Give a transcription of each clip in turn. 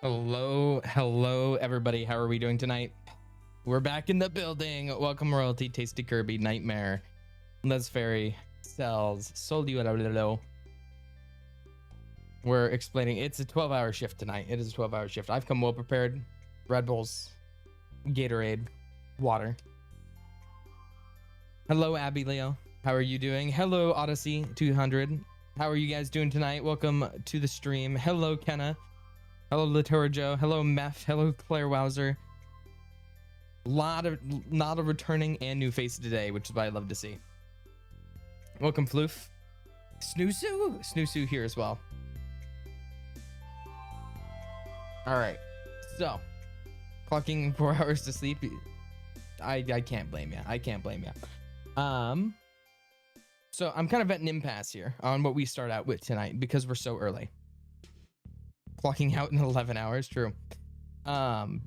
Hello, everybody. How are we doing tonight? We're back in the building. Welcome, Royalty, Tasty Kirby, Nightmare, Les Fairy, Cells, Solio. We're explaining. It's a 12-hour shift tonight. It is a 12-hour shift. I've come well prepared. Red Bulls, Gatorade, water. Hello, Abby Leo. How are you doing? Hello, Odyssey 200. How are you guys doing tonight? Welcome to the stream. Hello, Kenna. Hello, Liturgo. Hello, Meph. Hello, Claire Wowser. Not a returning and new faces today, which is what I love to see. Welcome, Floof. Snoosu here as well. All right, so clocking 4 hours to sleep. I can't blame you. I can't blame you. So I'm kind of at an impasse here on what we start out with tonight because we're so early. Clocking out in 11 hours, true. Kind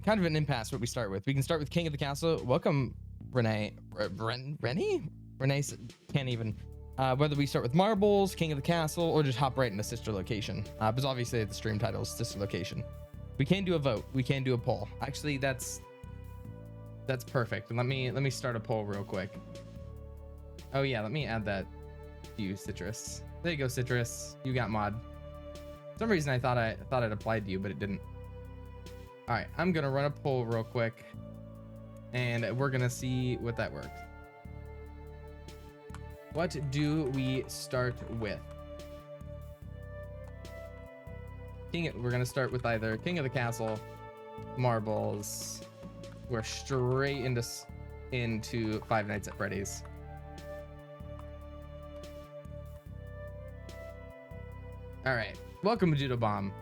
of an impasse what we start with. We can start with King of the Castle. Welcome, Renee. Renee can't even. Whether we start with Marbles, King of the Castle, or just hop right into Sister Location. Because obviously the stream title is Sister Location. We can do a vote. We can do a poll. Actually, that's perfect. Let me start a poll real quick. Oh yeah, let me add that to you, Citrus. There you go, Citrus. You got mod. For some reason I thought it applied to you, but it didn't. All right, I'm gonna run a poll real quick, and we're gonna see what that worked. What do we start with? We're gonna start with either King of the Castle, Marbles. We're straight into Five Nights at Freddy's. All right, welcome to Judo Bomb.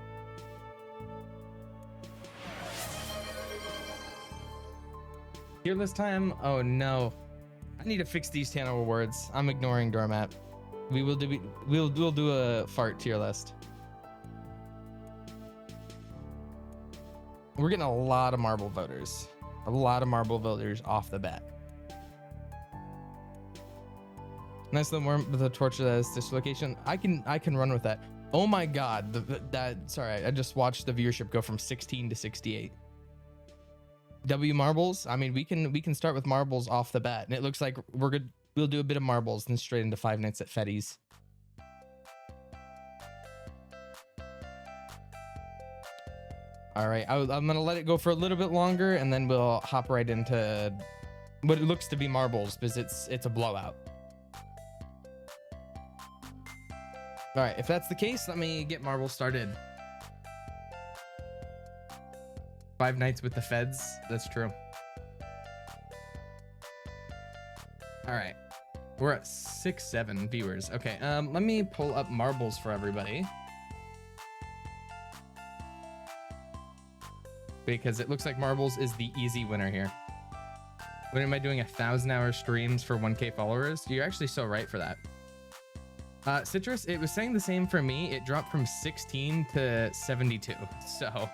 Tier list time. Oh no, I need to fix these channel words. I'm ignoring Doormat. We'll do a fart tier list. We're getting a lot of marble voters. A lot of marble voters off the bat. Nice little worm with a torture that is dislocation. I can run with that. Oh my god, sorry, I just watched the viewership go from 16 to 68. W Marbles. I mean, we can start with Marbles off the bat, and it looks like we're good. We'll do a bit of Marbles, then straight into Five Nights at Freddy's. All right, I'm gonna let it go for a little bit longer, and then we'll hop right into what it looks to be Marbles, because it's a blowout. All right, if that's the case, let me get Marbles started. Five Nights with the Feds. That's true. All right, we're at 6-7 viewers. Okay, let me pull up Marbles for everybody, because it looks like Marbles is the easy winner here. When am I doing 1,000-hour streams for 1K followers? You're actually so right for that. Citrus, it was saying the same for me. It dropped from 16 to 72. So,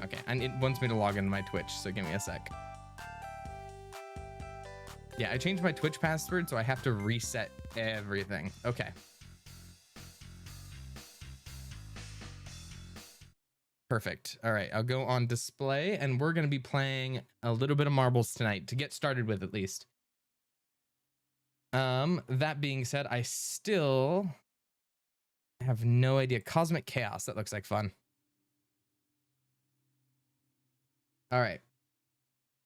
okay, and it wants me to log into my Twitch, so give me a sec. Yeah, I changed my Twitch password, so I have to reset everything. Okay. Perfect. All right, I'll go on display, and we're going to be playing a little bit of Marbles tonight to get started with, at least. That being said, I still have no idea. Cosmic Chaos, that looks like fun. All right.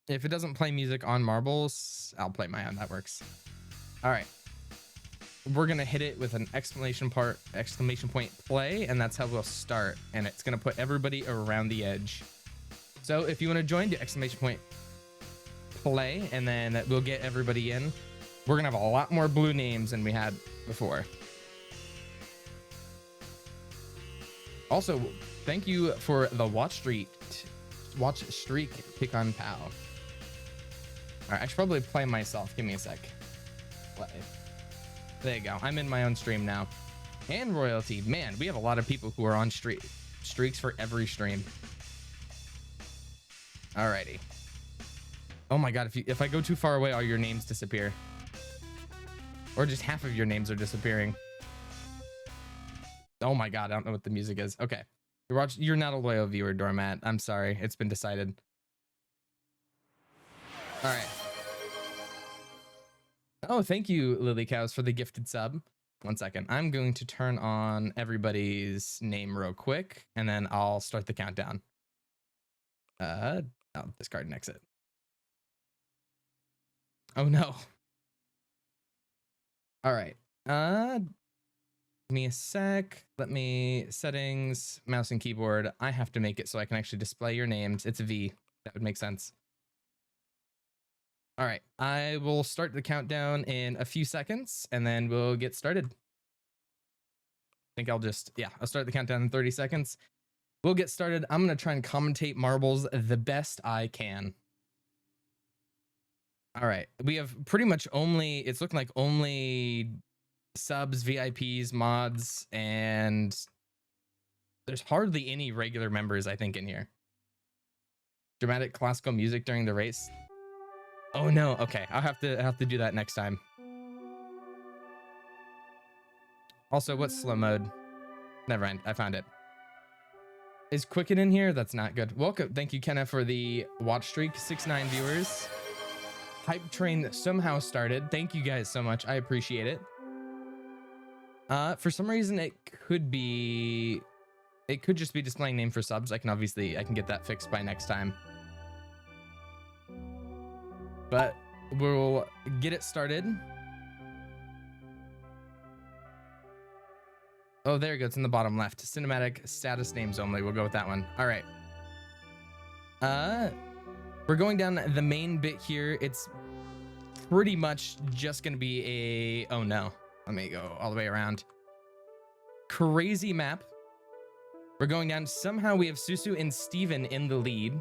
If it doesn't play music on Marbles, I'll play my own. That works. All right. We're going to hit it with an exclamation point play, and that's how we'll start. And it's going to put everybody around the edge. So if you want to join, do exclamation point play, and then we'll get everybody in. We're going to have a lot more blue names than we had before. Also, thank you for the watch streak pick on Pal. All right, I should probably play myself. Give me a sec. Play. There you go. I'm in my own stream now. And Royalty. Man, we have a lot of people who are on streaks for every stream. Alrighty. Oh my god, if I go too far away, all your names disappear. Or just half of your names are disappearing. Oh my god, I don't know what the music is. Okay. You're not a loyal viewer, Doormat. I'm sorry. It's been decided. All right. Oh, thank you, Lily Cows, for the gifted sub. 1 second. I'm going to turn on everybody's name real quick, and then I'll start the countdown. Oh, discard and exit. Oh no. All right. Give me a sec. Let me settings, mouse and keyboard. I have to make it so I can actually display your names. It's a V. That would make sense. All right. I will start the countdown in a few seconds, and then we'll get started. I think I'll start the countdown in 30 seconds. We'll get started. I'm going to try and commentate marbles the best I can. All right. We have pretty much it's looking like only subs, VIPs, mods, and there's hardly any regular members, I think, in here. Dramatic classical music during the race. Oh no. Okay. I'll have to do that next time. Also, what's slow mode? Never mind. I found it. Is Quicken in here? That's not good. Welcome. Thank you, Kenna, for the watch streak. 69 viewers. Hype train somehow started. Thank you guys so much. I appreciate it. For some reason, it could just be displaying name for subs. I can get that fixed by next time. But we'll get it started. Oh, there it goes. It's in the bottom left. Cinematic status names only. We'll go with that one. All right. We're going down the main bit here. It's pretty much just going to be oh no. Let me go all the way around. Crazy map. We're going down. Somehow we have Susu and Steven in the lead.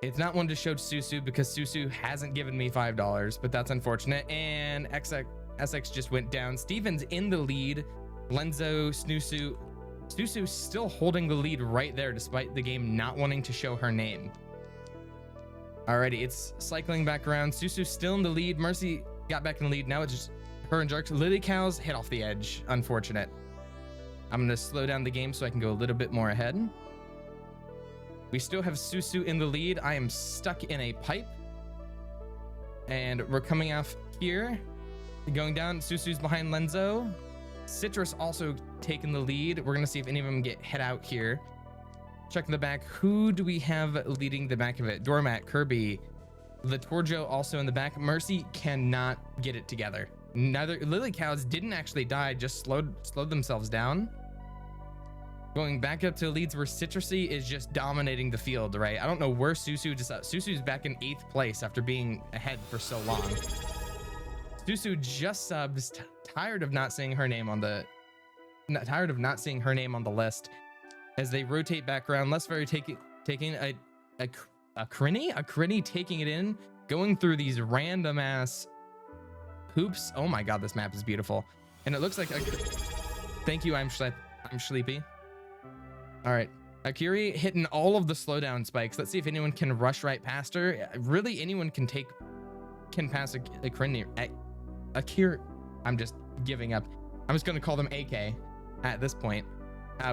It's not one to show Susu because Susu hasn't given me $5, but that's unfortunate. And SX just went down. Steven's in the lead. Lenzo, Susu still holding the lead right there despite the game not wanting to show her name. Alrighty, it's cycling back around. Susu still in the lead. Mercy got back in the lead. Now it's just her and Jerks. Lily Cows hit off the edge. Unfortunate. I'm gonna slow down the game so I can go a little bit more ahead. We still have Susu in the lead. I am stuck in a pipe. And we're coming off here. Going down. Susu's behind Lenzo. Citrus also taking the lead. We're going to see if any of them get hit out here. Checking the back. Who do we have leading the back of it? Doormat, Kirby, Litorjo also in the back. Mercy cannot get it together. Neither Lily Cows didn't actually die, just slowed themselves down. Going back up to leads where Citrusy is just dominating the field, right? I don't know where Susu's back in 8th place after being ahead for so long. Susu just subs, tired of not seeing her name on the list as they rotate back around. Less very taking a Crinny taking it in, going through these random ass hoops. Oh my god, this map is beautiful. And it looks like thank you, I'm sleepy. All right, Akiri hitting all of the slowdown spikes. Let's see if anyone can rush right past her. Really, anyone can pass a Crinny. Akiri, I'm just giving up. I'm just gonna call them AK at this point.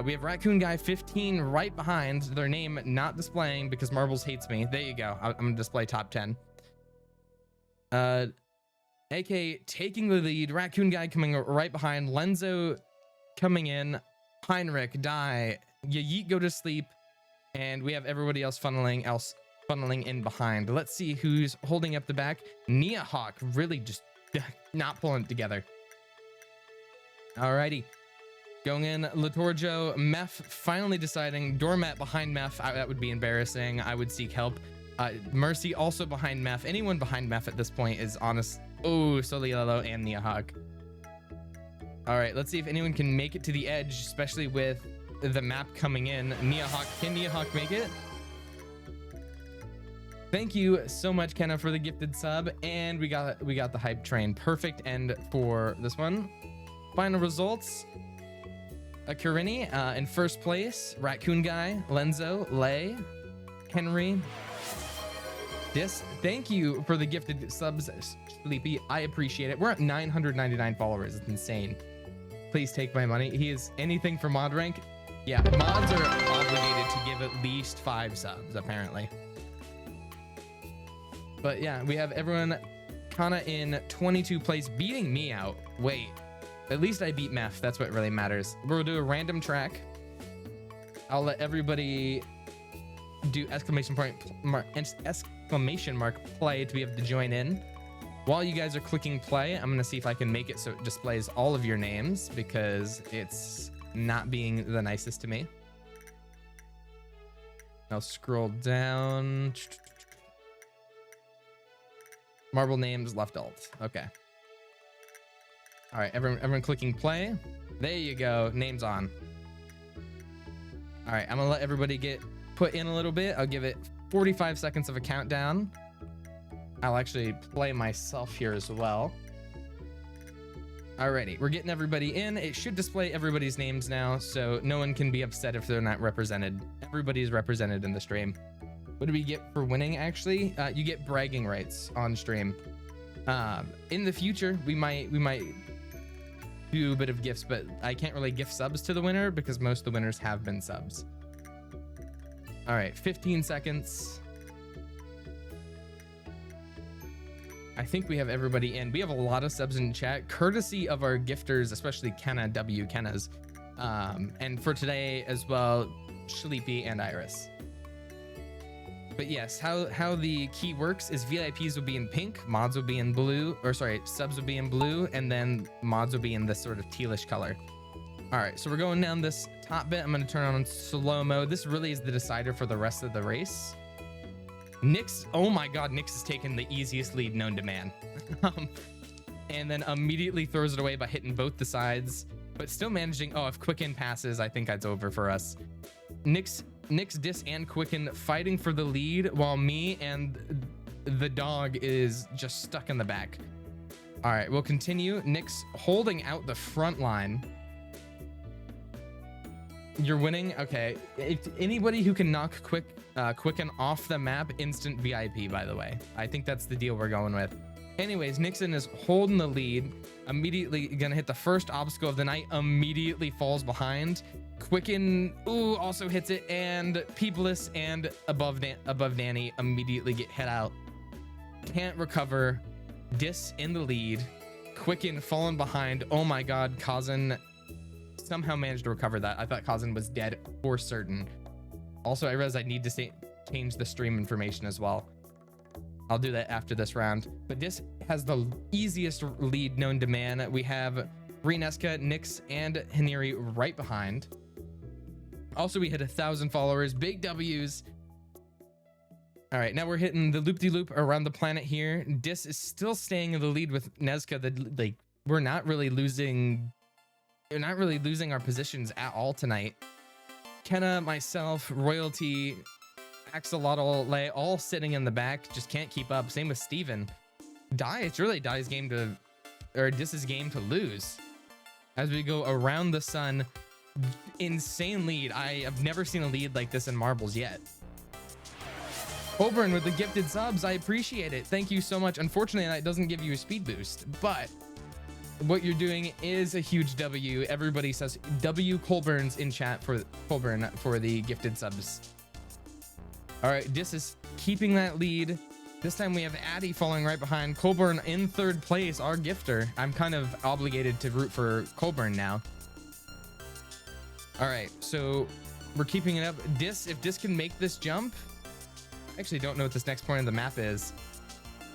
We have Raccoon Guy 15 right behind, their name not displaying because Marbles hates me. There you go. I'm gonna display top 10. AK taking the lead. Raccoon Guy coming right behind. Lenzo coming in. Heinrich, Die, Yeet go to sleep, and we have everybody else funneling in behind. Let's see who's holding up the back. Nia Hawk really just not pulling it together. Alrighty. Going in, Litorjo, Meph finally deciding. Doormat behind Meph. That would be embarrassing. I would seek help. Mercy also behind Meph. Anyone behind Meph at this point is honest. Oh, Soliello and Nia Hawk. All right, let's see if anyone can make it to the edge, especially with the map coming in. Nia Hawk, can Nia Hawk make it? Thank you so much, Kenna, for the gifted sub, and we got the hype train. Perfect end for this one. Final results: Karini in first place, Raccoon Guy, Lenzo, Lay, Henry, Dis. Thank you for the gifted subs, Sleepy. I appreciate it. We're at 999 followers. It's insane. Please take my money. He is anything for mod rank. Yeah, mods are obligated to give at least 5 subs, apparently. But yeah, we have everyone kind of in 22 place, beating me out. Wait, at least I beat Meth. That's what really matters. We'll do a random track. I'll let everybody do exclamation mark play to be able to join in. While you guys are clicking play, I'm gonna see if I can make it so it displays all of your names, because it's not being the nicest to me. I'll scroll down. Marble names, left alt. Okay. All right, everyone clicking play. There you go, names on. All right, I'm gonna let everybody get put in a little bit. I'll give it 45 seconds of a countdown. I'll actually play myself here as well. Alrighty, we're getting everybody in. It should display everybody's names now, so no one can be upset if they're not represented. Everybody's represented in the stream. What do we get for winning, actually? You get bragging rights on stream. In the future, we might do a bit of gifts, but I can't really gift subs to the winner because most of the winners have been subs. All right, 15 seconds. I think we have everybody in. We have a lot of subs in chat, courtesy of our gifters, especially Kenna W. Kenna's. And for today as well, Sleepy and Iris. But yes, how the key works is VIPs will be in pink, mods will be in blue, or sorry, subs will be in blue, and then mods will be in this sort of tealish color. All right, so we're going down this top bit. I'm going to turn on slow-mo. This really is the decider for the rest of the race. Nyx, oh my god, Nyx has taken the easiest lead known to man. And then immediately throws it away by hitting both the sides, but still managing. Oh, if Quicken passes, I think that's over for us. Nyx, Dis, and Quicken fighting for the lead, while me and the dog is just stuck in the back. All right, we'll continue. Nyx holding out the front line. You're winning. Okay, if anybody who can knock Quicken off the map, instant VIP, by the way. I think that's the deal we're going with. Anyways, Nixon is holding the lead, immediately gonna hit the first obstacle of the night, immediately falls behind. Quicken, ooh, also hits it, and Peebless and above Nanny immediately get hit out. Can't recover. Dis in the lead. Quicken falling behind. Oh my god, Kazan somehow managed to recover that. I thought Kazan was dead for certain. Also, I realized I need to change the stream information as well. I'll do that after this round. But this has the easiest lead known to man. We have Reneska, Nyx, and Haniri right behind. Also, we hit 1,000 followers. Big W's. All right, now we're hitting the loop-de-loop around the planet here. Dis is still staying in the lead with Nezka. We're not really losing our positions at all tonight. Kenna, myself, Royalty, Axolotl, Lay, all sitting in the back, just can't keep up. Same with Steven. It's really Dis's game Dis's game to lose. As we go around the sun, insane lead. I have never seen a lead like this in marbles yet. Oberon with the gifted subs, I appreciate it. Thank you so much. Unfortunately, that doesn't give you a speed boost, but what you're doing is a huge W. Everybody says W Colburn's in chat for Colburn for the gifted subs. All right, Dis is keeping that lead. This time we have Addy falling right behind. Colburn in third place, our gifter. I'm kind of obligated to root for Colburn now. All right, so we're keeping it up. If Dis can make this jump, I actually don't know what this next point of the map is.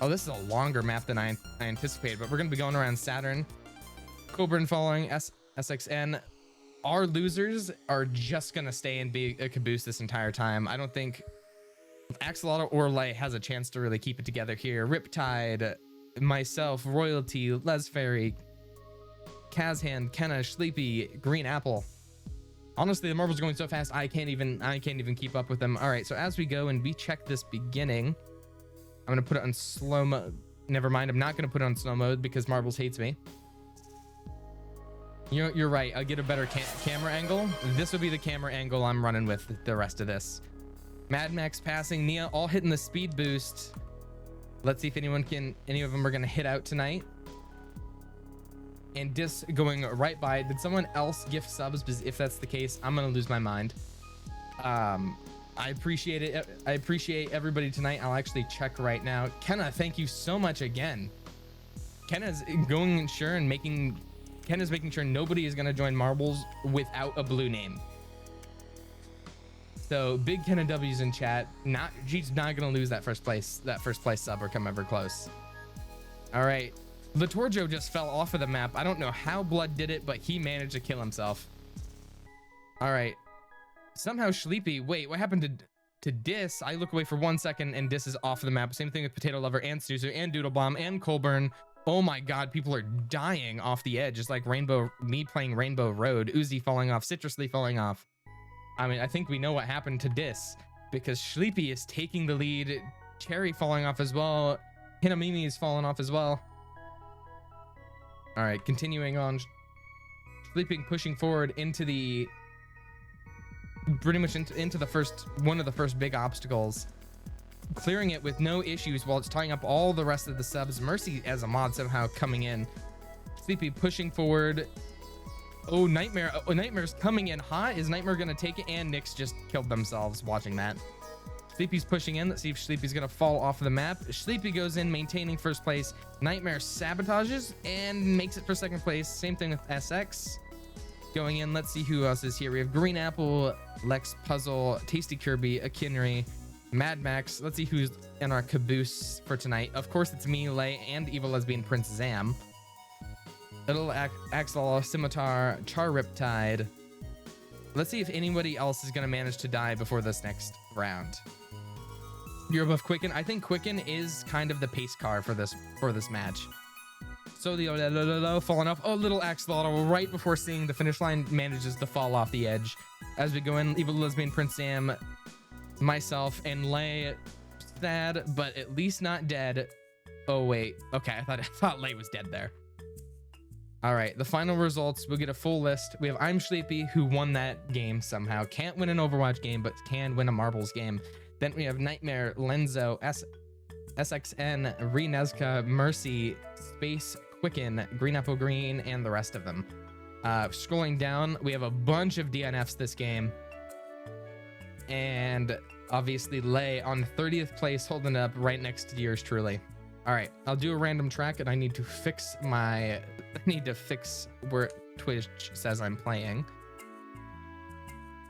Oh, this is a longer map than I anticipated, but we're going to be going around Saturn. Colburn following SXN. Our losers are just going to stay and be a caboose this entire time. I don't think Axolotl or Lay has a chance to really keep it together here. Riptide, myself, Royalty, Les Fairy, Kazhan, Kenna, Sleepy, Green Apple. Honestly, the marbles are going so fast, I can't even keep up with them. All right, so as we go and we check this beginning, I'm gonna put it on slow mode. Never mind, I'm not gonna put it on slow mode because Marbles hates me. You're right, I'll get a better camera angle. This will be the camera angle I'm running with the rest of this. Mad Max passing, Nia all hitting the speed boost. Let's see if any of them are gonna hit out tonight. and Dis going right by. Did someone else gift subs? Because if that's the case, I'm gonna lose my mind. I appreciate it. I appreciate everybody tonight. I'll actually check right now. Kenna, thank you so much again. Kenna's going sure and making sure nobody is gonna join marbles without a blue name. So big Kenna W's in chat. She's not gonna lose that first place sub or come ever close. All right, Latorjo just fell off of the map. I don't know how Blood did it, but he managed to kill himself. All right. Somehow Sleepy, wait, what happened to Dis? I look away for 1 second and Dis is off of the map. Same thing with Potato Lover and Suzu and Doodle Bomb and Colburn. Oh my God, people are dying off the edge. Just like me playing Rainbow Road, Uzi falling off, Citrusly falling off. I mean, I think we know what happened to Dis because Sleepy is taking the lead. Cherry falling off as well. Hinamimi is falling off as well. All right, continuing on. Sleeping pushing forward into the pretty much into the one of the first big obstacles, clearing it with no issues while it's tying up all the rest of the subs. Mercy as a mod somehow coming in. Sleepy pushing forward. Oh, Nightmare. Oh, Nightmare's coming in hot. Is Nightmare gonna take it? And Nyx just killed themselves watching that. Sleepy's pushing in. Let's see if Sleepy's gonna fall off the map. Sleepy goes in, maintaining first place. Nightmare sabotages and makes it for second place. Same thing with SX. Going in, let's see who else is here. We have Green Apple, Lex Puzzle, Tasty Kirby, Akinri, Mad Max. Let's see who's in our caboose for tonight. Of course, it's me, Lay, and Evil Lesbian Prince Zam. Little Axel, Scimitar, Char Riptide. Let's see if anybody else is gonna manage to die before this next round. You're above Quicken. I think Quicken is kind of the pace car for this match. So the falling off. Oh, little Axolotl right before seeing the finish line manages to fall off the edge. As we go in, Evil Lesbian Prince Sam, myself, and Lay. Sad, but at least not dead. Oh wait, okay, I thought Lay was dead there. All right, the final results. We'll get a full list. We have I'm Sleepy, who won that game somehow. Can't win an Overwatch game, but can win a Marbles game. Then we have Nightmare, Lenzo, SXN, Renezka, Mercy, Space, Quicken, Green Apple Green, and the rest of them. Scrolling down, we have a bunch of DNFs this game. And obviously Lay on 30th place, holding up right next to yours truly. All right, I'll do a random track and I need to fix where Twitch says I'm playing.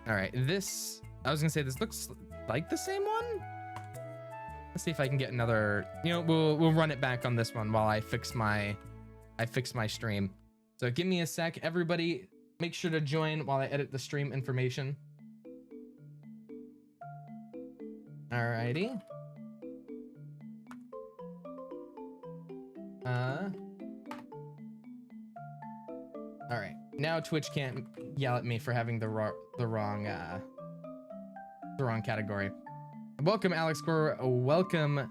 All right, this looks like the same one. Let's see if I can get another, we'll run it back on this one while I fix my stream. So give me a sec. Everybody make sure to join while I edit the stream information. Alrighty. All right. Now Twitch can't yell at me for having the wrong category. Welcome, Alex Gore. Welcome,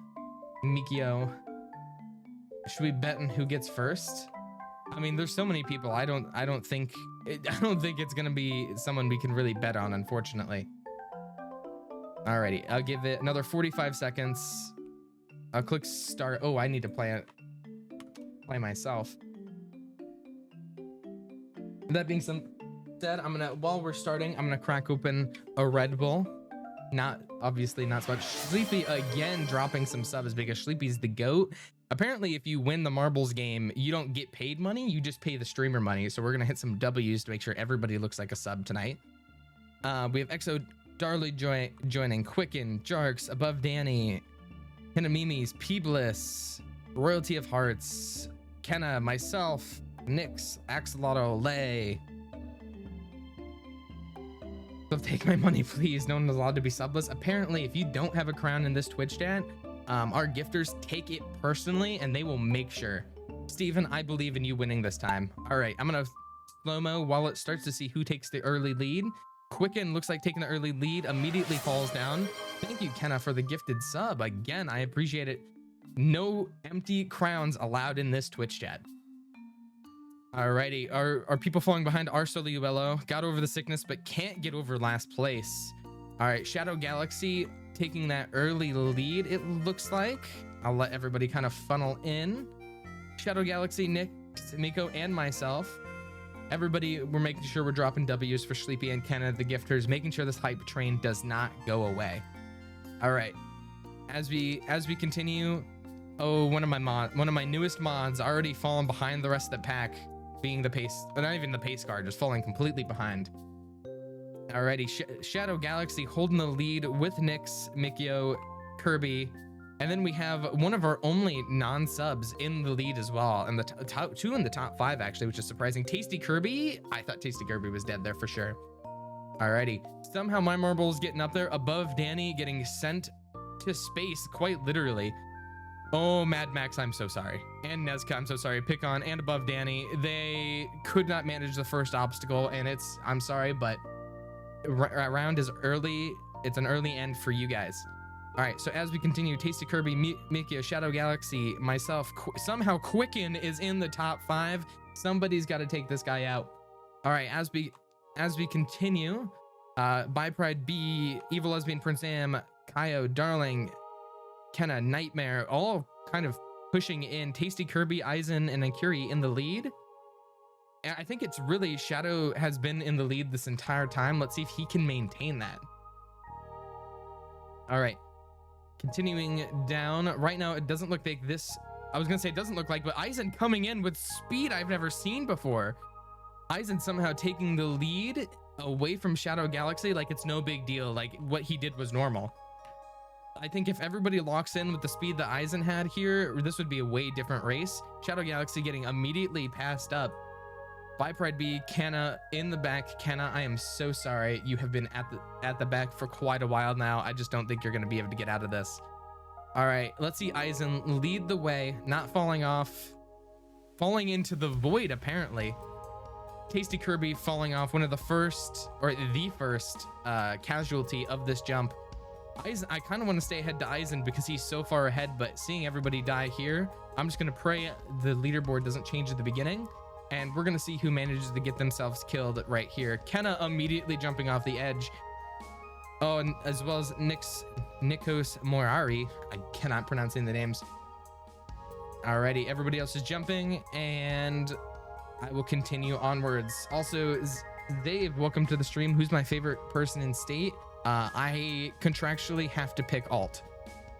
Mikio. Should we bet on who gets first? I mean, there's so many people. I don't think it's gonna be someone we can really bet on, unfortunately. Alrighty, I'll give it another 45 seconds. I'll click start. Oh, I need to play myself. That being said, while we're starting, I'm gonna crack open a Red Bull. Obviously not so much. Sleepy again dropping some subs because Sleepy's the GOAT. Apparently, if you win the marbles game, you don't get paid money, you just pay the streamer money. So we're gonna hit some W's to make sure everybody looks like a sub tonight. We have Exo Darley joining, Quicken, Jarks, Above Danny, Hinamimi's, P-Bliss, Royalty of Hearts, Kenna, myself, Nyx, Axolotl, Lay. So take my money, please. No one is allowed to be subless. Apparently, if you don't have a crown in this Twitch chat, our gifters take it personally and they will make sure. Steven, I believe in you winning this time. All right, I'm gonna slow-mo while it starts to see who takes the early lead. Quicken looks like taking the early lead, immediately falls down. Thank you, Kenna, for the gifted sub. Again, I appreciate it. No empty crowns allowed in this Twitch chat. Alrighty, are people falling behind? Arsoliuelo got over the sickness, but can't get over last place. All right, Shadow Galaxy taking that early lead, it looks like. I'll let everybody kind of funnel in. Shadow Galaxy, Miko and myself. Everybody, we're making sure we're dropping W's for Sleepy and Kenna, the gifters, making sure this hype train does not go away. All right, as we continue. Oh, one of my newest mods already fallen behind the rest of the pack, being the pace, not even the pace guard, just falling completely behind. Alrighty, Shadow Galaxy holding the lead with Nyx, Mikio, Kirby, and then we have one of our only non-subs in the lead as well, and the top two in the top 5 actually, which is surprising. Tasty Kirby, I thought Tasty Kirby was dead there for sure. Alrighty, somehow my marble's getting up there above Danny, getting sent to space quite literally. Oh, Mad Max, I'm so sorry. And Nezca, I'm so sorry. Pick on and above Danny. They could not manage the first obstacle, and I'm sorry, but round is early. It's an early end for you guys. All right, so as we continue, Tasty Kirby, Mikio, Shadow Galaxy, myself, somehow Quicken is in the top 5. Somebody's got to take this guy out. All right, as we continue, By Pride B, Evil Lesbian Prince Am, Kaio, Darling, Kenna, Nightmare, all kind of pushing in. Tasty Kirby, Aizen, and Akiri in the lead. And I think it's really Shadow has been in the lead this entire time. Let's see if he can maintain that. All right, continuing down. Right now, it doesn't look like this. I was gonna say it doesn't look like, but Aizen coming in with speed I've never seen before. Aizen somehow taking the lead away from Shadow Galaxy like it's no big deal, like what he did was normal. I think if everybody locks in with the speed that Aizen had here, this would be a way different race. Shadow Galaxy getting immediately passed up. By Pride B, Kenna in the back. Kenna, I am so sorry. You have been at the back for quite a while now. I just don't think you're going to be able to get out of this. All right, let's see Aizen lead the way, not falling off, falling into the void apparently. Tasty Kirby falling off, one of the first, or the first casualty of this jump. Aizen, I kind of want to stay ahead to Aizen because he's so far ahead, but seeing everybody die here, I'm just going to pray the leaderboard doesn't change at the beginning, and we're going to see who manages to get themselves killed right here. Kenna immediately jumping off the edge. Oh, and as well as Nikos Morari. I cannot pronounce any of the names. Alrighty, everybody else is jumping, and I will continue onwards. Also, Dave, welcome to the stream. Who's my favorite person in state? I contractually have to pick alt.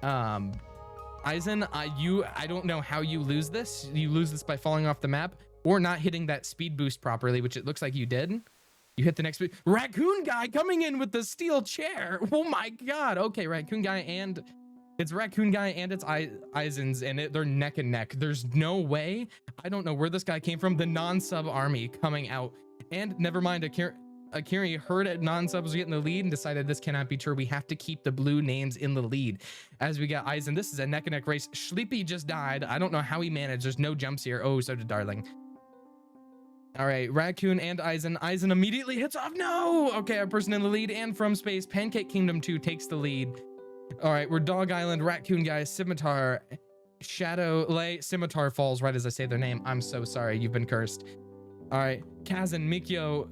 Aizen, I don't know how you lose this. You lose this by falling off the map or not hitting that speed boost properly, which it looks like you did. You hit the next Raccoon Guy coming in with the steel chair. Oh my god. Okay, Raccoon Guy, and it's Raccoon Guy and it's Aizen's, and they're neck and neck. There's no way. I don't know where this guy came from. The non-sub army coming out. And never mind, Akiri heard non-subs was getting the lead and decided this cannot be true. We have to keep the blue names in the lead. As we got Aizen, this is a neck and neck race. Sleepy just died. I don't know how he managed. There's no jumps here. Oh, so did Darling. All right, Raccoon and Aizen. Aizen immediately hits off. No! Okay, our person in the lead and from space. Pancake Kingdom 2 takes the lead. All right, we're Dog Island, Raccoon Guy, Scimitar, Shadow, Lay. Scimitar falls right as I say their name. I'm so sorry. You've been cursed. All right, Kazan, Mikio.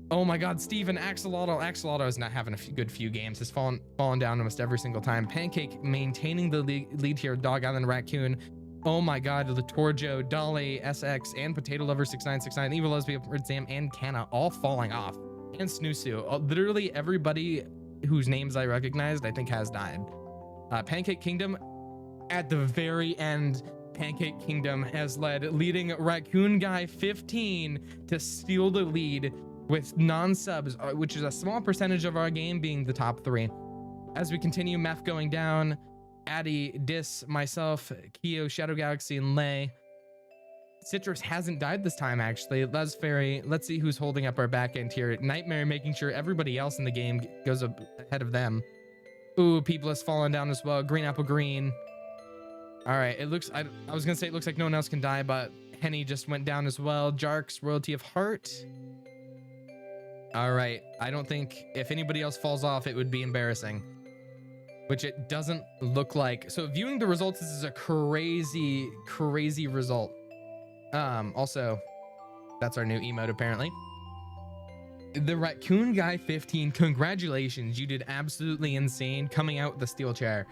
Oh my god, Steven, Axolotl. Axolotl is not having a good few games. Has fallen down almost every single time. Pancake maintaining the lead here. Dog Island, Raccoon. Oh my god, Litorjo, Dolly, SX, and Potato Lover 6969, Evil Lesbian, Sam, and Kanna all falling off. And Snoosu. Literally everybody whose names I recognized, I think, has died. Pancake Kingdom at the very end. Pancake Kingdom has leading Raccoon Guy 15 to steal the lead with non-subs, which is a small percentage of our game, being the top 3. As we continue, Meth going down, Addy, Dis, myself, Kyo, Shadow Galaxy, and Lay. Citrus hasn't died this time, actually. Les Fairy, let's see who's holding up our back end here. Nightmare making sure everybody else in the game goes up ahead of them. Ooh, People has fallen down as well. Green Apple Green. All right, it looks, I was gonna say it looks like no one else can die, but Henny just went down as well. Jarks, Royalty of Heart. All right, I don't think if anybody else falls off, it would be embarrassing, which it doesn't look like. So viewing the results, this is a crazy, crazy result. Also, that's our new emote apparently. The Raccoon Guy 15, congratulations. You did absolutely insane coming out with the steel chair.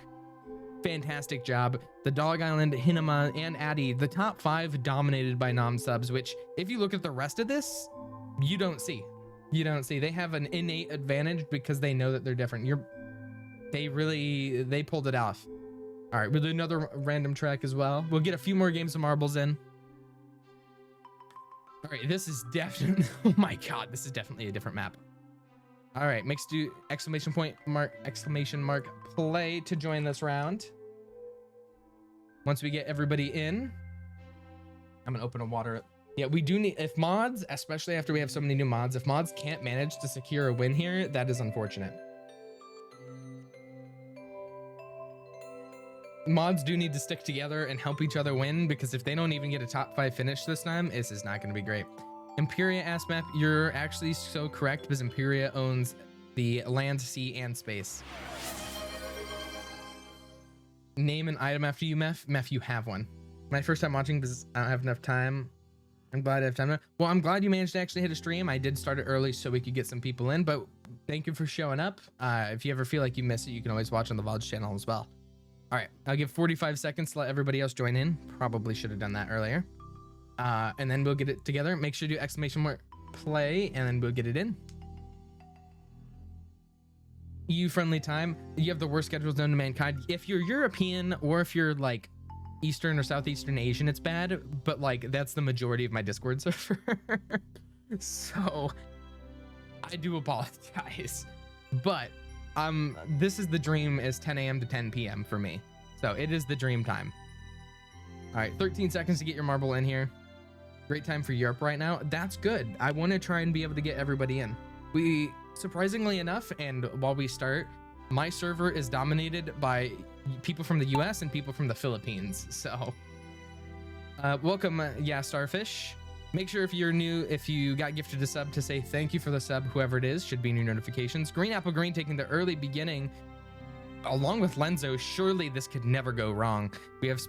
fantastic job. The Dog Island, Hinama, and Addy, the top 5 dominated by non-subs, which if you look at the rest of this, you don't see. They have an innate advantage because they know that they're different. They pulled it off. All right, we'll do another random track as well. We'll get a few more games of marbles in. All right, this is definitely, oh my God, this is definitely a different map. All right, makes do exclamation mark play to join this round. Once we get everybody in, I'm gonna open a water. Yeah, we do need, if mods, especially after we have so many new mods, if mods can't manage to secure a win here, that is unfortunate. Mods do need to stick together and help each other win, because if they don't even get a top 5 finish this time, this is not going to be great. Imperia ass map, you're actually so correct, because Imperia owns the land, sea, and space. Name an item after you, Meph. Meph, you have one. My first time watching because I don't have enough time. I'm glad I have time. Well, I'm glad you managed to actually hit a stream. I did start it early so we could get some people in, but thank you for showing up. If you ever feel like you miss it, you can always watch on the VOD channel as well. All right, I'll give 45 seconds to let everybody else join in. Probably should have done that earlier. And then we'll get it together. Make sure to do exclamation mark play, and then we'll get it in. EU friendly time. You have the worst schedules known to mankind. If you're European or if you're like Eastern or Southeastern Asian, it's bad, but like that's the majority of my Discord server. So I do apologize, but this is the dream, is 10 a.m. to 10 p.m. for me. So it is the dream time. All right, 13 seconds to get your marble in here. Great time for Europe right now. That's good. I want to try and be able to get everybody in. We, surprisingly enough, and while we start, my server is dominated by people from the US and people from the Philippines. So welcome, yeah, Starfish. Make sure if you're new, if you got gifted a sub, to say thank you for the sub, whoever it is, should be in your notifications. Green Apple Green taking the early beginning along with Lenzo. Surely this could never go wrong. We have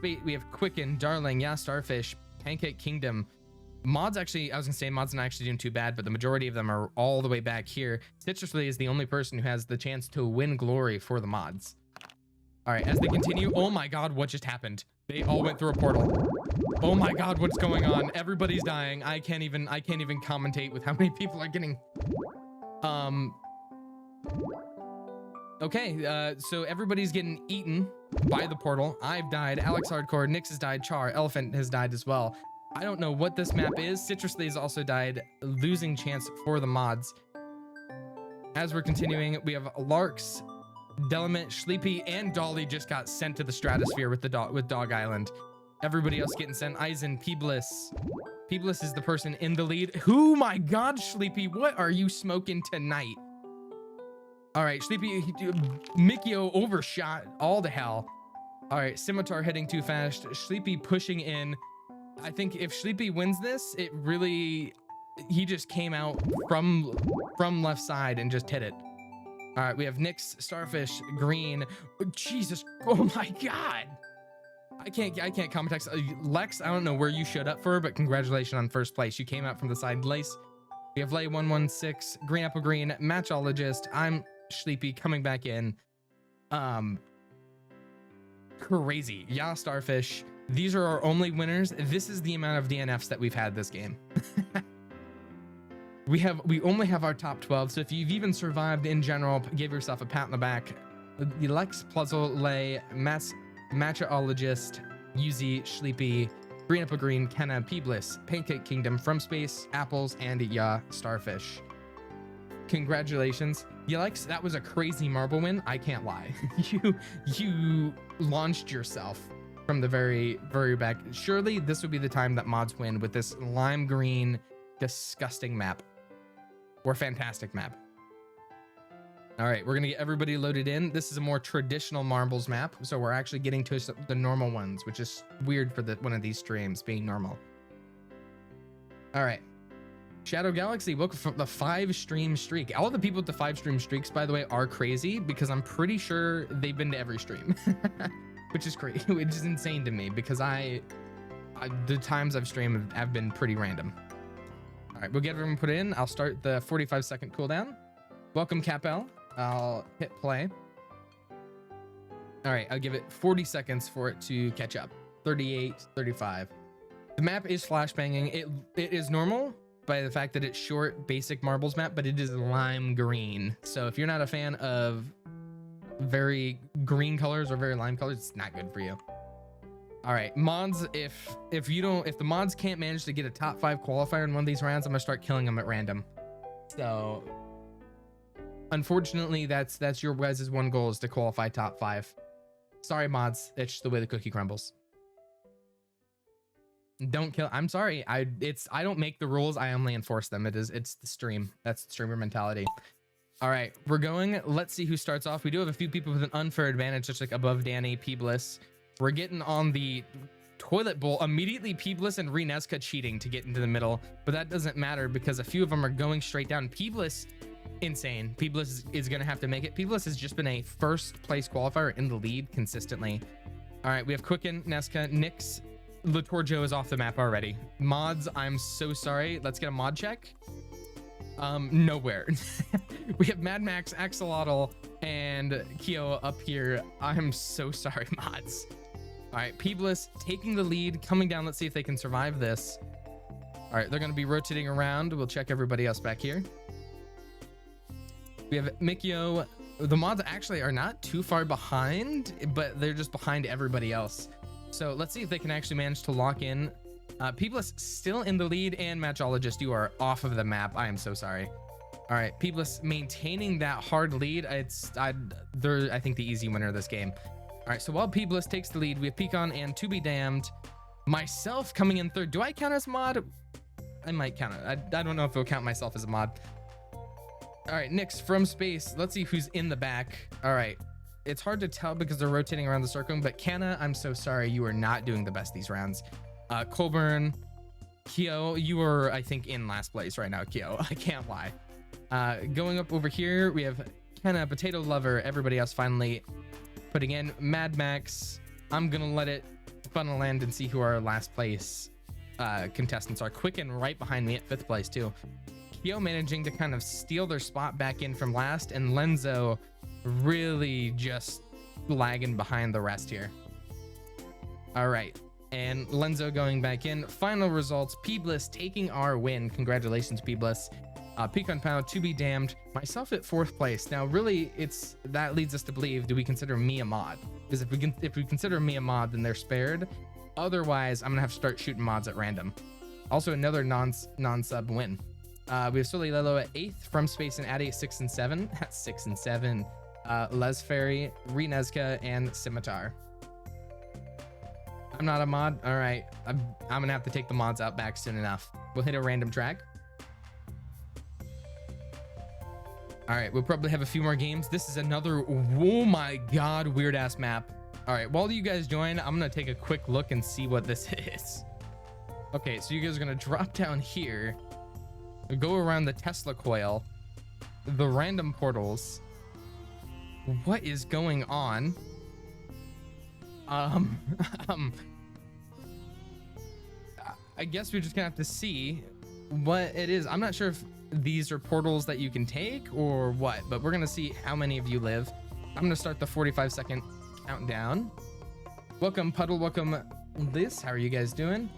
Quicken, Darling, yeah, Starfish, Pancake Kingdom. Mods actually, I was gonna say mods not actually doing too bad, but the majority of them are all the way back here. Citrusly is the only person who has the chance to win glory for the mods. All right, as they continue, oh my God, what just happened? They all went through a portal. Oh my God, what's going on? Everybody's dying. I can't even commentate with how many people are getting. Okay, so everybody's getting eaten by the portal. I've died. Alex Hardcore, Nix has died. Char, Elephant has died as well. I don't know what this map is. Citrusly has also died, losing chance for the mods. As we're continuing, we have Larks, Delimit, Sleepy, and Dolly just got sent to the stratosphere with Dog Island. Everybody else getting sent. Eisen, Peeblis. Peeblis is the person in the lead. Oh my God, Sleepy, what are you smoking tonight? All right, Sleepy, Mikio overshot all to hell. All right, Scimitar heading too fast. Sleepy pushing in. I think if Sleepy wins this, it really, he just came out from left side and just hit it. All right, we have Nyx, Starfish, Green. Jesus, oh my God. I can't comment text. Lex, I don't know where you showed up for, but congratulations on first place. You came out from the side. Lace, we have Lay 116, Green Apple Green, Matchologist. I'm Sleepy coming back in. Crazy. Yeah, Starfish. These are our only winners. This is the amount of DNFs that we've had this game. We only have our top 12. So if you've even survived in general, give yourself a pat on the back. Lex, Puzzle, Lay, Matchologist, Yuzi, Sleepy, Green Apple Green, Kenna, Peeblis, Pancake Kingdom, From Space, Apples, and Yeah, Starfish. Congratulations. Yelex, that was a crazy marble win. I can't lie. You launched yourself from the very, very back. Surely this would be the time that mods win with this lime green, disgusting map. Or fantastic map. All right, we're gonna get everybody loaded in. This is a more traditional marbles map, so we're actually getting to the normal ones, which is weird for one of these streams being normal. All right. Shadow Galaxy, welcome from the 5-stream streak. All the people with the 5-stream streaks, by the way, are crazy because I'm pretty sure they've been to every stream. Which is crazy, which is insane to me because the times I've streamed have been pretty random. All right, we'll get everyone put in. I'll start the 45-second cooldown. Welcome, Capel. I'll hit play. All right, I'll give it 40 seconds for it to catch up. 38, 35. The map is flashbanging. It is normal by the fact that it's short, basic marbles map, but it is lime green. So if you're not a fan of very green colors or very lime colors, it's not good for you. All right, mods, if the mods can't manage to get a top 5 qualifier in one of these rounds, I'm gonna start killing them at random. So unfortunately, that's your guys' one goal, is to qualify top 5. Sorry, mods, it's just the way the cookie crumbles. Don't kill. I'm sorry. I don't make the rules. I only enforce them. It's the stream. That's the streamer mentality. All right, we're going. Let's see who starts off. We do have a few people with an unfair advantage, just like above Danny, Peebless. We're getting on the toilet bowl. Immediately, Peebless and Renesca cheating to get into the middle, but that doesn't matter because a few of them are going straight down. Peebless, insane. Peebless is going to have to make it. Peebless has just been a first place qualifier in the lead consistently. All right, we have Quicken, Nesca, Nyx. Latorjo is off the map already. Mods, I'm so sorry. Let's get a mod check. Nowhere. We have Mad Max, Axolotl, and Kyo up here. I'm so sorry, mods. All right, Peebless taking the lead, coming down. Let's see if they can survive this. All right, they're going to be rotating around. We'll check everybody else back here. We have Mikio. The mods actually are not too far behind, but they're just behind everybody else. So let's see if they can actually manage to lock in. Peebless still in the lead, and Matchologist, you are off of the map. I am so sorry. All right, Peebless maintaining that hard lead. They're, I think, the easy winner of this game. All right, so while Peebless takes the lead, we have Pecan and To Be Damned. Myself coming in third. Do I count as mod? I might count it. I don't know if it'll count myself as a mod. All right, Nyx from space. Let's see who's in the back. All right. It's hard to tell because they're rotating around the circle, but Kanna, I'm so sorry. You are not doing the best these rounds. Colburn, Kyo, you are, I think, in last place right now, Kyo. I can't lie. Going up over here, we have Kanna, Potato Lover, everybody else finally putting in. Mad Max, I'm going to let it funnel land and see who our last place contestants are. Quicken right behind me at 5th place, too. Kyo managing to kind of steal their spot back in from last, and Lenzo really just lagging behind the rest here. All right, and Lenzo going back in. Final results, Peebless taking our win. Congratulations, Peebless. Pecan Pow, To Be Damned, myself at 4th place. Now really, that leads us to believe, do we consider me a mod? Because if we consider me a mod, then they're spared. Otherwise, I'm gonna have to start shooting mods at random. Also another non-sub win. We have Sully Lelo at 8th, From Space and Addy at 6 and 7. That's 6 and 7. Les Ferry, Renesca, and Scimitar. I'm not a mod. All right, I'm gonna have to take the mods out back soon enough. We'll hit a random track. All right, we'll probably have a few more games. This is another, oh my god, weird ass map. All right, while you guys join, I'm gonna take a quick look and see what this is. Okay, so you guys are gonna drop down here, go around the Tesla coil, the random portals. What is going on? I guess we're just gonna have to see what it is. I'm not sure if these are portals that you can take or what, but we're gonna see how many of you live. I'm gonna start the 45-second countdown. Welcome, Puddle. Welcome, Liz. How are you guys doing?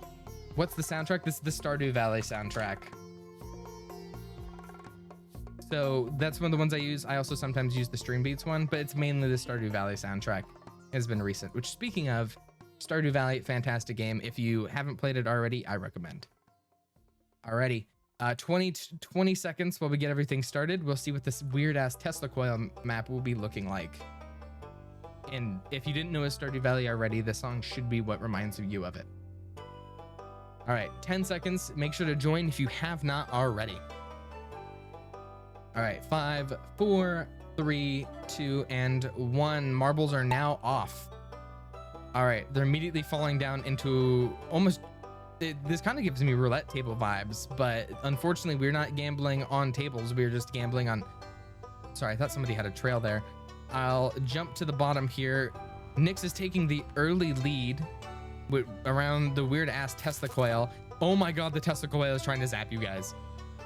What's the soundtrack? This is the Stardew Valley soundtrack. So that's one of the ones I use. I also sometimes use the Stream Beats one, but it's mainly the Stardew Valley soundtrack. Has been recent, which, speaking of Stardew Valley, fantastic game. If you haven't played it already, I recommend. Alrighty, 20 seconds while we get everything started. We'll see what this weird ass Tesla coil map will be looking like. And if you didn't know it's Stardew Valley already, this song should be what reminds you of it. All right, 10 seconds. Make sure to join if you have not already. All right, 5, 4, 3, 2, and 1. Marbles are now off. All right, they're immediately falling down into almost, this kind of gives me roulette table vibes, but unfortunately we're not gambling on tables. We're just gambling on, sorry, I thought somebody had a trail there. I'll jump to the bottom here. Nyx is taking the early lead around the weird ass Tesla coil. Oh my God, the Tesla coil is trying to zap you guys.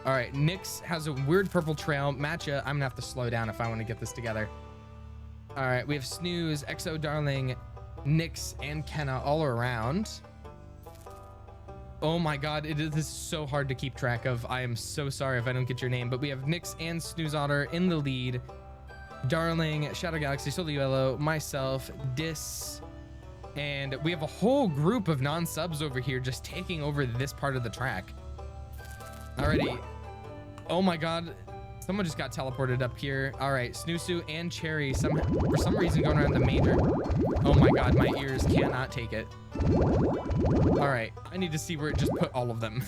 All right, Nyx has a weird purple trail. Matcha, I'm gonna have to slow down if I want to get this together. All right, we have Snooze, Exo Darling, Nyx, and Kenna all around. Oh my God, this is so hard to keep track of. I am so sorry if I don't get your name, but we have Nyx and Snooze Otter in the lead. Darling, Shadow Galaxy, Solo Yellow, myself, Dis, and we have a whole group of non-subs over here just taking over this part of the track. Alrighty. Oh my God. Someone just got teleported up here. All right, Snoosu and Cherry, for some reason going around the major. Oh my God, my ears cannot take it. All right, I need to see where it just put all of them.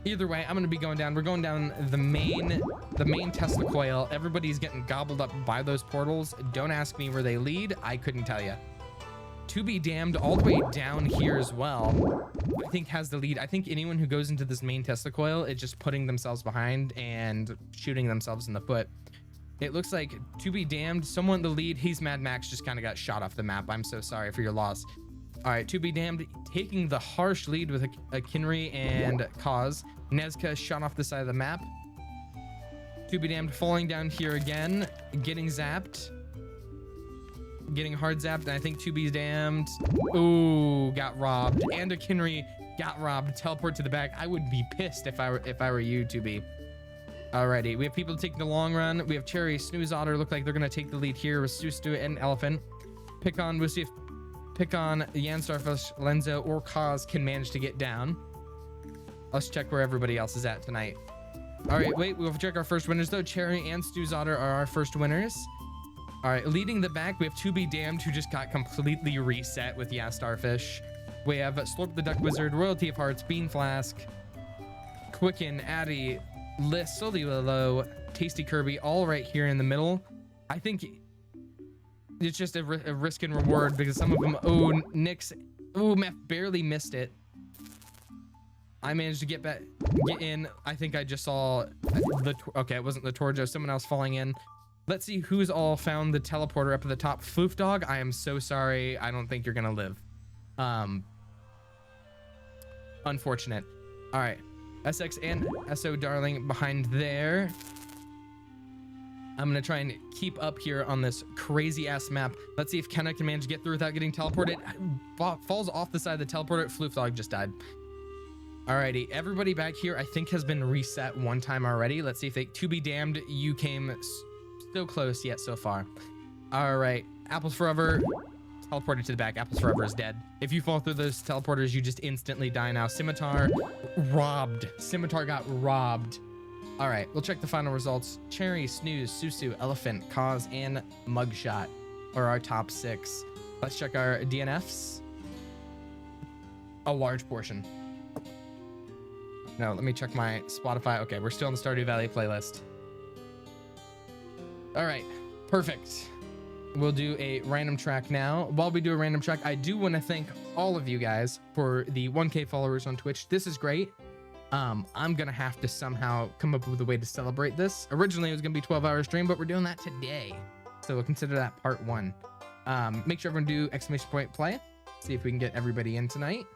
Either way, I'm gonna be going down. We're going down the main Tesla coil. Everybody's getting gobbled up by those portals. Don't ask me where they lead. I couldn't tell you. To be damned, all the way down here as well, I think has the lead. I think anyone who goes into this main Tesla coil is just putting themselves behind and shooting themselves in the foot. It looks like To be damned, someone in the lead. He's Mad Max, just kind of got shot off the map. I'm so sorry for your loss. All right, To be damned, taking the harsh lead with a Kinry and Cause. Nezka shot off the side of the map. To be damned, falling down here again, getting zapped. Getting hard zapped, and I think To be damned. Ooh, got robbed. And a Kinry got robbed. Teleport to the back. I would be pissed if I were you, To be. Alrighty, we have people taking the long run. We have Cherry, Snooze Otter. Look like they're gonna take the lead here with Stu and Elephant. We'll see if Yan Starfish, Lenzo, or Cause can manage to get down. Let's check where everybody else is at tonight. All right, wait, we'll check our first winners though. Cherry and Snooze Otter are our first winners. All right, leading the back, we have To be damned, who just got completely reset with Yeah Starfish. We have Slurp the Duck Wizard, Royalty of Hearts, Bean Flask, Quicken, Addy, Liss, Solilolo, Tasty Kirby, all right here in the middle. I think it's just a risk and reward because some of them, oh, Nyx, oh, Meth barely missed it. I managed to get in. I think I just saw okay, it wasn't the Torjo, someone else falling in. Let's see who's all found the teleporter up at the top. Floof Dog, I am so sorry. I don't think you're gonna live. Unfortunate. All right, SX and SO Darling behind there. I'm gonna try and keep up here on this crazy ass map. Let's see if Kenna can manage to get through without getting teleported. Falls off the side of the teleporter. Floof Dog just died. Alrighty, everybody back here I think has been reset one time already. Let's see if they, To be damned, you came so close yet so far. All right, Apples Forever teleported to the back. Apples Forever is dead. If you fall through those teleporters, you just instantly die now. Scimitar robbed. Scimitar got robbed. All right, we'll check the final results. Cherry, Snooze, Susu, Elephant, Cause, and Mugshot are our top 6. Let's check our DNFs. A large portion. No, let me check my Spotify. Okay, we're still in the Stardew Valley playlist. All right, perfect. We'll do a random track now. While we do a random track, I do want to thank all of you guys for the 1K followers on Twitch. This is great. I'm gonna have to somehow come up with a way to celebrate this. Originally, it was gonna be 12-hour stream, but we're doing that today. So we'll consider that part 1. Make sure everyone do !play. See if we can get everybody in tonight.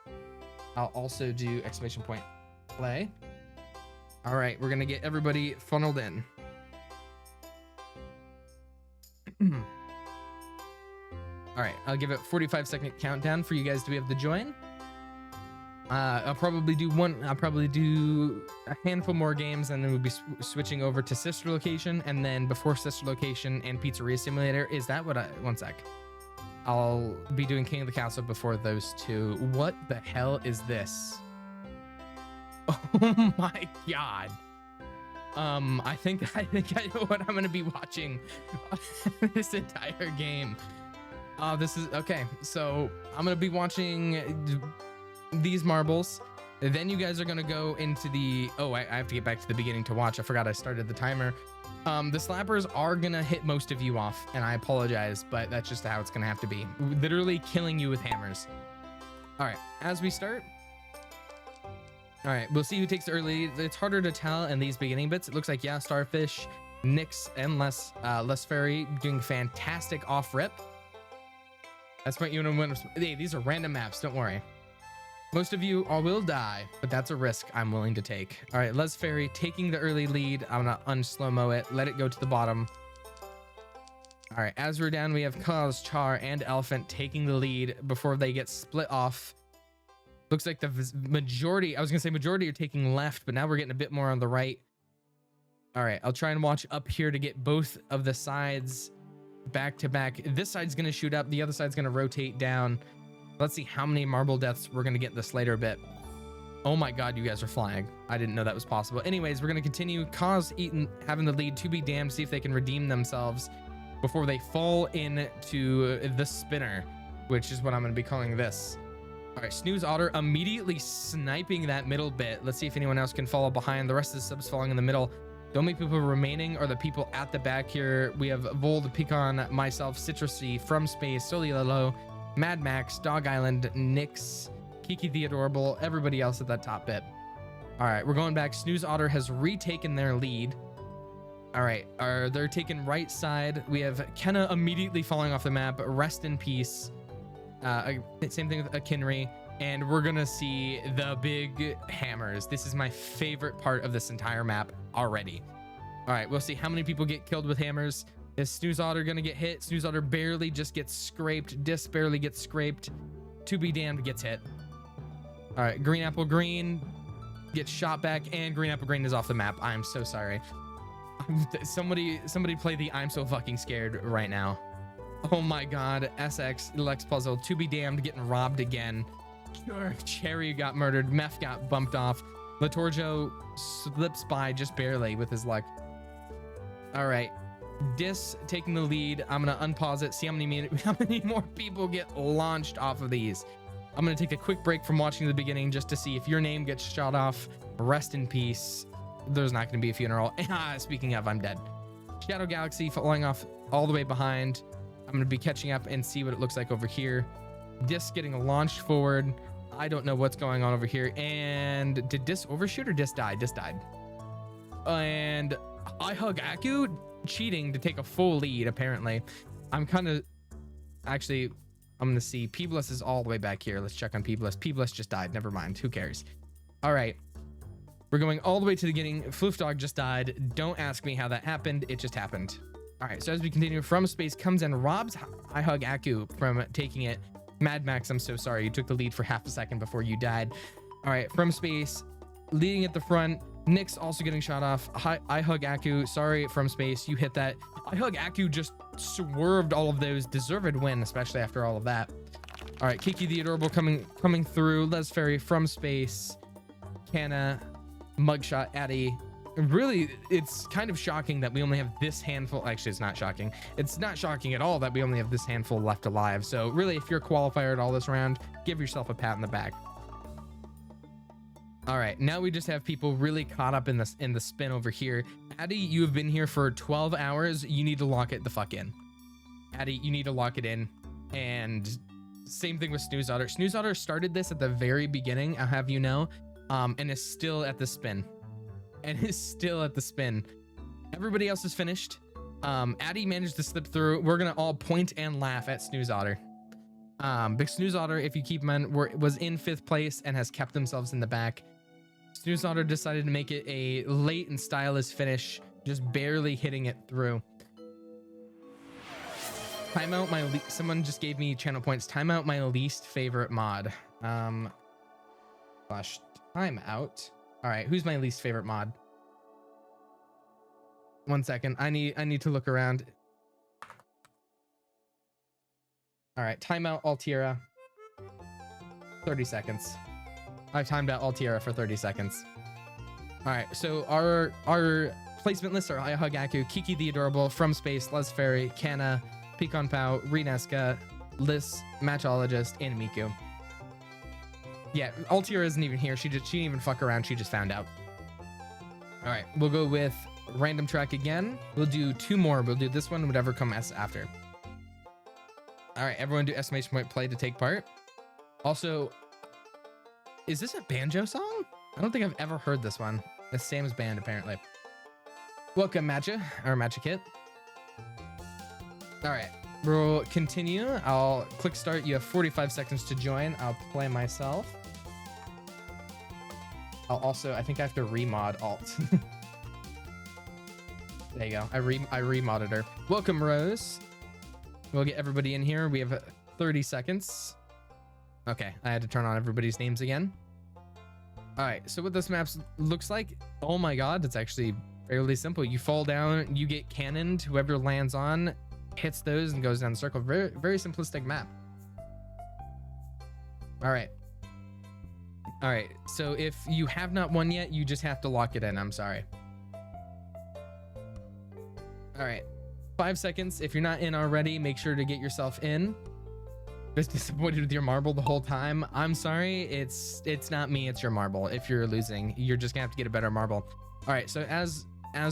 I'll also do !play. All right, we're gonna get everybody funneled in. All right, I'll give it 45-second countdown for you guys to be able to join. I'll probably do a handful more games, and then we'll be switching over to Sister Location, and then before Sister Location and Pizzeria Simulator. Is that what one sec. I'll be doing King of the Castle before those two. What the hell is this? Oh my God. I think I know what I'm gonna be watching this entire game. This is okay. So I'm gonna be watching these marbles. Then you guys are gonna go into the. Oh, I have to get back to the beginning to watch. I forgot I started the timer. The slappers are gonna hit most of you off, and I apologize, but that's just how it's gonna have to be. Literally killing you with hammers. All right, as we start. All right, we'll see who takes the early. It's harder to tell in these beginning bits. It looks like Yeah Starfish, Nyx, and Less Fairy doing fantastic off rip. That's what you want to win. Hey, these are random maps. Don't worry. Most of you all will die, but that's a risk I'm willing to take. All right, Les Fairy taking the early lead. I'm gonna unslow-mo it, let it go to the bottom. All right, as we're down, we have Cause, Char, and Elephant taking the lead before they get split off. Looks like the majority, I was gonna say majority are taking left, but now we're getting a bit more on the right. All right, I'll try and watch up here to get both of the sides back to back. This side's gonna shoot up, the other side's gonna rotate down. Let's see how many marble deaths we're gonna get this later bit. Oh my God, you guys are flying. I didn't know that was possible. Anyways, we're gonna continue. Cause having the lead, to be damned, see if they can redeem themselves before they fall into the spinner, which is what I'm gonna be calling this. All right, Snooze Otter immediately sniping that middle bit. Let's see if anyone else can follow behind. The rest of the subs falling in the middle. The only people remaining are the people at the back here. We have Vold, Pecan, myself, Citrusy, From Space, Solilolo, Mad Max, Dog Island, Nyx, Kiki the Adorable, everybody else at that top bit. All right, we're going back. Snooze Otter has retaken their lead. All right, they're taking right side. We have Kenna immediately falling off the map. Rest in peace. Same thing with Akinri. And we're gonna see the big hammers. This is my favorite part of this entire map already. All right, we'll see how many people get killed with hammers. Is Snooze Otter gonna get hit? Snooze Otter barely just gets scraped. Dis barely gets scraped. To be damned gets hit. All right, Green Apple Green gets shot back, and Green Apple Green is off the map. I'm so sorry. Somebody play the I'm so fucking scared right now. Oh my God, SX, Lex Puzzle, to be damned, getting robbed again. Cherry got murdered, Meth got bumped off. Latorjo slips by just barely with his luck. All right, Dis taking the lead. I'm gonna unpause it, see how many more people get launched off of these. I'm gonna take a quick break from watching the beginning just to see if your name gets shot off. Rest in peace. There's not gonna be a funeral. Speaking of, I'm dead. Shadow Galaxy falling off all the way behind. I'm gonna be catching up and see what it looks like over here. Dis getting launched forward. I don't know what's going on over here. And did Dis overshoot or Dis die? Dis died. And I Hug Aku cheating to take a full lead, apparently. I'm kind of... Actually, I'm gonna see. Peebless is all the way back here. Let's check on Peebless. Peebless just died. Never mind. Who cares? All right. We're going all the way to the beginning. Floof Dog just died. Don't ask me how that happened. It just happened. All right, so as we continue, From Space comes and robs I Hug Aku from taking it. Mad Max, I'm so sorry. You took the lead for half a second before you died. All right, From Space leading at the front. Nyx also getting shot off. I Hug Aku. Sorry, From Space, you hit that. I Hug Aku just swerved all of those. Deserved win, especially after all of that. All right, Kiki the Adorable coming through. Les Ferry, From Space, Canna, Mugshot, Addy. Really, it's kind of shocking that we only have this handful. Actually, it's not shocking. It's not shocking at all that we only have this handful left alive. So really, if you're a qualifier at all this round, give yourself a pat on the back. All right, now we just have people really caught up in the spin over here. Addy, you have been here for 12 hours. You need to lock it the fuck in. Addy, you need to lock it in. And same thing with Snooze Otter. Snooze Otter started this at the very beginning, I'll have you know, and is still at the spin. Everybody else is finished. Addy managed to slip through. We're gonna all point and laugh at Snooze Otter. Big Snooze Otter, if you keep in mind, was in 5th place and has kept themselves in the back. Snooze Otter decided to make it a late and stylish finish, just barely hitting it through. Timeout, someone just gave me channel points. Timeout, my least favorite mod. Slash timeout. All right, who's my least favorite mod? 1 second. I need to look around. All right, timeout Altiera. 30 seconds. I've timed out Altiera for 30 seconds. All right, so our placement lists are I Hug Aku, Kiki the Adorable, From Space, Les Ferry, Canna, Pecan Pow, Renesca, Liz, Matchologist, and Miku. Yeah, Altiera isn't even here. She didn't even fuck around. She just found out. All right, we'll go with random track again. We'll do 2 more. We'll do this one, whatever comes after. All right, everyone do exclamation point play to take part. Also, is this a banjo song? I don't think I've ever heard this one. It's Sam's band, apparently. Welcome, Matcha, or Matcha Kit. All right, we'll continue. I'll click start. You have 45 seconds to join. I'll play myself. I'll also, I think I have to remod alt. There you go. I remodded her. Welcome, Rose. We'll get everybody in here. We have 30 seconds. Okay, I had to turn on everybody's names again. All right, so what this map looks like, oh my god, it's actually fairly simple. You fall down, you get cannoned, whoever lands on hits those and goes down the circle. Very, very simplistic map. All right. All right, so if you have not won yet, you just have to lock it in. I'm sorry. All right, 5 seconds. If you're not in already, make sure to get yourself in. Just disappointed with your marble the whole time. I'm sorry, it's not me, it's your marble. If you're losing, you're just gonna have to get a better marble. All right, so as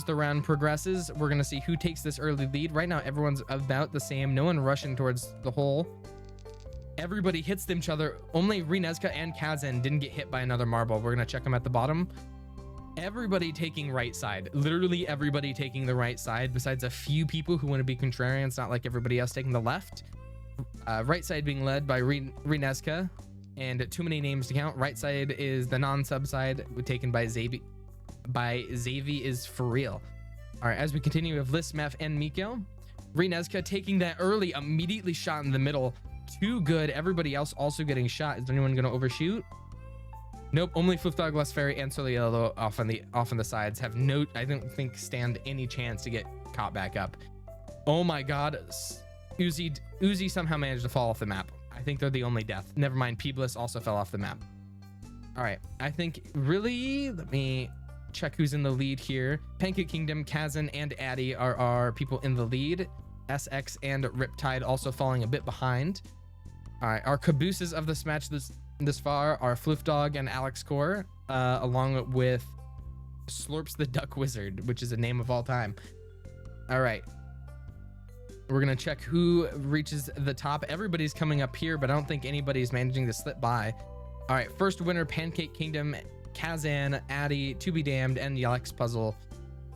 the round progresses, we're gonna see who takes this early lead. Right now, everyone's about the same. No one rushing towards the hole. Everybody hits each other. Only Rinezka and Kazan didn't get hit by another marble. We're gonna check them at the bottom. Everybody taking right side. Literally everybody taking the right side, besides a few people who want to be contrarian. It's not like everybody else taking the left. Right side being led by Rinezka, and too many names to count. Right side is the non-sub side, taken by Xavi. Xavi is for real. All right, as we continue with Liz, Mef, and Miko. Rinezka taking that early, immediately shot in the middle. Too good. Everybody else also getting shot. Is anyone going to overshoot? Nope. Only Flufdog, Les Ferry, and Soliello off on the sides have no, I don't think, stand any chance to get caught back up. Oh my god. Uzi somehow managed to fall off the map. I think they're the only death. Never mind, Peebless also fell off the map. All right, I think really, let me check who's in the lead here. Pancake Kingdom, Kazan, and Addy are our people in the lead. SX and Riptide also falling a bit behind. All right, our cabooses of this match this far are Flufdog and Alex Core, along with Slurps the Duck Wizard, which is a name of all time. All right. We're gonna check who reaches the top. Everybody's coming up here, but I don't think anybody's managing to slip by. All right, first winner, Pancake Kingdom, Kazan, Addy, To Be Damned, and Yalex Puzzle.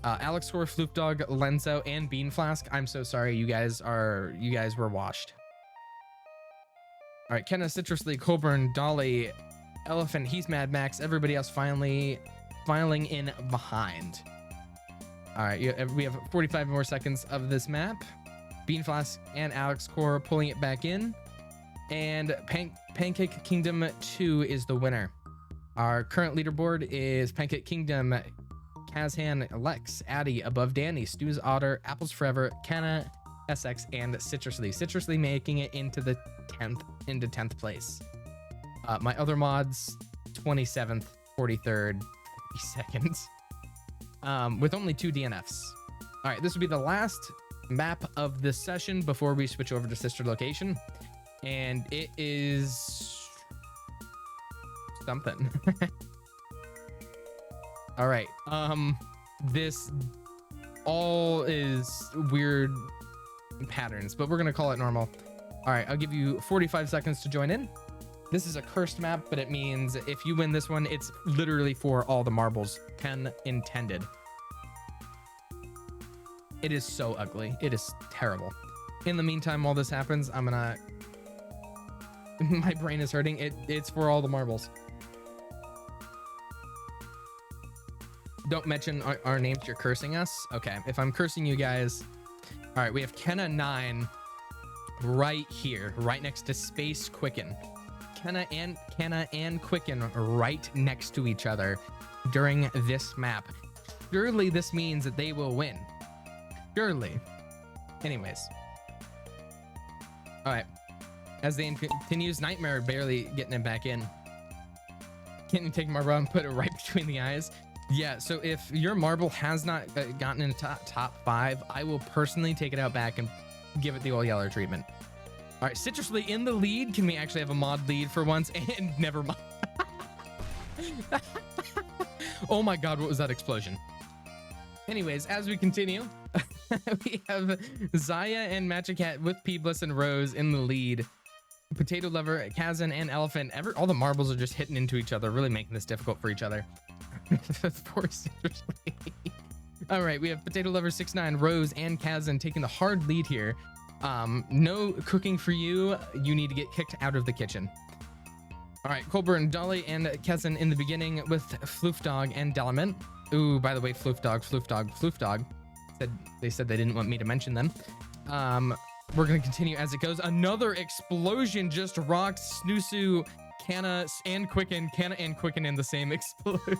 Alex Core, Flufdog, Lenzo, and Bean Flask. I'm so sorry, you guys were washed. All right, Kenna, Citrusly, Colburn, Dolly, Elephant, he's Mad Max. Everybody else finally filing in behind. All right, we have 45 more seconds of this map. Bean Flask and Alex Core pulling it back in, and Pancake Kingdom 2 is the winner. Our current leaderboard is Pancake Kingdom, Kazhan, Lex, Addy, Above Danny, Stu's Otter, Apples Forever, Kenna, SX, and Citrusly. Citrusly making it into the 10th place. My other mods, 27th, 43rd, 42nd, with only 2 DNFs. All right, this will be the last map of this session before we switch over to sister location, and it is something. All right, this all is weird patterns, but we're gonna call it normal. All right, I'll give you 45 seconds to join in. This is a cursed map, but it means if you win this one, it's literally for all the marbles, 10 intended. It is so ugly. It is terrible. In the meantime, while this happens, I'm gonna... My brain is hurting. It's for all the marbles. Don't mention our names. You're cursing us. Okay, if I'm cursing you guys... All right, we have Kenna 9 right here, right next to Space Quicken. Kenna and Quicken right next to each other during this map. Surely this means that they will win. Surely. Anyways. All right. As the game continues, Nightmare barely getting it back in. Can't you take marble and put it right between the eyes? Yeah, so if your marble has not gotten into top 5, I will personally take it out back and give it the old yeller treatment. All right, Citrusly in the lead. Can we actually have a mod lead for once? And never mind. Oh my god, what was that explosion? Anyways, as we continue, we have Zaya and Magic Cat with Peebless and Rose in the lead. Potato Lover, Kazan, and Elephant. All the marbles are just hitting into each other, really making this difficult for each other. Poor Citrusly. All right, we have Potato Lover 6'9", Rose, and Kazan taking the hard lead here. No cooking for you. You need to get kicked out of the kitchen. All right, Colburn, Dolly, and Kazan in the beginning with Flufdog and Delament. Ooh, by the way, Flufdog. They said they didn't want me to mention them. we're gonna continue as it goes. Another explosion just rocked Snoosu, Canna, and Quicken in the same explosion.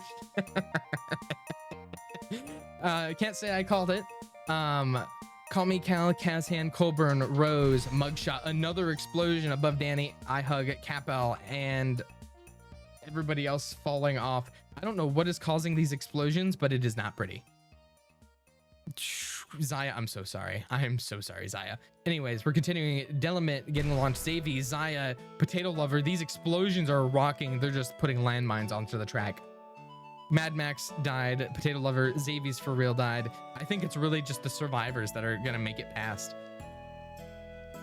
Can't say I called it. Call Me Cal, Kazhan, Colburn, Rose, Mugshot. Another explosion above Danny, iHug, Capel, and everybody else falling off. I don't know what is causing these explosions, but it is not pretty. Zaya, I'm so sorry. I am so sorry, Zaya. Anyways, we're continuing. Delamit getting launched. Xavi, Zaya, Potato Lover. These explosions are rocking. They're just putting landmines onto the track. Mad Max died. Potato Lover, Xavi's for real died. I think it's really just the survivors that are gonna make it past.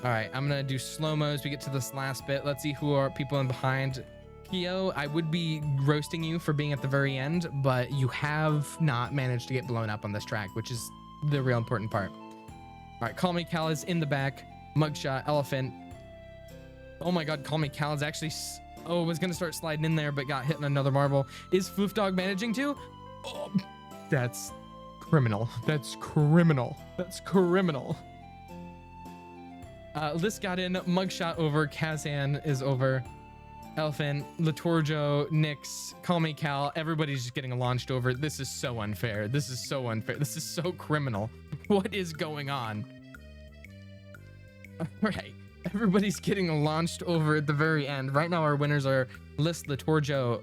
All right, I'm gonna do slow-mo as we get to this last bit. Let's see who are people in behind. Pio, I would be roasting you for being at the very end, but you have not managed to get blown up on this track, which is the real important part. All right, Call Me Cal is in the back. Mugshot, Elephant. Oh my God, Call Me Cal is actually... Oh, was gonna start sliding in there, but got hit in another marble. Is Floof Dog managing to? Oh, that's criminal. That's criminal. That's criminal. List got in. Mugshot over. Kazan is over. Elephant, Latorjo, Nyx, Call Me Cal. Everybody's just getting launched over. This is so unfair. This is so unfair. This is so criminal. What is going on? All right. Everybody's getting launched over at the very end. Right now, our winners are List, Latorjo,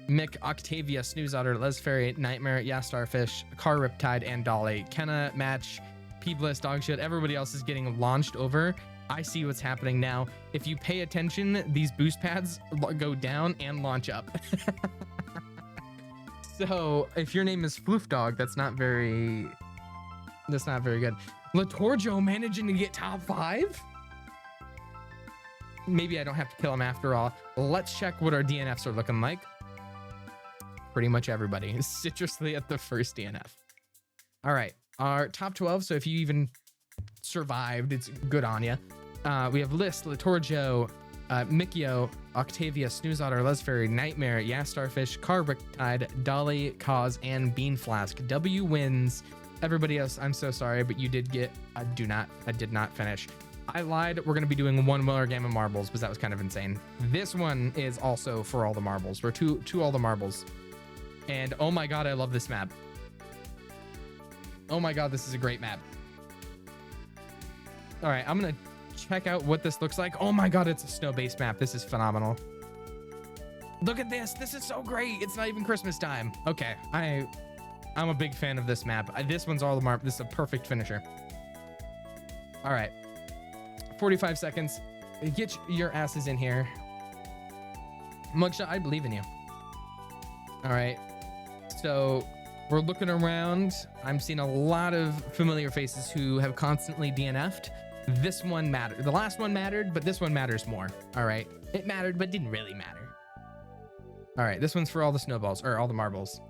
Mick, Octavia, Snooze Otter, Les Fairy, Nightmare, Yastarfish, Car Riptide, and Dolly. Kenna, Match, P-Bliss, Dogshit. Everybody else is getting launched over. I see what's happening now. If you pay attention, these boost pads go down and launch up. So if your name is Floof Dog, that's not very good. Latorjo managing to get top 5? Maybe I don't have to kill him after all. Let's check what our DNFs are looking like. Pretty much everybody. Citrusly at the first DNF. All right, our top 12. So if you even survived, it's good on you. We have List, Latorjo, Mikio, Octavia, Snooze Otter, Les Fairy, Nightmare, Yastarfish, Car Riptide, Dolly, Cause, and Bean Flask. W wins. Everybody else, I'm so sorry, but you did get I did not finish. I lied. We're going to be doing one more game of marbles, because that was kind of insane. This one is also for all the marbles. We're two all the marbles. And oh my God, I love this map. Oh my God, this is a great map. All right, I'm going to check out what this looks like. Oh my God, it's a snow-based map. This is phenomenal. Look at this. This is so great. It's not even Christmas time. Okay, I'm a big fan of this map. This one's all the marbles. This is a perfect finisher. All right. 45 seconds. Get your asses in here. Mugshot, I believe in you. All right. So we're looking around. I'm seeing a lot of familiar faces who have constantly DNF'd. This one mattered. The last one mattered, but this one matters more. All right. It mattered, but didn't really matter. All right. This one's for all the snowballs, or all the marbles.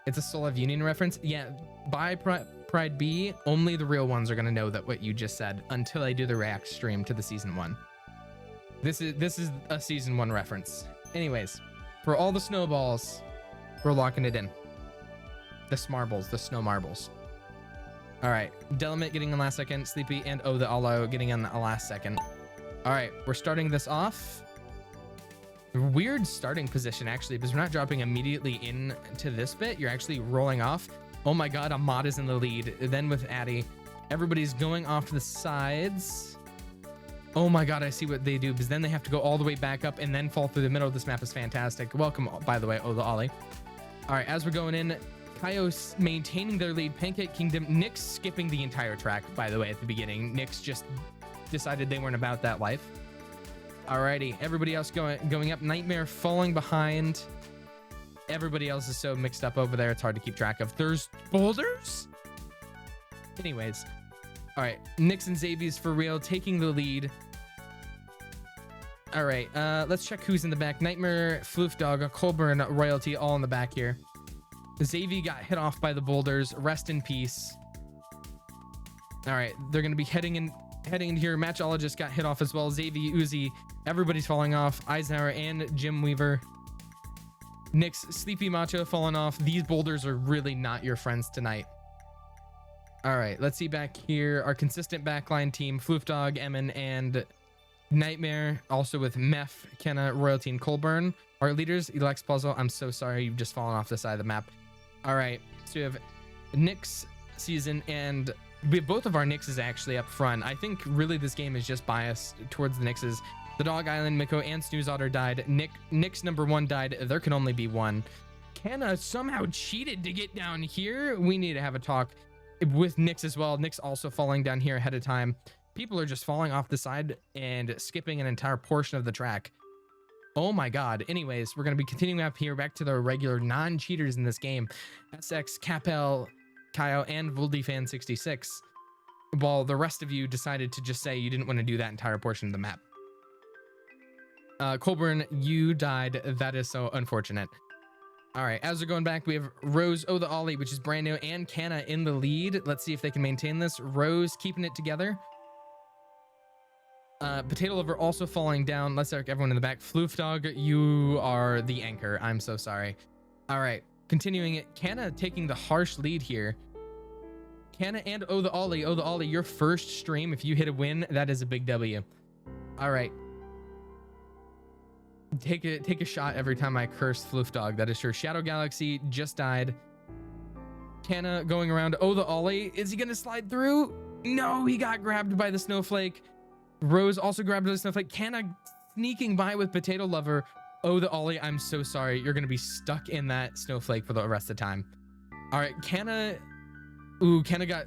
It's a Soul of Union reference. Yeah. Bye, Pride B. Only the real ones are gonna know that what you just said until I do the react stream to the season 1. This is a season 1 reference. Anyways, for all the snowballs, we're locking it in. The smarbles, the snow marbles. All right, Delamit getting in last second, Sleepy and Oh the Allo getting in the last second. All right, we're starting this off. Weird starting position actually, because we're not dropping immediately into this bit. You're actually rolling off. Oh my God, Ahmad is in the lead. Then with Addy, everybody's going off to the sides. Oh my God, I see what they do, because then they have to go all the way back up and then fall through the middle. This map is fantastic. Welcome, by the way, Oh the Ollie. All right, as we're going in, Kaios maintaining their lead. Pancake Kingdom, Nyx skipping the entire track, by the way, at the beginning. Nyx just decided they weren't about that life. Alrighty, everybody else going up. Nightmare falling behind. Everybody else is so mixed up over there, it's hard to keep track of. There's boulders? Anyways. All right, Nyx and Xavier's for real, taking the lead. All right, let's check who's in the back. Nightmare, Floof Dog, Colburn, Royalty, all in the back here. Xavier got hit off by the boulders. Rest in peace. All right, they're going to be heading in here. Matchologist got hit off as well. Xavier, Uzi, everybody's falling off. Eisenhower and Jim Weaver. Nyx, Sleepy Macho falling off. These boulders are really not your friends tonight. All right, let's see back here. Our consistent backline team, Floofdog, Emin, and Nightmare, also with Meph, Kenna, Royalty, and Colburn. Our leaders, Elex Puzzle. I'm so sorry, you've just fallen off the side of the map. All right, so we have Nyx season, and we have both of our Nyxes actually up front. I think really this game is just biased towards the Nyxes. The Dog Island, Miko, and Snooze Otter died. Nyx number 1 died. There can only be one. Kenna somehow cheated to get down here. We need to have a talk with Nyx as well. Nyx also falling down here ahead of time. People are just falling off the side and skipping an entire portion of the track. Oh my god. Anyways, we're going to be continuing up here back to the regular non-cheaters in this game. SX, Capel, Kyo, and Vuldifan66. While the rest of you decided to just say you didn't want to do that entire portion of the map. Colburn, you died. That is so unfortunate. All right, as we're going back, we have Rose, Oh the Ollie, which is brand new, and Canna in the lead. Let's see if they can maintain this. Rose keeping it together. Potato Lover also falling down. Let's start everyone in the back. Floofdog, you are the anchor. I'm so sorry. All right, continuing it. Canna taking the harsh lead here. Canna and Oh the Ollie. Oh the Ollie, your first stream. If you hit a win, that is a big W. All right. Take a shot every time I curse Floofdog. That is sure. Shadow Galaxy just died. Canna going around. Oh, the Ollie. Is he going to slide through? No, he got grabbed by the snowflake. Rose also grabbed by the snowflake. Canna sneaking by with Potato Lover. Oh, the Ollie. I'm so sorry. You're going to be stuck in that snowflake for the rest of the time. All right. Canna. Ooh, Canna got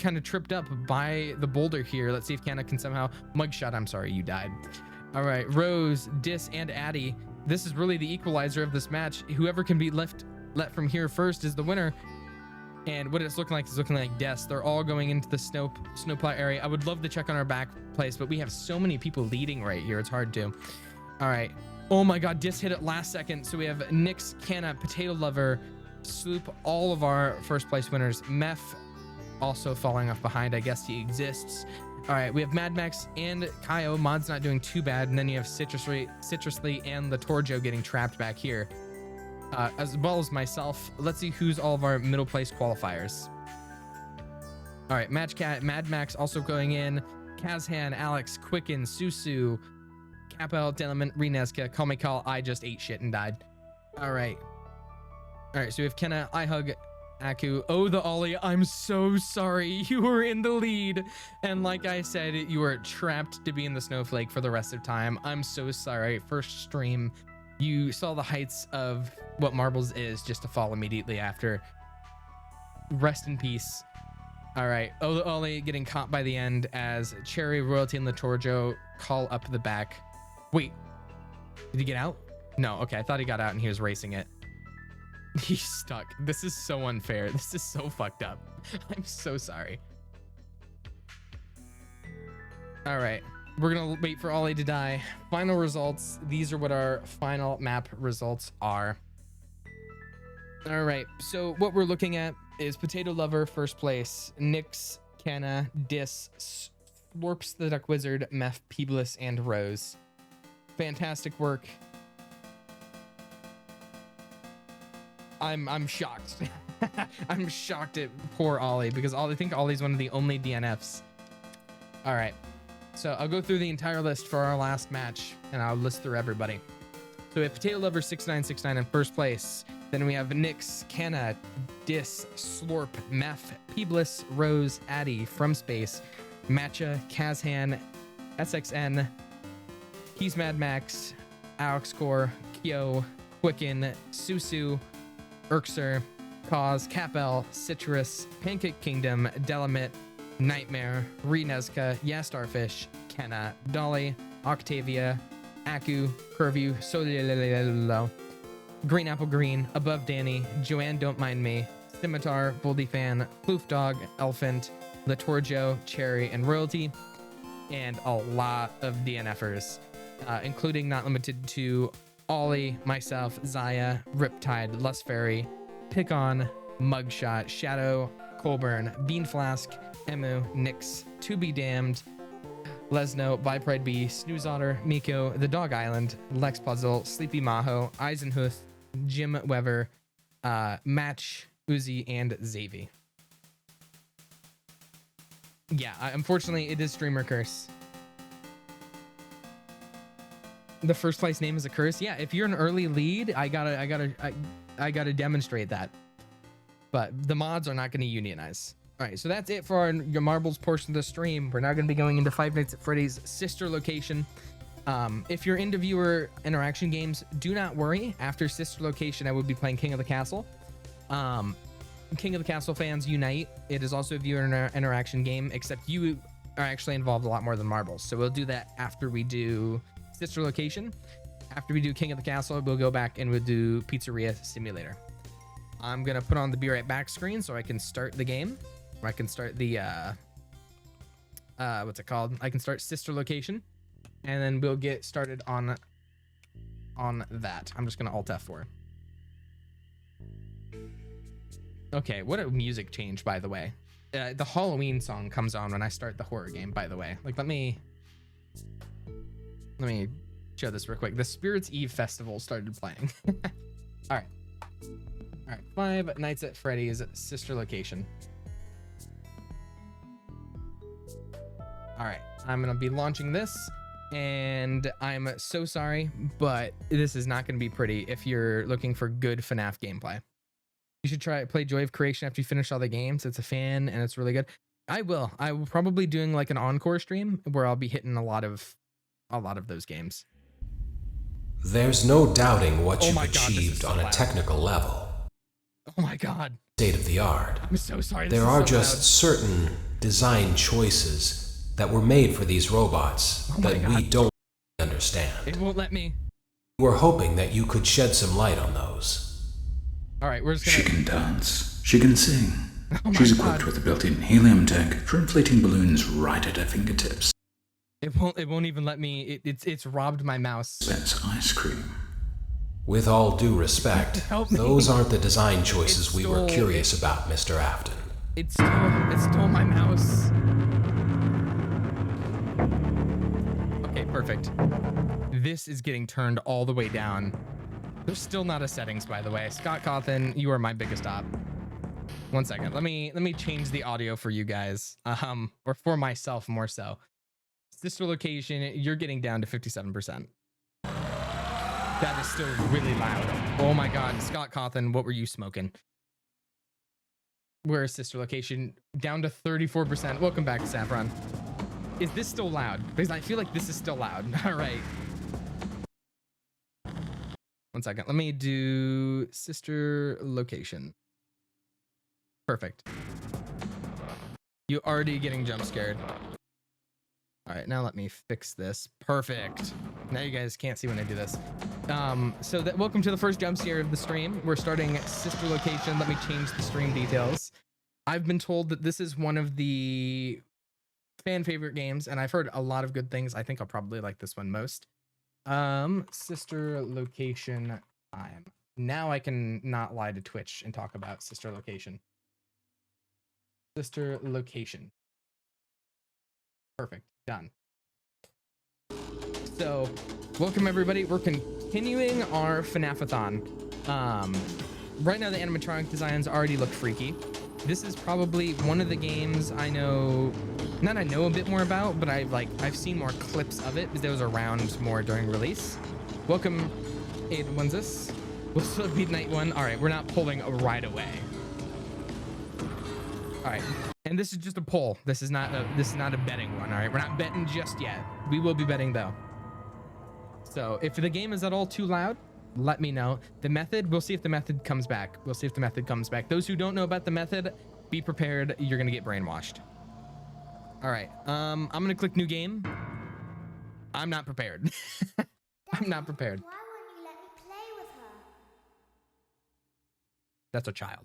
kind of tripped up by the boulder here. Let's see if Canna can somehow. Mugshot. I'm sorry. You died. All right, Rose, Dis, and Addy. This is really the equalizer of this match. Whoever can be let from here first is the winner. And what it's looking like is looking like deaths. They're all going into the snowplow area. I would love to check on our back place, but we have so many people leading right here. It's hard to. All right. Oh my God, Dis hit it last second. So we have Nyx, Canna, Potato Lover, Sloop, all of our first place winners. Meph also falling off behind. I guess he exists. All right, we have Mad Max and Kyo. Mod's not doing too bad. And then you have Citrusly and the Torjo getting trapped back here. As well as myself. Let's see who's all of our middle place qualifiers. All right, Matchcat, Mad Max also going in. Kazhan, Alex, Quicken, Susu, Capel, Delaman, Reneska, Call Me Call. I just ate shit and died. All right. All right, so we have Kenna, I Hug, Aku. Oh, the Ollie, I'm so sorry. You were in the lead. And like I said, you were trapped to be in the snowflake for the rest of time. I'm so sorry. First stream, you saw the heights of what Marbles is just to fall immediately after. Rest in peace. All right. Oh, the Ollie getting caught by the end as Cherry, Royalty, and Latorjo call up the back. Wait, did he get out? No. Okay. I thought he got out and he was racing it. He's stuck. This is so unfair. This is so fucked up. I'm so sorry. All right. We're going to wait for Ollie to die. Final results. These are what our final map results are. All right. So what we're looking at is Potato Lover, first place. Nyx, Canna, Dis, Slorps the Duck Wizard, Meph, Peebless, and Rose. Fantastic work. I'm shocked. I'm shocked at poor Ollie because I think Ollie's one of the only DNFs. All right, so I'll go through the entire list for our last match and I'll list through everybody. So we have Potato Lover 6969 in first place. Then we have Nyx, Canna, Dis, Slorp, Meph, Peebless, Rose, Addy, From Space, Matcha, Kazhan, SXN, He's Mad Max, Alex Core, Kyo, Quicken, Susu, Urxer, Cause, Capel, Citrus, Pancake Kingdom, Delamit, Nightmare, Reneska, Starfish, Kenna, Dolly, Octavia, Aku, Curview, Solililo, Green Apple Green, Above Danny, Joanne Don't Mind Me, Scimitar, Boldy Fan, Floof Dog, Elephant, Latorjo, Cherry, and Royalty, and a lot of DNFers, including not limited to Ollie, myself, Zaya, Riptide, Lust Fairy, Pick On, Mugshot, Shadow, Colburn, Bean Flask, Emu, Nyx, To Be Damned, Lesno, By Pride B, Snooze Otter, Miko, The Dog Island, Lex Puzzle, Sleepy Maho, Eisenhuth, Jim Weber, Match, Uzi, and Xavi. Yeah, unfortunately, it is streamer curse. The first place name is a curse. Yeah, if you're an early lead, I gotta demonstrate that. But the mods are not going to unionize. All right, so that's it for your marbles portion of the stream. We're now going to be going into Five Nights at Freddy's sister location. If you're into viewer interaction games, do not worry. After sister location, I will be playing King of the Castle. King of the Castle fans unite. It is also a viewer interaction game, except you are actually involved a lot more than marbles. So we'll do that after we do sister location. After we do King of the Castle, we'll go back and we'll do Pizzeria Simulator. I'm gonna put on the be right back screen so I can start the game, or I can start the what's it called? I can start sister location, and then we'll get started on that. I'm just gonna Alt F4. Okay, what a music change, by the way. The Halloween song comes on when I start the horror game, by the way. Like, let me show this real quick. The Spirits Eve Festival started playing. All right. All right, Five Nights at Freddy's sister location. All right, I'm gonna be launching this, and I'm so sorry, but this is not gonna be pretty if you're looking for good FNAF gameplay. You should play Joy of Creation after you finish all the games. It's a fan and it's really good. I will probably doing like an encore stream where I'll be hitting a lot of those games. There's no doubting what you've achieved on a technical level. Oh my God. State of the art. I'm so sorry. There are just certain design choices that were made for these robots that we don't understand. It won't let me. We're hoping that you could shed some light on those. All right, we're just gonna... She can dance. She can sing. She's equipped with a built-in helium tank for inflating balloons right at her fingertips. It won't even let me. It's robbed my mouse. That's ice cream. With all due respect, those aren't the design choices we were curious about, Mr. Afton. It stole my mouse. Okay, perfect. This is getting turned all the way down. There's still not a settings, by the way. Scott Cawthon, you are my biggest op. 1 second. Let me change the audio for you guys. Or for myself more so. Sister location, you're getting down to 57%. That is still really loud. Oh my God, Scott Cawthon, what were you smoking? Where is sister location? Down to 34%. Welcome back, Saffron. Is this still loud? Because I feel like this is still loud. All right. 1 second. Let me do sister location. Perfect. You already getting jump scared. All right, now let me fix this. Perfect. Now you guys can't see when I do this. Welcome to the first jump scare of the stream. We're starting sister location. Let me change the stream details. I've been told that this is one of the fan favorite games, and I've heard a lot of good things. I think I'll probably like this one most. Sister location time. Now I can not lie to Twitch and talk about sister location. Sister location. Perfect. Done. So, welcome everybody. We're continuing our FNAFAthon. Right now the animatronic designs already look freaky. This is probably one of the games I know a bit more about, but I've seen more clips of it because it was around more during release. Welcome, Aid. When's this? We'll still beat night one. All right, we're not pulling right away. All right, and this is just a poll. This is not a betting one. All right, we're not betting just yet. We will be betting though. So if the game is at all too loud, let me know. The method, we'll see if the method comes back. We'll see if the method comes back. Those who don't know about the method, be prepared. You're gonna get brainwashed. All right, I'm gonna click new game. I'm not prepared. I'm not prepared. Why won't you let me play with her? That's a child.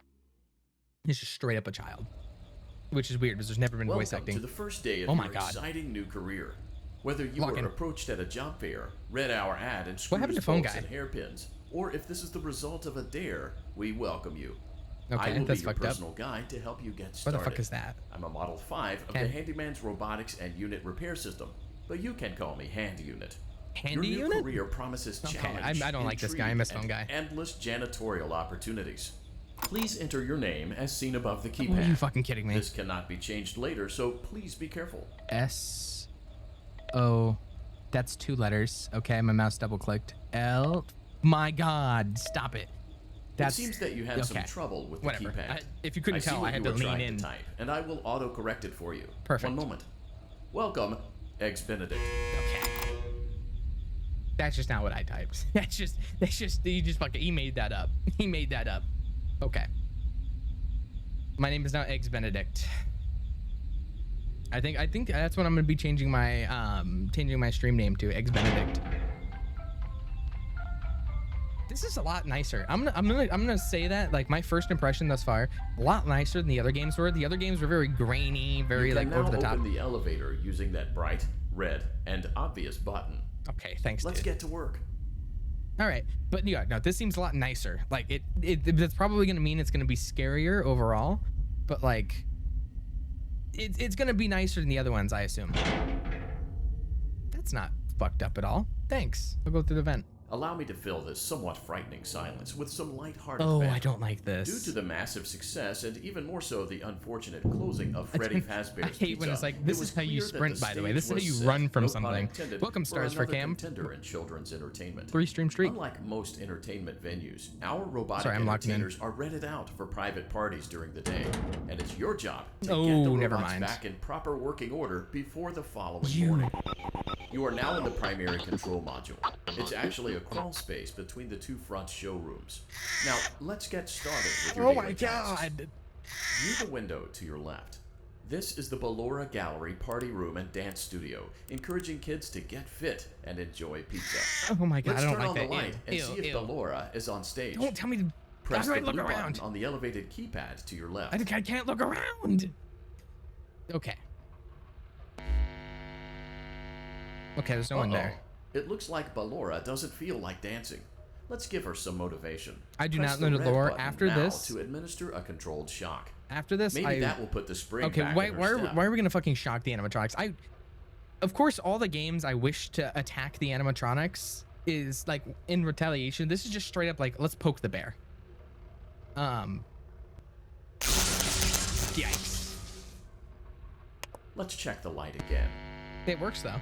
It's just straight up a child, which is weird because there's never been voice acting. Welcome to the first day of your exciting new career. Whether you were approached at a job fair, read our ad and screwed bolts and hairpins, or if this is the result of a dare, we welcome you. Okay, I will that's be your fucked up. personal guide to help you get started. What the fuck is that? I'm a Model 5 of the Handyman's Robotics and Unit Repair System, but you can call me Handy Unit. Handy Your new Unit? career promises challenge, I don't like this guy. I miss phone guy. endless janitorial opportunities. Please enter your name as seen above the keypad. Are you fucking kidding me? This cannot be changed later, so please be careful. S-O. That's 2 letters. Okay, my mouse double clicked. L. My God, stop it. It seems that you had some trouble with the keypad. If you couldn't tell, I had to lean in. Type, and I will auto-correct it for you. Perfect. 1 moment. Welcome, Eggs Benedict. Okay. That's just not what I typed. He made that up. He made that up. Okay. My name is now Eggs Benedict. I think that's what I'm gonna be changing my stream name to, Eggs Benedict. This is a lot nicer. I'm gonna say that, like, my first impression thus far, a lot nicer than the other games were. The other games were very grainy, very like over the top. Open the elevator using that bright red and obvious button. Okay, thanks. Let's get to work. All right, but yeah, no, this seems a lot nicer. Like that's probably gonna mean it's gonna be scarier overall, but like it's gonna be nicer than the other ones, I assume. That's not fucked up at all. Thanks. I'll go through the vent. Allow me to fill this somewhat frightening silence with some lighthearted Oh, banter. I don't like this. Due to the massive success and even more so the unfortunate closing of Freddy Fazbear's I hate when it's like, this is how you sprint, by the way. This is how you run from something. Welcome, Stars for Cam. Contender in children's entertainment. 3 stream streak. Unlike most entertainment venues, our robotic entertainers are rented out for private parties during the day, and it's your job to get the robots back in proper working order before the following morning. You are now in the primary control module. It's actually a crawl space between the 2 front showrooms. Now, let's get started with your daily tasks. View the window to your left. This is the Ballora Gallery party room and dance studio, encouraging kids to get fit and enjoy pizza. Oh my God, Let's I don't turn like on the that. light and see if Ballora is on stage. Don't tell me to press the look blue around button on the elevated keypad to your left. I can't look around. Okay. Okay, there's no one there. It looks like Ballora doesn't feel like dancing. Let's give her some motivation. I do not know the lore. After this, to administer a controlled shock. After this, maybe that will put the spring back why in her step. are we gonna fucking shock the animatronics? Of course, all the games I wish to attack the animatronics is like in retaliation. This is just straight up like, let's poke the bear. Yikes. Let's check the light again. It works though.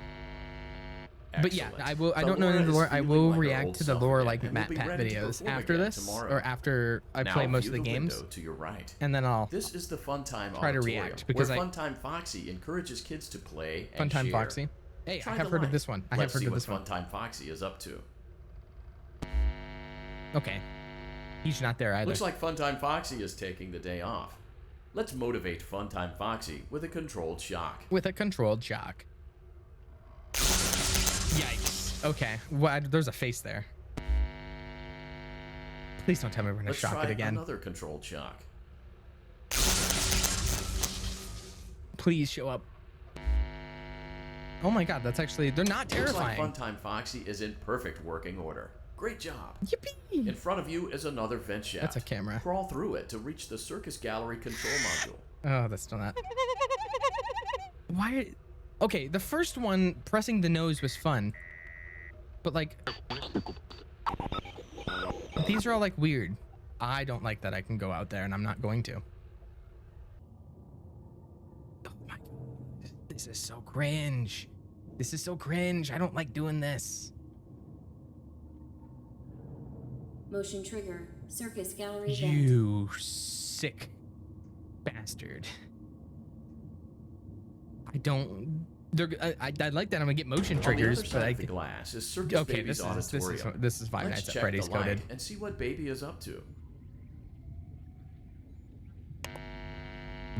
Excellent. But yeah, I don't know the lore. I will react to the lore like Matt Pat videos after this, or after I play most of the games. To your right. And then I'll This is the Funtime try to react because where Funtime Foxy encourages kids to play and Funtime share. Hey, I have heard of this one. I have heard of this one. Let's see what Funtime Foxy is up to. Okay. He's not there either. Looks like Funtime Foxy is taking the day off. Let's motivate Funtime Foxy with a controlled shock. Yikes. Okay. What? There's a face there. Please don't tell me we're gonna shock it again. Another controlled shock. Please show up. Oh my God, that's actually, they're not terrifying. Looks like Funtime Foxy is in perfect working order. Great job. Yippee. In front of you is another vent shaft. That's a camera. Crawl through it to reach the circus gallery control module. Oh, that's still not. Why? Okay, the first one, pressing the nose was fun. But like, these are all like weird. I don't like that I can go out there and I'm not going to. Oh my God. This is so cringe. This is so cringe. I don't like doing this. Motion trigger. Circus gallery event. You sick bastard. I don't. I like that I'm gonna get motion triggers, but I. The glass is Circus Baby's auditorium. This is Five Nights at Freddy's coded. And see what Baby is up to.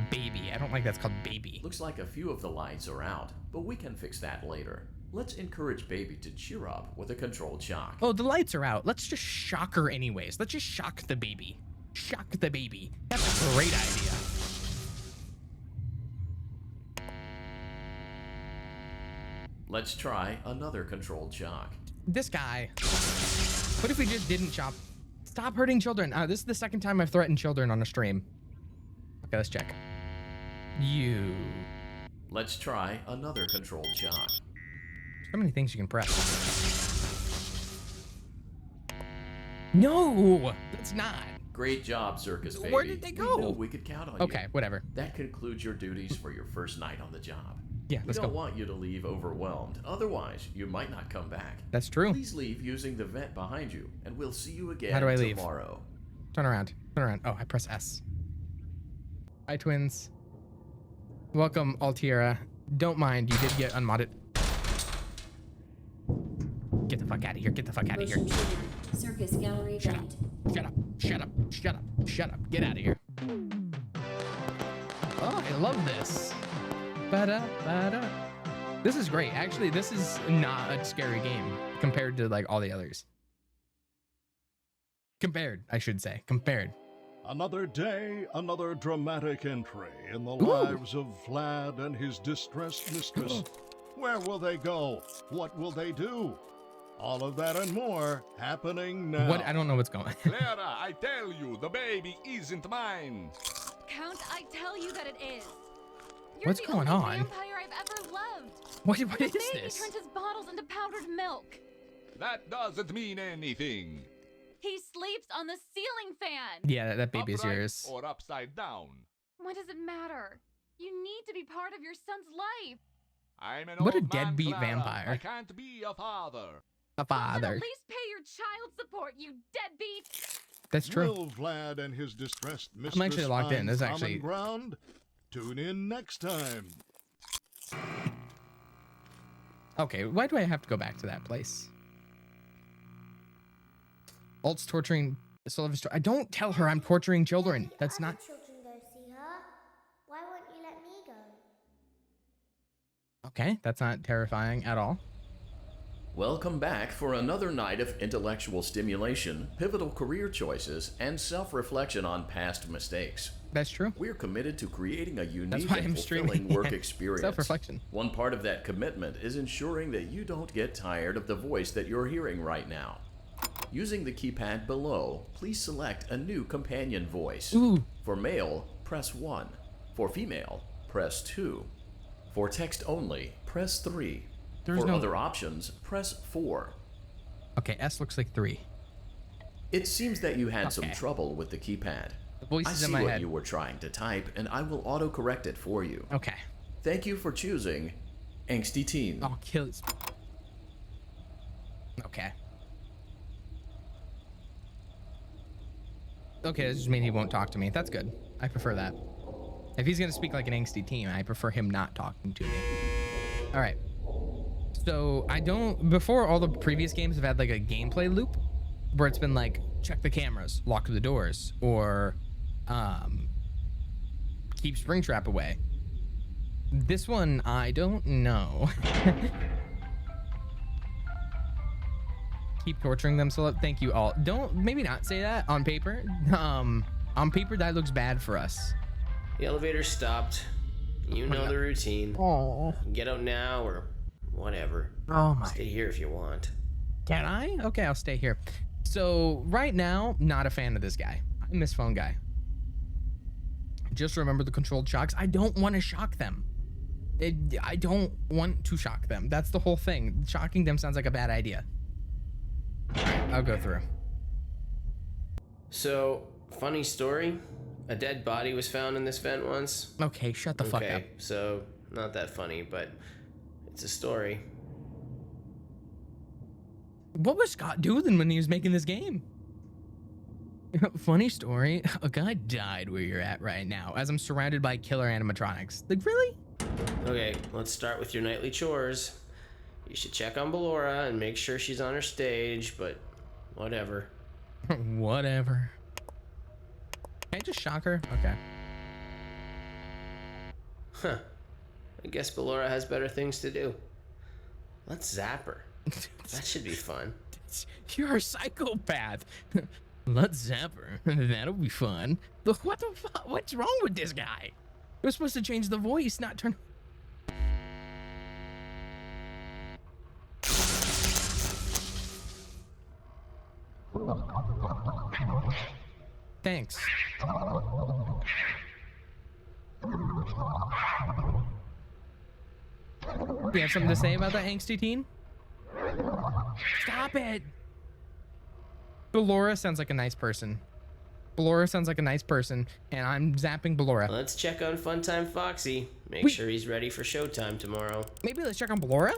Baby, I don't like that's called Baby. Looks like a few of the lights are out, but we can fix that later. Let's encourage Baby to cheer up with a controlled shock. Oh, the lights are out. Let's just shock her anyways. Let's just shock the baby. Shock the baby. That's a great idea. Let's try another controlled shock. This guy. What if we just didn't chop? Stop hurting children. This is the second time I've threatened children on a stream. Okay, let's check. You. Let's try another controlled shock. So many things you can press. No, that's not. Great job, Circus Baby. Where did they go? We knew we could count on you. Okay, whatever. That concludes your duties for your first night on the job. Yeah, let's we go. don't want you to leave overwhelmed. Otherwise, you might not come back. That's true. Please leave using the vent behind you, and we'll see you again How do I leave? tomorrow. Turn around. Turn around. Oh, I press S. Hi, twins. Welcome, Altiera. Don't mind, you did get unmodded. Get the fuck out of here. Get the fuck out of here. Motion trigger. Circus gallery Shut up. vent. Shut up. Shut up. Shut up. Shut up. Get out of here. Oh, I love this. Ba-da, ba-da. This is great. Actually, this is not a scary game compared to like all the others. Compared, I should say. Compared. Another day, another dramatic entry in the Ooh. lives of Vlad and his distressed mistress. Where will they go? What will they do? All of that and more happening now. What? I don't know what's going on. Clara, I tell you, the baby isn't mine. Count, I tell you that it is. You're What's the going only on? vampire I've ever loved. What The is baby this? turns his bottles into powdered milk. That doesn't mean anything. He sleeps on the ceiling fan. Yeah, that baby is Upright yours. or upside down. What does it matter? You need to be part of your son's life. I'm an What a old man, deadbeat Clara. vampire. I can't be a father. A Then father. at least pay your child support, you deadbeat. That's true. Will Vlad and his distressed mistress actually logged in. find This is common actually- ground? Tune in next time. Okay, why do I have to go back to that place? Alt's torturing Sylvester. I don't tell her I'm torturing children. That's not. Children go see her. Why won't you let me go? Okay, that's not terrifying at all. Welcome back for another night of intellectual stimulation, pivotal career choices, and self-reflection on past mistakes. That's true. We're committed to creating a unique why and I'm fulfilling streaming. work experience. Self-reflection. One part of that commitment is ensuring that you don't get tired of the voice that you're hearing right now. Using the keypad below, please select a new companion voice. Ooh. For male, press 1. For female, press 2. For text only, press 3. There's For no- other options, press 4. Okay, S looks like 3. It seems that you had some Okay. trouble with the keypad. The voice I is see in my what head. you were trying to type, and I will auto-correct it for you. Okay. Thank you for choosing Angsty Teen. I'll kill it. Okay. Okay, that just means he won't talk to me. That's good. I prefer that. If he's gonna speak like an angsty teen, I prefer him not talking to me. All right. So I don't. Before, all the previous games have had like a gameplay loop, where it's been like check the cameras, lock the doors, or keep Springtrap away. This one, I don't know. Keep torturing them, so thank you all. Don't, maybe not say that on paper. On paper, that looks bad for us. The elevator stopped. You know the routine. Oh. Get out now or whatever. Oh my. Stay here if you want. Can I? Okay, I'll stay here. So right now, not a fan of this guy. I miss Phone Guy. Just remember the controlled shocks. I don't want to shock them. I don't want to shock them. That's the whole thing. Shocking them sounds like a bad idea. All right, I'll go through. So, funny story. A dead body was found in this vent once. Okay, shut the fuck up. So not that funny, but it's a story. What was Scott doing when he was making this game? Funny story. A guy died where you're at right now, as I'm surrounded by killer animatronics. Like, really? Okay, let's start with your nightly chores. You should check on Ballora and make sure she's on her stage, but whatever. Whatever. Can I just shock her? Okay. Huh. I guess Ballora has better things to do. Let's zap her. That should be fun. You're a psychopath. Let's zap her. That'll be fun. Look, what the fuck? What's wrong with this guy? We're supposed to change the voice, not turn. Thanks. Do you have something to say about that angsty teen? Stop it. Ballora sounds like a nice person. Ballora sounds like a nice person, and I'm zapping Ballora. Let's check on Funtime Foxy. Make Wait. sure he's ready for showtime tomorrow. Maybe let's check on Ballora?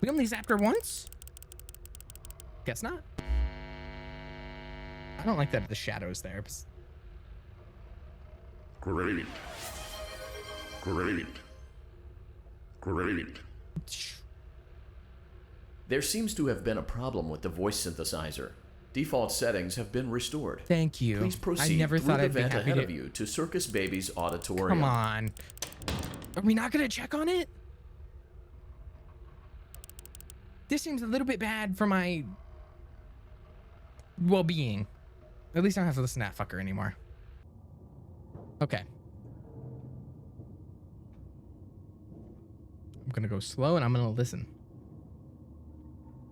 We only zapped her once? Guess not. I don't like that the shadow's there. Great. Great. Great. There seems to have been a problem with the voice synthesizer. Default settings have been restored. Thank you. Please proceed I never through thought the I'd be vent happy ahead to... of you to Circus Baby's auditorium. Come on. Are we not going to check on it? This seems a little bit bad for my well-being. At least I don't have to listen to that fucker anymore. Okay. I'm going to go slow and I'm going to listen.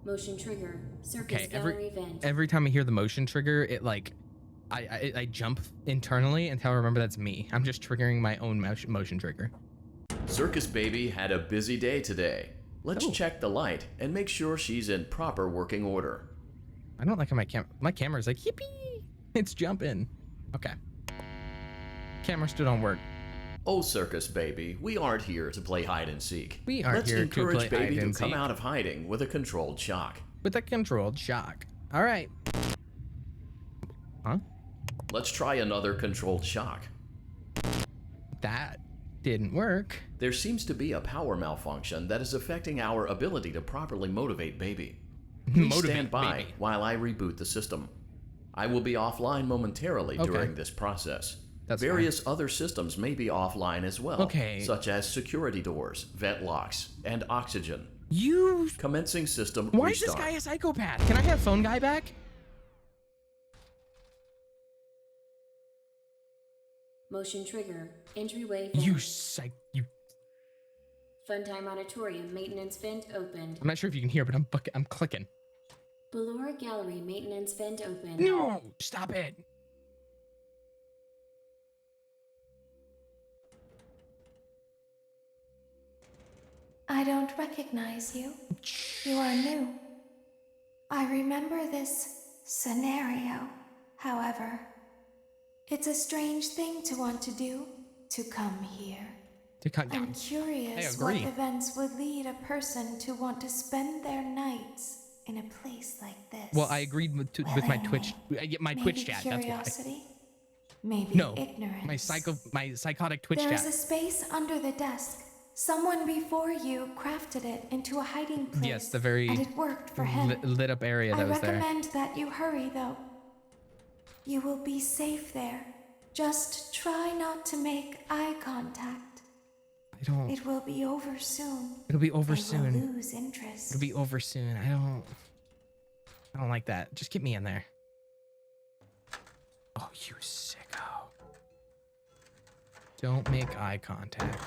Motion trigger. Circus gallery vent. Every time I hear the motion trigger, it like I jump internally until I remember that's me. I'm just triggering my own motion trigger. Circus Baby had a busy day today. Let's check the light and make sure she's in proper working order. I don't like how my camera's like yippee. It's jumping. Okay. Camera still don't work. Oh, Circus Baby, we aren't here to play hide and seek. We are here to play Let's encourage Baby hide to and come seek. out of hiding with a controlled shock. With a controlled shock. All right. Huh? Let's try another controlled shock. That didn't work. There seems to be a power malfunction that is affecting our ability to properly motivate Baby. Please stand by while I reboot the system. I will be offline momentarily during this process. That's Various other systems may be offline as well, Okay. such as security doors, vent locks, and oxygen. You... Commencing system Why restart. is this guy a psychopath? Can I have phone guy back? Motion trigger. Entryway vent. You psych... You... Funtime auditorium maintenance vent opened. I'm not sure if you can hear, but I'm clicking. Ballora gallery maintenance vent opened. No! Stop it! I don't recognize you. You are new. I remember this scenario, however. It's a strange thing to want to do, to come here. I'm curious what events would lead a person to want to spend their nights in a place like this. Well, I agreed with my Twitch, Twitch chat. Curiosity, That's why. maybe ignorance. My psychotic Twitch There chat. is a space under the desk. Someone before you crafted it into a hiding place. Yes, the very and it worked for him. lit up area that was there. I recommend that you hurry, though. You will be safe there. Just try not to make eye contact. I don't. It will be over soon. It'll be over They soon. will lose interest. It'll be over soon. I don't like that. Just get me in there. Oh, you sicko. Don't make eye contact.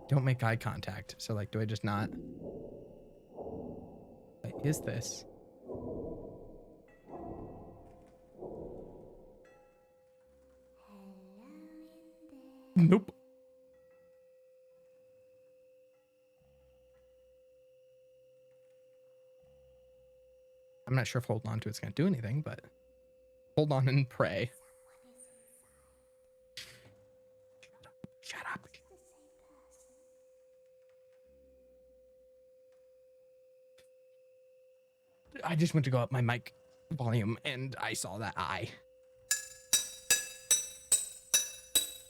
Don't make eye contact. So, like, do I just not? What is this? Nope. I'm not sure if holding on to it's going to do anything, but hold on and pray. Shut up. I just went to go up my mic volume and I saw that eye.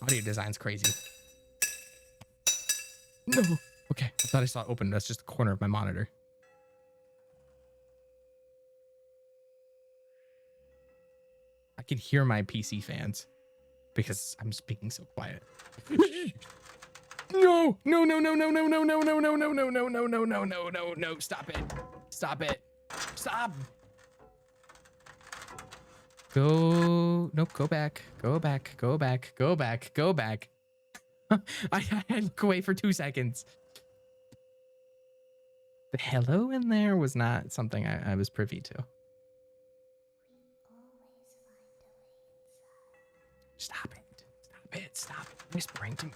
Audio design's crazy. No. Okay, I thought I saw it open. That's just the corner of my monitor. I can hear my PC fans because I'm speaking so quiet. No, no, no, no, no, no, no, no, no, no, no, no, no, no, no, no, no, no, no, stop it. Stop it. Stop. Go, nope, go back, go back, go back, go back, go back. I look away for 2 seconds. The hello in there was not something I was privy to. Stop it. Stop it. Stop whispering to me.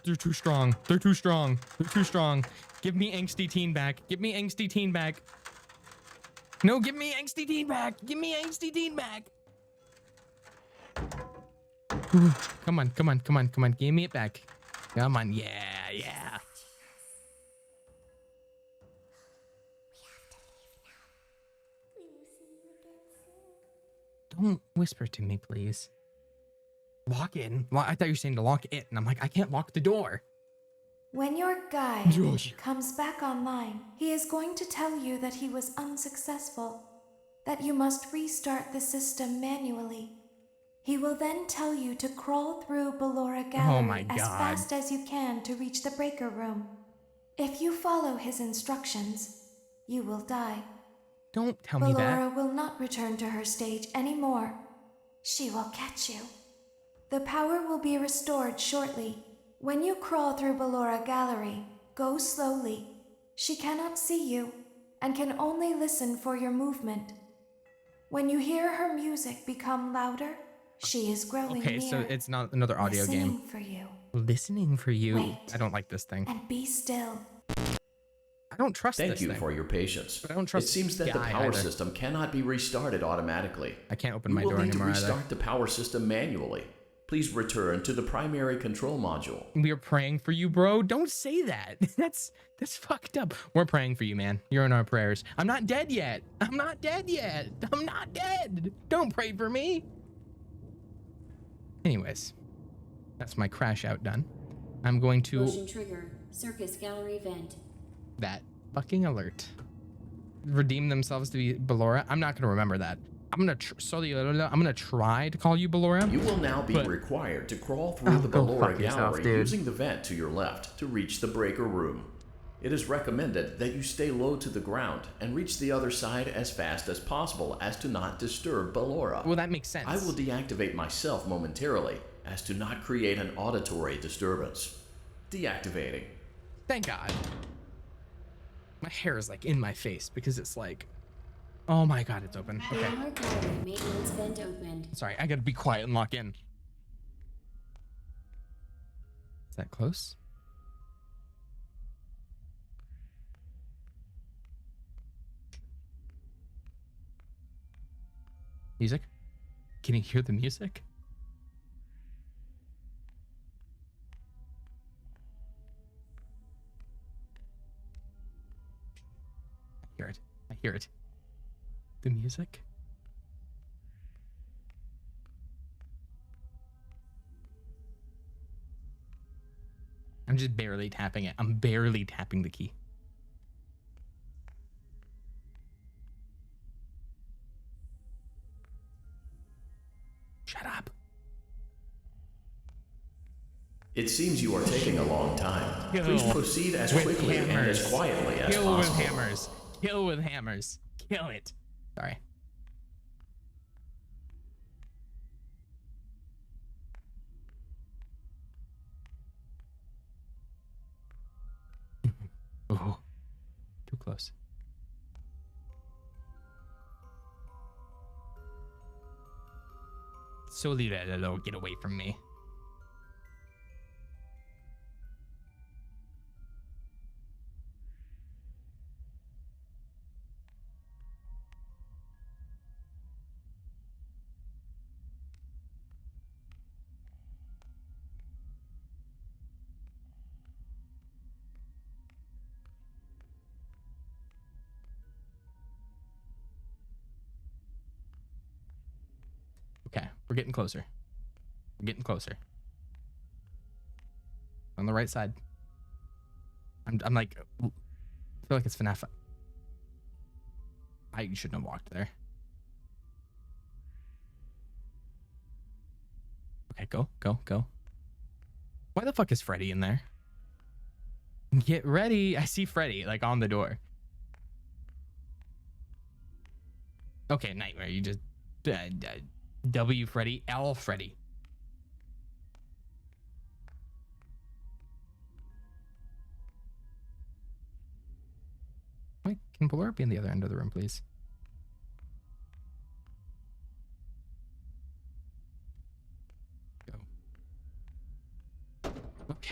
They're too strong. They're too strong. They're too strong. Give me angsty teen back. Give me angsty teen back. No, give me angsty teen back. Give me angsty teen back. Ooh, come on, come on, come on, come on. Give me it back. Come on. Yeah, yeah. Don't whisper to me, please. Lock in. Well, I thought you were saying to lock it, and I'm like, I can't lock the door. When your guide comes back online, he is going to tell you that he was unsuccessful, that you must restart the system manually. He will then tell you to crawl through Ballora Gallery as fast as you can to reach the breaker room. If you follow his instructions, you will die. Don't tell me that. Ballora will not return to her stage anymore. She will catch you. The power will be restored shortly. When you crawl through Ballora Gallery, go slowly. She cannot see you and can only listen for your movement. When you hear her music become louder, she is growing near. Okay, so it's not another audio game. Listening for you. Listening for you. Wait. I don't like this thing. And be still. I don't trust this thing. Thank you for your patience. But I don't trust it seems that the power system cannot be restarted automatically. I can't open my door anymore. You will need to restart the power system manually. Please return to the primary control module. We are praying for you, bro. Don't say that. That's fucked up. We're praying for you, man. You're in our prayers. I'm not dead yet. I'm not dead yet. I'm not dead. Don't pray for me. Anyways, that's my crash out done. I'm going to... Motion trigger. Circus gallery vent. That fucking alert. Redeem themselves to be Ballora. I'm not going to remember that. I'm gonna try to call you Ballora. You will now be required to crawl through the Ballora Gallery using the vent to your left to reach the breaker room. It is recommended that you stay low to the ground and reach the other side as fast as possible as to not disturb Ballora. Well, that makes sense. I will deactivate myself momentarily as to not create an auditory disturbance. Deactivating. Thank God. My hair is like in my face because it's like, oh my God, it's open. Okay. Maintenance vent opened. Sorry, I gotta be quiet and lock in. Is that close? Music? Can you hear the music? I hear it. I hear it. The music? I'm just barely tapping it. I'm barely tapping the key. Shut up. It seems you are taking a long time. Please proceed as quickly and as quietly as possible. Kill with hammers. Kill with hammers. Kill it. Sorry. Oh, too close. Solidero, get away from me. Okay, we're getting closer. We're getting closer. On the right side. I'm like, I feel like it's FNAF. I shouldn't have walked there. Okay, go, go, go. Why the fuck is Freddy in there? Get ready. I see Freddy like on the door. Okay, Nightmare, you just W Freddy, L Freddy. Wait, can Ballora be in the other end of the room, please? Go. Okay.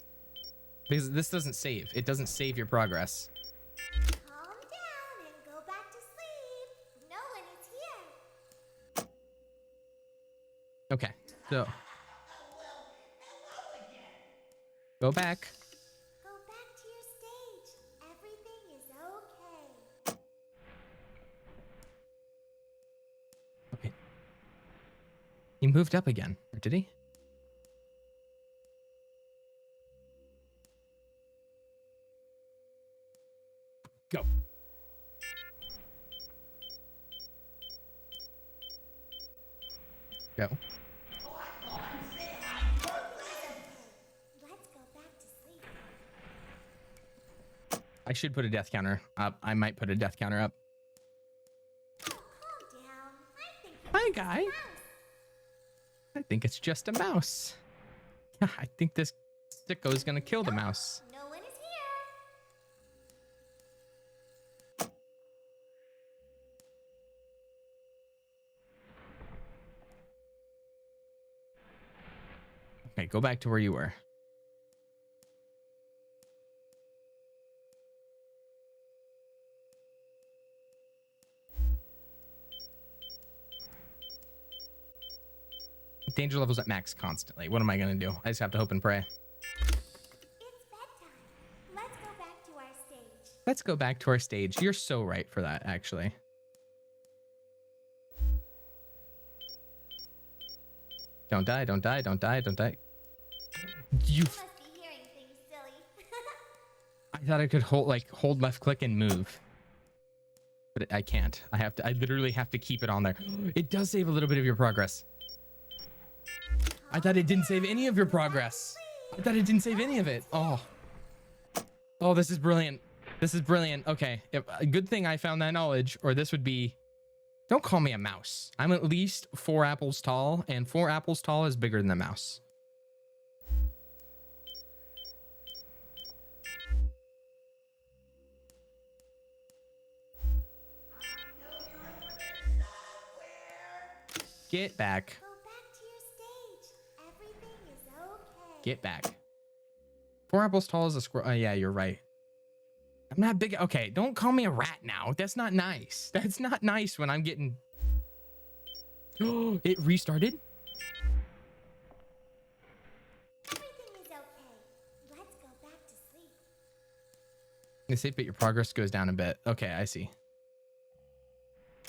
Because this doesn't save. It doesn't save your progress. Calm down and go back to sleep. No one is here. Okay, so go back. Go back to your stage. Everything is okay. Okay. He moved up again, or did he? Go. Go. Let's go back to sleep. I should put a death counter up. I might put a death counter up. Calm down. Hi, guy. I think it's just a mouse. Yeah, I think this sicko is gonna kill the mouse. No one is here. Okay, go back to where you were. Danger levels at max constantly. What am I gonna do? I just have to hope and pray. It's bedtime. Let's go back to our stage. Let's go back to our stage. You're so right for that, actually. Don't die, don't die, don't die, don't die. You... Must be hearing things silly. I thought I could hold left click and move. But I can't. I literally have to keep it on there. It does save a little bit of your progress. I thought it didn't save any of your progress. I thought it didn't save any of it. Oh. Oh, this is brilliant. This is brilliant. Okay. A good thing I found that knowledge, or this would be... Don't call me a mouse. I'm at least 4 apples tall, and 4 apples tall is bigger than a mouse. Get back. Go back to your stage. Everything is okay. Get back. 4 apples tall is a squirrel. Yeah, you're right. I'm not big. Okay, don't call me a rat now. That's not nice. That's not nice when I'm getting... Oh, it restarted? Everything is okay. Let's go back to sleep. It's safe, but your progress goes down a bit. Okay, I see.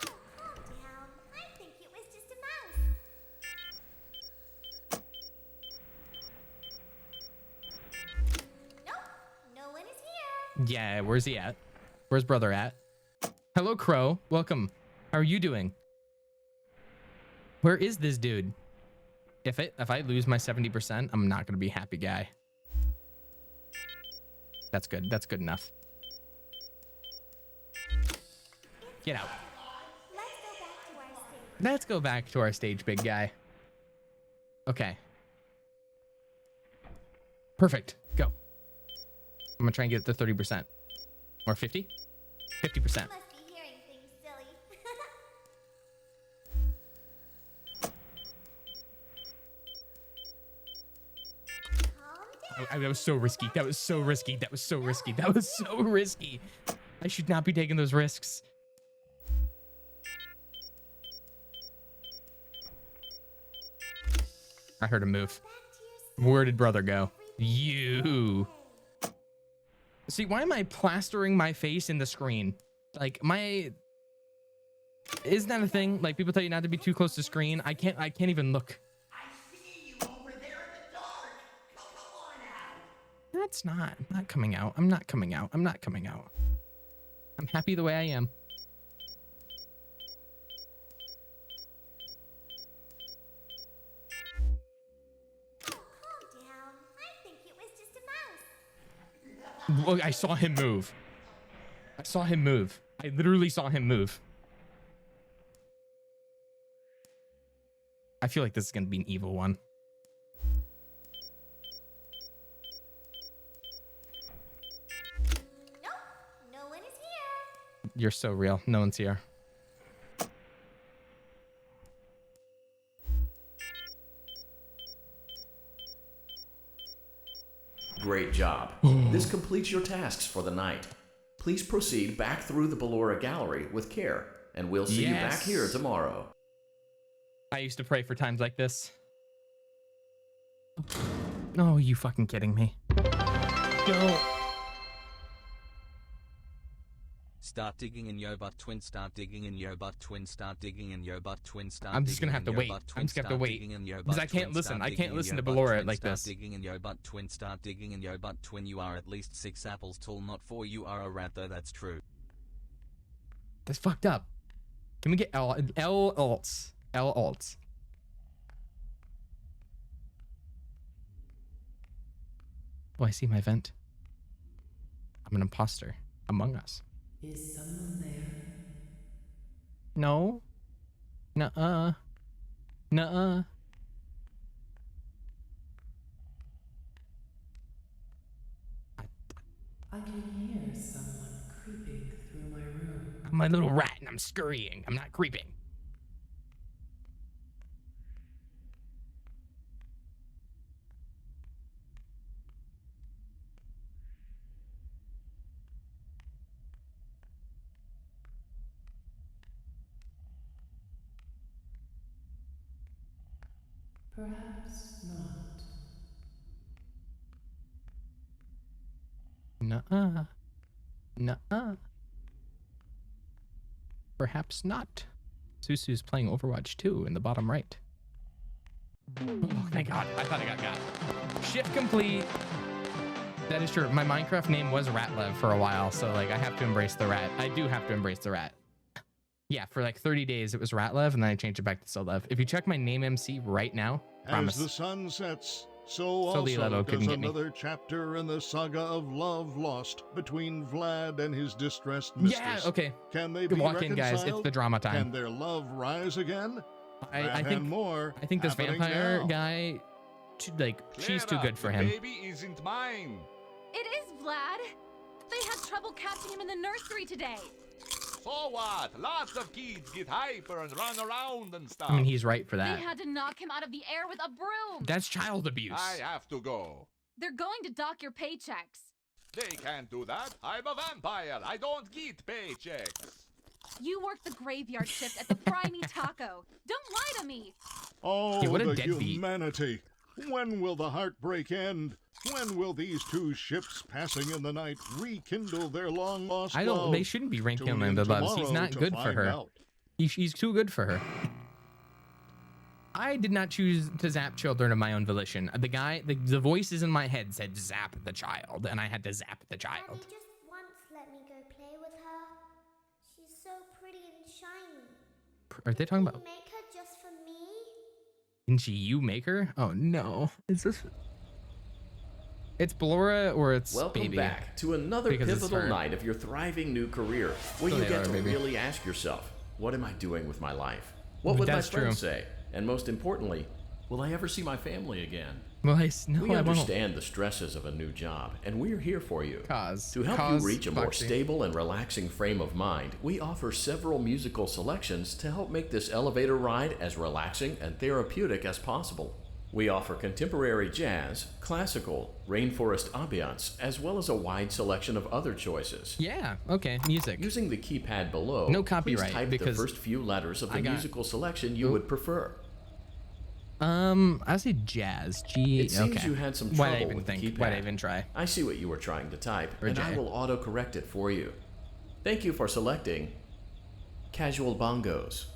Oh, calm down. I think it was just a mouse. Nope. No one is here. Yeah, where's he at? Where's brother at? Hello, Crow. Welcome. How are you doing? Where is this dude? If I lose my 70%, I'm not gonna be a happy guy. That's good. That's good enough. Get out. Let's go back to our stage, big guy. Okay. Perfect. Go. I'm gonna try and get it to 30%. Or 50? 50%. Must be hearing things silly. That was so risky. That was so risky. That was so risky. That was so risky. I should not be taking those risks. I heard him move. Where did brother go? You. See, why am I plastering my face in the screen? Like, isn't that a thing? Like, people tell you not to be too close to screen. I can't even look. That's not. I'm not coming out. I'm not coming out. I'm not coming out. I'm happy the way I am. Calm down. I think it was just a mouse. Look, I saw him move. I saw him move. I literally saw him move. I feel like this is going to be an evil one. Nope. No one is here. You're so real. No one's here. Great job. This completes your tasks for the night. Please proceed back through the Ballora Gallery with care, and we'll see you back here tomorrow. I used to pray for times like this. Oh, you fucking kidding me? Go. Start digging in your butt, twin. Start digging in your butt, twin. Start digging in your butt, twin. Start. I'm just gonna have to wait. I'm just gonna have to wait because I can't listen. I can't listen to Ballora like this. Start digging in your butt, twin. Start digging in your butt, twin. You are at least 6 apples tall, not 4. You are a rat, though. That's true. That's fucked up. Can we get L alts? L alts. Oh, I see my vent. I'm an imposter among us. Is someone there? No. Nuh-uh. Nuh-uh. I can hear someone creeping through my room. I'm a little rat and I'm scurrying. I'm not creeping. Perhaps not. Nuh-uh. Nuh-uh. Perhaps not. Susu's playing Overwatch 2 in the bottom right. Oh, thank God. I thought I got. Shift complete. That is true. My Minecraft name was Ratlev for a while, so like I have to embrace the rat. I do have to embrace the rat. Yeah, for like 30 days it was Ratlev, and then I changed it back to Solev. If you check my name MC right now, promise. As the sun sets, so also does another chapter in the saga of love lost between Vlad and his distressed mistress. Yeah, okay. Can they be walk in, guys. It's the drama time. Can their love rise again? I think more. I think this vampire now. guy, she's too good for him. The baby isn't mine. It is Vlad. They had trouble catching him in the nursery today. So what? Lots of kids get hyper and run around and stuff. I mean, he's right for that. They had to knock him out of the air with a broom. That's child abuse. I have to go. They're going to dock your paychecks. They can't do that. I'm a vampire. I don't get paychecks. You work the graveyard shift at the Fry Me Taco. Don't lie to me. Oh, what a the deadbeat. humanity. When will the heartbreak end? When will these two ships passing in the night rekindle their long-lost love? I don't. They shouldn't be rekindling the loves. He's not good for her. He's too good for her. I did not choose to zap children of my own volition. The guy, the voices in my head said zap the child, and I had to zap the child. Daddy just once let me go play with her. She's so pretty and shiny. Are they talking Can about? you make her just for me? Can you make her? Oh no! Is this? It's Ballora or it's Welcome baby. back to another Because it's pivotal her. night of your thriving new career, where So you they get are, to baby. really ask yourself, what am I doing with my life? What would my That's friends true. say? And most importantly, will I ever see my family again? Well, no, We I won't. understand the stresses of a new job, and we're here for you. To help Cause you reach a more Foxy. stable and relaxing frame of mind, we offer several musical selections to help make this elevator ride as relaxing and therapeutic as possible. We offer contemporary jazz, classical, rainforest ambiance, as well as a wide selection of other choices. Yeah, okay, music. Using the keypad below, No please copyright, type the because first few letters of the I got- musical selection you would prefer. I say jazz. G. It seems okay. you had some Why'd I trouble even with the think? keypad. Why'd I even try? I see what you were trying to type, Or and I J. will auto-correct it for you. Thank you for selecting Casual Bongos.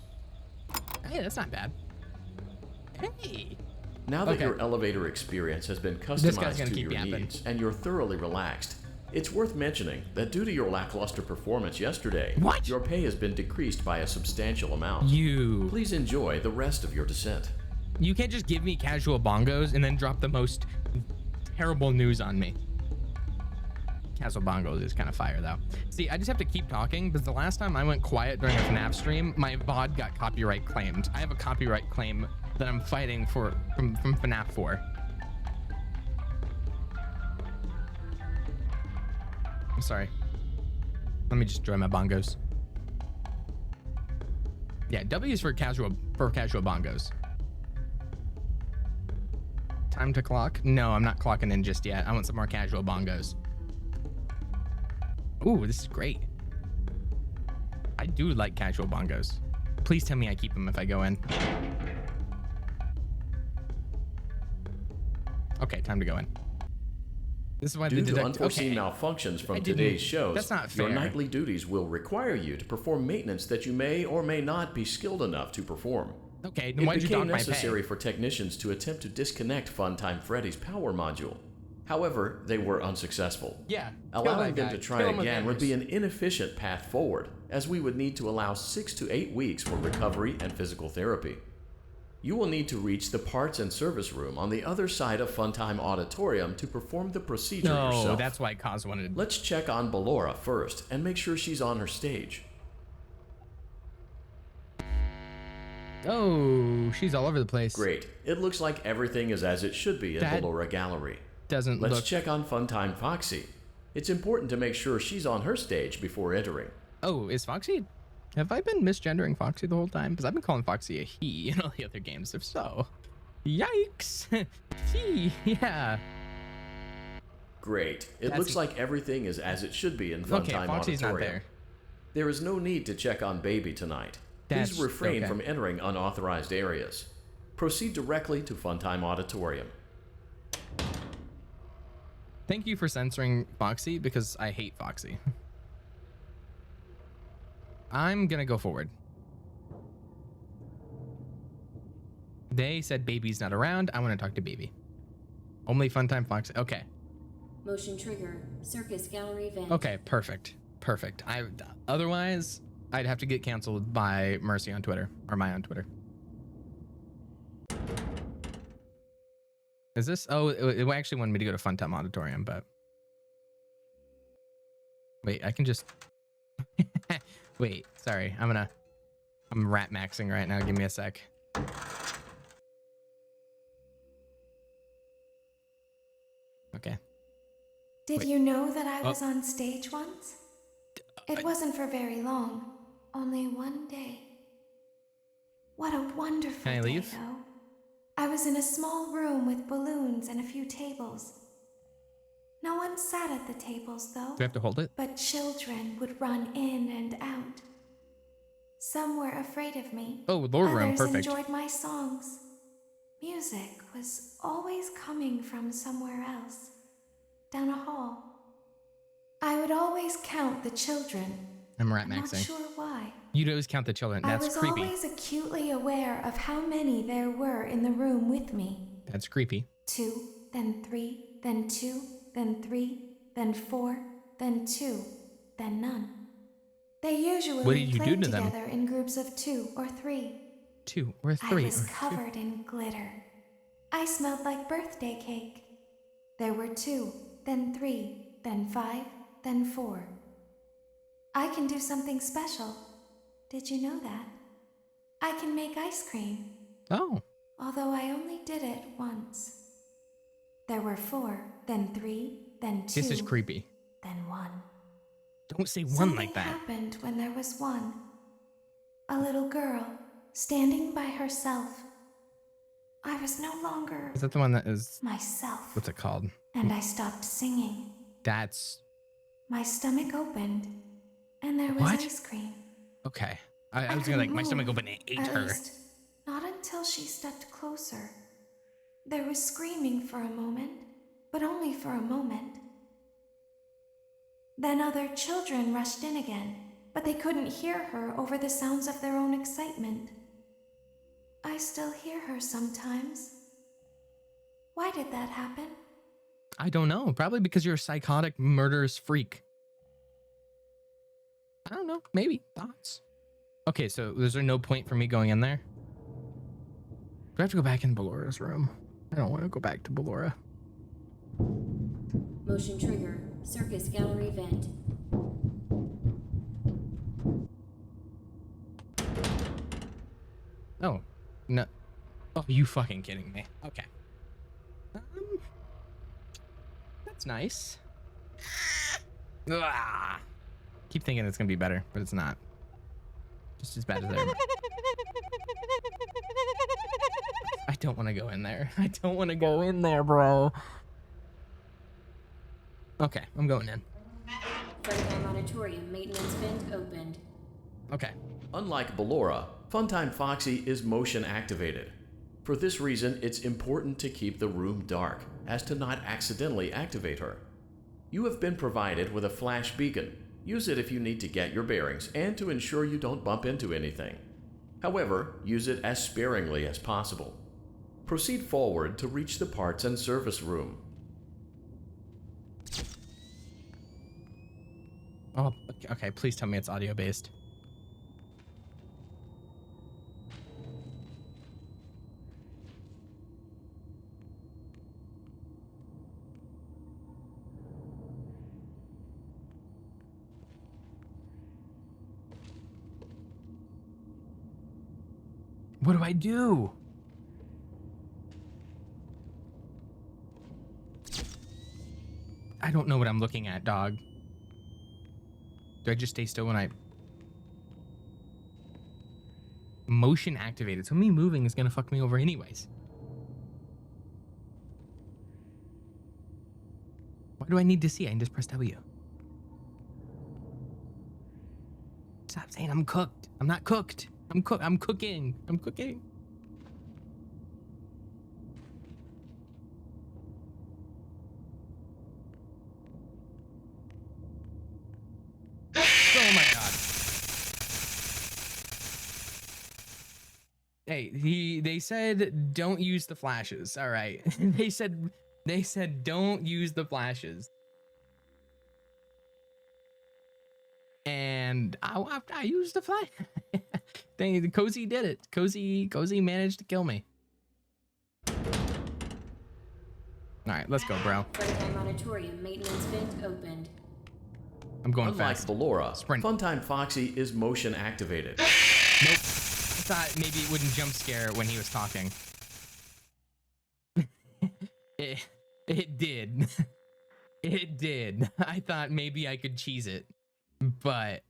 Hey, that's not bad. Hey. Now that Okay. your elevator experience has been This guy's customized gonna to keep your yapping. needs and you're thoroughly relaxed, it's worth mentioning that due to your lackluster performance yesterday, your pay has been decreased by a substantial amount. Please enjoy the rest of your descent. You can't just give me casual bongos and then drop the most terrible news on me. Casual bongos is kind of fire though. See, I just have to keep talking because the last time I went quiet during a FNAF stream, my VOD got copyright claimed. I have a copyright claim that I'm fighting for from FNAF 4. I'm sorry. Let me just join my bongos. Yeah, W is for casual bongos. Time to clock? No, I'm not clocking in just yet. I want some more casual bongos. Ooh, this is great. I do like casual bongos. Please tell me I keep them if I go in. Okay, time to go in. This is why due to unforeseen malfunctions from today's shows, that's not fair. Your nightly duties will require you to perform maintenance that you may or may not be skilled enough to perform. Okay, then why'd you dock my pay? It became necessary for technicians to attempt to disconnect Funtime Freddy's power module. However, they were unsuccessful. Yeah, allowing them to try again would be an inefficient path forward, as we would need to allow 6 to 8 weeks for recovery and physical therapy. You will need to reach the parts and service room on the other side of Funtime Auditorium to perform the procedure yourself. No, that's why Kaz wanted. Let's check on Ballora first and make sure she's on her stage. Oh, she's all over the place. Great. It looks like everything is as it should be in Ballora Gallery. Let's check on Funtime Foxy. It's important to make sure she's on her stage before entering. Oh, is Foxy? Have I been misgendering Foxy the whole time? Because I've been calling Foxy a he in all the other games. If so, yikes. He, yeah. Great. It looks like everything is as it should be in Funtime Foxy's Auditorium. Not there. There is no need to check on Baby tonight. Please refrain from entering unauthorized areas. Proceed directly to Funtime Auditorium. Thank you for censoring Foxy, because I hate Foxy. I'm gonna go forward. They said Baby's not around. I want to talk to Baby. Only Funtime Foxy. Okay. Motion trigger. Circus gallery vent. Okay, perfect. Perfect. Otherwise, I'd have to get canceled by Mercy on Twitter, or my on Twitter. Is this? Oh, it actually wanted me to go to Funtime Auditorium, but wait, I can just wait. Sorry, I'm rat maxing right now. Give me a sec. Okay. Did you know that I was on stage once? It wasn't for very long. Only one day. What a wonderful Can I leave? day, though. I was in a small room with balloons and a few tables. No one sat at the tables, though. Do I have to hold it? But children would run in and out. Some were afraid of me. Oh, lower room, Others perfect. enjoyed my songs. Music was always coming from somewhere else, down a hall. I would always count the children. I'm rat Not maxing. sure why. You'd always count the children. That's creepy. I was always acutely aware of how many there were in the room with me. That's creepy. 2, then 3, then 2, then 3, then 4, then 2, then none. They usually What did you played do to them? together in groups of 2 or 3. 2 or 3. I was covered in glitter. I smelled like birthday cake. There were 2, then 3, then 5, then 4. I can do something special. Did you know that? I can make ice cream. Oh. Although I only did it once. There were 4, then 3, then 2. This is creepy. Then 1. Don't say one like that. Something happened when there was 1. A little girl standing by herself. I was no longer Is that the one that is myself. What's it called? And I stopped singing. That's My stomach opened, and there was What? ice cream. okay. I was gonna my stomach opened and ate At her. least, not until she stepped closer. There was screaming for a moment, but only for a moment. Then other children rushed in again, but they couldn't hear her over the sounds of their own excitement. I still hear her sometimes. Why did that happen? I don't know. Probably because you're a psychotic, murderous freak. I don't know. Maybe. Thoughts? Okay, so is there no point for me going in there? Do I have to go back in Ballora's room? I don't want to go back to Ballora. Motion trigger. Circus gallery vent. Oh. No. Oh, you fucking kidding me. Okay. That's nice. Ah. Keep thinking it's gonna be better, but it's not. Just as bad as ever. I don't want to go in there. I don't want to go in there, bro. Okay, I'm going in. Freddyheim Auditorium maintenance vent opened. Okay. Unlike Ballora, Funtime Foxy is motion activated. For this reason, it's important to keep the room dark, as to not accidentally activate her. You have been provided with a flash beacon. Use it if you need to get your bearings and to ensure you don't bump into anything. However, use it as sparingly as possible. Proceed forward to reach the parts and service room. Oh, okay. Please tell me it's audio based. What do I do? I don't know what I'm looking at, dog. Do I just stay still when I... Motion activated. So me moving is gonna fuck me over anyways. Why do I need to see? I can just press W. Stop saying I'm cooked. I'm not cooked. I'm cooking. I'm cooking. Oh my god. Hey, they said don't use the flashes. All right. they said don't use the flashes. And I used the flash. Cozy did it. Cozy managed to kill me. All right, let's go, bro. Freddyheim Auditorium maintenance vent opened. I'm going Unlike fast. Ballora, Sprint. Funtime Foxy is motion activated. Nope. I thought maybe it wouldn't jump scare when he was talking. It did. It did. I thought maybe I could cheese it, but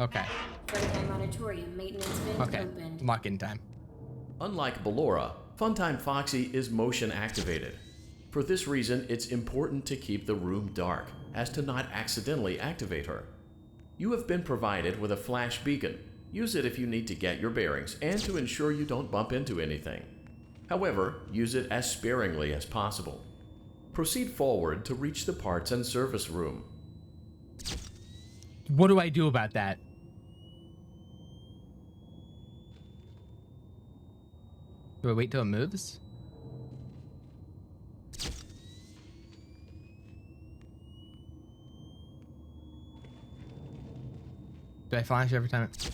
okay. Freddyheim Auditorium maintenance vent opened. Lock in time. Unlike Ballora, Funtime Foxy is motion activated. For this reason, it's important to keep the room dark, as to not accidentally activate her. You have been provided with a flash beacon. Use it if you need to get your bearings and to ensure you don't bump into anything. However, use it as sparingly as possible. Proceed forward to reach the parts and service room. What do I do about that? Do I wait till it moves? Do I flash every time it...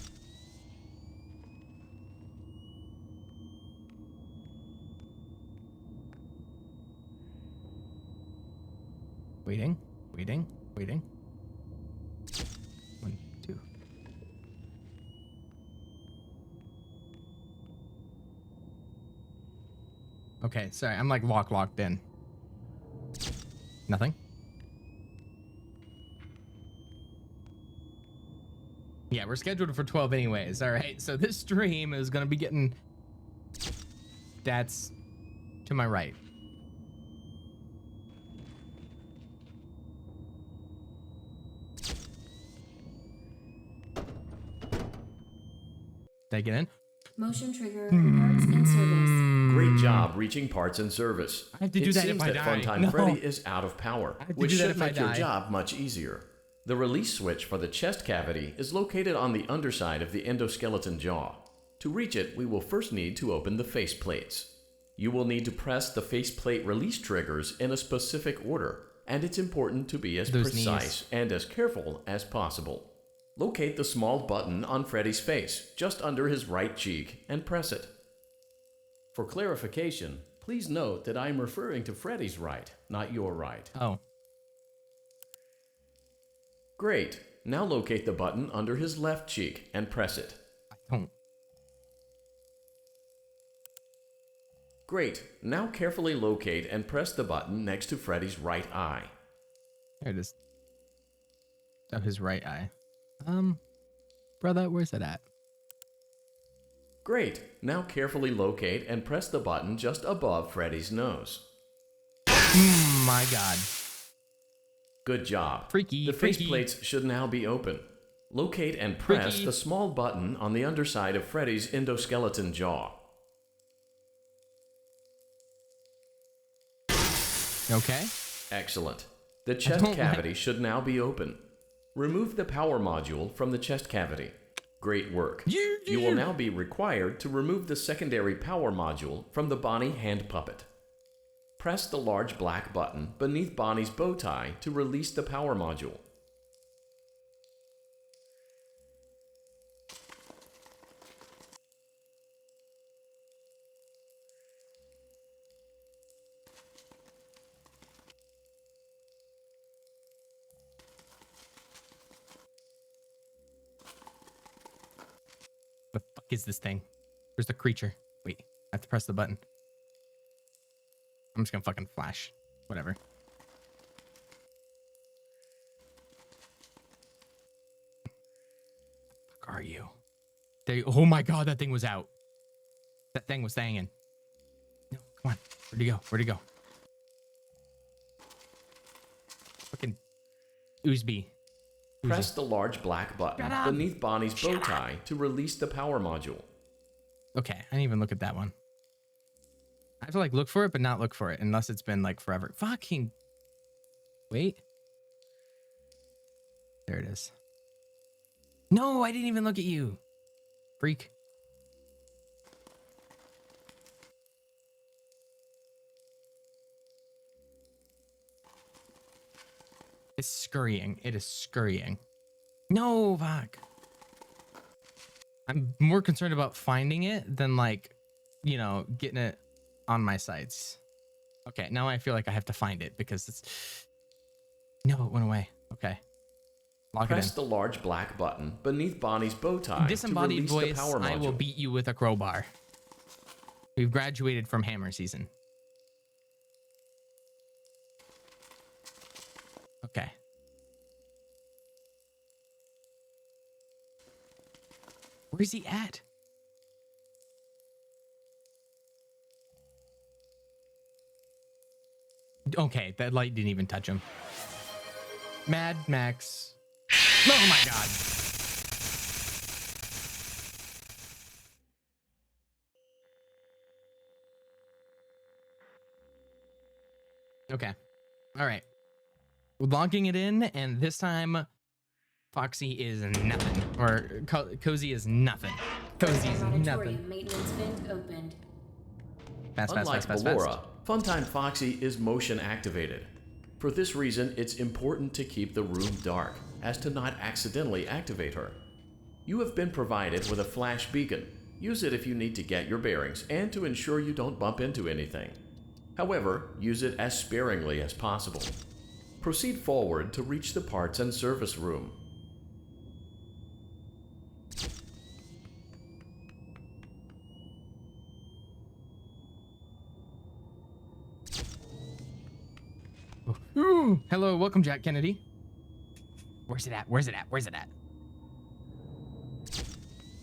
Waiting. 1, 2. Okay, sorry, I'm like locked in. Nothing? Yeah, we're scheduled for 12 anyways. All right, so this stream is gonna be getting... That's to my right. Did I get in? Motion trigger, parts and service. Great job reaching parts and service. I have to do that if I It die. seems that Funtime Freddy is out of power, which should make your die. job much easier. The release switch for the chest cavity is located on the underside of the endoskeleton jaw. To reach it, we will first need to open the face plates. You will need to press the faceplate release triggers in a specific order, and it's important to be as precise and as careful as possible. Locate the small button on Freddy's face, just under his right cheek, and press it. For clarification, please note that I am referring to Freddy's right, not your right. Oh. Great. Now locate the button under his left cheek and press it. I don't. Great. Now carefully locate and press the button next to Freddy's right eye. There it is. Oh, his right eye. Brother, where's that at? Great. Now carefully locate and press the button just above Freddy's nose. My God. Good job. Freaky. The faceplates should now be open. Locate and press Freaky. the small button on the underside of Freddy's endoskeleton jaw. Okay. Excellent. The chest cavity should now be open. Remove the power module from the chest cavity. Great work. You will now be required to remove the secondary power module from the Bonnie hand puppet. Press the large black button beneath Bonnie's bow tie to release the power module. The fuck is this thing? Where's the creature? Wait, I have to press the button. I'm just gonna fucking flash. Whatever. Fuck are you? Oh my God, that thing was out. That thing was hanging. No, come on. Where'd he go? Where'd he go? Fucking Oozby. Press the large black button beneath Bonnie's bow tie to release the power module. Okay, I didn't even look at that one. I have to like look for it, but not look for it unless it's been like forever. Fucking wait. There it is. No, I didn't even look at you. Freak. It's scurrying. It is scurrying. No, fuck. I'm more concerned about finding it than like, you know, getting it on my sights. Okay, now I feel like I have to find it because it's... No, it went away. Okay. Lock it in. Press the large black button beneath Bonnie's bow tie Disembodied to release voice, the power module. I will beat you with a crowbar. We've graduated from hammer season. Okay. Where's he at? Okay, that light didn't even touch him. Mad Max. Oh my God. Okay. All right. We're locking it in, and this time Foxy is nothing. Or Cozy is nothing. Cozy's nothing. Maintenance vent opened. Unlike Ballora, Funtime Foxy is motion activated. For this reason, it's important to keep the room dark, as to not accidentally activate her. You have been provided with a flash beacon. Use it if you need to get your bearings and to ensure you don't bump into anything. However, use it as sparingly as possible. Proceed forward to reach the parts and service room. Ooh, hello, welcome, Jack Kennedy. Where's it at? Where's it at? Where's it at?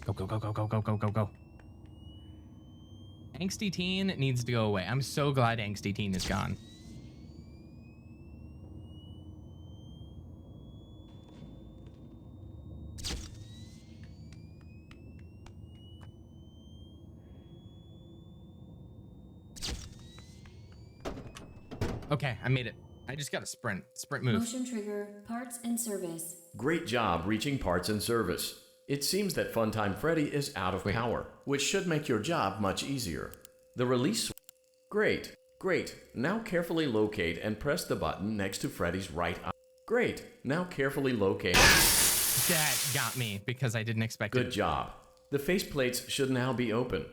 Go, go, go, go, go, go, go, go, go. Angsty Teen needs to go away. I'm so glad Angsty Teen is gone. Okay, I made it. I just got a sprint move. Motion trigger, parts and service. Great job reaching parts and service. It seems that Funtime Freddy is out of power, which should make your job much easier. The release... Great, great. Now carefully locate and press the button next to Freddy's right eye. Great. Now carefully locate... That got me because I didn't expect it. Good job. The faceplates should now be open.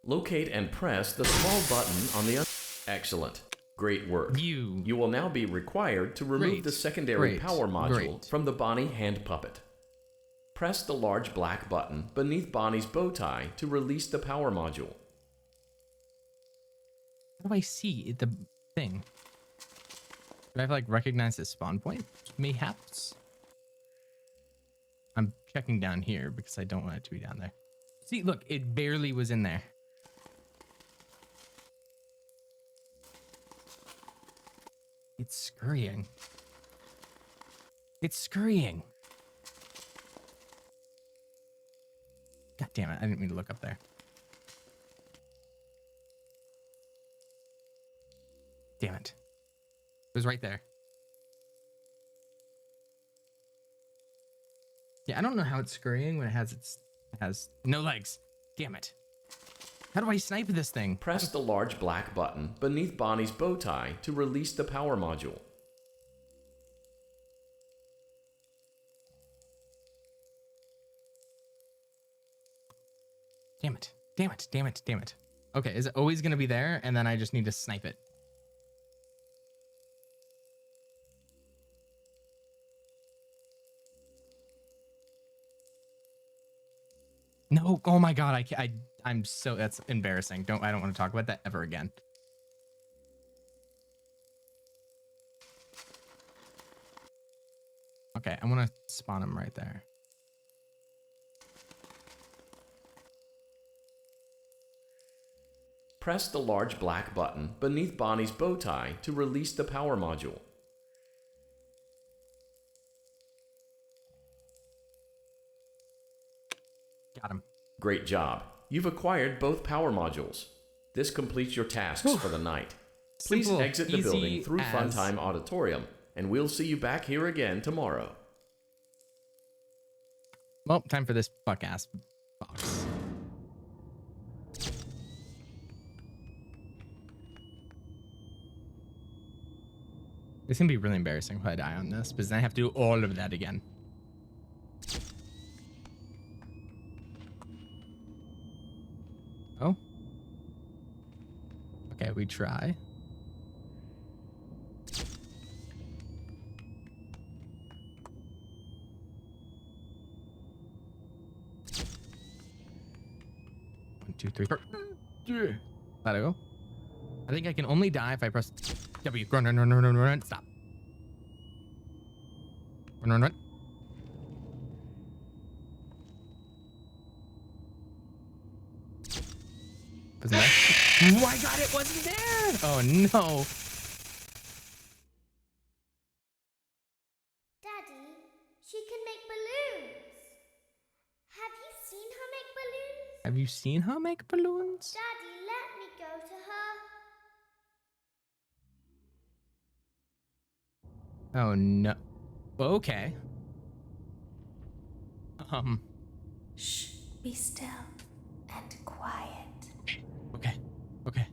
Locate and press the small button on the... Excellent. Great work. You will now be required to remove the secondary power module from the Bonnie hand puppet. Press the large black button beneath Bonnie's bow tie to release the power module. How do I see the thing? Do I have, like, recognize the spawn point? Mayhaps. I'm checking down here because I don't want it to be down there. See, look, it barely was in there. It's scurrying. It's scurrying. God damn it. I didn't mean to look up there. Damn it. It was right there. Yeah, I don't know how it's scurrying when it has no legs. Damn it. How do I snipe this thing? Press the large black button beneath Bonnie's bow tie to release the power module. Damn it. Damn it. Damn it. Damn it. Okay, is it always going to be there and then I just need to snipe it? No. Oh my god, I'm so, that's embarrassing. I don't want to talk about that ever again. Okay, I want to spawn him right there. Press the large black button beneath Bonnie's bow tie to release the power module. Got him. Great job. You've acquired both power modules. This completes your tasks for the night. Please Simple, exit the building through as... Funtime Auditorium, and we'll see you back here again tomorrow. Well, time for this fuck-ass box. It's gonna be really embarrassing if I die on this, because then I have to do all of that again. Oh. Okay, we try. One, two, three, four. Let it go. I think I can only die if I press W. Run, run, run, run, run, run. Stop. Run, run, run. Wasn't there? Oh my god, it wasn't there! Oh no. Daddy, she can make balloons. Have you seen her make balloons? Have you seen her make balloons? Daddy, let me go to her. Oh no. Okay. Shh, be still and quiet. Okay. Okay.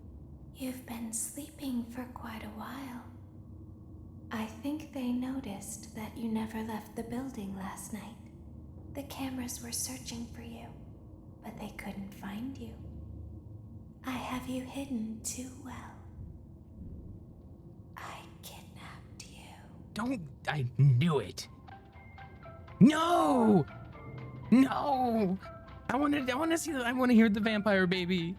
You've been sleeping for quite a while. I think they noticed that you never left the building last night. The cameras were searching for you, but they couldn't find you. I have you hidden too well. I kidnapped you. Don't. I knew it. No! No! I want to see. I want to hear the vampire baby.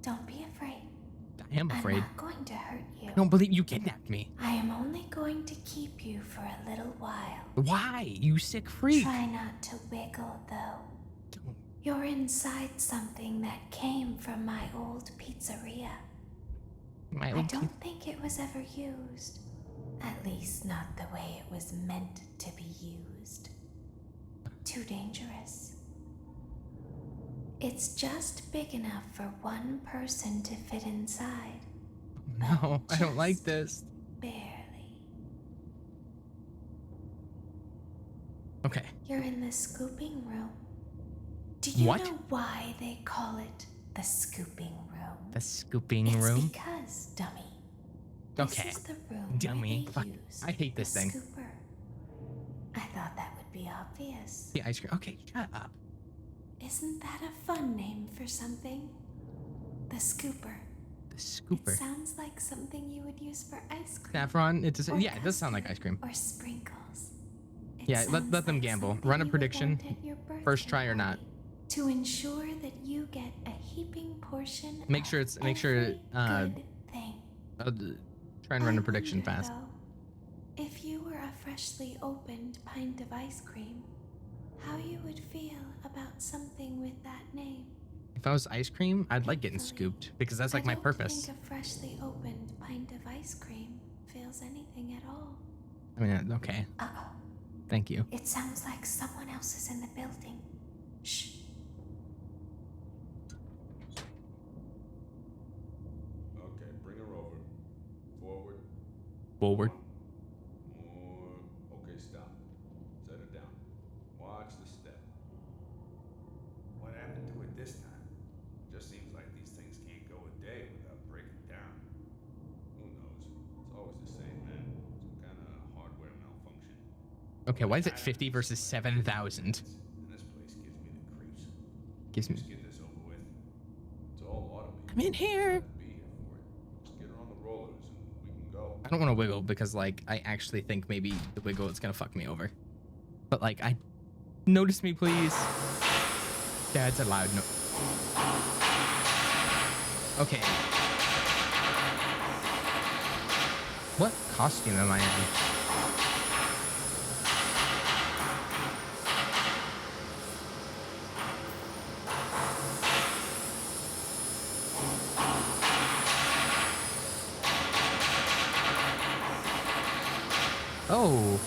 Don't be afraid. I am afraid. I'm not going to hurt you. I don't believe you kidnapped me. I am only going to keep you for a little while. Why? You sick freak. Try not to wiggle, though. Don't. You're inside something that came from my old pizzeria. I don't think it was ever used. At least not the way it was meant to be used. Too dangerous. It's just big enough for one person to fit inside. No, I don't like this. Barely. Okay. You're in the scooping room. Do you What? know why they call it the scooping room? The scooping It's room? because, dummy. Okay. This is the room Dummy. where Fuck. they use I hate this the thing. Scooper. I thought that would be obvious. The ice cream. Okay, shut up. Isn't that a fun name for something? The scooper. The scooper. It sounds like something you would use for ice cream. Saffron. It does. Yeah, it does sound like ice cream. Or sprinkles. It Yeah, let sounds them like gamble. something Run a you would prediction. want at your birthday First try or not. party, to ensure that you get a heaping portion. Make sure of it's every good thing. thing. Try and run a prediction wonder, fast. though, if you were a freshly opened pint of ice cream, how you would feel about something with that name. If I was ice cream, I'd like getting scooped because that's like my purpose. I don't think a freshly opened pint of ice cream feels anything at all. I mean, okay. Uh-oh. Thank you. It sounds like someone else is in the building. Shh. Okay, bring her over. Forward. Forward. More. Okay, stop. Set her down. Watch the step. What happened to it this time? It just seems like these things can't go a day without breaking down. Who knows? It's always the same, man. Some kind of hardware malfunction. Okay, why is it 50 versus 7,000? And this place gives me the creeps. Gives me. Just get this over with. It's all automated. I'm in here. Be here for it. Just get her on the rollers and we can go. I don't want to wiggle because, like, I actually think maybe the wiggle is gonna fuck me over. But like, notice me, please. Dad's a loud no. Okay. What costume am I in? Oh.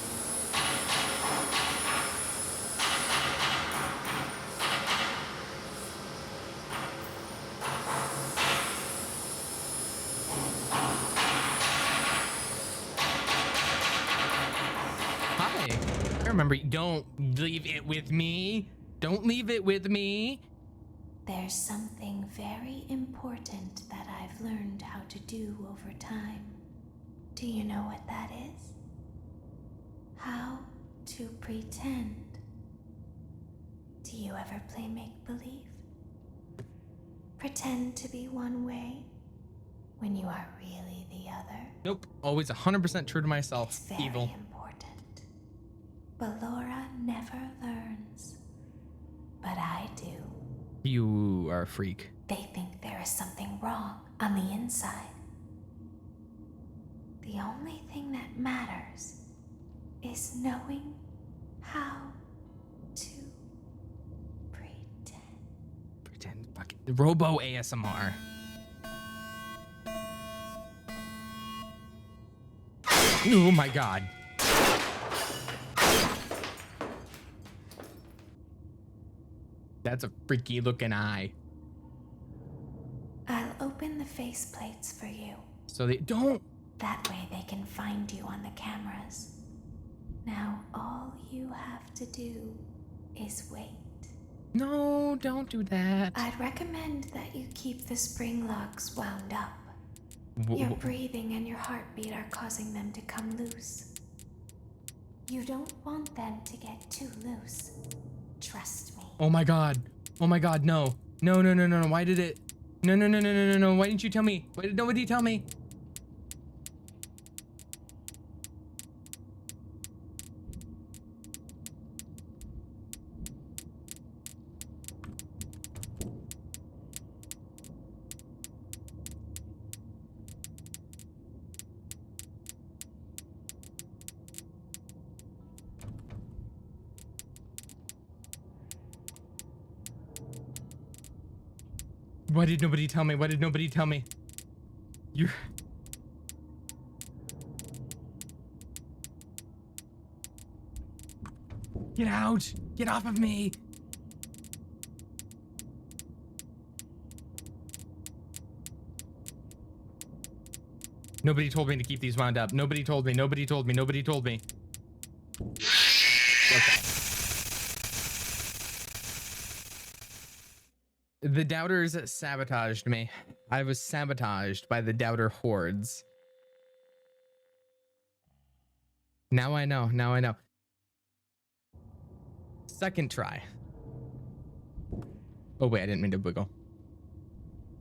Hi. I remember, don't leave it with me. Don't leave it with me. There's something very important that I've learned how to do over time. Do you know what that is? How to pretend. Do you ever play make-believe? Pretend to be one way when you are really the other. Nope. Always 100% true to myself. It's very Evil. important. Ballora never learns. But I do. You are a freak. They think there is something wrong on the inside. The only thing that matters is knowing how to pretend. Pretend. Fucking Robo ASMR. Oh my god. That's a freaky looking eye. I'll open the faceplates for you. So they don't. That way they can find you on the cameras. Now all you have to do is wait. No, don't do that. I'd recommend that you keep the spring locks wound up. Your breathing and your heartbeat are causing them to come loose. You don't want them to get too loose. Trust me. Oh my god. Oh my god, no. No, no, no, no, no. Why did it? No, no, no, no, no, no, no. Why didn't you tell me? Why did nobody tell me? Why did nobody tell me? Why did nobody tell me? You're... Get out! Get off of me! Nobody told me to keep these wound up. Nobody told me. Nobody told me. Nobody told me. Okay. The doubters sabotaged me. I was sabotaged by the doubter hordes. Now I know. Now I know. Second try. Oh wait, I didn't mean to wiggle.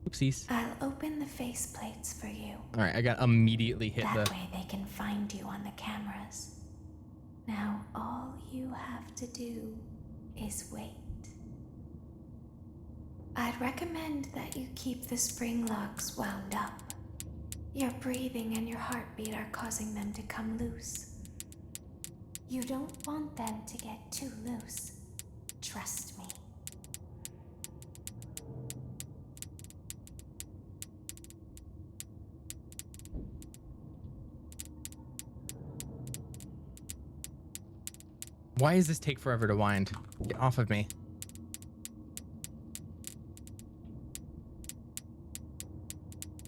Oopsies. I'll open the faceplates for you. All right, I got immediately hit that way they can find you on the cameras. Now all you have to do is wait. I'd recommend that you keep the spring locks wound up. Your breathing and your heartbeat are causing them to come loose. You don't want them to get too loose. Trust me. Why does this take forever to wind? Get off of me.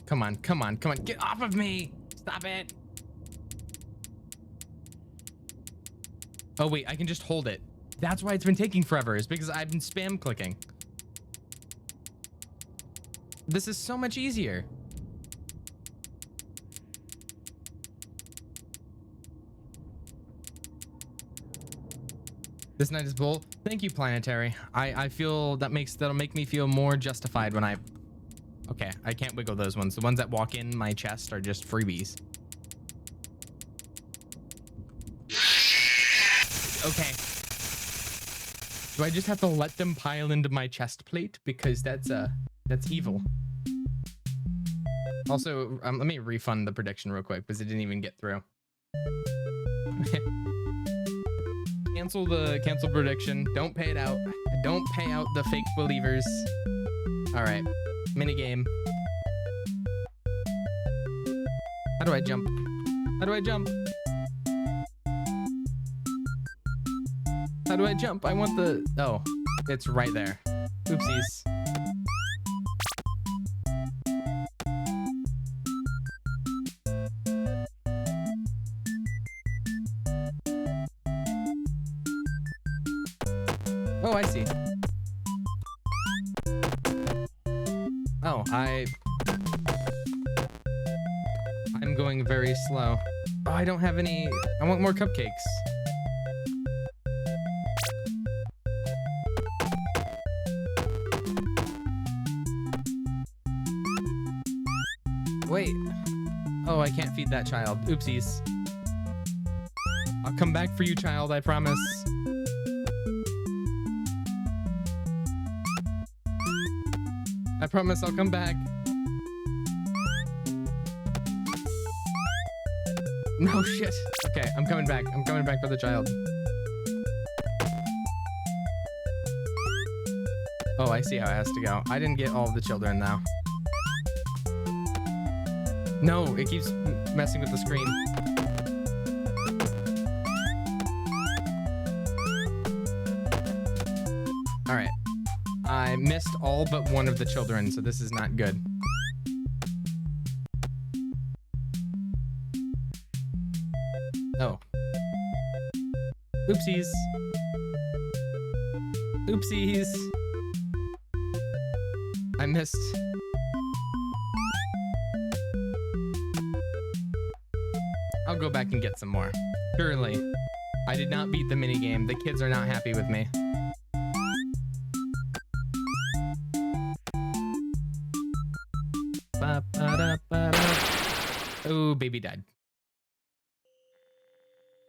Come on, come on, come on. Get off of me. Stop it. Oh, wait, I can just hold it. That's why it's been taking forever, is because I've been spam clicking. This is so much easier. This night is bull. Thank you, Planetary. I feel that'll make me feel more justified when I... Okay, I can't wiggle those ones. The ones that walk in my chest are just freebies. Okay. Do I just have to let them pile into my chest plate? Because that's evil. Also, let me refund the prediction real quick because it didn't even get through. Cancel prediction. Don't pay it out. Don't pay out the fake believers. All right. Minigame. How do I jump? How do I jump? How do I jump? I want the... Oh, it's right there. Oopsies. Oh, I see. Oh, I'm going very slow. Oh, I don't have any... I want more cupcakes. Wait. Oh, I can't feed that child. Oopsies. I'll come back for you, child, I promise. I promise I'll come back. No shit. Okay, I'm coming back. I'm coming back for the child. Oh, I see how it has to go. I didn't get all of the children now. No, it keeps messing with the screen. All right. I missed all but one of the children, so this is not good. Oh. Oopsies. Oopsies. I missed. I'll go back and get some more. Surely. I did not beat the minigame. The kids are not happy with me. Oh, baby died.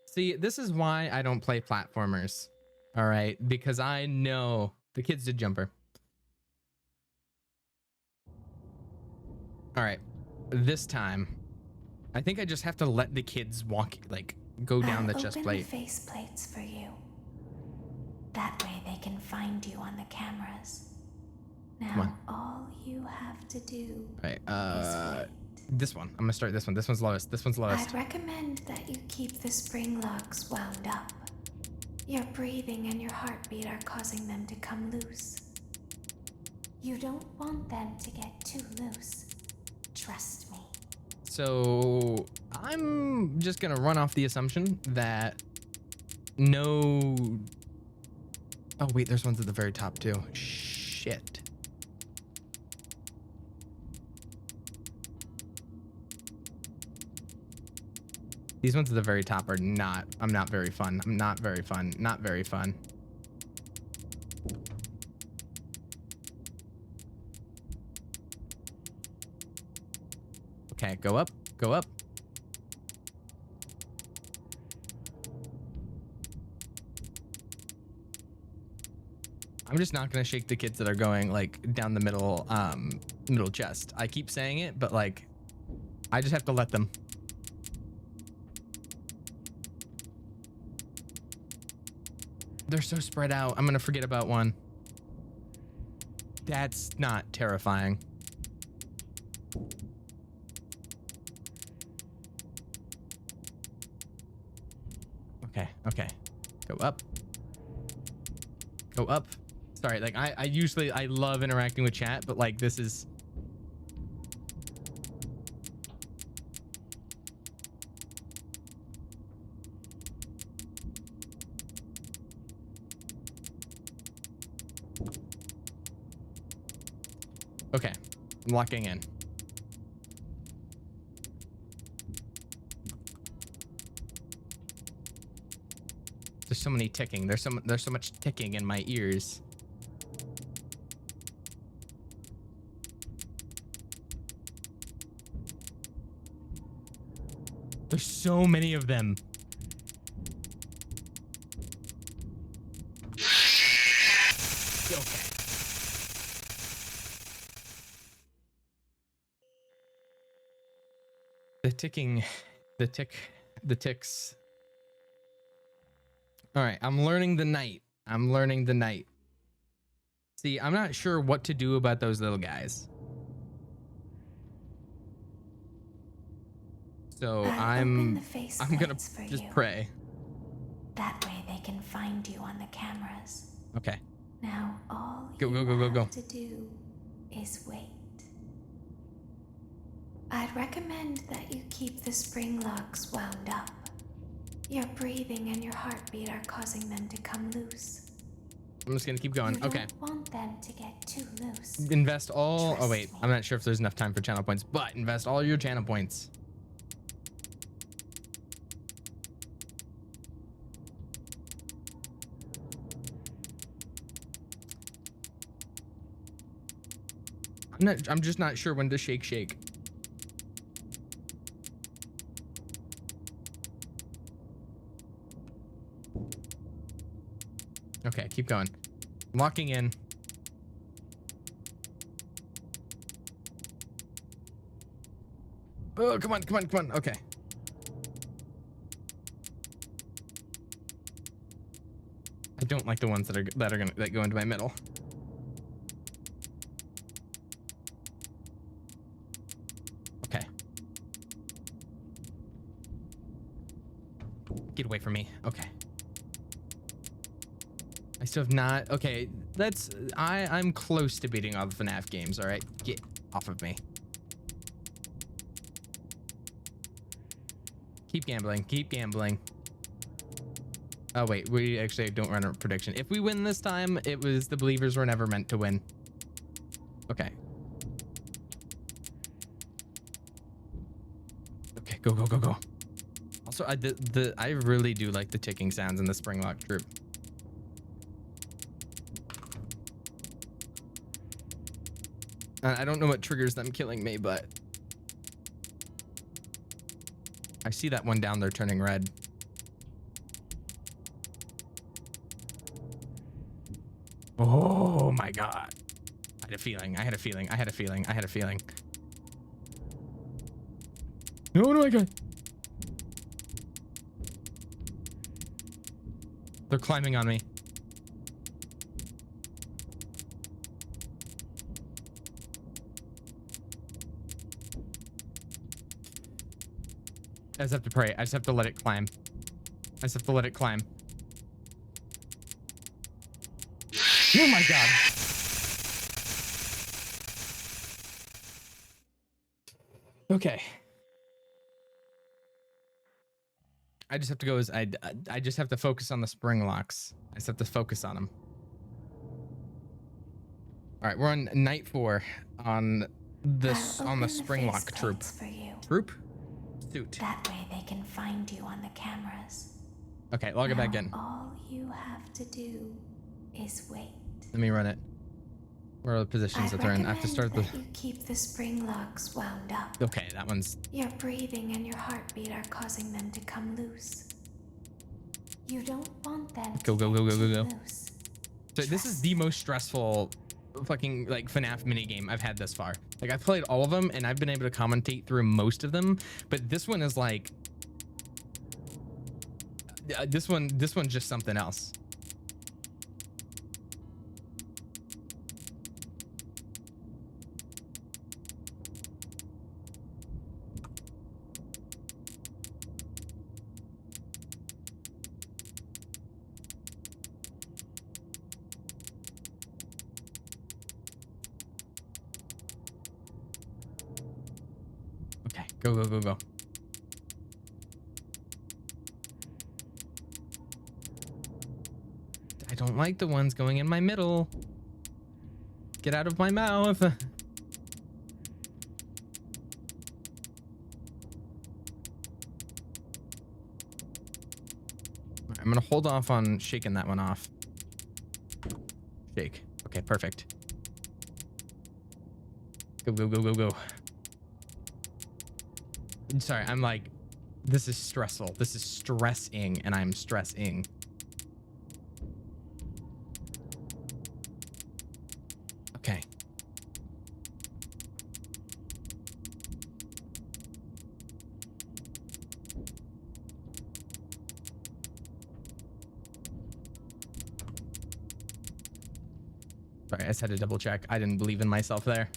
See, this is why I don't play platformers. All right, because I know the kids did jumper. All right, this time, I think I just have to let the kids walk, like, go down the chest plate. Open the face plates for you. That way they can find you on the cameras. Now, all you have to do is wait. This one. I'm gonna start this one. This one's lowest. This one's lowest. I'd recommend that you keep the spring locks wound up. Your breathing and your heartbeat are causing them to come loose. You don't want them to get too loose. Trust me. So I'm just gonna run off the assumption that no... Oh wait, there's ones at the very top too. Shit. These ones at the very top are not... I'm not very fun. I'm not very fun. Not very fun. Okay, go up. Go up. I'm just not gonna shake the kids that are going like down the middle chest. I keep saying it, but like I just have to let them. They're so spread out. I'm gonna forget about one. That's not terrifying. Okay, okay. Go up. Go up. Sorry, like I usually love interacting with chat, but like this is okay. I'm locking in. There's so many ticking. There's so much ticking in my ears. There's so many of them. Okay. The ticking, the ticks. All right, I'm learning the night. I'm learning the night. See, I'm not sure what to do about those little guys. So I'm gonna just pray. That way they can find you on the cameras. Okay. Now all go you have to do is wait. I'd recommend that you keep the spring locks wound up. Your breathing and your heartbeat are causing them to come loose. I'm just gonna keep going. You Okay. don't want them to get too loose. Invest all. Oh wait, I'm not sure if there's enough time for channel points, but invest all your channel points. I'm just not sure when to shake. Okay, keep going. Locking in. Oh, come on. Okay. I don't like the ones that go into my middle. Okay. Get away from me. Okay. I still have not. Okay, I'm close to beating all the FNAF games. All right, get off of me. Keep gambling. Oh wait, we actually don't run a prediction. If we win this time, it was the believers were never meant to win. Okay. Okay, go. Also, I really do like the ticking sounds in the spring lock troop. I don't know what triggers them killing me, but I see that one down there turning red. Oh my god. I had a feeling. No, my god. They're climbing on me. I just have to pray. I just have to let it climb. Oh my god. Okay. I just have to go as I just have to focus on the spring locks. I just have to focus on them. All right, we're on night 4 on this on the spring lock troop. Troop? Suit. That way they can find you on the cameras. Okay, log it back in. All you have to do is wait. Let me run it. Where are the positions that they're in? I have to start the. You keep the spring locks wound up. Okay, that one's. Your breathing and your heartbeat are causing them to come loose. You don't want them to Go. loose. So this is the most stressful fucking like FNAF minigame I've had thus far. Like I've played all of them and I've been able to commentate through most of them, but this one is like this one's just something else. Go, go, go, go. I don't like the ones going in my middle. Get out of my mouth. I'm gonna hold off on shaking that one off. Shake. Okay, perfect. Go, go, go, go, go. I'm sorry, I'm like, this is stressful. This is stressing, and I'm stressing. Okay. Sorry, I just had to double check. I didn't believe in myself there.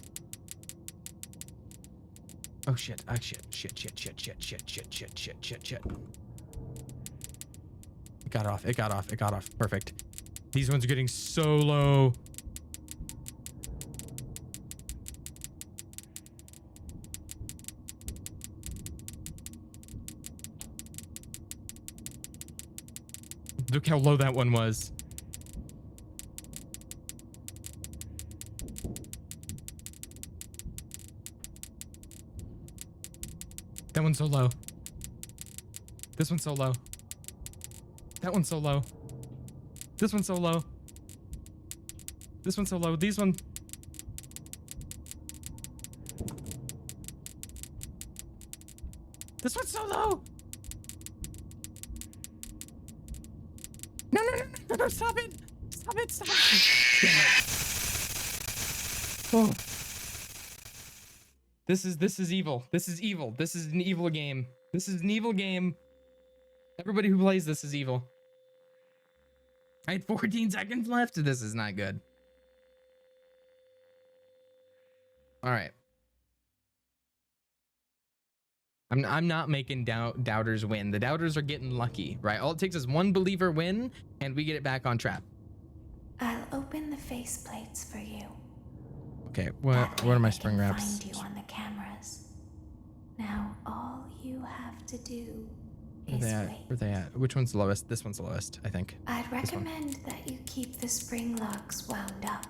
Oh shit, oh shit, shit, shit, shit, shit, shit, shit, shit, shit, shit, shit. It got off, it got off, it got off. Perfect. These ones are getting so low. Look how low that one was. That one's so low. This one's so low. That one's so low. This one's so low. This one's so low. These one. This one's so low. No, no, no, no, no, stop it. Stop it, stop it. Damn it. Oh. This is evil. This is evil. This is an evil game. This is an evil game. Everybody who plays this is evil. I had 14 seconds left. This is not good. All right. I'm not making doubters win. The doubters are getting lucky, right? All it takes is one believer win, and we get it back on track. I'll open the faceplates for you. Okay, what are my spring wraps? Find you on the cameras. Now all you have to do Where is they at? wait. Where they at? Which one's the lowest? This one's the lowest, I think. I'd recommend that you keep the spring locks wound up.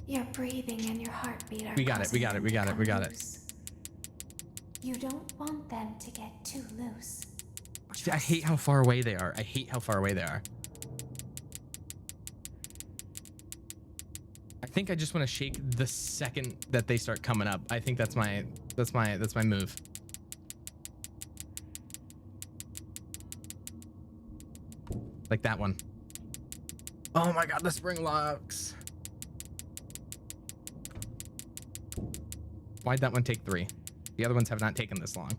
Your breathing and your heartbeat are We got it. We got it. We got it. We got it. You don't want them to get too loose. I hate how far away they are. I hate how far away they are. I think I just want to shake the second that they start coming up. I think that's my move. Like that one. Oh my god, the spring locks. Why'd that one take 3? The other ones have not taken this long.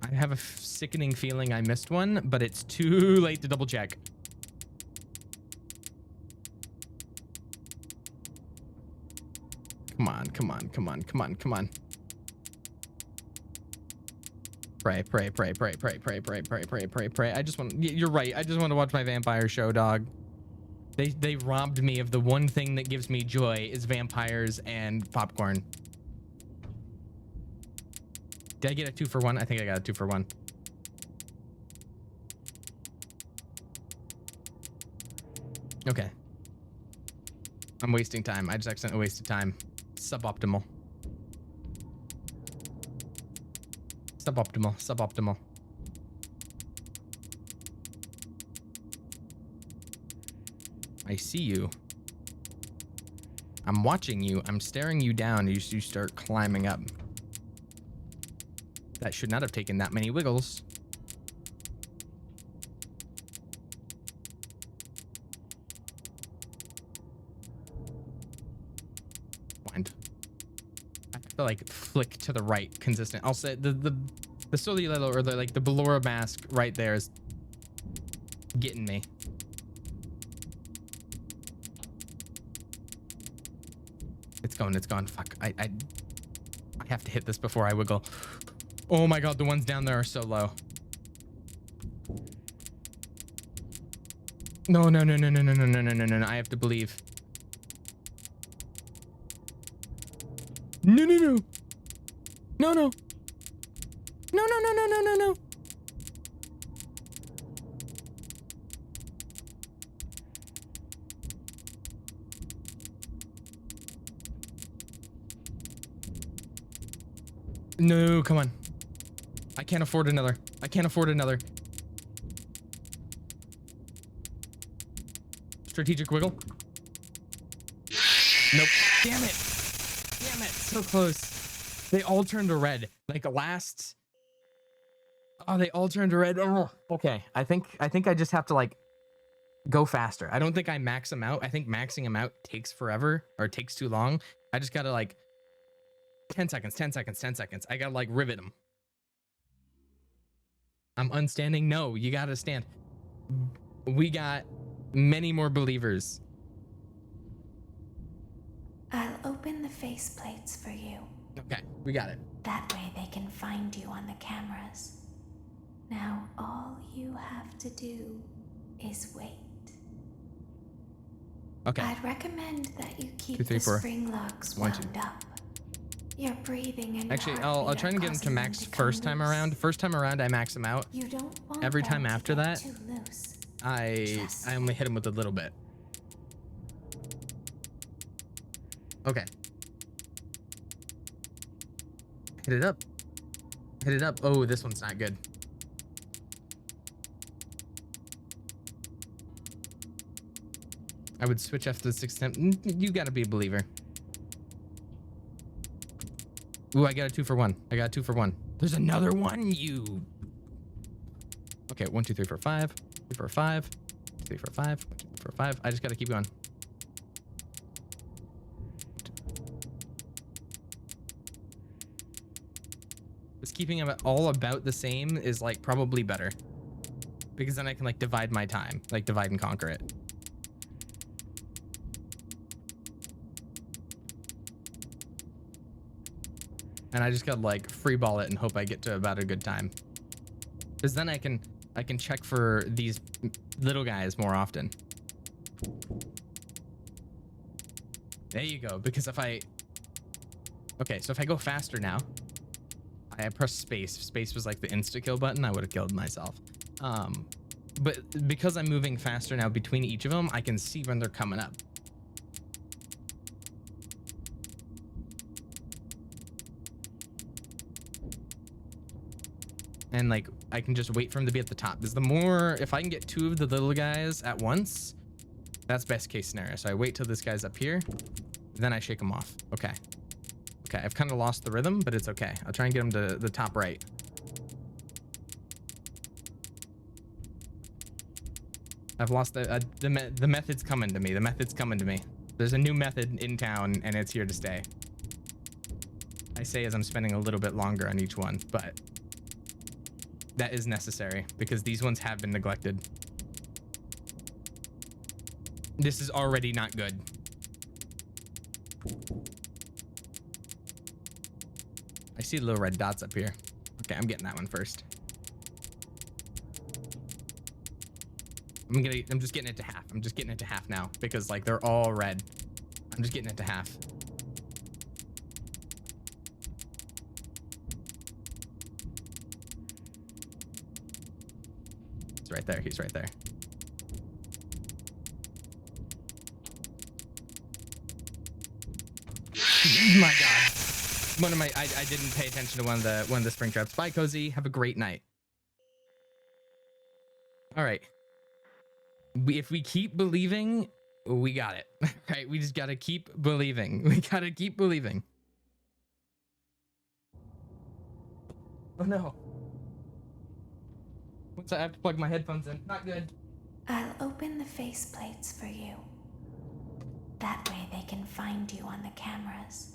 I have a sickening feeling I missed one, but it's too late to double check. Come on, come on, come on, come on, come on. Pray, pray, pray, pray, pray, pray, pray, pray, pray, pray, pray. I just want, you're right. I just want to watch my vampire show, dog. They robbed me of the one thing that gives me joy is vampires and popcorn. Did I get a 2 for 1? I think I got a 2 for 1. Okay. I'm wasting time. I just accidentally wasted time. Suboptimal. Suboptimal. Suboptimal. I see you. I'm watching you. I'm staring you down as you start climbing up. That should not have taken that many wiggles. Blind. I have to like flick to the right consistent. I'll say the Solilelo or the Ballora mask right there is getting me. It's gone, it's gone. Fuck. I have to hit this before I wiggle. Oh my god, the ones down there are so low. No, no, no, no, no, no, no, no, no, no, no, no. I have to believe. No, no, no. No, no. No, no, no, no, no, no, no. No, come on. I can't afford another. I can't afford another. Strategic wiggle. Nope. Damn it. Damn it. So close. They all turned to red. Like the last. Oh, they all turned to red. Oh. Okay. I think I just have to like go faster. I don't think I max them out. I think maxing them out takes forever or takes too long. I just gotta like 10 seconds, 10 seconds, 10 seconds. I gotta like rivet them. I'm unstanding. No, you gotta stand. We got many more believers. I'll open the faceplates for you. Okay, we got it. That way they can find you on the cameras. Now all you have to do is wait. Okay. I'd recommend that you keep 2, 3, the 4. spring locks 1, wound 2. up. Your breathing and Actually, your I'll try and get them to max first time around. First time around, I max them out. You don't want Every them time to after get that, too loose. I only hit them with a little bit. Okay. Hit it up. Hit it up. Oh, this one's not good. I would switch after the 6th attempt. You gotta be a believer. Ooh, I got a 2 for 1. I got a 2 for 1. There's another one, you. Okay, 1, 2, 3, 4, 5. 3, 4, 5. 3, 4, 5. 1, 2, 3, 4, 5. I just gotta keep going. Just keeping them all about the same is like probably better. Because then I can like divide my time. Like divide and conquer it. And I just gotta like free ball it and hope I get to about a good time. Because then I can check for these little guys more often. There you go. Because if I... Okay, so if I go faster now, I press space. Space was like the insta-kill button. I would have killed myself. But because I'm moving faster now between each of them, I can see when they're coming up. And like, I can just wait for him to be at the top. Because the more, if I can get 2 of the little guys at once, that's best case scenario. So I wait till this guy's up here, then I shake him off. Okay. Okay, I've kind of lost the rhythm, but it's okay. I'll try and get him to the top right. I've lost the method's coming to me. The method's coming to me. There's a new method in town, and it's here to stay. I say as I'm spending a little bit longer on each one, but that is necessary because these ones have been neglected. This is already not good. I see the little red dots up here. Okay, I'm getting that one first. I'm just getting it to half. I'm just getting it to half now because like they're all red. I'm just getting it to half. He's right there. He's right there. My God. One of my I didn't pay attention to one of the spring traps. Bye, Cozy. Have a great night. All right. If we keep believing, we got it. Right? We just gotta keep believing. We gotta keep believing. Oh no. Once I have to plug my headphones in. Not good. I'll open the faceplates for you. That way they can find you on the cameras.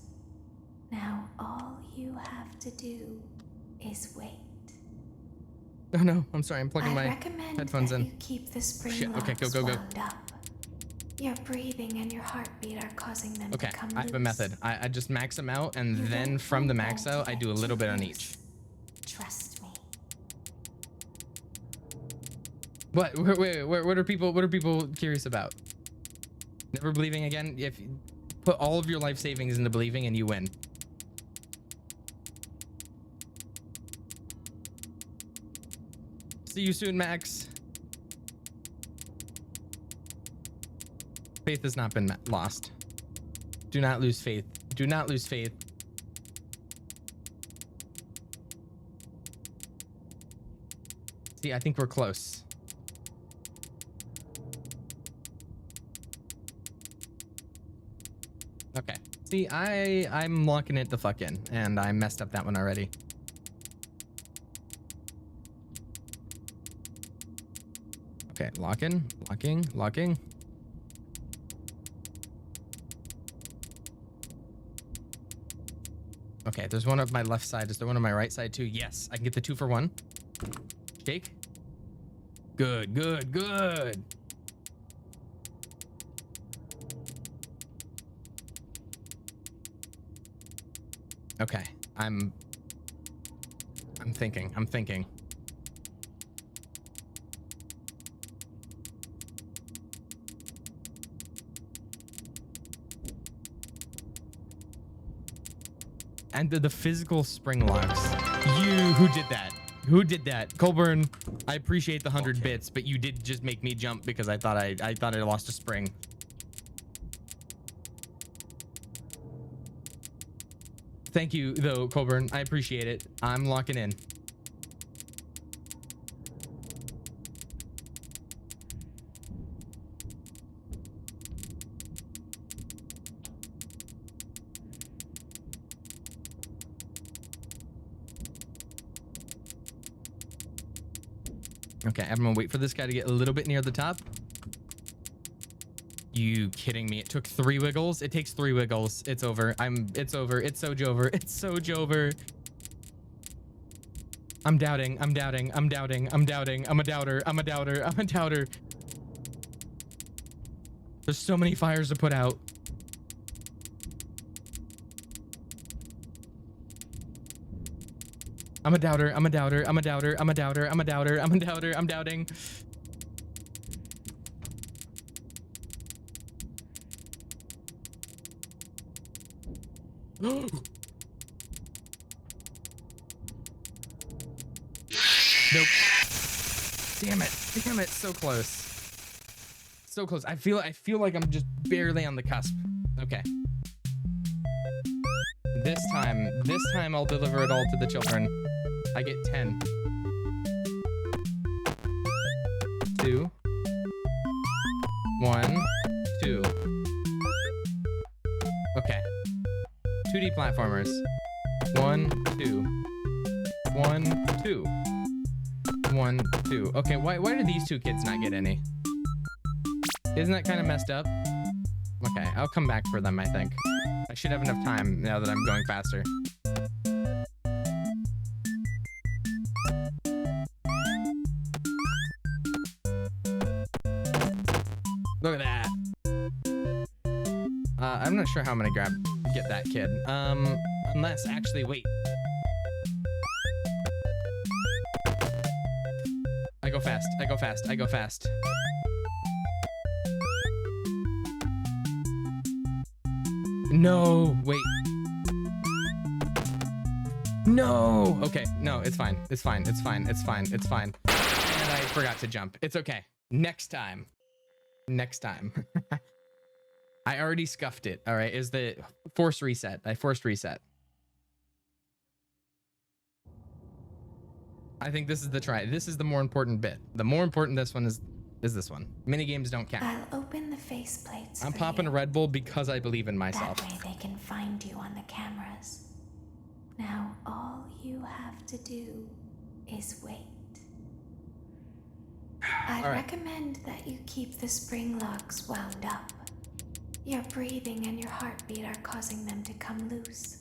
Now all you have to do is wait. Oh no, I'm sorry. I'm plugging my headphones in. You keep the spring Shit. Okay, go. wound up. Your breathing and your heartbeat are causing them to come loose. I have a method. I just max them out, and then from the max out, I do a little bit on each. Trust me. What? Wait. What are people curious about? Never believing again? If you put all of your life savings into believing, and you win. See you soon, Max. Faith has not been lost. Do not lose faith. Do not lose faith. See, I think we're close. Okay. See, I'm locking it the fuck in, and I messed up that one already. Okay, locking. Okay, there's one on my left side. Is there one on my right side too? Yes, I can get the 2 for 1. Shake. Good. Okay, I'm thinking. And the physical spring locks. Who did that? Who did that? Colburn, I appreciate the 100 bits, but you did just make me jump because I thought I lost a spring. Thank you though, Colburn. I appreciate it. I'm locking in. Okay, I'm gonna wait for this guy to get a little bit near the top. You kidding me? It took 3 wiggles. It takes 3 wiggles. It's over. It's over. It's so Jover. It's so Jover. I'm doubting. I'm a doubter. I'm a doubter. There's so many fires to put out. I'm doubting. Nope. Damn it. So close. I feel like I'm just barely on the cusp. Okay. This time I'll deliver it all to the children. I get 10. 2. 1, 2. Okay. 2D platformers. 1, 2. 1, 2. 1, 2. Okay, why do these 2 kids not get any? Isn't that kind of messed up? Okay, I'll come back for them, I think. I should have enough time now that I'm going faster. Look at that. I'm not sure how I'm gonna get that kid. Unless, actually, wait. I go fast. No, wait. No. Okay, no, it's fine. And I forgot to jump. It's okay. Next time. I already scuffed it. All right, is the force reset. I forced reset. I think this is the try. This is the more important bit. The more important this one is this one. Mini games don't count. I'll open the faceplates. I'm popping a Red Bull because I believe in myself. That way they can find you on the cameras. Now all you have to do is wait. I'd recommend that you keep the spring locks wound up. Your breathing and your heartbeat are causing them to come loose.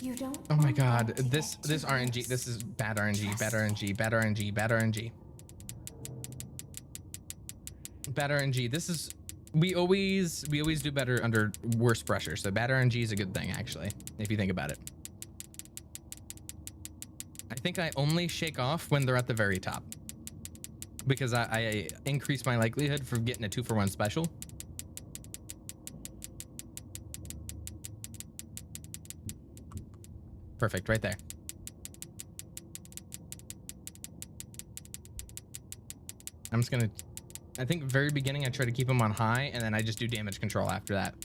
You don't. Oh my god, this RNG, this is bad RNG, bad RNG. This is, we always do better under worse pressure. So bad RNG is a good thing, actually, if you think about it. I think I only shake off when they're at the very top, because I increase my likelihood for getting a 2-for-1 special. Perfect, right there. I'm just gonna, I think very beginning I try to keep them on high, and then I just do damage control after that.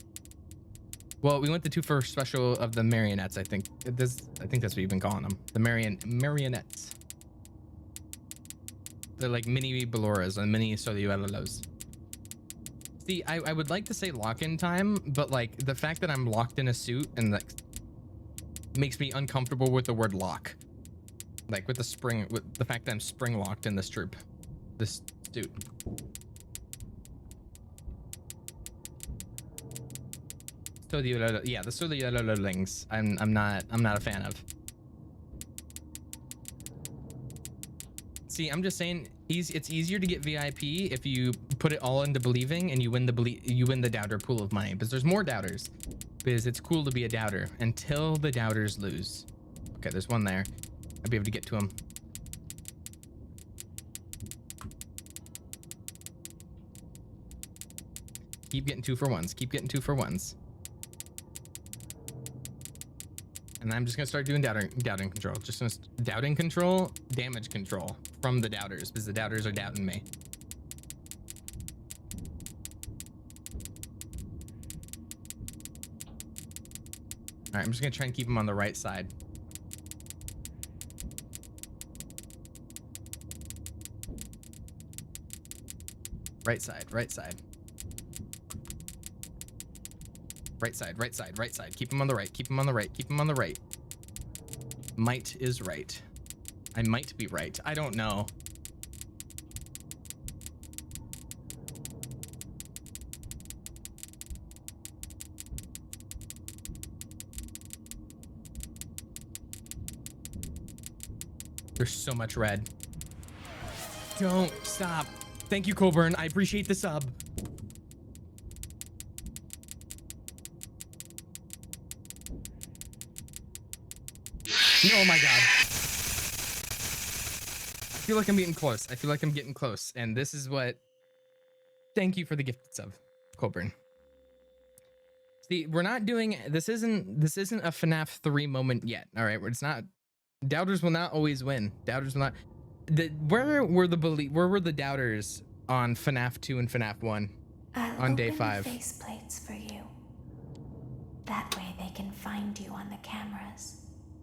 Well, we went the 2 for special of the marionettes. I think that's what you've been calling them, the marionettes. They're like mini Belloras and mini Soluelos. See, I would like to say lock-in time, but like the fact that I'm locked in a suit and like makes me uncomfortable with the word lock. Like with the fact that I'm spring locked in this troop, this suit. Yeah, the Soluelolings. I'm not a fan of. See, I'm just saying, it's easier to get VIP if you put it all into believing and you win the doubter pool of money, because there's more doubters. Because it's cool to be a doubter until the doubters lose. Okay, there's one there. I'll be able to get to him. Keep getting 2 for 1s. Keep getting 2 for 1s. And I'm just gonna start doing doubting control. Just gonna doubting control, damage control from the doubters, because the doubters are doubting me. All right, I'm just gonna try and keep them on the right side. Right side, right side. Right side, right side, right side. Keep him on the right, keep him on the right, keep him on the right. Might is right. I might be right. I don't know. There's so much red. Don't stop. Thank you, Colburn. I appreciate the sub. Oh my god. I feel like I'm getting close. I feel like I'm getting close. And this is what... Thank you for the gifted sub, Colburn. See, we're not doing... This isn't a FNAF 3 moment yet. All right, where it's not... Doubters will not always win. Doubters will not... Where were the doubters on FNAF 2 and FNAF 1 on day 5? Faceplates for you. That way they can find you on the cameras.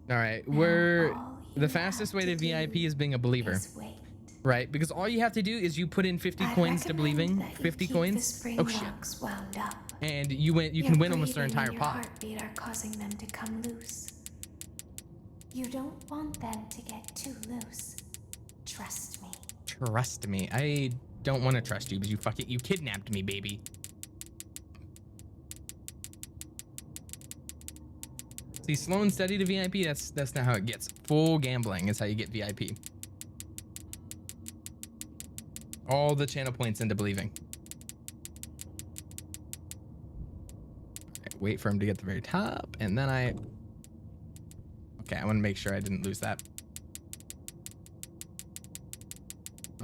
All right, the fastest way to VIP is being a believer, right? Because all you have to do is you put in 50 coins to believing, 50 coins. Oh shit! And you can win almost their entire pot. Heartbeat are causing them to come loose. You don't want them to get too loose. Trust me. Trust me. I don't want to trust you because you kidnapped me, baby. See, slow and steady to VIP, that's not how it gets. Full gambling is how you get VIP. All the channel points into believing. Okay, wait for him to get to the very top, and then okay, I want to make sure I didn't lose that.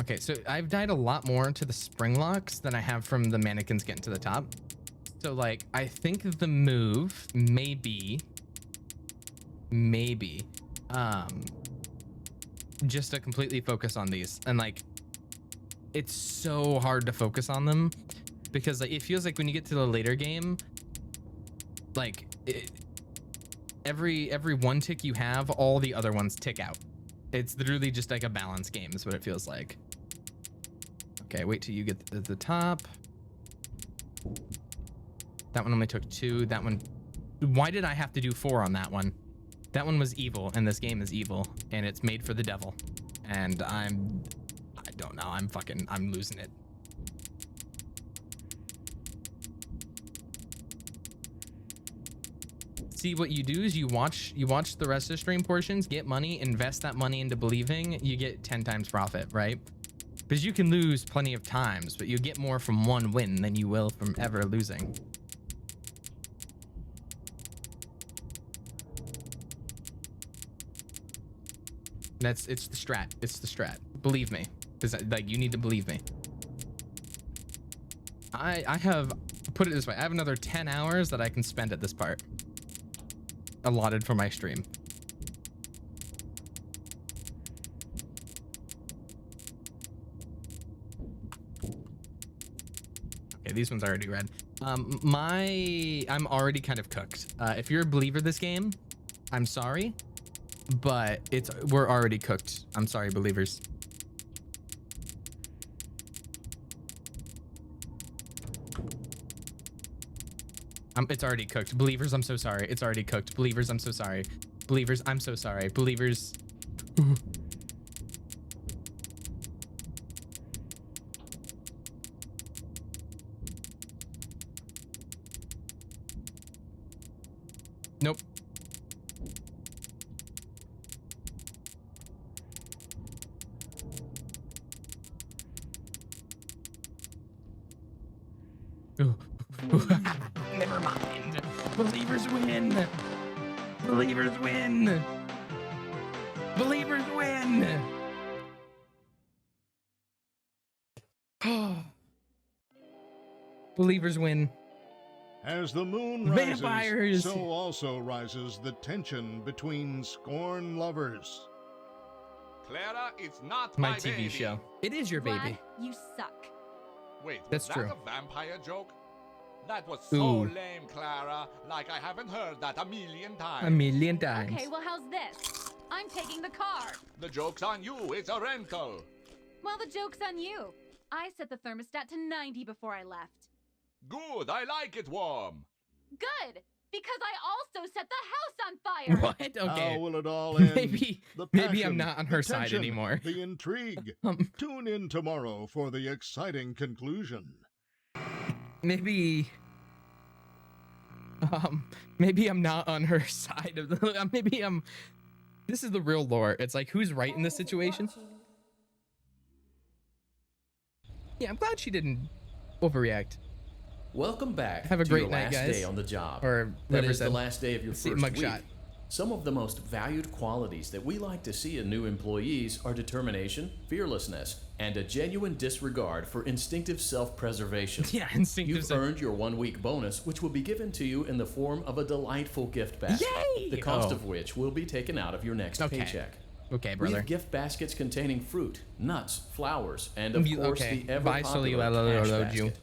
Okay, so I've died a lot more to the spring locks than I have from the mannequins getting to the top. So like, I think the move may be just to completely focus on these, and like it's so hard to focus on them because like, it feels like when you get to the later game, like every one tick you have, all the other ones tick out. It's literally just like a balance game is what it feels like. Okay, wait till you get to the top. That one only took 2. That one, why did I have to do 4 on that one? That one was evil, and this game is evil, and it's made for the devil. And I don't know, I'm losing it. See, what you do is you watch the rest of the stream portions, get money, invest that money into believing, you get 10 times profit, right? Because you can lose plenty of times, but you get more from one win than you will from ever losing. It's the strat. It's the strat. Believe me. Because like you need to believe me. I have, put it this way, I have another 10 hours that I can spend at this part. Allotted for my stream. Okay, these ones are already red. I'm already kind of cooked. If you're a believer this game, I'm sorry, but we're already cooked. I'm sorry, believers. It's already cooked. Believers, I'm so sorry. It's already cooked. Believers, I'm so sorry. Believers, I'm so sorry. Believers. Nope. Never mind. Believers win. Believers win. Believers win. Believers win. As the moon rises, Vampires. so also rises the tension between scorn lovers. Clara, it's not My my TV baby. show. It is your baby. Rod, you suck. Wait, That's was true. that a vampire joke? That was so Ooh. lame, Clara. Like I haven't heard that a million times. A million times. Okay, well, how's this? I'm taking the car. The joke's on you. It's a rental. Well, the joke's on you. I set the thermostat to 90 before I left. Good. I like it warm. Good, because I also set the house on fire. What? Okay. How will it all end? Maybe The maybe I'm passion, not on the her side tension, anymore. The intrigue. Tune in tomorrow for the exciting conclusion. Maybe I'm not on her side of the maybe I'm this is the real lore. It's like who's right in this situation? Yeah, I'm glad she didn't overreact. Welcome back. Have a to great your night, last guys. day on the job. Or that whoever is the said. last day of your See, first mugshot. week. Some of the most valued qualities that we like to see in new employees are determination, fearlessness, and a genuine disregard for instinctive self-preservation. Yeah, instinctive You've earned your 1-week bonus, which will be given to you in the form of a delightful gift basket. Yay! The cost Oh. of which will be taken out of your next Okay. paycheck. Okay, We brother. have gift baskets containing fruit, nuts, flowers, and of You- course okay. the ever Bye, popular Sully, cash you. basket.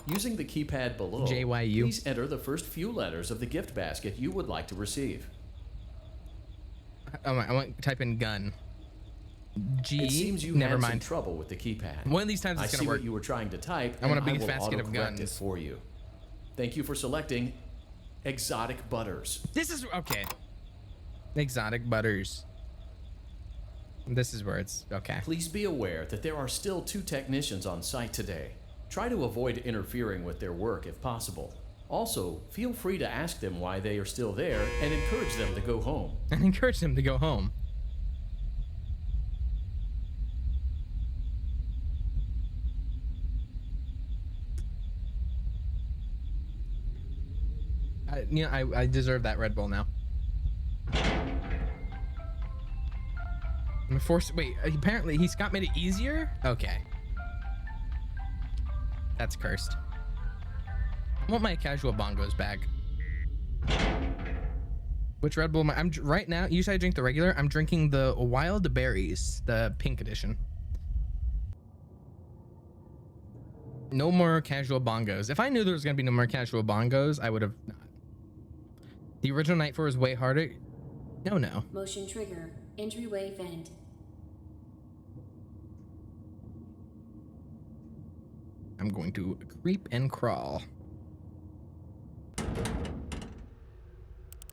Using the keypad below, JYU. please enter the first few letters of the gift basket you would like to receive. I want to type in gun. G. It seems you Never had mind. some trouble with the keypad. One of these times I it's see gonna work. what you were trying to type. I want a and big will basket of autocorrect it guns. for you. Thank you for selecting exotic butters. This is okay. Exotic butters. This is where it's okay. Please be aware that there are still 2 technicians on site today. Try to avoid interfering with their work if possible. Also, feel free to ask them why they are still there and encourage them to go home. And encourage them to go home. I deserve that Red Bull now. I'm forced. Wait, apparently he's got made it easier. Okay, that's cursed. I want my casual bongos back. Which Red Bull am I? I'm right now. Usually I drink the regular. I'm drinking the wild berries, the pink edition. No more casual bongos. If I knew there was gonna be no more casual bongos, I would have not. The original Night 4 is way harder. No. Motion trigger. Entryway vent. I'm going to creep and crawl.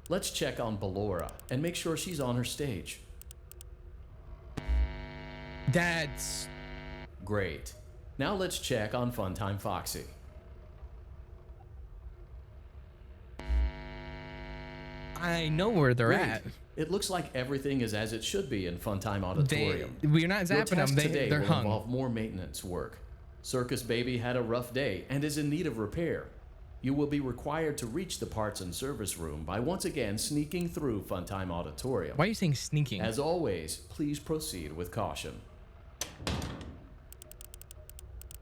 Let's check on Ballora and make sure she's on her stage. That's great. Now let's check on Funtime Foxy. I know where they're Great. at. It looks like everything is as it should be in Funtime Auditorium. We're not Your zapping them. task today They're will hung. involve more maintenance work. Circus Baby had a rough day and is in need of repair. You will be required to reach the parts and service room by once again sneaking through Funtime Auditorium. Why are you saying sneaking? As always, please proceed with caution.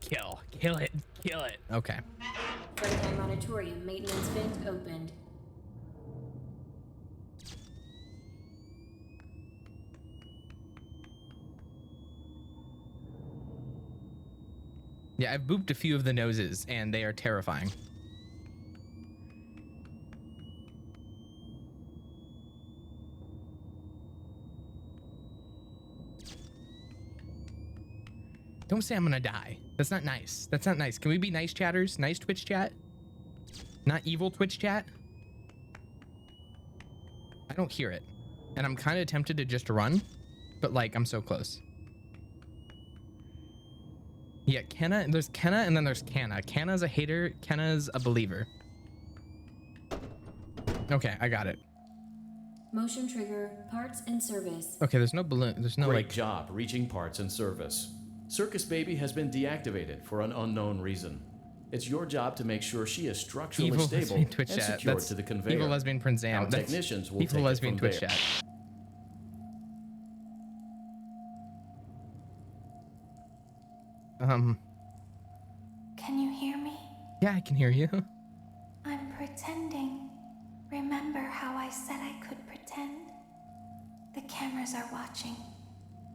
Kill it. Okay. Funtime Auditorium maintenance vent opened. Yeah, I've booped a few of the noses, and they are terrifying. Don't say I'm gonna die. That's not nice. That's not nice. Can we be nice chatters? Nice Twitch chat? Not evil Twitch chat? I don't hear it. And I'm kind of tempted to just run, but like, I'm so close. Yeah, Kenna, there's Kenna and then there's Canna. Canna's a hater, Kenna's a believer. Okay, I got it. Motion trigger, parts and service. Okay, there's no balloon, there's no Great job reaching parts and service. Circus Baby has been deactivated for an unknown reason. It's your job to make sure she is structurally evil stable lesbian Twitch and chat. secured That's to the conveyor. evil lesbian Prince Zam. Our That's technicians will evil take lesbian it from Twitch there. chat. Can you hear me? Yeah, I can hear you. I'm pretending. Remember how I said I could pretend? The cameras are watching.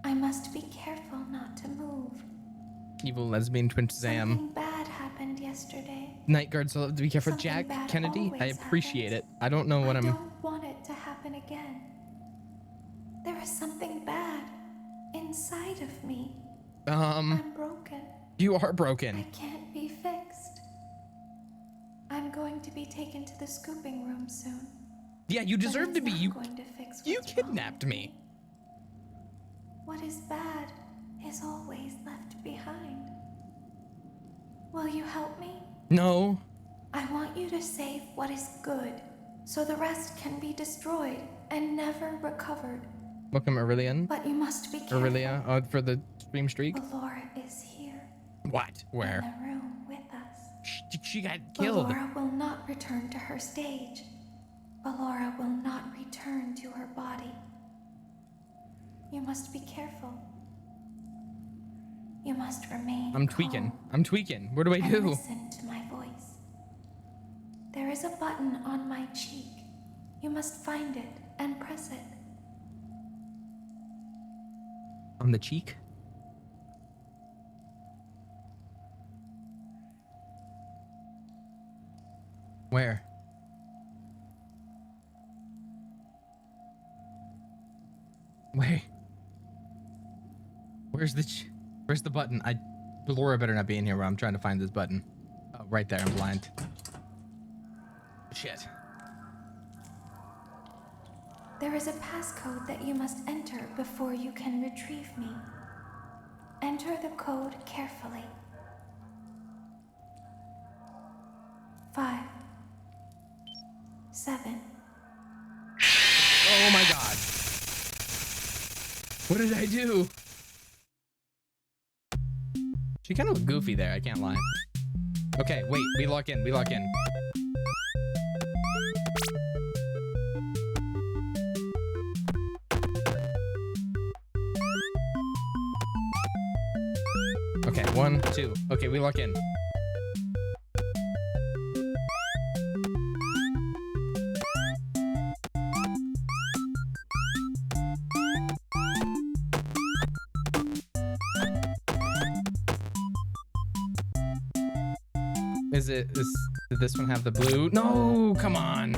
I must be careful not to move. Evil lesbian Twitch Zam. Something bad happened yesterday. Night guards will have to be careful. Something Jack bad Kennedy, I always appreciate it. I don't know what I I'm. don't want it to happen again. There is something bad inside of me. I'm broken. You are broken. I can't be fixed. I'm going to be taken to the scooping room soon. Yeah, you deserve to be. You Going to fix you kidnapped me. what is bad is always left behind. Will you help me? No. I want you to save what is good, so the rest can be destroyed and never recovered. Welcome, Aurelian. But you must be careful. Aurelia, for the stream streak. Ballora is here. What? Where? In the room with us. She got killed. Ballora will not return to her stage. Ballora will not return to her body. You must be careful. You must remain I'm tweaking. I'm tweaking. What do I and do? listen to my voice. There is a button on my cheek. You must find it and press it. On the cheek? Where? Where? Where's the button? Ballora better not be in here where I'm trying to find this button. Oh, right there. I'm blind. Shit. There is a passcode that you must enter before you can retrieve me. Enter the code carefully. 5, 7. Oh my god. What did I do? She kind of looked goofy there, I can't lie. Okay, wait, we lock in. Okay, 1, 2. Okay, we lock in. Did this one have the blue? No, come on.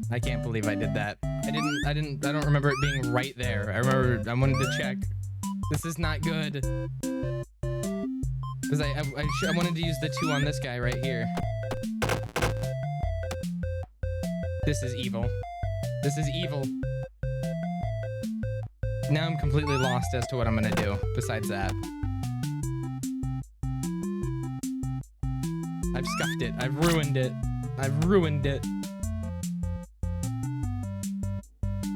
I can't believe I did that. I don't remember it being right there. I wanted to check. This is not good. Because I wanted to use the 2 on this guy right here. This is evil. This is evil. Now I'm completely lost as to what I'm gonna do besides that. I've scuffed it. I've ruined it. I've ruined it.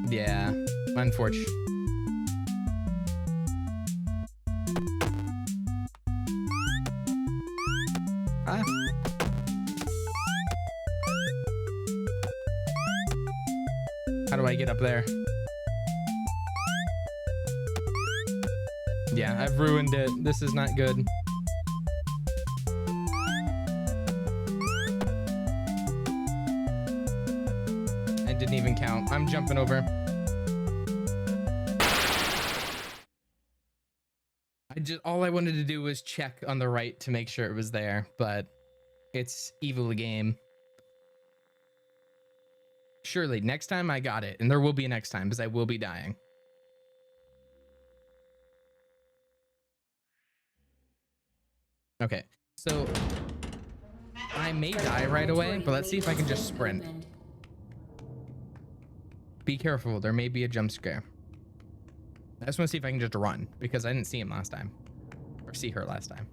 Yeah, unfortunate. Ah. How do I get up there? Yeah, I've ruined it. This is not good. Didn't even count. I'm jumping over. All I wanted to do was check on the right to make sure it was there, but it's evil game. Surely next time I got it, and there will be a next time because I will be dying. Okay, so I may die right away, but let's see if I can just sprint. Be careful, there may be a jump scare. I just want to see if I can just run because I didn't see him last time, or see her last time.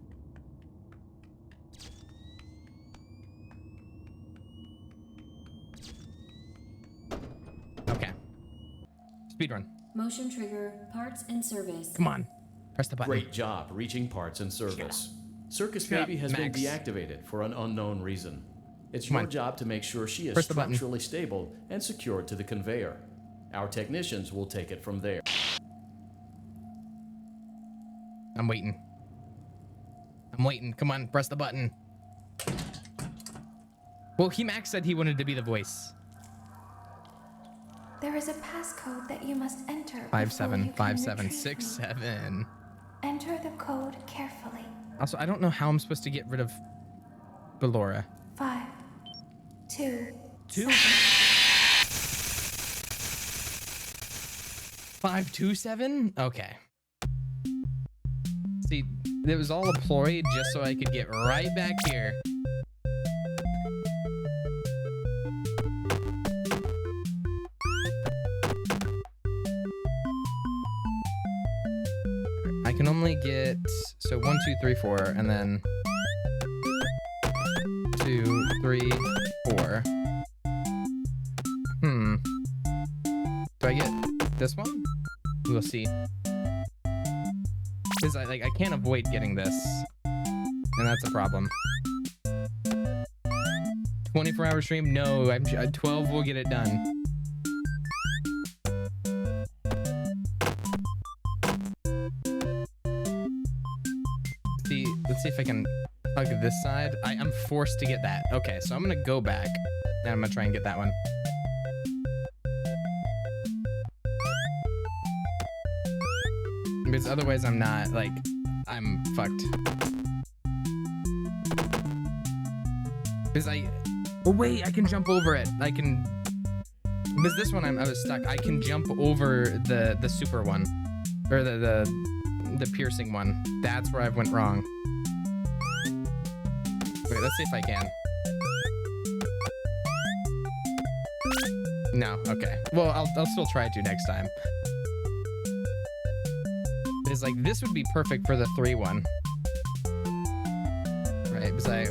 Okay. Speedrun. Motion trigger, parts and service. Come on. Press the button. Great job reaching parts and service. Circus Baby has been deactivated for an unknown reason. It's your job to make sure she is structurally stable and secured to the conveyor. Our technicians will take it from there. I'm waiting. I'm waiting. Come on, press the button. Well, Max said he wanted to be the voice. There is a passcode that you must enter. 575767. Enter the code carefully. Also, I don't know how I'm supposed to get rid of Ballora. 5, 2, 527? Okay. See, it was all a ploy just so I could get right back here. I can only get, so 1, 2, 3, 4, and then 2, 3, 4. Do I get this one? We'll see. Because I can't avoid getting this, and that's a problem. 24-hour stream? No, 12 will get it done. Let's see if I can hug this side. I'm forced to get that. Okay, so I'm gonna go back and I'm gonna try and get that one. Because otherwise I'm not, I'm fucked. Because oh wait, I can jump over it. Because this one I was stuck. I can jump over the super one, or the piercing one. That's where I went wrong. Wait, let's see if I can. No, okay. Well, I'll still try to next time. It's this would be perfect for the 3 one. Right, because I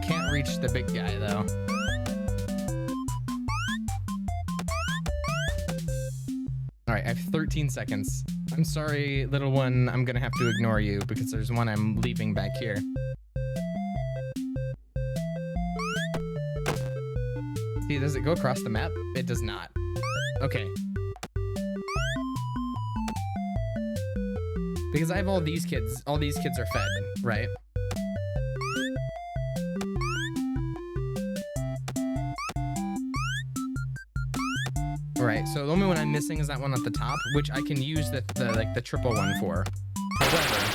can't reach the big guy though. All right, I have 13 seconds. I'm sorry, little one, I'm gonna have to ignore you because there's one I'm leaving back here. See, does it go across the map? It does not. Okay. Because I have all these kids are fed, right? Right, so the only one I'm missing is that one at the top, which I can use the triple one for. However,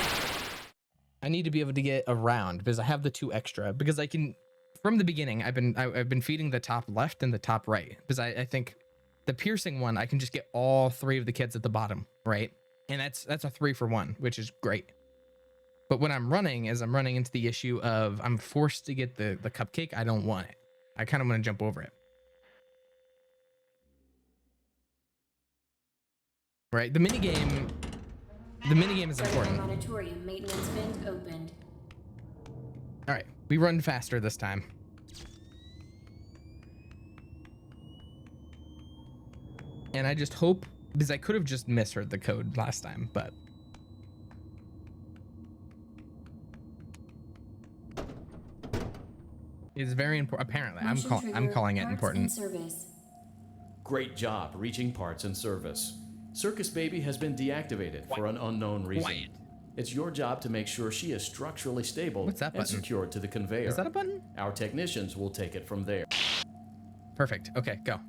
I need to be able to get around because I have the 2 extra. Because I can, from the beginning, I've been feeding the top left and the top right. Because I think the piercing one, I can just get all 3 of the kids at the bottom, right? And that's a 3 for 1, which is great. But when I'm running into the issue of I'm forced to get the cupcake. I don't want it. I kind of want to jump over it. Right, the minigame is important. Auditorium maintenance vent opened. All right, we run faster this time. And I just hope, because I could have just misheard the code last time, but. It's very important. Apparently, I'm calling it important. Great job reaching parts and service. Circus Baby has been deactivated for an unknown reason. It's your job to make sure she is structurally stable and secured to the conveyor. Is that a button? Our technicians will take it from there. Perfect. Okay, go.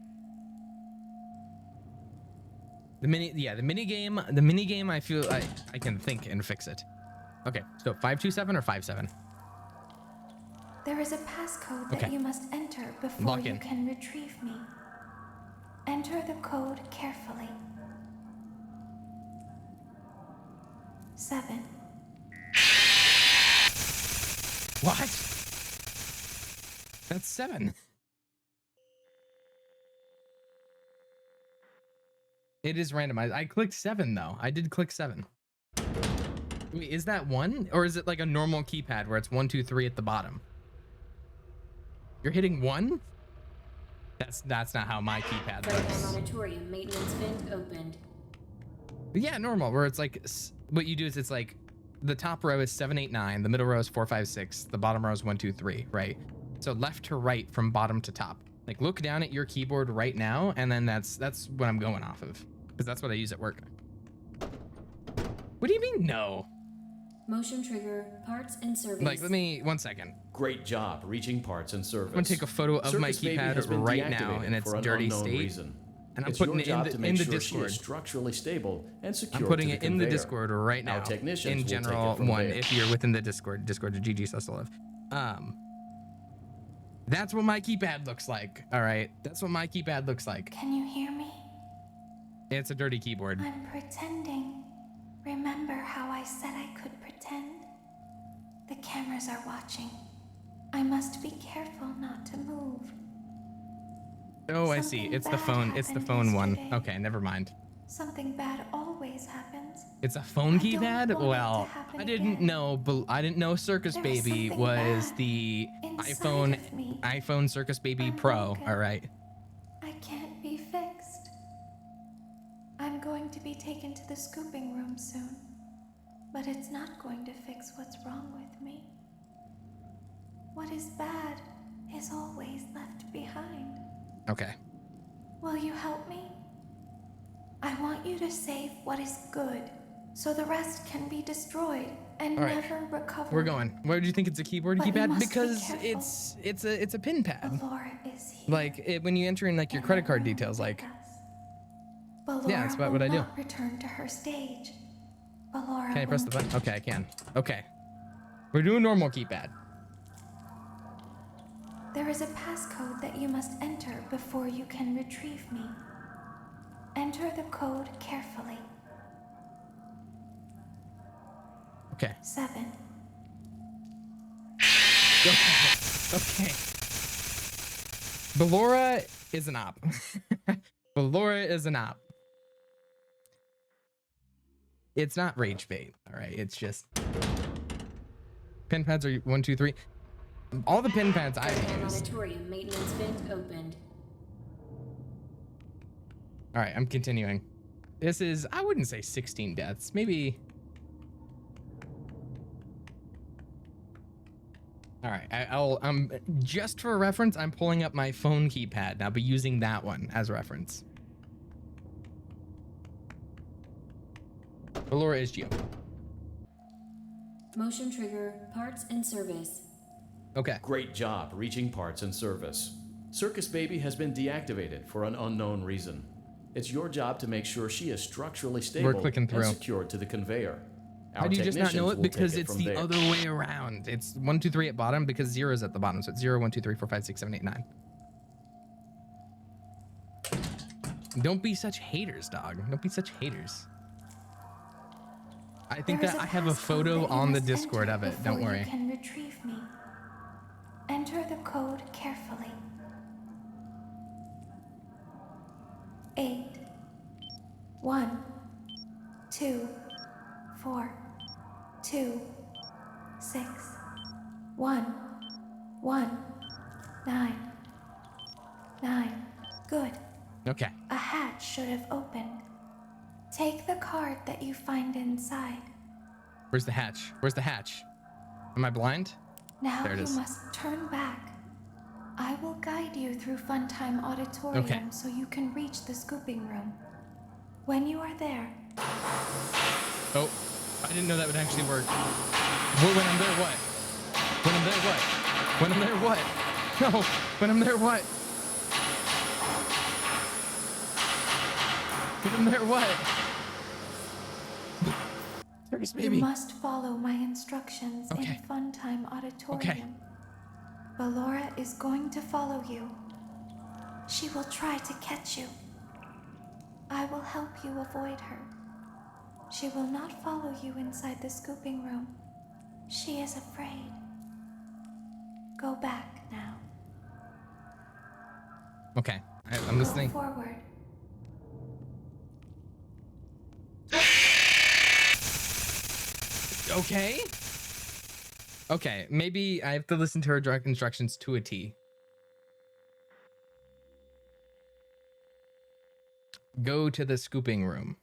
The mini game. I feel I can think and fix it. Okay, so 527 or 57. There is a passcode that you must enter before Lock you in. can retrieve me. Enter the code carefully. 7. What? That's 7. It is randomized. I clicked 7 though. I did click 7. Wait, is that 1? Or is it like a normal keypad where it's 1, 2, 3 at the bottom? You're hitting 1? That's not how my keypad works. Auditorium maintenance vent opened. Yeah, normal, where it's like, what you do is it's like, the top row is 7, 8, 9, the middle row is 4, 5, 6, the bottom row is 1, 2, 3, right? So left to right from bottom to top. Like look down at your keyboard right now, and then that's what I'm going off of, because that's what I use at work. What do you mean no? Motion trigger, parts and service. Like, let me, 1 second. Great job reaching parts and service. I'm gonna take a photo of my keypad right now in its dirty state. And I'm putting it in the Discord. Structurally stable and secure. I'm putting it in the Discord right now. In general one, if you're within the Discord to GG Sussolive. That's what my keypad looks like. All right, that's what my keypad looks like. Can you hear me? It's a dirty keyboard. I'm pretending. Remember how I said I could pretend? The cameras are watching. I must be careful not to move. Oh, I see. It's the phone. It's the phone one. Okay, never mind. Something bad always happens. It's a phone keypad? Well, I didn't know, but I didn't know Circus Baby was the iPhone Circus Baby Pro. All right. I can't be fixed. I'm going to be taken to the scooping room soon, but it's not going to fix what's wrong with me. What is bad is always left behind. Okay. Will you help me? I want you to save what is good, so the rest can be destroyed and never recover. We're going. Why do you think it's a keyboard But you keypad? must be Because careful. it's a pin pad. Ballora is here. Like when you enter in like your credit card details, like Ballora yeah, that's about what I do. will not return to her stage. Ballora Can I press the will- button? Okay, I can. Okay. We're doing normal keypad. There is a passcode that you must enter before you can retrieve me. Enter the code carefully. Okay. 7. Okay. Ballora is an op. Ballora is an op. It's not rage bait. All right. It's just pin pads are 1, 2, 3. All the pin pads I've used. Auditorium maintenance vent opened. All right, I'm continuing. This is, I wouldn't say 16 deaths, maybe. All right, I'm just for reference, I'm pulling up my phone keypad and I'll be using that one as reference. Ballora is Geo. Motion trigger, parts and service. Okay. Great job reaching parts and service. Circus Baby has been deactivated for an unknown reason. It's your job to make sure she is structurally stable clicking through. and secured to the conveyor. How do you just not know it? Because it's the other way around. It's 1, 2, 3 at bottom because 0 is at the bottom. So it's 0, 1, 2, 3, 4, 5, 6, 7, 8, 9. Don't be such haters, dog. Don't be such haters. I think that I have a photo on the Discord of it. Don't worry. You can retrieve me. Enter the code carefully. 8 1 2 4 2 6 1 1 9 9. Good. Okay. A hatch should have opened. Take the card that you find inside. Where's the hatch? Where's the hatch? Am I blind? Now there it you is. must turn back. I will guide you through Funtime Auditorium Okay. so you can reach the scooping room. When you are there, Oh, I didn't know that would actually work. When I'm there, what? When I'm there, what? When I'm there, what? No, when I'm there, what? Get him there, what? Circus baby. You must follow my instructions in Funtime Auditorium. Okay. Ballora is going to follow you. She will try to catch you. I will help you avoid her. She will not follow you inside the scooping room. She is afraid. Go back now. Okay, I'm listening. Go forward. Okay. Okay, maybe I have to listen to her direct instructions to a T. Go to the scooping room.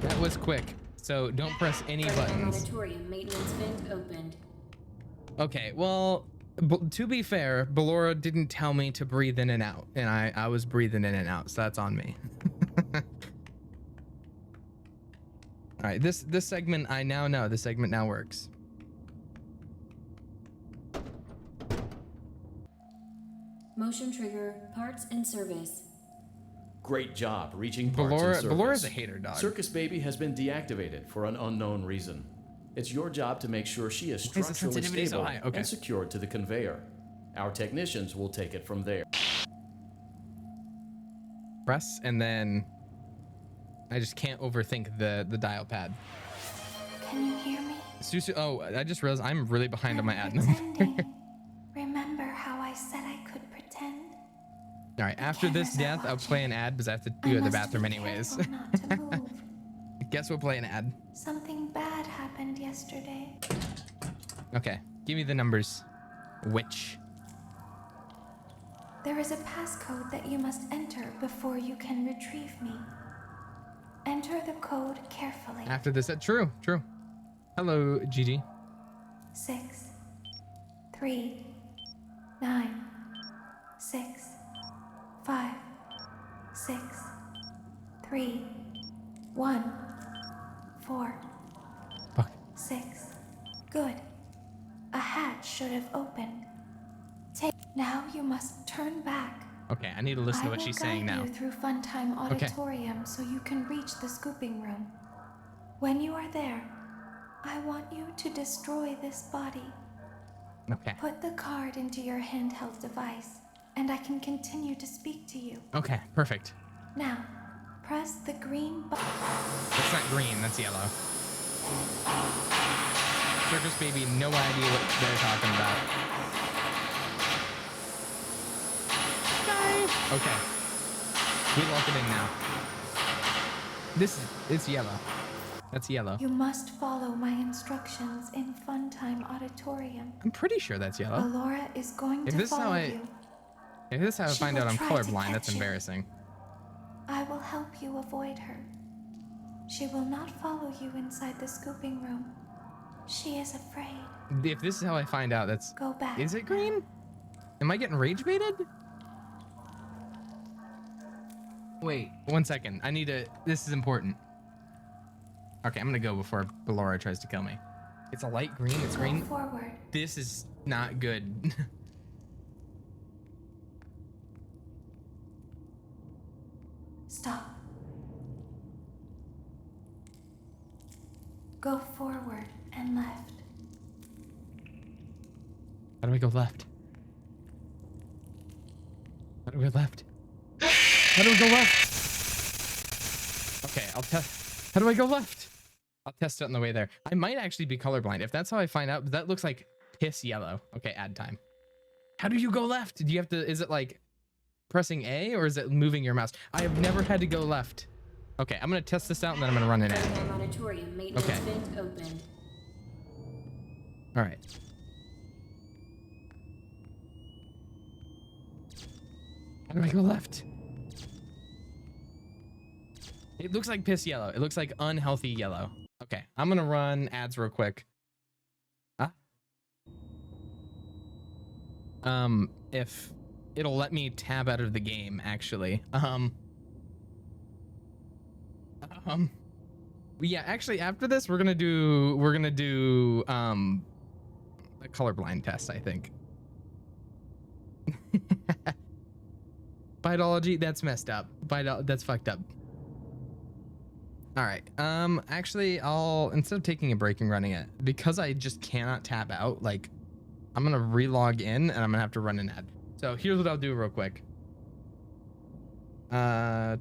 That was quick, so don't press any buttons. Auditorium maintenance vent opened. Okay, well, to be fair, Ballora didn't tell me to breathe in and out, and I was breathing in and out, so that's on me. All right, this segment, I now know. This segment now works. Motion trigger, parts and service. Great job reaching parts and service. Ballora's a hater dog. Circus Baby has been deactivated for an unknown reason. It's your job to make sure she is structurally stable and secured to the conveyor. Our technicians will take it from there. Press, and then I just can't overthink the dial pad. Can you hear me? Susu, oh, I just realized I'm really behind on my ad number. Remember how I said I could pretend? All right, after this death, I'll play an ad because I have to do it in the bathroom anyways. Guess we'll play an ad. Something bad happened yesterday. Okay, give me the numbers. Which? There is a passcode that you must enter before you can retrieve me. Enter the code carefully. After this, true. Hello, Gigi. 6 3 9 6 5 6 3 1 4 6. Good. A hatch should have opened. Now you must turn back. Okay, I need to listen to what she's saying now. I will guide you through Funtime Auditorium so you can reach the scooping room. When you are there, I want you to destroy this body. Okay. Put the card into your handheld device, and I can continue to speak to you. Okay, perfect. Now, press the green button. That's not green, that's yellow. Circus Baby, no idea what they're talking about. Okay. We lock it in now. It's yellow. That's yellow. You must follow my instructions in Funtime Auditorium. I'm pretty sure that's yellow. Ballora is going to follow you. If this is how I find out I'm colorblind, that's embarrassing. I will help you avoid her. She will not follow you inside the scooping room. She is afraid. If this is how I find out, that's... Go back. Is it green? Am I getting rage baited? Wait, 1 second. I need to... This is important. Okay, I'm gonna go before Ballora tries to kill me. It's a light green. It's green. Go forward. This is not good. Stop. Go forward and left. How do we go left? How do we go left? How do we go left? Okay, I'll test. How do I go left? I'll test it on the way there. I might actually be colorblind. If that's how I find out, that looks like piss yellow. Okay, ad time. How do you go left? Do you have to, is it like pressing A or is it moving your mouse? I have never had to go left. Okay, I'm gonna test this out and then I'm gonna run it in. Okay. All right. How do I go left? It looks like piss yellow. It looks like unhealthy yellow. Okay, I'm gonna run ads real quick. If it'll let me tab out of the game, actually. Yeah, actually, after this, we're gonna do a colorblind test, I think. Bitology, that's messed up. That's fucked up. All right. Actually, instead of taking a break and running it, because I just cannot tab out, like, I'm gonna relog in and I'm gonna have to run an ad. So here's what I'll do real quick. I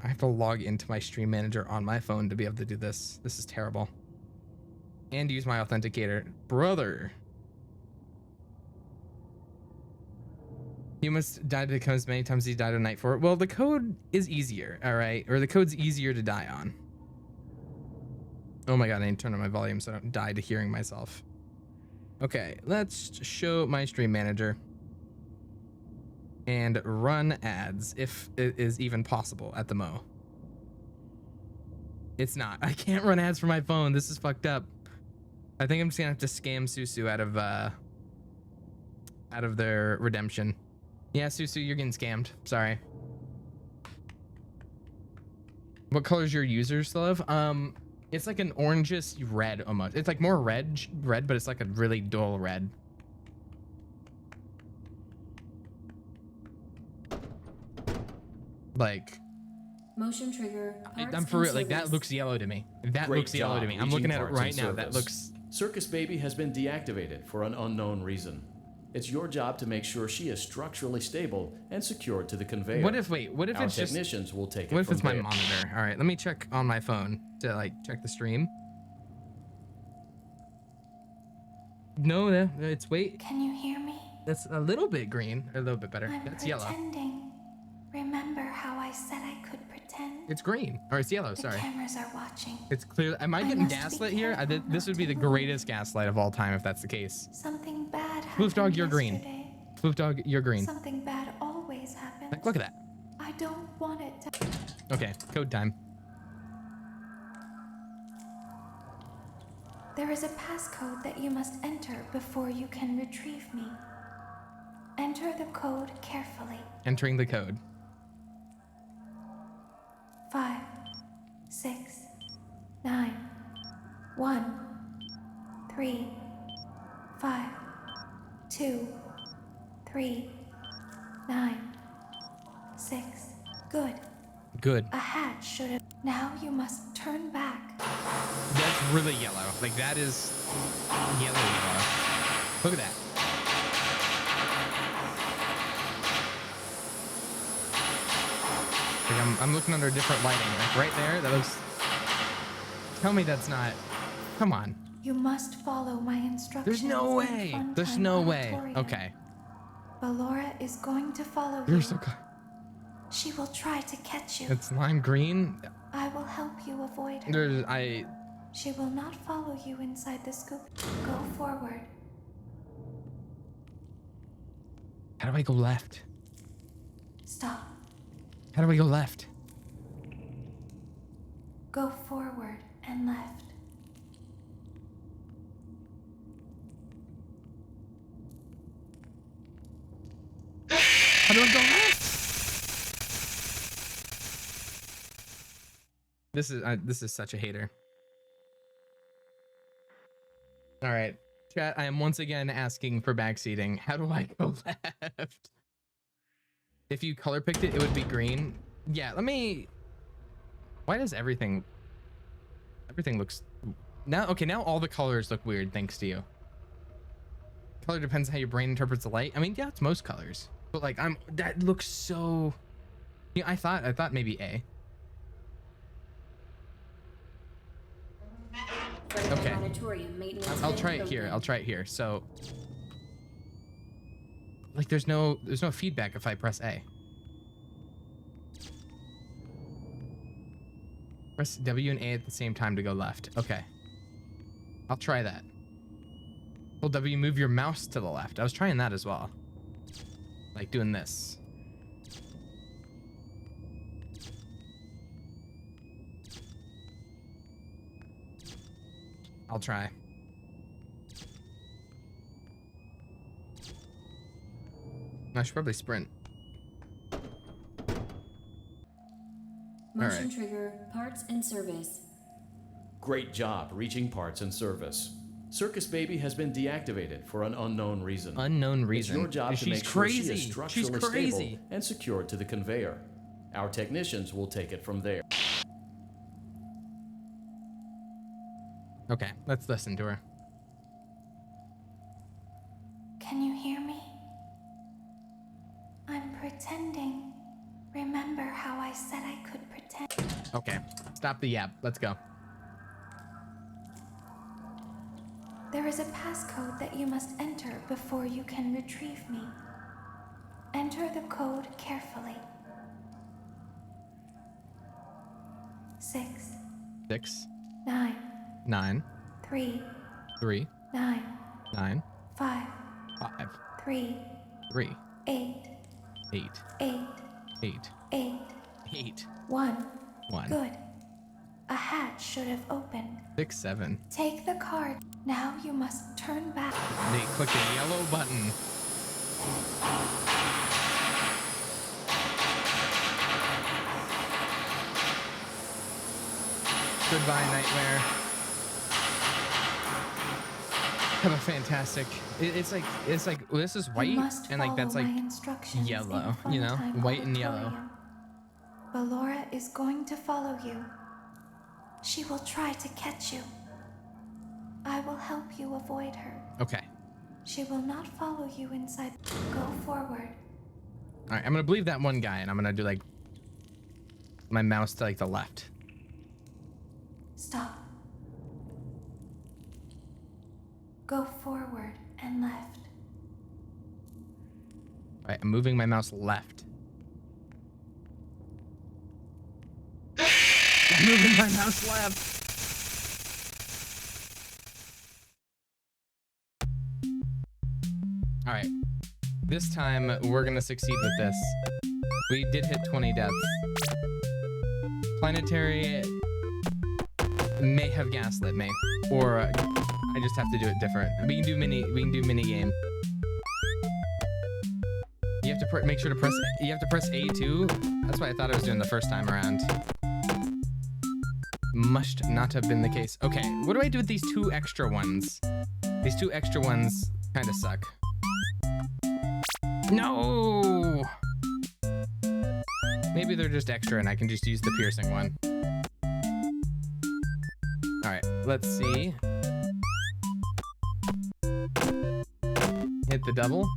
have to log into my stream manager on my phone to be able to do this. This is terrible. And use my authenticator. Brother. You must die to the code as many times as you died on night 4. Well, the code is easier, all right? Or the code's easier to die on. Oh my god, I need to turn on my volume so I don't die to hearing myself. Okay, let's show my stream manager. And run ads, if it is even possible at the Mo. It's not. I can't run ads for my phone. This is fucked up. I think I'm just gonna have to scam Susu out of their redemption. Yeah, Susu, you're getting scammed. Sorry. What color is your user still have? It's like an orangish red almost. It's like more red, but it's like a really dull red. Like, motion trigger. I'm for real. Like, that looks yellow to me. That looks yellow to me. I'm looking at it right now. That looks. Circus Baby has been deactivated for an unknown reason. It's your job to make sure she is structurally stable and secured to the conveyor. What if it's just technicians will take it. What if it's my there. monitor? All right, let me check on my phone to like check the stream. No, it's wait. Can you hear me? That's a little bit green, a little bit better. That's yellow. Pretending. Remember how I said I could pretend? It's green, or it's yellow. Sorry. The cameras are watching. It's clear. Am I getting gaslit here? This would be the greatest gaslight of all time if that's the case. Something bad happened. Floof dog, you're green. Yesterday. Floof dog, you're green. Something bad always happens. Like, look at that. I don't want it to. Okay, code time. There is a passcode that you must enter before you can retrieve me. Enter the code carefully. Entering the code. 5, 6, 9, 1, 3, 5, 2, 3, 9, 6. Good. Good. A hatch should have. Now you must turn back. That's really yellow. Like, that is yellow. Look at that. Like, I'm looking under different lighting. Like, right there, that looks. Tell me that's not. Come on. You must follow my instructions. There's no way. There's no way. Okay. Ballora is going to follow You're you. so good. She will try to catch you. It's lime green. I will help you avoid her. She will not follow you inside the scoop. Go forward. How do I go left? Stop. How do I go left? Go forward and left. How do I go left? This is such a hater. All right, chat. I am once again asking for backseating. How do I go left? If you color picked it, it would be green. Yeah. Let me. Why does everything looks now? Okay, now all the colors look weird thanks to you. Color depends on how your brain interprets the light. I mean, yeah, it's most colors, but like that looks so. Yeah, I thought maybe A. Okay. I'll try it here. I'll try it here. So, like, there's no feedback if I press A. Press W and A at the same time to go left. Okay. I'll try that. Hold W, move your mouse to the left. I was trying that as well. Like doing this. I'll try. I should probably sprint. Motion All right. trigger, parts and service. Great job reaching parts and service. Circus Baby has been deactivated for an unknown reason. Unknown reason. It's your job to She's make sure she crazy. is structurally She's crazy. stable and secured to the conveyor. Our technicians will take it from there. Okay, let's listen to her. Can you hear me? I'm pretending. Remember how I said I could pretend? Okay, stop the yap. Let's go. There is a passcode that you must enter before you can retrieve me. Enter the code carefully. 6 9 9 3 3 9 9 5 5 3 3 8 8 8 8 8 8 1 1 Good. A hatch should have opened. 6 7. Take the card. Now you must turn back. They click the yellow button. Goodbye, Nightmare. Have a fantastic. It's like this is white and like that's like yellow, you know, white and yellow. Ballora is going to follow you. She will try to catch you. I will help you avoid her. Okay. She will not follow you inside. Go forward. All right, I'm gonna believe that one guy, and I'm gonna do like my mouse to like the left. Stop. Go forward and left. All right, I'm moving my mouse left. I'm moving my mouse left. All right, this time we're gonna succeed with this. We did hit 20 deaths. Planetary may have gaslit me, or I just have to do it different. We can do mini game. You have to make sure to press. You have to press A2. That's what I thought I was doing the first time around. Must not have been the case. Okay, what do I do with these two extra ones? These two extra ones kind of suck. No! Maybe they're just extra and I can just use the piercing one. All right, let's see. Hit the double.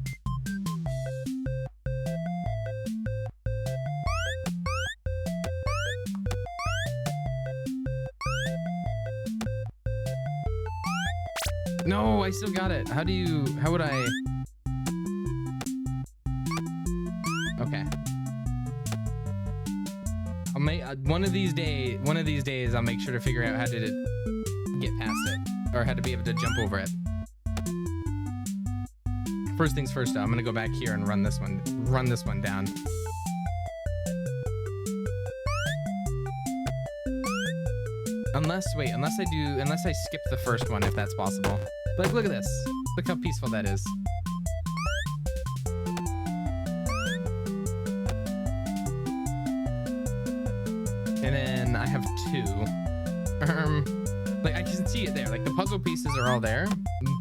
No, I still got it. How would I? Okay. I'll make one of these days I'll make sure to figure out how to get past it, or how to be able to jump over it. First things first, though, I'm gonna go back here and run this one down. Unless I skip the first one, if that's possible. Like, look at this. Look how peaceful that is. And then I have two. Like, I can see it there. Like, the puzzle pieces are all there,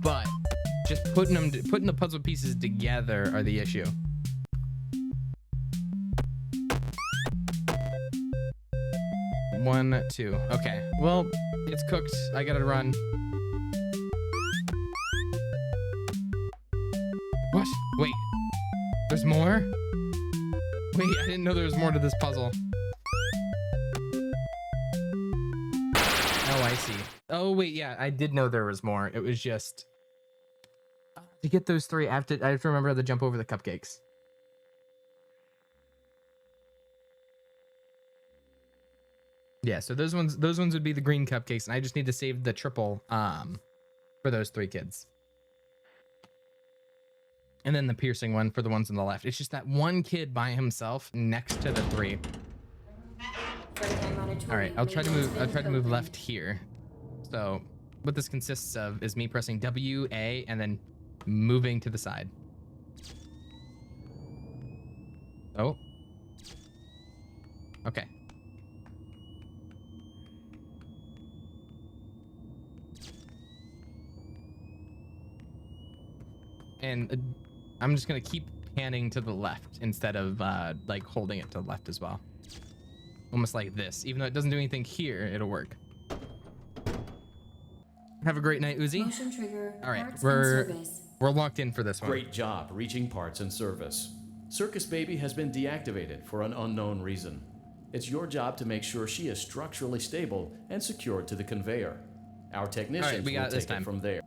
but just putting the puzzle pieces together are the issue. One, two. Okay. Well, it's cooked. I gotta run. What? Wait. There's more? Wait, I didn't know there was more to this puzzle. Oh, I see. Oh, wait, yeah, I did know there was more. It was just... To get those three, I have to remember how to jump over the cupcakes. Yeah, so those ones would be the green cupcakes, and I just need to save the triple for those three kids. And then the piercing one for the ones on the left. It's just that one kid by himself next to the three. All right, I'll try to move left here. So what this consists of is me pressing W, A, and then moving to the side. Oh. Okay. and I'm just gonna keep panning to the left instead of like holding it to the left as well. Almost like this. Even though it doesn't do anything here, it'll work. Have a great night, Uzi. Motion trigger. All right, Parts we're and service. locked in for this one. Great job reaching parts and service. Circus Baby has been deactivated for an unknown reason. It's your job to make sure she is structurally stable and secured to the conveyor. Our technicians we got will it this take it time. from there.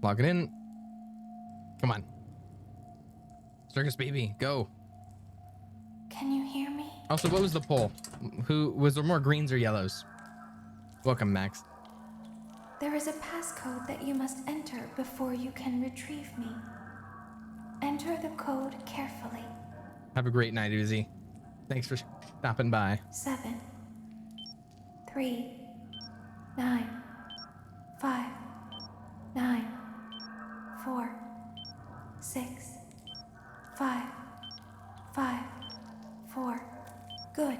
Lock it in. Come on. Circus Baby, go. Can you hear me? Also, what was the poll? Who was there, more greens or yellows? Welcome, Max. There is a passcode that you must enter before you can retrieve me. Enter the code carefully. Have a great night, Uzi. Thanks for stopping by. 7 3 9 5 9 4 6 5 5 4. Good.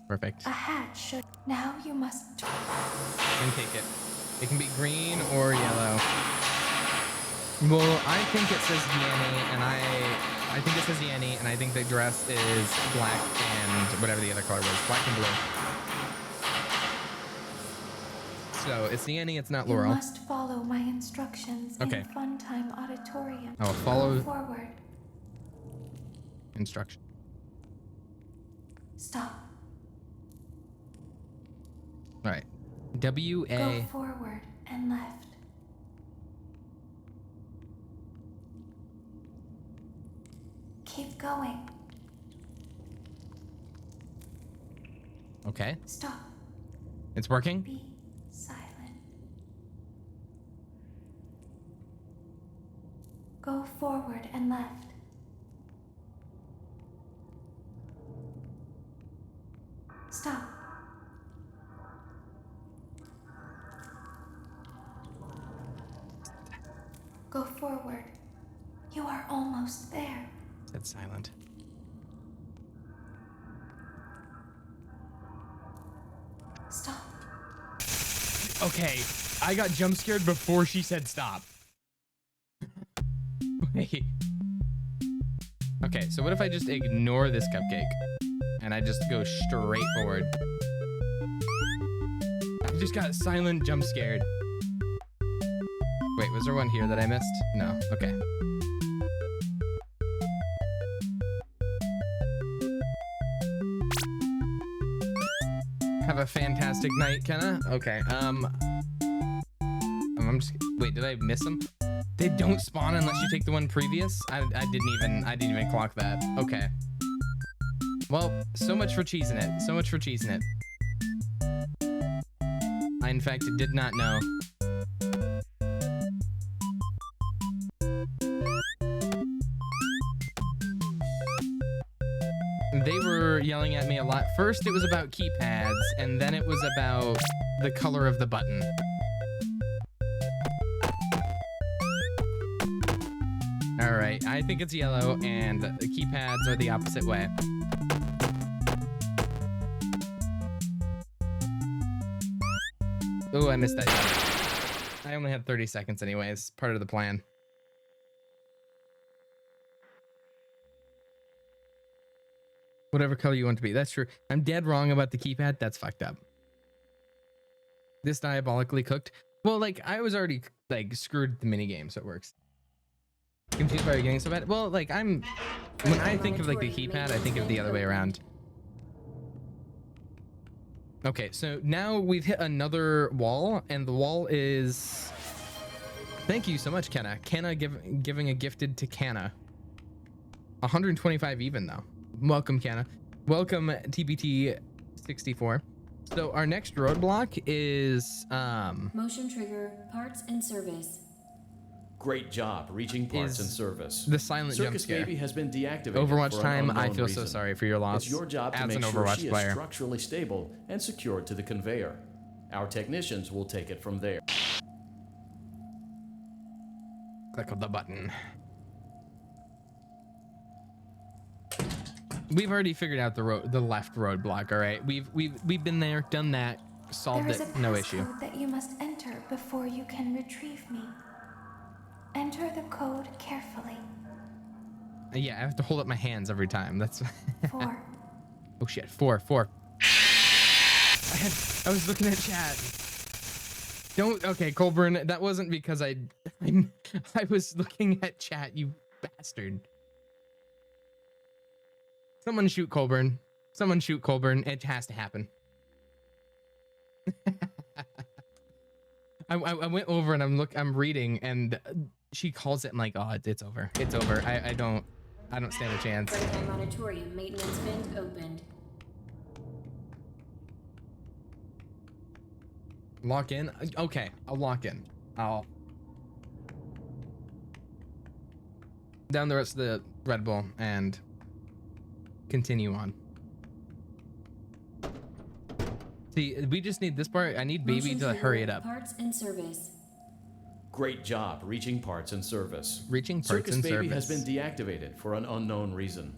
Perfect. A hatch should. Now you must. And take it. It can be green or yellow. Well, I think it says Yanni, and I think it says Yanni, and I think the dress is black and whatever the other color was, black and blue. So it's Yanni, it's not Laurel. You must follow my instructions Okay. in Funtime Auditorium. I will follow Go forward. instruction. Stop. All right. W-A. Go forward and left. Keep going. Okay. Stop. It's working? Be silent. Go forward and left. Stop. Go forward. You are almost there. It's silent. Stop. Okay, I got jump scared before she said stop. Wait. Okay, so what if I just ignore this cupcake and I just go straight forward? I just got silent jump scared. Wait, was there one here that I missed? No. Okay. Have a fantastic night, Kenna. Okay. I'm just. Wait, did I miss them? They don't spawn unless you take the one previous. I didn't even clock that. Okay. Well, so much for cheesing it. So much for cheesing it. I in fact did not know. They were yelling at me a lot. First, it was about keypads, and then it was about the color of the button. All right, I think it's yellow, and the keypads are the opposite way. Oh, I missed that. I only had 30 seconds anyways, part of the plan. Whatever color you want to be. That's true. I'm dead wrong about the keypad. That's fucked up. This diabolically cooked. Well, like, I was already, like, screwed the minigame, so it works. Confused by getting so bad. Well, like, when I think of, like, the keypad, I think of the other way around. Okay, so now we've hit another wall, and the wall is... Thank you so much, Kenna. Kenna giving a gifted to Kenna. 125 even, though. Welcome, Kenna. Welcome, TBT64. So our next roadblock is motion trigger, parts and service. Great job reaching parts and service. The silent jump Circus scare. Baby has been deactivated. Overwatch for time. an I unknown feel reason. so sorry for your loss. It's your job to as make an sure Overwatch she player. is structurally stable and secured to the conveyor. Our technicians will take it from there. Click the button. We've already figured out the left roadblock. All right, we've been there, done that, solved There is it, a no issue. passcode that you must enter before you can retrieve me. Enter the code carefully. Yeah, I have to hold up my hands every time. That's 4. Oh shit, 4. I was looking at chat. Okay, Colburn, that wasn't because I was looking at chat, you bastard. Someone shoot Colburn. Someone shoot Colburn. It has to happen. I went over and I'm reading and she calls it. I'm like, oh, it's over. It's over. I don't stand a chance. Right-hand auditorium maintenance vent opened. Lock in? Okay, I'll lock in. I'll down the rest of the Red Bull and continue on. See, we just need this part. I need Baby to hurry it up. Parts and service. Great job reaching parts and service. Reaching parts Circus and Baby service. has been deactivated for an unknown reason.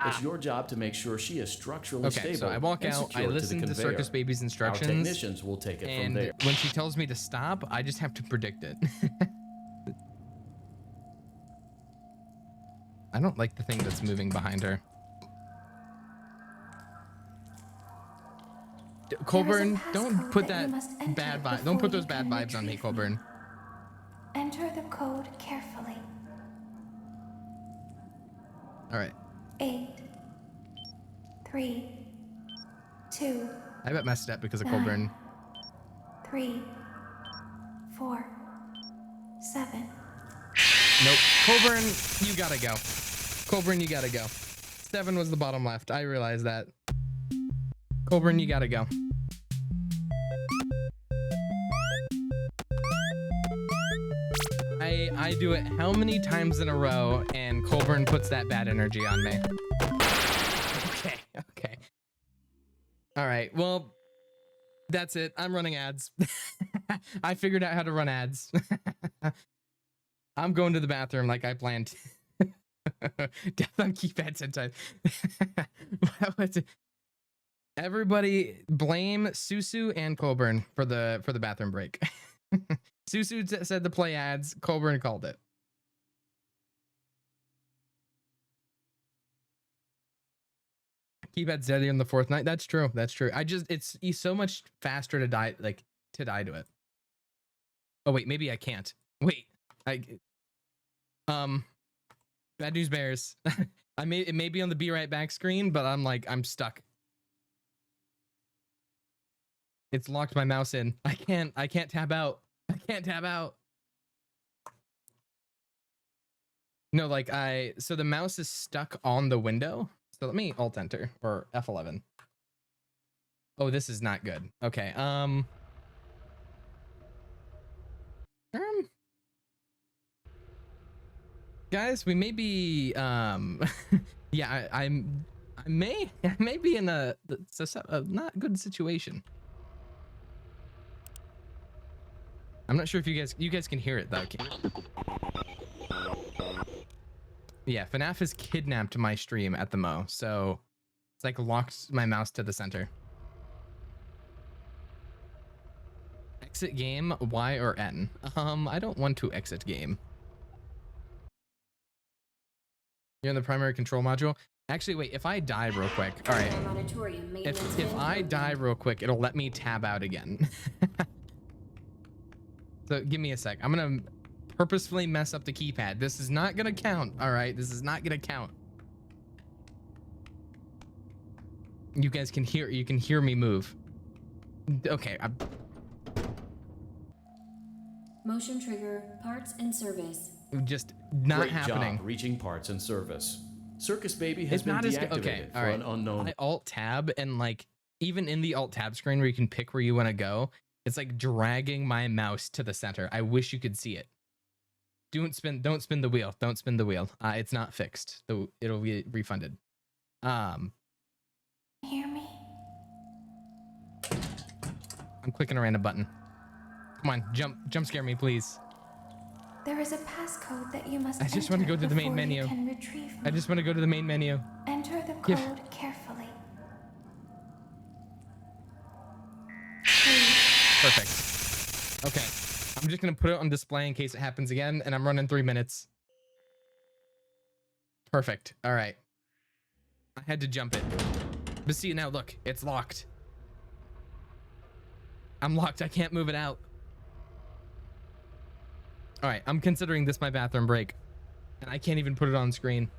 It's your job to make sure she is structurally stable. Okay, so I walk and out, I secure listen to to the Circus conveyor. Baby's instructions. Our technicians will take it from there. When she tells me to stop, I just have to predict it. I don't like the thing that's moving behind her. Colburn, don't put that bad vibe. Don't put those bad vibes on me, Colburn. Enter the code carefully. All right. 8, 3, 2. I bet messed up because of 9, Colburn. 3, 4, 7. Nope. Colburn, you gotta go. Colburn, you gotta go. 7 was the bottom left. I realize that. Colburn, you gotta go. I do it how many times in a row, and Colburn puts that bad energy on me. Okay. All right, well, that's it. I'm running ads. I figured out how to run ads. I'm going to the bathroom like I planned. Death on keypad sometimes. Everybody blame Susu and Colburn for the bathroom break. Susu said to play ads. Colburn called it. Keypad's deadly on the 4th night. That's true. That's true. It's so much faster to die to it. Oh wait, maybe I can't. Wait, bad news bears. It may be on the be right back screen, but I'm stuck. It's locked my mouse in. I can't tab out. I can't tab out. No, so the mouse is stuck on the window. So let me alt enter or F11. Oh, this is not good. Okay. Guys, we may be yeah, I may be in a not good situation. I'm not sure if you guys can hear it though. Yeah, FNAF has kidnapped my stream at the Mo, so it's locked my mouse to the center. Exit game, Y or N? I don't want to exit game. You're in the primary control module. Actually, wait, if I die real quick. All right. If I die real quick, it'll let me tab out again. So give me a sec. I'm gonna purposefully mess up the keypad. This is not gonna count. All right, this is not gonna count. You guys can hear me move. Okay. Motion trigger, parts and service. Just not Great happening. Job reaching parts and service. Circus Baby has It's been not as deactivated good. Okay, for all right. an unknown. I alt tab and even in the alt tab screen where you can pick where you want to go, it's dragging my mouse to the center. I wish you could see it. Don't spin the wheel. Don't spin the wheel. It's not fixed. It'll be refunded. Hear me? I'm clicking a random button. Come on, jump scare me, please. There is a passcode that you must I just want to go to the main menu. I just want to go to the main menu. Enter the code carefully. Perfect. Okay. I'm just gonna put it on display in case it happens again, and I'm running 3 minutes. Perfect. All right. I had to jump it. But see now, look, it's locked. I'm locked. I can't move it out. All right, I'm considering this my bathroom break, and I can't even put it on screen.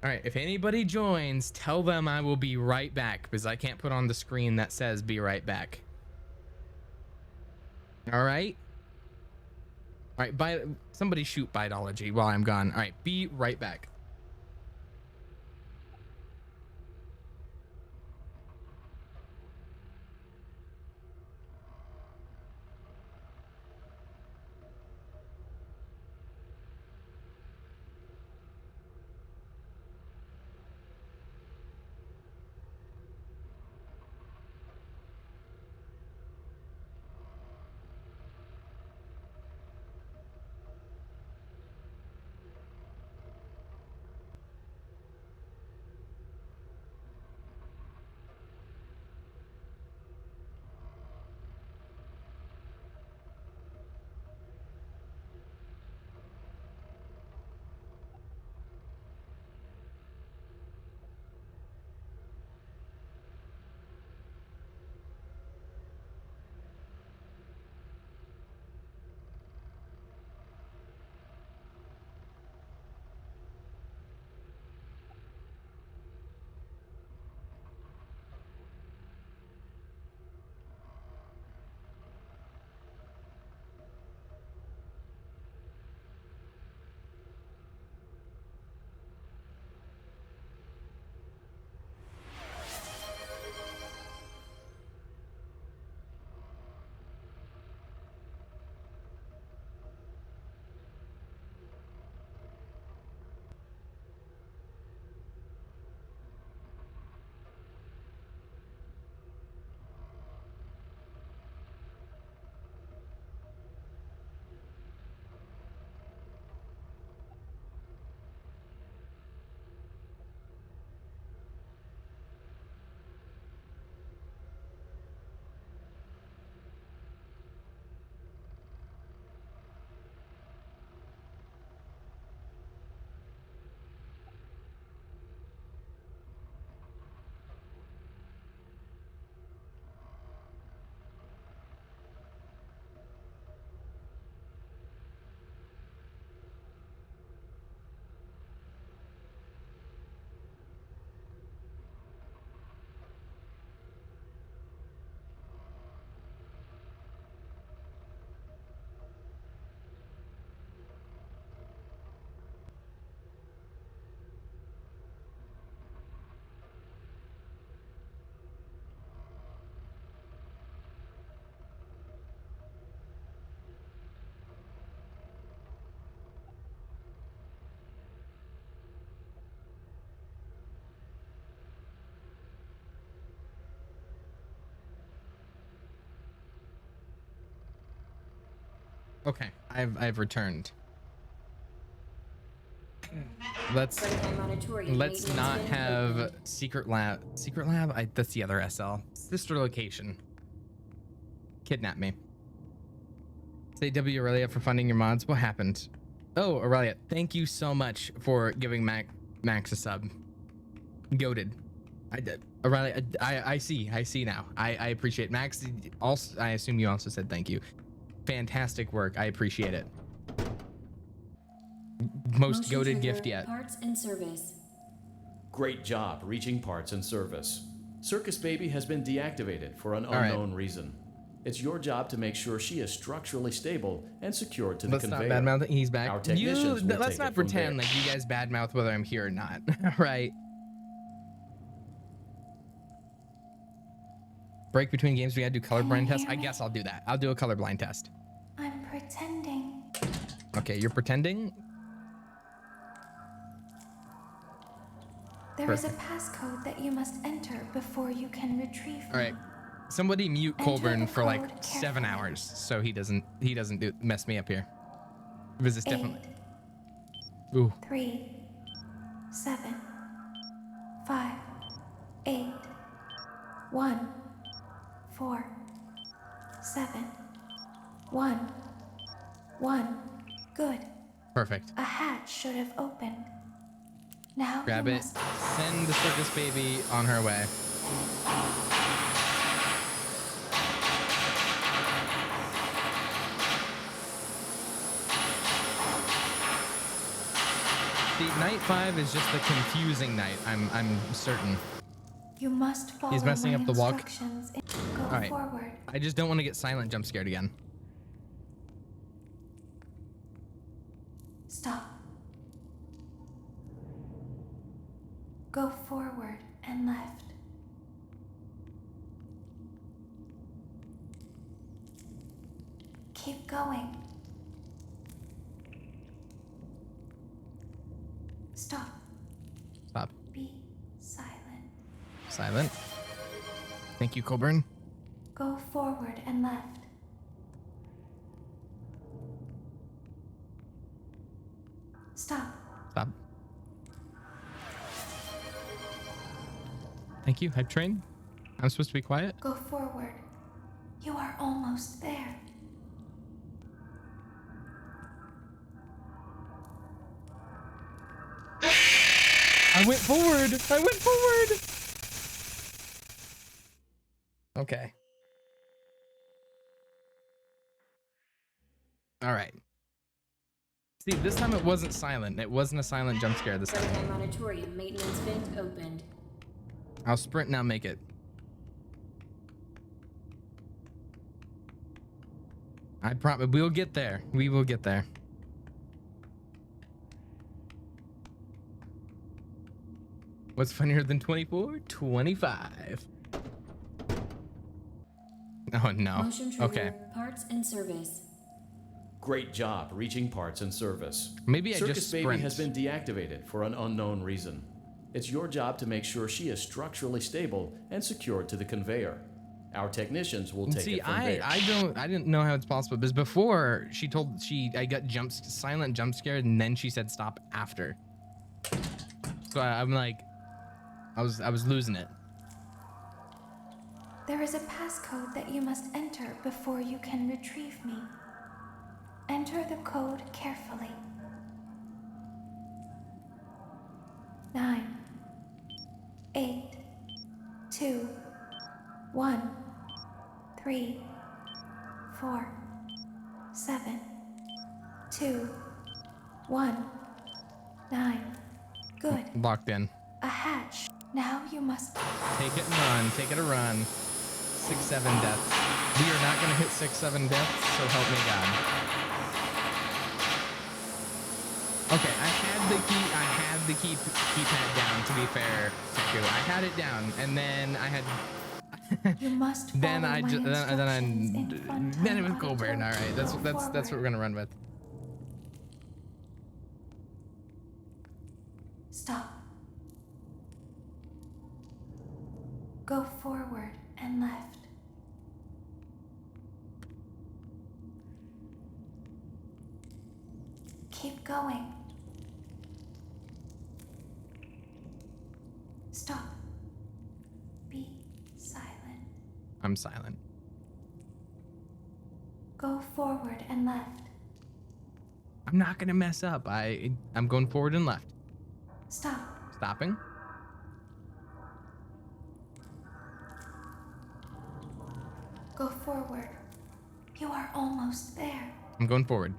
All right, if anybody joins, tell them I will be right back because I can't put on the screen that says be right back. All right. All right, somebody shoot biology while I'm gone. All right, be right back. Okay, I've returned. Let's not have secret lab. Secret lab? That's the other SL. Sister location. Kidnap me. Say W Aurelia for funding your mods. What happened? Oh, Aurelia, thank you so much for giving Max a sub. Goated. I did. Aurelia, I see now. I appreciate Max. Also, I assume you also said thank you. Fantastic work. I appreciate it. Most goated gift yet. Parts and service. Great job reaching parts and service. Circus Baby has been deactivated for an unknown reason. It's your job to make sure she is structurally stable and secured to the conveyor. Let's not badmouth it. He's back. Our technicians will let's take not it from pretend there. like you guys badmouth whether I'm here or not. Right. Break between games. We gotta do colorblind test. I guess I'll do that. I'll do a colorblind test. I'm pretending. Okay, you're pretending? There is a passcode that you must enter before you can retrieve. All right. Somebody mute Enter Colburn the for like code 7 hours so he doesn't mess me up here. Because it's definitely. Ooh. 3, 7, 5, 8, 1, 4, 7, 1, 1. Good. Perfect. A hatch should have opened. Now grab you it. must Send the circus baby on her way. See, night 5 is just the confusing night. I'm certain. You must follow He's messing my up the walk. instructions. Go All right. forward. I just don't want to get silent jump scared again. Stop. Go forward and left. Keep going. Stop. Stop. Be silent. Silent. Thank you, Colburn. Go forward and left. Stop. Stop. Thank you, hype train. I'm supposed to be quiet. Go forward. You are almost there. I went forward. I went forward. Okay. All right. See, this time it wasn't silent. It wasn't a silent jump scare this time. Monitorium maintenance vent opened. I'll sprint now, make it. I promise we'll get there. We will get there. What's funnier than 24? 25. Oh no. Motion trigger, Okay. parts and service. Great job reaching parts and service. Maybe I Circus just Baby sprint. has been deactivated for an unknown reason. It's your job to make sure she is structurally stable and secured to the conveyor. Our technicians will take it from there. I didn't know how it's possible because before I got silent jump scared and then she said stop after. So I'm like, I was losing it. There is a passcode that you must enter before you can retrieve me. Enter the code carefully. 9, 8, 2, 1, 3, 4, 7, 2, 1, 9. Good. Locked in. A hatch. Now you must Take it and run. Take it a run. 6, 7 deaths. We are not going to hit 6, 7 deaths, so help me God. Okay, I had the keypad down, to be fair, Teku. I had it down, and then I had... You must then I just then it was on Colburn. All right, that's what we're gonna run with. Stop. Go forward and left. Keep going. Stop. Be silent. I'm silent. Go forward and left. I'm not gonna mess up. I'm going forward and left. Stop. Stopping. Go forward. You are almost there. I'm going forward.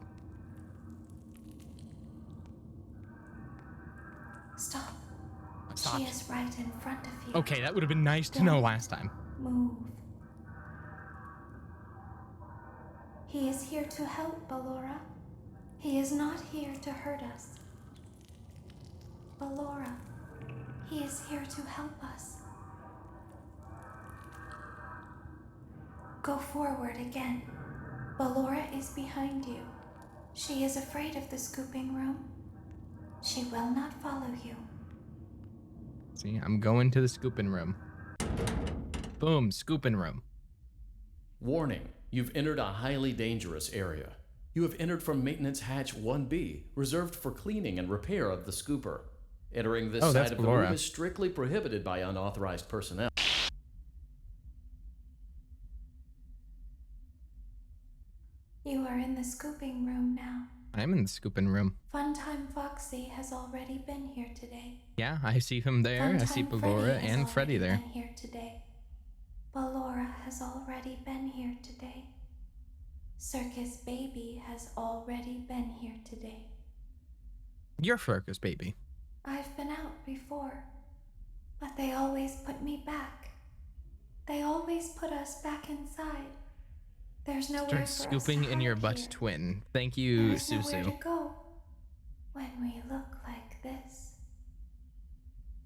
Stop. Stop. She is right in front of you. Okay, that would have been nice to know last time. Move. He is here to help, Ballora. He is not here to hurt us. Ballora, he is here to help us. Go forward again. Ballora is behind you. She is afraid of the scooping room. She will not follow you. See, I'm going to the scooping room. Boom, scooping room. Warning, you've entered a highly dangerous area. You have entered from Maintenance Hatch 1B, reserved for cleaning and repair of the scooper. Entering this side of the room is strictly prohibited by unauthorized personnel. the scooping room now. I'm in the scooping room. Funtime Foxy has already been here today. Yeah, I see him there. I see Ballora and Freddy there. Been here today. Ballora has already been here today. Circus Baby has already been here today. You're Circus Baby. I've been out before, but they always put me back. They always put us back inside. There's nowhere for us to scooping in your butt, here. twin. Thank you, There's nowhere to Susu. go when we look like this.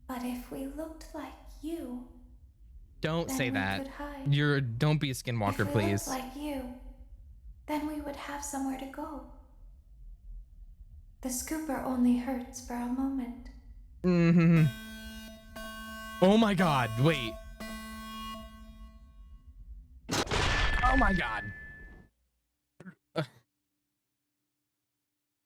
But if we looked like you, Don't then say we that. could hide. Don't be a skinwalker, if we please. looked like you, then we would have somewhere to go. The scooper only hurts for a moment. Mm-hmm. Oh my god, wait. Oh my god.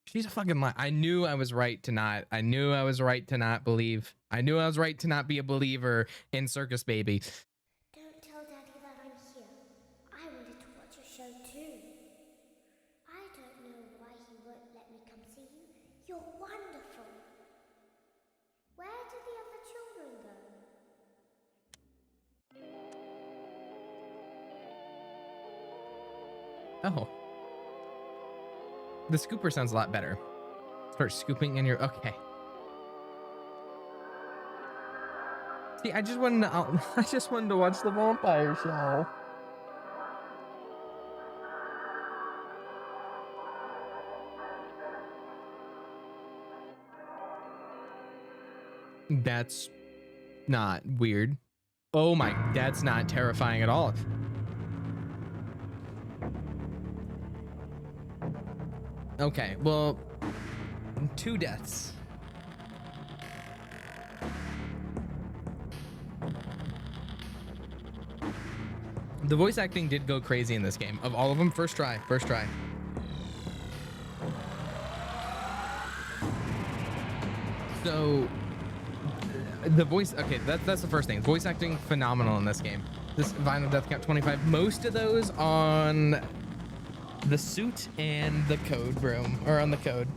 She's a fucking lie. I knew I was right to not. I knew I was right to not believe. I knew I was right to not be a believer in Circus Baby. Don't tell Daddy that I'm here. I wanted to watch your show too. I don't know why he won't let me come see you. You're wonderful. Where did the other children go? Oh. The scooper sounds a lot better. Start scooping in your... Okay. See, I just wanted to watch the vampire show. That's not weird. Oh my, that's not terrifying at all. Okay, well, 2 deaths. The voice acting did go crazy in this game. Of all of them, first try. So, the voice, okay, that's the first thing. Voice acting, phenomenal in this game. This Vinyl Death Count 25, most of those on the suit and the code room, or on the code.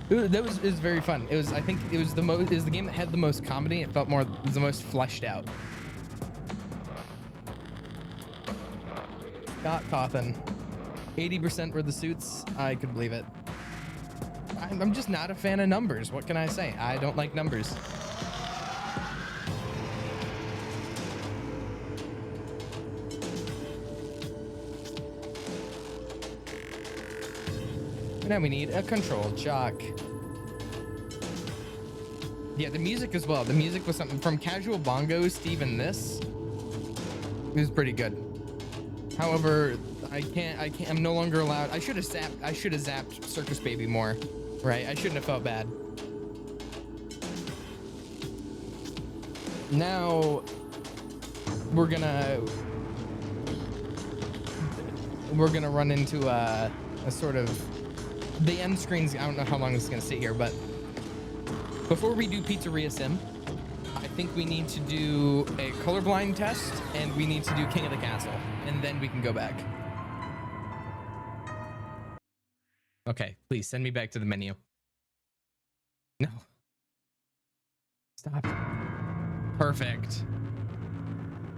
That was very fun. It was, I think it was the game that had the most comedy. It felt it was the most fleshed out. Scott Cawthon. 80% were the suits. I could believe it. I'm just not a fan of numbers. What can I say? I don't like numbers. Now we need a control jock. Yeah, the music as well. The music was something from Casual Bongos, Steve, and this. It was pretty good. However, I'm no longer allowed. I should have zapped Circus Baby more, right? I shouldn't have felt bad. Now we're gonna run into a sort of the end screens. I don't know how long this is gonna sit here, but before we do Pizzeria Sim, I think we need to do a colorblind test, and we need to do King of the Castle, and then we can go back. Okay, please send me back to the menu. No. Stop. Perfect.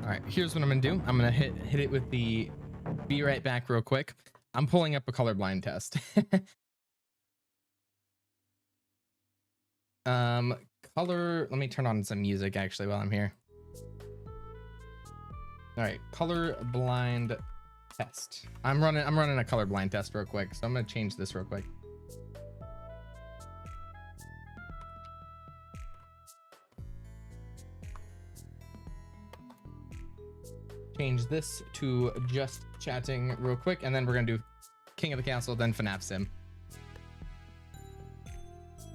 All right, here's what I'm gonna do. I'm gonna hit it with the be right back real quick. I'm pulling up a colorblind test. Let me turn on some music actually while I'm here. All right, colorblind test. I'm running a colorblind test real quick, so I'm gonna change this real quick. Change this to just chatting real quick, and then we're gonna do King of the Castle, then FNAF Sim.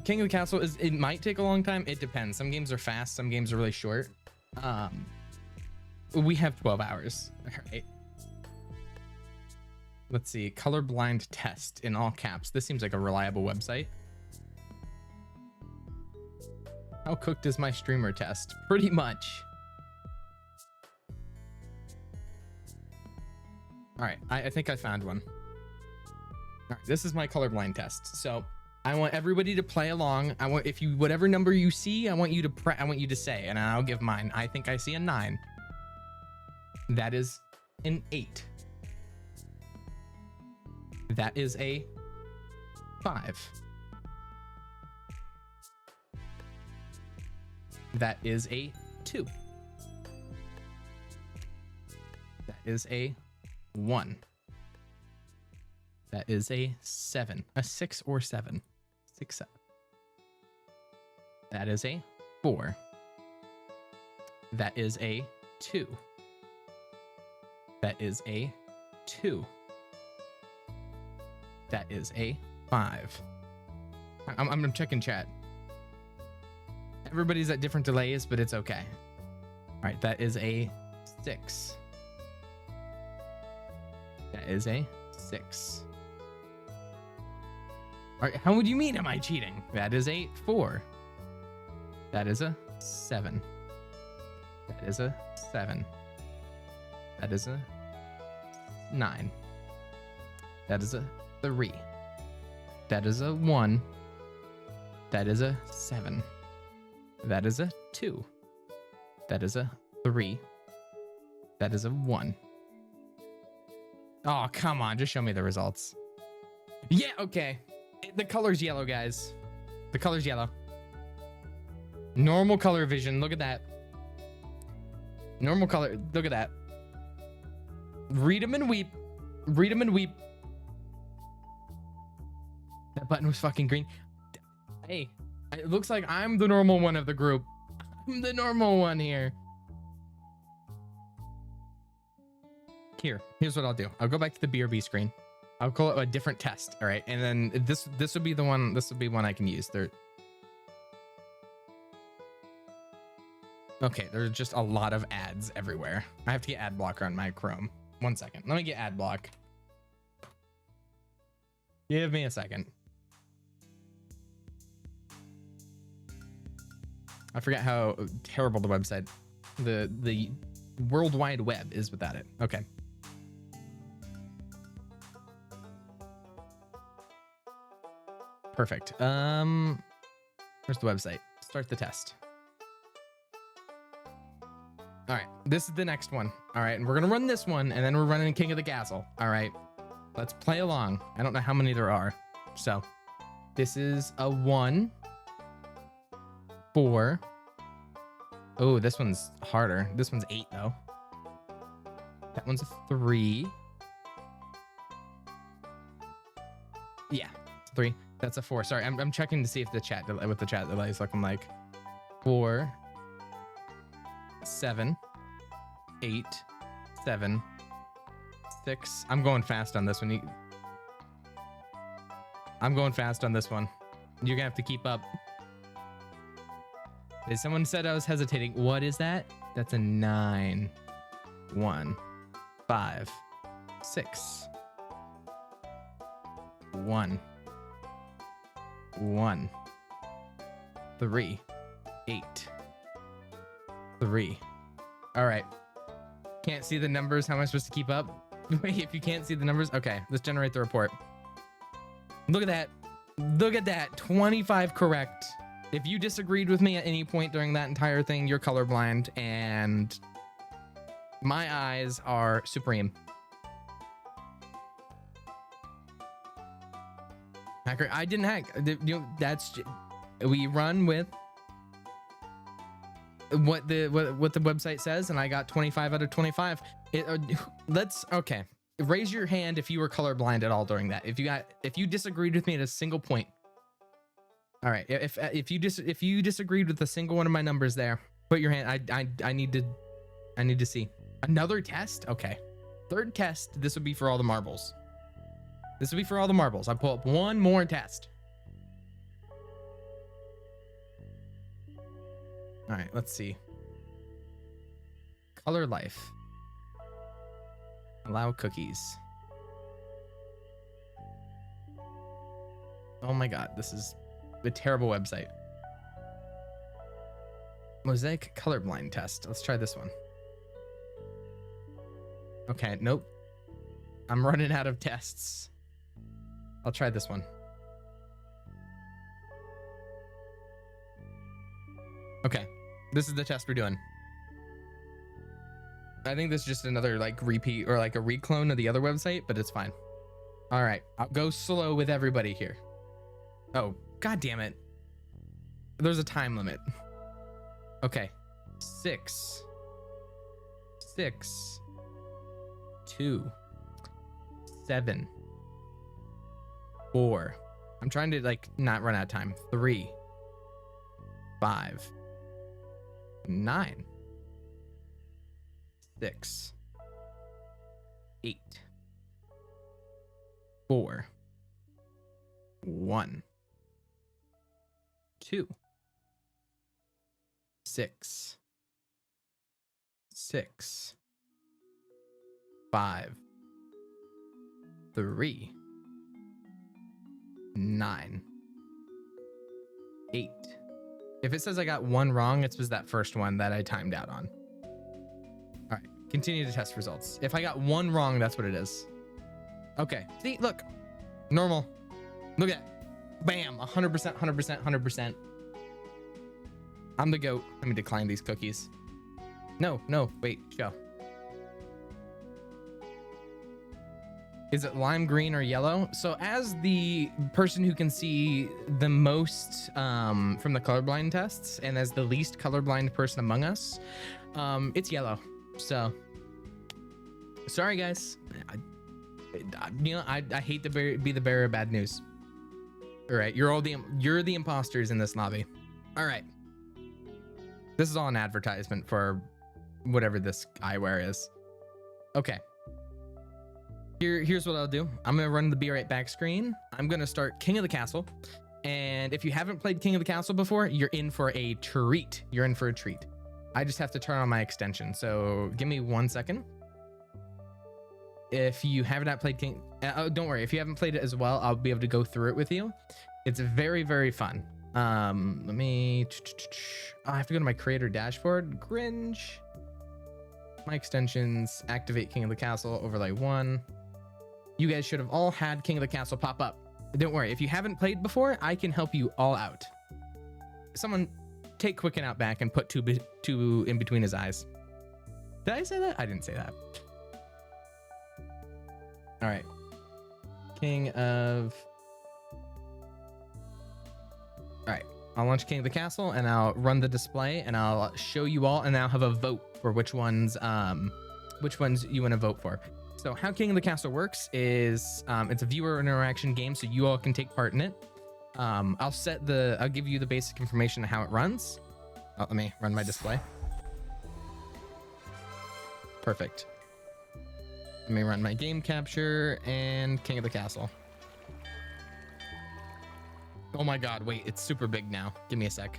King of the Castle it might take a long time. It depends. Some games are fast, some games are really short. We have 12 hours. All right. Let's see. Colorblind test in all caps. This seems like a reliable website. How cooked is my streamer test? Pretty much. All right. I think I found one. All right, this is my colorblind test. So I want everybody to play along. I want, if you, whatever number you see, I want you to say, and I'll give mine. I think I see a 9. That is an 8. That is a 5. That is a 2. That is a 1. That is a 7. A 6 or 7. 6, 7. That is a 4. That is a 2. That is a 2. That is a 5. I'm checking chat. Everybody's at different delays, but it's okay. All right, that is a 6. That is a 6. All right, how would you mean am I cheating? That is a 4. That is a 7. That is a 7. That is a 9. That is a 3. That is a 1. That is a 7. That is a 2. That is a 3. That is a 1. Oh, come on. Just show me the results. Yeah, okay. The color's yellow, guys. The color's yellow. Normal color vision. Look at that. Normal color. Look at that. Read them and weep. Read them and weep. That button was fucking green. Hey, it looks like I'm the normal one of the group. I'm the normal one here. Here's what I'll do. I'll go back to the BRB screen. I'll call it a different test. All right. And then this would be the one. This would be one I can use. Okay. There's just a lot of ads everywhere. I have to get ad blocker on my Chrome. 1 second. Let me get ad block. Give me a second. I forgot how terrible the website, the World Wide Web is without it. Okay. Perfect. Where's the website? Start the test. All right, this is the next one. All right, and we're gonna run this one, and then we're running King of the Castle. All right, let's play along. I don't know how many there are. So this is a 1, 4. Oh, this one's harder. This one's 8 though. That one's a 3. Yeah, 3. That's a 4. Sorry, I'm checking to see if the chat what the chat delay is looking like. 4, 7, 8, 7, 6. I'm going fast on this one. I'm going fast on this one. You're gonna have to keep up. Someone said I was hesitating. What is that? That's a 9. 1, 5, 6. 1. 1. 3. 8. 3. All right. Can't see the numbers. How am I supposed to keep up? Wait, if you can't see the numbers. Okay, let's generate the report. Look at that. Look at that. 25 correct. If you disagreed with me at any point during that entire thing, you're colorblind, and my eyes are supreme. Hacker, I didn't hack. That's, we run with what the website says, and I got 25 out of 25. Okay. Raise your hand if you were colorblind at all during that. If you disagreed with me at a single point. All right. If you disagreed with a single one of my numbers there, put your hand. I need to see. Another test? Okay. Third test. This would be for all the marbles. This would be for all the marbles. I pull up one more test. All right, let's see. Color life. Allow cookies. Oh my God, this is a terrible website. Mosaic colorblind test. Let's try this one. Okay, nope. I'm running out of tests. I'll try this one. Okay, this is the test we're doing. I think this is just another like repeat or like a reclone of the other website, but it's fine. All right, I'll go slow with everybody here. Oh, god damn it. There's a time limit. Okay. 6, 2, 7, 4. I'm trying to like not run out of time. 3, 5, 9, 6, 8, 4, 1, 2, 6, 6, 5, 3, 9, 8. If it says I got one wrong, it's because that first one that I timed out on. All right, continue to test results. If I got one wrong, that's what it is. Okay, see, look, normal. Look at that. Bam, 100%, 100%, 100%. I'm the GOAT. Let me decline these cookies. No, wait, show. Is it lime green or yellow? So as the person who can see the most from the colorblind tests and as the least colorblind person among us, it's yellow. So sorry guys. I hate to be the bearer of bad news. All right, you're the imposters in this lobby. All right. This is all an advertisement for whatever this eyewear is. Okay. Here's what I'll do. I'm gonna run the Be Right Back screen. I'm gonna start King of the Castle. And if you haven't played King of the Castle before, you're in for a treat. You're in for a treat. I just have to turn on my extension. So give me 1 second. If you have not played King, don't worry. If you haven't played it as well, I'll be able to go through it with you. It's very, very fun. Let me, I have to go to my creator dashboard. Cringe. My extensions, activate King of the Castle, overlay 1. You guys should have all had King of the Castle pop up. Don't worry, if you haven't played before, I can help you all out. Someone take Quicken out back and put two in between his eyes. Did I say that? I didn't say that. All right. King of... All right, I'll launch King of the Castle and I'll run the display and I'll show you all and I'll have a vote for which ones you want to vote for. So how King of the Castle works is it's a viewer interaction game, so you all can take part in it. I'll give you the basic information of how it runs. Oh, let me run my display. Perfect. Let me run my game capture and King of the Castle. Oh my god, wait, it's super big now. Give me a sec.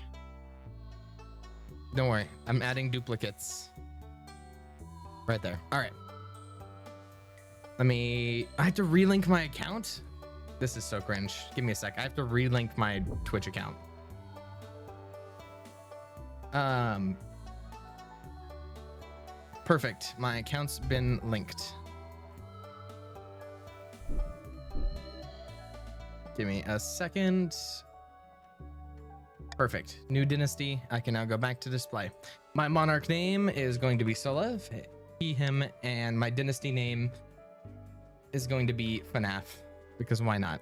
Don't worry, I'm adding duplicates. Right there. All right. I have to relink my account? This is so cringe. Give me a sec. I have to relink my Twitch account. Perfect. My account's been linked. Give me a second. Perfect. New dynasty. I can now go back to display. My monarch name is going to be Solev, he, him, and my dynasty name is going to be FNAF, because why not?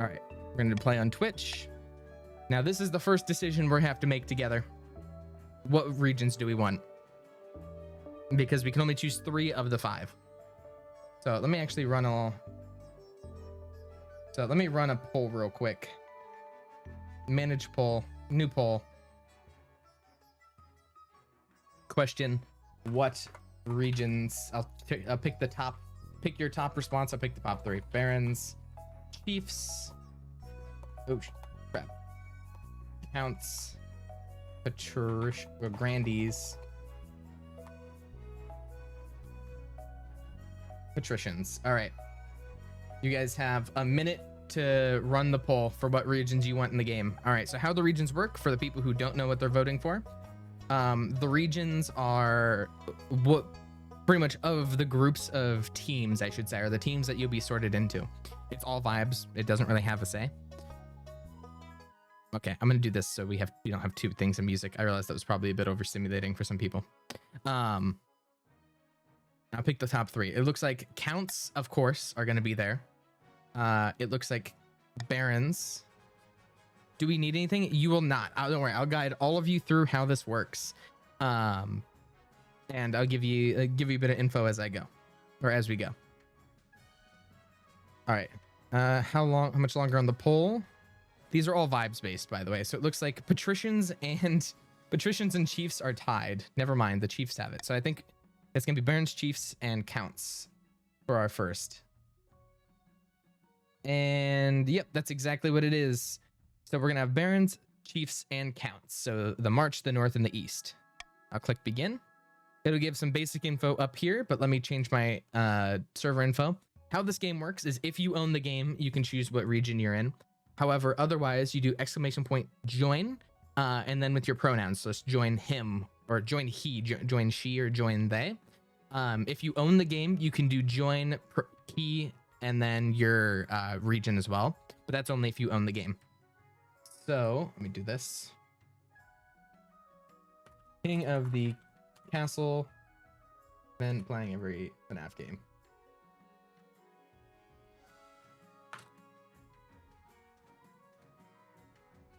All right, we're going to play on Twitch. Now, this is the first decision we have to make together. What regions do we want? Because we can only choose 3 of the 5. So let me actually run let me run a poll real quick. Manage poll, new poll. Question, what regions? I'll pick the top. Pick your top response. I'll pick the top 3. Barons, Chiefs. Oh, crap. Counts. Grandees. Patricians. All right. You guys have a minute to run the poll for what regions you want in the game. All right. So how the regions work for the people who don't know what they're voting for. The regions are what pretty much of the groups of teams, I should say, or the teams that you'll be sorted into. It's all vibes. It doesn't really have a say. Okay, I'm gonna do this so you don't have two things of music. I realized that was probably a bit overstimulating for some people. I'll pick the top 3. It looks like counts, of course, are gonna be there. It looks like barons. Do we need anything? You will not. Don't worry. I'll guide all of you through how this works. And I'll give you a bit of info as I go, or as we go. All right. How much longer on the poll? These are all vibes based, by the way. So it looks like patricians and chiefs are tied. Never mind, the chiefs have it. So I think it's gonna be barons, chiefs, and counts for our first. And yep, that's exactly what it is. So we're gonna have barons, chiefs, and counts. So the march, the north, and the east. I'll click begin. It'll give some basic info up here, but let me change my server info. How this game works is if you own the game, you can choose what region you're in. However, otherwise, you do !join, and then with your pronouns. So it's join him, or join he, join she, or join they. If you own the game, you can do join he and then your region as well. But that's only if you own the game. So let me do this. King of the Castle, then playing every FNAF game.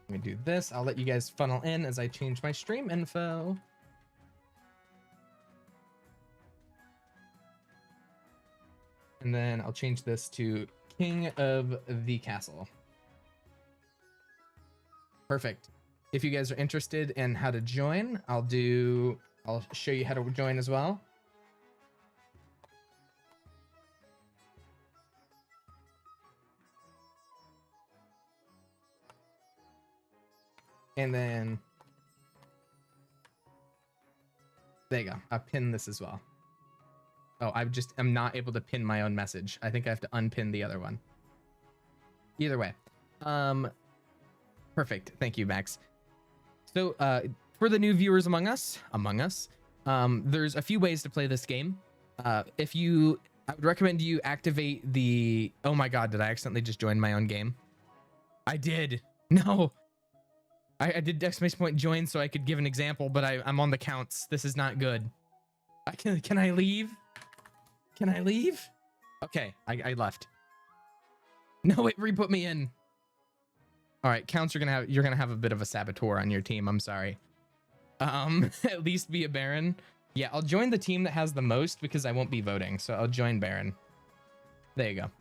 Let me do this. I'll let you guys funnel in as I change my stream info. And then I'll change this to King of the Castle. Perfect. If you guys are interested in how to join, I'll show you how to join as well. And then there you go. I'll pin this as well. Oh, I'm not able to pin my own message. I think I have to unpin the other one. Either way. Perfect. Thank you, Max. So for the new viewers among us, there's a few ways to play this game. I would recommend you activate the, oh my God, did I accidentally just join my own game? I did. No. I did !join so I could give an example, but I'm on the counts. This is not good. Can I leave? Can I leave? Okay, I left. No, it re-put me in. All right, counts, you're gonna have a bit of a saboteur on your team. I'm sorry. At least be a baron. Yeah, I'll join the team that has the most because I won't be voting. So I'll join baron. There you go.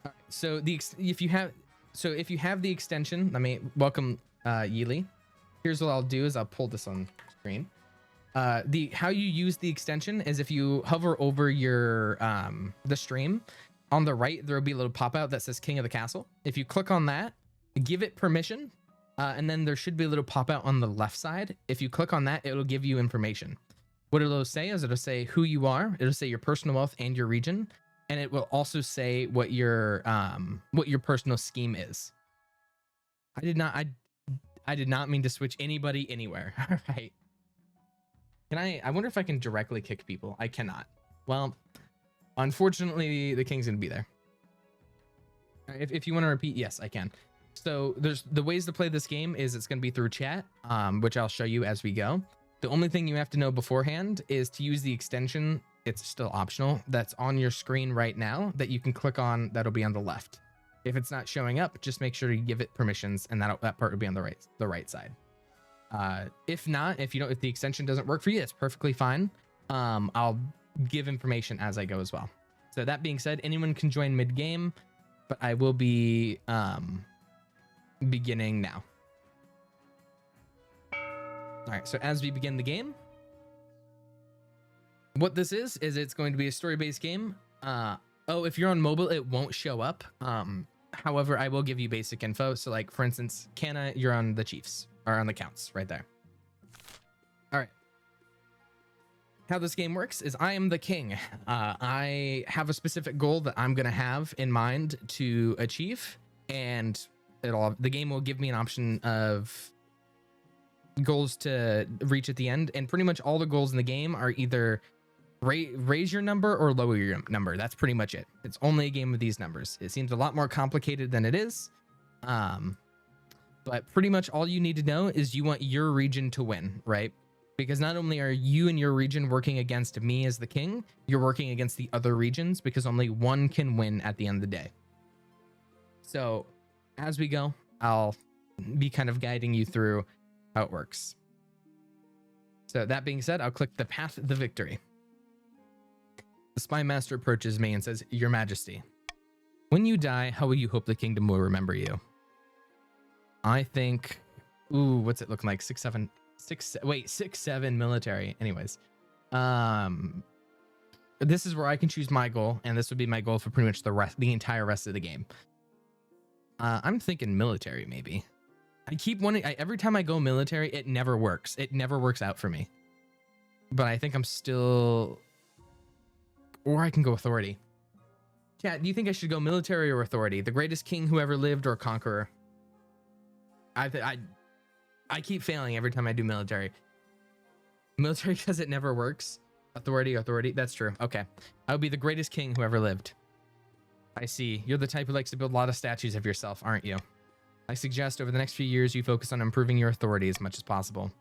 All right, so if you have the extension, let me welcome Yeely. Here's what I'll do is I'll pull this on screen. How you use the extension is if you hover over your the stream, on the right there will be a little pop-out that says King of the Castle. If you click on that, give it permission, and then there should be a little pop-out on the left side. If you click on that, it'll give you information. What it'll say is it'll say who you are, it'll say your personal wealth and your region, and it will also say what your personal scheme is. I did not mean to switch anybody anywhere. All right. I wonder if I can directly kick people. I cannot. Well, unfortunately, the king's gonna be there. If you want to repeat, yes, I can. So there's the ways to play this game is it's gonna be through chat, which I'll show you as we go. The only thing you have to know beforehand is to use the extension. It's still optional. That's on your screen right now that you can click on. That'll be on the left. If it's not showing up, just make sure you give it permissions, and that part will be on the right side. If not, if the extension doesn't work for you, it's perfectly fine. I'll give information as I go as well. So that being said, anyone can join mid-game, but I will be beginning now. All right, so as we begin the game, what this is it's going to be a story-based game. If you're on mobile, it won't show up. However, I will give you basic info. So like, for instance, Canna, you're on the Chiefs, or on the counts right there. All right. How this game works is I am the king. I have a specific goal that I'm going to have in mind to achieve, and the game will give me an option of goals to reach at the end, and pretty much all the goals in the game are either raise your number or lower your number. That's pretty much it. It's only a game of these numbers. It seems a lot more complicated than it is. But pretty much all you need to know is you want your region to win, right? Because not only are you and your region working against me as the king, you're working against the other regions, because only one can win at the end of the day. So as we go, I'll be kind of guiding you through how it works. So that being said, I'll click the path to victory. The spy master approaches me and says, "Your Majesty, when you die, how will you hope the kingdom will remember you?" I think, ooh, what's it looking like? 6'7", 6'7" military. Anyways, this is where I can choose my goal, and this would be my goal for pretty much the entire rest of the game. I'm thinking military, maybe. I keep wanting, every time I go military, it never works. It never works out for me. But I think I'm still, or I can go authority. Chat, do you think I should go military or authority? The greatest king who ever lived or conqueror? I keep failing every time I do military. Military because it never works. Authority. That's true. Okay. I would be the greatest king who ever lived. I see. You're the type who likes to build a lot of statues of yourself, aren't you? I suggest over the next few years you focus on improving your authority as much as possible.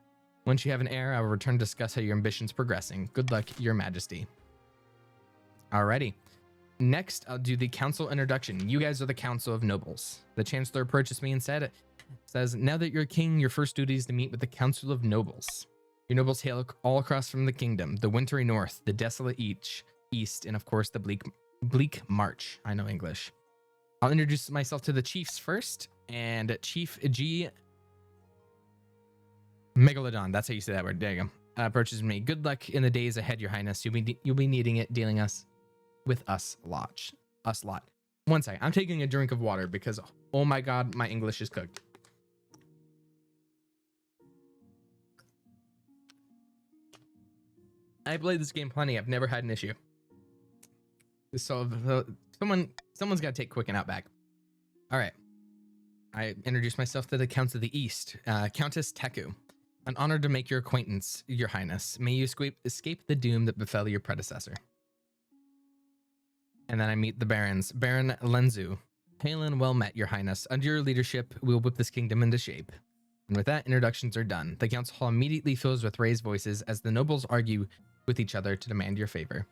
Once you have an heir, I will return to discuss how your ambition's progressing. Good luck, Your Majesty. Alrighty. Next, I'll do the council introduction. You guys are the Council of Nobles. The Chancellor approaches me and says, "Now that you're king, your first duty is to meet with the Council of Nobles. Your nobles hail all across from the kingdom, the wintry north, the desolate east, and of course the bleak march." I know English. I'll introduce myself to the chiefs first, and Chief G Megalodon, that's how you say that word, there you go, approaches me. "Good luck in the days ahead, Your Highness. You'll be needing it, dealing with us lot. One second, I'm taking a drink of water because, oh my god, my English is cooked. I played this game plenty. I've never had an issue. So someone's got to take Quicken out back. All right. I introduced myself to the Counts of the East, Countess Teku. "An honor to make your acquaintance, Your Highness. May you escape the doom that befell your predecessor." And then I meet the barons. "Baron Lenzu. Hail and well met, Your Highness. Under your leadership, we'll whip this kingdom into shape." And with that, introductions are done. The council hall immediately fills with raised voices as the nobles argue with each other to demand your favor.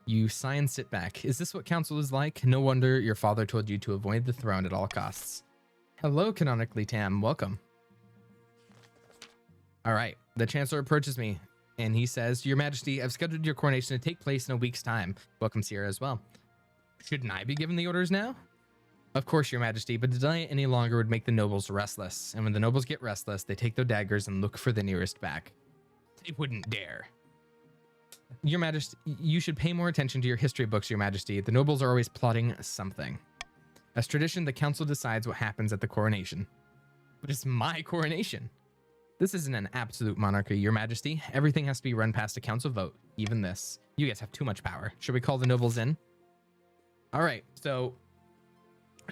You sigh and sit back. Is this what council is like? No wonder your father told you to avoid the throne at all costs. Hello, Canonically Tam. Welcome. All right. The Chancellor approaches me and he says, "Your Majesty, I've scheduled your coronation to take place in a week's time." Welcome, Sierra, as well. "Shouldn't I be given the orders now?" "Of course, Your Majesty, but to delay it any longer would make the nobles restless. And when the nobles get restless, they take their daggers and look for the nearest back." "They wouldn't dare." "Your Majesty, you should pay more attention to your history books, Your Majesty. The nobles are always plotting something. As tradition, the council decides what happens at the coronation." "But it's my coronation." "This isn't an absolute monarchy, Your Majesty. Everything has to be run past a council vote, even this. You guys have too much power. Should we call the nobles in?" All right, so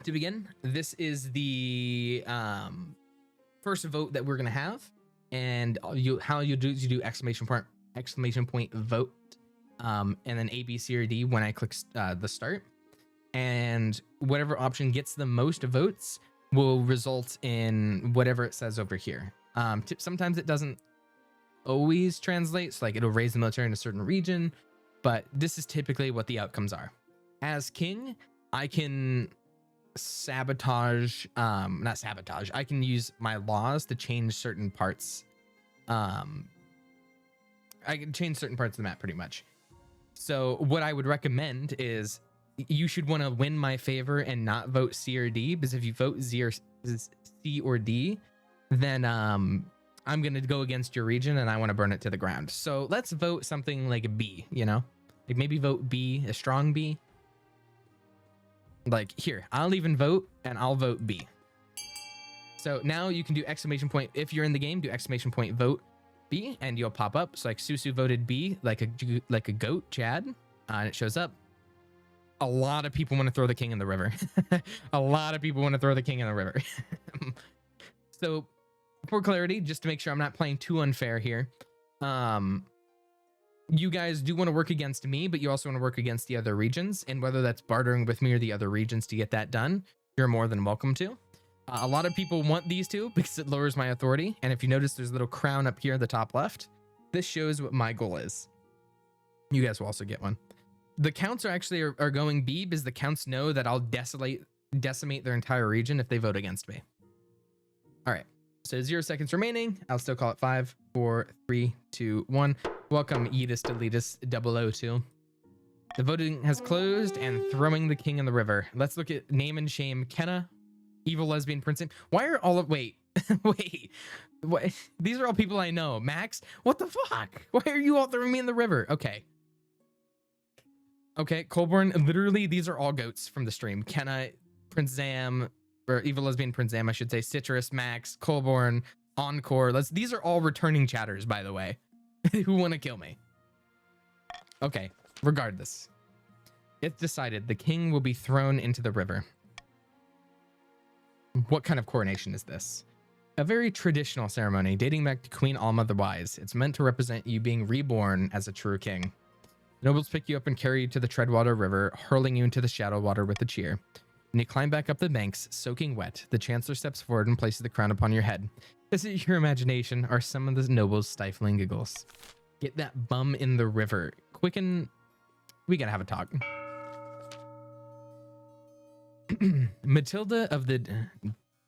to begin, this is the first vote that we're gonna have, and how you do is you do exclamation point vote, and then A, B, C, or D when I click the start, and whatever option gets the most votes will result in whatever it says over here. Sometimes it doesn't always translate, so like it'll raise the military in a certain region, but this is typically what the outcomes are. As king, I can sabotage, not sabotage, I can use my laws to change certain parts. I can change certain parts of the map pretty much. So what I would recommend is you should want to win my favor and not vote C or D, because if you vote C or D, then I'm going to go against your region and I want to burn it to the ground. So let's vote something like a B, you know? Like maybe vote B, a strong B. Like here, I'll even vote and I'll vote B. So now you can do exclamation point. If you're in the game, do exclamation point vote B and you'll pop up. So like Susu voted B, like a goat, Chad, and it shows up. A lot of people want to throw the king in the river. A lot of people want to throw the king in the river. So for clarity, just to make sure I'm not playing too unfair here, you guys do want to work against me, but you also want to work against the other regions, and whether that's bartering with me or the other regions to get that done, you're more than welcome to. A lot of people want these two because it lowers my authority, and if you notice, there's a little crown up here at the top left. This shows what my goal is. You guys will also get one. The counts are going B because the counts know that I'll decimate their entire region if they vote against me. All right, so 0 seconds remaining. I'll still call it 5, 4, 3, 2, 1. Welcome, Yeetus Deletus 002. The voting has closed and throwing the king in the river. Let's look at name and shame. Kenna, evil lesbian prince. Why are all of wait? What? These are all people I know. Max, what the fuck? Why are you all throwing me in the river? Okay. Okay, Colborn, literally, these are all goats from the stream. Kenna, Prince Zam, or evil lesbian Prince Zam, I should say. Citrus, Max, Colborn, Encore. These are all returning chatters, by the way, who want to kill me. Okay, regardless. It's decided the king will be thrown into the river. What kind of coronation is this? A very traditional ceremony dating back to Queen Alma the Wise. It's meant to represent you being reborn as a true king. Nobles pick you up and carry you to the Treadwater River, hurling you into the shallow water with a cheer. When you climb back up the banks, soaking wet, the Chancellor steps forward and places the crown upon your head. Is it your imagination or some of the nobles' stifling giggles? Get that bum in the river. Quicken. We gotta have a talk. Matilda of the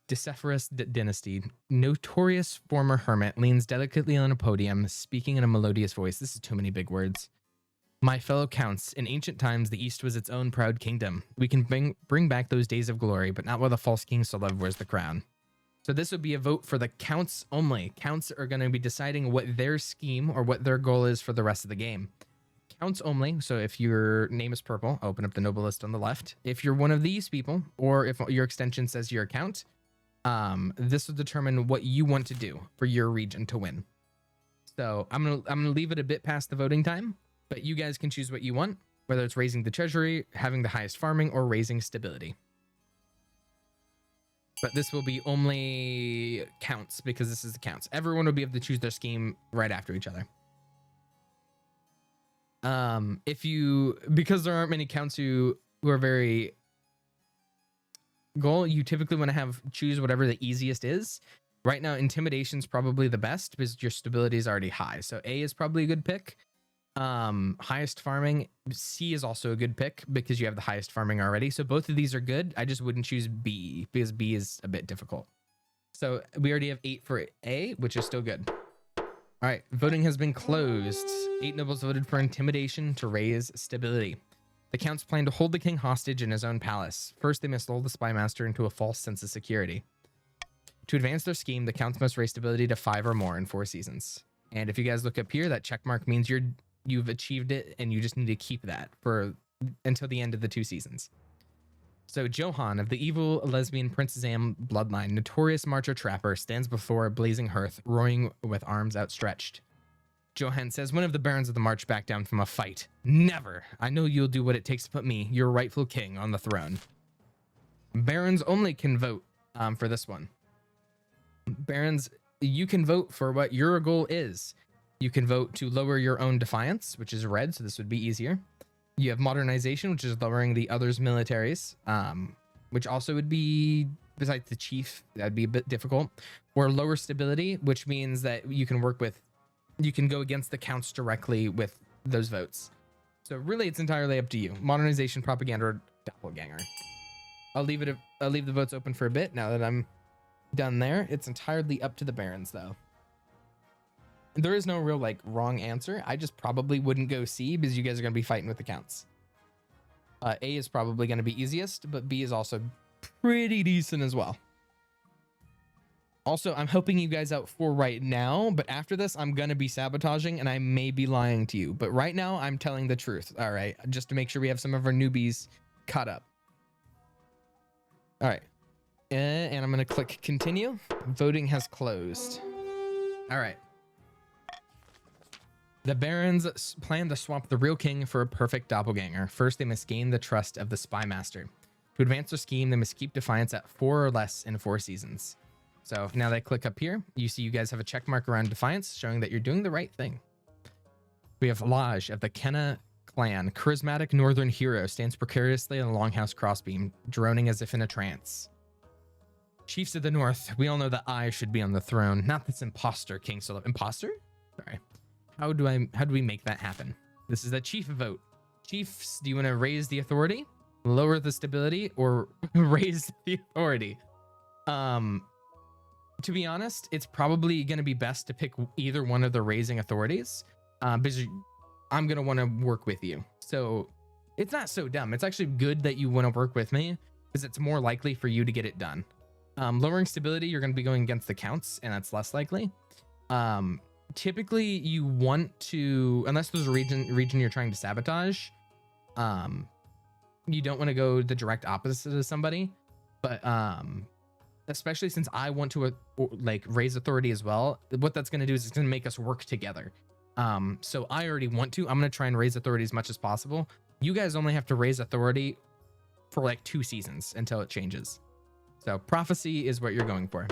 Deciphorus dynasty, notorious former hermit, leans delicately on a podium, speaking in a melodious voice. This is too many big words. My fellow counts, in ancient times, the East was its own proud kingdom. We can bring back those days of glory, but not while the false king still wears the crown. So this would be a vote for the counts only. Counts are going to be deciding what their scheme or what their goal is for the rest of the game. Counts only. So if your name is purple, open up the noble list on the left. If you're one of these people, or if your extension says your account, this will determine what you want to do for your region to win. So I'm gonna leave it a bit past the voting time. But you guys can choose what you want, whether it's raising the treasury, having the highest farming, or raising stability. But this will be only counts because this is the counts. Everyone will be able to choose their scheme right after each other. Because there aren't many counts who are very goal, you typically want to choose whatever the easiest is. Right now, intimidation's probably the best because your stability is already high. So A is probably a good pick. Highest farming, C is also a good pick because you have the highest farming already. So both of these are good. I just wouldn't choose B because B is a bit difficult. So we already have 8 for A, which is still good. All right, voting has been closed. 8 nobles voted for intimidation to raise stability. The counts plan to hold the king hostage in his own palace. First, they must lull the spy master into a false sense of security. To advance their scheme, the counts must raise stability to 5 or more in 4 seasons. And if you guys look up here, that check mark means you've achieved it, and you just need to keep that until the end of the 2 seasons. So Johan of the evil lesbian Prince Zam bloodline, notorious marcher trapper, stands before a blazing hearth, roaring with arms outstretched. Johan says, one of the barons of the march back down from a fight. Never. I know you'll do what it takes to put me, your rightful king, on the throne. Barons only can vote for this one. Barons, you can vote for what your goal is. You can vote to lower your own defiance, which is red, so this would be easier. You have modernization, which is lowering the others' militaries, which also would be, besides the chief, that'd be a bit difficult. Or lower stability, which means that you can go against the counts directly with those votes. So really, it's entirely up to you. Modernization, propaganda, or doppelganger. I'll leave the votes open for a bit now that I'm done there. It's entirely up to the barons, though. There is no real wrong answer. I just probably wouldn't go C because you guys are going to be fighting with the counts. A is probably going to be easiest, but B is also pretty decent as well. Also, I'm helping you guys out for right now, but after this, I'm going to be sabotaging and I may be lying to you. But right now, I'm telling the truth. All right, just to make sure we have some of our newbies caught up. All right, and I'm going to click continue. Voting has closed. All right. The barons plan to swap the real king for a perfect doppelganger. First, they must gain the trust of the spy master. To advance their scheme, they must keep defiance at 4 or less in 4 seasons. So now that I click up here, you see you guys have a check mark around defiance, showing that you're doing the right thing. We have Laj of the Kenna clan. Charismatic northern hero, stands precariously on a longhouse crossbeam, droning as if in a trance. Chiefs of the North, we all know that I should be on the throne, not this imposter king solo. Imposter? Sorry. How do we make that happen? This is a chief vote. Chiefs, do you want to raise the authority, lower the stability, or raise the authority? To be honest, it's probably going to be best to pick either one of the raising authorities, because I'm going to want to work with you. So it's not so dumb. It's actually good that you want to work with me, because it's more likely for you to get it done. Lowering stability, you're going to be going against the counts, and that's less likely. Typically, you want to, unless there's a region you're trying to sabotage, you don't want to go the direct opposite of somebody. But especially since I want to like raise authority as well, what that's going to do is it's going to make us work together. So I already want to. I'm going to try and raise authority as much as possible. You guys only have to raise authority for like 2 seasons until it changes. So prophecy is what you're going for.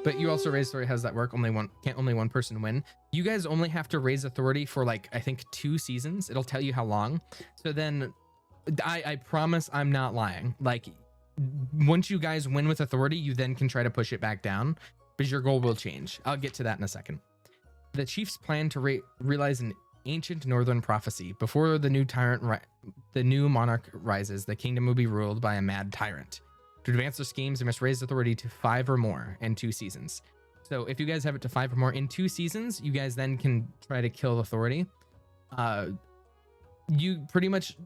But you also raise authority. How does that work? Can't only one person win. You guys only have to raise authority for like, I think 2 seasons. It'll tell you how long. So then I promise I'm not lying. Like once you guys win with authority, you then can try to push it back down because your goal will change. I'll get to that in a second. The chiefs plan to realize an ancient northern prophecy. Before the new monarch rises, the kingdom will be ruled by a mad tyrant. To advance their schemes, they must raise authority to 5 or more in 2 seasons. So if you guys have it to 5 or more in 2 seasons, you guys then can try to kill authority. You pretty much,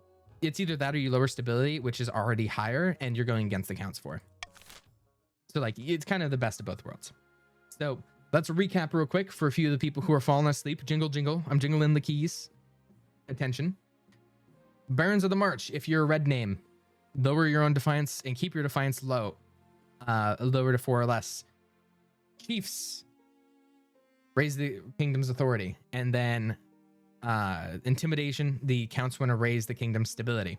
it's either that or you lower stability, which is already higher, and you're going against the counts for. So like, it's kind of the best of both worlds. So let's recap real quick for a few of the people who are falling asleep. Jingle, jingle. I'm jingling the keys. Attention. Barons of the March, if you're a red name, lower your own defiance and keep your defiance low. Lower to 4 or less. Chiefs, raise the kingdom's authority. And then intimidation, the counts want to raise the kingdom's stability.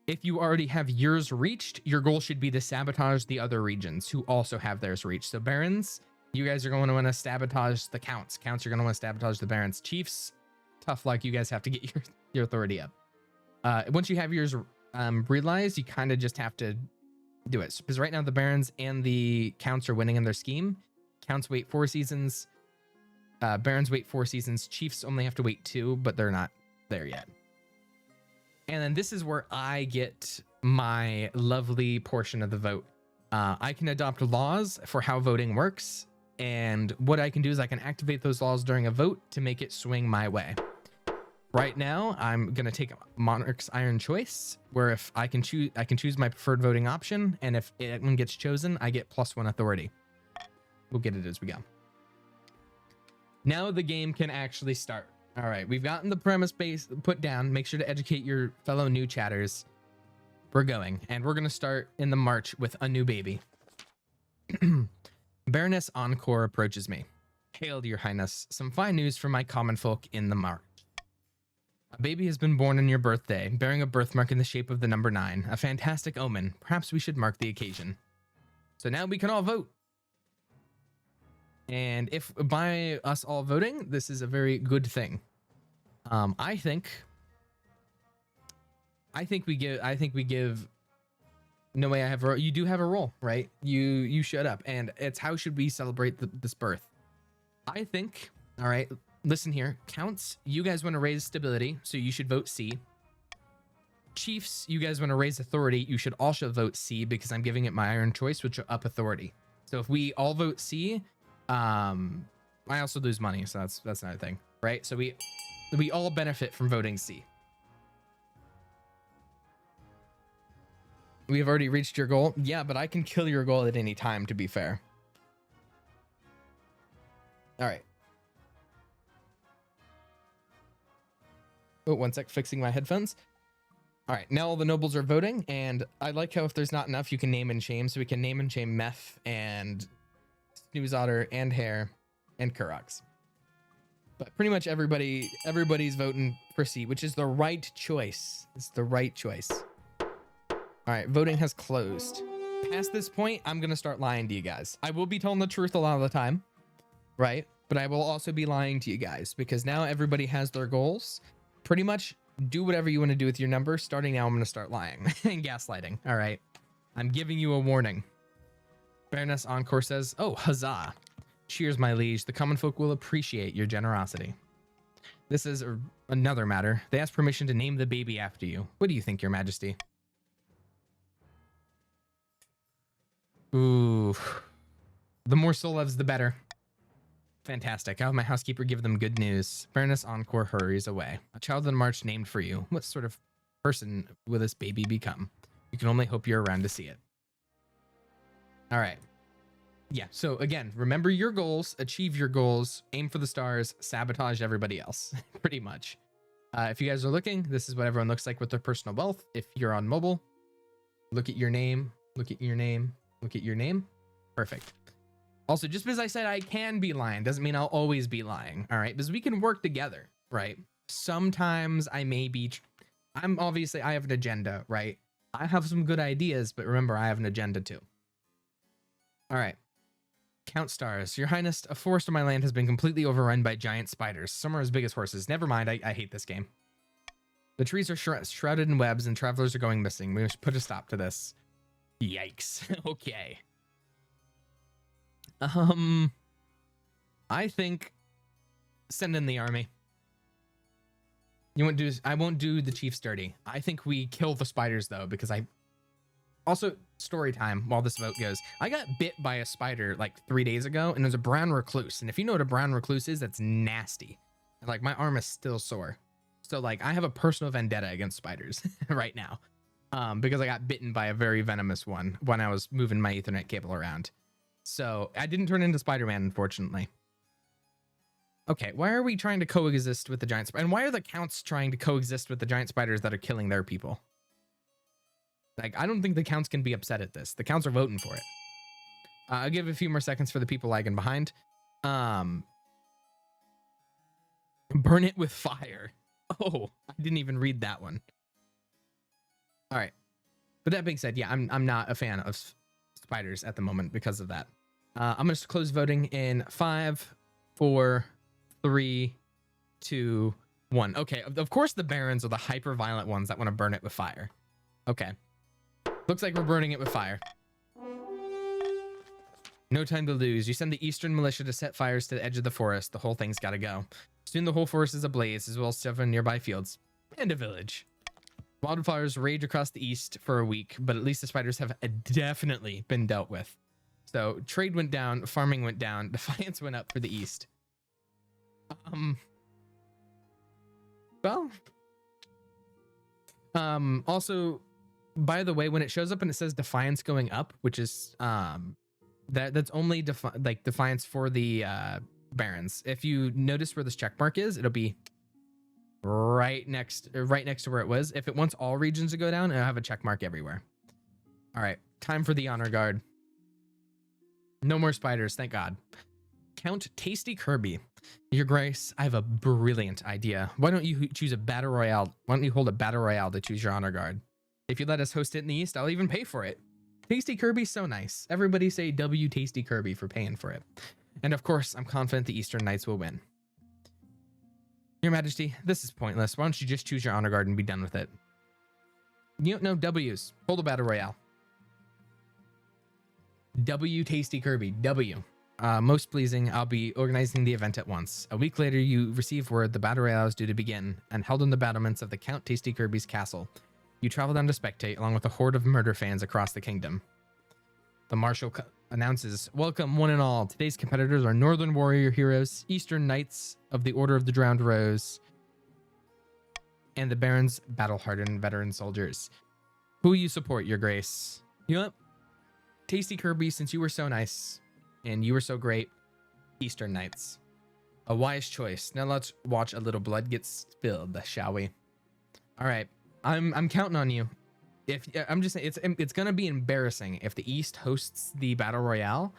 If you already have yours reached, your goal should be to sabotage the other regions who also have theirs reached. So barons, you guys are going to want to sabotage the counts. Counts are going to want to sabotage the barons. Chiefs, tough luck. You guys have to get your authority up. Once you have yours realized, you kind of just have to do it. Because right now the barons and the counts are winning in their scheme. Counts wait 4 seasons. Barons wait 4 seasons. Chiefs only have to wait 2, but they're not there yet. And then this is where I get my lovely portion of the vote. I can adopt laws for how voting works. And what I can do is I can activate those laws during a vote to make it swing my way. Right now, I'm going to take Monarch's Iron Choice, where if I can choose my preferred voting option, and if one gets chosen, I get +1 authority. We'll get it as we go. Now the game can actually start. All right, we've gotten the premise base put down. Make sure to educate your fellow new chatters. We're going, and we're going to start in the march with a new baby. Baroness Encore approaches me. Hail, your highness. Some fine news for my common folk in the march. A baby has been born on your birthday, bearing a birthmark in the shape of the number 9. A fantastic omen. Perhaps we should mark the occasion. So now we can all vote. And if by us all voting, this is a very good thing. I think we give. No way I have a role. You do have a role, right? You shut up. And it's how should we celebrate this birth? I think, all right, listen here. Counts, you guys want to raise stability, so you should vote C. Chiefs, you guys want to raise authority, you should also vote C because I'm giving it my iron choice, which will up authority. So if we all vote C, I also lose money, so that's another thing, right? So we all benefit from voting C. We have already reached your goal. Yeah, but I can kill your goal at any time, to be fair. All right. Oh, 1 sec, fixing my headphones. All right, now all the nobles are voting, and I like how if there's not enough, you can name and shame. So we can name and shame Meth and Snooze Otter and Hare and Kurox. But pretty much everybody's voting for C, which is the right choice. It's the right choice. All right, voting has closed. past this point, I'm going to start lying to you guys. I will be telling the truth a lot of the time, right? But I will also be lying to you guys because now everybody has their goals. Pretty much do whatever you want to do with your number. Starting now, I'm going to start lying and gaslighting. All right. I'm giving you a warning. Baroness Encore says, oh, huzzah. Cheers, my liege. The common folk will appreciate your generosity. This is another matter. They asked permission to name the baby after you. What do you think, your majesty? Ooh. The more Solevs, the better. Fantastic. I'll have my housekeeper give them good news. Baroness Encore hurries away. A child in March named for you. What sort of person will this baby become? You can only hope you're around to see it. All right. Yeah, so again, remember your goals, achieve your goals, aim for the stars, sabotage everybody else, pretty much. If you guys are looking, this is what everyone looks like with their personal wealth. If you're on mobile, look at your name, look at your name, look at your name. Perfect. Also, just because I said I can be lying doesn't mean I'll always be lying, all right? Because we can work together, right? Sometimes I may be, I have an agenda, right? I have some good ideas, but remember, I have an agenda too. All right. Count stars. Your Highness, a forest of my land has been completely overrun by giant spiders. Some are as big as horses. Never mind, I hate this game. The trees are shrouded in webs and travelers are going missing. We must put a stop to this. Yikes. Okay. I think send in the army. I won't do the chiefs dirty. I think we kill the spiders though, because also, story time while this vote goes. I got bit by a spider like 3 days ago, and it was a brown recluse. And if you know what a brown recluse is, that's nasty. And, like, my arm is still sore. So, like, I have a personal vendetta against spiders right now. Because I got bitten by a very venomous one when I was moving my Ethernet cable around. So, I didn't turn into Spider-Man, unfortunately. Okay, why are we trying to coexist with the giant spiders? And why are the counts trying to coexist with the giant spiders that are killing their people? Like, I don't think the counts can be upset at this. The counts are voting for it. I'll give a few more seconds for the people lagging behind. Burn it with fire. Oh, I didn't even read that one. All right. But that being said, yeah, I'm not a fan of spiders at the moment because of that. I'm going to close voting in 5, 4, 3, 2, 1. Okay, of course the barons are the hyper-violent ones that want to burn it with fire. Okay. Looks like we're burning it with fire. No time to lose. You send the Eastern militia to set fires to the edge of the forest. The whole thing's got to go. Soon the whole forest is ablaze, as well as several nearby fields and a village. Wildfires rage across the east for a week, but at least the spiders have definitely been dealt with. So trade went down, farming went down, defiance went up for the east. Also, by the way, when it shows up and it says defiance going up, which is that's only defiance for the barons. If you notice where this check mark is, it'll be right next to where it was. If it wants all regions to go down, it'll have a check mark everywhere. All right, time for the honor guard. No more spiders, thank God. Count Tasty Kirby. Your Grace, I have a brilliant idea. Why don't you choose a battle royale? Why don't you hold a battle royale to choose your honor guard? If you let us host it in the East, I'll even pay for it. Tasty Kirby's so nice. Everybody say W Tasty Kirby for paying for it. And of course, I'm confident the Eastern Knights will win. Your Majesty, this is pointless. Why don't you just choose your honor guard and be done with it? You don't know W's. Hold a battle royale. W Tasty Kirby. W. Most pleasing, I'll be organizing the event at once. A week later, you receive word the battle royale is due to begin and held in the battlements of the Count Tasty Kirby's castle. You travel down to spectate along with a horde of murder fans across the kingdom. The marshal announces, welcome one and all. Today's competitors are Northern Warrior Heroes, Eastern Knights of the Order of the Drowned Rose, and the Baron's battle-hardened veteran soldiers. Who you support, Your Grace? Yup. Tasty Kirby, since you were so nice and you were so great, Eastern Knights. A wise choice. Now let's watch a little blood get spilled, shall we? All right. I'm counting on you. I'm just saying it's gonna be embarrassing if the East hosts the battle royale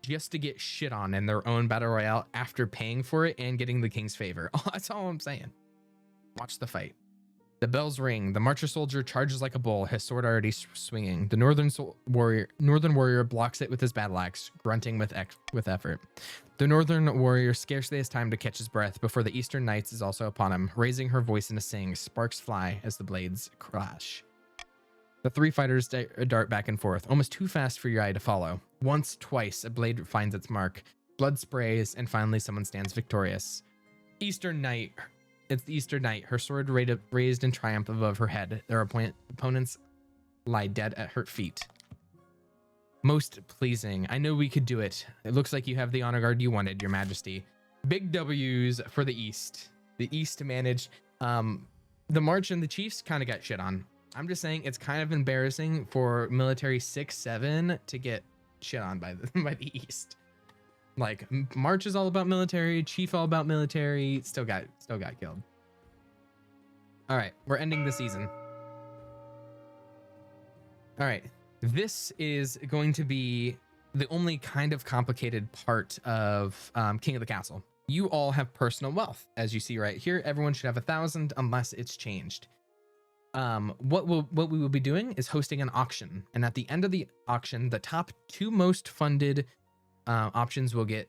just to get shit on in their own battle royale after paying for it and getting the king's favor. That's all I'm saying. Watch the fight. The bells ring. The marcher soldier charges like a bull, his sword already swinging. The northern warrior blocks it with his battle axe, grunting with effort. The northern warrior scarcely has time to catch his breath before the eastern knights is also upon him, raising her voice in a sing. Sparks fly as the blades crash. The three fighters dart back and forth, almost too fast for your eye to follow. Once, twice, a blade finds its mark. Blood sprays, and finally someone stands victorious. Eastern Knight. It's the Eastern Knight, her sword raised in triumph above her head. Their opponents lie dead at her feet. Most pleasing. I know we could do it. It looks like you have the honor guard you wanted, Your Majesty. Big W's for the East. The East managed. The March and the Chiefs kind of got shit on. I'm just saying it's kind of embarrassing for military 6-7 to get shit on by the East. Like, March is all about military, Chief all about military, still got killed. All right, we're ending the season. All right, this is going to be the only kind of complicated part of King of the Castle. You all have personal wealth, as you see right here. Everyone should have 1,000 unless it's changed. What we will be doing is hosting an auction, and at the end of the auction, the top 2 most funded options will get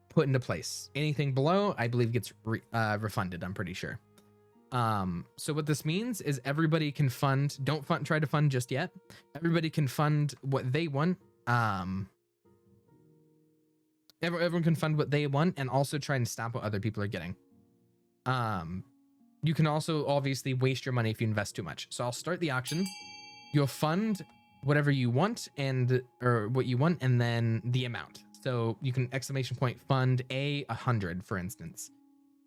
put into place. Anything below, I believe, gets refunded. I'm pretty sure. So what this means is everybody can fund. Don't try to fund just yet. Everybody can fund what they want. Everyone can fund what they want, and also try and stop what other people are getting. You can also obviously waste your money if you invest too much. So I'll start the auction. You'll fund whatever you want or what you want, and then the amount. So you can fund 100, for instance.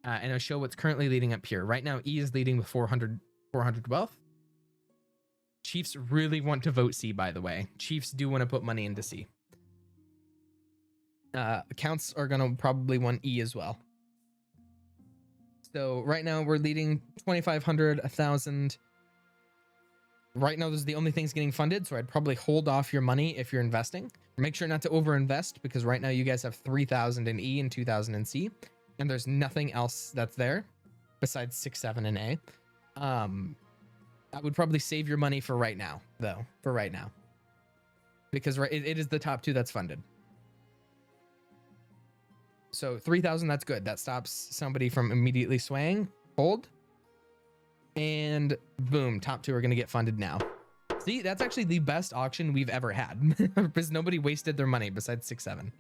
And I'll show what's currently leading up here. Right now, E is leading with 400 wealth. Chiefs really want to vote C, by the way. Chiefs do want to put money into C. Accounts are going to probably want E as well. So right now we're leading 2,500, 1,000. Right now, those are the only things getting funded, so I'd probably hold off your money if you're investing. Make sure not to overinvest, because right now you guys have 3,000 in E and 2,000 in C, and there's nothing else that's there besides 6, 7, and A. I would probably save your money for right now, though, because it is the top 2 that's funded. So 3,000, that's good. That stops somebody from immediately swaying. Hold. And boom, top 2 are going to get funded now. See, that's actually the best auction we've ever had because nobody wasted their money besides 6, 7.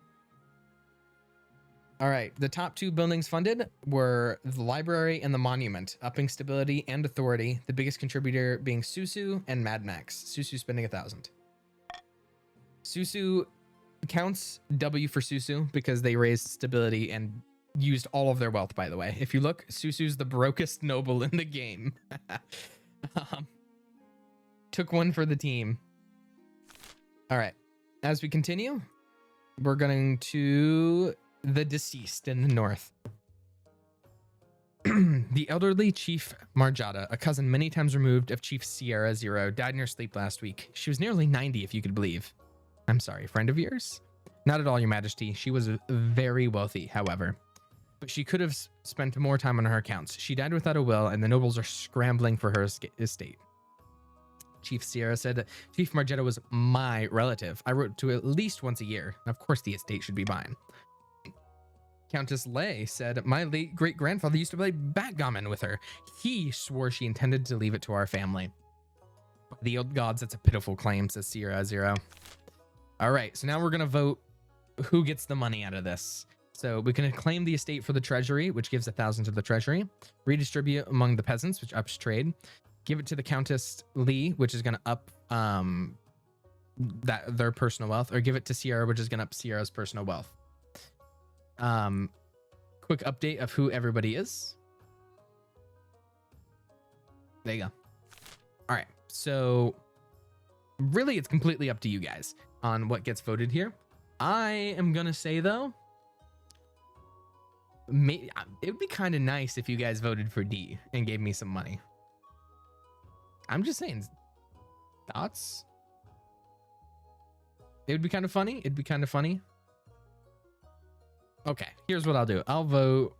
All right, the top 2 buildings funded were the library and the monument, upping stability and authority. The biggest contributor being Susu and Mad Max. Susu spending 1,000. Susu counts W for Susu because they raised stability and used all of their wealth, by the way. If you look, Susu's the brokest noble in the game. Took one for the team. All right, as we continue, we're going to the deceased in the north. The elderly Chief Marjata, a cousin many times removed of Chief Sierra Zero, died in her sleep last week. She was nearly 90, if you could believe. I'm sorry, friend of yours? Not at all, Your Majesty. She was very wealthy, however. But she could have spent more time on her accounts. She died without a will, and the nobles are scrambling for her estate. Chief Sierra said that Chief Marjata was my relative. I wrote to at least once a year. Of course, the estate should be mine. Countess Lay said, my late great-grandfather used to play backgammon with her. He swore she intended to leave it to our family. The old gods, that's a pitiful claim, says Sierra Zero. All right, so now we're going to vote who gets the money out of this. So we can claim the estate for the treasury, which gives 1,000 to the treasury. Redistribute among the peasants, which ups trade. Give it to the Countess Lee, which is going to up their personal wealth. Or give it to Sierra, which is going to up Sierra's personal wealth. Quick update of who everybody is. There you go. All right, so really it's completely up to you guys on what gets voted here. I am going to say, though, it would be kind of nice if you guys voted for D and gave me some money. I'm just saying. Thoughts? It would be kind of funny. It'd be kind of funny. Okay, here's what I'll do. I'll vote.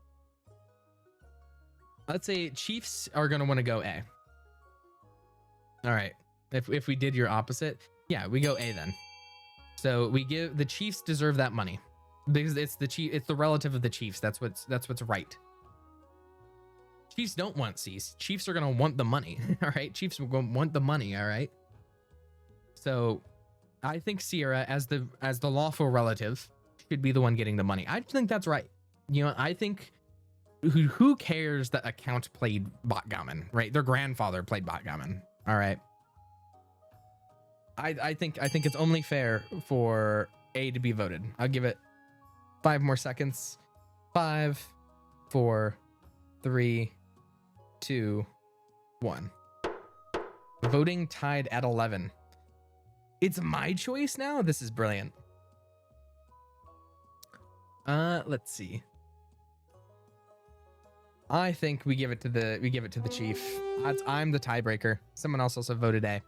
Let's say Chiefs are going to want to go A. All right. If we did your opposite, yeah, we go A then. So we give the Chiefs deserve that money because it's the relative of the Chiefs. That's what's right. Chiefs don't want C's. Chiefs are gonna want the money. All right. Chiefs will want the money. All right. So I think Sierra, as the lawful relative, should be the one getting the money. I think that's right. You know, I think who cares that a count played backgammon, right? Their grandfather played backgammon. All right. I think it's only fair for A to be voted. I'll give it 5 more seconds. 5, 4, 3, 2, 1. Voting tied at 11. It's my choice now. This is brilliant. Let's see. I think we give it to the chief. I'm the tiebreaker. Someone else also voted A.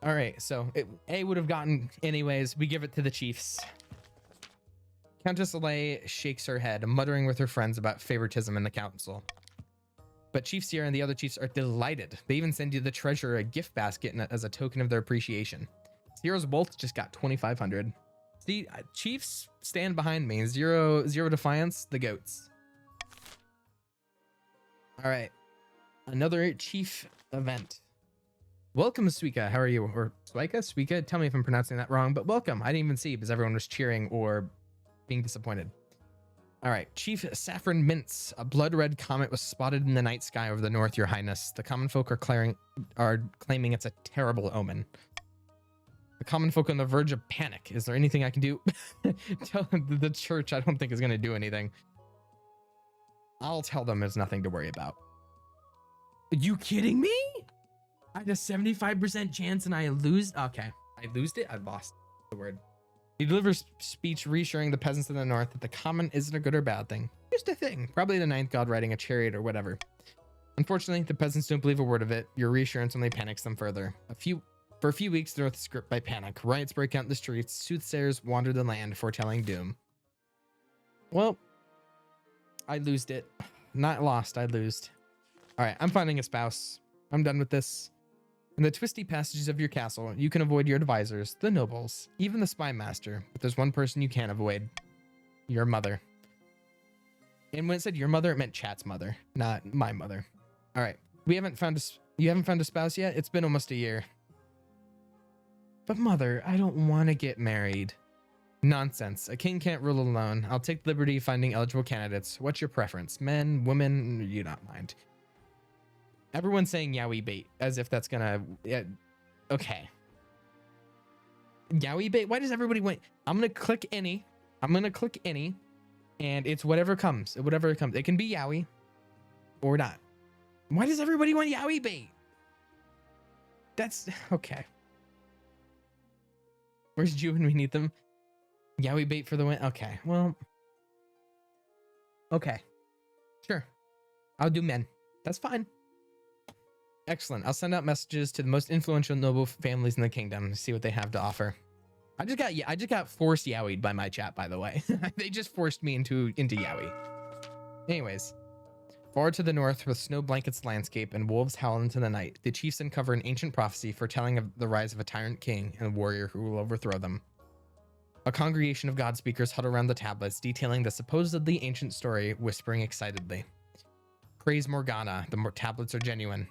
All right, so A would have gotten anyways. We give it to the Chiefs. Countess Alay shakes her head, muttering with her friends about favoritism in the council. But Chief Sierra and the other chiefs are delighted. They even send you the treasurer a gift basket as a token of their appreciation. Sierra's Bolt just got 2,500. See, Chiefs stand behind me. Zero defiance, the goats. All right, another chief event. Welcome, Suika. How are you? Or Suika? Tell me if I'm pronouncing that wrong, but welcome. I didn't even see because everyone was cheering or being disappointed. All right, Chief Saffron Mince. A blood-red comet was spotted in the night sky over the north, Your Highness. The common folk are claiming it's a terrible omen. The common folk on the verge of panic. Is there anything I can do? Tell the church I don't think is going to do anything. I'll tell them there's nothing to worry about. Are you kidding me? I had a 75% chance and I lose. Okay, I lost it. I lost the word. He delivers speech reassuring the peasants in the north that the common isn't a good or bad thing. Just a thing. Probably the ninth god riding a chariot or whatever. Unfortunately, the peasants don't believe a word of it. Your reassurance only panics them further. For a few weeks, the north is gripped by panic. Riots break out in the streets. Soothsayers wander the land, foretelling doom. Well, I lost it. Not lost, I lost. All right, I'm finding a spouse. I'm done with this. In the twisty passages of your castle, you can avoid your advisors, the nobles, even the spy master. But there's one person you can't avoid. Your mother. And when it said your mother, it meant Chat's mother, not my mother. All right, you haven't found a spouse yet? It's been almost a year. But mother, I don't want to get married. Nonsense. A king can't rule alone. I'll take the liberty of finding eligible candidates. What's your preference? Men, women? You don't mind. Everyone's saying yaoi bait as if that's gonna. Okay. Yaoi bait? Why does everybody want? I'm gonna click any. And it's whatever comes. Whatever comes. It can be yaoi or not. Why does everybody want yaoi bait? That's okay. Where's Jew when we need them? Yaoi bait for the win. Okay. Well. Okay. Sure. I'll do men. That's fine. Excellent. I'll send out messages to the most influential noble families in the kingdom to see what they have to offer. I just got forced yaoied by my chat, by the way. They just forced me into yaoi. Anyways, far to the north, with snow blankets landscape and wolves howl into the night, the chiefs uncover an ancient prophecy foretelling of the rise of a tyrant king and a warrior who will overthrow them. A congregation of God speakers huddle around the tablets, detailing the supposedly ancient story, whispering excitedly. Praise Morgana, the tablets are genuine.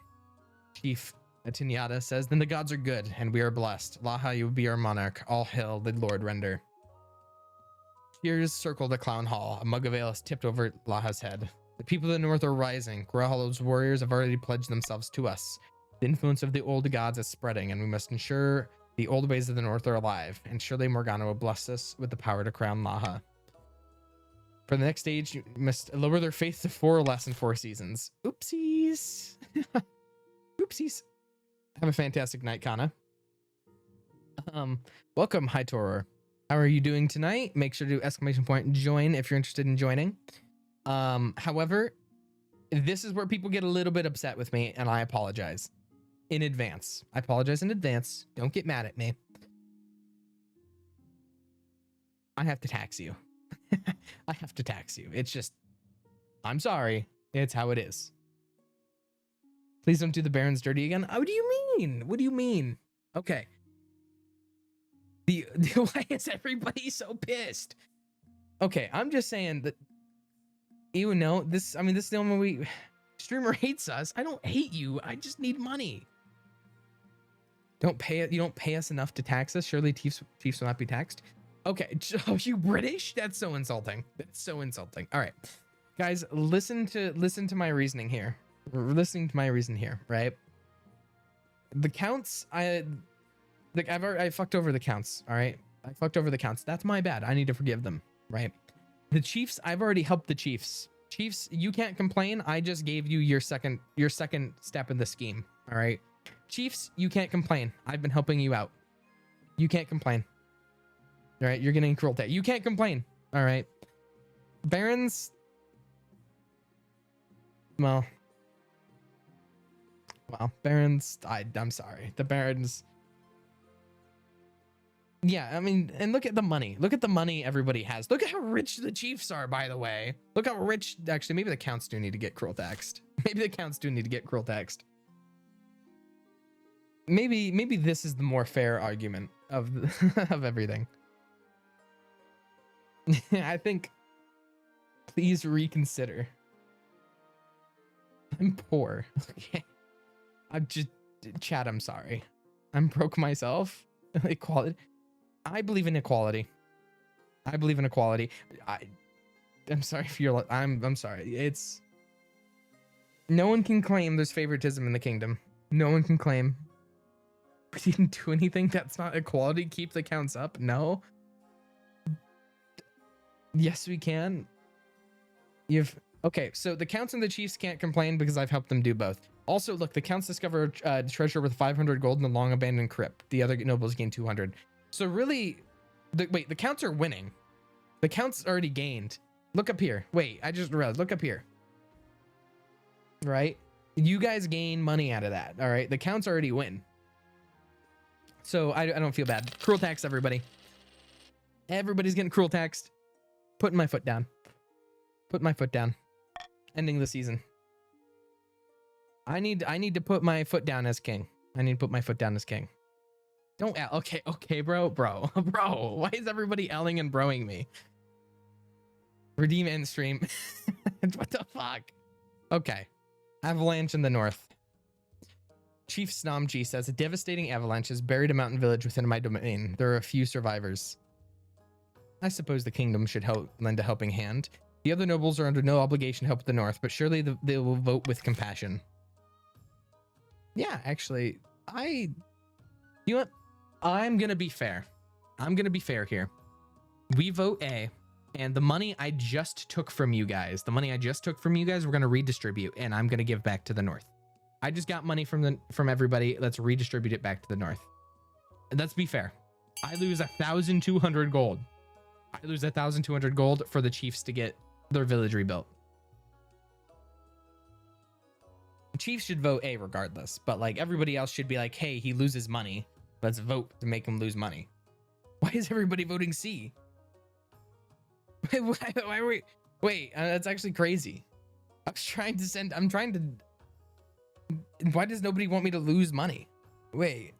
Chief Atinyada says, then the gods are good, and we are blessed. Laha, you be our monarch. All hail the Lord Render. Cheers circle the clown hall. A mug of ale is tipped over Laha's head. The people of the north are rising. Grahalo's warriors have already pledged themselves to us. The influence of the old gods is spreading, and we must ensure the old ways of the north are alive, and surely Morgana will bless us with the power to crown Laha. For the next stage, you must lower their faith to 4 or less in 4 seasons. Oopsies. Oopsies. Have a fantastic night, Kana. Welcome, High Toror. How are you doing tonight? Make sure to !join if you're interested in joining. However, this is where people get a little bit upset with me, and I apologize in advance. I apologize in advance. Don't get mad at me. I have to tax you. I have to tax you. It's just, I'm sorry. It's how it is. Please don't do the Barons dirty again. What do you mean? What do you mean? Okay. Why is everybody so pissed? Okay, I'm just saying that you know this. I mean, this is the only way streamer hates us. I don't hate you. I just need money. Don't pay it. You don't pay us enough to tax us. Surely Chiefs will not be taxed. Okay, are you British? That's so insulting. That's so insulting. All right, guys, listen to my reasoning here. We're listening to my reason here, right? The counts, I fucked over the counts. All right, I fucked over the counts. That's my bad. I need to forgive them, right? The Chiefs, I've already helped the Chiefs. Chiefs, you can't complain. I just gave you your second step in the scheme. All right, Chiefs, you can't complain. I've been helping you out. You can't complain. All right, you're getting cruel tax. You can't complain. All right, Barons. Well, Barons. I'm sorry. The Barons. Yeah, I mean, and look at the money. Look at the money everybody has. Look at how rich the Chiefs are, by the way. Look how rich. Actually, maybe the counts do need to get cruel taxed. Maybe the counts do need to get cruel taxed. Maybe this is the more fair argument of of everything. I think. Please reconsider. I'm poor. Okay. I'm just chat. I'm sorry. I'm broke myself. Equality. I believe in equality. I believe in equality. I'm sorry if you're. I'm sorry. It's. No one can claim there's favoritism in the kingdom. No one can claim. We didn't do anything. That's not equality. Keep the counts up. No. Yes, we can. Okay, so the counts and the Chiefs can't complain because I've helped them do both. Also, look, the counts discover a treasure with 500 gold in a long abandoned crypt. The other nobles gain 200. So really, the counts are winning. The counts already gained. Look up here. Wait, I just realized. Look up here. Right? You guys gain money out of that. All right, the counts already win. So I don't feel bad. Cruel tax, everybody. Everybody's getting cruel taxed. Putting my foot down. Put my foot down. Ending the season. I need to put my foot down as king. I need to put my foot down as king. Don't okay, bro. Why is everybody elling and broing me? Redeem end stream. What the fuck? Okay. Avalanche in the north. Chief Snomji says a devastating avalanche has buried a mountain village within my domain. There are a few survivors. I suppose the kingdom should lend a helping hand. The other nobles are under no obligation to help the north, but surely they will vote with compassion. Yeah, actually, you know what? I'm gonna be fair. I'm gonna be fair here. We vote A, and the money I just took from you guys, we're gonna redistribute, and I'm gonna give back to the north. I just got money from everybody. Let's redistribute it back to the north. Let's be fair. I lose 1,200 gold. I lose 1,200 gold for the Chiefs to get their village rebuilt. The Chiefs should vote A regardless, but like everybody else should be like, hey, he loses money. Let's vote to make him lose money. Why is everybody voting C? Why are we? Wait, that's actually crazy. I'm trying to. Why does nobody want me to lose money? Wait.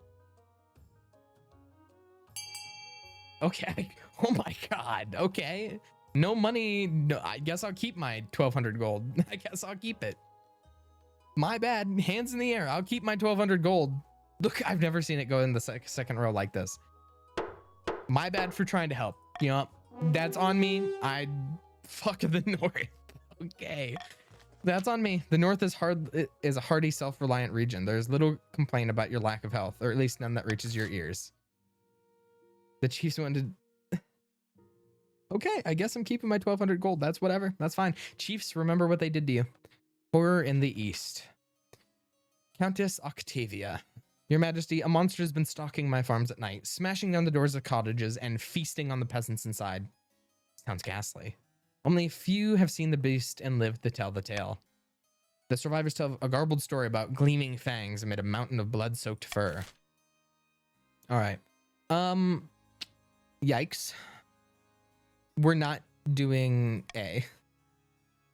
Okay. Oh my god. Okay. No money. No, I guess I'll keep my 1,200 gold. I guess I'll keep it. My bad. Hands in the air. I'll keep my 1,200 gold. Look, I've never seen it go in the second row like this. My bad for trying to help. You know, that's on me. Fuck the north. Okay. That's on me. The north is a hardy, self-reliant region. There's little complaint about your lack of health, or at least none that reaches your ears. The Chiefs wanted. Okay, I guess I'm keeping my 1,200 gold. That's whatever. That's fine. Chiefs, remember what they did to you. Horror in the east. Countess Octavia. Your Majesty, a monster has been stalking my farms at night, smashing down the doors of cottages and feasting on the peasants inside. Sounds ghastly. Only a few have seen the beast and lived to tell the tale. The survivors tell a garbled story about gleaming fangs amid a mountain of blood-soaked fur. All right. Yikes. We're not doing A.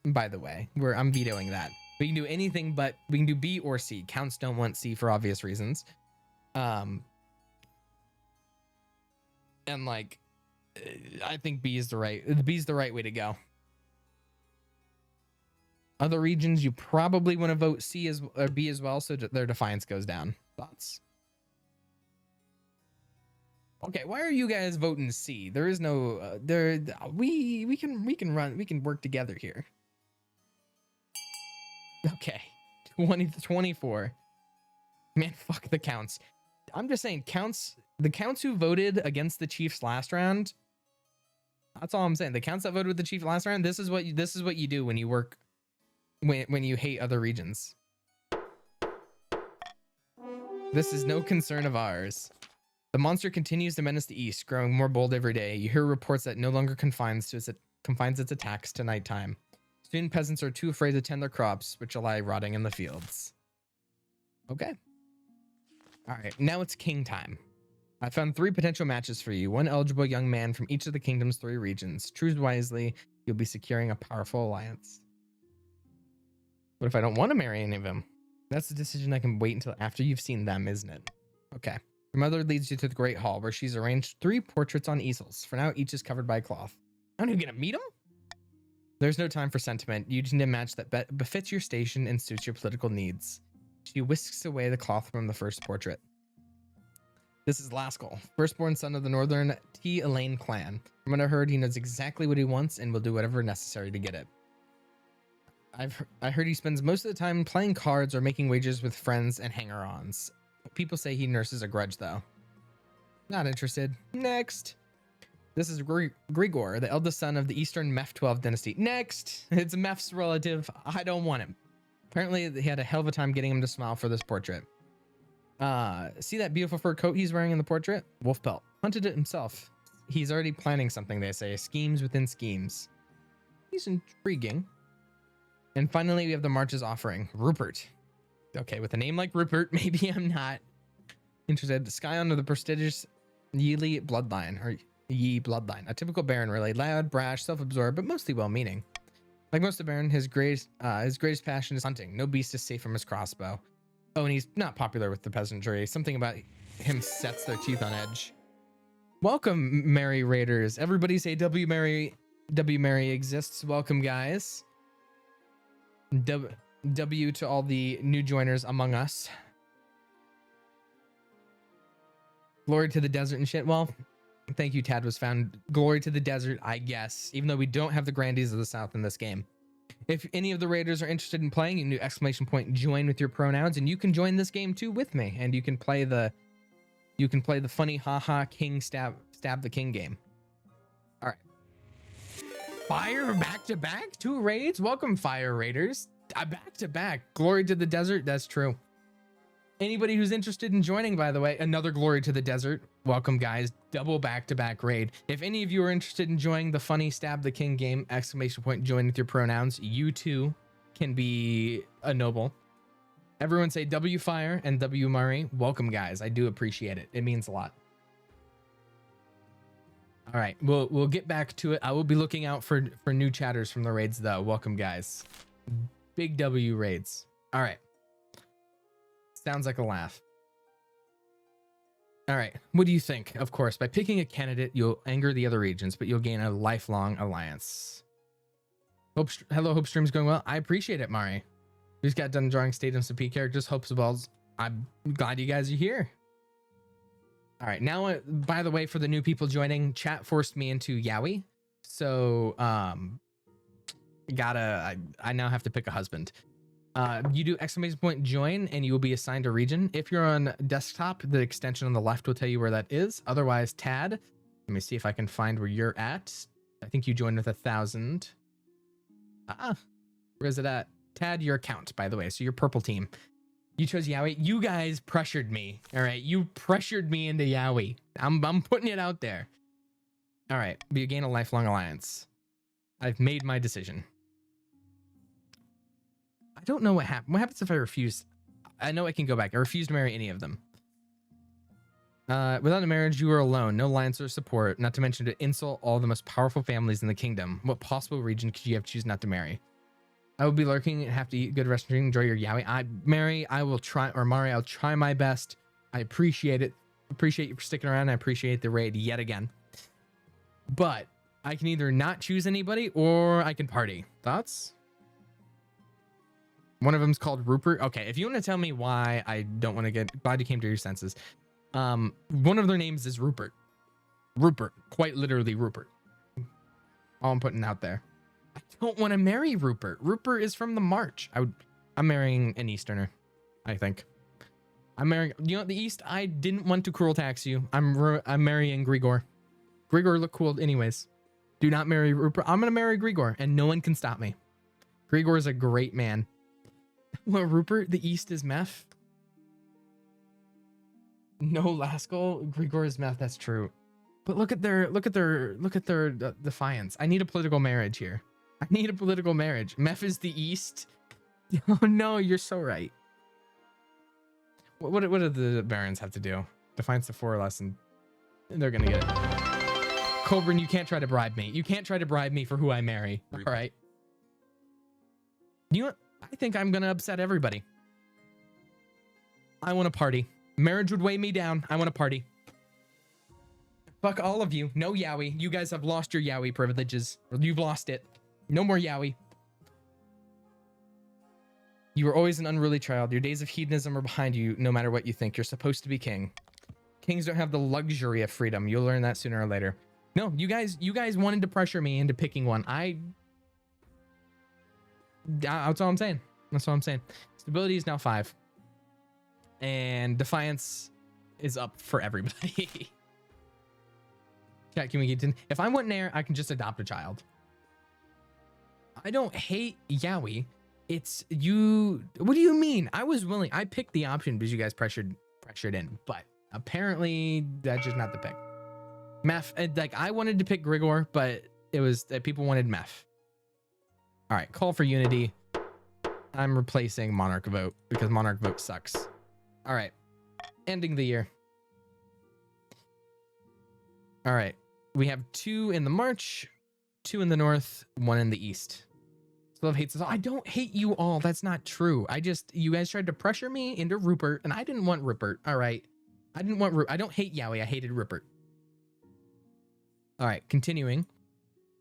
By the way, I'm vetoing that. We can do anything, but we can do B or C. Counts don't want C for obvious reasons. And like, I think B's the right way to go. Other regions, you probably want to vote C or B as well, so their defiance goes down. Thoughts? Okay, why are you guys voting C? There is no we can work together here. Okay. 24. Man, fuck the counts. I'm just saying the counts who voted against the Chiefs last round. That's all I'm saying. The counts that voted with the Chiefs last round, this is what you do when you work when you hate other regions. This is no concern of ours. The monster continues to menace the east, growing more bold every day. You hear reports that it no longer confines its attacks to nighttime. Soon peasants are too afraid to tend their crops, which lie rotting in the fields. Okay. All right, now it's king time. I found 3 potential matches for you. 1 eligible young man from each of the kingdom's 3 regions. Choose wisely. You'll be securing a powerful alliance. What if I don't want to marry any of them? That's a decision I can wait until after you've seen them, isn't it? Okay. Your mother leads you to the Great Hall, where she's arranged 3 portraits on easels. For now, each is covered by a cloth. Aren't you gonna meet them? There's no time for sentiment. You just need a match that befits your station and suits your political needs. She whisks away the cloth from the first portrait. This is Laskell, firstborn son of the Northern T. Elaine clan. From what I heard, he knows exactly what he wants and will do whatever necessary to get it. I heard he spends most of the time playing cards or making wagers with friends and hanger-ons. People say he nurses a grudge, though. Not interested. Next. This is Grigor, the eldest son of the Eastern Meph 12 dynasty. Next. It's Meph's relative. I don't want him. Apparently, he had a hell of a time getting him to smile for this portrait. See that beautiful fur coat he's wearing in the portrait? Wolf pelt. Hunted it himself. He's already planning something, they say. Schemes within schemes. He's intriguing. And finally, we have the March's offering. Rupert. Okay, with a name like Rupert, maybe I'm not interested. The scion of the prestigious Yeely bloodline, or Yi bloodline. A typical baron, really. Loud, brash, self-absorbed, but mostly well-meaning. Like most of the baron, his greatest passion is hunting. No beast is safe from his crossbow. Oh, and he's not popular with the peasantry. Something about him sets their teeth on edge. Welcome, Merry Raiders. Everybody say W Merry exists. Welcome, guys. W to all the new joiners among us. Glory to the desert and shit. Well, thank you, Tad was found. Glory to the desert, I guess. Even though we don't have the Grandies of the South in this game. If any of the Raiders are interested in playing, you can do exclamation point join with your pronouns, and you can join this game too with me. And you can play the funny haha king stab the king game. All right. Fire back to back, 2 raids. Welcome, Fire Raiders. Back to back. Glory to the desert. That's true. Anybody who's interested in joining, by the way, another Glory to the Desert. Welcome, guys. Double back-to-back raid. If any of you are interested in joining the funny Stab the King game, exclamation point join with your pronouns, you too can be a noble. Everyone say W Fire and W Murray. Welcome, guys. I do appreciate it. It means a lot. All right, we'll get back to it. I will be looking out for new chatters from the raids, though. Welcome, guys. Big W raids. All right. Sounds like a laugh. All right, what do you think? Of course, by picking a candidate, you'll anger the other regions, but you'll gain a lifelong alliance. Hello, hope stream's going well. I appreciate it, Mari. We just got done drawing Stadium CP characters. Hopes of balls. I'm glad you guys are here. All right, now, by the way, for the new people joining, chat forced me into Yowie. So, I now have to pick a husband. You do exclamation point join and you will be assigned a region. If you're on desktop, the extension on the left will tell you where that is. Otherwise, Tad, let me see if I can find where you're at. I think you joined with 1,000. Where is it at? Tad, your account, by the way. So your purple team. You chose Yowie. You guys pressured me. All right. You pressured me into Yowie. I'm putting it out there. All right. But you gain a lifelong alliance. I've made my decision. I don't know what happened. What happens if I refuse? I know I can go back. I refuse to marry any of them. Without a marriage, you are alone. No alliance or support. Not to mention to insult all the most powerful families in the kingdom. What possible region could you have choose not to marry? I will be lurking and have to eat good rest. Enjoy your yaoi. Mary, I will try, or Mari, I'll try my best. I appreciate it. Appreciate you for sticking around. I appreciate the raid yet again. But I can either not choose anybody or I can party. Thoughts? One of them's called Rupert. Okay, if you want to tell me why I don't want to get... Glad you came to your senses. One of their names is Rupert. Rupert. Quite literally Rupert. All I'm putting out there. I don't want to marry Rupert. Rupert is from the March. I'm marrying an Easterner, I think. I'm marrying... You know, the East, I didn't want to cruel tax you. I'm marrying Grigor. Grigor look cool anyways. Do not marry Rupert. I'm going to marry Grigor, and no one can stop me. Grigor is a great man. Well, Rupert, the East is meth. No Laskell, Grigor is meth. That's true. But look at their defiance. I need a political marriage here. I need a political marriage. Meth is the East. Oh no, you're so right. What do the barons have to do? Defiance to 4 or less, and they're gonna get it. Colburn, you can't try to bribe me. You can't try to bribe me for who I marry. All right. You know what? I think I'm gonna upset everybody. I want to party. Marriage would weigh me down. I want to party. Fuck all of you. No yaoi. You guys have lost your yaoi privileges. You've lost it. No more yaoi. You were always an unruly child. Your days of hedonism are behind you, no matter what you think. You're supposed to be king. Kings don't have the luxury of freedom. You'll learn that sooner or later. No, you guys wanted to pressure me into picking one. That's all I'm saying. That's all I'm saying. Stability is now 5. And defiance is up for everybody. Chat, can we get in? If I want Nair, I can just adopt a child. I don't hate yaoi. It's you. What do you mean? I was willing. I picked the option because you guys pressured in. But apparently that's just not the pick. Meth. Like I wanted to pick Grigor, but it was that people wanted Meth. All right, call for unity. I'm replacing Monarch Vote because Monarch Vote sucks. All right, ending the year. All right, we have 2 in the March, 2 in the North, 1 in the East. Love hates us all. I don't hate you all. That's not true. You guys tried to pressure me into Rupert, and I didn't want Rupert. All right, I didn't want Rupert. I don't hate yaoi. I hated Rupert. All right, continuing.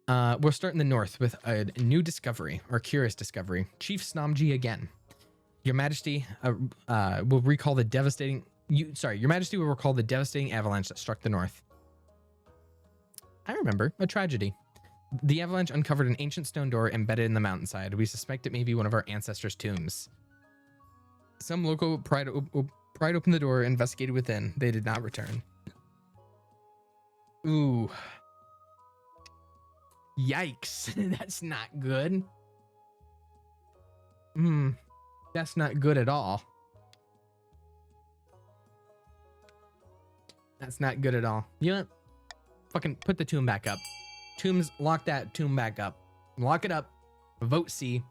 We'll start in the North with a new discovery, or curious discovery. Chief Snomji again. Your Majesty will recall the devastating... Your Majesty will recall the devastating avalanche that struck the North. I remember. A tragedy. The avalanche uncovered an ancient stone door embedded in the mountainside. We suspect it may be one of our ancestors' tombs. Some local pried open the door, investigated within. They did not return. Ooh. Yikes. That's not good. That's not good at all. That's not good at all. You know what? Fucking put the tomb back up. Tombs, lock that tomb back up. Lock it up. Vote C.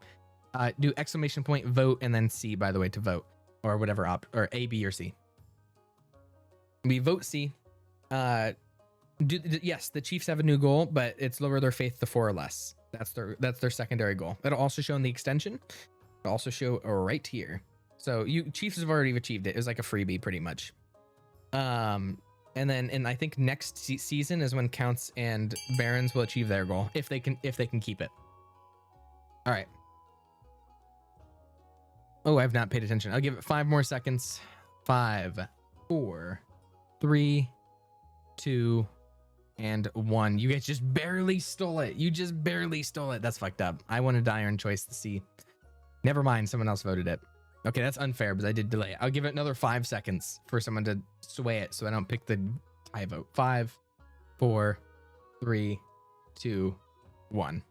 Do exclamation point vote and then C, by the way, to vote. Or whatever or A, B, or C. We vote C. Yes, the Chiefs have a new goal, but it's lower their faith to 4 or less. That's their secondary goal. That'll also show in the extension. It'll also show right here. So you Chiefs have already achieved it. It was like a freebie pretty much. And then I think next season is when Counts and Barons will achieve their goal if they can keep it. All right. Oh, I've not paid attention. I'll give it 5 more seconds. 5, 4, 3, 2, and 1. You guys just barely stole it. You just barely stole it. That's fucked up. I wanted Iron Choice to see. Never mind. Someone else voted it. Okay, that's unfair because I did delay it. I'll give it another 5 seconds for someone to sway it so I don't pick the tie vote. 5, 4, 3, 2, 1.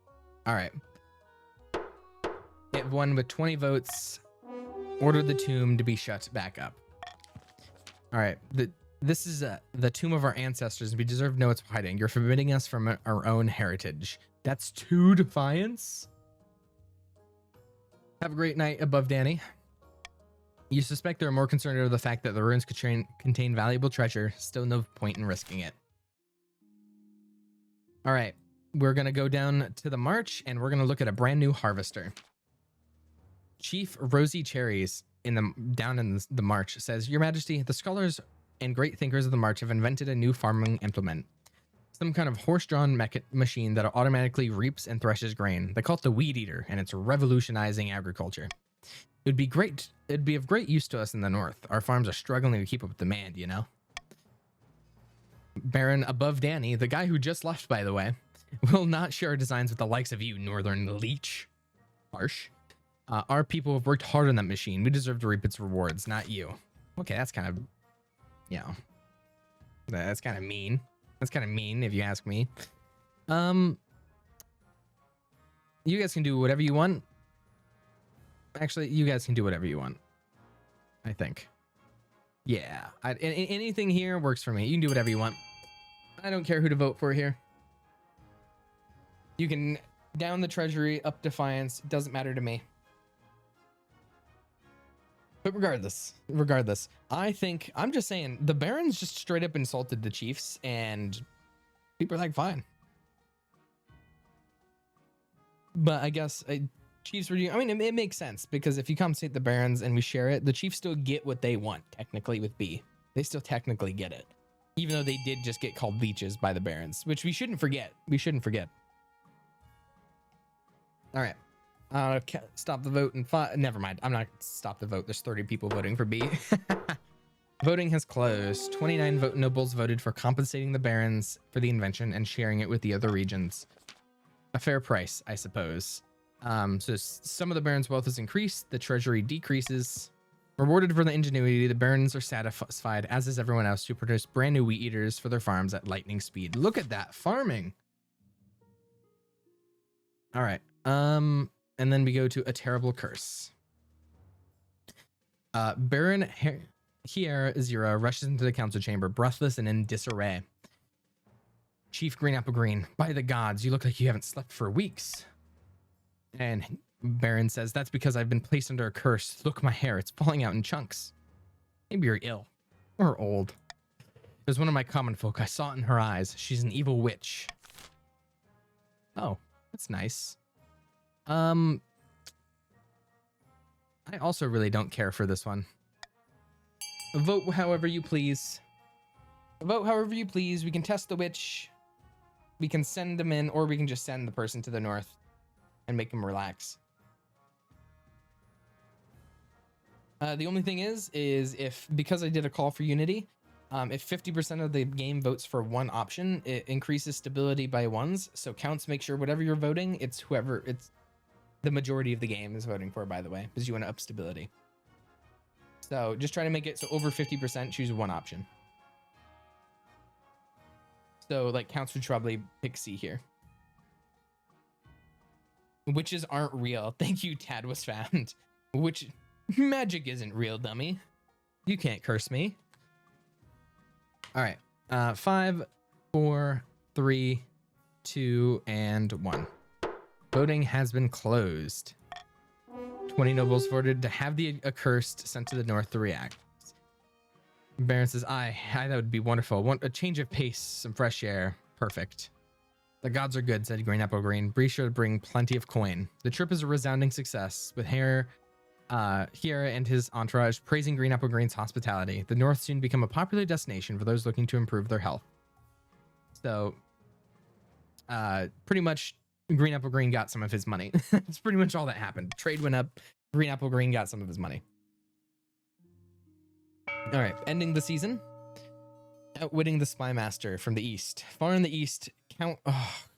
All right. It won with 20 votes. Order the tomb to be shut back up. All right. This is the tomb of our ancestors. We deserve to know what's hiding. You're forbidding us from our own heritage. That's 2 defiance. Have a great night above Danny. You suspect they're more concerned over the fact that the ruins contain valuable treasure. Still no point in risking it. All right. We're going to go down to the March and we're going to look at a brand new harvester. Chief Rosie Cherries down in the march says, Your Majesty, the scholars and great thinkers of the march have invented a new farming implement. Some kind of horse-drawn machine that automatically reaps and threshes grain. They call it the Weed Eater, and it's revolutionizing agriculture. It'd be of great use to us in the north. Our farms are struggling to keep up with demand, you know? Baron Above Danny, the guy who just left, by the way, will not share our designs with the likes of you, Northern Leech. Harsh. Our people have worked hard on that machine. We deserve to reap its rewards, not you. Okay, that's kind of, you know, that's kind of mean. That's kind of mean, if you ask me. You guys can do whatever you want. Actually, you guys can do whatever you want, I think. Yeah, anything here works for me. You can do whatever you want. I don't care who to vote for here. You can down the treasury, up defiance. It doesn't matter to me. But regardless, I think, I'm just saying, the Barons just straight up insulted the Chiefs, and people are like, fine. But I guess Chiefs were, I mean, it makes sense, because if you compensate the Barons and we share it, the Chiefs still get what they want, technically, with B. They still technically get it. Even though they did just get called leeches by the Barons, which we shouldn't forget. We shouldn't forget. All right. Stop the vote and never mind. I'm not stop the vote. There's 30 people voting for B. Voting has closed. 29 nobles voted for compensating the barons for the invention and sharing it with the other regions. A fair price, I suppose. So some of the barons' wealth is increased. The treasury decreases. Rewarded for the ingenuity, the barons are satisfied, as is everyone else, to produce brand new wheat eaters for their farms at lightning speed. Look at that farming. All right. And then we go to a terrible curse. Baron Hier Zero rushes into the council chamber, breathless and in disarray. Chief Green Apple Green, by the gods, you look like you haven't slept for weeks. And Baron says, that's because I've been placed under a curse. Look, my hair, it's falling out in chunks. Maybe you're ill. Or old. There's one of my common folk. I saw it in her eyes. She's an evil witch. Oh, that's nice. I also really don't care for this one. Vote however you please. Vote however you please. We can test the witch. We can send them in, or we can just send the person to the north and make them relax. The only thing is if, because I did a call for unity, if 50% of the game votes for one option, it increases stability by ones. So counts make sure whatever you're voting, it's whoever, it's the majority of the game is voting for, by the way, because you want to up stability. So just try to make it so over 50% choose one option. So like counts would probably pick C here. Witches aren't real. Thank you, Tad was found. Which magic isn't real, dummy. You can't curse me. All right. 5, 4, 3, 2, and 1. Voting has been closed. 20 nobles voted to have the accursed sent to the north to react. Baron says, I that would be wonderful. Want a change of pace, some fresh air. Perfect. The gods are good, said Green Apple Green. Be sure to bring plenty of coin. The trip is a resounding success, with Hier and his entourage praising Green Apple Green's hospitality. The north soon become a popular destination for those looking to improve their health. So, pretty much Green Apple Green got some of his money. That's pretty much all that happened. Trade went up. Green Apple Green got some of his money. All right, ending the season. Outwitting the Spy Master from the east. Far in the east,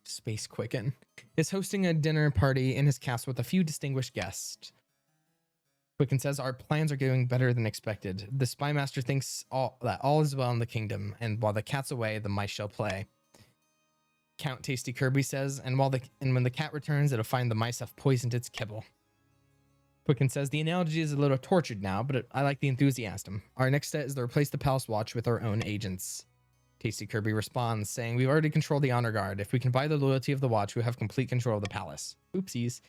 Space Quicken is hosting a dinner party in his castle with a few distinguished guests. Quicken says, our plans are going better than expected. The Spy Master thinks that all is well in the kingdom, and while the cat's away, the mice shall play. Count Tasty Kirby says, and when the cat returns, it'll find the mice have poisoned its kibble. Quicken says, the analogy is a little tortured now, but I like the enthusiasm. Our next step is to replace the Palace Watch with our own agents. Tasty Kirby responds, saying, we've already controlled the Honor Guard. If we can buy the loyalty of the Watch, we'll have complete control of the palace. Oopsies.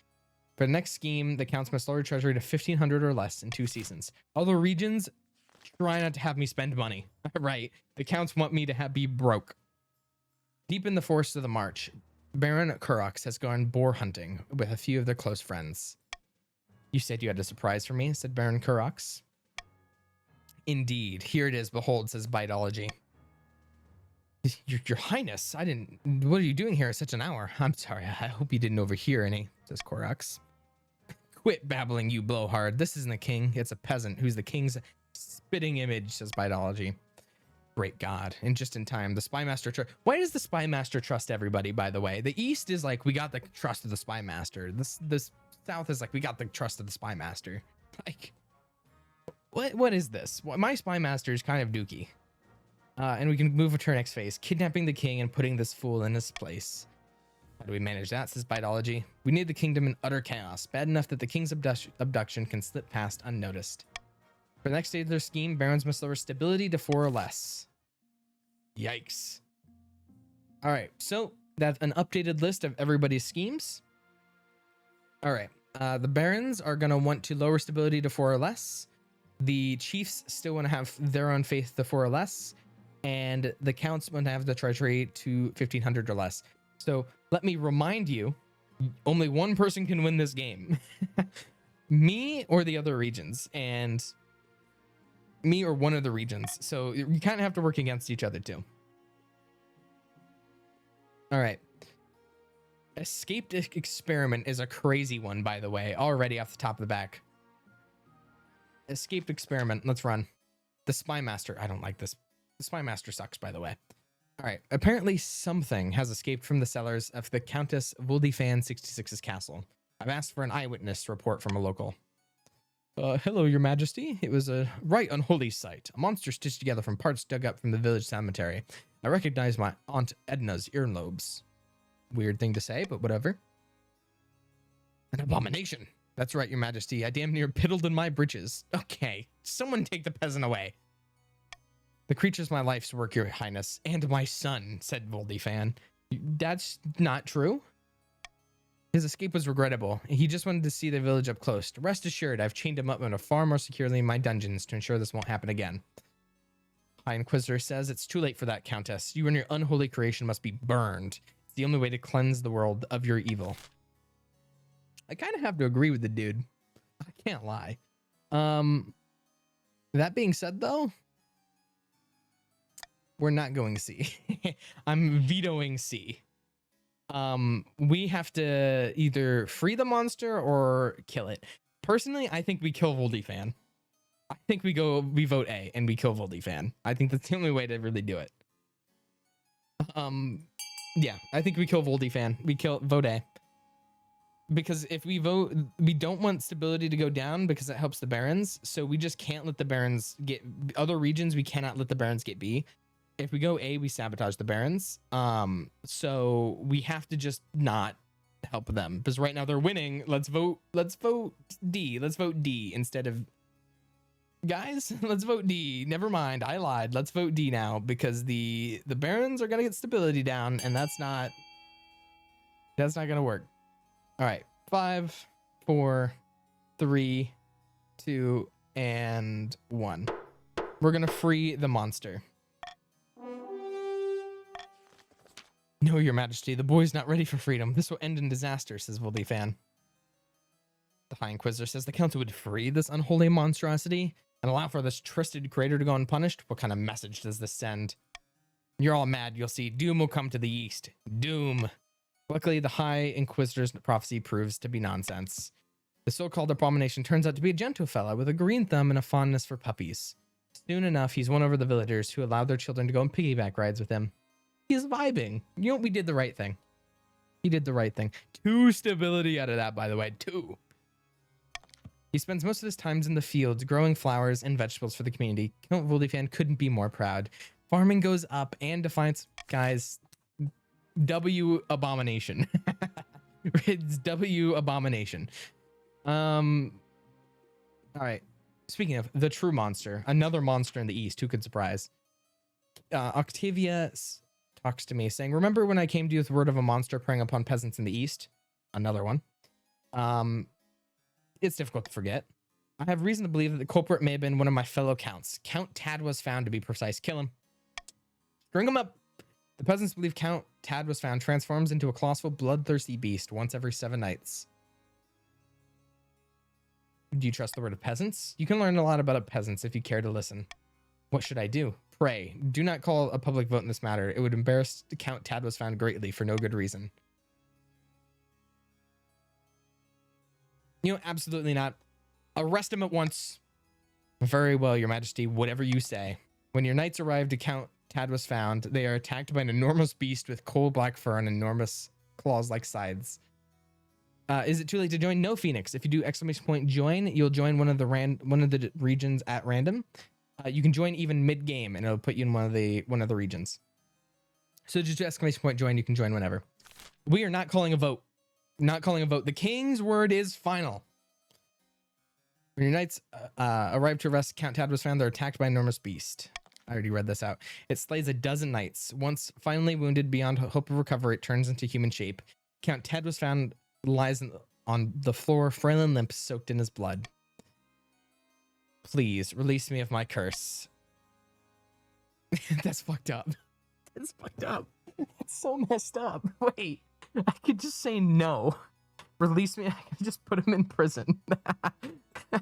For the next scheme, the counts must lower treasury to 1,500 or less in 2 seasons. Other regions try not to have me spend money. Right. The counts want me to be broke. Deep in the forests of the march, Baron Kurox has gone boar hunting with a few of their close friends. You said you had a surprise for me, said Baron Kurox. Indeed. Here it is. Behold, says Bitology. Your Highness, I didn't... What are you doing here at such an hour? I'm sorry. I hope you didn't overhear any, says Kurox. Quit babbling, you blowhard. This isn't a king. It's a peasant who's the king's spitting image, says Bitology. Great God. And just in time, the Spy Master... Why does the Spy Master trust everybody, by the way? The East is like, we got the trust of the Spy Master. This South is like, we got the trust of the Spy Master. Like, what is this? My Spy Master is kind of dookie. And we can move to our next phase. Kidnapping the king and putting this fool in his place. How do we manage that, says Bitology? We need the kingdom in utter chaos. Bad enough that the king's abduction can slip past unnoticed. For the next stage of their scheme, barons must lower stability to 4 or less. Yikes. All right, so that's an updated list of everybody's schemes. All right, the barons are going to want to lower stability to 4 or less. The chiefs still want to have their own faith to 4 or less. And the counts want to have the treasury to 1,500 or less. So let me remind you, only one person can win this game. Me or the other regions. And me or one of the regions. So you kind of have to work against each other too. All right. Escaped experiment is a crazy one, by the way, already off the top of the back. Escaped experiment. Let's run. The Spy Master. I don't like this. The Spy Master sucks, by the way. All right. Apparently something has escaped from the cellars of the Countess Voldifan 66's castle. I've asked for an eyewitness report from a local. Hello, Your Majesty. It was a right unholy sight. A monster stitched together from parts dug up from the village cemetery. I recognize my Aunt Edna's earlobes. Weird thing to say, but whatever. An abomination. That's right, Your Majesty. I damn near piddled in my britches. Okay, someone take the peasant away. The creature's my life's work, Your Highness, and my son, said Voldifan. That's not true. His escape was regrettable. He just wanted to see the village up close. Rest assured, I've chained him up far more securely in my dungeons to ensure this won't happen again. High Inquisitor says, it's too late for that, Countess. You and your unholy creation must be burned. It's the only way to cleanse the world of your evil. I kind of have to agree with the dude. I can't lie. That being said, though, we're not going C. I'm vetoing C. We have to either free the monster or kill it. Personally, I think we kill Voldifan. I think we vote A and we kill Voldifan. I think that's the only way to really do it. Yeah, I think we kill Voldifan. We vote A. Because if we vote, we don't want stability to go down because it helps the barons. So we just can't let the barons get other regions. We cannot let the barons get B. If we go A, we sabotage the barons. So we have to just not help them because right now they're winning. Let's vote D. Let's vote D instead of guys. Let's vote D. Never mind. I lied. Let's vote D now because the barons are going to get stability down and that's not going to work. All right, 5, 4, 3, 2, and 1. We're gonna free the monster. No, Your Majesty, the boy's not ready for freedom. This will end in disaster, says Voldifan. The High Inquisitor says the council would free this unholy monstrosity and allow for this trusted creator to go unpunished. What kind of message does this send? You're all mad, you'll see. Doom will come to the east. Doom. Luckily, the High Inquisitor's prophecy proves to be nonsense. The so-called abomination turns out to be a gentle fella with a green thumb and a fondness for puppies. Soon enough, he's won over the villagers who allowed their children to go on piggyback rides with him. He's vibing. You know, we did the right thing. He did the right thing. 2 stability out of that, by the way. 2. He spends most of his times in the fields growing flowers and vegetables for the community. Count Voldifan couldn't be more proud. Farming goes up and defiance, guys. W abomination. It's W abomination. All right. Speaking of the true monster, another monster in the east. Who could surprise? Octavia talks to me saying, remember when I came to you with word of a monster preying upon peasants in the east? Another one. It's difficult to forget. I have reason to believe that the culprit may have been one of my fellow counts. Count Tad was found, to be precise. Kill him. String him up. The peasants believe Count Tad was found transforms into a colossal bloodthirsty beast once every 7 nights. Do you trust the word of peasants? You can learn a lot about peasants if you care to listen. What should I do? Pray. Do not call a public vote in this matter. It would embarrass Count Tad was found greatly for no good reason. You know, absolutely not. Arrest him at once. Very well, Your Majesty. Whatever you say. When your knights arrived to Count Tad was found, they are attacked by an enormous beast with coal black fur and enormous claws like sides. Is it too late to join? No, Phoenix. If you do !join, you'll join one of the regions at random. You can join even mid-game, and it'll put you in one of the regions. So just do !join. You can join whenever. We are not calling a vote. Not calling a vote. The king's word is final. When your knights arrive to arrest Count Tad was found, they're attacked by an enormous beast. I already read this out. It slays a dozen knights. Once finally wounded beyond hope of recovery, it turns into human shape. Count Tad was found lies on the floor, frail and limp, soaked in his blood. Please release me of my curse. That's fucked up. That's fucked up. That's so messed up. Wait, I could just say no. Release me. I could just put him in prison.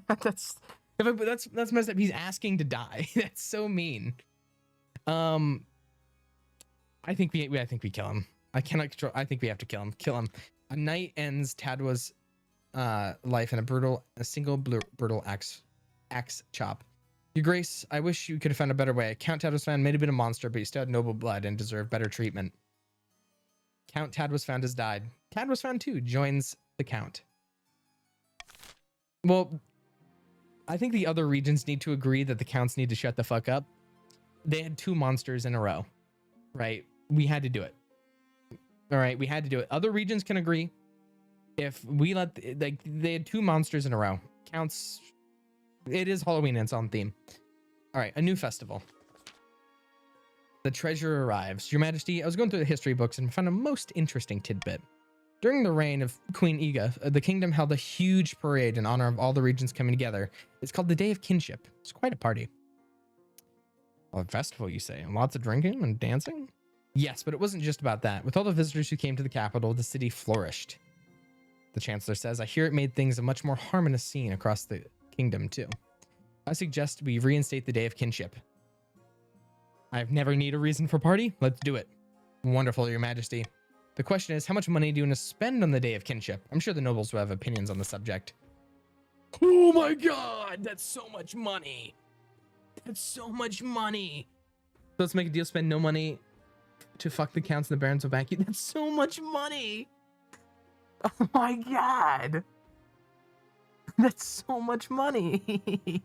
That's messed up. He's asking to die. That's so mean. I think we kill him. I cannot control. I think we have to kill him. Kill him. A night ends Tadwa's life in a single brutal axe chop. Your Grace, I wish you could have found a better way. Count Tad was found, may have been a monster, but he still had noble blood and deserved better treatment. Count Tad was found has died. Tad was found too. Joins the Count. Well, I think the other regions need to agree that the Counts need to shut the fuck up. They had 2 monsters in a row, right? We had to do it. All right, we had to do it. Other regions can agree. If we let, they had 2 monsters in a row. Counts, it is Halloween and it's on theme. All right, a new festival. The treasure arrives. Your Majesty, I was going through the history books and found a most interesting tidbit. During the reign of Queen Iga, the kingdom held a huge parade in honor of all the regions coming together. It's called the Day of Kinship. It's quite a party. Well, a festival, you say? And lots of drinking and dancing? Yes, but it wasn't just about that. With all the visitors who came to the capital, the city flourished. The Chancellor says, I hear it made things a much more harmonious scene across the kingdom, too. I suggest we reinstate the Day of Kinship. I've never needed a reason for party. Let's do it. Wonderful, Your Majesty. The question is, how much money do you want to spend on the Day of Kinship? I'm sure the nobles will have opinions on the subject. Oh my god, that's so much money. That's so much money. So let's make a deal, spend no money to fuck the counts and the barons will back you. That's so much money. Oh my god. That's so much money.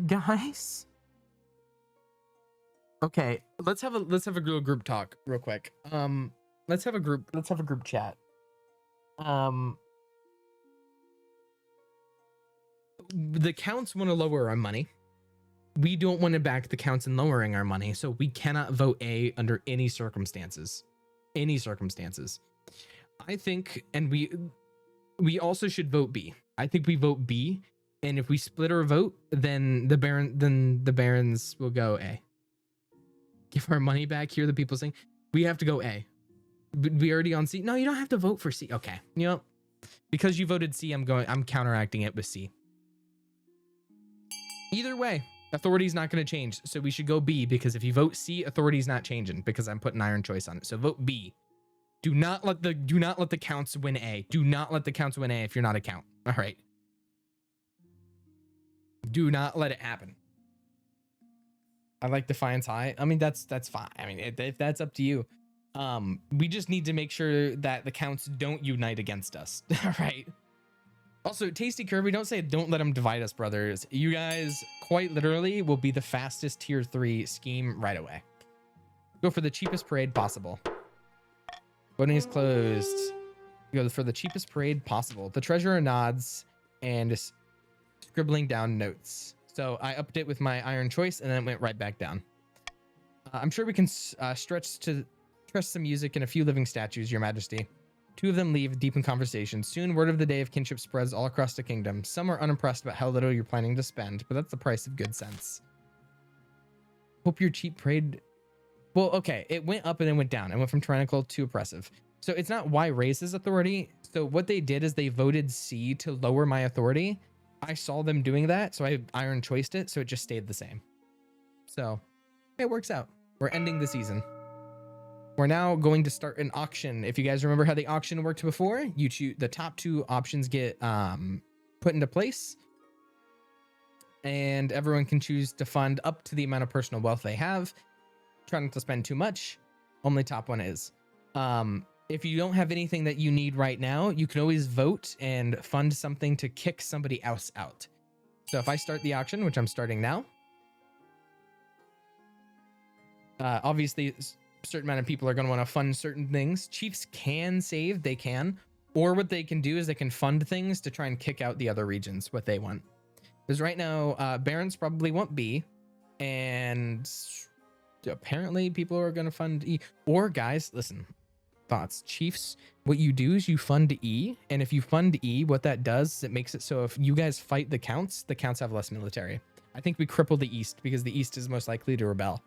Guys. Okay, let's have a little group talk real quick. Let's have a group chat. The counts want to lower our money. We don't want to back the counts in lowering our money, so we cannot vote A under any circumstances. Any circumstances. I think, and we also should vote B. I think we vote B, and if we split our vote, then the barons will go A. Give our money back. Hear the people saying we have to go A. We already on C. No, you don't have to vote for C. Okay, you know, because you voted C, I'm counteracting it with C. Either way, authority's not going to change, so we should go B, because if you vote C, authority's not changing, because I'm putting iron choice on it. So vote B. Do not let the counts win A. Do not let the counts win A if you're not a count. All right. Do not let it happen. I like Defiance High. I mean, that's fine. I mean, if that's up to you. We just need to make sure that the counts don't unite against us. All right. Also, Tasty Kirby, don't say don't let them divide us, brothers. You guys quite literally will be the fastest tier 3 scheme right away. Go for the cheapest parade possible. Voting is closed. Go for the cheapest parade possible. The treasurer nods and is scribbling down notes. So I upped it with my iron choice and then it went right back down. I'm sure we can stretch some music and a few living statues, Your Majesty. 2 of them leave deep in conversation. Soon, word of the Day of Kinship spreads all across the kingdom. Some are unimpressed about how little you're planning to spend, but that's the price of good sense. Hope your cheap parade... Well, okay, it went up and then went down. It went from tyrannical to oppressive. So it's not Y raise his authority. So what they did is they voted C to lower my authority. I saw them doing that, so I iron choiced it, so it just stayed the same. So it works out. We're ending the season. We're now going to start an auction. If you guys remember how the auction worked before, you choose the top 2 options get put into place, and everyone can choose to fund up to the amount of personal wealth they have. Try not to spend too much. Only top one is. If you don't have anything that you need right now, you can always vote and fund something to kick somebody else out. So if I start the auction, which I'm starting now, obviously a certain amount of people are going to want to fund certain things. Chiefs can save, they can, or what they can do is they can fund things to try and kick out the other regions, what they want. Because right now, Barons probably want B, and apparently people are going to fund E. Or guys, listen, thoughts, Chiefs, what you do is you fund E, and if you fund E, what that does is it makes it so if you guys fight the counts have less military. I think we cripple the East because the East is most likely to rebel.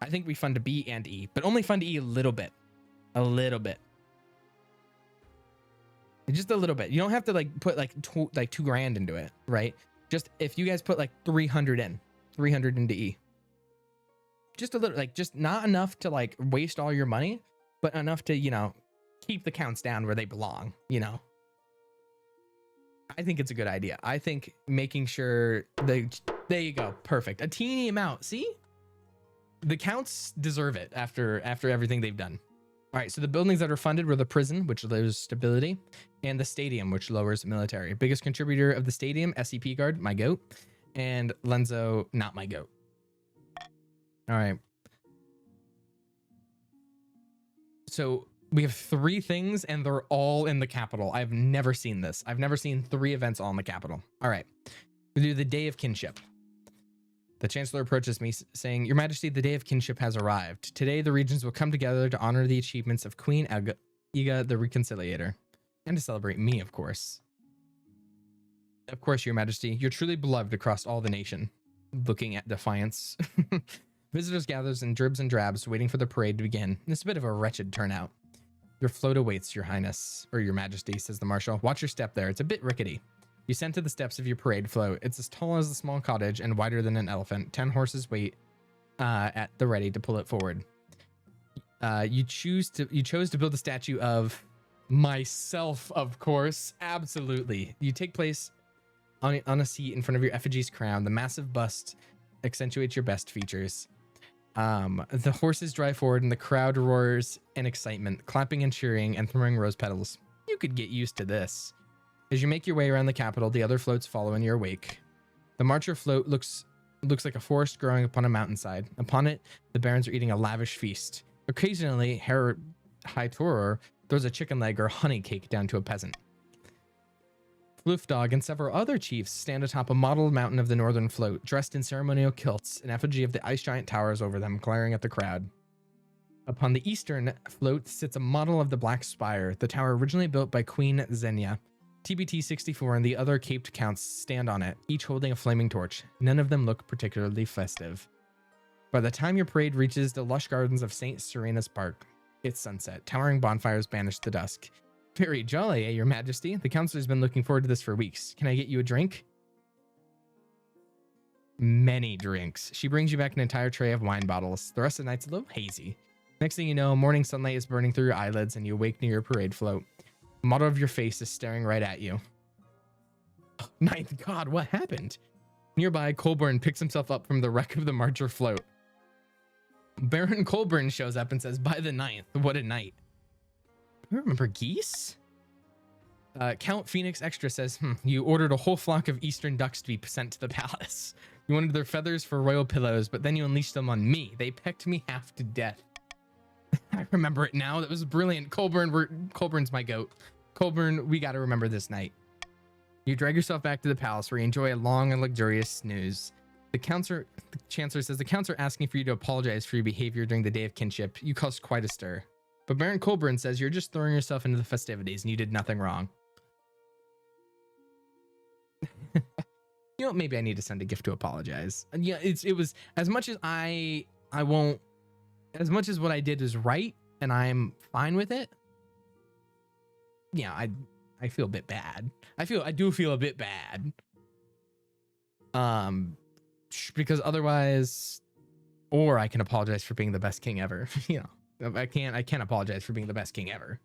I think we fund B and E, but only fund E a little bit. A little bit. Just a little bit. You don't have to like put like $2 grand into it, right? Just if you guys put like 300 into E. Just a little, like just not enough to like waste all your money, but enough to, you know, keep the counts down where they belong, you know. I think it's a good idea. I think making sure there you go. Perfect. A teeny amount. See? The counts deserve it after everything they've done. All right, so the buildings that are funded were the prison, which lowers stability, and the stadium, which lowers military. Biggest contributor of the stadium, SCP guard, my goat, and Lenzo, not my goat. All right. So we have 3 things, and they're all in the capital. I've never seen this. I've never seen 3 events all in the capital. All right. We do the Day of Kinship. The Chancellor approaches me saying, Your Majesty, the Day of Kinship has arrived. Today, the regions will come together to honor the achievements of Queen Iga the Reconciliator. And to celebrate me, of course. Of course, Your Majesty, you're truly beloved across all the nation. Looking at defiance. Visitors gathers in dribs and drabs, waiting for the parade to begin. It's a bit of a wretched turnout. Your float awaits, Your Highness, or Your Majesty, says the Marshal. Watch your step there. It's a bit rickety. You send to the steps of your parade float. It's as tall as a small cottage and wider than an elephant. 10 horses wait at the ready to pull it forward. You chose to build a statue of myself, of course. Absolutely. You take place on a seat in front of your effigy's crown. The massive bust accentuates your best features. The horses drive forward and the crowd roars in excitement, clapping and cheering and throwing rose petals. You could get used to this. As you make your way around the capital, the other floats follow in your wake. The marcher float looks like a forest growing upon a mountainside. Upon it, the barons are eating a lavish feast. Occasionally, Herr Hightorer throws a chicken leg or honey cake down to a peasant. Floofdog and several other chiefs stand atop a mottled mountain of the northern float, dressed in ceremonial kilts. An effigy of the ice giant towers over them, glaring at the crowd. Upon the eastern float sits a model of the Black Spire, the tower originally built by Queen Xenia. TBT-64 and the other caped counts stand on it, each holding a flaming torch. None of them look particularly festive. By the time your parade reaches the lush gardens of St. Serena's Park, it's sunset. Towering bonfires banish the dusk. Very jolly, eh, Your Majesty? The counselor's been looking forward to this for weeks. Can I get you a drink? Many drinks. She brings you back an entire tray of wine bottles. The rest of the night's a little hazy. Next thing you know, morning sunlight is burning through your eyelids and you awake near your parade float. The model of your face is staring right at you. Oh, ninth God, what happened? Nearby, Colburn picks himself up from the wreck of the marcher float. Baron Colburn shows up and says, by the 9th, what a night. You remember geese? Count Phoenix Extra says, you ordered a whole flock of eastern ducks to be sent to the palace. You wanted their feathers for royal pillows, but then you unleashed them on me. They pecked me half to death. I remember it now. That was brilliant. Colburn's my goat. Colburn, we got to remember this night. You drag yourself back to the palace where you enjoy a long and luxurious snooze. The Chancellor says the counts are asking for you to apologize for your behavior during the Day of Kinship. You caused quite a stir. But Baron Colburn says you're just throwing yourself into the festivities and you did nothing wrong. You know what? Maybe I need to send a gift to apologize. And yeah, it was as much as as much as what I did is right and I'm fine with it. yeah, I feel a bit bad. I do feel a bit bad. Because otherwise, or I can apologize for being the best king ever. You know, I can't apologize for being the best king ever.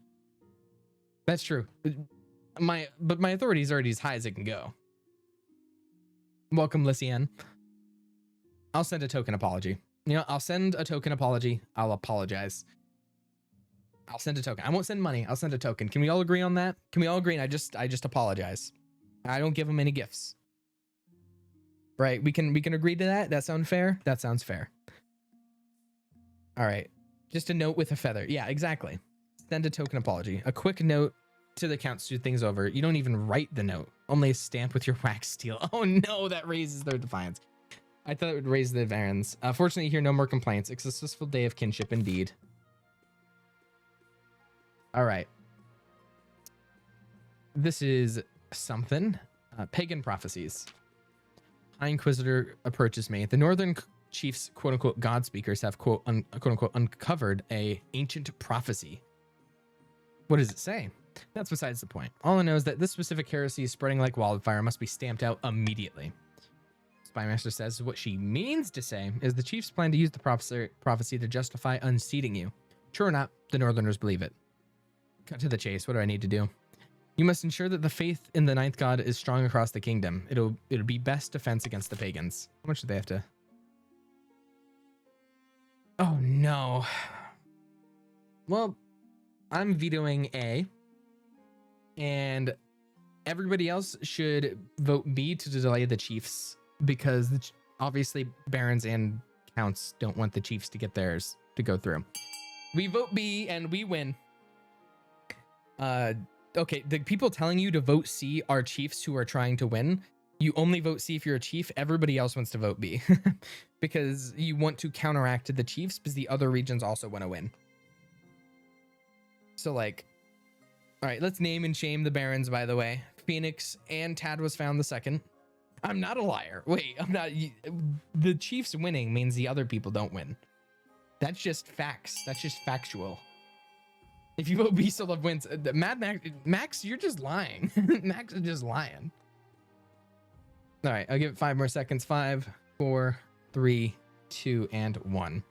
That's true. But my authority is already as high as it can go. Welcome, Lysian. I'll send a token apology. You know, I'll send a token apology. I'll apologize. I'll send a token. I won't send money. I'll send a token. Can we all agree on that? Can we all agree? And I just apologize. I don't give them any gifts. Right? We can agree to that. That sound fair? That sounds fair. All right. Just a note with a feather. Yeah, exactly. Send a token apology. A quick note to the count to things over. You don't even write the note. Only a stamp with your wax steel. Oh no, that raises their defiance. I thought it would raise the barons. Fortunately, you hear no more complaints. It's a successful day of kinship indeed. All right. This is something. Pagan prophecies. High Inquisitor approaches me. The Northern Chiefs, quote-unquote, God speakers have, quote-unquote, uncovered a ancient prophecy. What does it say? That's besides the point. All I know is that this specific heresy is spreading like wildfire, must be stamped out immediately. Spymaster says what she means to say is the Chiefs plan to use the prophecy to justify unseating you. True or not, the Northerners believe it. Cut to the chase. What do I need to do? You must ensure that the faith in the ninth god is strong across the kingdom. It'll be best defense against the pagans. How much do they have to? Oh no. Well, I'm vetoing A, and everybody else should vote B to delay the Chiefs, because obviously barons and counts don't want the Chiefs to get theirs to go through. We vote B and we win. Okay, the people telling you to vote C are chiefs who are trying to win. You only vote C if you're a chief. Everybody else wants to vote B because you want to counteract the chiefs because the other regions also want to win. So like, all right, let's name and shame the barons, by the way. Phoenix and Tad was found the second. I'm not a liar. Wait, I'm not. The chiefs winning means the other people don't win. That's just facts. That's just factual. If you vote B, Love wins. Mad Max, you're just lying. Max is just lying. All right, I'll give it 5 more seconds. 5, 4, 3, 2, and 1.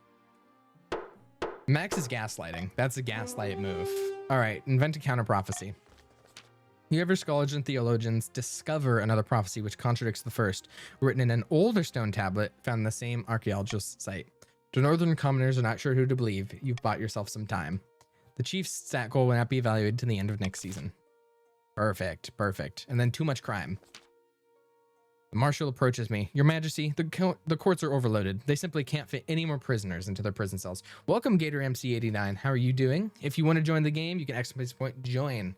Max is gaslighting. That's a gaslight move. All right, invent a counter prophecy. Whoever scholars and theologians discover another prophecy which contradicts the first, written in an older stone tablet found in the same archaeological site. The northern commoners are not sure who to believe. You've bought yourself some time. The Chiefs' stat goal will not be evaluated to the end of next season. Perfect, perfect. And then too much crime. The marshal approaches me. Your Majesty, the courts are overloaded. They simply can't fit any more prisoners into their prison cells. Welcome, Gator MC89. How are you doing? If you want to join the game, you can exclamation point join.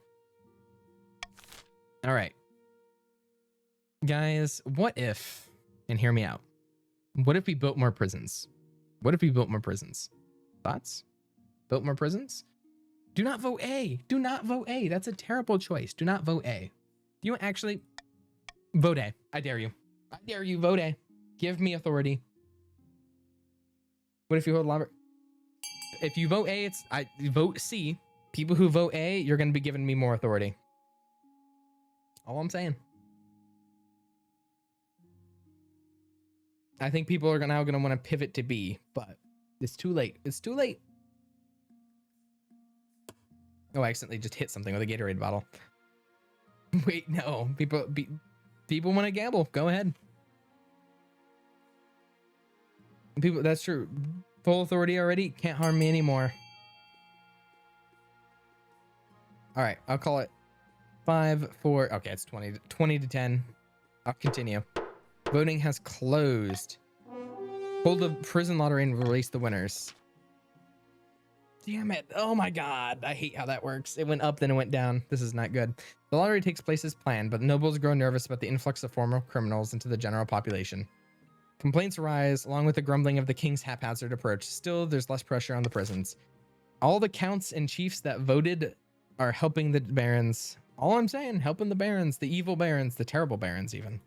All right. Guys, what if, and hear me out, what if we built more prisons? What if we built more prisons? Thoughts? Built more prisons? Do not vote A. Do not vote A. That's a terrible choice. Do not vote A. You actually vote A. I dare you. I dare you. Vote A. Give me authority. What if you hold Robert? If you vote A, you vote C. People who vote A, you're going to be giving me more authority. All I'm saying. I think people are now going to want to pivot to B, but it's too late. It's too late. Oh, I accidentally just hit something with a Gatorade bottle. Wait, no. People want to gamble. Go ahead. People, that's true. Full authority already. Can't harm me anymore. All right, I'll call it 5, 4. Okay, it's 20 to 10. I'll continue. Voting has closed. Hold the prison lottery and release the winners. Damn it. Oh my God. I hate how that works. It went up, then it went down. This is not good. The lottery takes place as planned, but the nobles grow nervous about the influx of former criminals into the general population. Complaints arise, along with the grumbling of the king's haphazard approach. Still, there's less pressure on the prisons. All the counts and chiefs that voted are helping the barons. All I'm saying, helping the barons, the evil barons, the terrible barons even.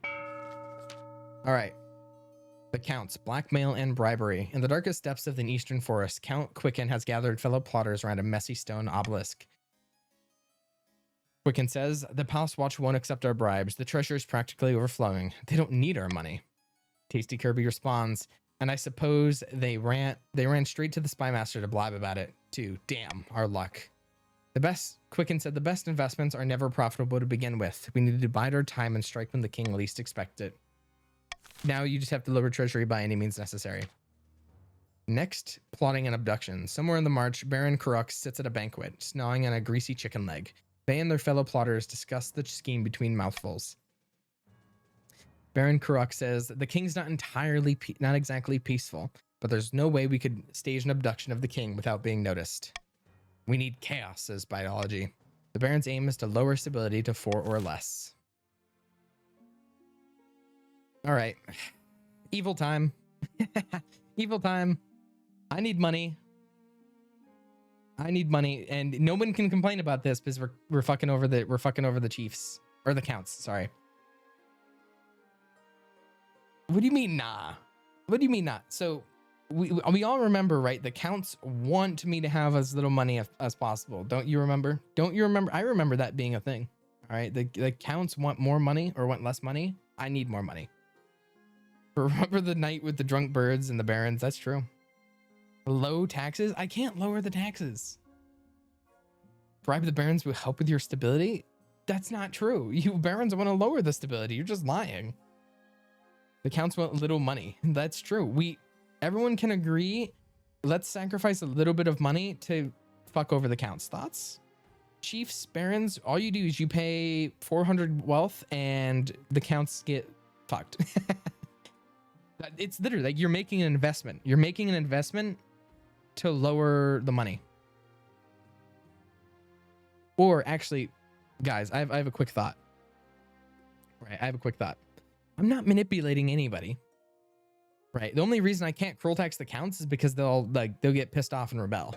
All right. The counts, blackmail and bribery. In the darkest depths of the eastern forest, Count Quicken has gathered fellow plotters around a messy stone obelisk. Quicken says, the Palace Watch won't accept our bribes. The treasure is practically overflowing. They don't need our money. Tasty Kirby responds, and I suppose they ran straight to the spy master to blab about it too. Damn, our luck. Quicken said, the best investments are never profitable to begin with. We need to bide our time and strike when the king least expects it. Now you just have to lower treasury by any means necessary. Next, plotting an abduction. Somewhere in the march, Baron Karuk sits at a banquet, gnawing on a greasy chicken leg. They and their fellow plotters discuss the scheme between mouthfuls. Baron Karuk says, the king's not exactly peaceful, but there's no way we could stage an abduction of the king without being noticed. We need chaos, says Biology. The Baron's aim is to lower stability to 4 or less. All right. Evil time. Evil time. I need money. And no one can complain about this because we're fucking over the chiefs or the counts. Sorry. What do you mean, nah? What do you mean, not? So we all remember, right? The counts want me to have as little money as possible. Don't you remember? I remember that being a thing. All right. The counts want more money or want less money. I need more money. Remember the night with the drunk birds and the barons? That's true. Low taxes? I can't lower the taxes. Bribe the barons will help with your stability? That's not true. You barons want to lower the stability. You're just lying. The counts want little money. That's true. Everyone can agree. Let's sacrifice a little bit of money to fuck over the counts. Thoughts? Chiefs, barons, all you do is you pay 400 wealth and the counts get fucked. It's literally like you're making an investment. You're making an investment to lower the money. Or actually, guys, I have a quick thought. Right, I have a quick thought. I'm not manipulating anybody. Right. The only reason I can't cruel tax the counts is because they'll get pissed off and rebel.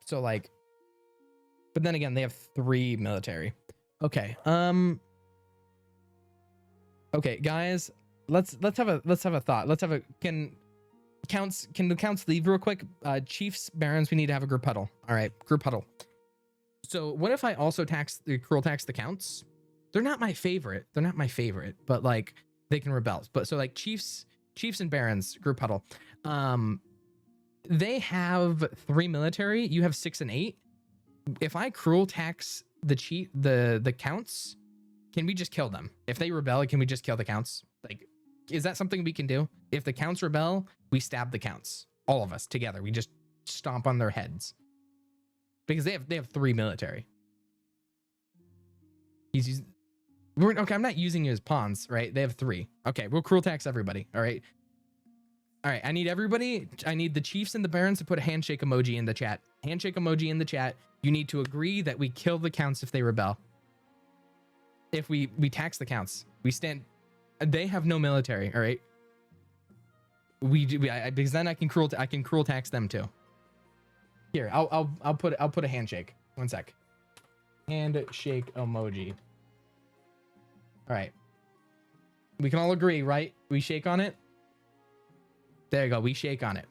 So like, but then again, they have 3 military. Okay. Okay, guys. Let's have a thought. Can the counts leave real quick? Chiefs, barons, we need to have a group huddle. All right, group huddle. So what if I also cruel tax the counts? They're not my favorite, but like they can rebel. But so like chiefs and barons, group huddle. They have 3 military. You have 6 and 8. If I cruel tax the counts, can we just kill them? If they rebel, can we just kill the counts? Like, is that something we can do? If the counts rebel, we stab the counts. All of us together. We just stomp on their heads. Because they have 3 military. Okay, I'm not using you as pawns, right? They have 3. Okay, we'll cruel tax everybody. All right. I need everybody. I need the chiefs and the barons to put a handshake emoji in the chat. Handshake emoji in the chat. You need to agree that we kill the counts if they rebel. If we tax the counts, we stand. They have no military. All right. Because then I can cruel tax them too. Here, I'll put a handshake. One sec. Handshake emoji. All right. We can all agree, right? We shake on it. There you go. We shake on it.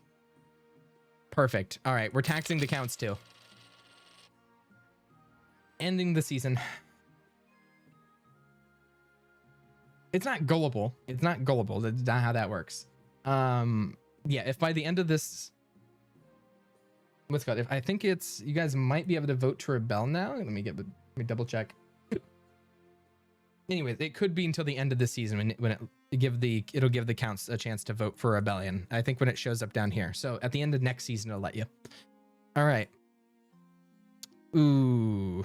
Perfect. All right. We're taxing the counts too. Ending the season. It's not gullible. It's not gullible. That's not how that works. Yeah. If by the end of this, what's called? If I think it's, you guys might be able to vote to rebel now. Let me double check. Anyways, it could be until the end of the season when it'll give the counts a chance to vote for rebellion. I think when it shows up down here. So at the end of next season, it'll let you. All right. Ooh.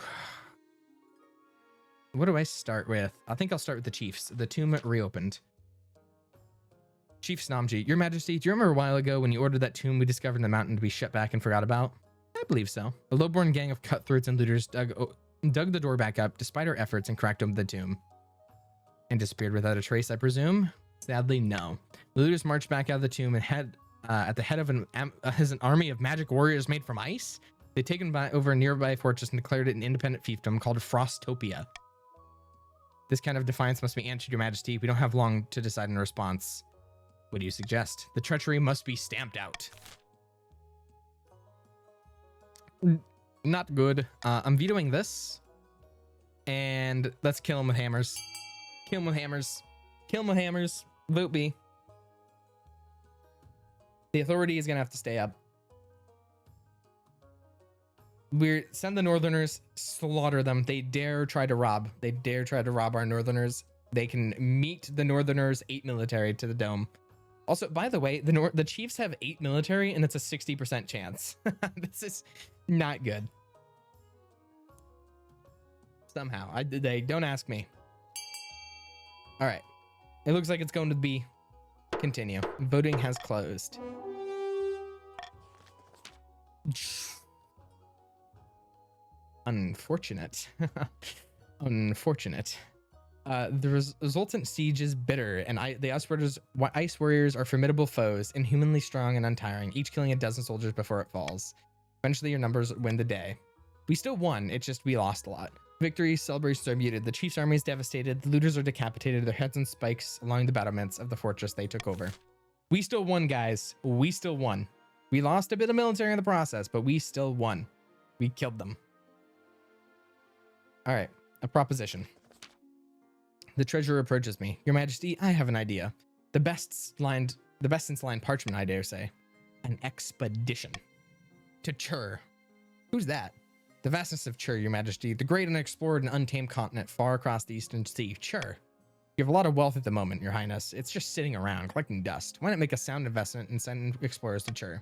What do I start with? I think I'll start with the chiefs. The tomb reopened. Chief Snomji, Your Majesty, do you remember a while ago when you ordered that tomb we discovered in the mountain to be shut back and forgot about? I believe so. A low-born gang of cutthroats and looters dug the door back up despite our efforts and cracked open the tomb. And disappeared without a trace, I presume? Sadly, no. The looters marched back out of the tomb and at the head of an army of magic warriors made from ice. They'd taken over a nearby fortress and declared it an independent fiefdom called Frostopia. This kind of defiance must be answered, Your Majesty. We don't have long to decide in response. What do you suggest? The treachery must be stamped out. Not good. I'm vetoing this. And let's kill him with hammers. Kill him with hammers. Kill him with hammers. Vote B. The authority is going to have to stay up. Send the Northerners, slaughter them. They dare try to rob. They dare try to rob our Northerners. They can meet the Northerners' 8 military to the dome. Also, by the way, the Chiefs have 8 military and it's a 60% chance. This is not good. Somehow, they don't ask me. All right, it looks like it's going to be continue. Voting has closed. Unfortunate. Unfortunate. The resultant siege is bitter, and the ice warriors are formidable foes, inhumanly strong and untiring, each killing a dozen soldiers before it falls. Eventually, your numbers win the day. We still won, it's just we lost a lot. Victory celebrations are muted. The Chiefs' army is devastated. The looters are decapitated, their heads on spikes along the battlements of the fortress they took over. We still won, guys. We still won. We lost a bit of military in the process, but we still won. We killed them. All right, a proposition. The treasurer approaches me. Your Majesty, I have an idea. The best since lined parchment, I dare say. An expedition. To Chur. Who's that? The vastness of Chur, Your Majesty. The great unexplored and untamed continent far across the eastern sea. Chur. You have a lot of wealth at the moment, Your Highness. It's just sitting around, collecting dust. Why not make a sound investment and send explorers to Chur?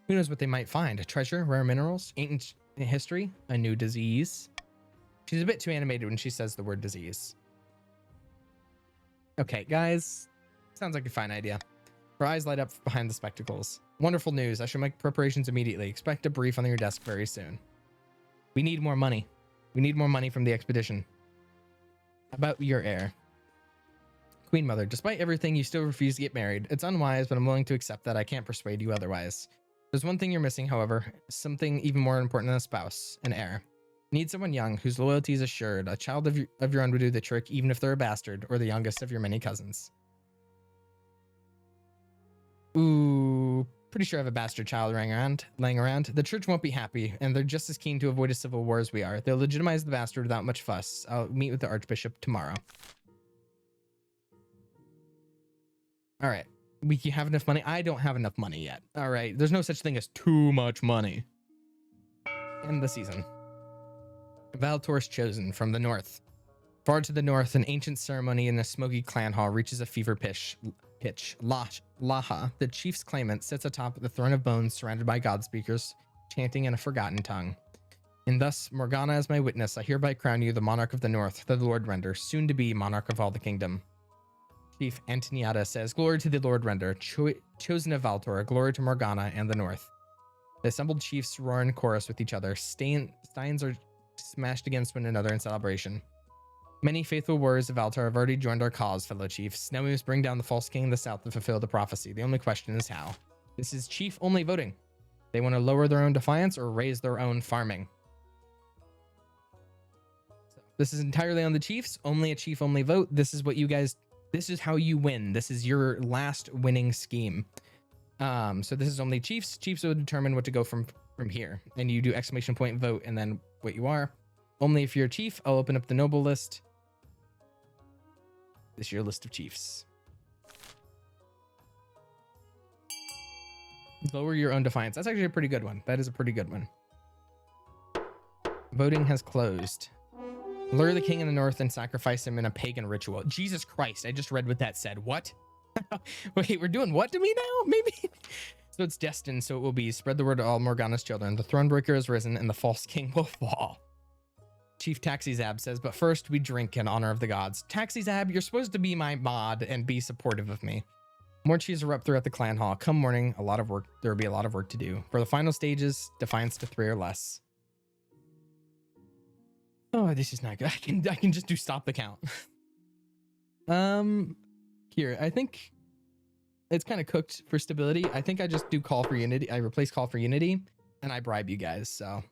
Who knows what they might find? A treasure, rare minerals, ancient history, a new disease. She's a bit too animated when she says the word disease. Okay, guys. Sounds like a fine idea. Her eyes light up behind the spectacles. Wonderful news. I shall make preparations immediately. Expect a brief on your desk very soon. We need more money. We need more money from the expedition. About your heir. Queen Mother, despite everything, you still refuse to get married. It's unwise, but I'm willing to accept that. I can't persuade you otherwise. There's one thing you're missing, however. Something even more important than a spouse. An heir. You need someone young, whose loyalty is assured. A child of your own would do the trick, even if they're a bastard, or the youngest of your many cousins. Ooh, pretty sure I have a bastard child laying around. The church won't be happy, and they're just as keen to avoid a civil war as we are. They'll legitimize the bastard without much fuss. I'll meet with the archbishop tomorrow. All right. We have enough money? I don't have enough money yet. All right. There's no such thing as too much money. End the season. Valtor's chosen from the north. Far to the north, an ancient ceremony in a smoky clan hall reaches a fever pitch. Laha, the chief's claimant, sits atop the throne of bones surrounded by god speakers, chanting in a forgotten tongue. And thus, Morgana as my witness, I hereby crown you the monarch of the north, the Lord Render, soon to be monarch of all the kingdom. Chief Antoniata says, glory to the Lord Render, chosen of Valtor, glory to Morgana and the north. The assembled chiefs roar in chorus with each other. Steins are smashed against one another in celebration. Many faithful warriors of Valtor have already joined our cause, fellow chiefs. Now we must bring down the false king in the south to fulfill the prophecy. The only question is how. This is chief-only voting. They want to lower their own defiance or raise their own farming. So this is entirely on the chiefs. Only a chief-only vote. This is what you guys... This is how you win. This is your last winning scheme. So this is only chiefs. Chiefs will determine what to go from here. And you do exclamation point vote and then what you are. Only if you're a chief, I'll open up the noble list. This is your list of chiefs. Lower your own defiance. That's actually a pretty good one. That is a pretty good one. Voting has closed. Lure the king in the north and sacrifice him in a pagan ritual. Jesus Christ, I just read what that said. What? Wait, we're doing what to me now? Maybe? So it's destined, so it will be. Spread the word to all Morgana's children. The Thronebreaker has risen and the false king will fall. Chief Taxizab says, but first we drink in honor of the gods. Taxizab, you're supposed to be my mod and be supportive of me. More chiefs erupt throughout the clan hall. Come morning, there will be a lot of work to do. For the final stages, defiance to 3 or less. Oh, this is not good. I can just do stop the count. Here, I think it's kind of cooked for stability. I think I just do call for unity. I replace call for unity and I bribe you guys. So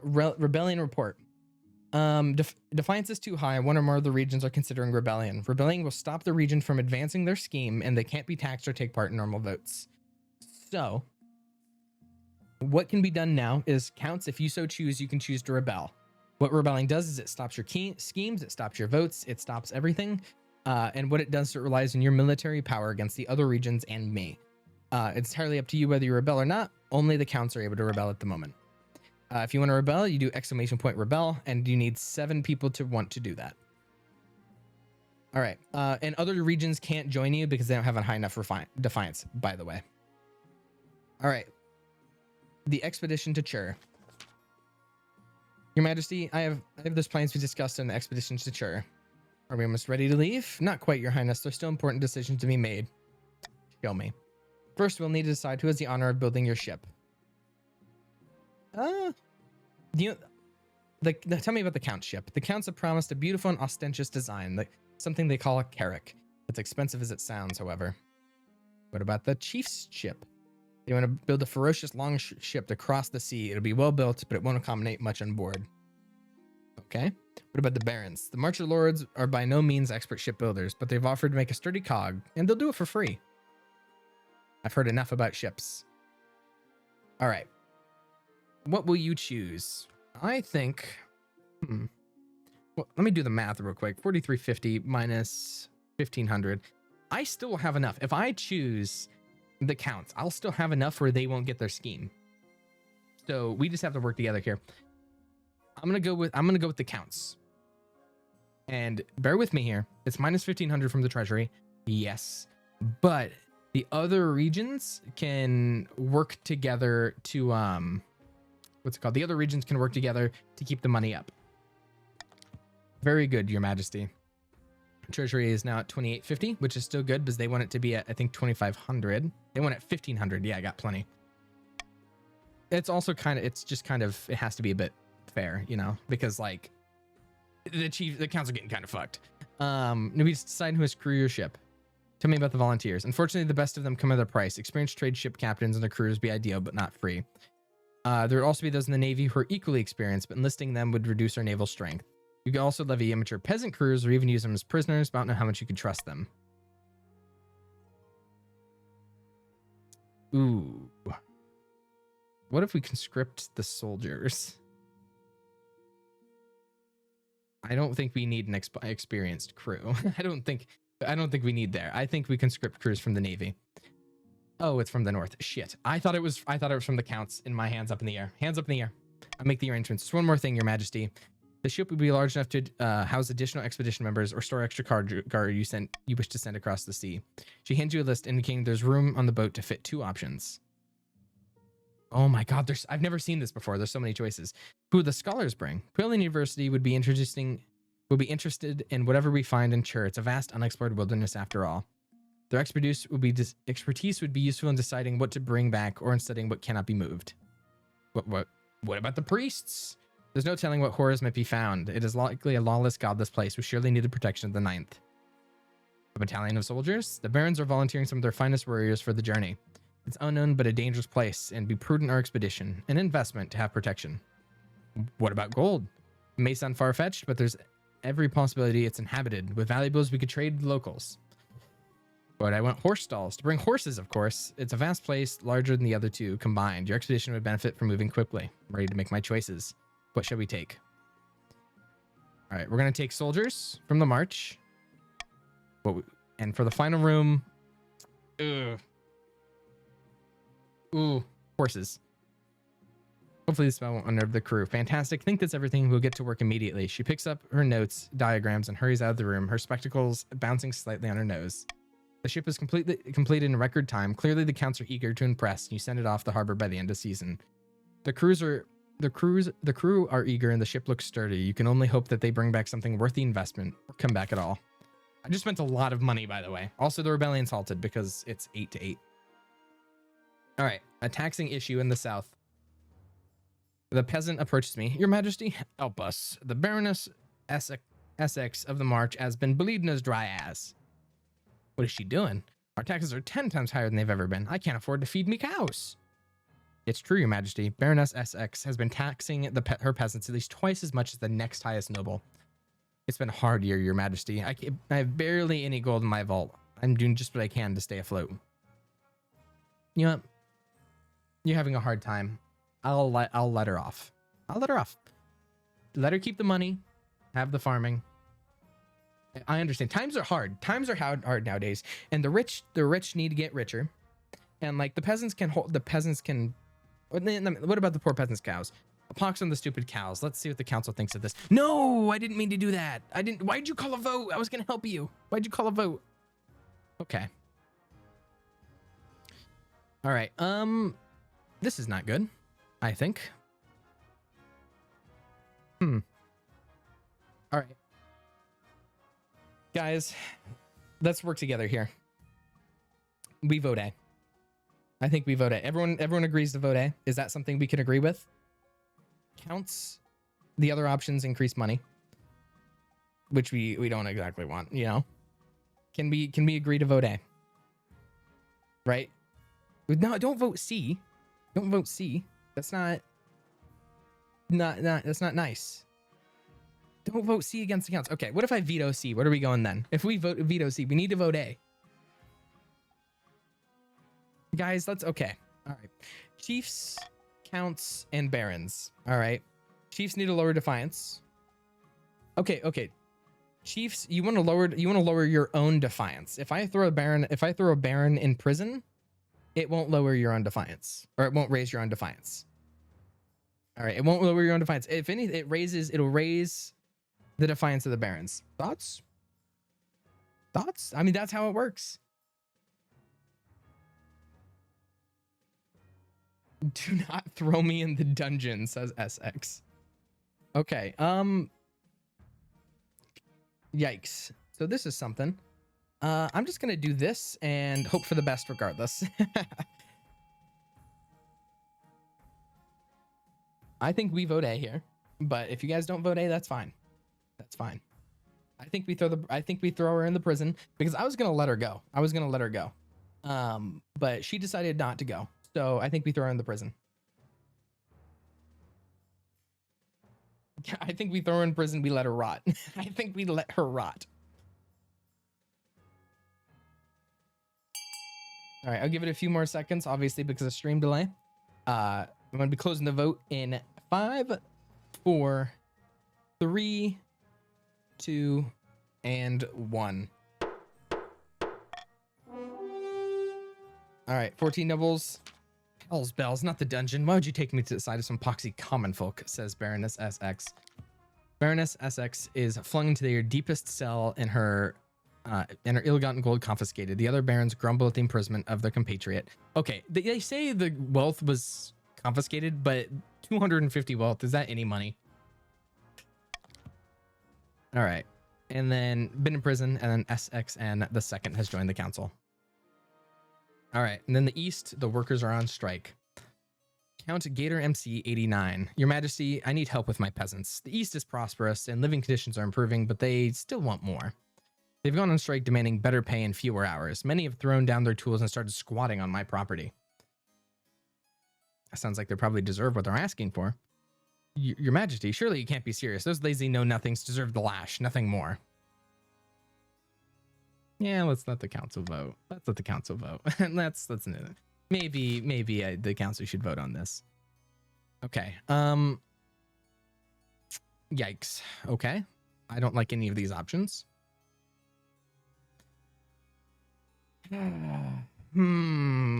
rebellion report. Defiance is too high. One or more of the regions are considering rebellion. Rebellion will stop the region from advancing their scheme and they can't be taxed or take part in normal votes. So what can be done now is counts. If you so choose, you can choose to rebel. What rebelling does is it stops your schemes, it stops your votes, it stops everything. And what it does is it relies on your military power against the other regions and me. It's entirely up to you whether you rebel or not. Only the counts are able to rebel at the moment. If you want to rebel, you do !rebel, and you need 7 people to want to do that. All right. And other regions can't join you because they don't have a high enough defiance, by the way. All right. The expedition to Chur. Your Majesty, I have those plans we discussed in the expedition to Chur. Are we almost ready to leave? Not quite, Your Highness. There's still important decisions to be made. Show me. First, we'll need to decide who has the honor of building your ship. Tell me about the Count's ship. The Counts have promised a beautiful and ostentatious design, something they call a carrack. It's expensive as it sounds, however. What about the Chief's ship? They want to build a ferocious long ship to cross the sea. It'll be well built, but it won't accommodate much on board. Okay. What about the Barons? The Marcher Lords are by no means expert shipbuilders, but they've offered to make a sturdy cog, and they'll do it for free. I've heard enough about ships. All right. What will you choose? I think... Well, let me do the math real quick. 4,350 minus 1,500. I still have enough. If I choose the Counts, I'll still have enough where they won't get their scheme. So we just have to work together here. I'm gonna go with the Counts. And bear with me here. It's minus 1,500 from the treasury. Yes. But the other regions can work together to what's it called? The other regions can work together to keep the money up. Very good, Your Majesty. Treasury is now at 2,850, which is still good because they want it to be at, I think, 2,500. They want it at 1,500. Yeah, I got plenty. It's also it has to be a bit fair, you know, because like the Counts are getting kind of fucked. We decide who has crew your ship. Tell me about the volunteers. Unfortunately, the best of them come at a price. Experienced trade ship captains and their crews be ideal, but not free. There would also be those in the Navy who are equally experienced, but enlisting them would reduce our naval strength. You could also levy amateur peasant crews or even use them as prisoners, but I don't know how much you could trust them. Ooh. What if we conscript the soldiers? I don't think we need an experienced crew. I don't think we need there. I think we conscript crews from the Navy. Oh, it's from the north. Shit. I thought it was from the Counts. In my hands up in the air. Hands up in the air. I'll make the arrangements. Just one more thing, Your Majesty. The ship would be large enough to house additional expedition members or store extra cargo you wish to send across the sea. She hands you a list indicating there's room on the boat to fit 2 options. Oh my god, I've never seen this before. There's so many choices. Who would the scholars bring? Quillen University would be interested in whatever we find in Chur. It's a vast, unexplored wilderness after all. Their expertise would be useful in deciding what to bring back or in studying what cannot be moved. What about the priests? There's no telling what horrors might be found. It is likely a lawless, godless place who surely need the protection of the 9th. A battalion of soldiers? The barons are volunteering some of their finest warriors for the journey. It's unknown but a dangerous place, and be prudent our expedition. An investment to have protection. What about gold? It may sound far-fetched, but there's every possibility it's inhabited. With valuables we could trade with locals. But I want horse stalls. To bring horses, of course. It's a vast place, larger than the other 2 combined. Your expedition would benefit from moving quickly. I'm ready to make my choices. What shall we take? All right, we're going to take soldiers from the march. And for the final room... Ooh, horses. Hopefully this spell won't unnerve the crew. Fantastic. Think that's everything. We'll get to work immediately. She picks up her notes, diagrams, and hurries out of the room, her spectacles bouncing slightly on her nose. The ship is completed in record time. Clearly the Counts are eager to impress, and you send it off the harbor by the end of season. The crew are eager and the ship looks sturdy. You can only hope that they bring back something worth the investment or come back at all. I just spent a lot of money, by the way. Also, the rebellion's halted because it's 8-8. All right, a taxing issue in the south. The peasant approaches me. Your Majesty, help us. The Baroness Essex of the March has been bleeding as dry as. What is she doing? Our taxes are 10 times higher than they've ever been. I can't afford to feed me cows. It's true, Your Majesty. Baroness Essex has been taxing her peasants at least twice as much as the next highest noble. It's been a hard year, Your Majesty. I have barely any gold in my vault. I'm doing just what I can to stay afloat. You know what? You're having a hard time. I'll let her off. I'll let her off. Let her keep the money, have the farming. I understand. Times are hard. Times are hard nowadays, and the rich need to get richer, and like the peasants can hold. The peasants can. What about the poor peasants' cows? A pox on the stupid cows. Let's see what the council thinks of this. No, I didn't mean to do that. I didn't. Why'd you call a vote? I was gonna help you. Why'd you call a vote? Okay. All right. This is not good, I think. All right. Guys, let's work together here. We vote A. I think we vote A. Everyone agrees to vote A. Is that something we can agree with? Counts. The other options increase money, which we don't exactly want, you know? Can we agree to vote A? Right? No, don't vote C. Don't vote C. That's not that's not nice. Don't vote C against the counts. Okay, what if I veto C? What are we going then? If we veto C, we need to vote A. Guys, okay. All right. Chiefs, counts, and barons. All right. Chiefs need to lower defiance. Okay. Chiefs, you want to lower your own defiance. If I throw a baron in prison, it won't lower your own defiance, or it won't raise your own defiance. All right, it won't lower your own defiance. If anything, it'll raise the defiance of the barons. Thoughts? I mean, that's how it works. Do not throw me in the dungeon, says SX. Okay, yikes. So this is something. I'm just gonna do this and hope for the best regardless. I think we vote A here, but if you guys don't vote A, that's fine. That's fine. I think we throw her in the prison because I was gonna let her go. But she decided not to go, so I think we throw her in the prison. I think we throw her in prison. We let her rot. I think we let her rot. All right, I'll give it a few more seconds, obviously because of stream delay. I'm going to be closing the vote in 5, 4, 3, 2, and 1. All right, 14 nobles. Hell's bells, not the dungeon. Why would you take me to the side of some poxy common folk, says Baroness SX. Baroness SX is flung into their deepest cell and her ill-gotten gold confiscated. The other barons grumble at the imprisonment of their compatriot. Okay, they say the wealth was confiscated, but 250 wealth, is that any money? All right, and then been in prison, and then SXN the second has joined the council. All right, and then the east, the workers are on strike. Count Gator MC 89. Your Majesty, I need help with my peasants. The east is prosperous and living conditions are improving, but they still want more. They've gone on strike demanding better pay and fewer hours. Many have thrown down their tools and started squatting on my property. That sounds like they probably deserve what they're asking for. Your Majesty, surely you can't be serious. Those lazy know-nothings deserve the lash, nothing more. Yeah, let's let the council vote. Let's let the council vote. let's maybe the council should vote on this. Okay. Yikes. Okay. I don't like any of these options.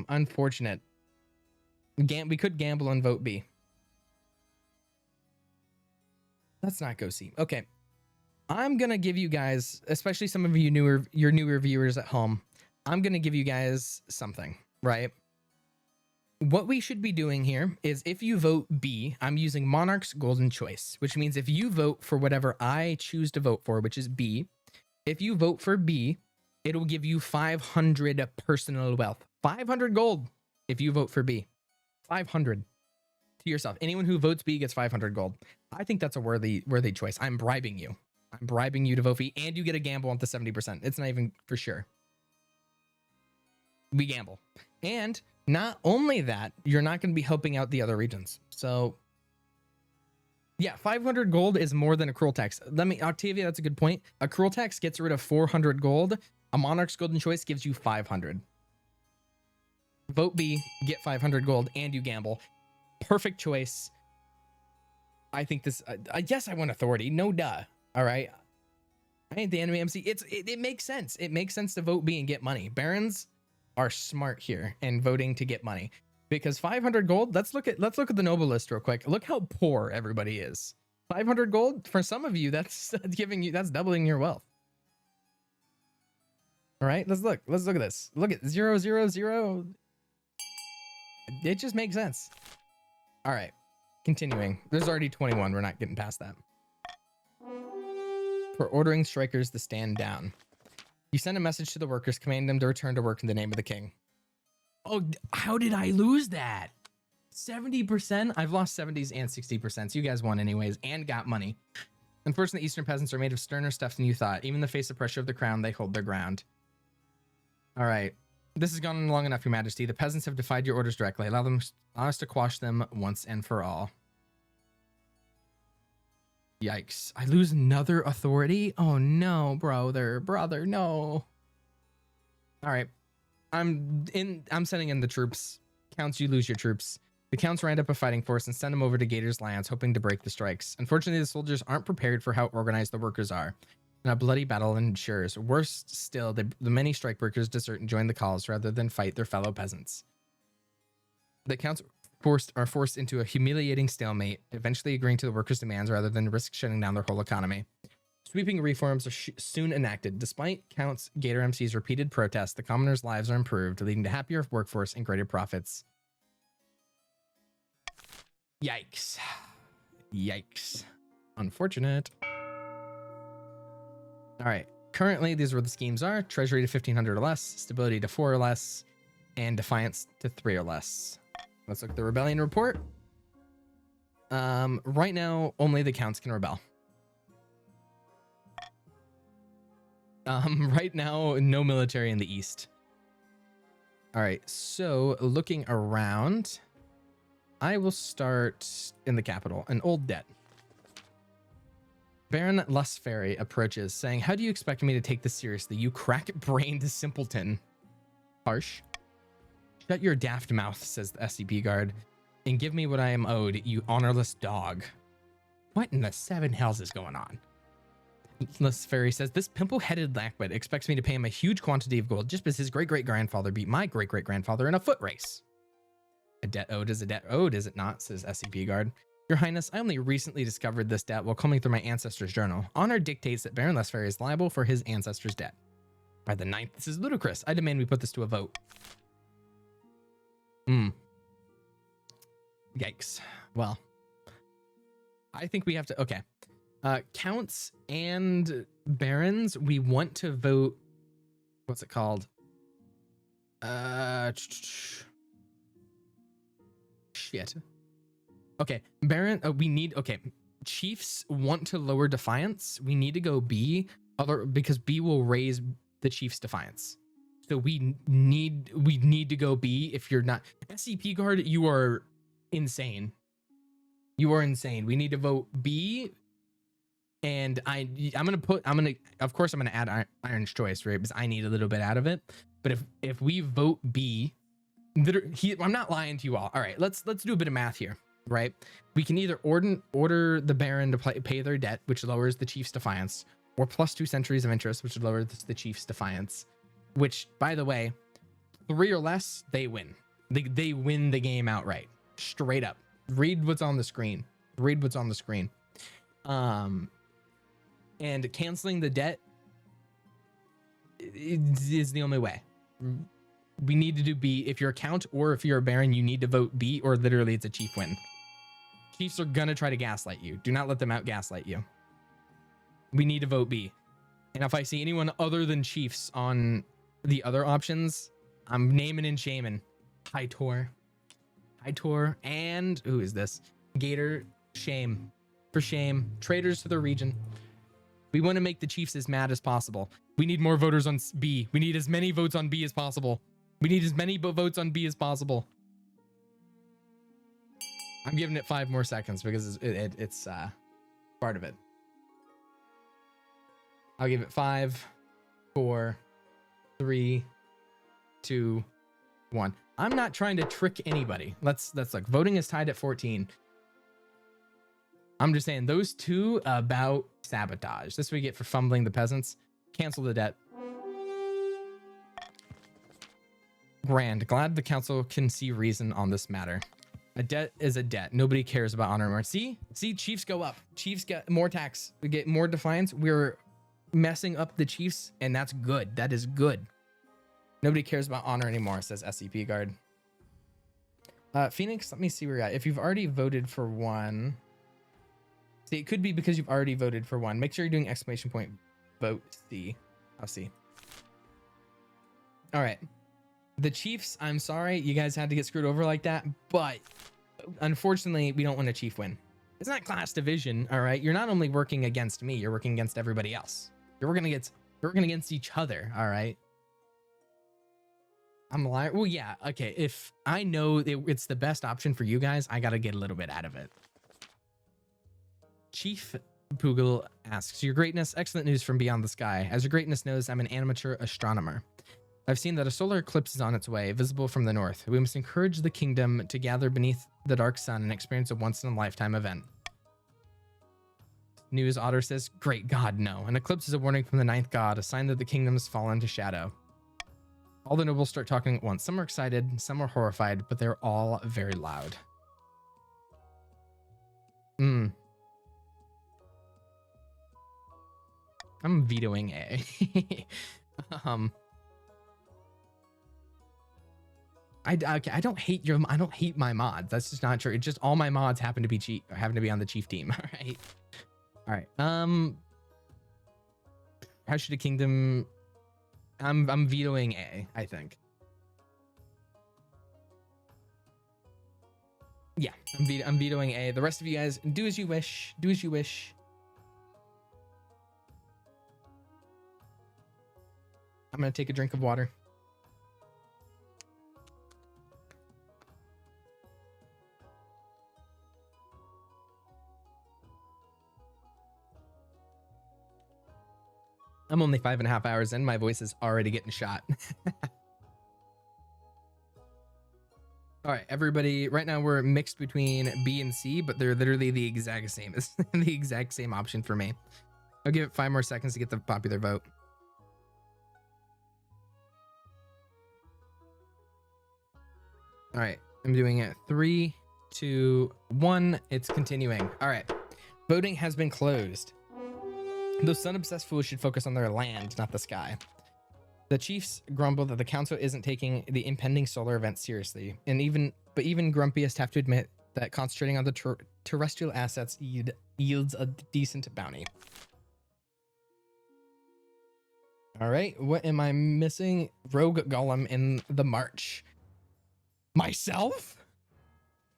Unfortunate. We could gamble and vote B. Let's not go C. Okay. I'm gonna give you guys, especially some of you newer viewers at home, I'm gonna give you guys something, right? What we should be doing here is if you vote B, I'm using Monarch's Golden Choice, which means if you vote for whatever I choose to vote for, which is B, if you vote for B, it'll give you 500 personal wealth. 500 gold if you vote for B. 500 to yourself. Anyone who votes B gets 500 gold. I think that's a worthy choice. I'm bribing you. I'm bribing you to vote B, and you get a gamble on the 70%. It's not even for sure. We gamble. And not only that, you're not going to be helping out the other regions. So yeah, 500 gold is more than a cruel tax. Octavia, that's a good point. A cruel tax gets rid of 400 gold. A Monarch's Golden Choice gives you 500. Vote B, get 500 gold, and you gamble. Perfect choice. I think this, yes, I want authority. No duh. All right. I ain't the enemy MC. It makes sense. It makes sense to vote B and get money. Barons are smart here and voting to get money because 500 gold. Let's look at the noble list real quick. Look how poor everybody is. 500 gold for some of you. That's doubling your wealth. All right, let's look at this. Look at 0, 0, 0. It just makes sense. All right, continuing. There's already 21. We're not getting past that. For ordering strikers to stand down. You send a message to the workers, commanding them to return to work in the name of the king. Oh, how did I lose that? 70%? I've lost 70s and 60%. So you guys won anyways and got money. Unfortunately, Eastern peasants are made of sterner stuff than you thought. Even in the face of pressure of the crown, they hold their ground. All right. This has gone on long enough, Your Majesty. The peasants have defied your orders directly. Allow us to quash them once and for all. Yikes. I lose another authority? Oh no, brother, no. All right. I'm sending in the troops. Counts, you lose your troops. The counts round up a fighting force and send them over to Gator's lands, hoping to break the strikes. Unfortunately, the soldiers aren't prepared for how organized the workers are. And a bloody battle ensures. Worse still, the many strike workers desert and join the cause rather than fight their fellow peasants. The counts are forced into a humiliating stalemate, eventually agreeing to the workers' demands rather than risk shutting down their whole economy. Sweeping reforms are soon enacted. Despite Counts Gator MC's repeated protests, the commoners' lives are improved, leading to happier workforce and greater profits. Yikes. Yikes. Unfortunate. All right. Currently, these are what the schemes are. Treasury to 1,500 or less, stability to 4 or less, and defiance to 3 or less. Let's look at the rebellion report. Right now, only the counts can rebel. Right now, no military in the east. All right, so looking around, I will start in the capital, an old debt. Baron Lustferry approaches, saying, "How do you expect me to take this seriously, you crack-brained simpleton?" Harsh. "Shut your daft mouth," says the SCP guard, "and give me what I am owed, you honorless dog." What in the seven hells is going on? Lustferry says, "This pimple-headed lackwit expects me to pay him a huge quantity of gold just because his great-great-grandfather beat my great-great-grandfather in a foot race." "A debt owed is a debt owed, is it not?" says SCP guard. "Your Highness, I only recently discovered this debt while combing through my ancestors' journal. Honor dictates that Baron Lustferry is liable for his ancestors' debt. By the 9th, this is ludicrous. I demand we put this to a vote." Yikes. Well, I think we have to, okay. Counts and barons, we want to vote, what's it called? Shit. Okay, baron, we need, okay. Chiefs want to lower defiance. We need to go B, because B will raise the chief's defiance. So we need to go B. If you're not SCP guard, you are insane. You are insane. We need to vote B. And of course I'm gonna add Iron's Choice, right? Because I need a little bit out of it. But if we vote B, I'm not lying to you all. All right, let's do a bit of math here, right? We can either order the Baron to pay their debt, which lowers the chief's defiance, or +2 centuries of interest, which would lower the chief's defiance. Which, by the way, 3 or less, they win. They win the game outright, straight up. Read what's on the screen. Read what's on the screen. And canceling the debt is the only way. We need to do B. If you're a count or if you're a baron, you need to vote B, or literally it's a chief win. Chiefs are gonna try to gaslight you. Do not let them out gaslight you. We need to vote B. And if I see anyone other than chiefs on the other options, I'm naming and shaming. Hightor, and who is this? Gator. Shame. For shame. Traitors to their region. We want to make the chiefs as mad as possible. We need more voters on B. We need as many votes on B as possible. We need as many votes on B as possible. I'm giving it 5 more seconds because it's part of it. I'll give it 5, 4, 3, 2, 1. I'm not trying to trick anybody. Let's look. Voting is tied at 14. I'm just saying those two about sabotage. This we get for fumbling the peasants. Cancel the debt. Grand. Glad the council can see reason on this matter. A debt is a debt. Nobody cares about honor anymore. See, chiefs go up. Chiefs get more tax. We get more defiance. We're messing up the chiefs, and that's good. That is good. Nobody cares about honor anymore, says SCP guard. Phoenix, let me see where you're at. If you've already voted for one, see, it could be because you've already voted for one. Make sure you're doing exclamation point vote C. I'll see. All right. The Chiefs, I'm sorry, you guys had to get screwed over like that, but unfortunately, we don't want a chief win. It's not class division, all right? You're not only working against me, you're working against everybody else. You're working against each other, all right? I'm a liar. Well, yeah, okay. If I know it's the best option for you guys, I got to get a little bit out of it. Chief Poogle asks, Your Greatness, excellent news from beyond the sky. As Your Greatness knows, I'm an amateur astronomer. I've seen that a solar eclipse is on its way, visible from the north. We must encourage the kingdom to gather beneath the dark sun and experience a once-in-a-lifetime event. News Otter says, Great God, no. An eclipse is a warning from the ninth god, a sign that the kingdom has fallen to shadow. All the nobles start talking at once. Some are excited, some are horrified, but they're all very loud. I'm vetoing A. I don't hate my mods. That's just not true. It's just all my mods happen to be on the chief team. All right. How should a kingdom? I'm vetoing A, I think. Yeah, I'm vetoing A. The rest of you guys, do as you wish. Do as you wish. I'm gonna take a drink of water. I'm only 5.5 hours in. My voice is already getting shot. All right, everybody. Right now we're mixed between B and C, but they're literally the exact same. It's the exact same option for me. I'll give it 5 more seconds to get the popular vote. All right, I'm doing it. 3, 2, 1. It's continuing. All right, voting has been closed. Those sun-obsessed fools should focus on their land, not the sky. The chiefs grumble that the council isn't taking the impending solar event seriously, and even grumpiest have to admit that concentrating on the terrestrial assets yields a decent bounty. All right, what am I missing? Rogue Golem in the march. Myself?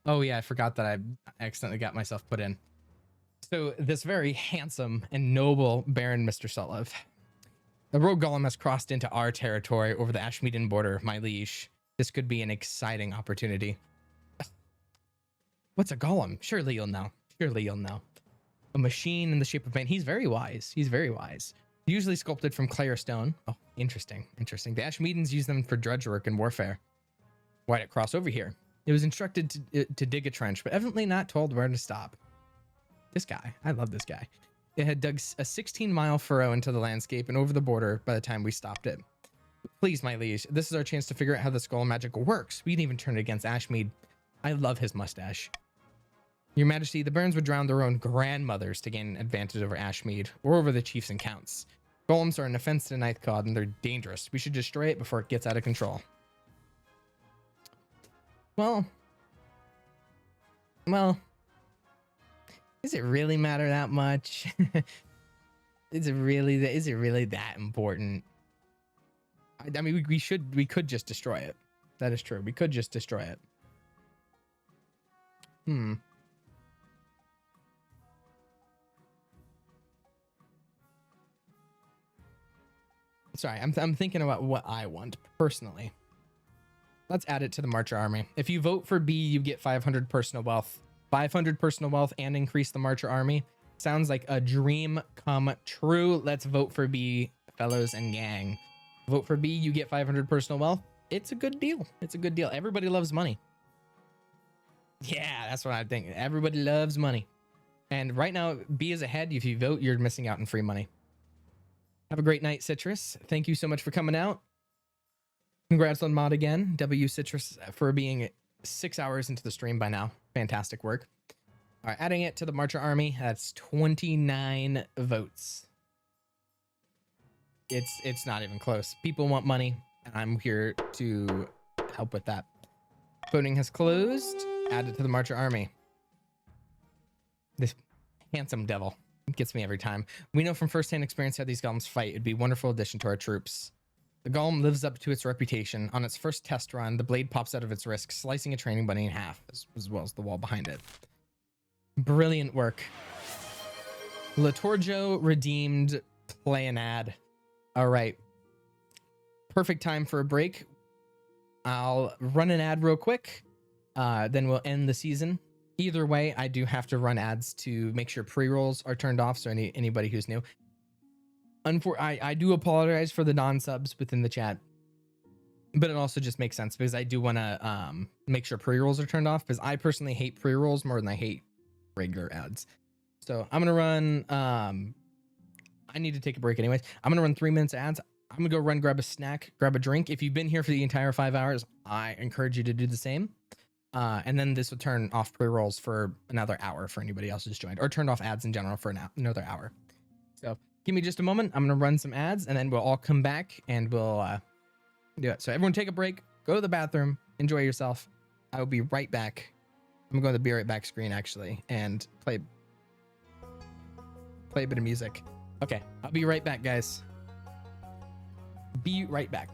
Oh yeah, I forgot that I accidentally got myself put in. So this very handsome and noble Baron Mr. Sulliv. The Rogue Golem has crossed into our territory over the Ashmeaden border, my liege. This could be an exciting opportunity. What's a golem? Surely you'll know. Surely you'll know. A machine in the shape of man. He's very wise. He's very wise. Usually sculpted from clay or stone. Oh, interesting. Interesting. The Ashmeadens use them for drudge work and warfare. Why'd it cross over here? It was instructed to dig a trench, but evidently not told where to stop. This guy. I love this guy. It had dug a 16-mile furrow into the landscape and over the border by the time we stopped it. Please, my liege, this is our chance to figure out how the skull magic works. We can even turn it against Ashmead. I love his mustache. Your Majesty, the Barons would drown their own grandmothers to gain an advantage over Ashmead or over the chiefs and counts. Golems are an offense to the Ninth God and they're dangerous. We should destroy it before it gets out of control. Well, does it really matter that much? Is it really that important? I mean, we could just destroy it. That is true. We could just destroy it. Sorry, I'm thinking about what I want personally. Let's add it to the Marcher army. If you vote for B, you get 500 personal wealth. 500 personal wealth and increase the Marcher army. Sounds like a dream come true. Let's vote for B, fellows and gang. Vote for B, you get 500 personal wealth. It's a good deal. It's a good deal. Everybody loves money. Yeah, that's what I think. Everybody loves money. And right now, B is ahead. If you vote, you're missing out on free money. Have a great night, Citrus. Thank you so much for coming out. Congrats on mod again. W Citrus for being 6 hours into the stream by now. Fantastic work. All right, adding it to the Marcher Army. That's 29 votes. It's not even close. People want money, and I'm here to help with that. Voting has closed. Added to the Marcher Army. This handsome devil gets me every time. We know from firsthand experience how these golems fight. It'd be a wonderful addition to our troops. The golem lives up to its reputation. On its first test run, the blade pops out of its wrist, slicing a training buddy in half, as well as the wall behind it. Brilliant work. Latorjo redeemed. Play an ad. All right. Perfect time for a break. I'll run an ad real quick. Then we'll end the season. Either way, I do have to run ads to make sure pre-rolls are turned off. So anybody who's new. I do apologize for the non-subs within the chat. But it also just makes sense because I do want to make sure pre-rolls are turned off because I personally hate pre-rolls more than I hate regular ads. So I'm gonna run I need to take a break anyways. I'm gonna run 3 minutes of ads. I'm gonna go run, grab a snack, grab a drink. If you've been here for the entire 5 hours, I encourage you to do the same. And then this will turn off pre-rolls for another hour for anybody else who's joined, or turned off ads in general for another hour. So give me just a moment. I'm gonna run some ads and then we'll all come back and we'll do it. So everyone take a break, go to the bathroom, enjoy yourself. I will be right back. I'm gonna go to the be right back screen actually and play a bit of music. Okay, I'll be right back, guys. Be right back.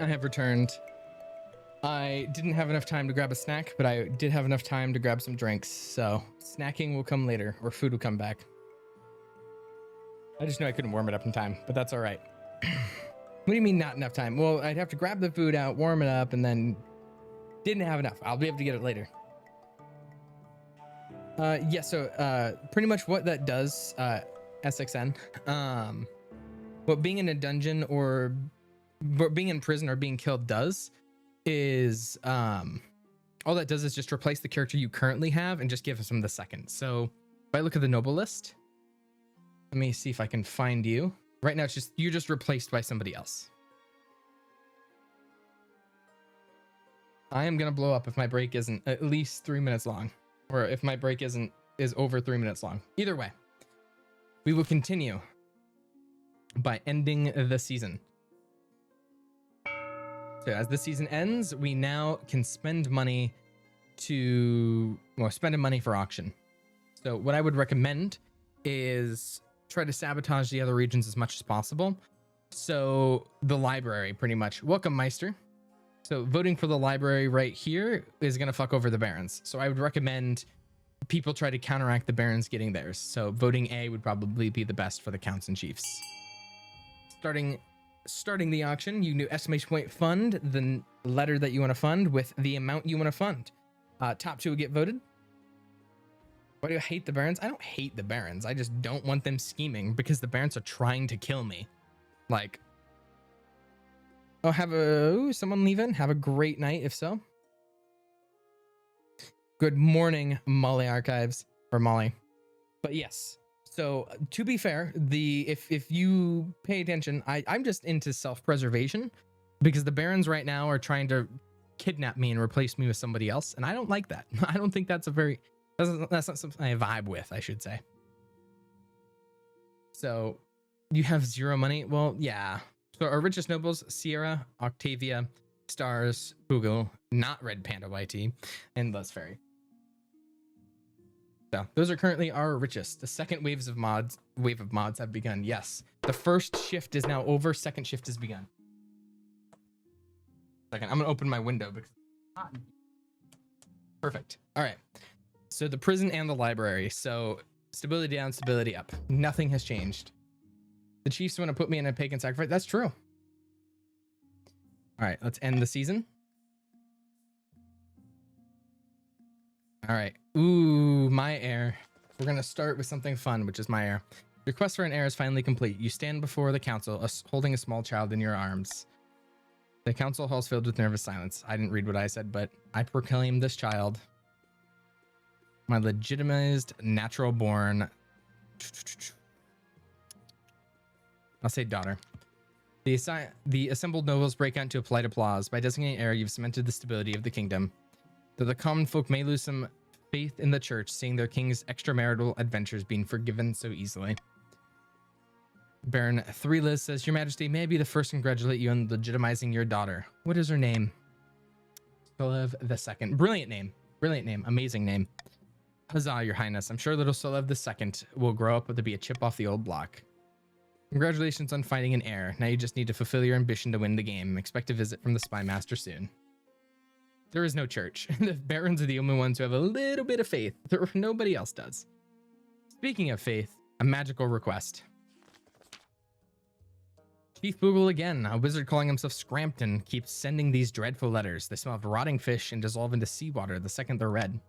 I have returned. I didn't have enough time to grab a snack, but I did have enough time to grab some drinks. So snacking will come later, or food will come back. I just know I couldn't warm it up in time, but that's all right. What do you mean not enough time? Well, I'd have to grab the food out, warm it up, and then didn't have enough. I'll be able to get it later. Yeah, so pretty much what that does, SXN, what being in a dungeon or what being in prison or being killed does is all that does is just replace the character you currently have and just give them the second. So if I look at the noble list, let me see if I can find you. Right now, it's just you're just replaced by somebody else. I am gonna blow up if my break isn't at least 3 minutes long, or if my break is over 3 minutes long. Either way, we will continue by ending the season. So as the season ends, we now can spend money spend money for auction. So what I would recommend is try to sabotage the other regions as much as possible. So the library, pretty much. Welcome, Meister. So voting for the library right here is going to fuck over the barons. So I would recommend people try to counteract the barons getting theirs. So voting A would probably be the best for the counts and chiefs. Starting the auction, you do estimation point fund the letter that you want to fund with the amount you want to fund. Top two will get voted. Why do I hate the barons? I don't hate the barons. I just don't want them scheming because the barons are trying to kill me. Like, oh, someone leaving? Have a great night, if so. Good morning, Molly Archives, or Molly. But yes, so to be fair, if you pay attention, I'm just into self-preservation because the barons right now are trying to kidnap me and replace me with somebody else, and I don't like that. I don't think that's that's not something I vibe with, I should say. So you have 0 money? Well, yeah. So our richest nobles, Sierra, Octavia, Stars, Boogle, not Red Panda YT, and Les Fairy. So those are currently our richest. The second wave of mods have begun. Yes. The first shift is now over. Second shift has begun. Second, I'm gonna open my window because it's hot. Perfect. All right. So the prison and the library. So stability down, stability up. Nothing has changed. The chiefs want to put me in a pagan sacrifice. That's true. All right, let's end the season. All right. Ooh, my heir. We're going to start with something fun, which is my heir. Your quest for an heir is finally complete. You stand before the council, holding a small child in your arms. The council hall is filled with nervous silence. I didn't read what I said, but I proclaim this child my legitimized, natural born, I'll say daughter. The assembled nobles break out into a polite applause. By designating heir, you've cemented the stability of the kingdom. Though the common folk may lose some faith in the church, seeing their king's extramarital adventures being forgiven so easily. Baron Threeliz says, Your Majesty, may I be the first to congratulate you on legitimizing your daughter. What is her name? Solev II. Brilliant name. Brilliant name. Amazing name. Huzzah, Your Highness. I'm sure little Solev II will grow up to be a chip off the old block. Congratulations on finding an heir. Now you just need to fulfill your ambition to win the game. Expect a visit from the Spy Master soon. There is no church. The barons are the only ones who have a little bit of faith. Nobody else does. Speaking of faith, a magical request. Chief Boogle again, a wizard calling himself Scrampton, keeps sending these dreadful letters. They smell of rotting fish and dissolve into seawater the second they're read.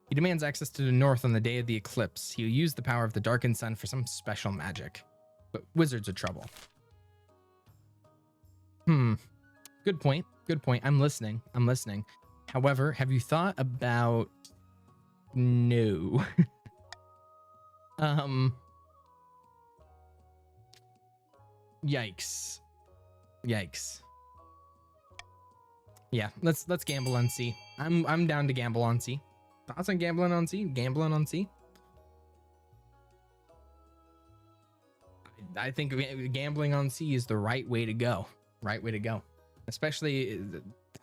He demands access to the north on the day of the eclipse. He'll use the power of the darkened sun for some special magic. But wizards are trouble. Good point. Good point. I'm listening. However, have you thought about... No. Yikes. Yeah, let's gamble on C. I'm down to gamble on C. Thoughts on gambling on C? Gambling on C? I think gambling on C is the right way to go. Right way to go. Especially,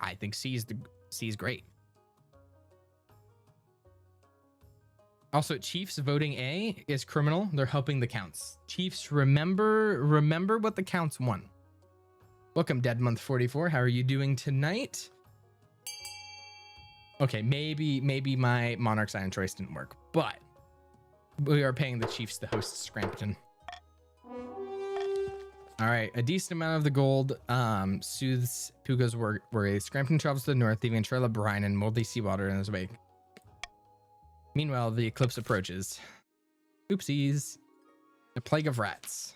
I think C is great. Also, Chiefs voting A is criminal. They're helping the counts. Chiefs, remember what the counts won. Welcome, Dead Month 44. How are you doing tonight? Okay, maybe my Monarch's Iron choice didn't work, but we are paying the Chiefs to host Scrampton. All right, a decent amount of the gold soothes Puga's worry. Scrampton travels to the north, leaving a trail of brine and moldy seawater in his wake. Meanwhile, the eclipse approaches. Oopsies. The plague of rats.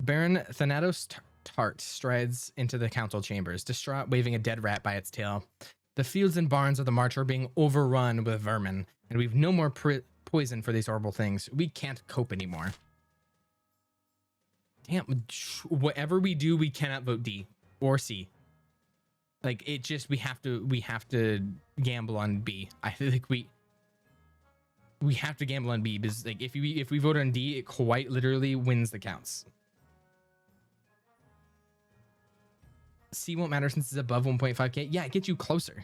Baron Thanatos Tart strides into the council chambers, distraught, waving a dead rat by its tail. The fields and barns of the march are being overrun with vermin, and we've no more poison for these horrible things. We can't cope anymore. Damn, whatever we do, we cannot vote D or C. Like, it just, we have to gamble on B. I think we have to gamble on B, because like if we vote on D, it quite literally wins the counts. C won't matter since it's above 1.5k. Yeah, it gets you closer.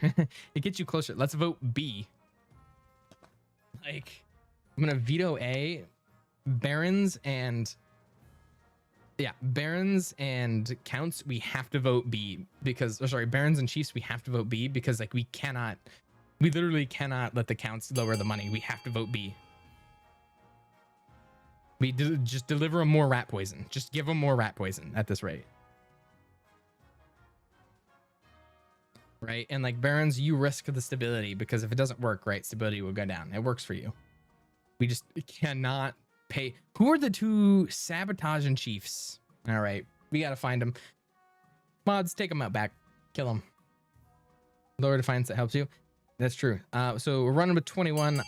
It gets you closer. Let's vote B. Like, I'm gonna veto A. Barons and counts, we have to vote B, because, or sorry, barons and chiefs, we have to vote B, because like we literally cannot let the counts lower the money. We have to vote B. We just deliver them more rat poison. Just give them more rat poison at this rate. Right? And like barons, you risk the stability, because if it doesn't work, right, stability will go down. It works for you. We just cannot pay. Who are the two sabotaging chiefs? All right, we gotta find them. Mods, take them out back. Kill them. Lower defiance, that helps you. That's true. So we're running with 21.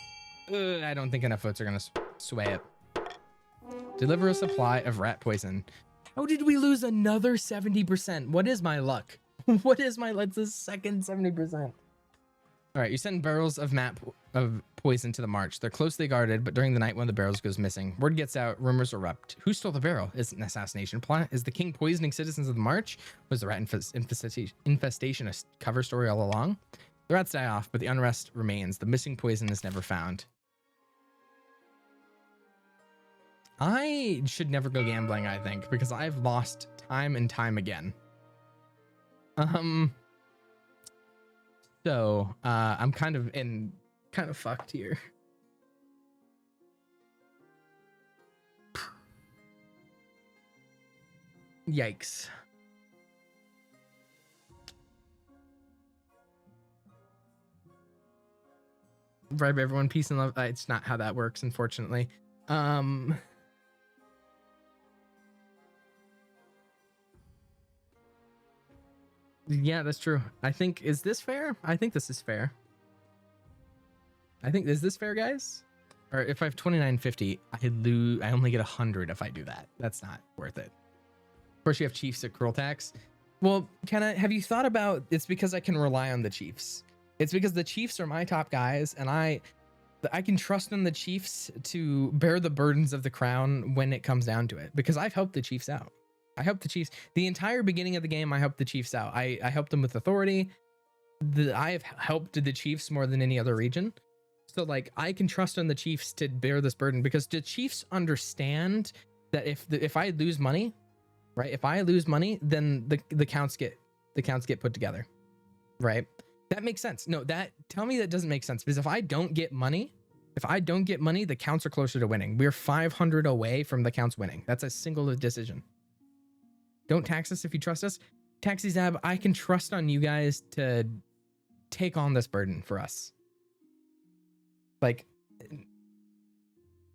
I don't think enough votes are gonna sway it. Deliver a supply of rat poison. How did we lose another 70%? What is my luck? What is my luck? It's the second 70%. All right, you send barrels of poison to the march. They're closely guarded, but during the night, one of the barrels goes missing. Word gets out, rumors erupt. Who stole the barrel? Is it an assassination plot? Is the king poisoning citizens of the march? Was the rat infestation a cover story all along? The rats die off, but the unrest remains. The missing poison is never found. I should never go gambling, I think, because I've lost time and time again. So I'm kind of fucked here. Yikes. Bribe everyone, peace and love. It's not how that works, unfortunately. Yeah, that's true. I think, is this fair? I think this is fair. Is this fair, guys? Or if I have 2950, I only get 100 if I do that. That's not worth it. Of course, you have chiefs at cruel tax. Well, have you thought about, it's because I can rely on the chiefs. It's because the chiefs are my top guys, and I can trust in the chiefs to bear the burdens of the crown when it comes down to it, because I've helped the chiefs out. I helped the chiefs the entire beginning of the game. I helped the chiefs out. I helped them with authority. I have helped the chiefs more than any other region. So like, I can trust on the chiefs to bear this burden, because the chiefs understand that if I lose money, right? If I lose money, then the counts get put together, right? That makes sense. No, tell me that doesn't make sense, because if I don't get money, the counts are closer to winning. We're 500 away from the counts winning. That's a single decision. Don't tax us if you trust us. Taxi Zab, I can trust on you guys to take on this burden for us. Like,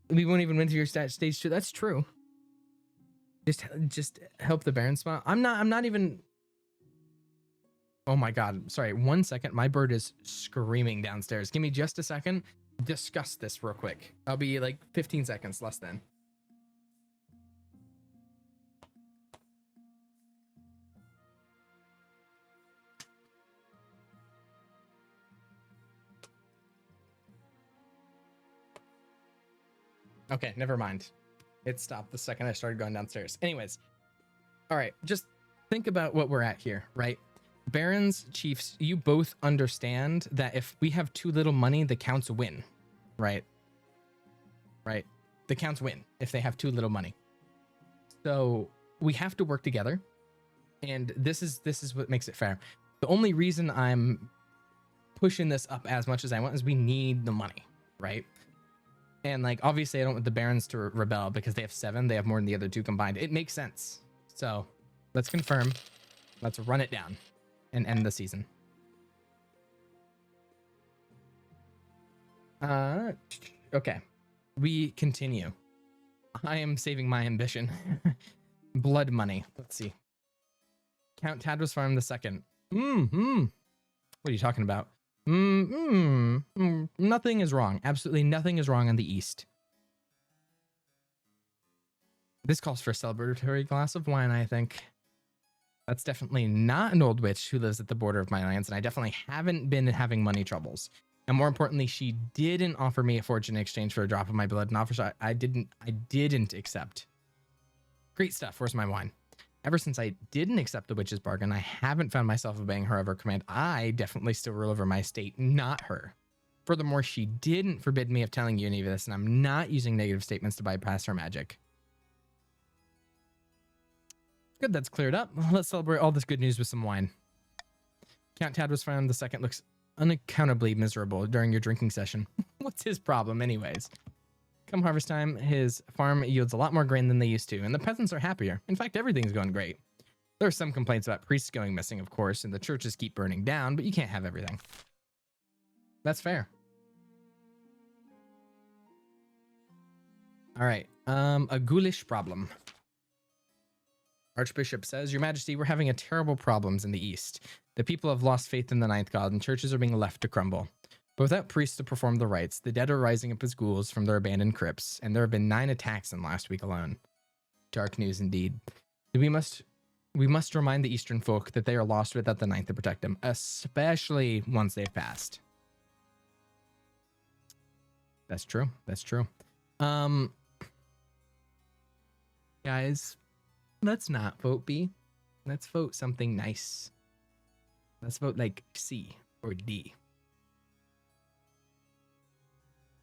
we won't even win through your stage 2. That's true. Just help the Baron spot. I'm not even. Oh my God. Sorry. 1 second. My bird is screaming downstairs. Give me just a second. Discuss this real quick. I'll be like 15 seconds less than. Okay, never mind. It stopped the second I started going downstairs. Anyways, all right, just think about what we're at here, right? Barons, chiefs, you both understand that if we have too little money, the counts win, right? Right? The counts win if they have too little money. So we have to work together, And this is what makes it fair. The only reason I'm pushing this up as much as I want is we need the money, right? And like, obviously I don't want the barons to rebel because they have 7. They have more than the other 2 combined. It makes sense. So let's confirm. Let's run it down and end the season. Okay. We continue. I am saving my ambition. Blood money. Let's see. Count Tadros Farm II. What are you talking about? Nothing is wrong. Absolutely nothing is wrong on the east. This calls for a celebratory glass of wine, I think. That's definitely not an old witch who lives at the border of my lands, and I definitely haven't been having money troubles. And more importantly, she didn't offer me a fortune in exchange for a drop of my blood, an offer I didn't accept. Great stuff. Where's my wine? Ever since I didn't accept the witch's bargain, I haven't found myself obeying her ever command. I definitely still rule over my estate, not her. Furthermore, she didn't forbid me of telling you any of this, and I'm not using negative statements to bypass her magic. Good, that's cleared up. Let's celebrate all this good news with some wine. Count Tadros Farm II looks unaccountably miserable during your drinking session. What's his problem anyways? Come harvest time, his farm yields a lot more grain than they used to, and the peasants are happier. In fact, everything's going great. There are some complaints about priests going missing, of course, and the churches keep burning down, but you can't have everything. That's fair. All right, a ghoulish problem. Archbishop says, Your Majesty, we're having terrible problems in the east. The people have lost faith in the ninth god, and churches are being left to crumble. But without priests to perform the rites, the dead are rising up as ghouls from their abandoned crypts, and there have been 9 attacks in last week alone. Dark news indeed. We must remind the eastern folk that they are lost without the ninth to protect them, especially once they've passed. That's true. That's true. Guys, let's not vote B. Let's vote something nice. Let's vote like C or D.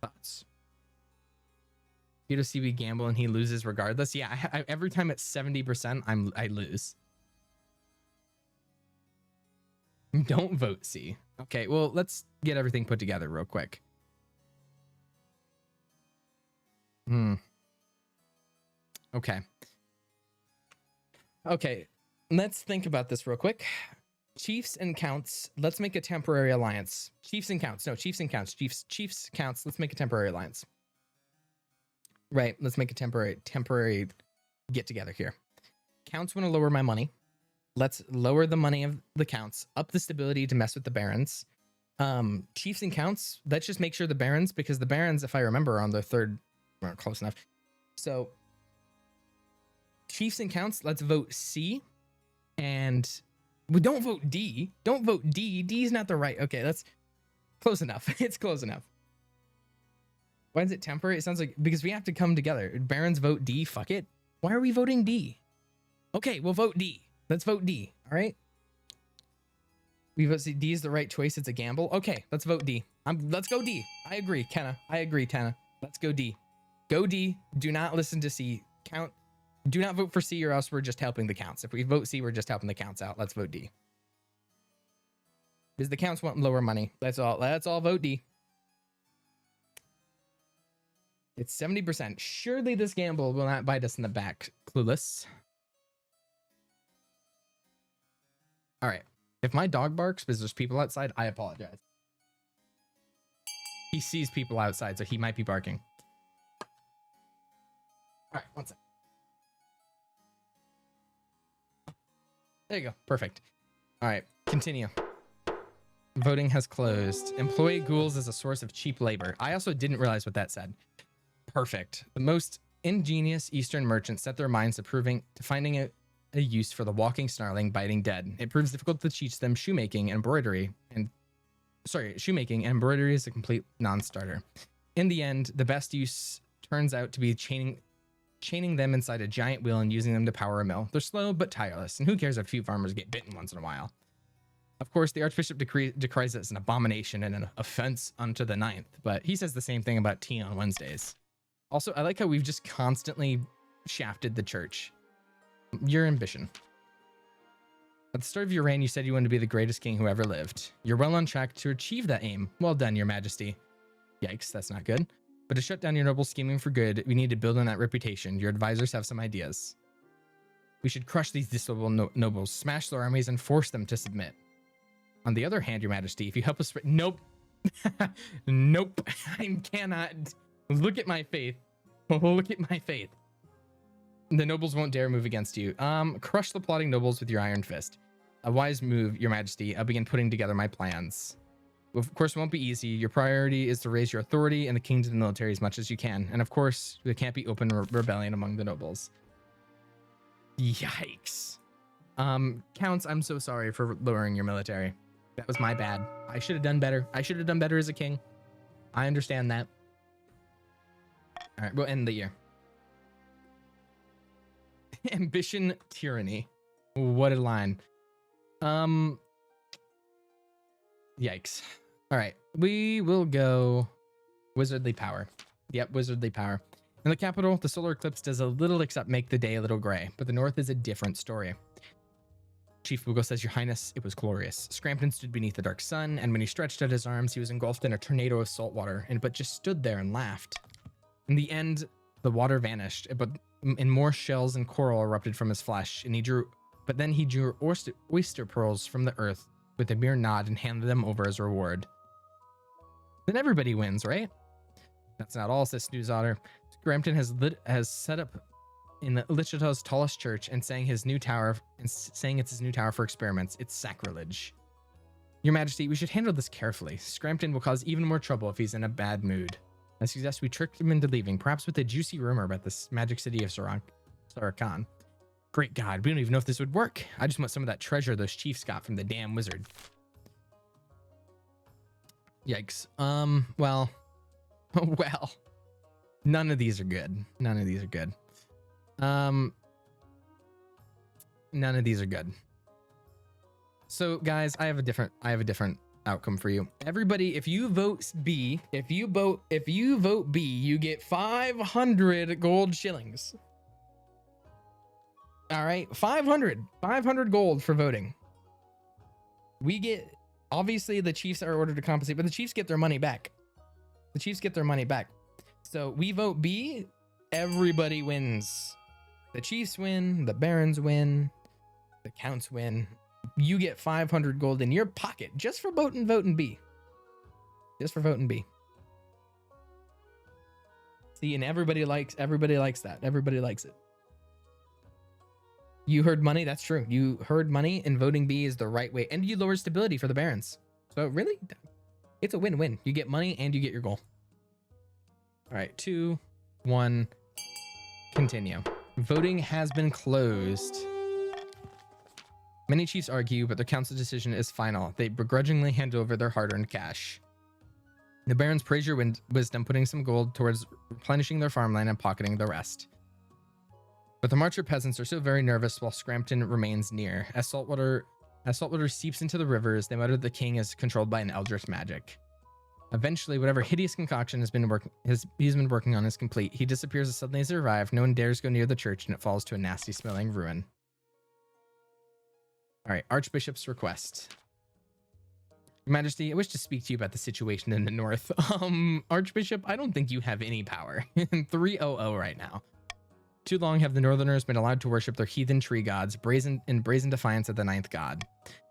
Thoughts? You see, we gamble and he loses regardless. Yeah, I every time it's 70%, I lose. Don't vote C. Okay, well, let's get everything put together real quick. Okay. Okay, let's think about this real quick. Chiefs and counts. Let's make a temporary alliance. Chiefs and counts. No, chiefs and counts. Chiefs counts. Let's make a temporary alliance. Right. Let's make a temporary get together here. Counts want to lower my money. Let's lower the money of the counts, up the stability to mess with the barons. Chiefs and counts. Let's just make sure the barons, because the barons, if I remember, are on their third. Well, close enough. So chiefs and counts. Let's vote C, and we don't vote D. Don't vote D. D is not the right. Okay, that's close enough. It's close enough. Why is it temporary? It sounds like because we have to come together. Barons vote D. Fuck it. Why are we voting D? Okay, we'll vote D. Let's vote D. All right. We vote C. D is the right choice. It's a gamble. Okay, let's vote D. Let's go D. I agree, Kenna. I agree, Kenna. Let's go D. Go D. Do not listen to C. Count. Do not vote for C, or else we're just helping the counts. If we vote C, we're just helping the counts out. Let's vote D. Because the counts want lower money. Let's all vote D. It's 70%. Surely this gamble will not bite us in the back. Clueless. All right. If my dog barks because there's people outside, I apologize. He sees people outside, so he might be barking. All right, one sec. There you go. Perfect. All right, continue. Voting has closed. Employ ghouls as a source of cheap labor. I also didn't realize what that said. Perfect. The most ingenious Eastern merchants set their minds to finding a use for the walking, snarling, biting dead. It proves difficult to teach them shoemaking and embroidery, shoemaking and embroidery is a complete non-starter. In the end, the best use turns out to be chaining them inside a giant wheel and using them to power a mill. They're slow but tireless, and who cares if a few farmers get bitten once in a while? Of course, the Archbishop decries it as an abomination and an offense unto the ninth, but he says the same thing about tea on Wednesdays. Also, I like how we've just constantly shafted the church. Your ambition. At the start of your reign, you said you wanted to be the greatest king who ever lived. You're well on track to achieve that aim. Well done, your majesty. Yikes, that's not good. But to shut down your noble scheming for good, we need to build on that reputation. Your advisors have some ideas. We should crush these disloyal nobles, smash their armies, and force them to submit. On the other hand, your majesty, if you help us... Nope. Nope. I cannot. Look at my faith. Look at my faith. The nobles won't dare move against you. Crush the plotting nobles with your iron fist. A wise move, your majesty. I'll begin putting together my plans. Of course, it won't be easy. Your priority is to raise your authority and the king's and military as much as you can. And of course, there can't be open rebellion among the nobles. Yikes. Counts, I'm so sorry for lowering your military. That was my bad. I should have done better. I should have done better as a king. I understand that. All right, we'll end the year. Ambition, tyranny. What a line. Yikes. All right, we will go wizardly power. Yep, wizardly power. In the capital, the solar eclipse does a little except make the day a little gray, but the north is a different story. Chief Boogle says, Your Highness, it was glorious. Scrampton stood beneath the dark sun, and when he stretched out his arms, he was engulfed in a tornado of salt water, but just stood there and laughed. In the end, the water vanished, but more shells and coral erupted from his flesh, and then he drew oyster pearls from the earth with a mere nod and handed them over as a reward. Then everybody wins, right? That's not all, says Snooze Otter. Scrampton has set up in the Lichita's tallest church and saying it's his new tower for experiments. It's sacrilege. Your Majesty, we should handle this carefully. Scrampton will cause even more trouble if he's in a bad mood. I suggest we tricked him into leaving, perhaps with a juicy rumor about this magic city of Sarakan. Great God, we don't even know if this would work. I just want some of that treasure those chiefs got from the damn wizard. Yikes. Well, none of these are good. None of these are good. None of these are good. So guys, I have a different outcome for you. Everybody, if you vote B, if you vote B, you get 500 gold shillings. All right, 500 gold for voting. We get, obviously the Chiefs are ordered to compensate, but the Chiefs get their money back. The Chiefs get their money back. So we vote B, everybody wins. The Chiefs win, the Barons win, the Counts win. You get 500 gold in your pocket just for voting B. Just for voting B. See, and everybody likes that. Everybody likes it. You heard money, that's true. You heard money, and voting B is the right way. And you lower stability for the Barons. So really, it's a win-win. You get money and you get your goal. All right, 2, 1, continue. Voting has been closed. Many chiefs argue, but their council decision is final. They begrudgingly hand over their hard-earned cash. The barons praise your wisdom, putting some gold towards replenishing their farmland and pocketing the rest. But the Marcher peasants are so very nervous while Scrampton remains near. As saltwater seeps into the rivers, they mutter the king is controlled by an eldritch magic. Eventually, whatever hideous concoction he's been working on is complete. He disappears as suddenly as he arrived. No one dares go near the church, and it falls to a nasty-smelling ruin. All right, Archbishop's request. Your Majesty, I wish to speak to you about the situation in the north. Archbishop, I don't think you have any power. 300 right now. Too long have the Northerners been allowed to worship their heathen tree gods, in brazen defiance of the ninth god.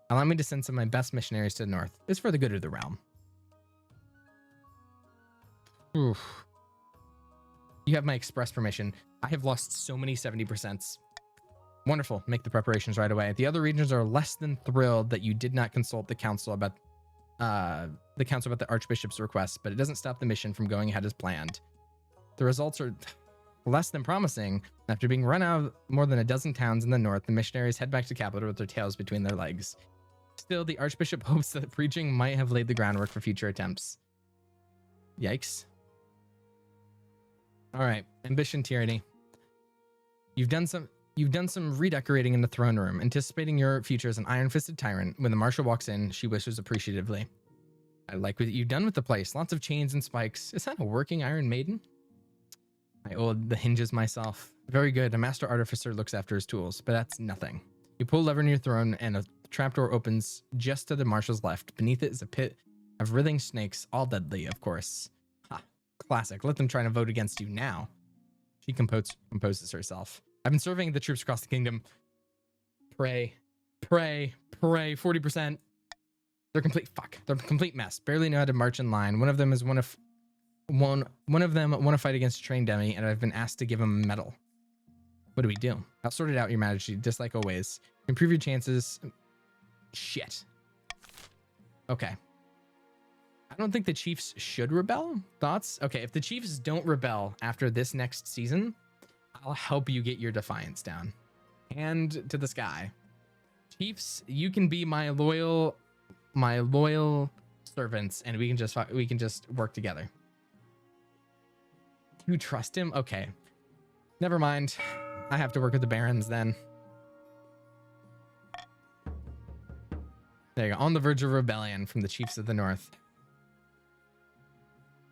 Allow me to send some of my best missionaries to the north. It's for the good of the realm. Oof. You have my express permission. I have lost so many 70%. Wonderful. Make the preparations right away. The other regions are less than thrilled that you did not consult the council about the Archbishop's request, but it doesn't stop the mission from going ahead as planned. The results are less than promising. After being run out of more than a dozen towns in the north, the missionaries head back to capital with their tails between their legs. Still, the Archbishop hopes that preaching might have laid the groundwork for future attempts. Yikes. All right, ambition tyranny. You've done some redecorating in the throne room, anticipating your future as an iron-fisted tyrant. When the marshal walks in, she wishes appreciatively. I like what you've done with the place. Lots of chains and spikes. Is that a working Iron Maiden? I oiled the hinges myself. Very good. A master artificer looks after his tools, but that's nothing. You pull a lever in your throne and trapdoor opens just to the marshal's left. Beneath it is a pit of writhing snakes, all deadly, of course. Ha, classic. Let them try to vote against you now. She composes herself. I've been surveying the troops across the kingdom. Pray, pray, pray. 40%. They're complete They're a complete mess. Barely know how to march in line. One of them want to fight against a trained dummy, and I've been asked to give him a medal. What do we do? I'll sort it out, Your Majesty, just like always. Improve your chances. Shit. Okay. I don't think the Chiefs should rebel. Thoughts? Okay, if the Chiefs don't rebel after this next season, I'll help you get your defiance down. Hand to the sky. Chiefs, you can be my loyal servants, and we can just work together. You trust him? Okay. Never mind. I have to work with the barons then. There you go. On the verge of rebellion from the chiefs of the north.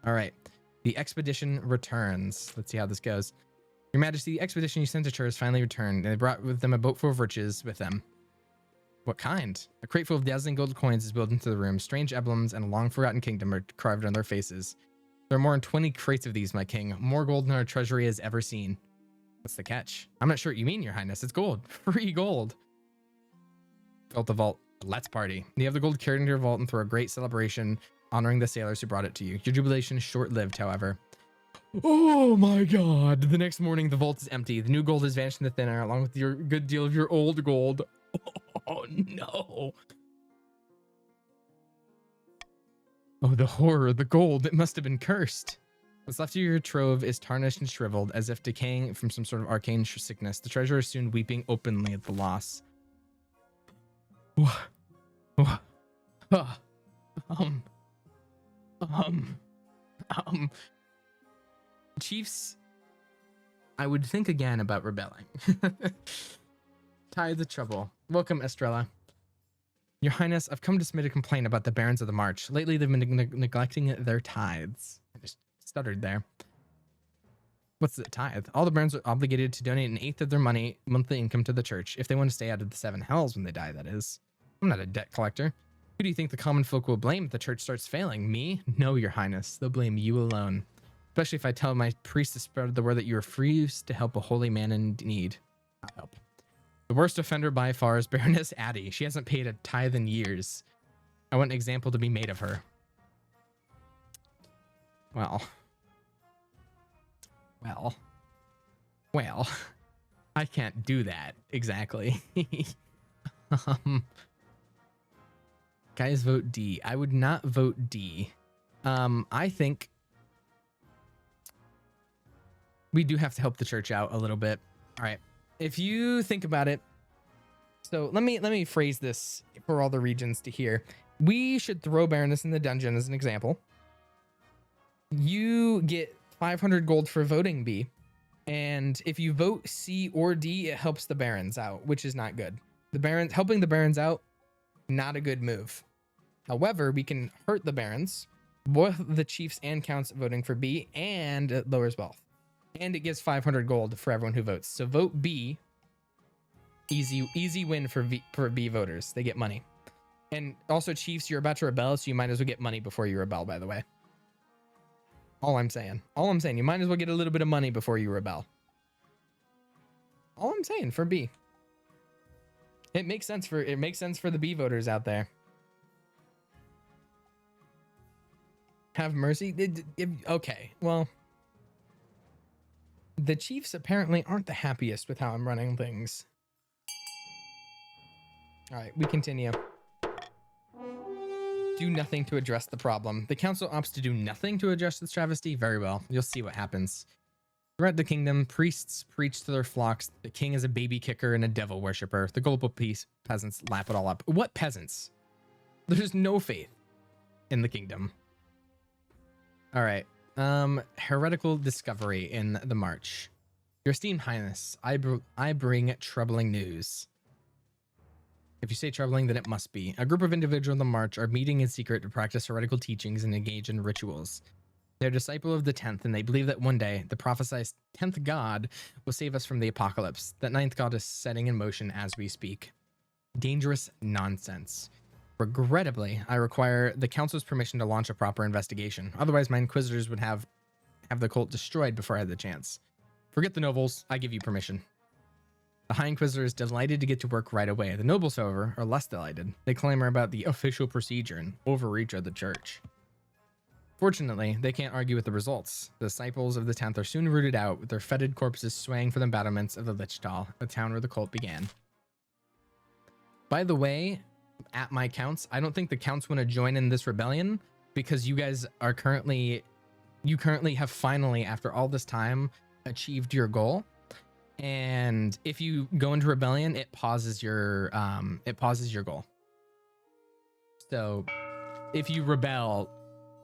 All right. The expedition returns. Let's see how this goes. Your Majesty, the expedition you sent to Chur has finally returned, and they brought with them a boat full of riches with them. What kind? A crate full of dazzling gold coins is built into the room. Strange emblems and a long-forgotten kingdom are carved on their faces. There are more than 20 crates of these, my king. More gold than our treasury has ever seen. What's the catch? I'm not sure what you mean, Your Highness. It's gold. Free gold. Built the vault. Let's party. You have the gold carried into your vault and throw a great celebration honoring the sailors who brought it to you. Your jubilation is short-lived, however. Oh my god. The next morning, the vault is empty. The new gold has vanished in the thin air, along with your good deal of your old gold. Oh no. Oh, the horror, the gold. It must have been cursed. What's left of your trove is tarnished and shriveled, as if decaying from some sort of arcane sickness. The treasurer is soon weeping openly at the loss. Chiefs, I would think again about rebelling. Tides of trouble. Welcome, Estrella. Your Highness, I've come to submit a complaint about the barons of the March. Lately, they've been neglecting their tithes. I just stuttered there. What's the tithe? All the barons are obligated to donate 1/8 of their monthly income to the church, if they want to stay out of the 7 hells when they die, that is. I'm not a debt collector. Who do you think the common folk will blame if the church starts failing? Me? No, Your Highness. They'll blame you alone. Especially if I tell my priest to spread the word that you refuse to help a holy man in need. I'll help. The worst offender by far is Baroness Addie. She hasn't paid a tithe in years. I want an example to be made of her. Well, I can't do that exactly. Guys, vote D. I would not vote D. I think we do have to help the church out a little bit. All right. If you think about it, so let me phrase this for all the regions to hear. We should throw Baroness in the dungeon as an example. You get 500 gold for voting B. And if you vote C or D, it helps the barons out, which is not good. Helping the barons out, not a good move. However, we can hurt the barons, both the chiefs and counts voting for B, and it lowers wealth. And it gives 500 gold for everyone who votes. So vote B. Easy win for B voters. They get money. And also, chiefs, you're about to rebel, so you might as well get money before you rebel, by the way. All I'm saying, you might as well get a little bit of money before you rebel. All I'm saying for B. It makes sense for the B voters out there. Have mercy. Okay, well, the Chiefs apparently aren't the happiest with how I'm running things. All right, we continue. Do nothing to address the problem. The council opts to do nothing to address this travesty. Very well. You'll see what happens. Throughout the kingdom, priests preach to their flocks. The king is a baby kicker and a devil worshiper. The gullible peasants lap it all up. What peasants? There's no faith in the kingdom. All right. Heretical discovery in the march. Your esteemed highness, I bring troubling news. If you say troubling, then it must be. A group of individuals on the march are meeting in secret to practice heretical teachings and engage in rituals. They're a disciple of the 10th, and they believe that one day the prophesied 10th god will save us from the apocalypse. That 9th god is setting in motion as we speak. Dangerous nonsense. Regrettably, I require the council's permission to launch a proper investigation. Otherwise, my inquisitors would have the cult destroyed before I had the chance. Forget the nobles. I give you permission. The High Inquisitor is delighted to get to work right away. The nobles, however, are less delighted. They clamor about the official procedure and overreach of the church. Fortunately, they can't argue with the results. The disciples of the 10th are soon rooted out, with their fetid corpses swaying for the battlements of the Lich Tal, the town where the cult began. By the way, at my counts, I don't think the counts want to join in this rebellion because you guys are currently have finally, after all this time, achieved your goal. And if you go into rebellion, it pauses your goal. So if you rebel,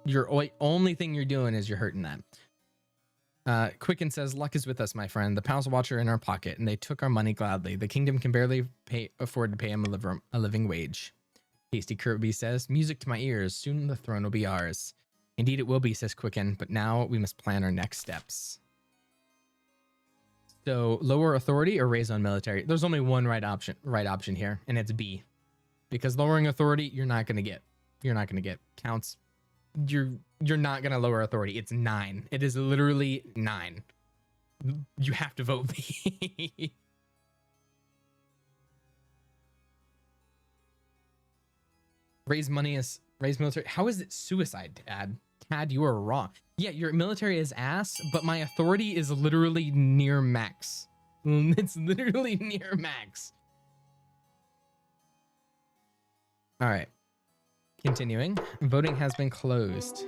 your only thing you're doing is you're hurting that. Quicken says, luck is with us, my friend. The Palace Watch are in our pocket, and they took our money gladly. The kingdom can barely afford to pay him a living wage. Tasty Kirby says, music to my ears. Soon the throne will be ours. Indeed it will be, says Quicken, but now we must plan our next steps. So lower authority or raise on military? There's only one right option here, and it's B. Because lowering authority, you're not gonna get. Counts. You're not gonna lower authority. It's 9. It is literally 9. You have to vote B. Raise military. How is it suicide, Dad? Tad, you are wrong. Yeah, your military is ass, but my authority is literally near max. It's literally near max. All right. Continuing. Voting has been closed.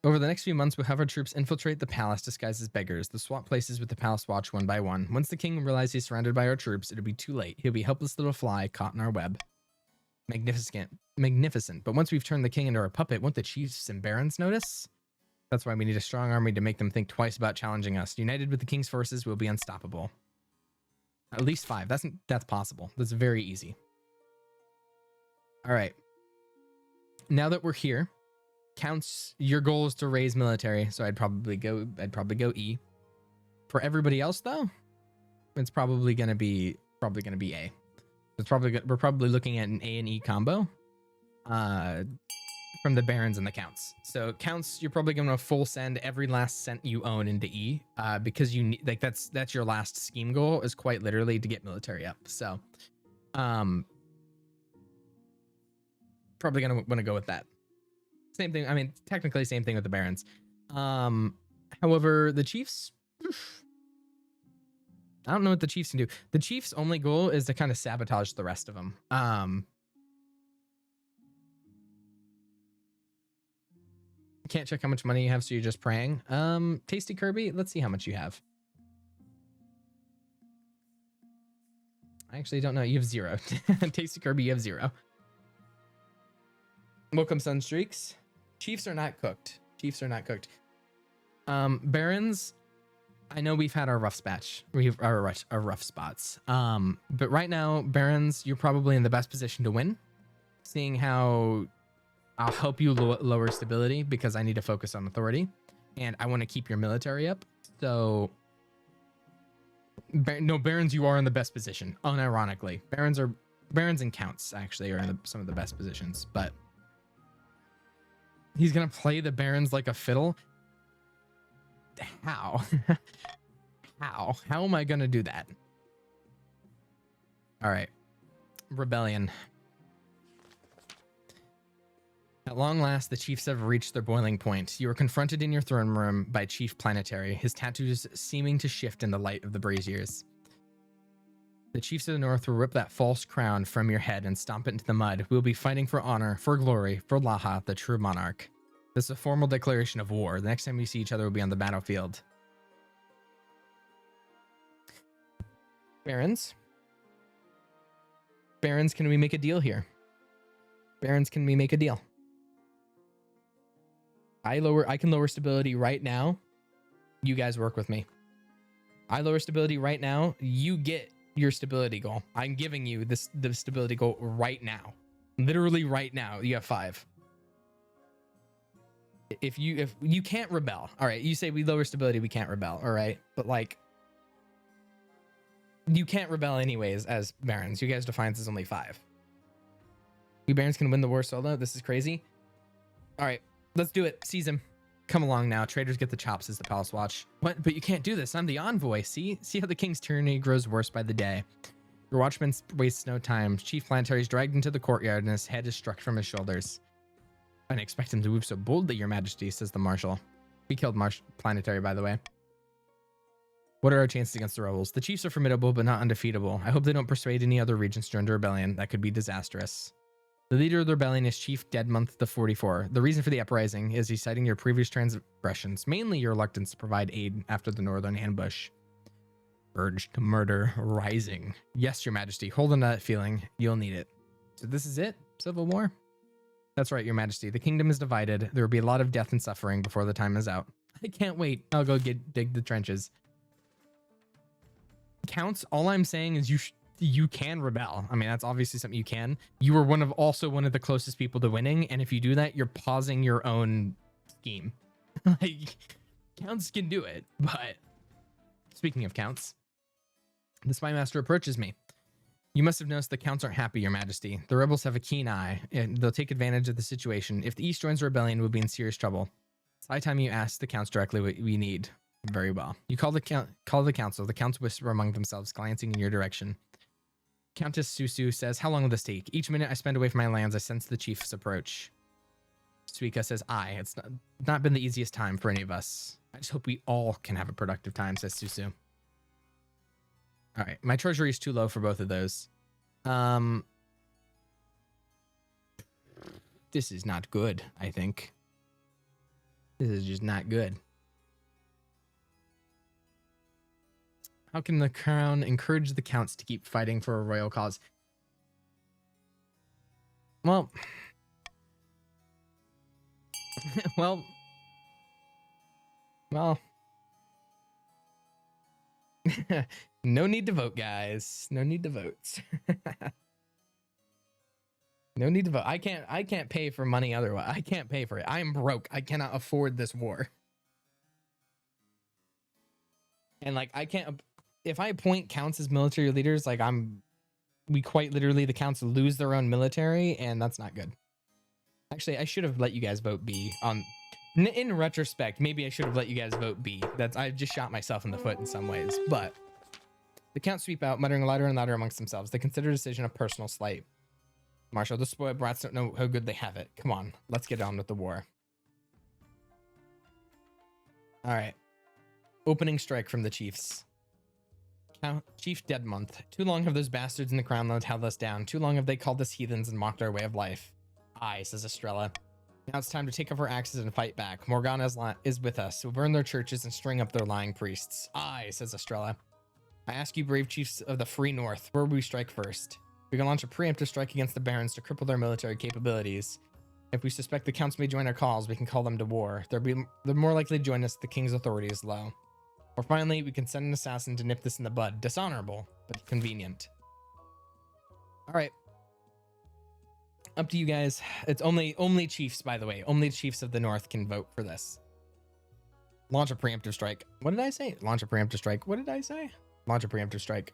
Over the next few months, we'll have our troops infiltrate the palace disguised as beggars. They'll swap places with the palace watch one by one. Once the king realizes he's surrounded by our troops, it'll be too late. He'll be a helpless little fly caught in our web. Magnificent. But once we've turned the king into our puppet, won't the chiefs and barons notice? That's why we need a strong army to make them think twice about challenging us. United with the king's forces, we'll be unstoppable. At least 5. That's possible. That's very easy. All right. Now that we're here, counts. Your goal is to raise military, so I'd probably go E. For everybody else, though, it's probably gonna be A. We're probably looking at an A and E combo from the barons and the counts. So counts, you're probably going to full send every last cent you own into E because you need, like, that's your last scheme goal is quite literally to get military up. So probably going to want to go with that. Same thing. I mean, technically same thing with the barons. However, the chiefs, I don't know what the chiefs can do. The chiefs' only goal is to kind of sabotage the rest of them. Can't check how much money you have, so you're just praying. Tasty Kirby, let's see how much you have. I actually don't know. You have 0. Tasty Kirby, you have 0. Welcome, Sunstreaks. Chiefs are not cooked. Barons, I know we've had our rough spots. But right now, barons, you're probably in the best position to win. Seeing how I'll help you lower stability because I need to focus on authority, and I want to keep your military up. So, no, barons, you are in the best position. Unironically, barons and counts actually are in some of the best positions. But he's gonna play the barons like a fiddle. How? How am I gonna do that? All right. Rebellion. At long last, the chiefs have reached their boiling point. You are confronted in your throne room by Chief Planetary, his tattoos seeming to shift in the light of the braziers. The chiefs of the north will rip that false crown from your head and stomp it into the mud. We will be fighting for honor, for glory, for Laha, the true monarch. This is a formal declaration of war. The next time we see each other will be on the battlefield. Barons? Barons, can we make a deal here? Barons, can we make a deal? I can lower stability right now. You guys work with me. I lower stability right now. You get your stability goal. I'm giving you the stability goal right now. Literally right now. You have 5. If you can't rebel, all right, you say we lower stability, we can't rebel, all right, but like You can't rebel anyways as barons. You guys' defiance is only 5. You barons can win the war solo. This is crazy. All right, let's do it. Seize him. Come along now. Traitors get the chops as the palace watch. What? But you can't do this. I'm the envoy. See how the king's tyranny grows worse by the day. Your watchman wastes no time. Chief Planetary is dragged into the courtyard and his head is struck from his shoulders. I didn't expect him to move so boldly, your majesty, says the marshal. We killed Planetary, by the way. What are our chances against the rebels? The chiefs are formidable, but not undefeatable. I hope they don't persuade any other regions to join the rebellion. That could be disastrous. The leader of the rebellion is Chief Deadmonth the 44. The reason for the uprising is he's citing your previous transgressions, mainly your reluctance to provide aid after the northern ambush. Urge to murder rising. Yes, your majesty. Hold on to that feeling. You'll need it. So this is it? Civil war? That's right, your majesty. The kingdom is divided. There will be a lot of death and suffering before the time is out. I can't wait. I'll go dig the trenches. Counts, all I'm saying is you can rebel. I mean, that's obviously something you can. You are also one of the closest people to winning, and if you do that, you're pausing your own scheme. Like, Counts can do it, but speaking of Counts, the spy master approaches me. You must have noticed the Counts aren't happy, your majesty. The rebels have a keen eye, and they'll take advantage of the situation. If the East joins the rebellion, we'll be in serious trouble. It's high time you ask the Counts directly what we need. Very well. You call the council. The Counts whisper among themselves, glancing in your direction. Countess Susu says, how long will this take? Each minute I spend away from my lands, I sense the chief's approach. Suika says, it's not been the easiest time for any of us. I just hope we all can have a productive time, says Susu. All right, my treasury is too low for both of those. This is not good, I think. This is just not good. How can the crown encourage the Counts to keep fighting for a royal cause? Well, no need to vote, guys. No need to vote. No need to vote. I can't pay for money otherwise. I can't pay for it. I am broke. I cannot afford this war. And like, I can't, if I appoint Counts as military leaders, like we quite literally, the Counts lose their own military, and that's not good. Actually, I should have let you guys vote B. In retrospect, maybe I should have let you guys vote B. I just shot myself in the foot in some ways, but the Counts sweep out, muttering louder and louder amongst themselves. They consider the decision a personal slight. Marshal, the spoiled brats don't know how good they have it. Come on, let's get on with the war. All right. Opening strike from the chiefs. Chief Deadmonth. Too long have those bastards in the crown land held us down. Too long have they called us heathens and mocked our way of life. Aye, says Estrella. Now it's time to take up our axes and fight back. Morgana is with us. We'll burn their churches and string up their lying priests. Aye, says Estrella. I ask you, brave chiefs of the free north, where will we strike first? We can launch a preemptive strike against the barons to cripple their military capabilities. If we suspect the Counts may join our cause, we can call them to war. They're more likely to join us if the king's authority is low. Or finally, we can send an assassin to nip this in the bud. Dishonorable, but convenient. All right. Up to you guys. It's only chiefs, by the way. Only chiefs of the north can vote for this. Launch a preemptive strike. What did I say? Launch a preemptive strike. What did I say? Launch a preemptive strike.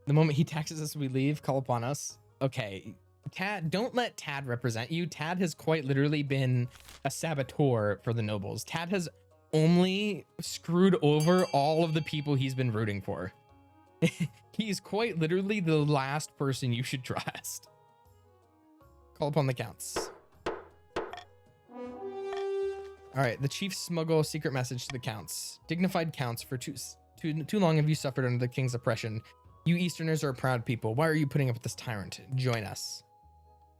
The moment he taxes us, we leave. Call upon us. Okay. Tad, don't let Tad represent you. Tad has quite literally been a saboteur for the nobles. Tad has only screwed over all of the people he's been rooting for. He's quite literally the last person you should trust. Call upon the Counts. All right, the chiefs smuggle a secret message to the Counts. Dignified Counts, for too long have you suffered under the king's oppression. You Easterners are a proud people. Why are you putting up with this tyrant? Join us.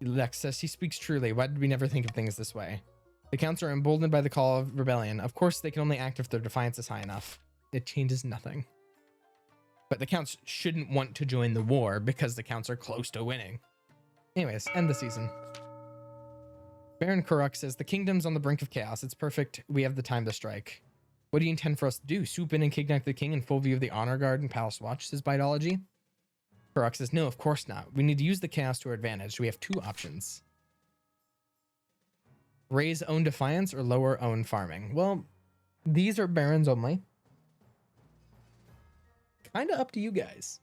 Lex says he speaks truly. Why did we never think of things this way? The Counts are emboldened by the call of rebellion. Of course, they can only act if their defiance is high enough. It changes nothing. But the Counts shouldn't want to join the war because the Counts are close to winning. Anyways, end the season. Baron Kuruk says, the kingdom's on the brink of chaos. It's perfect. We have the time to strike. What do you intend for us to do? Swoop in and kidnap the king in full view of the honor guard and palace watch, says Bitology. Kuruk says, no, of course not. We need to use the chaos to our advantage. We have two options. Raise own defiance or lower own farming. Well, these are barons only. kind of up to you guys.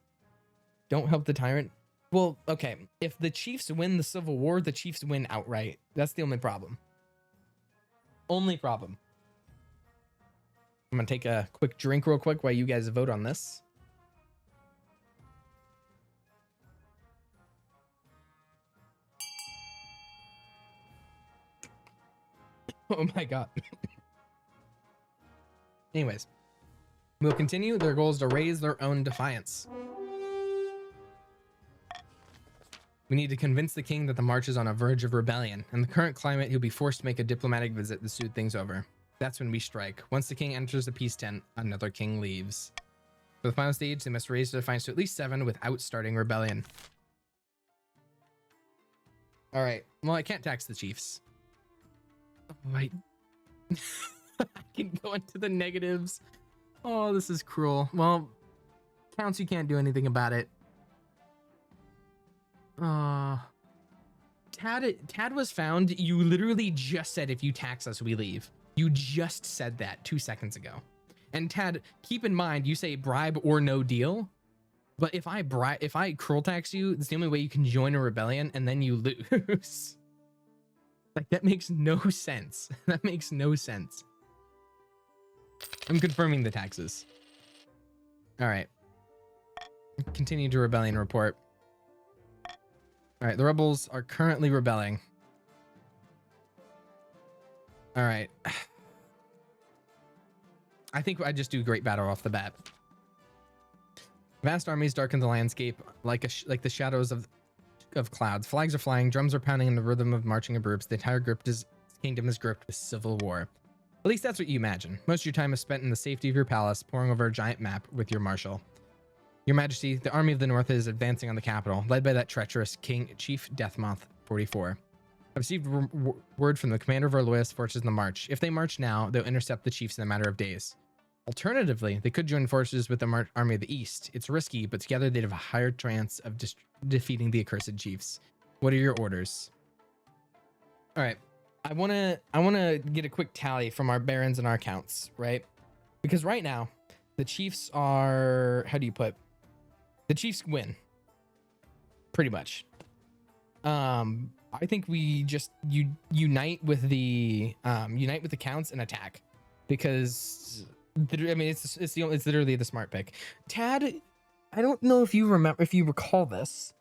Don't help the tyrant. Well, okay. If the Chiefs win the Civil War, the Chiefs win outright. That's the only problem. Only problem. I'm going to take a quick drink real quick while you guys vote on this. Oh my god. Anyways, we'll continue. Their goal is to raise their own defiance. We need to convince the king that the march is on a verge of rebellion. In the current climate, he'll be forced to make a diplomatic visit to soothe things over. That's when we strike. Once the king enters the peace tent, another king leaves. For the final stage, they must raise their defiance to at least 7 without starting rebellion. All right. Well, I can't tax the chiefs. Oh, I can go into the negatives. Oh, this is cruel. Well, counts, you can't do anything about it. Tad was found. You literally just said if you tax us, we leave. You just said that 2 seconds ago. And Tad, keep in mind, you say bribe or no deal. But if I cruel tax you, it's the only way you can join a rebellion, and then you lose. Like, that makes no sense. That makes no sense. I'm confirming the taxes. All right. Continue to rebellion report. All right, the rebels are currently rebelling. All right. I think I just do great battle off the bat. Vast armies darken the landscape like the shadows of clouds. Flags are flying, drums are pounding in the rhythm of marching of groups. The entire kingdom is gripped with civil war. At least that's what you imagine. Most of your time is spent in the safety of your palace, poring over a giant map with your marshal. Your Majesty, the army of the north is advancing on the capital, led by that treacherous Chief Deathmoth 44. I've received word from the commander of our loyalist forces in the march. If they march now, they'll intercept the chiefs in a matter of days. Alternatively, they could join forces with the army of the east. It's risky, but together they'd have a higher chance of defeating the accursed chiefs. What are your orders? All right. I want to get a quick tally from our barons and our counts, right? Because right now, the chiefs are, how do you put? The chiefs win. Pretty much. I think we just unite with the counts and attack, because I mean it's literally the smart pick. Tad, I don't know if you recall this.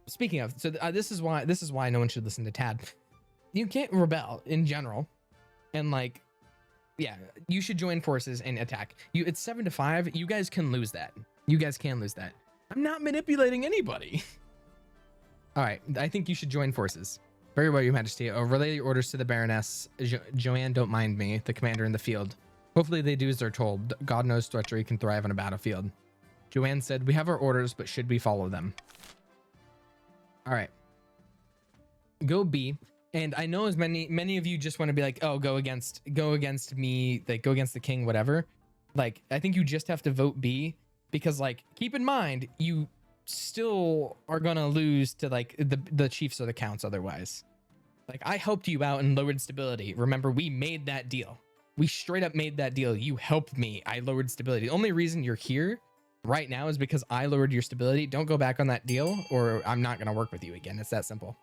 Speaking of, so this is why no one should listen to Tad. You can't rebel in general, and like, yeah, you should join forces and attack. It's 7-5. You guys can lose that. You guys can lose that. I'm not manipulating anybody. All right, I think you should join forces. Very well, Your Majesty. I'll relay your orders to the Baroness Joanne. Don't mind me, the commander in the field. Hopefully they do as they're told. God knows treachery can thrive on a battlefield. Joanne said, we have our orders, but should we follow them? All right. Go B. And I know as many of you just want to be like, oh, go against me, like go against the king, whatever. Like, I think you just have to vote B, because like, keep in mind, you still are gonna lose to like the chiefs or the counts otherwise. Like, I helped you out and lowered stability. Remember, we made that deal. We straight up made that deal. You helped me. I lowered stability. The only reason you're here right now is because I lowered your stability. Don't go back on that deal, or I'm not gonna work with you again. It's that simple.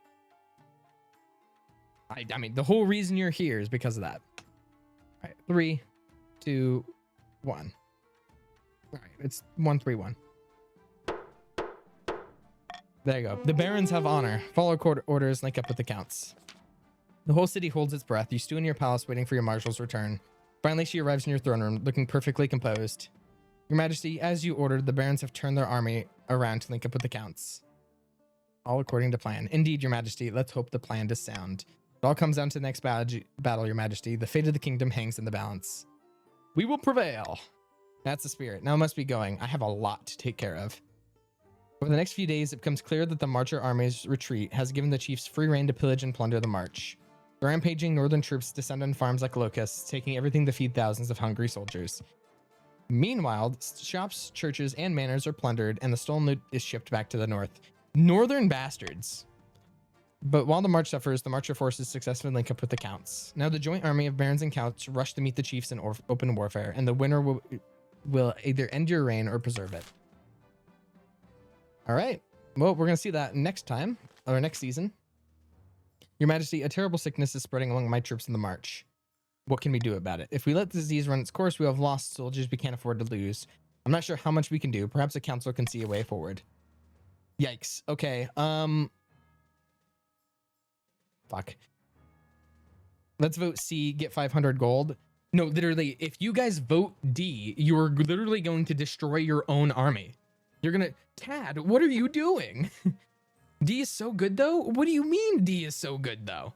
I mean, the whole reason you're here is because of that. All right, 3, 2, 1. All right, it's 1, 3, 1. There you go. The barons have honor. Follow court orders, link up with the counts. The whole city holds its breath. You stew in your palace waiting for your marshal's return. Finally, she arrives in your throne room, looking perfectly composed. Your Majesty, as you ordered, the barons have turned their army around to link up with the counts. All according to plan. Indeed, Your Majesty, let's hope the plan is sound. It all comes down to the next battle, Your Majesty. The fate of the kingdom hangs in the balance. We will prevail. That's the spirit. Now I must be going. I have a lot to take care of. Over the next few days, it becomes clear that the Marcher army's retreat has given the chiefs free rein to pillage and plunder the march. The rampaging northern troops descend on farms like locusts, taking everything to feed thousands of hungry soldiers. Meanwhile, shops, churches, and manors are plundered, and the stolen loot is shipped back to the north. Northern bastards. But while the march suffers, the Marcher forces successfully link up with the counts. Now the joint army of barons and counts rush to meet the chiefs in open warfare, and the winner will either end your reign or preserve it. All right. Well, we're going to see that next time, or next season. Your Majesty, a terrible sickness is spreading among my troops in the march. What can we do about it? If we let the disease run its course, we have lost soldiers we can't afford to lose. I'm not sure how much we can do. Perhaps the council can see a way forward. Yikes. Okay. Fuck. Let's vote C, get 500 gold. No, literally, if you guys vote D, you're literally going to destroy your own army. You're gonna... Tad, what are you doing? D is so good, though? What do you mean D is so good, though?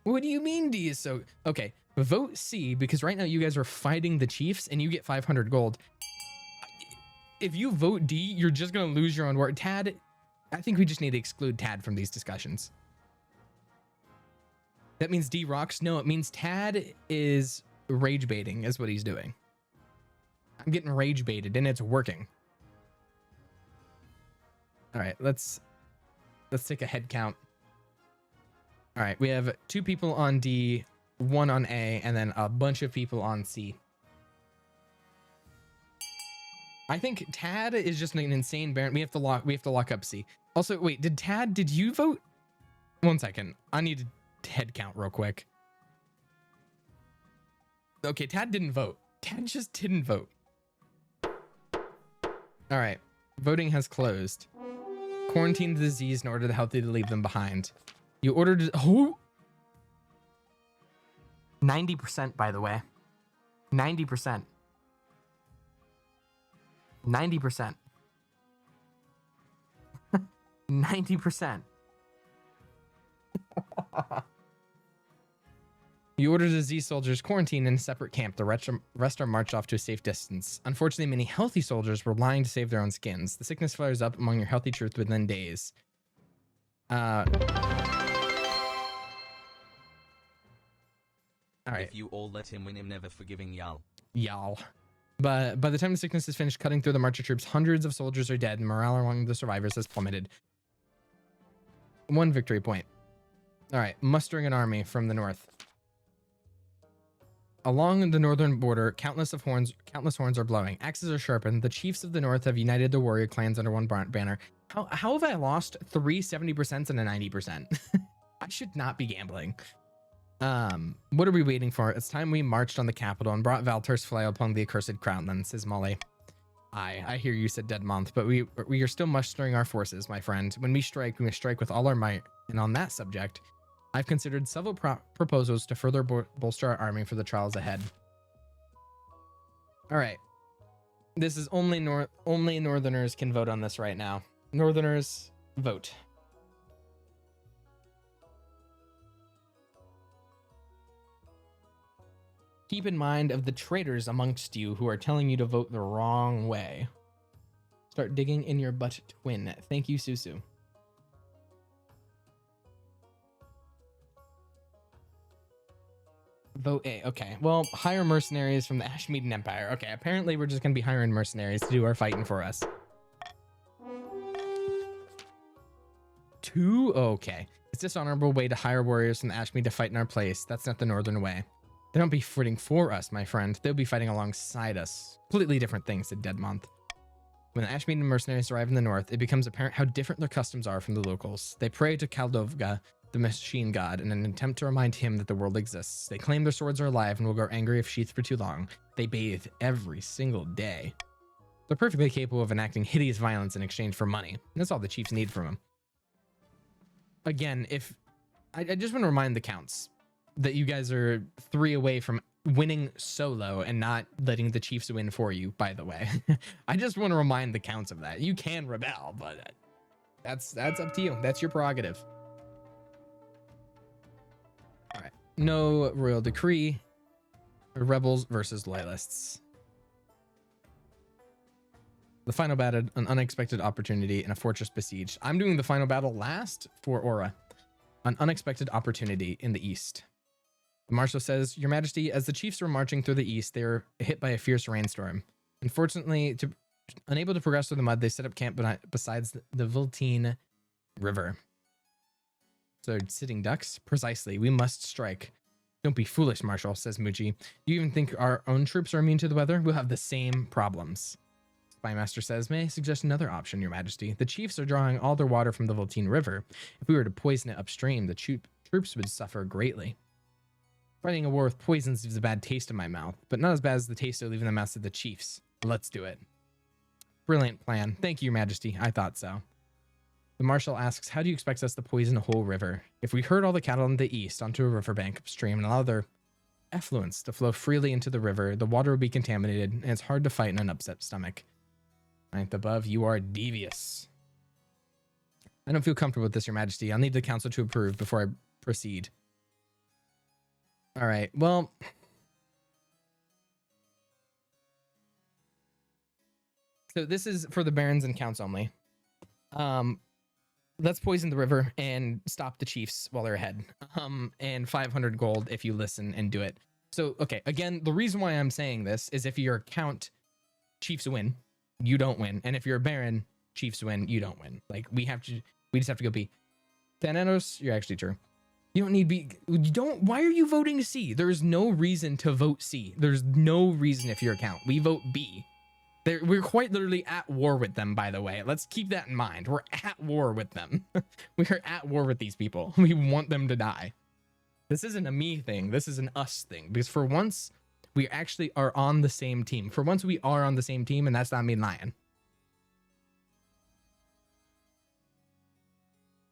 What do you mean D is so... Okay, vote C, because right now you guys are fighting the chiefs, and you get 500 gold. If you vote D, you're just gonna lose your own war. Tad, I think we just need to exclude Tad from these discussions. That means D rocks? No, it means Tad is rage baiting, is what he's doing. I'm getting rage baited, and it's working. All right, let's take a head count. All right, we have 2 people on D, 1 on A, and then a bunch of people on C. I think Tad is just an insane Baron. We have to lock up C. Also, wait, did you vote? 1 second. I need to head count real quick. Okay, Tad didn't vote. Tad just didn't vote. All right, voting has closed. Quarantine the disease in order the healthy to leave them behind. You ordered... Oh! 90%, by the way. 90%. 90%. 90%. You ordered the Z soldiers quarantined in a separate camp. The rest are marched off to a safe distance. Unfortunately, many healthy soldiers were lying to save their own skins. The sickness flares up among your healthy troops within days. All right. If you all let him win, him never forgiving y'all. Y'all. But by the time the sickness is finished cutting through the marcher troops, hundreds of soldiers are dead and morale among the survivors has plummeted. 1 victory point. All right, mustering an army from the north. Along the northern border, countless horns are blowing. Axes are sharpened. The chiefs of the north have united the warrior clans under one banner. How have I lost 3 70% and a 90%? I should not be gambling. What are we waiting for? It's time we marched on the capital and brought Valtor's flail upon the accursed crownland, says Molly. I hear you, said Deadmonth, but we are still mustering our forces, my friend. When we strike with all our might. And on that subject, I've considered several proposals to further bolster our army for the trials ahead. All right. This is only Northerners can vote on this right now. Northerners, vote. Keep in mind of the traitors amongst you who are telling you to vote the wrong way. Start digging in your butt, twin. Thank you, Susu. Vote A. Okay. Well, hire mercenaries from the Ashmeaden Empire. Okay, apparently we're just going to be hiring mercenaries to do our fighting for us. 2? Okay. It's a dishonorable way to hire warriors from the Ashmead to fight in our place. That's not the northern way. They don't be fighting for us, my friend. They'll be fighting alongside us. Completely different things, said Deadmonth. When the Ashmeaden mercenaries arrive in the north, it becomes apparent how different their customs are from the locals. They pray to Kaldovga, the machine god, in an attempt to remind him that the world exists. They claim their swords are alive and will grow angry if sheathed for too long. They bathe every single day. They're perfectly capable of enacting hideous violence in exchange for money. That's all the chiefs need from them. Again, if... I just want to remind the counts that you guys are 3 away from winning solo and not letting the chiefs win for you, by the way. I just want to remind the counts of that. You can rebel, but that's up to you. That's your prerogative. All right. No royal decree. Rebels versus loyalists. The final battle, an unexpected opportunity in a fortress besieged. I'm doing the final battle last for Aura. An unexpected opportunity in the east. The marshal says, Your Majesty, as the chiefs were marching through the east, they were hit by a fierce rainstorm. Unfortunately, unable to progress through the mud, they set up camp besides the Viltine River. So, sitting ducks? Precisely. We must strike. Don't be foolish, Marshal, says Muji. Do you even think our own troops are immune to the weather? We'll have the same problems. Spymaster says, may I suggest another option, Your Majesty? The chiefs are drawing all their water from the Voltine River. If we were to poison it upstream, the troops would suffer greatly. Fighting a war with poisons leaves a bad taste in my mouth, but not as bad as the taste of leaving the mouths of the chiefs. Let's do it. Brilliant plan. Thank you, Your Majesty. I thought so. The Marshal asks, how do you expect us to poison a whole river? If we herd all the cattle in the east onto a riverbank upstream and allow their effluents to flow freely into the river, the water will be contaminated, and it's hard to fight in an upset stomach. Ninth above, you are devious. I don't feel comfortable with this, Your Majesty. I'll need the council to approve before I proceed. All right, well... So this is for the barons and counts only. Let's poison the river and stop the chiefs while they're ahead. And 500 gold if you listen and do it. So, okay, again, the reason why I'm saying this is if you're a count, chiefs win, you don't win. And if you're a baron, chiefs win, you don't win. Like, we just have to go B. Thanatos, you're actually true. You don't need B. Why are you voting C? There's no reason to vote C. There's no reason if you're a count. We vote B. We're quite literally at war with them, by the way. Let's keep that in mind. We're at war with them. We're at war with these people. We want them to die. This isn't a me thing. This is an us thing. Because for once, we actually are on the same team. For once, we are on the same team, and that's not me lying.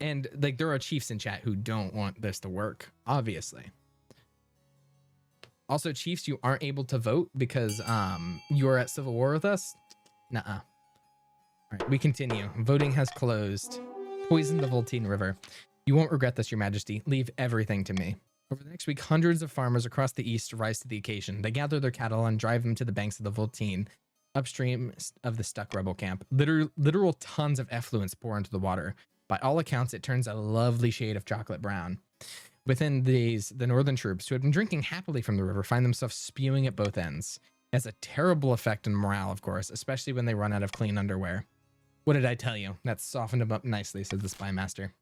And, like, there are chiefs in chat who don't want this to work, obviously. Also, chiefs, you aren't able to vote because you are at civil war with us. Nuh-uh. All right, we continue. Voting has closed. Poison the Voltine River. You won't regret this, Your Majesty. Leave everything to me. Over the next week, hundreds of farmers across the east rise to the occasion. They gather their cattle and drive them to the banks of the Voltine, upstream of the stuck rebel camp. Literal tons of effluents pour into the water. By all accounts, it turns a lovely shade of chocolate brown. Within days, the northern troops, who had been drinking happily from the river, find themselves spewing at both ends. It has a terrible effect on morale, of course, especially when they run out of clean underwear. What did I tell you? That softened them up nicely, said the spy master.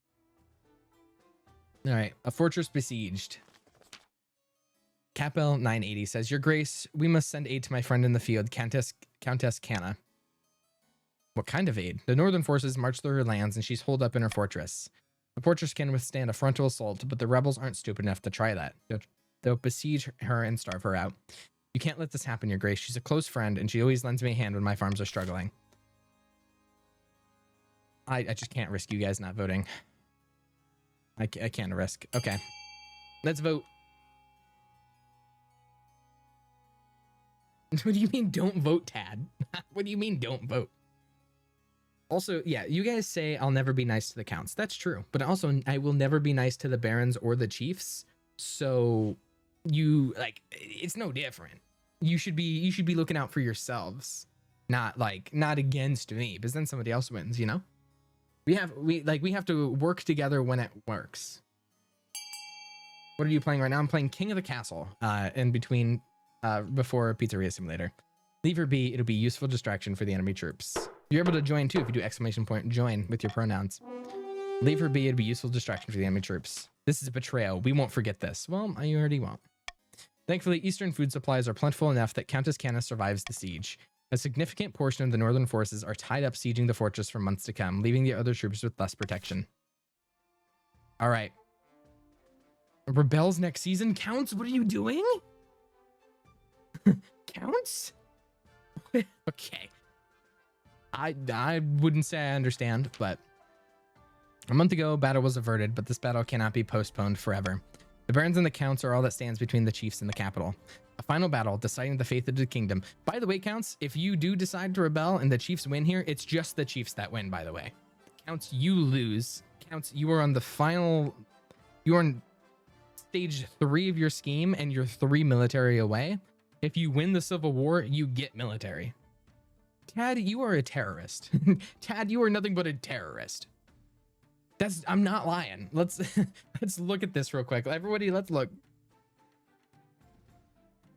All right, a fortress besieged. Capel 980 says, Your Grace, we must send aid to my friend in the field, Countess Canna. What kind of aid? The northern forces march through her lands and she's holed up in her fortress. The fortress can withstand a frontal assault, but the rebels aren't stupid enough to try that. They'll besiege her and starve her out. You can't let this happen, Your Grace. She's a close friend, and she always lends me a hand when my farms are struggling. I just can't risk you guys not voting. I can't risk. Okay. Let's vote. What do you mean don't vote, Tad? What do you mean don't vote? Also, yeah, you guys say I'll never be nice to the counts. That's true. But also, I will never be nice to the barons or the chiefs. So you, like, it's no different. You should be looking out for yourselves. Not against me, because then somebody else wins, you know? We have to work together when it works. What are you playing right now? I'm playing King of the Castle, in between, before Pizzeria Simulator. Leave her be, it'll be useful distraction for the enemy troops. You're able to join too if you do ! Join with your pronouns. Leave her be, it'll be useful distraction for the enemy troops. This is a betrayal. We won't forget this. Well, you already won't. Thankfully, Eastern food supplies are plentiful enough that Countess Canna survives the siege. A significant portion of the northern forces are tied up sieging the fortress for months to come, leaving the other troops with less protection. All right. Rebels next season? Counts? What are you doing? Counts? Okay. I wouldn't say I understand, but a month ago, battle was averted, but this battle cannot be postponed forever. The barons and the counts are all that stands between the chiefs and the capital. A final battle deciding the fate of the kingdom. By the way, counts, if you do decide to rebel and the chiefs win here, it's just the chiefs that win, by the way. Counts, you lose. Counts, you are on the final... You are on stage 3 of your scheme, and you're 3 military away. If you win the Civil War, you get military. Tad, you are a terrorist. Tad, you are nothing but a terrorist. I'm not lying. Let's look at this real quick. Everybody, let's look.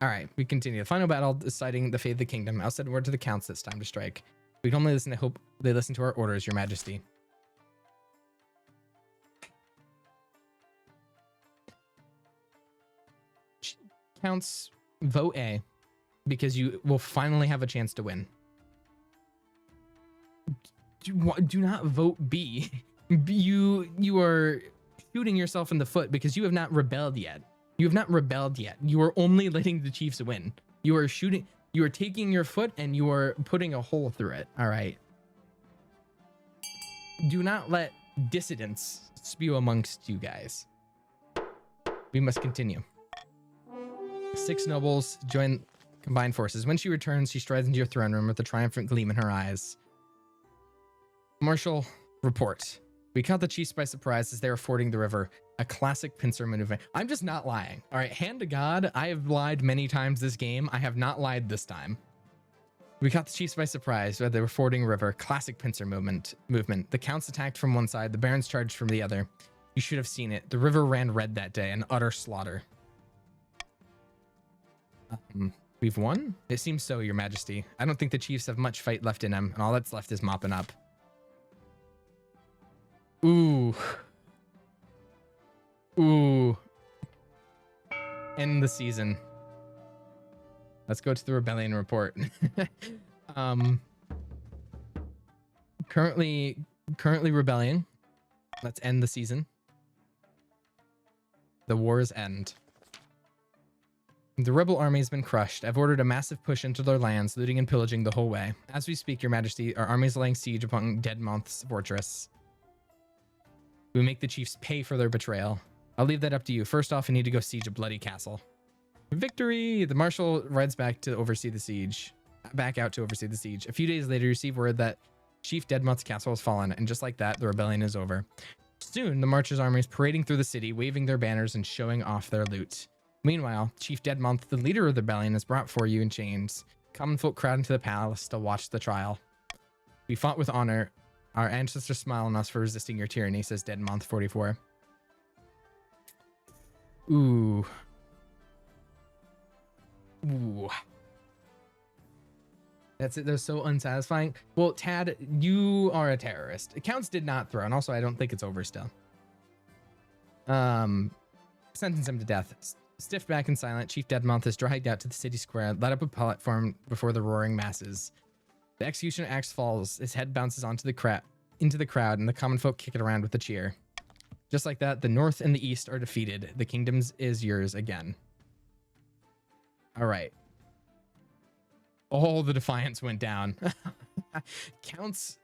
All right, we continue. The final battle deciding the fate of the kingdom. I'll send word to the counts it's time to strike. We can only listen to hope they listen to our orders, Your Majesty. Counts, vote A, because you will finally have a chance to win. do not vote B. You are shooting yourself in the foot because you have not rebelled yet. You have not rebelled yet. You are only letting the Chiefs win. You are shooting. You are taking your foot and you are putting a hole through it. All right. Do not let dissidents spew amongst you guys. We must continue. 6 nobles join combined forces. When she returns, she strides into your throne room with a triumphant gleam in her eyes. Marshal, report. We caught the Chiefs by surprise as they were fording the river. A classic pincer maneuver. I'm just not lying. All right, hand to God, I have lied many times this game. I have not lied this time. We caught the Chiefs by surprise as they were fording a river. Classic pincer movement. The counts attacked from one side, the barons charged from the other. You should have seen it. The river ran red that day, an utter slaughter. We've won? It seems so, Your Majesty. I don't think the Chiefs have much fight left in them, and all that's left is mopping up. Ooh. Ooh. End the season. Let's go to the rebellion report. Currently rebelling. Let's end the season. The wars end. The rebel army has been crushed. I've ordered a massive push into their lands, looting and pillaging the whole way. As we speak, Your Majesty, our army is laying siege upon Deadmonth's fortress. We make the Chiefs pay for their betrayal. I'll leave that up to you. First off, I need to go siege a bloody castle. Victory! The marshal rides back out to oversee the siege. A few days later, you receive word that Chief Deadmonth's castle has fallen, and just like that, the rebellion is over. Soon, the Marcher's army is parading through the city, waving their banners and showing off their loot. Meanwhile, Chief Deadmonth, the leader of the rebellion, is brought for you in chains. Common folk crowd into the palace to watch the trial. We fought with honor. Our ancestors smile on us for resisting your tyranny, says Deadmonth 44. Ooh. Ooh. That's it. They're so unsatisfying. Well, Tad, you are a terrorist. Accounts did not throw, and also I don't think it's over still. Sentence him to death. Stiff back and silent, Chief Deadmonth is dragged out to the city square, led up a platform before the roaring masses. The executioner axe falls. His head bounces into the crowd, and the common folk kick it around with a cheer. Just like that, the north and the east are defeated. The kingdom is yours again. All right. All the defiance went down. Counts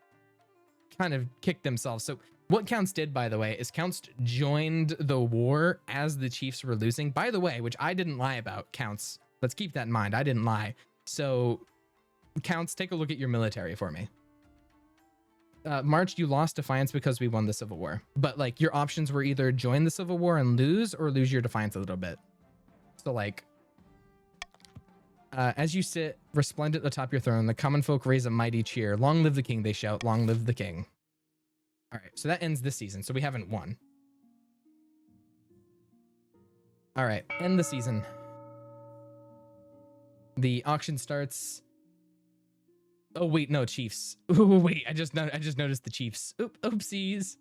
kind of kicked themselves. So what Counts did, by the way, is Counts joined the war as the Chiefs were losing. By the way, which I didn't lie about, Counts. Let's keep that in mind. I didn't lie. So Counts, take a look at your military for me. March, you lost defiance because we won the Civil War. But like your options were either join the Civil War and lose or lose your defiance a little bit. So like, as you sit resplendent at the top of your throne, the common folk raise a mighty cheer. Long live the king, they shout. Long live the king. All right, so that ends this season. So we haven't won. All right, end the season. The auction starts. Oh wait, no, Chiefs. Oh wait, I just noticed the Chiefs. Oopsies.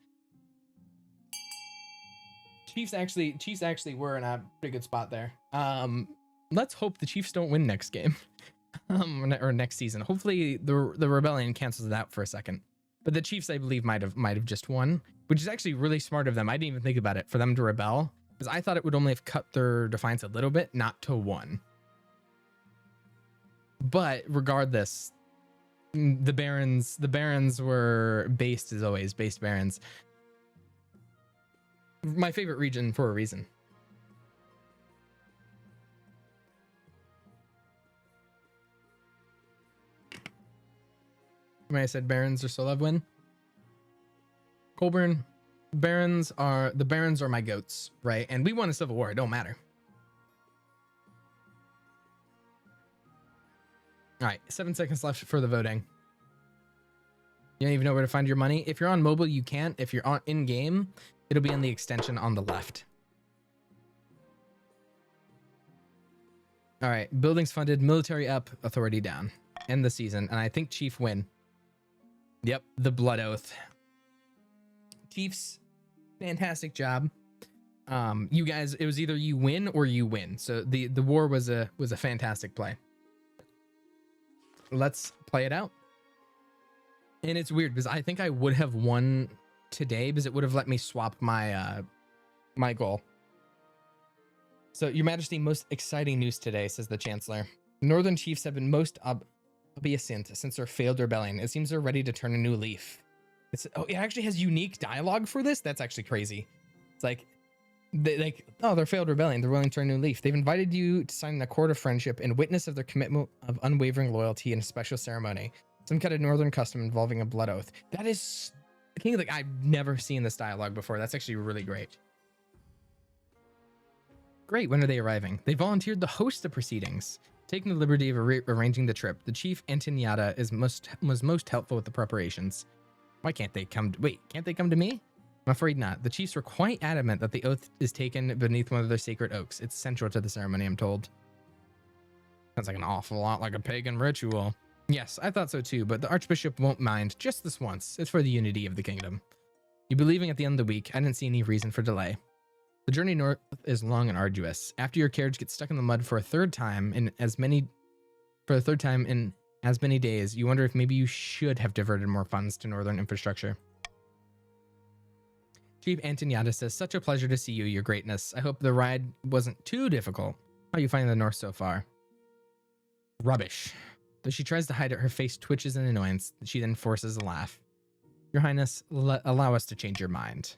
Chiefs actually were in a pretty good spot there. Let's hope the Chiefs don't win next game, or next season. Hopefully the rebellion cancels it out for a second. But the Chiefs, I believe, might have just won, which is actually really smart of them. I didn't even think about it for them to rebel, because I thought it would only have cut their defiance a little bit, not to 1. But regardless, the barons were based as always, based barons. My favorite region for a reason. When I said barons or Solev win. Colburn, the barons are my goats, right? And we won a civil war, it don't matter. All right, 7 seconds left for the voting. You don't even know where to find your money. If you're on mobile, you can't. If you're on in game, it'll be on the extension on the left. All right, buildings funded, military up, authority down. End the season, and I think Chief win. Yep, the blood oath. Chiefs, fantastic job. You guys, it was either you win or you win. So the war was a fantastic play. Let's play it out. And it's weird because I think I would have won today because it would have let me swap my my goal. So, Your Majesty, most exciting news today, says the Chancellor. Northern chiefs have been most obedient since their failed rebellion. It seems they're ready to turn a new leaf. It actually has unique dialogue for this. That's actually crazy. It's like, their failed rebellion. They're willing to turn a new leaf. They've invited you to sign an accord of friendship in witness of their commitment of unwavering loyalty in a special ceremony. Some kind of northern custom involving a blood oath. That is, King, like, I've never seen this dialogue before. That's actually really great. Great. When are they arriving? They volunteered to host the proceedings. Taking the liberty of arranging the trip, the chief Antoniata was most helpful with the preparations. Why can't they come? Can't they come to me? I'm afraid not. The chiefs were quite adamant that the oath is taken beneath one of their sacred oaks. It's central to the ceremony, I'm told. Sounds like an awful lot like a pagan ritual. Yes, I thought so too, but the Archbishop won't mind just this once. It's for the unity of the kingdom. You'll be leaving at the end of the week. I didn't see any reason for delay. The journey north is long and arduous. After your carriage gets stuck in the mud for a third time in as many days, you wonder if maybe you should have diverted more funds to northern infrastructure. Chief Antoniata says, such a pleasure to see you, your greatness. I hope the ride wasn't too difficult. How are you finding the north so far? Rubbish. Though she tries to hide it, her face twitches in annoyance. She then forces a laugh. Your Highness, allow us to change your mind.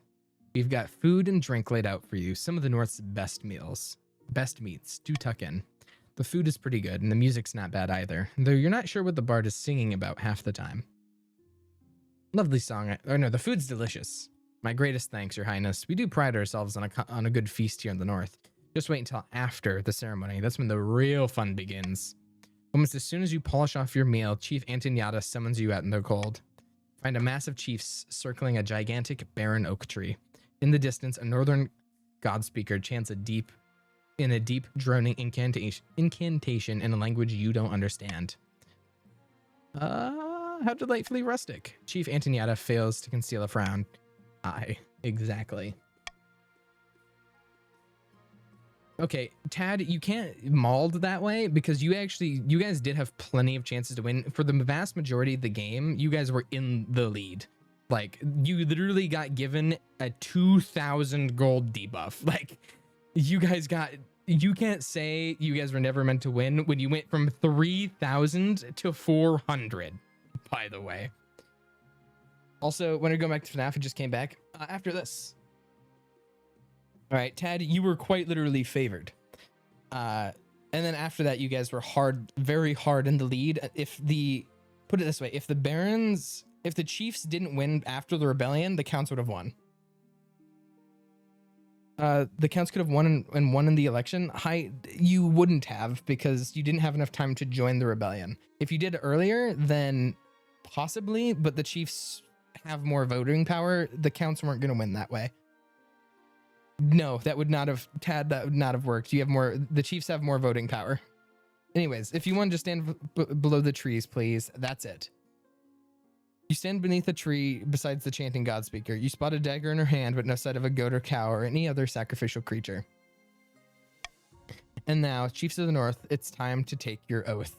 We've got food and drink laid out for you. Some of the North's best meals. Best meats. Do tuck in. The food is pretty good, and the music's not bad either, though you're not sure what the bard is singing about half the time. Lovely song. Oh no, the food's delicious. My greatest thanks, Your Highness. We do pride ourselves on a good feast here in the North. Just wait until after the ceremony. That's when the real fun begins. Almost as soon as you polish off your meal, Chief Antoniata summons you out in the cold. Find a mass of chiefs circling a gigantic barren oak tree. In the distance, a northern godspeaker chants in a deep droning incantation in a language you don't understand. How delightfully rustic. Chief Antoniata fails to conceal a frown. Aye, exactly. Okay, Tad, you can't mauled that way because you guys did have plenty of chances to win. For the vast majority of the game, you guys were in the lead. Like, you literally got given a 2,000 gold debuff. Like, you can't say you guys were never meant to win when you went from 3,000 to 400, by the way. Also, when I go back to FNAF, it just came back after this. All right, Tad, you were quite literally favored. And then after that, you guys were very hard in the lead. Put it this way, if the chiefs didn't win after the rebellion, the counts would have won. The counts could have won and won in the election. You wouldn't have because you didn't have enough time to join the rebellion. If you did earlier, then possibly, but the chiefs have more voting power. The counts weren't going to win that way. No, that would not have, Tad, that would not have worked. The chiefs have more voting power. Anyways, if you want to stand below the trees, please, that's it. You stand beneath a tree besides the chanting godspeaker. You spot a dagger in her hand, but no sight of a goat or cow or any other sacrificial creature. And now, chiefs of the North, it's time to take your oath.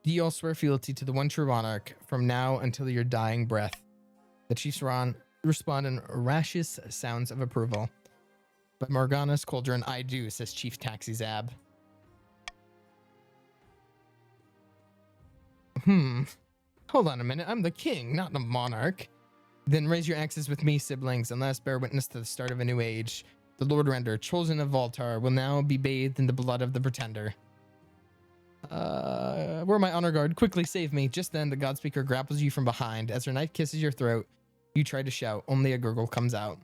Do you all swear fealty to the one true monarch from now until your dying breath? The chiefs respond in raucous sounds of approval. But Morgana's cauldron, I do, says Chief Taxi Zab. Hold on a minute, I'm the king, not the monarch. Then raise your axes with me, siblings, and let us bear witness to the start of a new age. The Lord Render, chosen of Voltar, will now be bathed in the blood of the pretender. Where my honor guard? Quickly save me. Just then, the Godspeaker grapples you from behind. As her knife kisses your throat, you try to shout, only a gurgle comes out.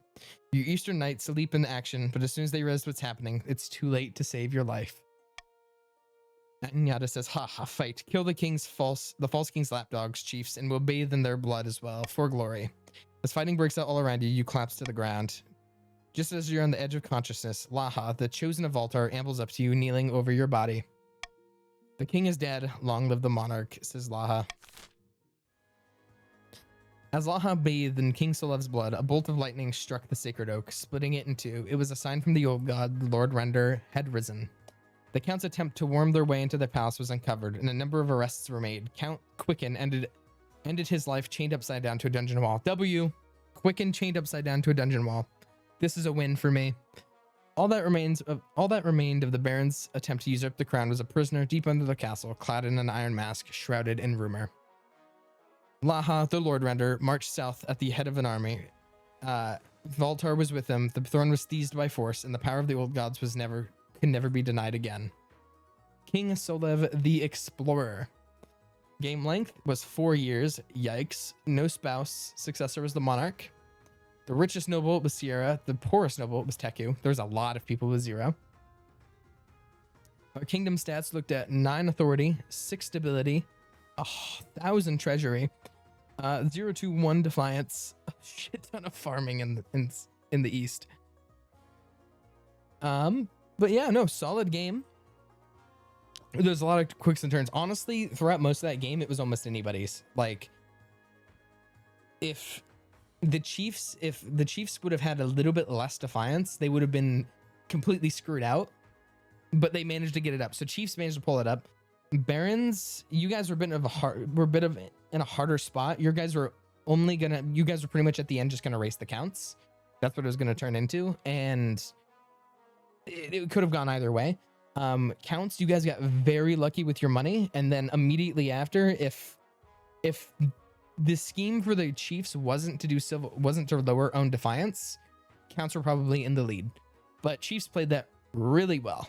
Your Eastern Knights leap into action, but as soon as they realize what's happening, it's too late to save your life. Nyada says, ha ha, fight. Kill the false king's lapdogs, chiefs, and we'll bathe in their blood as well, for glory. As fighting breaks out all around you, you collapse to the ground. Just as you're on the edge of consciousness, Laha, the chosen of Voltar, ambles up to you, kneeling over your body. The king is dead. Long live the monarch, says Laha. As Laha bathed in King Solev's blood, a bolt of lightning struck the sacred oak, splitting it in two. It was a sign from the old god, the Lord Render, had risen. The Count's attempt to worm their way into the palace was uncovered, and a number of arrests were made. Count Quicken ended Ended his life chained upside down to a dungeon wall. W. Quicken chained upside down to a dungeon wall. This is a win for me. All that remained of the Baron's attempt to usurp the crown was a prisoner deep under the castle, clad in an iron mask, shrouded in rumor. Laha, the Lord Render, marched south at the head of an army. Valtar was with him. The throne was seized by force, and the power of the old gods could never be denied again. King Solev the Explorer. Game length was 4 years. Yikes. No spouse. Successor was the monarch. The richest noble was Sierra. The poorest noble was Teku. There's a lot of people with 0. Our kingdom stats looked at 9 authority, 6 stability, 1,000 treasury, 0 to 1 defiance, a shit ton of farming in the east. But yeah, no, solid game. There's a lot of quicks and turns. Honestly, throughout most of that game, it was almost anybody's. Like, if the Chiefs would have had a little bit less defiance, they would have been completely screwed out. But they managed to get it up. So Chiefs managed to pull it up. Barons, you guys were a bit of in a harder spot. You guys were pretty much at the end just gonna race the counts. That's what it was gonna turn into, and it could have gone either way. Counts, you guys got very lucky with your money, and then immediately after, if the scheme for the Chiefs wasn't to lower own defiance, counts were probably in the lead. But Chiefs played that really well.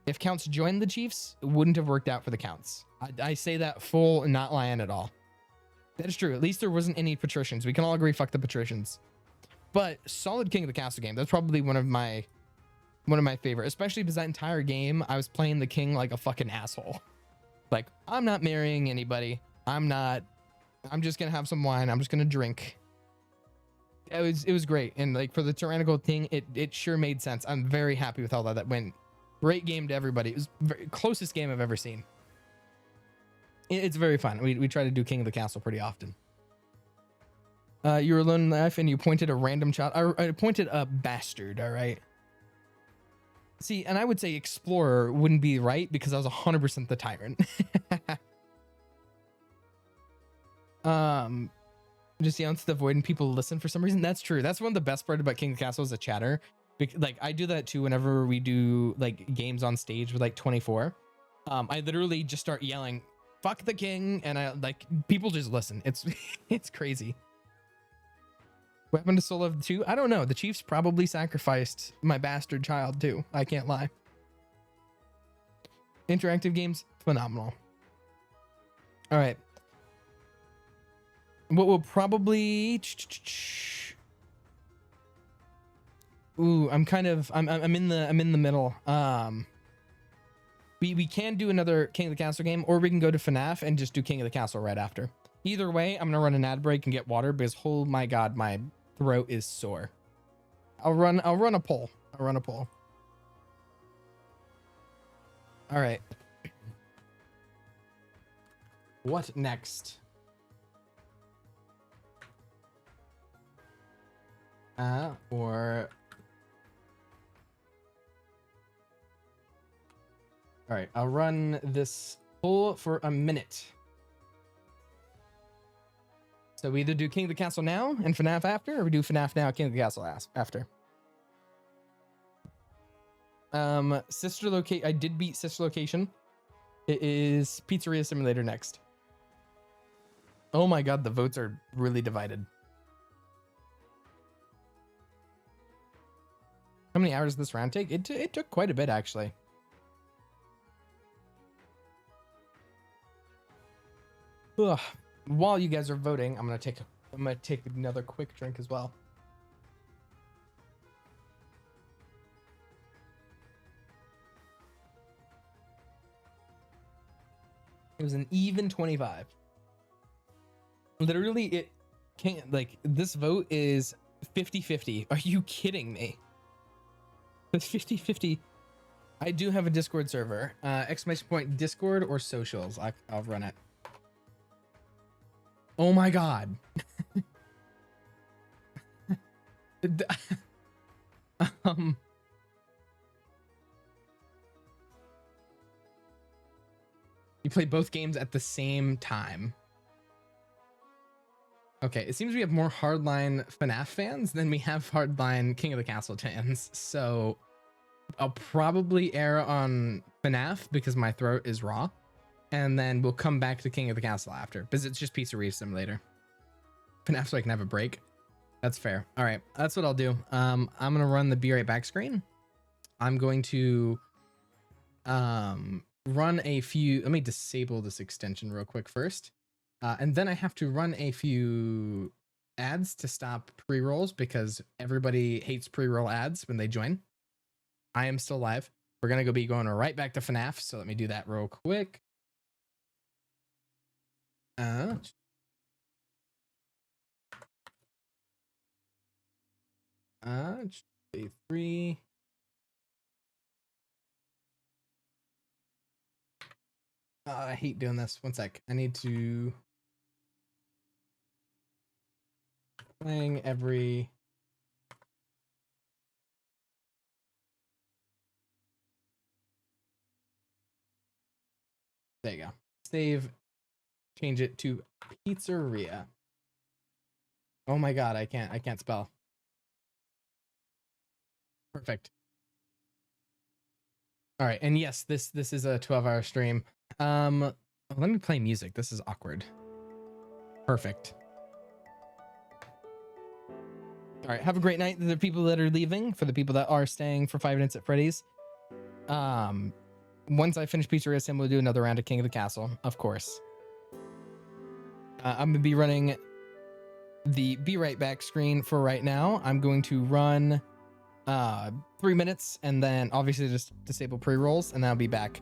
If counts joined the Chiefs, it wouldn't have worked out for the counts. I say that full, not lying at all. That is true. At least there wasn't any patricians. We can all agree, fuck the patricians. But solid King of the Castle game. That's probably one of my favorite, especially because that entire game I was playing the king like a fucking asshole. Like, I'm not marrying anybody. I'm just gonna have some wine. I'm just gonna drink. It was great. And like for the tyrannical thing, it sure made sense. I'm very happy with all that went. Great game to everybody. It was closest game I've ever seen. It's very fun. We try to do King of the Castle pretty often. You were alone in life and you pointed a random child. I pointed a bastard, all right? See, and I would say explorer wouldn't be right because I was 100% the tyrant. Just the ounce of the void and people listen for some reason. That's true. That's one of the best part about King of the Castle is a chatter. Like I do that too whenever we do like games on stage with like 24. I literally just start yelling, "Fuck the king," and I like people just listen. It's crazy. What happened to Solev 2? I don't know. The Chiefs probably sacrificed my bastard child too. I can't lie. Interactive games, phenomenal. All right. What will probably... Ooh, I'm in the middle. We can do another King of the Castle game, or we can go to FNAF and just do King of the Castle right after. Either way, I'm gonna run an ad break and get water because oh my god, my throat is sore. I'll run a poll. All right. What next? All right, I'll run this poll for a minute. So we either do King of the Castle now and FNAF after, or we do FNAF now, King of the Castle after. Sister Location. I did beat Sister Location. It is Pizzeria Simulator next. Oh my god, the votes are really divided. How many hours does this round take? It took quite a bit, actually. Ugh. While you guys are voting, I'm gonna take another quick drink as well. It was an even 25. Literally, it can't, like, this vote is 50-50. Are you kidding me? It's 50-50. I do have a Discord server. Exclamation point Discord or socials. I'll run it. Oh my god. You play both games at the same time. Okay, it seems we have more hardline FNAF fans than we have hardline King of the Castle fans. So I'll probably err on FNAF because my throat is raw. And then we'll come back to King of the Castle after, because it's just Pizzeria Simulator. FNAF so I can have a break. That's fair. All right, that's what I'll do. I'm gonna run the Be Right Back screen. I'm going to run a few. Let me disable this extension real quick first, and then I have to run a few ads to stop pre-rolls because everybody hates pre-roll ads when they join. I am still live. We're gonna be going right back to FNAF, so let me do that real quick. A3. I hate doing this. One sec. I need to playing every. There you go. Save. Change it to Pizzeria. Oh my god, I can't spell. Perfect. All right, and yes, this is a 12-hour stream. Let me play music. This is awkward. Perfect. All right, have a great night to the people that are leaving. For the people that are staying for 5 Nights at Freddy's. Once I finish Pizzeria Sim, we'll do another round of King of the Castle, of course. I'm gonna be running the Be Right Back screen for right now. I'm going to run 3 minutes and then obviously just disable pre-rolls and then I'll be back.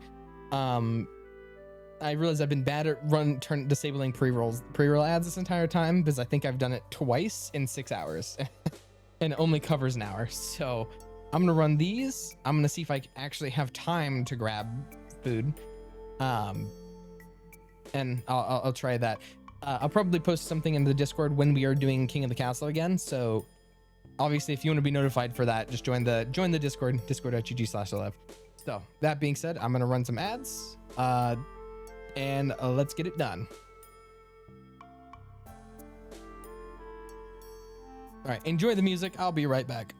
I realize I've been bad at disabling pre-roll ads this entire time because I think I've done it twice in 6 hours and it only covers an hour. So I'm gonna run these. I'm gonna see if I actually have time to grab food. And I'll try that. I'll probably post something in the Discord when we are doing King of the Castle again. So obviously, if you want to be notified for that, just join the Discord, discord.gg/live. So that being said, I'm gonna run some ads, and let's get it done. All right, enjoy the music. I'll be right back.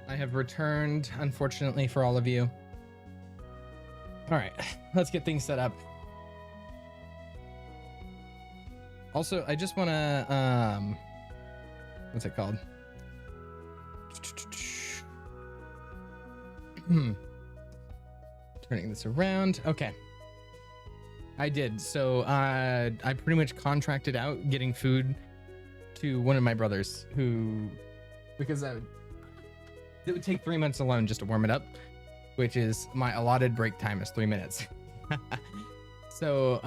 I have returned, unfortunately for all of you. All right, let's get things set up. Also, I just want to, what's it called? Turning this around. Okay. I did. So I pretty much contracted out getting food to one of my brothers who, because it would take 3 minutes alone just to warm it up, which is my allotted break time is 3 minutes. So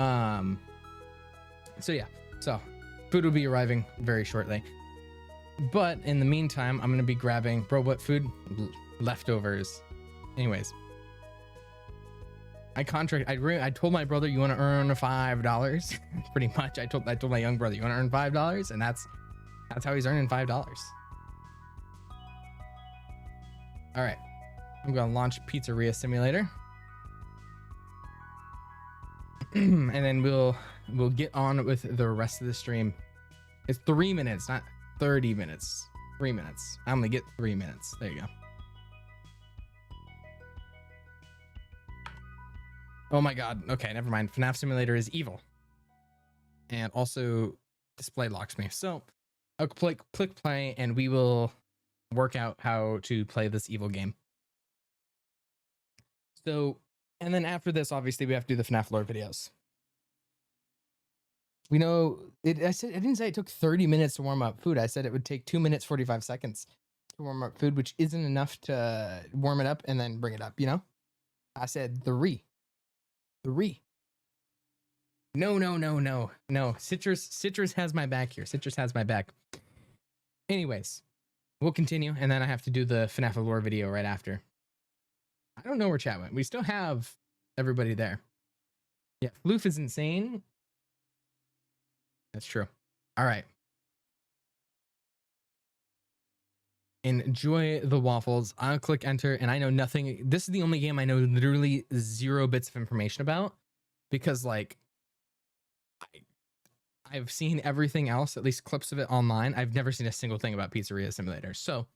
yeah. So food will be arriving very shortly. But in the meantime, I'm going to be grabbing, bro, what food? Leftovers. Anyways. I told my brother, you want to earn $5? Pretty much. I told my young brother, you want to earn $5? And that's how he's earning $5. All right. I'm going to launch Pizzeria Simulator. And then we'll get on with the rest of the stream. It's 3 minutes, not 30 minutes. 3 minutes. I'm going to get 3 minutes. There you go. Oh my god. Okay, never mind. FNAF Simulator is evil. And also display locks me. So I'll click play and we will work out how to play this evil game. So, and then after this, obviously we have to do the FNAF lore videos. We know I didn't say it took 30 minutes to warm up food. I said it would take 2 minutes, 45 seconds to warm up food, which isn't enough to warm it up and then bring it up, you know? I said 3. No. Citrus has my back here. Citrus has my back. Anyways, we'll continue, and then I have to do the FNAF lore video right after. I don't know where chat went. We still have everybody there. Yeah, Floof is insane. That's true. All right. Enjoy the waffles. I'll click enter, and I know nothing. This is the only game I know literally 0 bits of information about, because like I've seen everything else, at least clips of it online. I've never seen a single thing about Pizzeria Simulator. So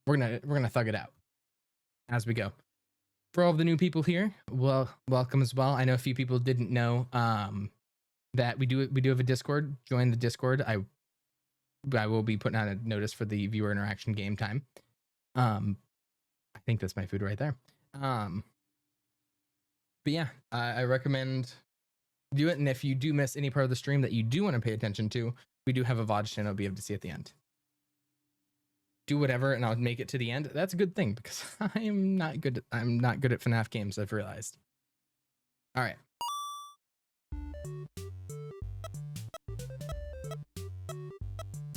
we're gonna thug it out as we go. For all of the new people here, well, welcome as well. I know a few people didn't know that we do have a Discord. Join the Discord. I will be putting out a notice for the viewer interaction game time. I think that's my food right there. But yeah, I recommend do it. And if you do miss any part of the stream that you do want to pay attention to, we do have a VOD channel you'll be able to see at the end. Do whatever, and I'll make it to the end. That's a good thing because I'm not good at FNAF games, I've realized. All right.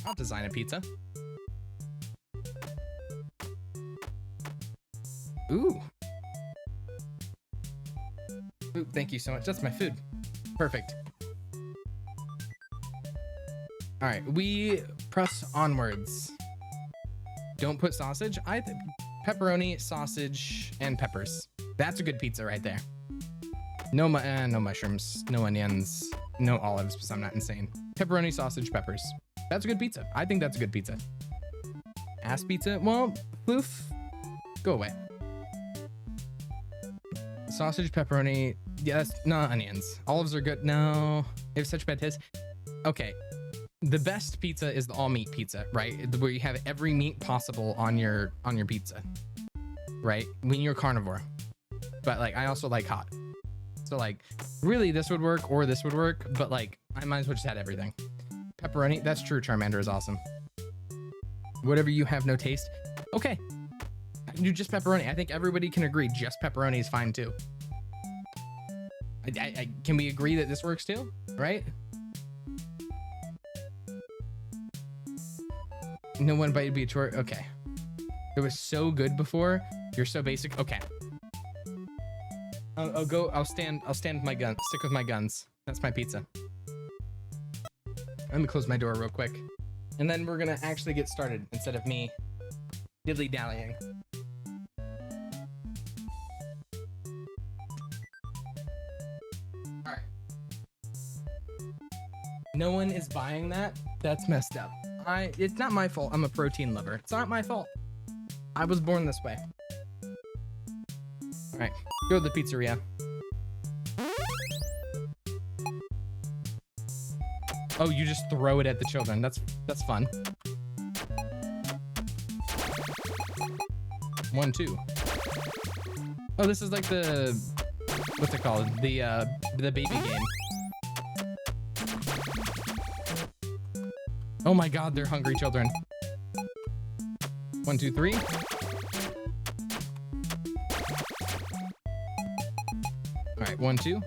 I'll design a pizza. Ooh. Ooh, thank you so much. That's my food. Perfect. All right, we press onwards. Don't put sausage. Pepperoni, sausage, and peppers. That's a good pizza right there. No mushrooms, no onions, no olives, because I'm not insane. Pepperoni, sausage, peppers. That's a good pizza. I think that's a good pizza. Ass pizza? Well, Floof, go away. Sausage, pepperoni. Yes, no onions. Olives are good. No, they have such bad taste. Okay, the best pizza is the all meat pizza, right? Where you have every meat possible on your pizza, right? When you're carnivore. But like, I also like hot. So like, really, this would work or this would work, but like, I might as well just add everything. Pepperoni, that's true. Charmander is awesome. Whatever you have no taste. Okay, I can do just pepperoni. I think everybody can agree just pepperoni is fine too. Can we agree that this works too? Right? No one bited be a chore. Okay. It was so good before. You're so basic. Okay. I'll stand with my gun. Stick with my guns. That's my pizza. Let me close my door real quick. And then we're gonna actually get started instead of me dilly-dallying. Alright. No one is buying that? That's messed up. It's not my fault. I'm a protein lover. It's not my fault. I was born this way. All right, go to the pizzeria. Oh, you just throw it at the children. That's fun. 1, 2. Oh, this is like the, what's it called? The baby game. Oh my God, they're hungry children. 1, 2, 3. All right, 1, 2.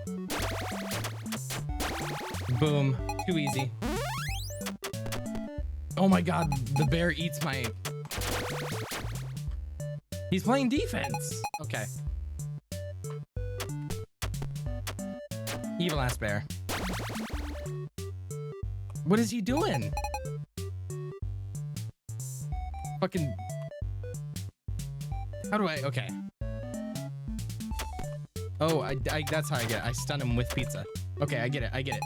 Boom. Too easy. Oh my God, the bear eats my... He's playing defense. Okay. Evil ass bear. What is he doing? Fucking... How do I... Okay. Oh, I that's how I get it. I stun him with pizza. Okay, I get it. I get it.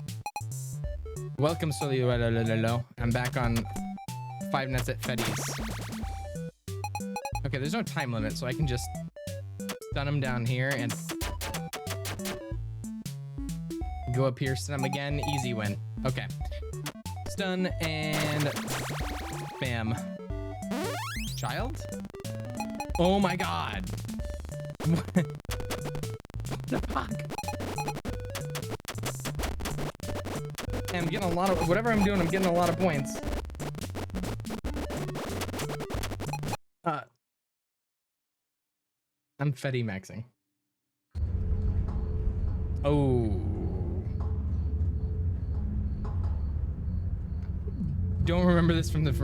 Welcome, Solio. I'm back on 5 Nights at Freddy's. Okay, there's no time limit, so I can just stun him down here and go up here, stun him again. Easy win. Okay. Stun and bam. Child? Oh my God. What the fuck? I'm getting a lot of, whatever I'm doing, I'm getting a lot of points. I'm Fetty maxing. Oh. Don't remember this from the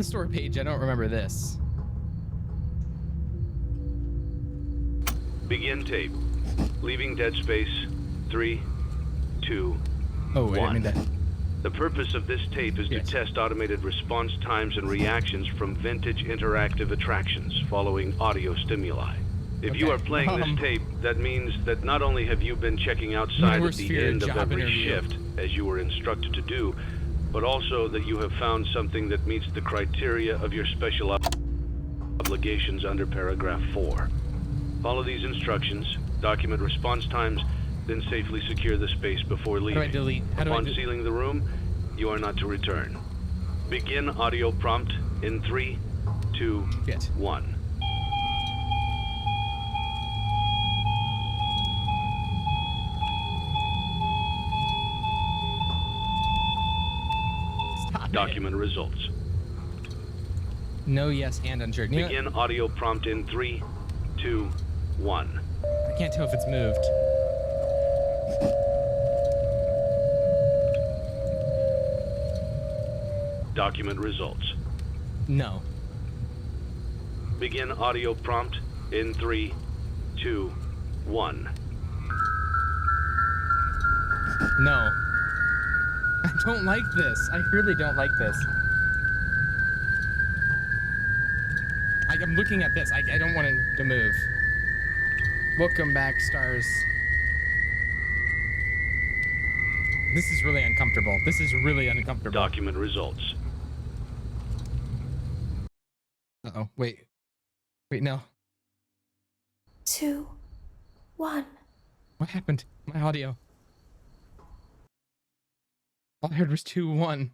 store page. I don't remember this. Begin tape. Leaving dead space. 3, 2, oh, wait, 1. I mean that. The purpose of this tape is to test automated response times and reactions from vintage interactive attractions following audio stimuli. If you are playing this tape, that means that not only have you been checking outside at the end of every shift, as you were instructed to do, but also that you have found something that meets the criteria of your special obligations under paragraph 4. Follow these instructions, document response times, then safely secure the space before leaving. How do I delete? Upon sealing the room, you are not to return. Begin audio prompt in 3, 2, 1. Document results. No, yes, and unsure. Begin audio prompt in 3, 2, 1. I can't tell if it's moved. Document results. No. Begin audio prompt in 3, 2, 1. No. I don't like this. I really don't like this. I'm looking at this. I don't want it to move. Welcome back, stars. This is really uncomfortable. This is really uncomfortable. Document results. Uh-oh. Wait. Wait, no. 2, 1. What happened? My audio. All I heard was 2, 1.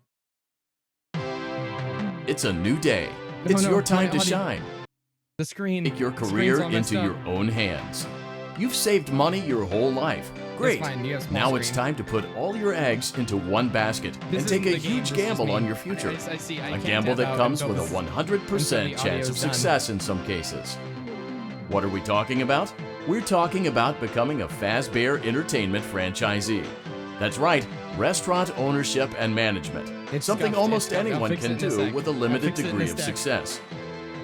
It's a new day. It's your time to shine. The screen. Take your career into your own hands. You've saved money your whole life. Great. Now it's time to put all your eggs into one basket and take a huge gamble on your future. A gamble that comes with a 100% chance of success in some cases. What are we talking about? We're talking about becoming a Fazbear Entertainment franchisee. That's right, restaurant ownership and management. It's something almost anyone can do with a limited degree of success.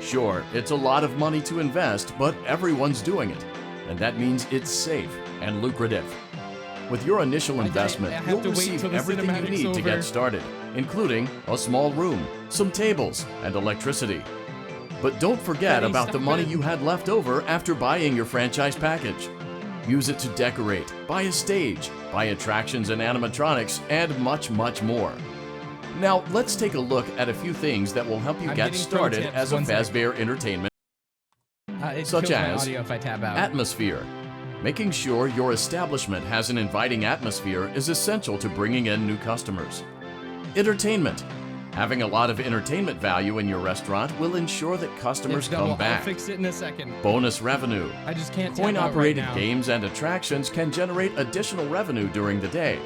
Sure, it's a lot of money to invest, but everyone's doing it. And that means it's safe and lucrative. With your initial investment, you'll receive everything you need to get started, including a small room, some tables, and electricity. But don't forget about the money you had left over after buying your franchise package. Use it to decorate, buy a stage, buy attractions and animatronics, and much, much more. Now, let's take a look at a few things that will help you get started as a Fazbear Entertainment, such as audio if I tab out. atmosphere. Making sure your establishment has an inviting atmosphere is essential to bringing in new customers. Entertainment. Having a lot of entertainment value in your restaurant will ensure that customers come back. I'll fix it in a second. Bonus revenue. I just can't Coin-operated tap out right now. games and attractions can generate additional revenue during the day,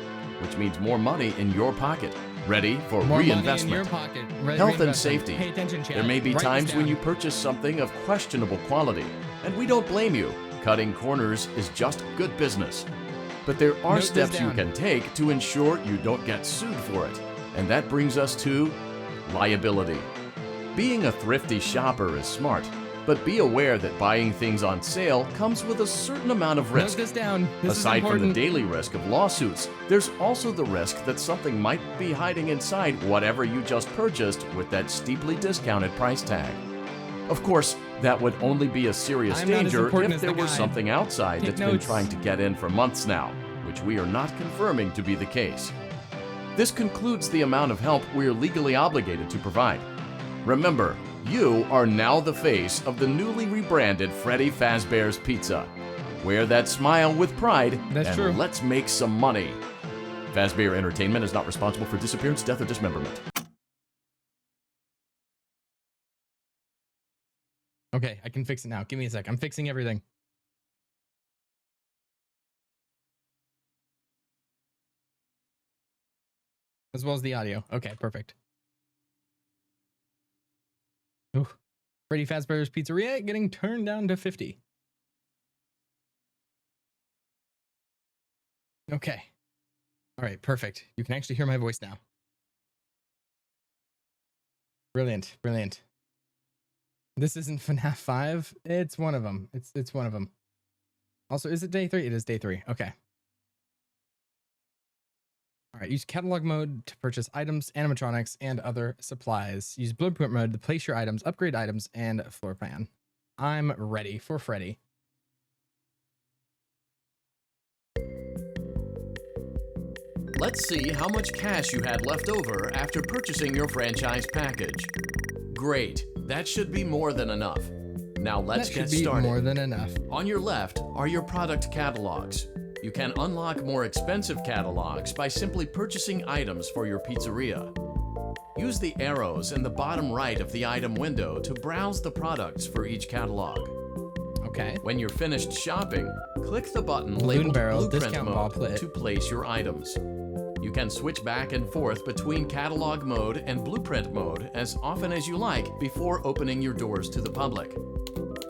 which means more money in your pocket, ready for More reinvestment. money in your pocket. Health and safety. Pay attention, chat. There may be Write this times when down. you purchase something of questionable quality, and we don't blame you. Cutting corners is just good business. But there are Note this steps you down. can take to ensure you don't get sued for it. And that brings us to liability. Being a thrifty shopper is smart, but be aware that buying things on sale comes with a certain amount of risk. Note this down. This Aside is from the important. daily risk of lawsuits, there's also the risk that something might be hiding inside whatever you just purchased with that steeply discounted price tag. Of course, that would only be a serious I'm not as danger important if as there the was guy. something outside Take that's been notes. trying to get in for months now, which we are not confirming to be the case. This concludes the amount of help we're legally obligated to provide. Remember, you are now the face of the newly rebranded Freddy Fazbear's Pizza. Wear that smile with pride, That's and true. let's make some money. Fazbear Entertainment is not responsible for disappearance, death, or dismemberment. Okay, I can fix it now. Give me a sec. I'm fixing everything. As well as the audio. Okay, perfect. Ooh. Freddy Fazbear's Pizzeria getting turned down to 50. Okay. All right, perfect. You can actually hear my voice now. Brilliant, brilliant. This isn't FNAF 5. It's one of them. It's one of them. Also, is it day 3? It is day 3. Okay. All right, use catalog mode to purchase items, animatronics, and other supplies. Use blueprint mode to place your items, upgrade items, and floor plan. I'm ready for Freddy. Let's see how much cash you had left over after purchasing your franchise package. Great, that should be more than enough. Now let's That get should be started. more than enough. On your left are your product catalogs. You can unlock more expensive catalogs by simply purchasing items for your pizzeria. Use the arrows in the bottom right of the item window to browse the products for each catalog. Okay. When you're finished shopping, click the button Balloon labeled barrel, Blueprint discount ball Mode plate. to place your items. You can switch back and forth between catalog mode and blueprint mode as often as you like before opening your doors to the public.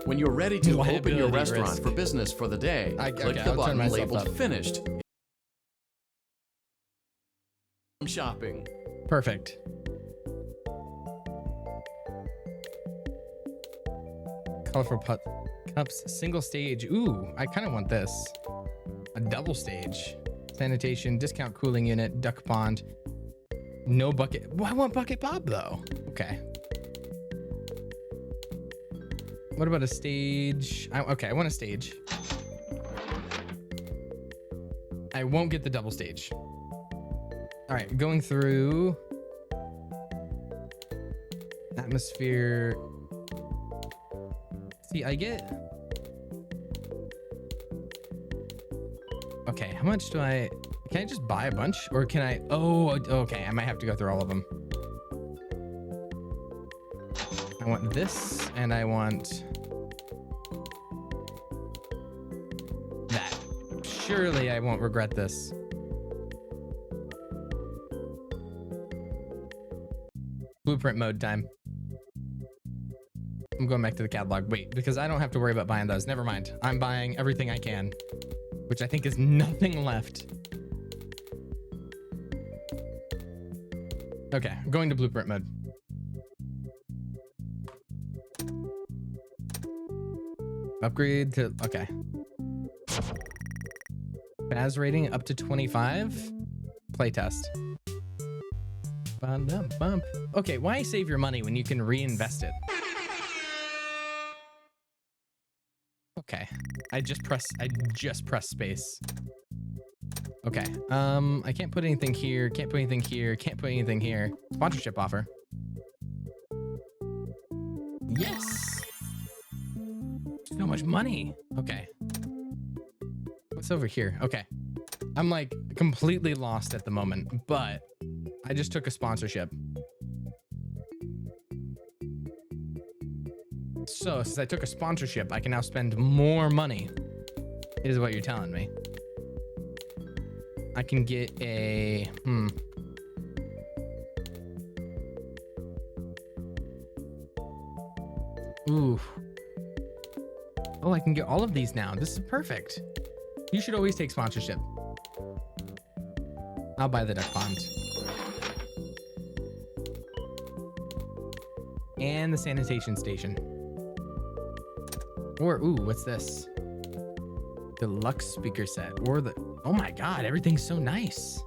When you're ready to open your Liability restaurant risk. for business for the day, click okay, the I'll turn button myself labeled up. Finished. Shopping. Perfect. Colorful cups, single stage. Ooh, I kind of want this. A double stage. Sanitation, discount cooling unit, duck pond. No bucket. Well, I want bucket pop though. Okay. What about a stage? Okay, I want a stage. I won't get the double stage. All right, going through atmosphere. See, I get. Okay, how much do I? Can I just buy a bunch, or can I? Oh, okay. I might have to go through all of them. I want this, and I want that. Surely I won't regret this. Blueprint mode time. I'm going back to the catalog. Wait, because I don't have to worry about buying those. Never mind. I'm buying everything I can, which I think is nothing left. Okay, I'm going to blueprint mode. Upgrade to, okay. Baz rating up to 25. Playtest. Bump. Okay, why save your money when you can reinvest it? Okay, I just press space. Okay. I can't put anything here. Can't put anything here. Can't put anything here. Sponsorship offer. Yes. So much money. Okay. What's over here? Okay. I'm like completely lost at the moment, but I just took a sponsorship. So since I took a sponsorship, I can now spend more money. Is what you're telling me. I can get a, Ooh. Oh, I can get all of these now. This is perfect. You should always take sponsorship. I'll buy the duck pond. And the sanitation station. Or, ooh, what's this? Deluxe speaker set. Or the, oh my God, everything's so nice.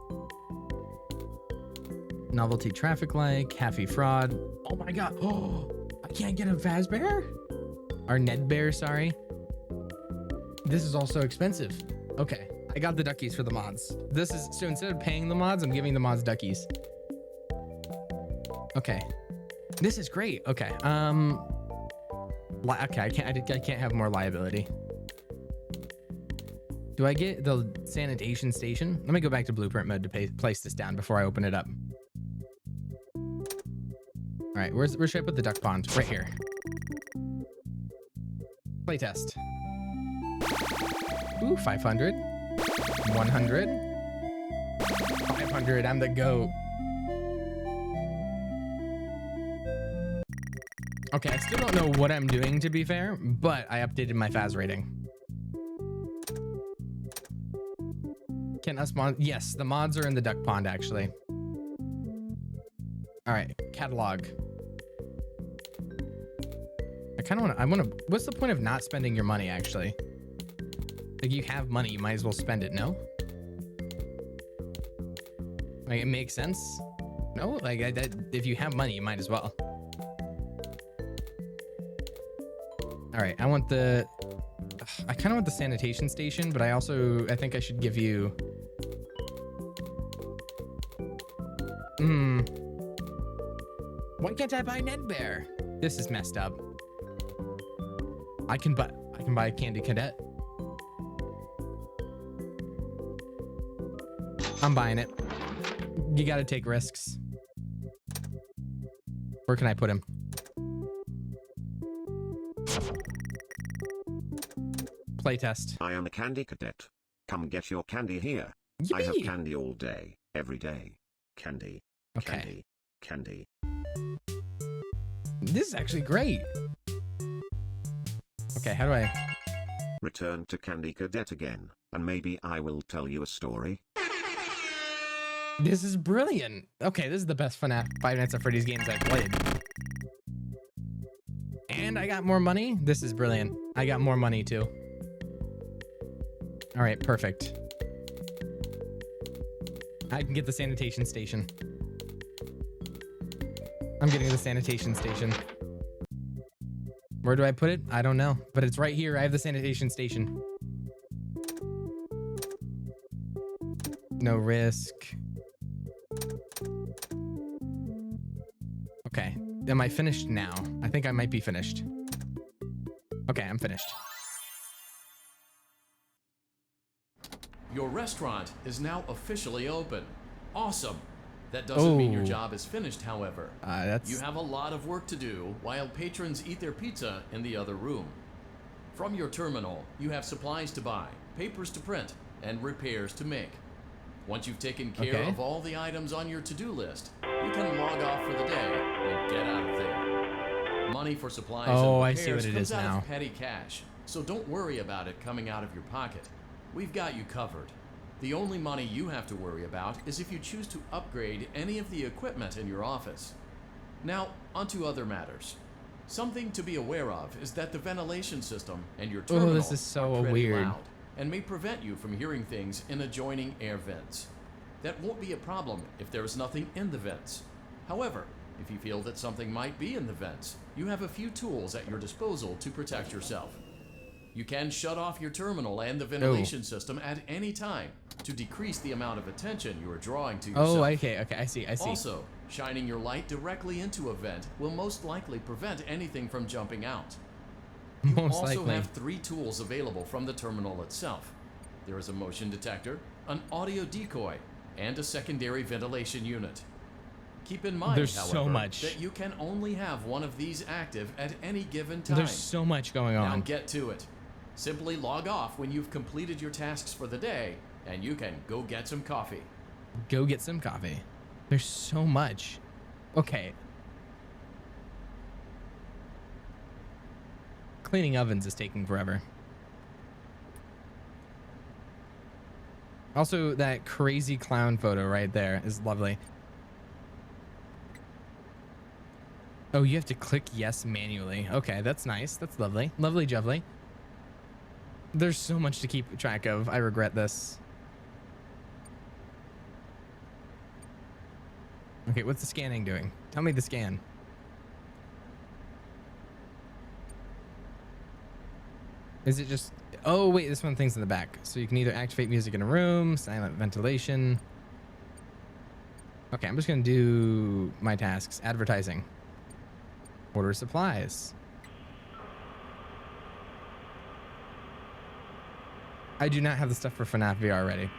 Novelty traffic light, cafe fraud. Oh my God. Oh, I can't get a Fazbear? Or Ned Bear, sorry. This is also expensive. Okay, I got the duckies for the mods. This is, so instead of paying the mods, I'm giving the mods duckies. Okay, this is great. Okay, okay, I can't have more liability. Do I get the sanitation station? Let me go back to blueprint mode to place this down before I open it up. All right, where should I put the duck pond? Right here. Playtest. Ooh, 500. 100. 500, I'm the GOAT. Okay, I still don't know what I'm doing, to be fair, but I updated my Faz rating. Can us mod? Yes, the mods are in the duck pond, actually. All right, catalog. I want to, what's the point of not spending your money, actually? Like, you have money, you might as well spend it, no? Like, it makes sense? No? Like, if you have money, you might as well. All right, I want the, I kind of want the sanitation station, but I think I should give you, why can't I buy Ned Bear? This is messed up. I can buy Candy Cadet. I'm buying it. You gotta take risks. Where can I put him? Playtest. I am a Candy Cadet. Come get your candy here. Yippee! I have candy all day, every day. Candy. Okay. Candy. This is actually great. Okay, how do I... Return to Candy Cadet again, and maybe I will tell you a story. This is brilliant. Okay, this is the best FNAF Five Nights at Freddy's games I've played. And I got more money. This is brilliant. I got more money too. All right, perfect. I can get the sanitation station. I'm getting the sanitation station. Where do I put it? I don't know, but it's right here. I have the sanitation station. No risk. Okay, am I finished now? I think I might be finished. Okay, I'm finished. Your restaurant is now officially open. Awesome. That doesn't mean your job is finished, however. You have a lot of work to do while patrons eat their pizza in the other room. From your terminal, you have supplies to buy, papers to print, and repairs to make. Once you've taken care of all the items on your to-do list, you can log off for the day and get out of there. Money for supplies and repairs I see what it comes is out now. of petty cash, so don't worry about it coming out of your pocket. We've got you covered. The only money you have to worry about is if you choose to upgrade any of the equipment in your office. Now, onto other matters. Something to be aware of is that the ventilation system and your terminal this is so are pretty weird. loud and may prevent you from hearing things in adjoining air vents. That won't be a problem if there is nothing in the vents. However, if you feel that something might be in the vents, you have a few tools at your disposal to protect yourself. You can shut off your terminal and the ventilation system at any time to decrease the amount of attention you are drawing to yourself. Oh, okay, I see. Also, shining your light directly into a vent will most likely prevent anything from jumping out. You also have 3 tools available from the terminal itself. There is a motion detector, an audio decoy, and a secondary ventilation unit. Keep in mind, There's however, so much. that you can only have one of these active at any given time. There's so much going on. Now get to it. Simply log off when you've completed your tasks for the day, and you can go get some coffee. Go get some coffee. There's so much. Okay. Cleaning ovens is taking forever. Also, that crazy clown photo right there is lovely. Oh, you have to click yes manually. Okay, that's nice. That's lovely. Lovely jubbly. There's so much to keep track of. I regret this. Okay, what's the scanning doing? Tell me the scan. Is it just... Oh, wait, this one thing's in the back. So you can either activate music in a room, silent ventilation. Okay, I'm just going to do my tasks. Advertising. Order supplies. I do not have the stuff for FNAF VR ready.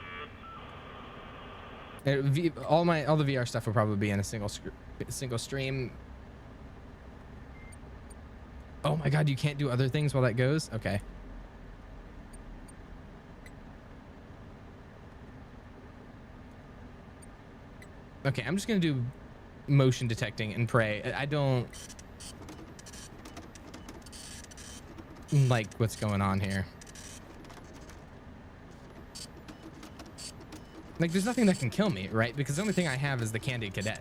All the VR stuff will probably be in a single stream. Oh my god, you can't do other things while that goes? Okay. Okay, I'm just gonna do motion detecting and pray. I don't like what's going on here. Like, there's nothing that can kill me, right? Because the only thing I have is the Candy Cadet.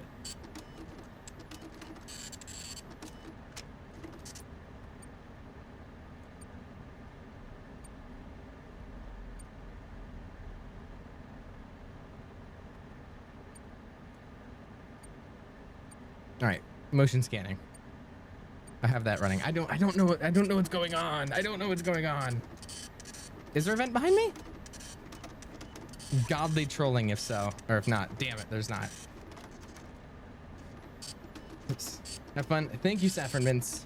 All right, motion scanning. I have that running. I don't know what's going on. I don't know what's going on. Is there a vent behind me? Godly trolling if so, or if not. Damn it, there's not. Oops. Have fun. Thank you, Saffron Mints.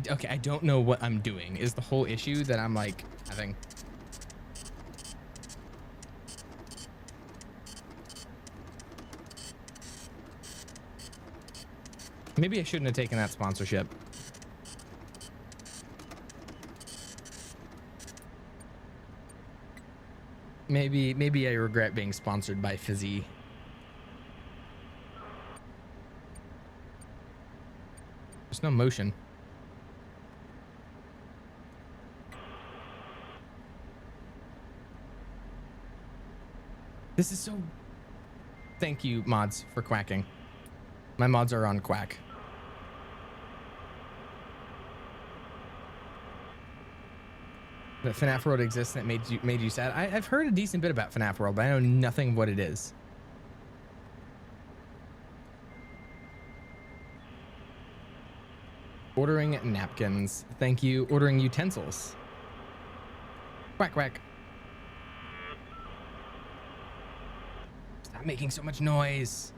Okay, I don't know what I'm doing is the whole issue that I'm like having. Maybe I shouldn't have taken that sponsorship. Maybe I regret being sponsored by Fizzy. There's no motion. This is so... Thank you, mods, for quacking. My mods are on quack. That FNAF World exists that made you sad. I've heard a decent bit about FNAF World, but I know nothing what it is. Ordering napkins. Thank you. Ordering utensils. Quack, quack. Stop making so much noise.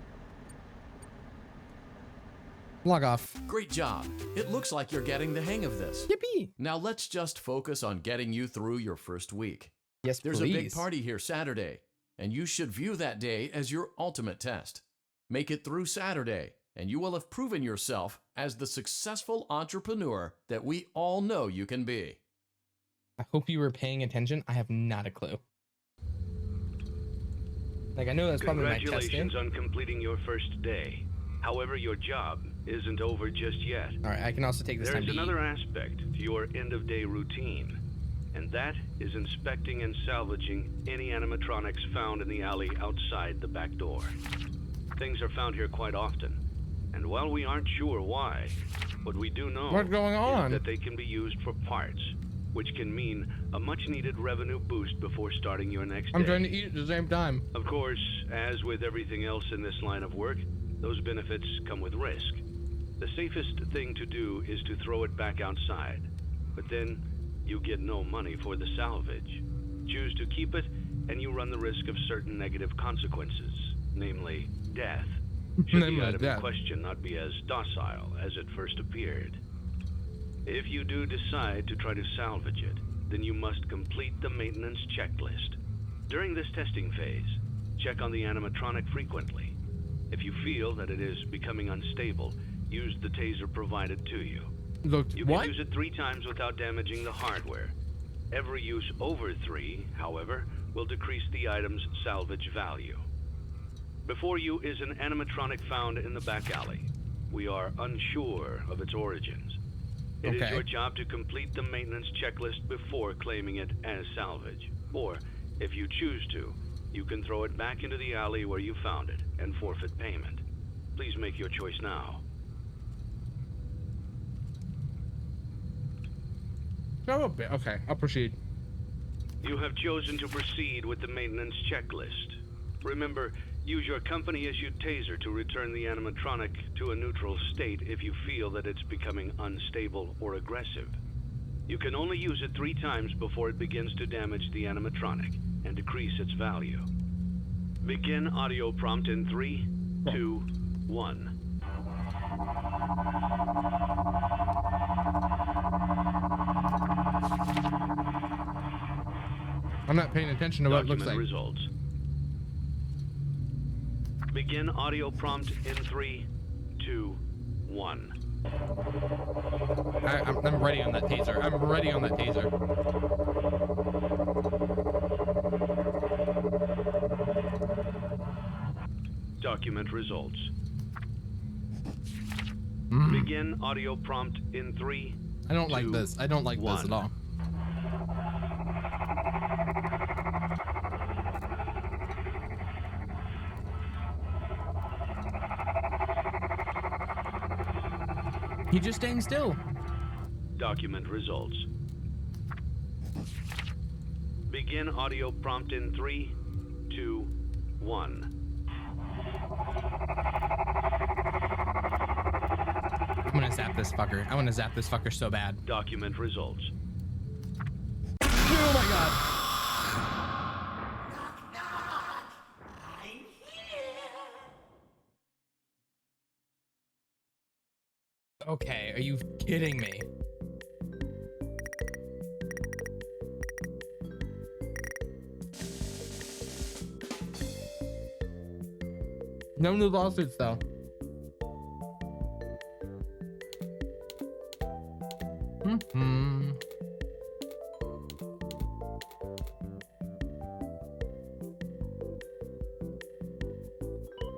Log off. Great job. It looks like you're getting the hang of this. Yippee! Now let's just focus on getting you through your first week. Yes, There's please. a big party here Saturday, and you should view that day as your ultimate test. Make it through Saturday, and you will have proven yourself as the successful entrepreneur that we all know you can be. I hope you were paying attention. I have not a clue. Like, I know that's probably my test day. Congratulations on completing your first day. However, your job isn't over just yet. All right, I can also take this time to eat. There's another aspect to your end-of-day routine, and that is inspecting and salvaging any animatronics found in the alley outside the back door. Things are found here quite often, and while we aren't sure why, what we do know What's going on? is that they can be used for parts, which can mean a much-needed revenue boost before starting your next day. I'm trying to eat at the same time. Of course, as with everything else in this line of work, those benefits come with risk. The safest thing to do is to throw it back outside, but then you get no money for the salvage. Choose to keep it, and you run the risk of certain negative consequences, namely death, should the item in question not be as docile as it first appeared. If you do decide to try to salvage it, then you must complete the maintenance checklist. During this testing phase, check on the animatronic frequently. If you feel that it is becoming unstable, use the taser provided to you. You can use it 3 times without damaging the hardware. Every use over 3, however, will decrease the item's salvage value. Before you is an animatronic found in the back alley. We are unsure of its origins. It is your job to complete the maintenance checklist before claiming it as salvage. Or, if you choose to, you can throw it back into the alley where you found it and forfeit payment. Please make your choice now. Okay, I'll proceed. You have chosen to proceed with the maintenance checklist. Remember, use your company-issued taser to return the animatronic to a neutral state if you feel that it's becoming unstable or aggressive. You can only use it 3 times before it begins to damage the animatronic and decrease its value. Begin audio prompt in 3, 2, 1. I'm not paying attention to what it looks like. Results. Begin audio prompt in 3, 2, 1. I'm ready on that taser. I'm ready on that taser. Document results. Begin audio prompt in 3. I don't like this. I don't like this at all. He's just staying still. Document results. Begin audio prompt in 3, 2, 1. I'm gonna zap this fucker. I wanna zap this fucker so bad. Document results. Oh my god. Okay, are you kidding me? No new lawsuits though.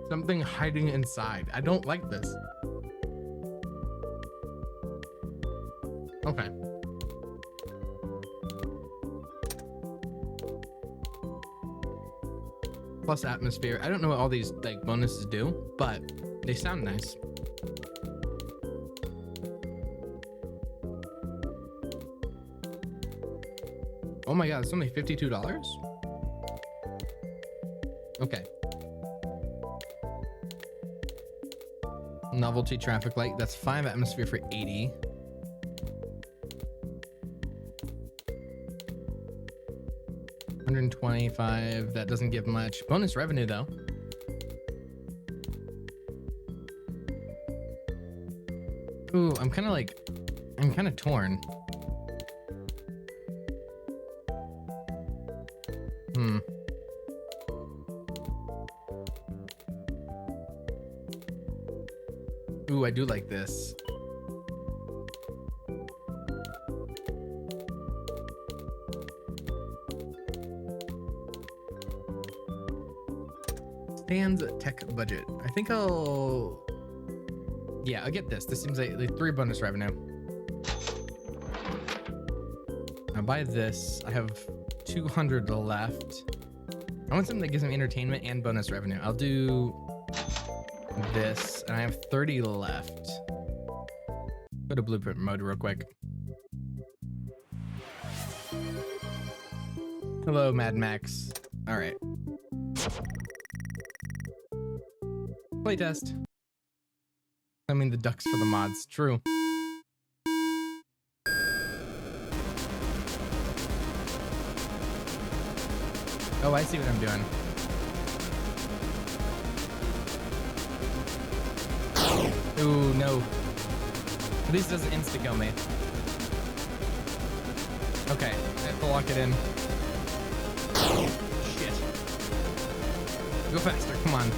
Something hiding inside. I don't like this. Okay. Plus atmosphere. I don't know what all these like bonuses do, but they sound nice. Oh my god, it's only $52? Okay. Novelty traffic light, that's 5 atmosphere for 80. $125, that doesn't give much. Bonus revenue though. Ooh, I'm kind of torn. Ooh, I do like this. Stan's tech budget. I think I'll get this. This seems like 3 bonus revenue. I'll buy this. I have 200 left. I want something that gives me entertainment and bonus revenue. I'll do this, and I have 30 left. Go to blueprint mode real quick. Hello, Mad Max. All right. Playtest. I mean, the ducks for the mods. True. Oh, I see what I'm doing. Ooh, no. At least it doesn't insta-kill me. Okay, I have to lock it in. Shit. Go faster, come on.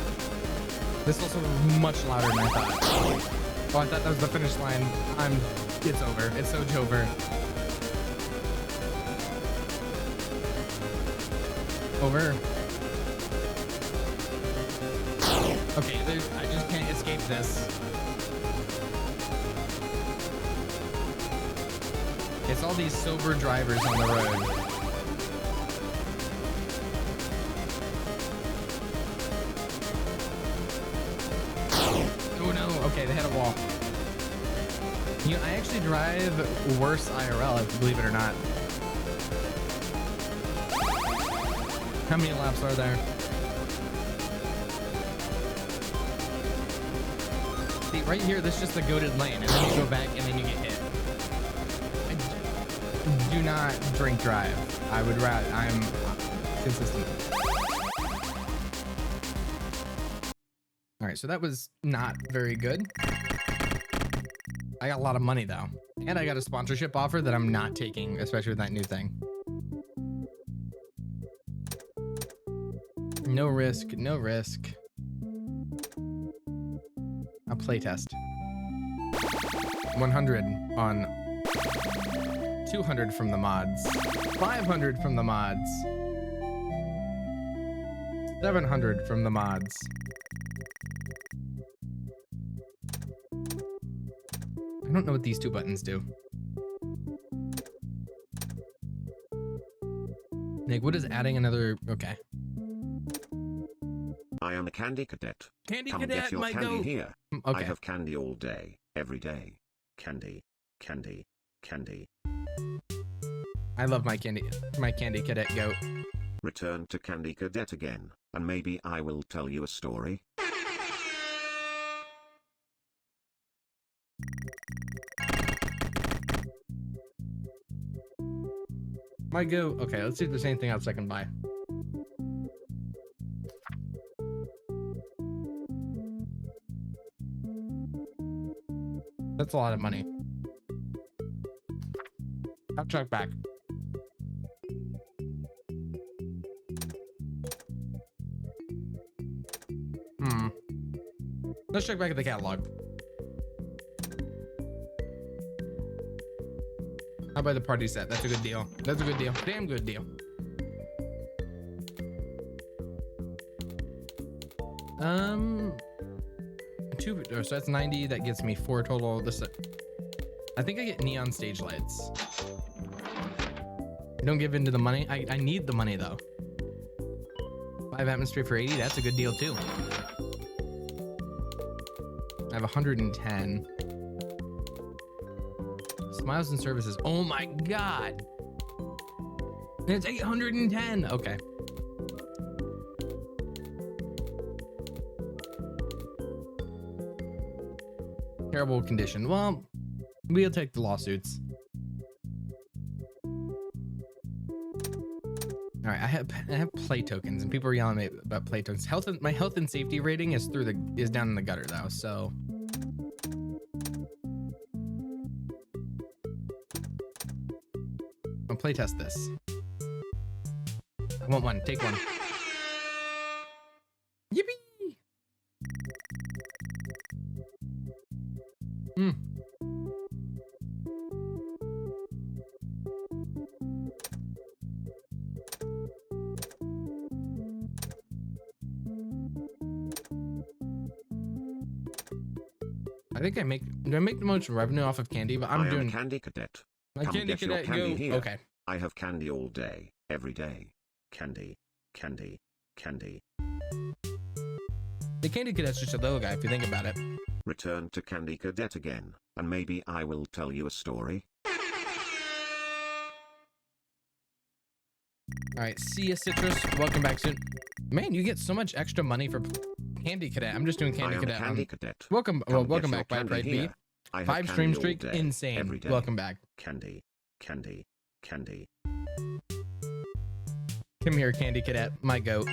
This is also much louder than I thought. Oh, I thought that was the finish line. It's over. It's so over. Over. Okay, I just can't escape this. It's all these sober drivers on the road. Oh no, okay, they hit a wall. You know, I actually drive worse IRL, if you believe it or not. How many laps are there? See, right here, this is just the goated lane, and then you go back, and then you get hit. Do not drink drive. I would rather, I'm consistent. All right, so that was not very good. I got a lot of money though. And I got a sponsorship offer that I'm not taking, especially with that new thing. No risk, no risk. A playtest. 100 on 200 from the mods, 500 from the mods, 700 from the mods. I don't know what these two buttons do. Like, what is adding another? Okay. I am a candy cadet. Candy Come cadet, get your my candy goat. here. Okay. I have candy all day, every day. Candy, candy, candy. I love my candy cadet goat. Return to Candy Cadet again, and maybe I will tell you a story. My goat. Okay, let's see if there's anything else I can buy. That's a lot of money. I'll check back. Let's check back at the catalog. I'll buy the party set. That's a good deal. That's a good deal. Damn good deal. So that's 90. That gets me 4 total. This, I think I get neon stage lights. I don't give in to the money. I need the money though. 5 atmosphere for 80. That's a good deal too. I have 110. Smiles and services. Oh my god. It's 810. Okay. Terrible condition. Well, we'll take the lawsuits. All right, I have play tokens, and people are yelling at me about play tokens. My health and safety rating is down in the gutter though, so. I'll play test this. I want one. Take one. Yippee! I think do I make the most revenue off of candy? But I'm doing Candy Cadet. My Come candy get your cadet candy go. here. Okay. I have candy all day, every day. Candy, candy, candy. The candy cadet's just a little guy if you think about it. Return to Candy Cadet again, and maybe I will tell you a story. All right, see ya, Citrus. Welcome back soon. Man, you get so much extra money for Candy Cadet. I'm just doing Candy Cadet. Candy Cadet. Welcome back, by Pride B. 5 stream streak, insane. Welcome back. Candy. Come here, Candy Cadet, my goat.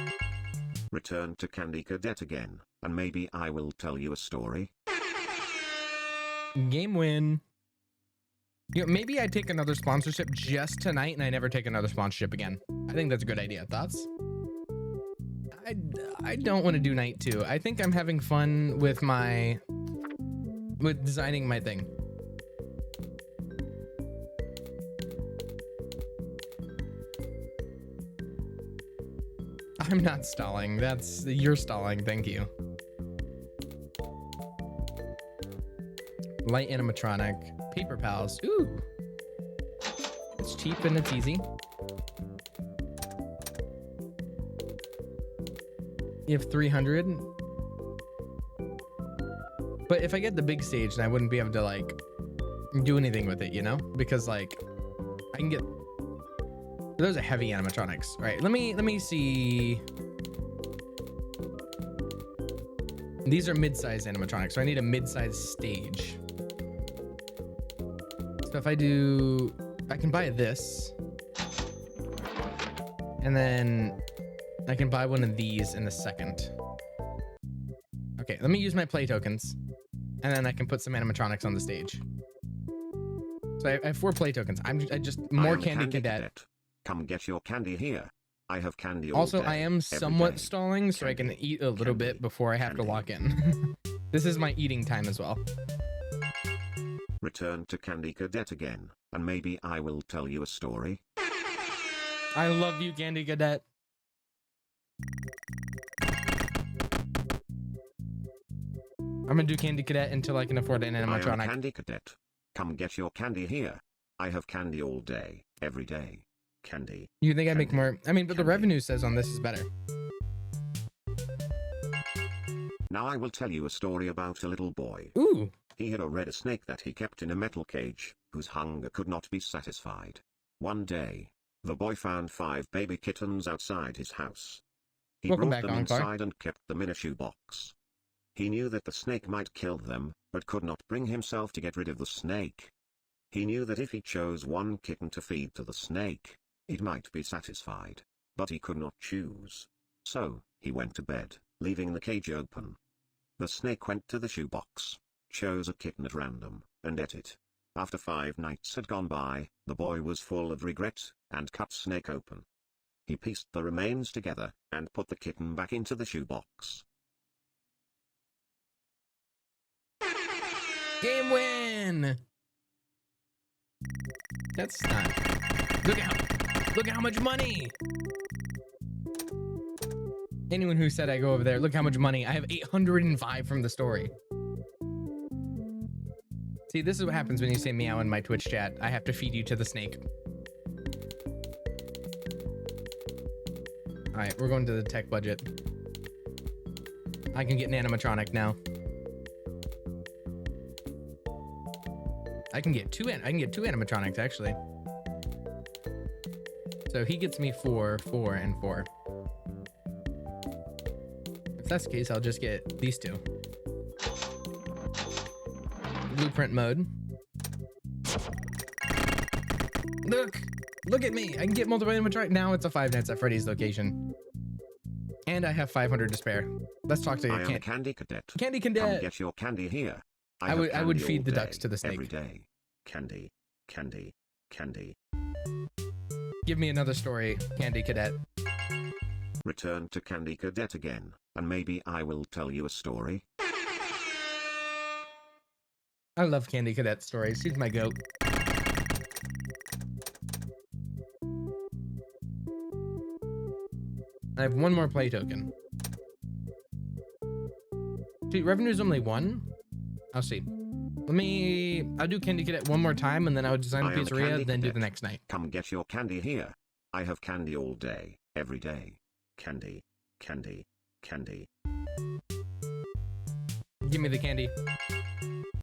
Return to Candy Cadet again, and maybe I will tell you a story. Game win. You know, maybe I take another sponsorship just tonight and I never take another sponsorship again. I think that's a good idea. Thoughts? I don't want to do night 2. I think I'm having fun with designing my thing. I'm not stalling. You're stalling. Thank you. Light animatronic. Paper Pals. Ooh. It's cheap and it's easy. You have 300. But if I get the big stage, then I wouldn't be able to like do anything with it, you know? Because like I can get those are heavy animatronics. Right. Let me see. These are mid-size animatronics, so I need a mid-size stage. So if I can buy this. And then I can buy one of these in a second. Okay, let me use my play tokens. And then I can put some animatronics on the stage. So I have 4 play tokens. I just more Candy Cadet. Come get your candy here. I have candy all Also, day, I am somewhat day. stalling so I can eat a little bit before I have to lock in. This is my eating time as well. Return to Candy Cadet again, and maybe I will tell you a story. I love you, Candy Cadet. I'm gonna do Candy Cadet until I can afford an animatronic. I am Candy Cadet. Come get your candy here. I have candy all day, every day. Candy. You think I make more? I mean, but the revenue says on this is better. Now I will tell you a story about a little boy. Ooh. He had a red snake that he kept in a metal cage, whose hunger could not be satisfied. One day, the boy found 5 baby kittens outside his house. He brought them inside and kept them in a shoebox. He knew that the snake might kill them, but could not bring himself to get rid of the snake. He knew that if he chose one kitten to feed to the snake, it might be satisfied, but he could not choose. So, he went to bed, leaving the cage open. The snake went to the shoebox, chose a kitten at random, and ate it. After 5 nights had gone by, the boy was full of regret, and cut snake open. He pieced the remains together, and put the kitten back into the shoebox. Game win! That's not... Look at how much money! Anyone who said I go over there, look how much money. I have 805 from the story. See, this is what happens when you say meow in my Twitch chat. I have to feed you to the snake. Alright, we're going to the tech budget. I can get an animatronic now. I can get two animatronics actually. So he gets me 4, 4, and 4. If that's the case, I'll just get these 2. Blueprint mode. Look at me. I can get multiple animatronics. Now it's a 5 Nights at Freddy's location. And I have 500 to spare. Let's talk to Candy Cadet. Candy Cadet. Come get your candy here. I would feed the ducks to the snake. Every day. Candy. Give me another story, Candy Cadet. Return to Candy Cadet again, and maybe I will tell you a story. I love Candy Cadet stories. She's my goat. I have 1 more play token. See, revenue's only 1. I'll see. I'll do Candy Cadet 1 more time, and then I'll design the pizzeria, then do the next night. Come get your candy here. I have candy all day, every day. Candy. Give me the candy.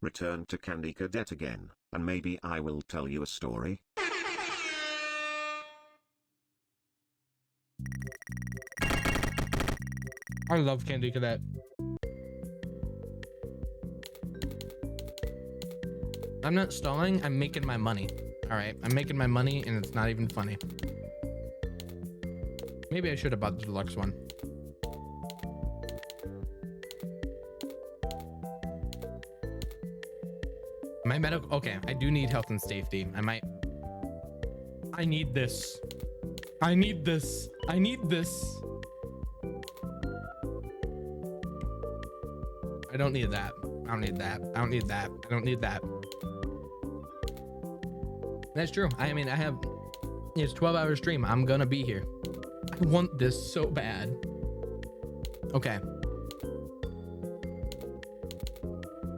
Return to Candy Cadet again, and maybe I will tell you a story. I love Candy Cadet. I'm not stalling. I'm making my money. All right. I'm making my money and it's not even funny. Maybe I should have bought the deluxe one. My medical. Okay. I do need health and safety. I need this. I need this. I need this. I don't need that. I don't need that. I don't need that. I don't need that. That's true. I mean, it's 12-hour stream. I'm gonna be here. I want this so bad. Okay.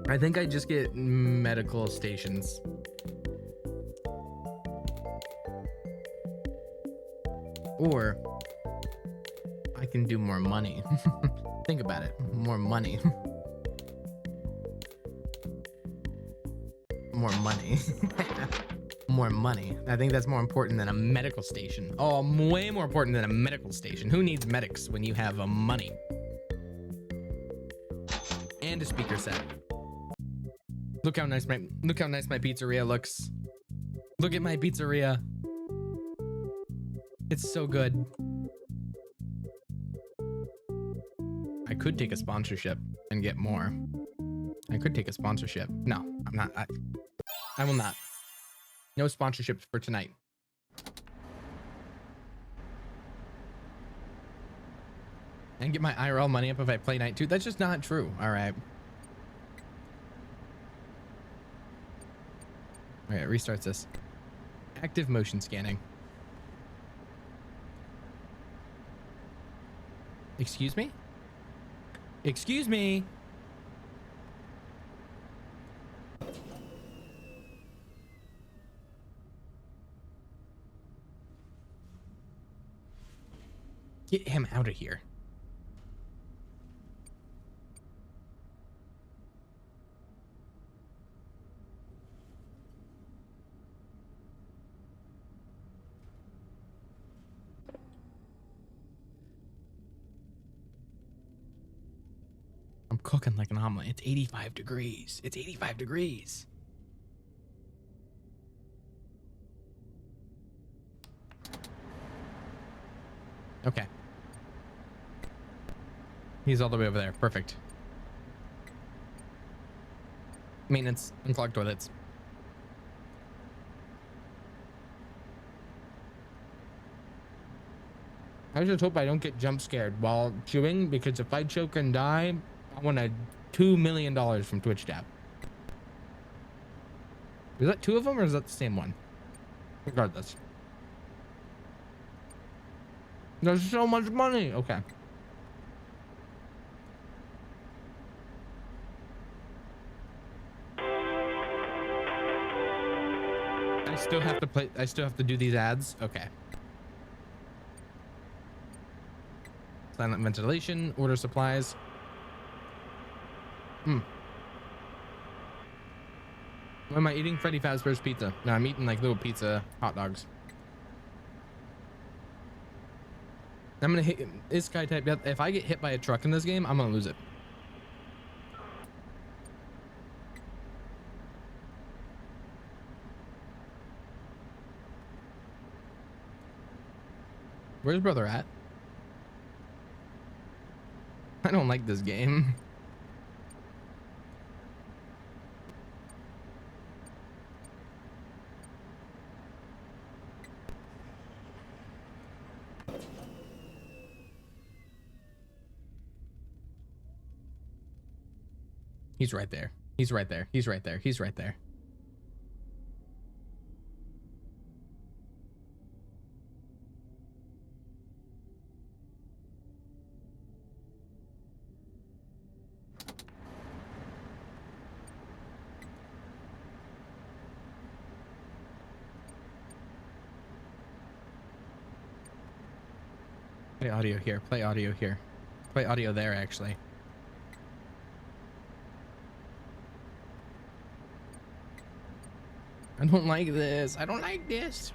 I think I just get medical stations. Or I can do more money. Think about it. More money. More money. More money. I think that's more important than a medical station. Oh, way more important than a medical station. Who needs medics when you have money? And a speaker set. Look how nice my pizzeria looks. Look at my pizzeria. It's so good. I could take a sponsorship and get more. I could take a sponsorship. No, I'm not. I will not. No sponsorships for tonight. And get my IRL money up if I play night 2. That's just not true. All right. Okay, it restarts this. Active motion scanning. Excuse me? Excuse me? Get him out of here. I'm cooking like an omelet. It's 85 degrees. It's 85 degrees. Okay. He's all the way over there. Perfect. Maintenance. Unclogged toilets. I just hope I don't get jump scared while chewing, because if I choke and die, I want a $2 million from Twitch tab. Is that 2 of them or is that the same one? Regardless. There's so much money. Okay. I still have to do these ads. Okay. Silent ventilation, order supplies. What am I eating? Freddy Fazbear's pizza. No, I'm eating like little pizza hot dogs. I'm gonna hit this guy type. If I get hit by a truck in this game, I'm gonna lose it. Where's brother at? I don't like this game. He's right there. He's right there. He's right there. He's right there. Play audio here. Play audio here. Play audio there, actually. I don't like this. I don't like this.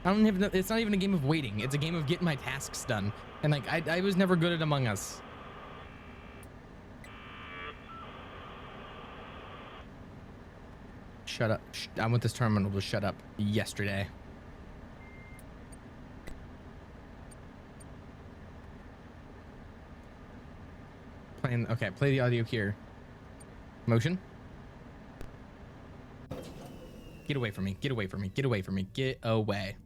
I don't even. It's not even a game of waiting. It's a game of getting my tasks done. And like, I was never good at Among Us. shut up. I want this terminal to shut up yesterday. Okay, play the audio here. Motion. Get away from me. Get away from me. Get away from me. Get away.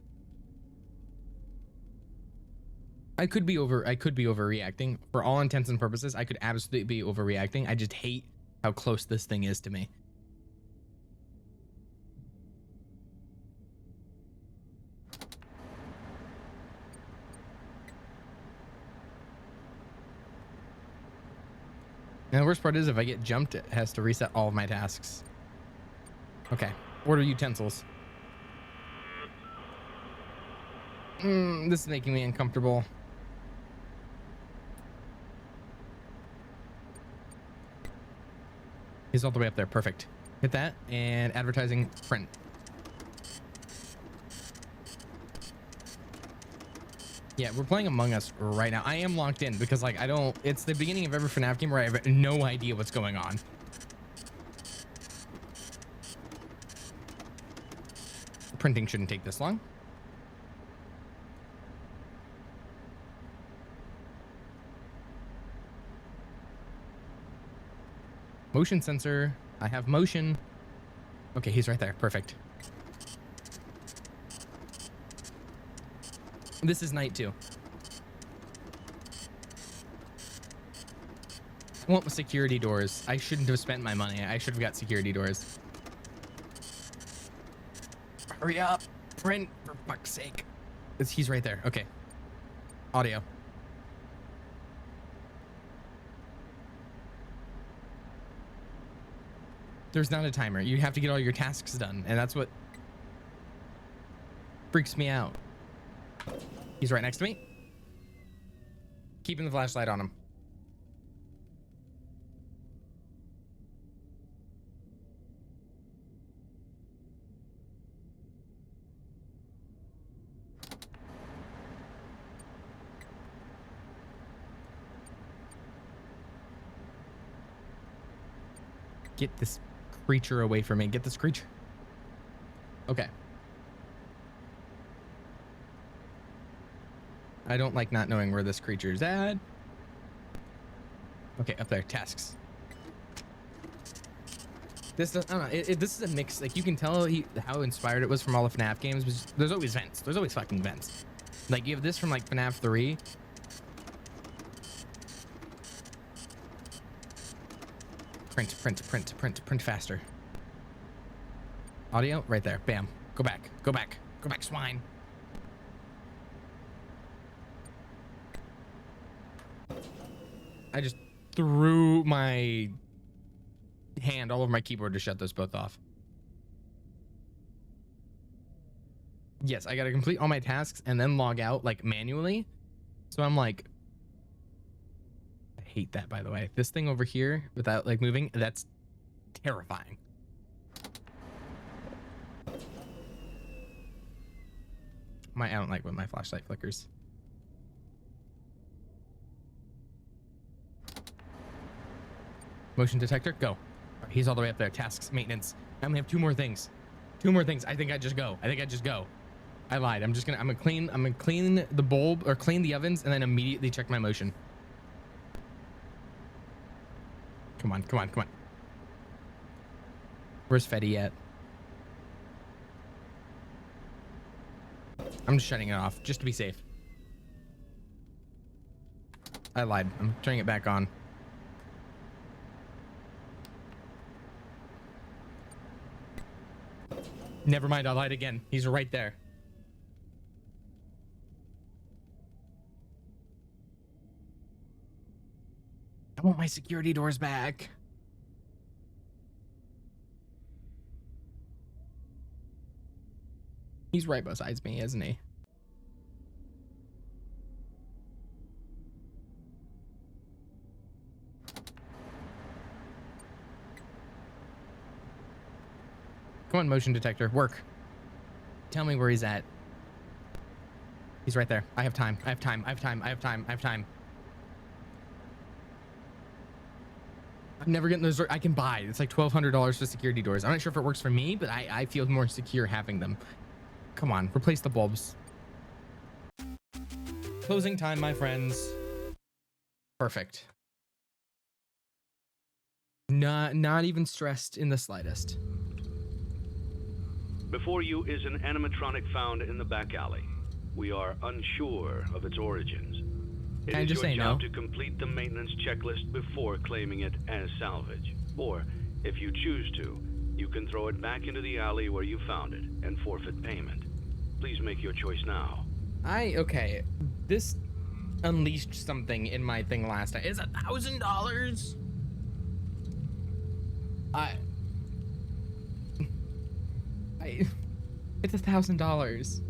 I could be overreacting. For all intents and purposes, I could absolutely be overreacting. I just hate how close this thing is to me. And the worst part is if I get jumped, it has to reset all of my tasks. Okay, order utensils. This is making me uncomfortable. He's all the way up there, perfect. Hit that, and advertising, print. Yeah, we're playing Among Us right now. I am locked in because like it's the beginning of every FNAF game where I have no idea what's going on. Printing shouldn't take this long. Motion sensor. I have motion. Okay, he's right there. Perfect. This is night 2. I want security doors. I shouldn't have spent my money. I should have got security doors. Hurry up. Print, for fuck's sake. He's right there. Okay. Audio. There's not a timer. You have to get all your tasks done, and that's what freaks me out. He's right next to me. Keeping the flashlight on him. Get this creature away from me. Get this creature. Okay. I don't like not knowing where this creature's at. Okay, up there. Tasks. This, I don't know. This is a mix. Like, you can tell how inspired it was from all the FNAF games. But there's always vents. There's always fucking vents. Like, you have this from, like, FNAF 3. Print faster. Audio, right there. Bam. Go back. Go back. Go back, swine. I just threw my hand all over my keyboard to shut those both off. Yes, I gotta complete all my tasks and then log out, like, manually. So I'm like, I hate that, by the way. This thing over here without, like, moving, that's terrifying. I don't like when my flashlight flickers. Motion detector, go. He's all the way up there. Tasks, maintenance. I only have 2 more things. 2 more things. I think I just go. I lied. I'm gonna clean the bulb or clean the ovens and then immediately check my motion. Come on. Where's Fetty at? I'm just shutting it off just to be safe. I lied. I'm turning it back on. Never mind, I lied again. He's right there. I want my security doors back. He's right beside me, isn't he? Come on, motion detector, work. Tell me where he's at. He's right there. I have time. I have time. I'm never getting those. I can buy. It's like $1,200 for security doors. I'm not sure if it works for me, but I feel more secure having them. Come on, replace the bulbs. Closing time, my friends. Perfect. Not even stressed in the slightest. Before you is an animatronic found in the back alley. We are unsure of its origins. It is your job to complete the maintenance checklist before claiming it as salvage. Or, if you choose to, you can throw it back into the alley where you found it and forfeit payment. Please make your choice now. Okay. This unleashed something in my thing last night. It's $1,000. It's $1,000.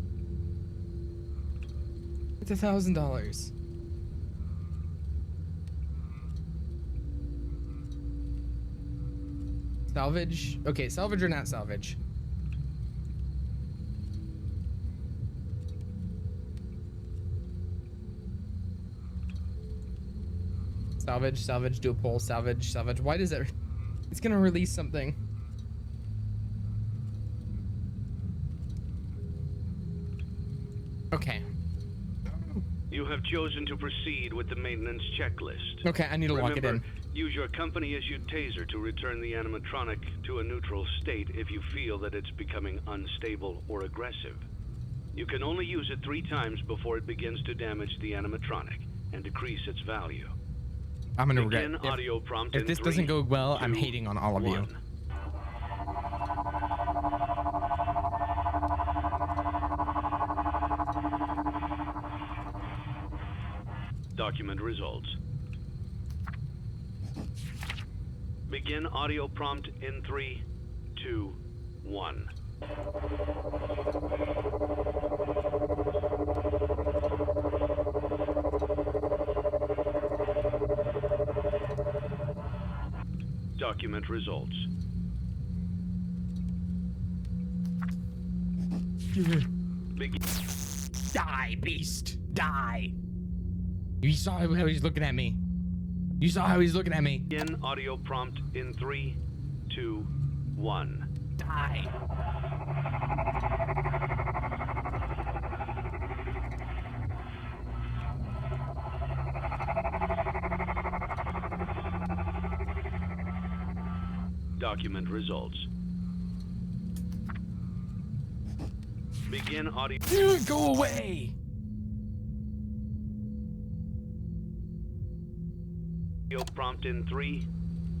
It's $1,000. Salvage? Okay, salvage or not salvage? Salvage, do a poll, salvage. Why does it? It's gonna release something. Okay. You have chosen to proceed with the maintenance checklist. Okay, I need to lock it in. Use your company-issued taser to return the animatronic to a neutral state if you feel that it's becoming unstable or aggressive. You can only use it 3 times before it begins to damage the animatronic and decrease its value. I'm gonna regret. If this doesn't go well, I'm hating on all of you. Document results. Begin audio prompt in 3, 2, 1. Document results. Die, beast, die. You saw how he's looking at me. You saw how he's looking at me. Begin audio prompt in 3, 2, 1. Die. Document results. Begin audio. Go away. Prompt in 3,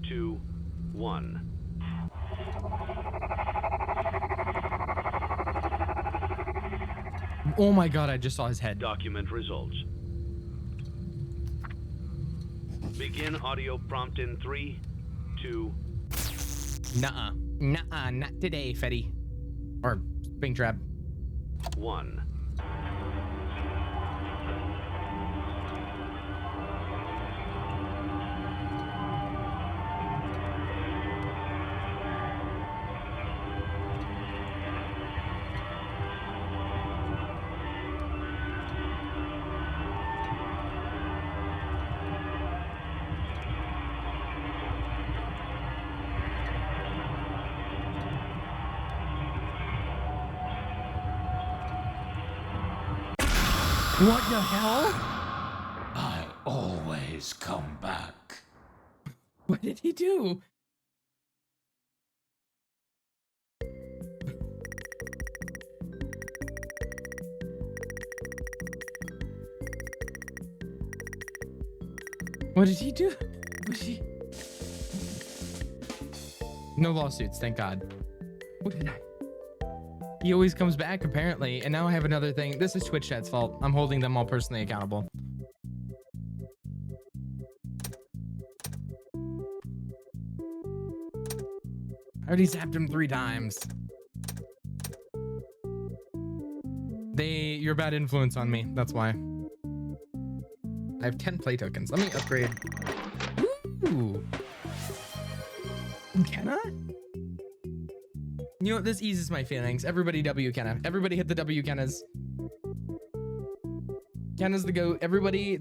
2, 1. Oh my god, I just saw his head. Document results. Begin audio prompt in 3, 2. Nuh-uh. Nuh-uh, not today, Fetty. Or Springtrap. 1. What the hell? I always come back. What did he do? What did he do? Was he? No lawsuits, thank God. What did I? He always comes back, apparently, and now I have another thing. This is Twitch chat's fault. I'm holding them all personally accountable. I already zapped him 3 times. You're a bad influence on me. That's why. I have 10 play tokens. Let me upgrade. Ooh. Can I? You know what? This eases my feelings. Everybody W Kenna. Everybody hit the W Kennas. Kenna's the GOAT. Everybody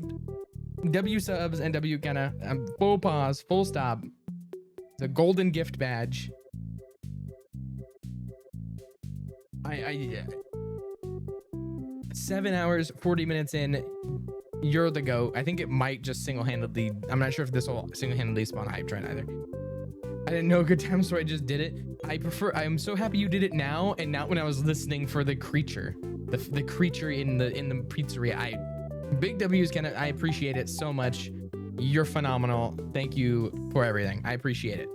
W subs and W Kenna. Full pause. Full stop. The golden gift badge. 7 hours, 40 minutes in. You're the GOAT. I think it might just single-handedly. I'm not sure if this will single-handedly spawn a hype train either. I didn't know a good time, so I just did it. I'm so happy you did it now, and not when I was listening for the creature. The creature in the pizzeria. Big W's, Kenna. I appreciate it so much. You're phenomenal. Thank you for everything. I appreciate it.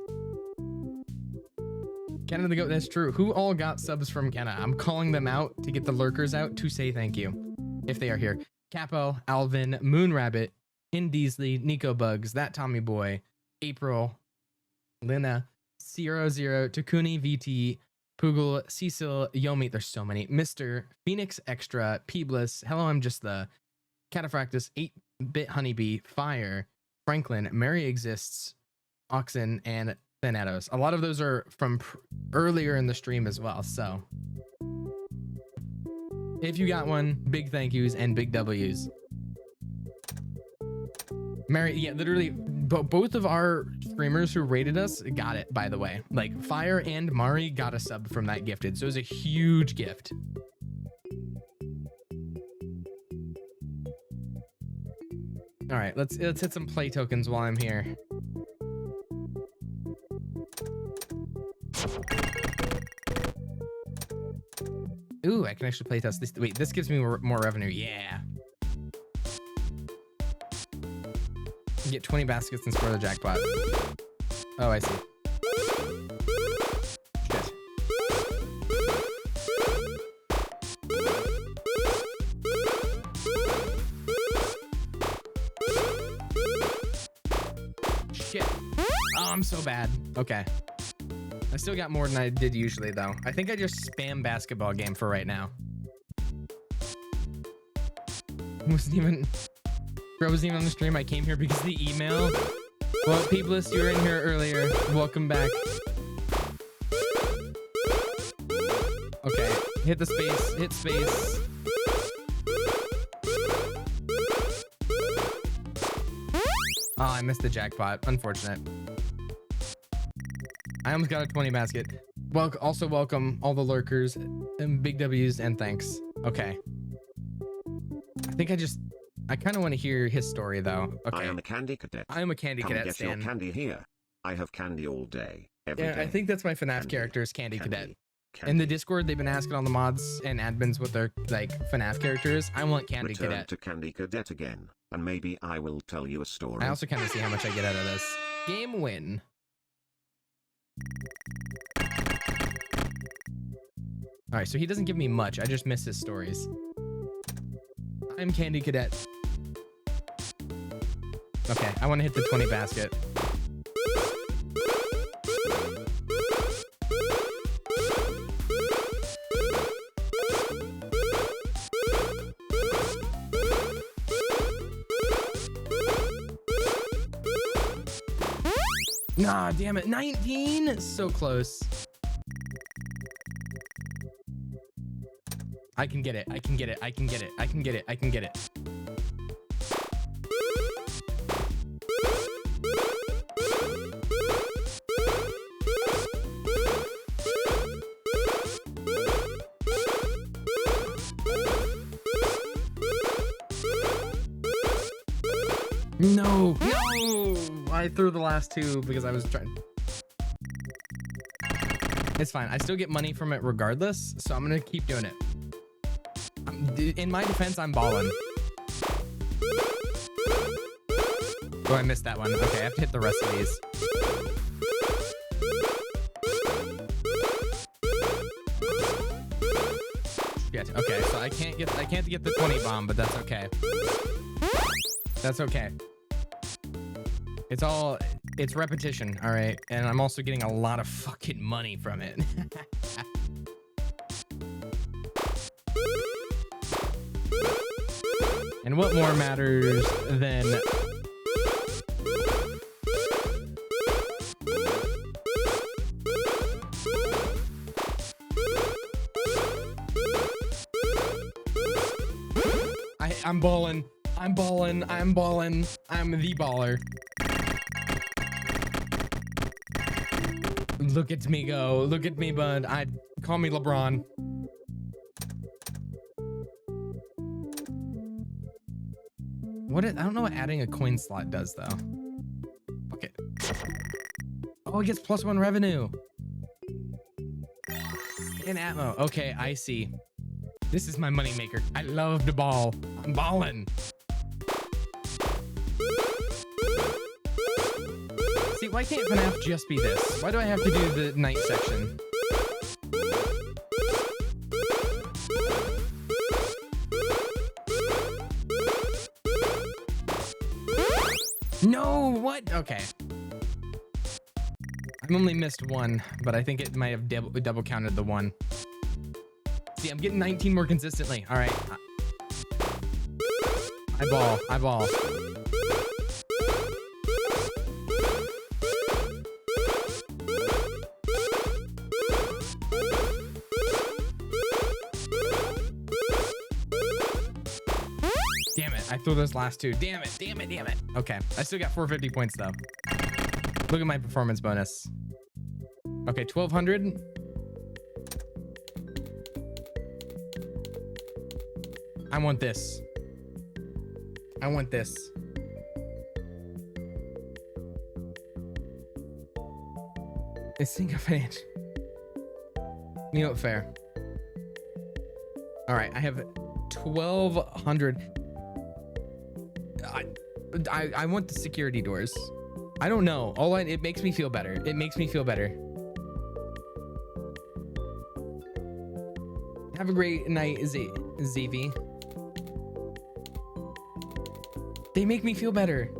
Kenna the GOAT, that's true. Who all got subs from Kenna? I'm calling them out to get the lurkers out to say thank you, if they are here. Capo, Alvin, Moonrabbit, Indeasley, Nico Bugs, That Tommy Boy, April, Lina, 00, Takuni, VT, Poogle, Cecil, Yomi, there's so many, Mr. Phoenix Extra, Peebless, Hello, I'm Just the, Cataphractus, 8-Bit Honeybee, Fire, Franklin, Mary Exists, Oxen, and Thanatos. A lot of those are from earlier in the stream as well, so if you got one, big thank yous and big W's. Mary, yeah, literally, both of our streamers who rated us got it, by the way. Like, Fire and Mari got a sub from that gifted, so it was a huge gift. All right, let's hit some play tokens while I'm here. Ooh, I can actually play test this. Wait, this gives me more revenue. Yeah. Get 20 baskets and score the jackpot. Oh, I see. Shit. Oh, I'm so bad. Okay. I still got more than I did usually, though. I think I just spam basketball game for right now. Wasn't even on the stream. I came here because of the email. Well, Peebless, you were in here earlier. Welcome back. Okay, hit the space. Hit space. Oh, I missed the jackpot. Unfortunate. I almost got a 20 basket. Well, also welcome all the lurkers and big W's and thanks. Okay. I kind of want to hear his story though. Okay. I am a candy cadet. I am a candy cadet. Get Stan. your candy here. I have candy all day, every day. I think that's my FNAF character is Candy Cadet. In the Discord, they've been asking all the mods and admins what their FNAF characters. I want Candy Return Cadet. to Candy Cadet again, and maybe I will tell you a story. I also kind of see how much I get out of this. Game win. All right, so he doesn't give me much. I just miss his stories. I'm Candy Cadet. Okay, I want to hit the 20 basket. Nah, damn it. 19? So close. I can get it. I can get it. I can get it. I can get it. I can get it. No, no! I threw the last two because I was trying. It's fine. I still get money from it regardless, so I'm gonna keep doing it. In my defense, I'm balling. Oh, I missed that one. Okay, I have to hit the rest of these. Shit. Okay, so I can't get the 20 bomb, but that's okay. That's okay. It's repetition, all right? And I'm also getting a lot of fucking money from it. And what more matters than I'm balling. I'm balling. I'm balling. I'm the baller. Look at me go. Look at me, bud. Call me LeBron. I don't know what adding a coin slot does though. Okay. Oh, it gets +1 revenue. In Atmo. Okay, I see. This is my moneymaker. I love to ball. I'm balling. See, why can't FNAF just be this? Why do I have to do the night section? No, what? Okay. I've only missed one, but I think it might have double counted the one. See, I'm getting 19 more consistently. All right. I ball. Damn it, I threw those last two. Damn it. Okay, I still got 450 points though. Look at my performance bonus. Okay, 1200. I want this. It's syncophated. You know what, fair. All right, I have 1200. I want the security doors. I don't know. It makes me feel better. Have a great night, ZV. They make me feel better.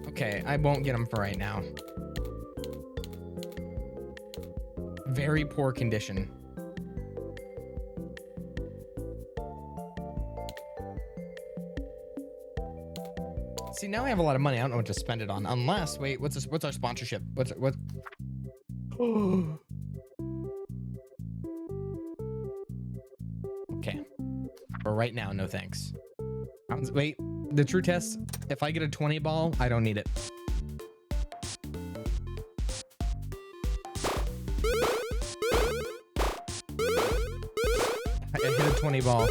Okay, I won't get them for right now. Very poor condition. See, now I have a lot of money. I don't know what to spend it on. Unless, wait, what's our sponsorship? What? Okay. For right now, no thanks. Wait, the true test, if I get a 20 ball, I don't need it. I hit a 20 ball.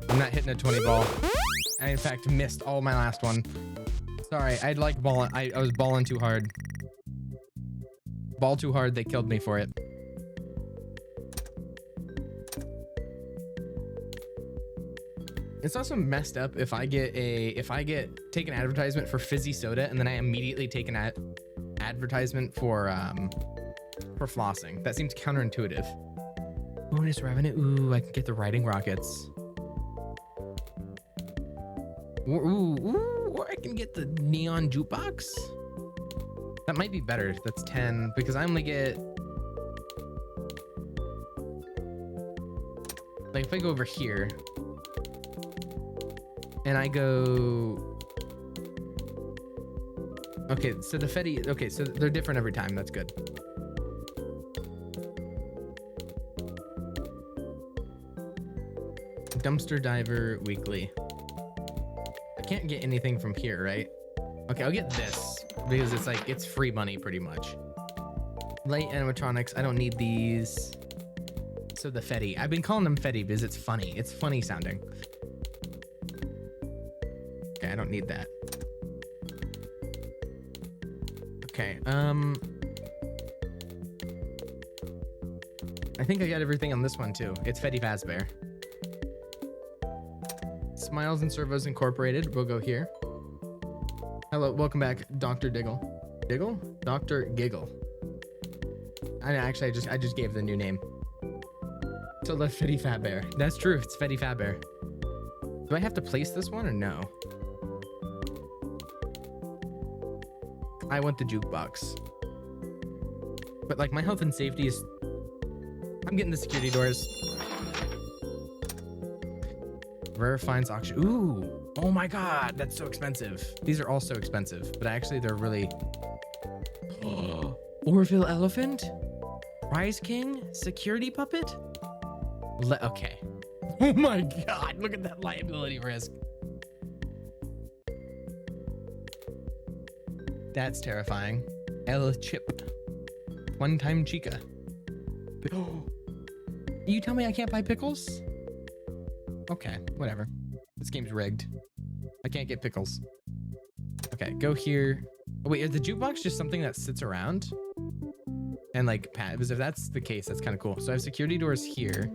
I'm not hitting a 20 ball. I, in fact, missed all my last one. Sorry, I'd like balling. I was balling too hard. Ball too hard, they killed me for it. It's also messed up if I get take an advertisement for fizzy soda and then I immediately take an advertisement for flossing. That seems counterintuitive. Bonus revenue. Ooh, I can get the riding rockets. Ooh, or I can get the neon jukebox. That might be better. That's 10 because I only get, like, if I go over here and I go, okay, so the Fetty, okay, so they're different every time. That's good. Dumpster diver weekly. I can't get anything from here, right? Okay, I'll get this because it's like, it's free money pretty much. Light animatronics, I don't need these. So the Fetty, I've been calling them Fetty because it's funny. It's funny sounding. Okay, I don't need that. Okay, I think I got everything on this one too. It's Fetty Fazbear. Smiles and Servos Incorporated, we'll go here. Hello, welcome back, Dr. Diggle. Diggle? Dr. Giggle. I just gave the new name. So the Fetty Fazbear. That's true, it's Fetty Fazbear. Do I have to place this one or no? I want the jukebox. But like my health and safety is, I'm getting the security doors. Rare finds auction. Ooh, oh my God, that's so expensive. These are all so expensive, but actually they're really. Orville Elephant? Prize King? Security Puppet? Okay. Oh my god, look at that liability risk. That's terrifying. El Chip. One-time chica. You tell me I can't buy pickles? Okay, whatever. This game's rigged. I can't get pickles. Okay, go here. Oh, wait, is the jukebox just something that sits around? And like, because if that's the case, that's kind of cool. So I have security doors here.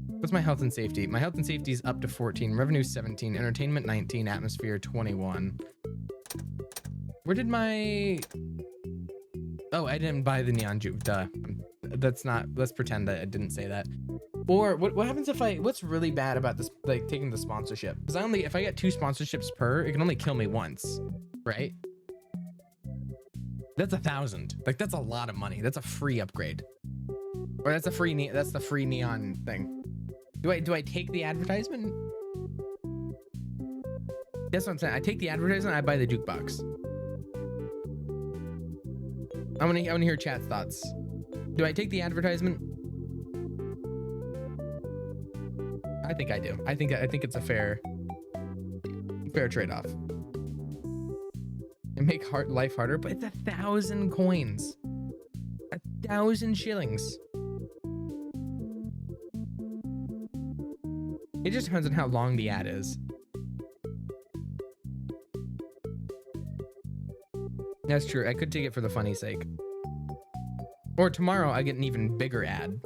What's my health and safety? My health and safety is up to 14, revenue 17, entertainment 19, atmosphere 21. Where did my... Oh, I didn't buy the neon juke, duh. Let's pretend that I didn't say that. Or what happens if what's really bad about this, like taking the sponsorship? Because if I get 2 sponsorships per, it can only kill me once, right? That's 1,000. Like that's a lot of money. That's a free upgrade. Or that's the free neon thing. Do I take the advertisement? That's what I'm saying. I take the advertisement, I buy the jukebox. I want to hear chat's thoughts. Do I take the advertisement? I think I do. I think it's a fair trade-off. And make life harder, but it's 1,000 coins. 1,000 shillings. It just depends on how long the ad is. That's true. I could take it for the funny sake. Or tomorrow I get an even bigger ad.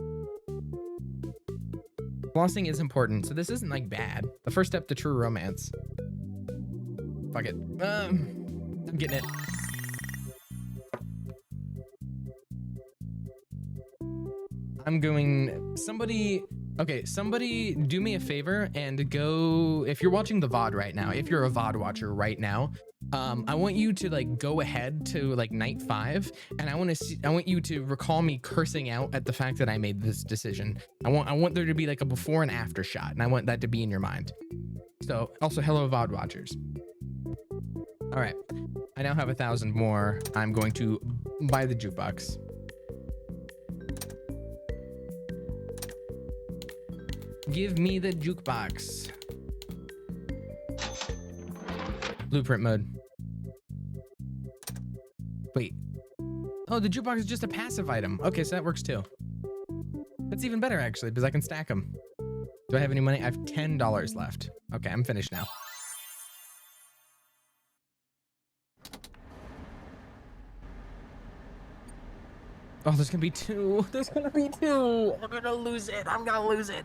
Flossing is important, so this isn't like bad. The first step to true romance. Fuck it. I'm getting it. I'm going... Somebody do me a favor and go... If you're watching the VOD right now, if you're a VOD watcher right now, I want you to like go ahead to like night 5, and I want you to recall me cursing out at the fact that I made this decision. I want there to be like a before and after shot, and I want that to be in your mind. So also hello VOD watchers. All right, I now have 1,000 more. I'm going to buy the jukebox. Give me the jukebox. Blueprint mode. Wait. Oh, the jukebox is just a passive item. Okay, so that works too. That's even better actually, because I can stack them. Do I have any money? I have $10 left. Okay, I'm finished now. Oh, there's gonna be 2. There's gonna be 2. I'm gonna lose it. I'm gonna lose it.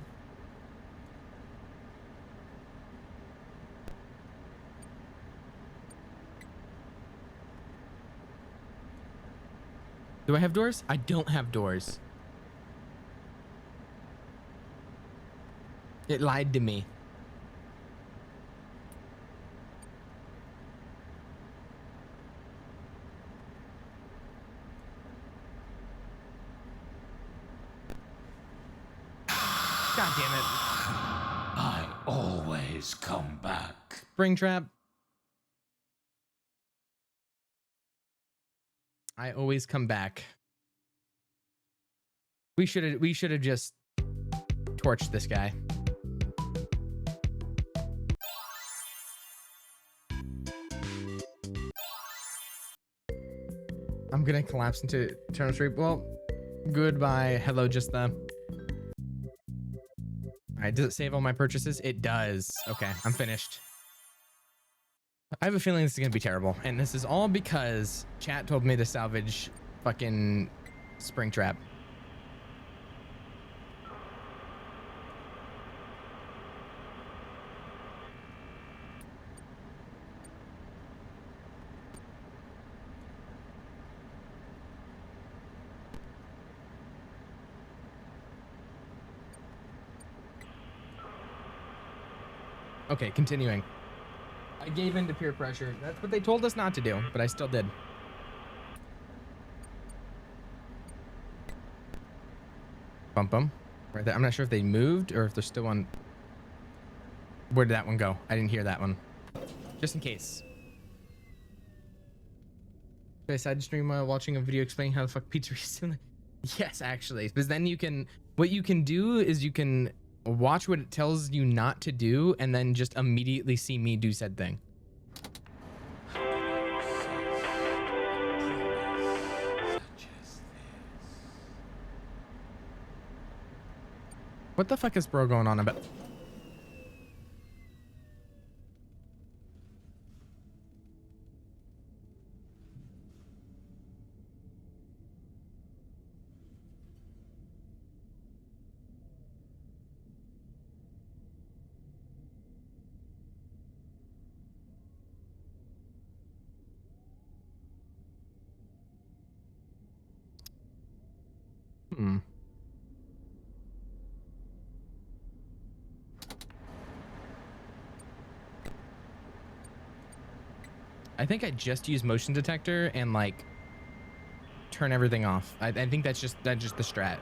Do I have doors? I don't have doors. It lied to me. God damn it. I always come back. Springtrap. I always come back. We should have just torched this guy. I'm gonna collapse into eternal sleep. Well, goodbye. Hello, just the. All right, does it save all my purchases? It does. Okay, I'm finished. I have a feeling this is gonna be terrible, and this is all because chat told me to salvage fucking Springtrap. Okay, continuing. I gave in to peer pressure. That's what they told us not to do, but I still did. Bump them. Right there. I'm not sure if they moved or if they're still on. Where did that one go? I didn't hear that one. Just in case. Should I side stream while watching a video explaining how the fuck pizzeria is doing? Yes, actually. Because then you can, what you can do is you can, watch what it tells you not to do, and then just immediately see me do said thing. What the fuck is bro going on about? I think I just use motion detector and like turn everything off. I think that's just the strat.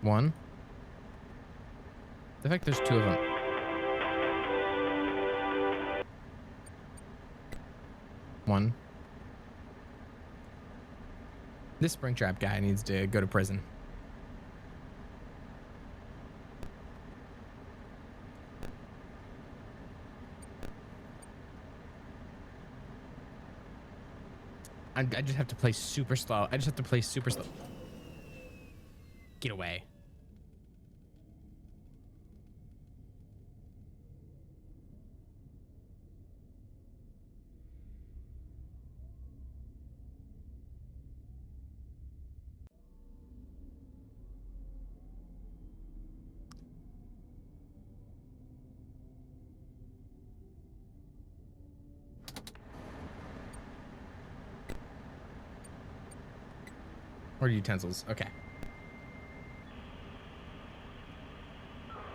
One. The fact there's two of them. One. This Springtrap guy needs to go to prison. I just have to play super slow. I just have to play super slow. Get away. Or utensils. Okay.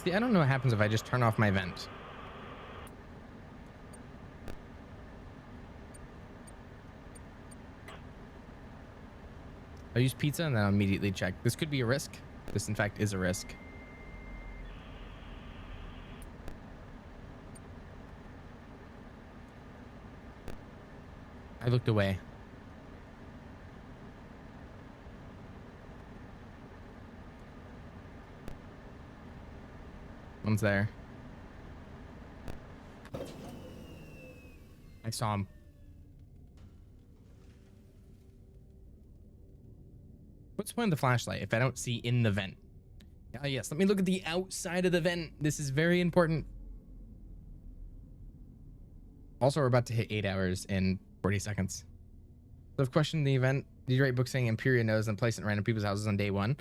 See, I don't know what happens if I just turn off my vent. I'll use pizza and then I'll immediately check. This could be a risk. This, in fact, is a risk. I looked away. One's there. I saw him. What's the point of the flashlight if I don't see in the vent? Oh yes, let me look at the outside of the vent. This is very important. Also, we're about to hit 8 hours in 40 seconds. So I've questioned the event. Did you write book saying Imperia knows and place it in random people's houses on day one?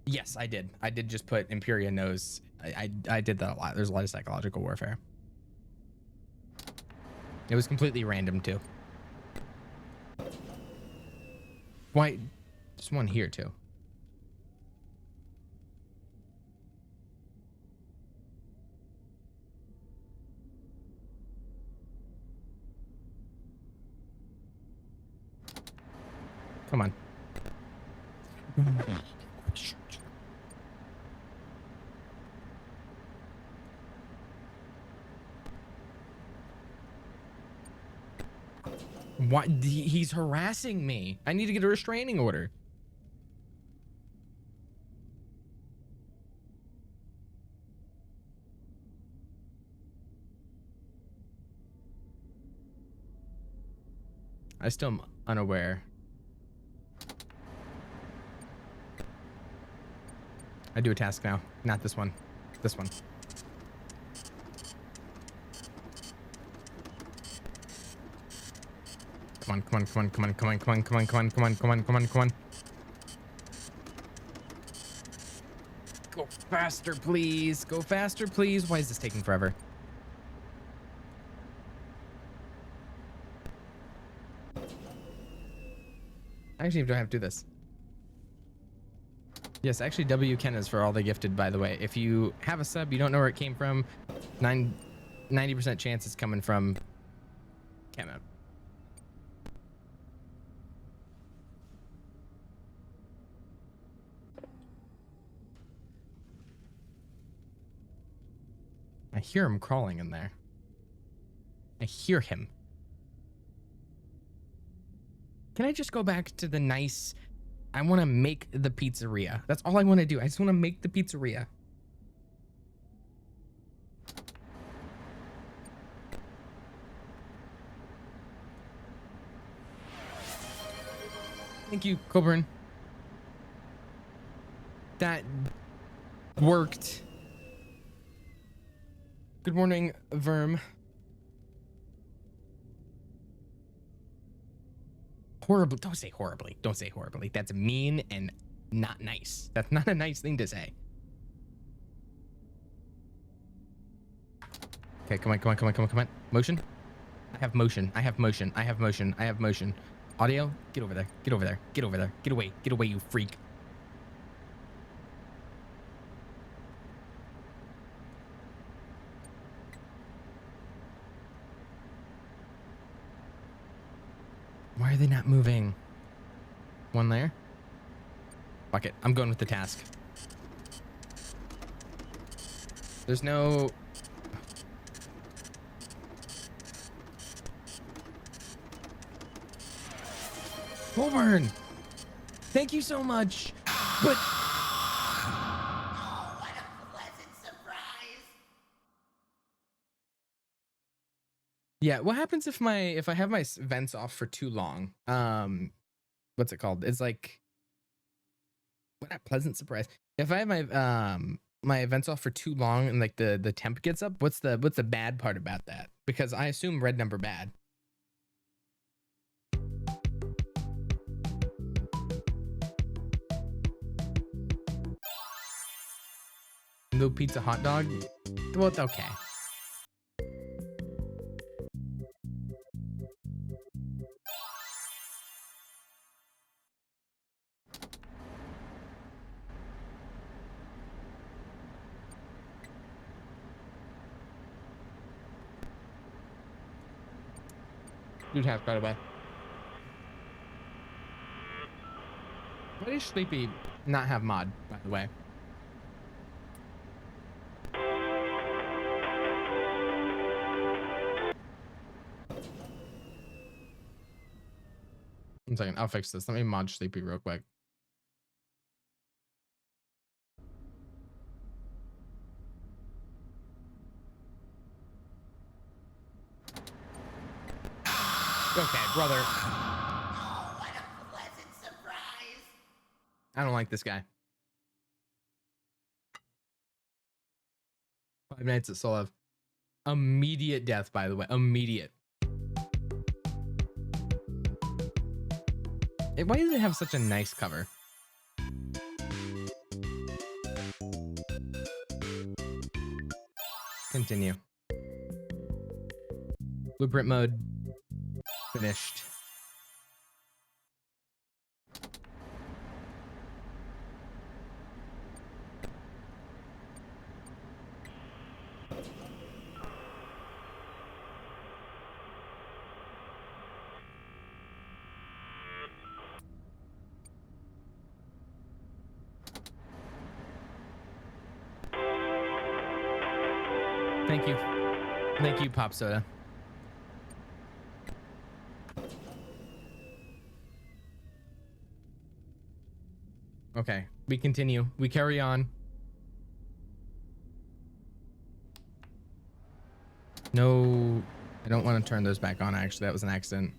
Yes, I did. I did just put Imperia knows. I did that a lot. There's a lot of psychological warfare. It was completely random too. Why? There's one here too. Come on. What? He's harassing me. I need to get a restraining order. I still am unaware. I do a task now. Not this one. This one. Come on, come on, come on, come on, come on, come on, come on, come on, come on, come on, come on, come on. Go faster, please. Go faster, please. Why is this taking forever? Actually, do I have to do this? Yes, actually, W Ken is for all the gifted, by the way. If you have a sub, you don't know where it came from, 90% chance it's coming from Kemo. I hear him crawling in there. I hear him. Can I just go back to the nice I want to make the pizzeria. That's all I want to do. I just want to make the pizzeria. Thank you, Coburn. That worked. Good morning, Verm. Horribly. Don't say horribly. Don't say horribly. That's mean and not nice. That's not a nice thing to say. Okay, come on. Motion. I have motion. I have motion. Audio. Get over there. Get away. Get away, you freak. Why are they not moving? One there. Fuck it. I'm going with the task. There's no... Colburn! Thank you so much. But... Oh, what a pleasant surprise. Yeah, what happens if I have my vents off for too long? What's it called? It's like, what a pleasant surprise. If I have my my vents off for too long and like the temp gets up, what's the bad part about that? Because I assume red number bad. No pizza hot dog? Well, it's okay. Dude has quite a way. Why does Sleepy not have mod, by the way? 1 second, I'll fix this. Let me mod Sleepy real quick. Okay, brother. Oh, what a pleasant surprise. I don't like this guy. 5 Nights at Solev. Immediate death, by the way. Immediate. Why does it have such a nice cover? Continue. Blueprint mode. Finished. Thank you. Thank you, Pop Soda. Okay, we continue. We carry on. No, I don't want to turn those back on, actually. That was an accident.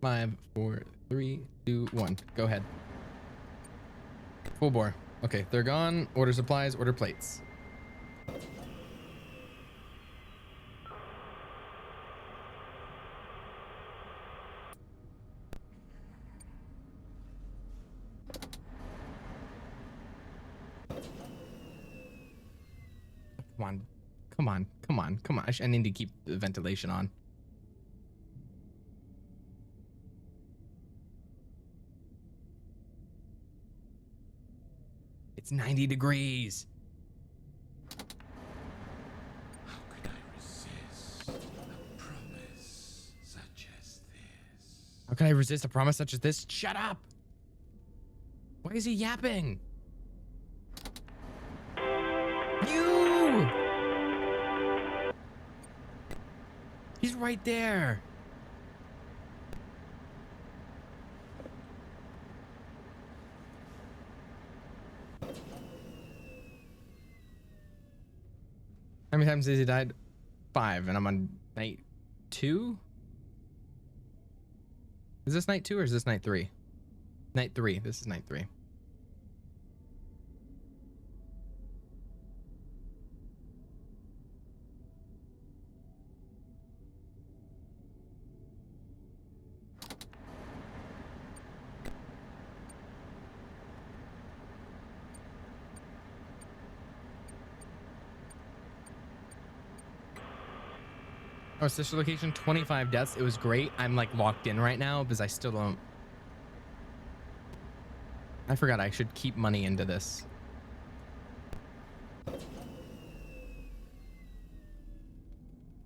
Five, 4, 3, 2, 1. Go ahead. Full bore. Okay, they're gone. Order supplies, order plates. Come on. I need to keep the ventilation on. It's 90 degrees. How could I resist a promise such as this? How can I resist a promise such as this? Shut up! Why is he yapping? You! He's right there. How many times has he died? 5, and I'm on night 2? Is this night 2 or is this night 3? Night 3. This is night 3. Oh, sister location, 25 deaths. It was great. I'm like locked in right now because I still don't. I forgot I should keep money into this.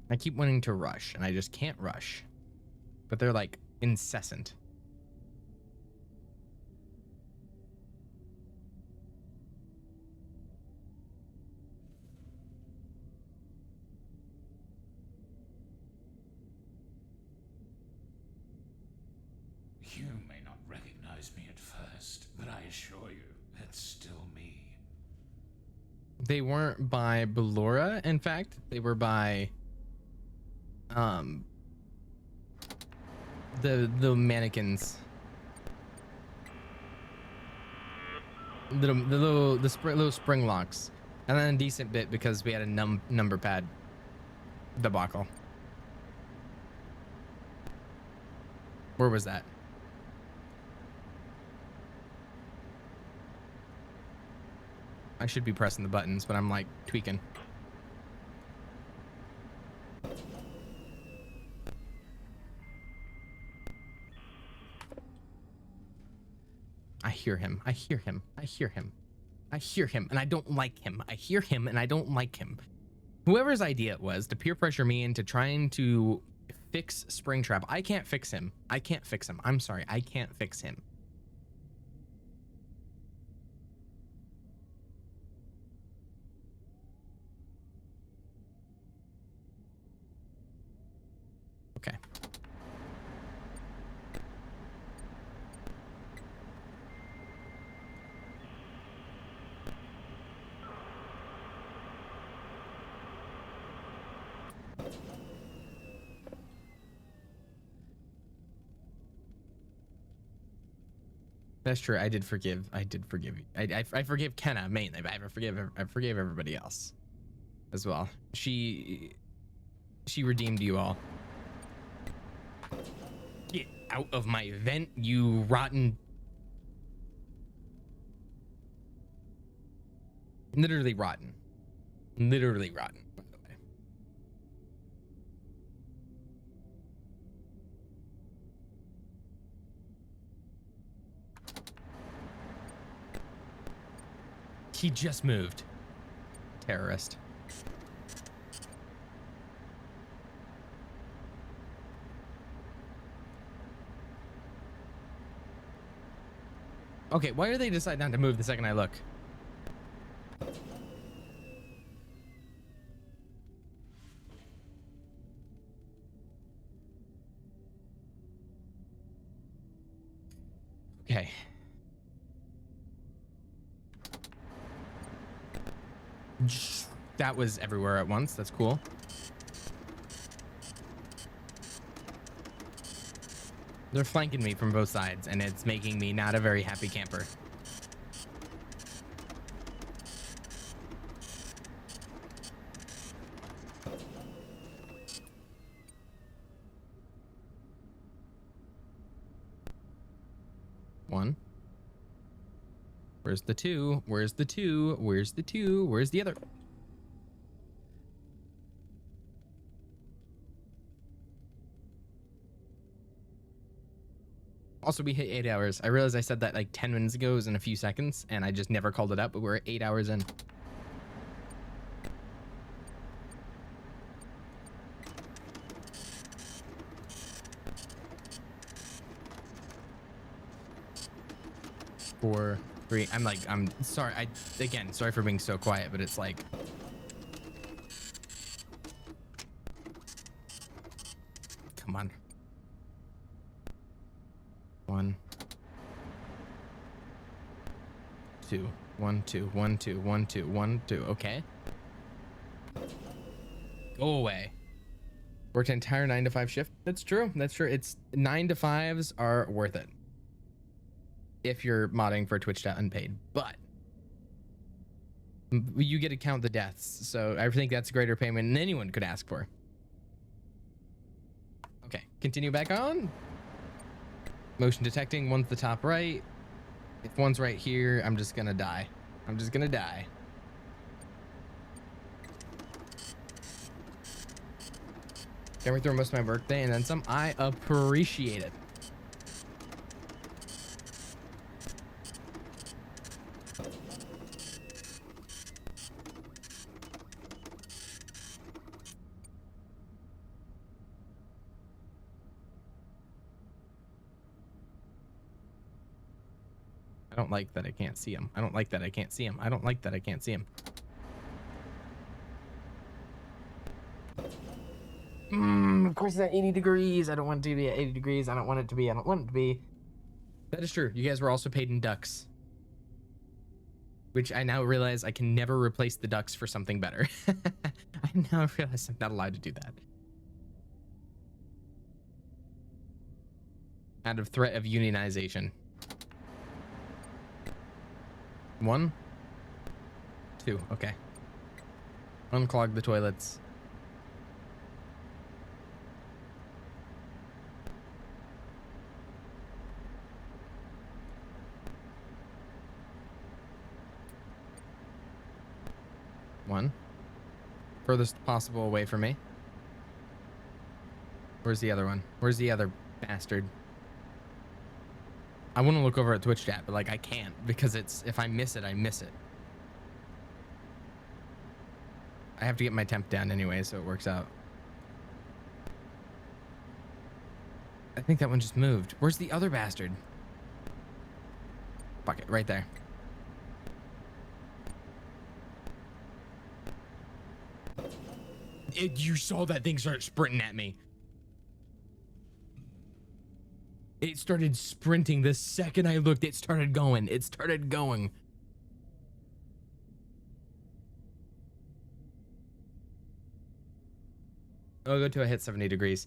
I keep wanting to rush and I just can't rush. But they're like incessant. You may not recognize me at first, but I assure you, that's still me. They weren't by Ballora, in fact. They were by the mannequins. Little spring locks. And then a decent bit because we had a number pad debacle. Where was that? I should be pressing the buttons, but I'm like tweaking. I hear him. I hear him. I hear him. I hear him, and I don't like him. I hear him, and I don't like him. Whoever's idea it was to peer pressure me into trying to fix Springtrap. I can't fix him. I can't fix him. I'm sorry. I can't fix him. Okay. That's true. I did forgive. I did forgive you. I forgive Kenna mainly, but I forgave everybody else as well. She redeemed you all. Get out of my vent, you rotten. Literally rotten. Literally rotten, by the way. He just moved. Terrorist. Okay, why do they decide not to move the second I look? Okay. That was everywhere at once. That's cool. They're flanking me from both sides, and it's making me not a very happy camper. One. Where's the two? Where's the two? Where's the two? Where's the other? Also, we hit 8 hours. I realized I said that like 10 minutes ago, it was in a few seconds, and I just never called it up, but we're 8 hours in. Four, three. I'm sorry. Again, sorry for being so quiet, but it's like. come on. 1, 2, 1, 2, 1, 2, 1, 2, 1, 2. Okay. Go away. Worked an entire 9 to 5 shift. That's true. That's true. It's 9 to 5s are worth it if you're modding for Twitch unpaid, but you get to count the deaths. So I think that's greater payment than anyone could ask for. Okay, continue back on. Motion detecting. One's the top right. If one's right here, I'm just gonna die. I'm just gonna die. Got me through most of my birthday and then some. I appreciate it. I don't like that I can't see him. I don't like that I can't see him. I don't like that I can't see him. Of course, it's at 80 degrees. I don't want it to be at 80 degrees. I don't want it to be. I don't want it to be. That is true. You guys were also paid in ducks. Which I now realize I can never replace the ducks for something better. I now realize I'm not allowed to do that. Out of threat of unionization. 1, 2, okay. Unclog the toilets. One. Furthest possible away from me. Where's the other one? Where's the other bastard? I want to look over at Twitch chat, but like I can't because it's, if I miss it, I miss it. I have to get my temp down anyway, so it works out. I think that one just moved. Where's the other bastard? Fuck it, right there. You saw that thing start sprinting at me. It started sprinting the second I looked. It started going. It started going. I'll go to a hit 70 degrees.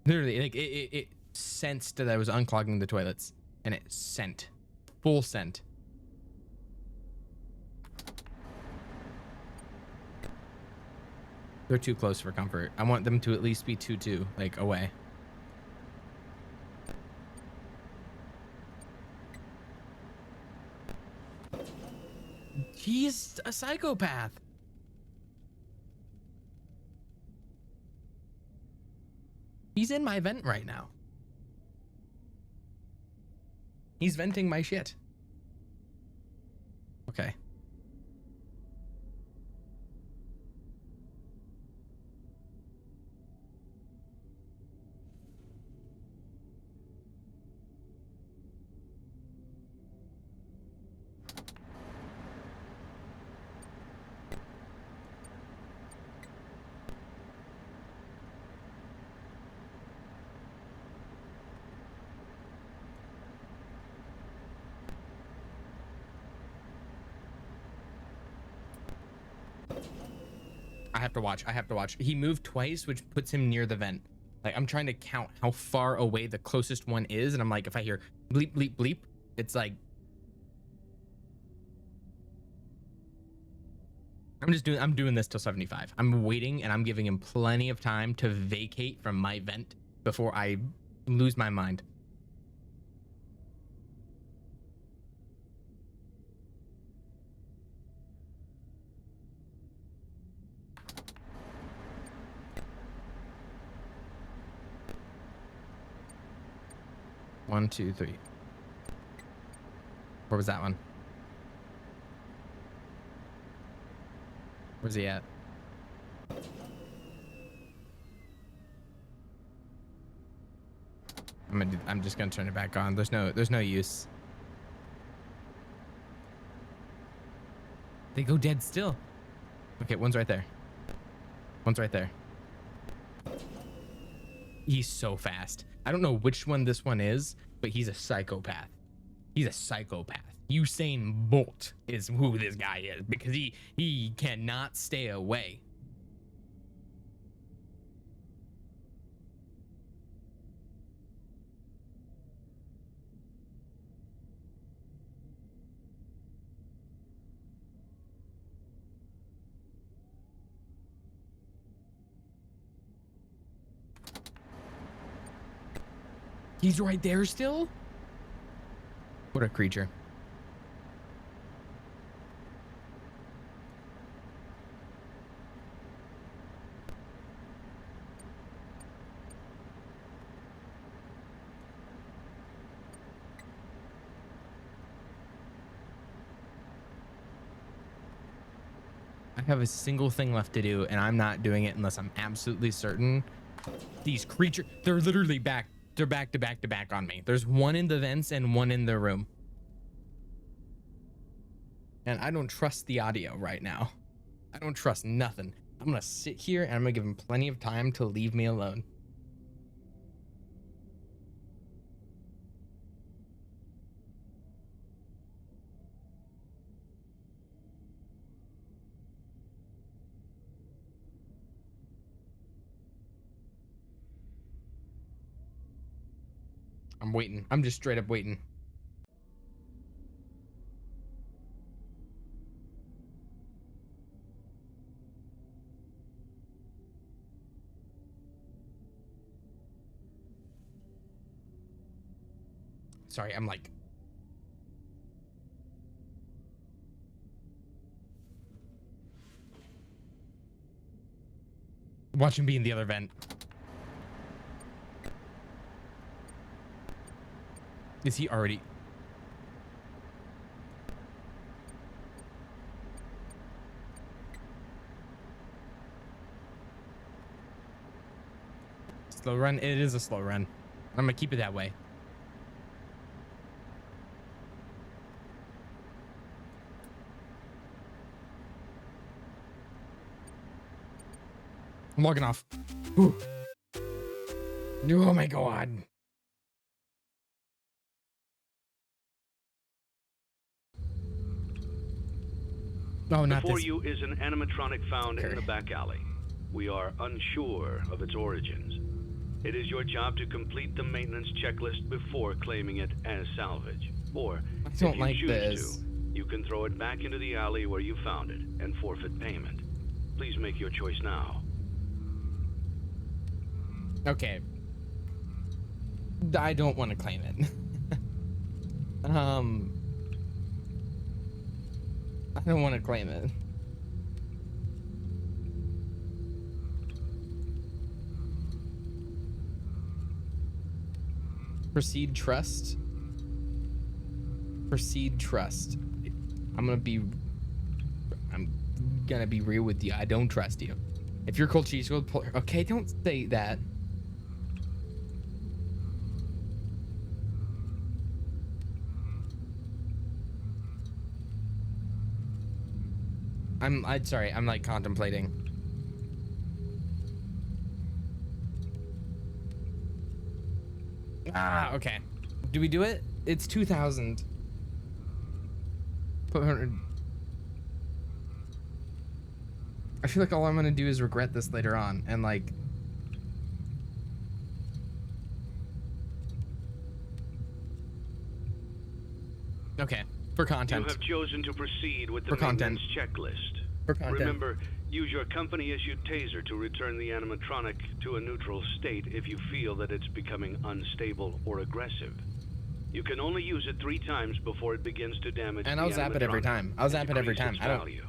Literally, like it sensed that I was unclogging the toilets, and it sent, full sent. They're too close for comfort. I want them to at least be 2-2, like away. He's a psychopath. He's in my vent right now. He's venting my shit. Okay. I have to watch. I have to watch. He moved twice, which puts him near the vent. Like, I'm trying to count how far away the closest one is, and I'm like, if I hear bleep, bleep, bleep, it's like... I'm doing this till 75. I'm waiting, and I'm giving him plenty of time to vacate from my vent before I lose my mind. One, two, three. Where was that one? Where's he at? I'm just gonna turn it back on. There's no use. They go dead still. Okay, one's right there. One's right there. He's so fast. I don't know which one this one is, but he's a psychopath. He's a psychopath. Usain Bolt is who this guy is, because he cannot stay away. He's right there still? What a creature. I have a single thing left to do, and I'm not doing it unless I'm absolutely certain. These creatures, they're literally back. They're back to back to back on me. There's one in the vents and one in the room. And I don't trust the audio right now. I don't trust nothing. I'm gonna sit here and I'm gonna give him plenty of time to leave me alone. I'm waiting. I'm just straight up waiting. Sorry, I'm like... Watch him be in the other vent. Is he already... Slow run? It is a slow run. I'm gonna keep it that way. I'm logging off. Whew. Oh my god. No, not Before this. you is an animatronic found in the back alley. We are unsure of its origins. It is your job to complete the maintenance checklist before claiming it as salvage. Or, I don't if you like choose this. to, you can throw it back into the alley where you found it and forfeit payment. Please make your choice now. Okay. I don't want to claim it. I don't want to claim it. Proceed trust. Proceed trust. I'm gonna be real with you. I don't trust you. If you're cold cheese, okay, don't say that. I'm sorry, I'm like contemplating. Ah, okay. Do we do it? It's 2,000. Put 100. I feel like all I'm gonna do is regret this later on, and like... Okay, for content. You have chosen to proceed with the For content. maintenance checklist. For content. Remember, use your company-issued taser to return the animatronic to a neutral state if you feel that it's becoming unstable or aggressive. You can only use it 3 times before it begins to damage And the I'll zap it every animatronic time. I'll zap it every decrease time. its I don't value.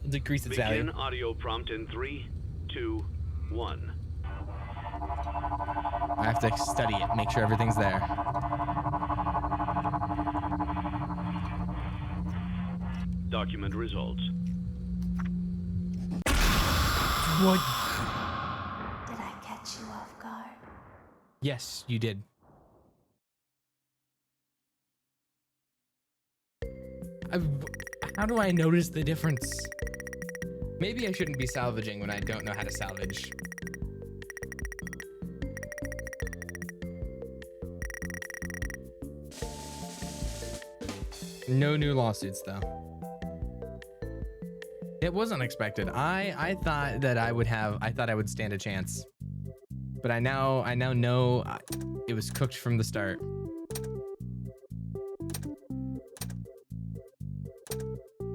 decrease its Begin value. audio prompt in 3, 2, 1. I have to study it, make sure everything's there. Document results. What? Did I catch you off guard? Yes, you did. How do I notice the difference? Maybe I shouldn't be salvaging when I don't know how to salvage. No new lawsuits though. It was unexpected. I thought that I would stand a chance, but I now know it was cooked from the start.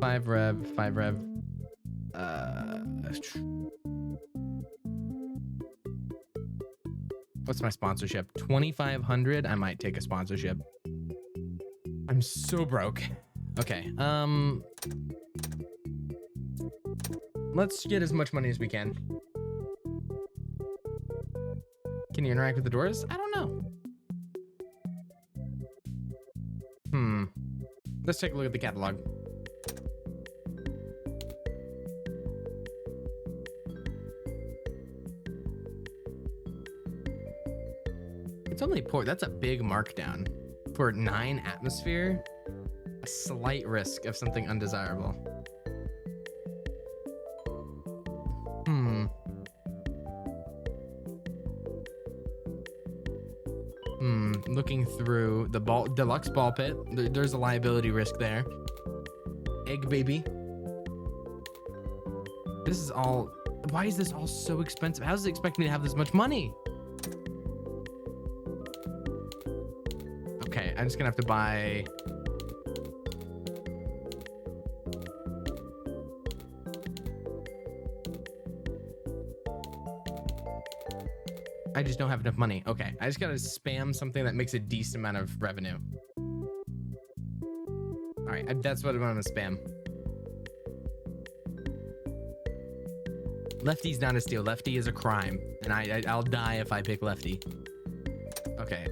Five rev. What's my sponsorship? 2,500. I might take a sponsorship. I'm so broke. Okay. Let's get as much money as we can. Can you interact with the doors? I don't know. Let's take a look at the catalog. It's only port. That's a big markdown for 9 atmosphere. A slight risk of something undesirable. Looking through the deluxe ball pit, there's a liability risk there. Egg baby. This is all. Why is this all so expensive? How does it expect me to have this much money? Okay, I'm just gonna have to buy. I just don't have enough money. Okay, I just gotta spam something that makes a decent amount of revenue. All right, that's what I'm gonna spam. Lefty's not a steal. Lefty is a crime, and I'll die if I pick lefty. Okay.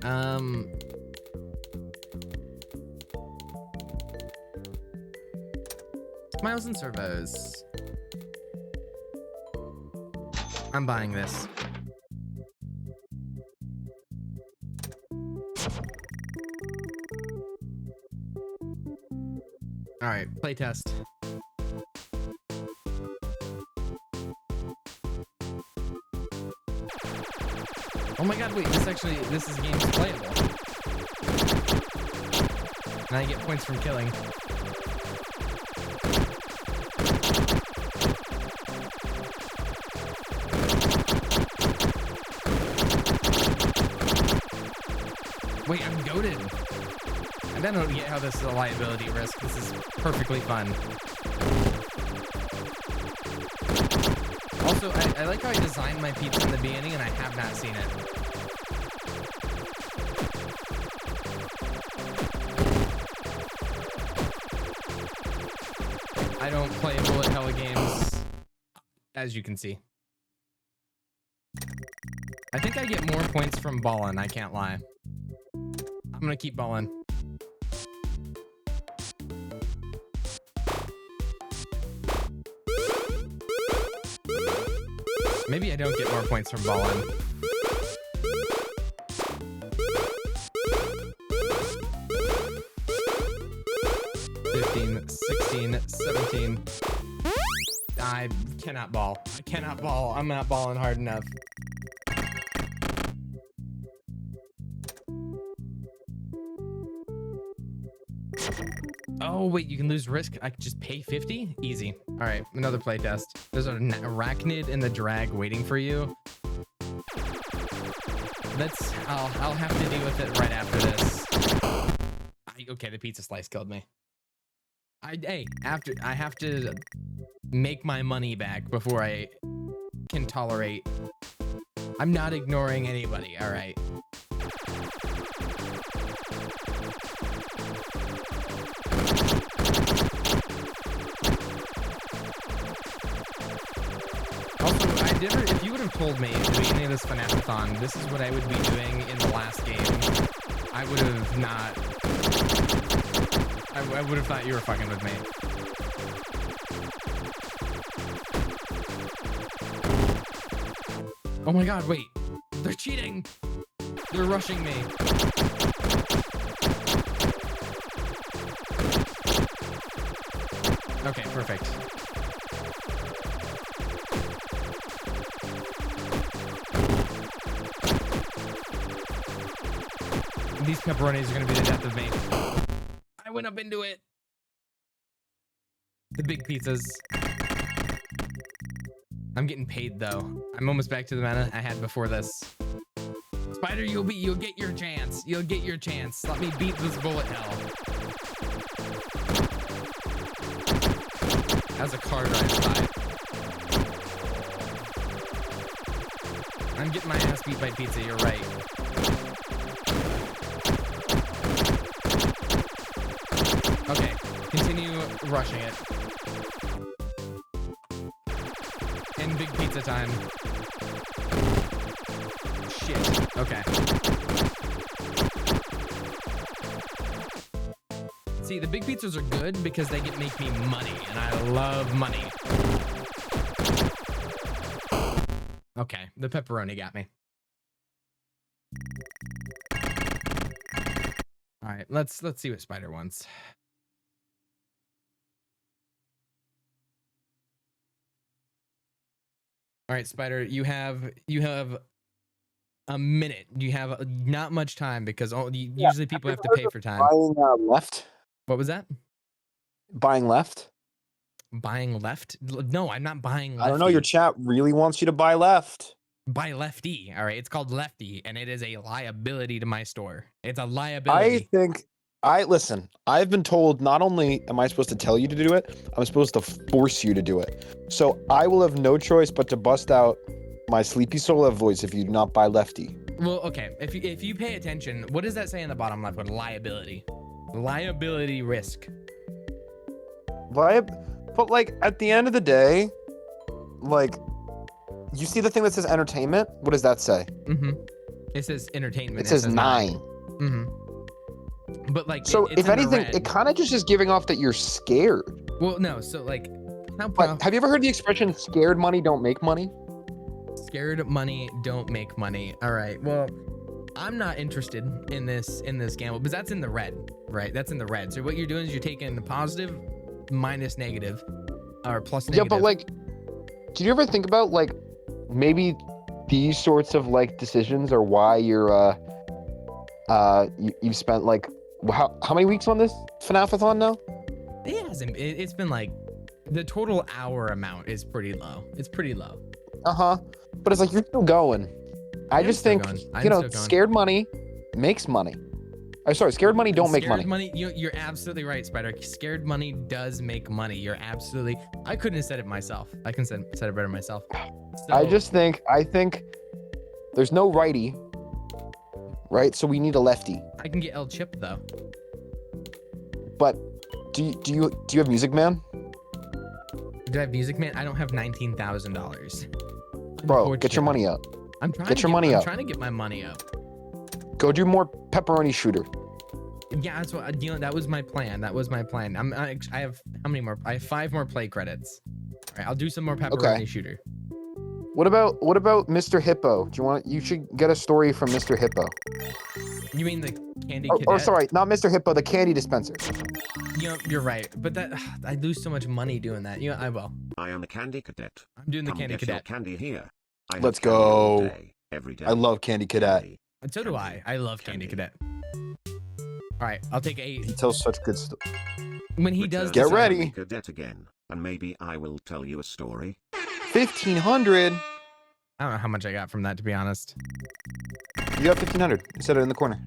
Smiles and servos. I'm buying this. All right, playtest. Oh my god, wait, this game's playable. And I get points from killing. Wait, I'm goated. I don't get how this is a liability risk. This is perfectly fun. Also, I like how I designed my pizza in the beginning and I have not seen it. I don't play bullet hell games, as you can see. I think I get more points from ballin', I can't lie. I'm gonna keep ballin'. Maybe I don't get more points from ballin'. $15, $16, $17. I cannot ball. I cannot ball. I'm not balling hard enough. Oh, wait, you can lose risk. I can just pay 50? Easy. All right, another playtest. There's an arachnid in the drag waiting for you. I'll have to deal with it right after this. Okay, the pizza slice killed me. I have to make my money back before I can tolerate. I'm not ignoring anybody, all right? Also, if you would have told me at the beginning of this FNAFAthon, this is what I would be doing in the last game, I would have not. I would have thought you were fucking with me. Oh my god, wait. They're cheating! They're rushing me. Okay, perfect. These pepperonis are gonna be the death of me. I went up into it. The big pizzas. I'm getting paid though. I'm almost back to the meta I had before this. Spider, you'll get your chance. You'll get your chance. Let me beat this bullet hell. That's a car drive by. I'm getting my ass beat by pizza, you're right. Okay, continue rushing it. And big pizza time. Shit, okay. See, the big pizzas are good because they make me money, and I love money. Okay, the pepperoni got me. All right, let's see what Spider wants. All right, Spider, you have a minute. You have not much time because usually people have to pay for time. Buying left. What was that? Buying left. Buying left? No, I'm not buying lefty. I don't know. Your chat really wants you to buy left. Buy lefty. All right, it's called Lefty, and it is a liability to my store. It's a liability. Listen, I've been told not only am I supposed to tell you to do it, I'm supposed to force you to do it. So I will have no choice but to bust out my sleepy soul voice if you do not buy lefty. Well, okay. If you pay attention, what does that say in the bottom left one? Liability. Liability risk. But like at the end of the day, like you see the thing that says entertainment? What does that say? Mm-hmm. It says entertainment. It says 9. Mm-hmm. But like, so if anything, it kind of just is giving off that you're scared. Well, no. So like, have you ever heard the expression "scared money don't make money"? Scared money don't make money. All right. Well, I'm not interested in this gamble because that's in the red, right? That's in the red. So what you're doing is you're taking the positive minus negative or plus negative. Yeah, but like, did you ever think about like maybe these sorts of like decisions are why you're you've spent like how many weeks on this FNAFAthon now? It hasn't. It's been like the total hour amount is pretty low. It's pretty low. But it's like you're still going. I just think scared money makes money. I'm sorry, scared money don't make money. You're absolutely right, Spider. Scared money does make money. You're absolutely. I couldn't have said it myself. I can said it better myself. So, I think there's no righty, right? So we need a lefty. I can get El Chip though. But do you have Music Man? Do I have Music Man? I don't have $19,000. Bro, get your money up. I'm trying to get my money up. Go do more pepperoni shooter. Yeah, that's what that was my plan. I have how many more? I have 5 more play credits. All right, I'll do some more pepperoni shooter. What about Mr. Hippo? You should get a story from Mr. Hippo. You mean the candy cadet? Or sorry, not Mr. Hippo, the candy dispenser. You're right, but that I lose so much money doing that. I will. I am a candy cadet. I'm doing the candy cadet. Candy here. Let's go. Day, every day. I love candy cadet. And so do I. I love candy cadet. All right, I'll take 8. He tells such good stuff. When he does, get ready. Cadet again, and maybe I will tell you a story. 1,500. I don't know how much I got from that, to be honest. You got 1,500. You said it in the corner.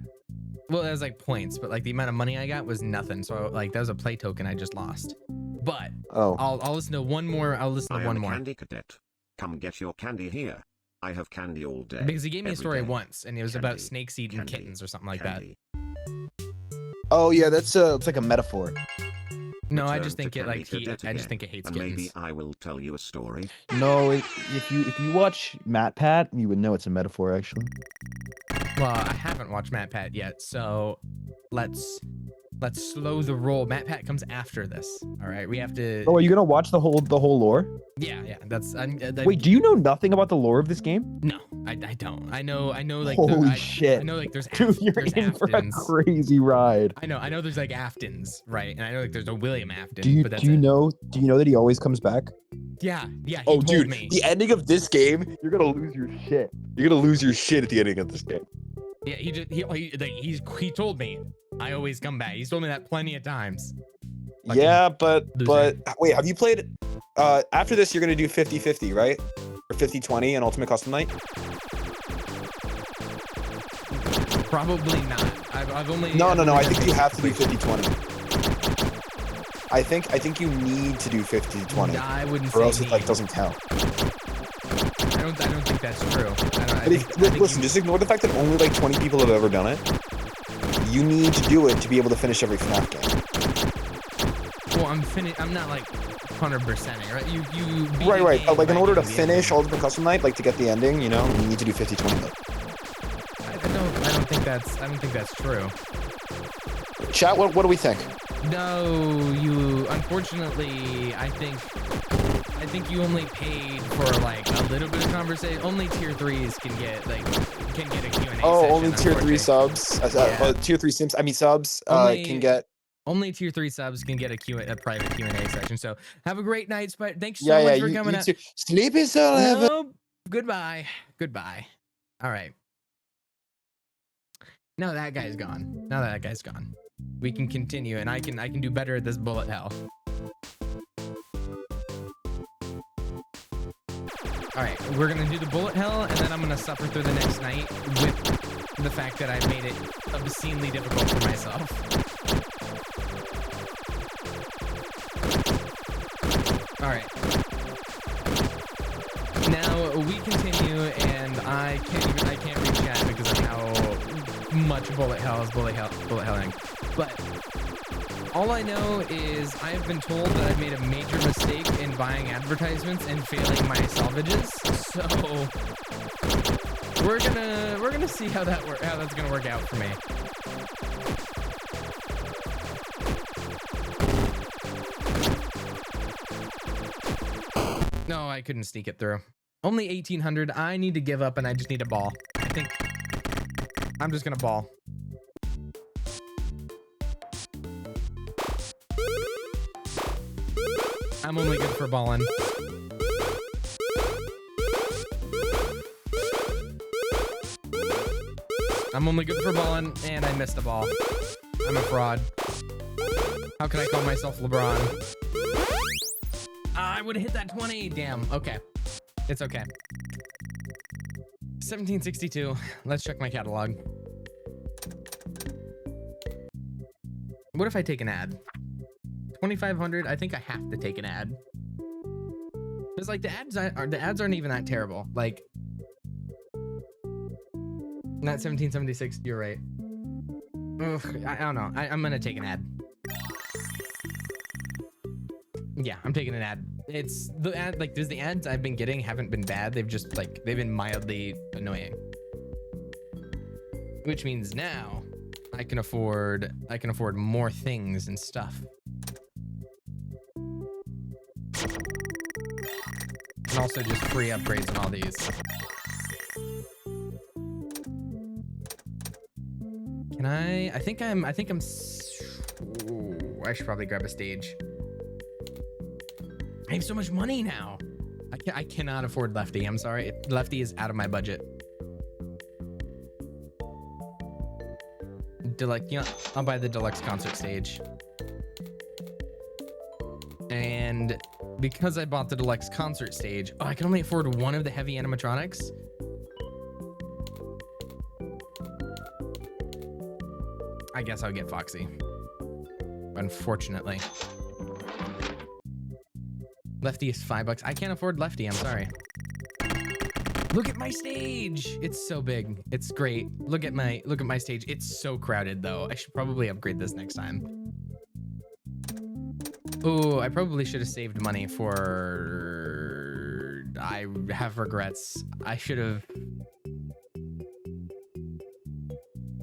Well, that was like points, but like the amount of money I got was nothing. So like that was a play token I just lost. But I'll listen to one more. I'll listen to one more. Candy cadet. Come get your candy here. I have candy all day. Because he gave me a story once, and it was about snakes eating kittens or something like that. Oh yeah, that's it's like a metaphor. No, I just think it like I just think it hates kittens. Maybe I will tell you a story. No, if you watch Matt Pat, you would know it's a metaphor actually. Well, I haven't watched Matt Pat yet, so let's slow the roll. Matt Pat comes after this. All right, we have to. Oh, are you gonna watch the whole lore? Yeah. That's. Wait, do you know nothing about the lore of this game? No, I don't. I know like. Holy shit! I know like there's. Dude, you're in for a crazy ride. I know there's like Aftons, right? And I know like there's a William Afton. Do you know that he always comes back? Yeah. He told me. The ending of this game, you're gonna lose your shit. You're gonna lose your shit at the ending of this game. Yeah, he told me I always come back. He's told me that plenty of times. Yeah, but wait, have you played? After this, you're gonna do 50-50, right? Or 50-20 on Ultimate Custom Night? Probably not. I've only. No. I think you have to do 50-20. I think you need to do 50-20. I wouldn't or say else it like doesn't count. I don't think that's true. Listen, just ignore the fact that only like 20 people have ever done it. You need to do it to be able to finish every FNAF game. Well, I'm not like 100%ing, right? You beat right. But like in order to the finish Ultimate Custom Night, like to get the ending, you know, you need to do 50-20 mode. I don't think that's true. Chat, what do we think? No, unfortunately, I think you only paid for like a little bit of conversation. Only tier 3s can get a Q&A session. Only tier 3 subs. Tier 3 sims. I mean subs can get. Only tier 3 subs can get a private Q&A session. So have a great night, Spider. Thanks so much for coming out. Sleepy soul heaven. No, goodbye. All right. Now that guy's gone. We can continue, and I can do better at this bullet hell. All right, we're gonna do the bullet hell, and then I'm gonna suffer through the next night with the fact that I made it obscenely difficult for myself. All right. Now we continue, and I can't read chat because of how much bullet hell is bullet helling. But all I know is I've been told that I've made a major mistake in buying advertisements and failing my salvages. So we're gonna see how that's gonna work out for me. No, I couldn't sneak it through. Only 1800. I need to give up, and I just need a ball. I think I'm just gonna ball. I'm only good for balling. I'm only good for balling, and I missed a ball. I'm a fraud. How can I call myself LeBron? I would have hit that 20. Damn. Okay. It's okay. 1762. Let's check my catalog. What if I take an ad? 2500. I think I have to take an ad. Because like the ads aren't even that terrible. Like not 1776. You're right. Ugh, I don't know. I'm gonna take an ad. Yeah, I'm taking an ad. It's the ad, like the ads I've been getting haven't been bad. They've just like they've been mildly annoying. Which means now I can afford more things and stuff. And also just free upgrades and all these. Can I think I'm ooh, I should probably grab a stage. I have so much money now. I cannot afford Lefty. I'm sorry. Lefty is out of my budget. I'll buy the deluxe concert stage. And because I bought the deluxe concert stage, I can only afford one of the heavy animatronics. I guess I'll get Foxy. Unfortunately. Lefty is $5. I can't afford Lefty. I'm sorry. Look at my stage. It's so big. It's great. Look at my stage. It's so crowded though. I should probably upgrade this next time. Oh, I probably should have saved money for. I have regrets. I should have.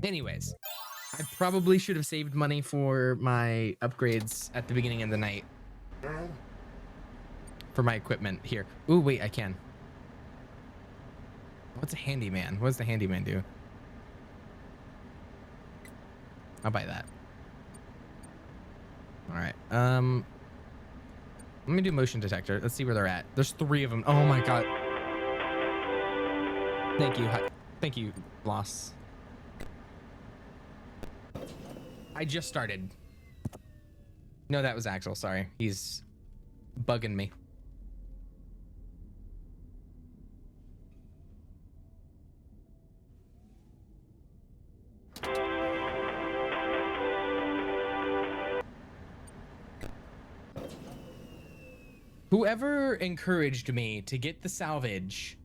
Anyways, I probably should have saved money for my upgrades at the beginning of the night. For my equipment here. Ooh, wait, I can. What's a handyman? What does the handyman do? I'll buy that. All right. Let me do motion detector. Let's see where they're at. There's 3 of them. Oh my god. Thank you. Thank you, Loss. I just started. No, that was Axel. Sorry. He's bugging me. Whoever encouraged me to get the salvage,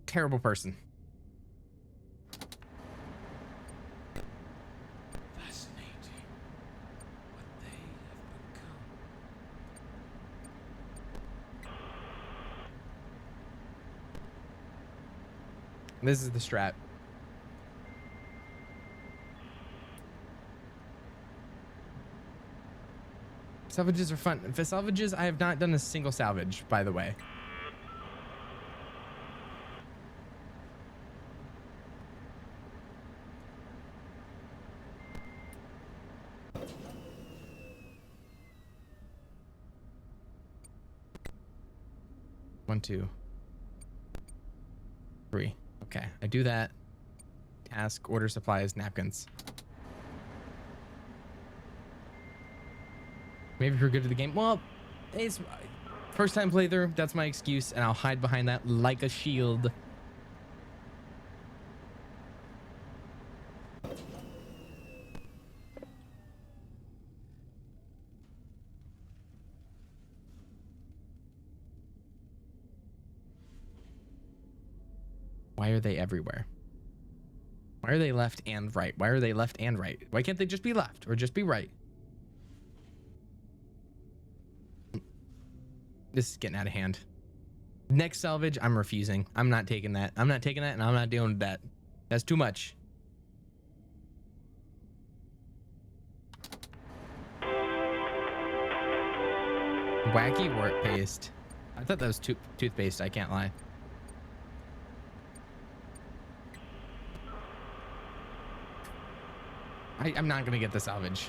terrible person. Fascinating. What they have become. This is the strat. Salvages are fun. For salvages, I have not done a single salvage, by the way. One, two, three. Okay, I do that. Task, order supplies, napkins. Maybe if you're good at the game. Well, it's first time playthrough. That's my excuse, and I'll hide behind that like a shield. Why are they everywhere? Why are they left and right? Why are they left and right? Why can't they just be left or just be right? This is getting out of hand. Next salvage, I'm refusing. I'm not taking that. I'm not taking that, and I'm not doing that. That's too much. Wacky wart paste. I thought that was toothpaste. I can't lie. I'm not gonna get the salvage.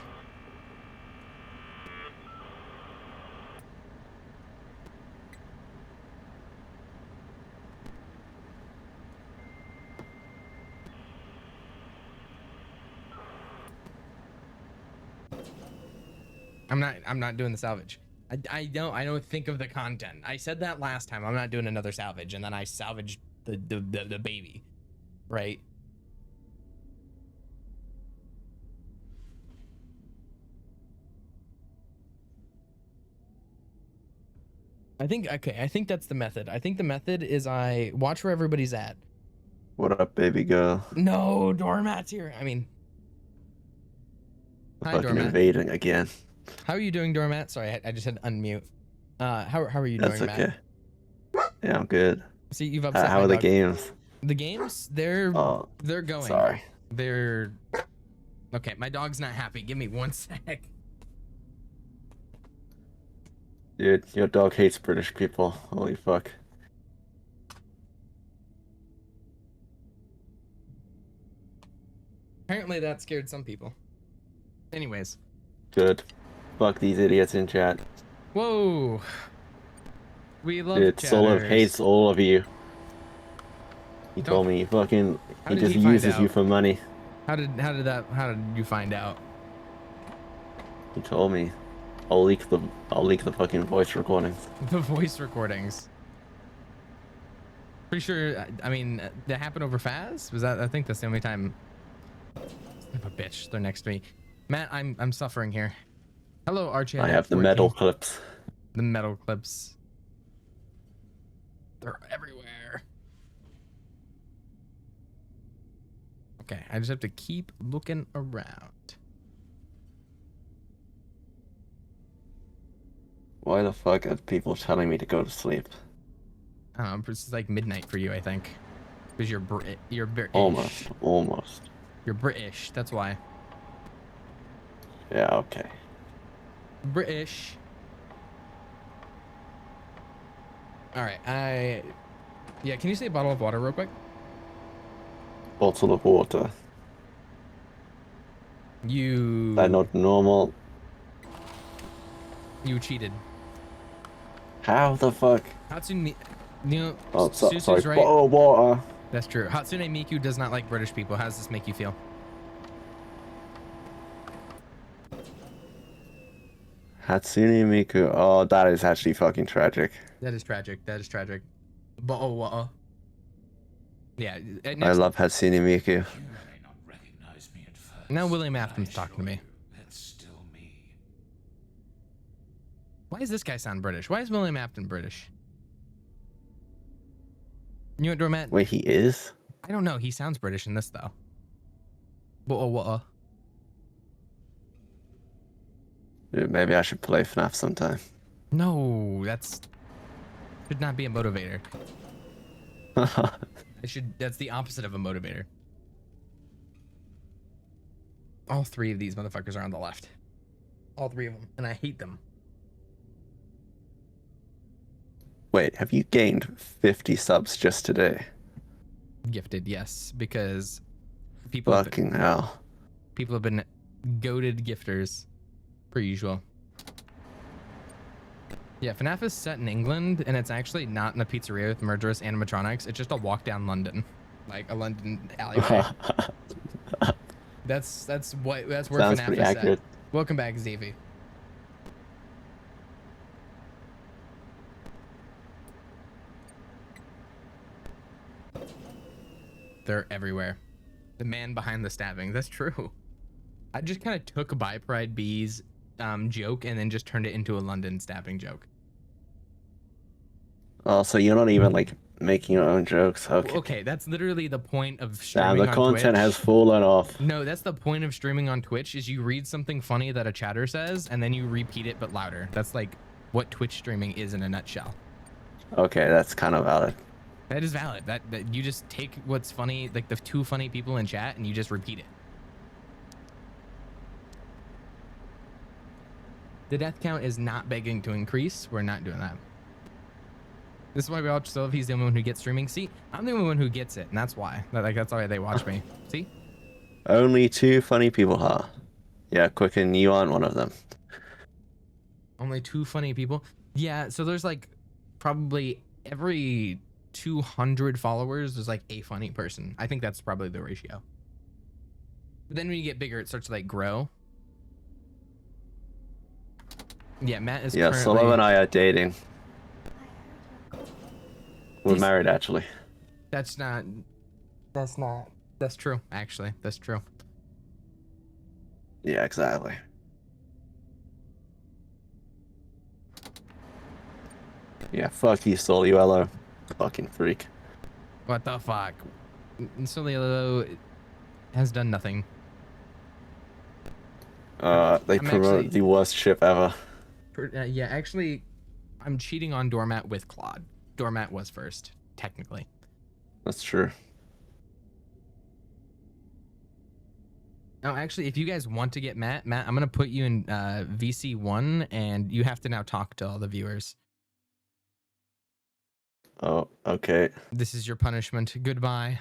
I'm not doing the salvage. I don't think of the content. I said that last time. I'm not doing another salvage, and then I salvaged the baby, right? I think that's the method. I think the method is I watch where everybody's at. What up, baby girl? No, Doormat's here. I mean, hi, fucking Doormat. invading again. How are you doing, Doormat? Sorry, I just had to unmute. How are you doing, That's Matt? okay. Yeah, I'm good. See, you've upset How my are the dog. games? The games, they're going. Sorry. They're okay. My dog's not happy. Give me 1 sec. Dude, your dog hates British people. Holy fuck. Apparently that scared some people. Anyways. Good. Fuck these idiots in chat. Whoa. We love Dude, Solov chatters. hates all of you. He told me he just uses you for money. How did you find out? He told me. I'll leak the fucking voice recordings. The voice recordings. Pretty sure. I mean, that happened over Faz. Was that? I think that's the only time. Son of a bitch. They're next to me. Matt, I'm suffering here. Hello, Archie. I have the metal clips. The metal clips. They're everywhere. Okay, I just have to keep looking around. Why the fuck are people telling me to go to sleep? It's like midnight for you, I think. Because you're British. Almost. You're British, that's why. Yeah, okay. British. Alright, yeah, can you say a bottle of water real quick? Bottle of water. You... Is that not normal? You cheated. How the fuck? Hatsune... You know, Susu's sorry, right. bottle of water. That's true. Hatsune Miku does not like British people. How does this make you feel? Hatsune Miku. Oh, that is actually fucking tragic. That is tragic. That is tragic. But yeah. I love Hatsune Miku. Now William Afton's talking to me. Why does this guy sound British? Why is William Afton British? You know what, Dormat? Wait, he is? I don't know. He sounds British in this though. Dude, maybe I should play FNAF sometime. No, should not be a motivator. That's the opposite of a motivator. All three of these motherfuckers are on the left. All three of them, and I hate them. Wait, have you gained 50 subs just today? Gifted, yes, because people fucking hell. People have been goated gifters, per usual. Yeah, FNAF is set in England, and it's actually not in a pizzeria with murderous animatronics. It's just a walk down London, like a London alleyway. That's where Sounds FNAF is accurate. set. Welcome back, Xavi. They're everywhere. The man behind the stabbing. That's true. I just kind of took By Pride B's joke and then just turned it into a London stabbing joke. Oh, so you're not even like making your own jokes? Okay. Okay, that's literally the point of Damn, streaming the on content Twitch. has fallen off. No, that's the point of streaming on Twitch is you read something funny that a chatter says and then you repeat it but louder. That's like what Twitch streaming is in a nutshell. Okay, that's kind of valid. That is valid. That you just take what's funny, like the two funny people in chat, and you just repeat it. The death count is not begging to increase. We're not doing that. This is why we watch Sylv. He's the only one who gets streaming. See, I'm the only one who gets it, and that's why. That's why they watch me. See? Only two funny people, huh? Yeah, Quicken, you aren't one of them. Only two funny people? Yeah, so there's like probably every 200 followers, there's like a funny person. I think that's probably the ratio. But then when you get bigger, it starts to like grow. Yeah, Matt is Yeah, currently... Solo and I are dating. We're married, actually. That's true, actually. That's true. Yeah, exactly. Yeah, fuck you, Soluello. Fucking freak. What the fuck? Soliello has done nothing. They promote the worst ship ever. Yeah, actually, I'm cheating on Doormat with Claude. Doormat was first, technically. That's true. Oh, actually, if you guys want to get Matt, I'm gonna put you in VC1, and you have to now talk to all the viewers. Oh, okay. This is your punishment. Goodbye.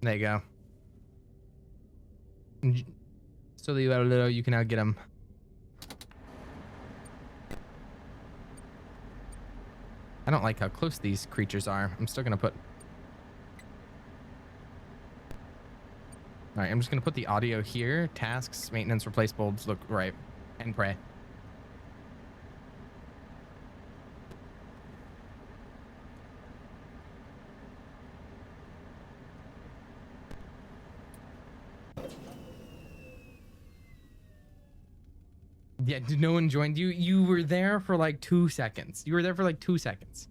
There you go. So you can now get him. I don't like how close these creatures are. I'm still gonna put... Alright, I'm just gonna put the audio here. Tasks, maintenance, replace bulbs, look right, and pray. Yeah, did no one join you? You were there for like 2 seconds. You were there for like 2 seconds.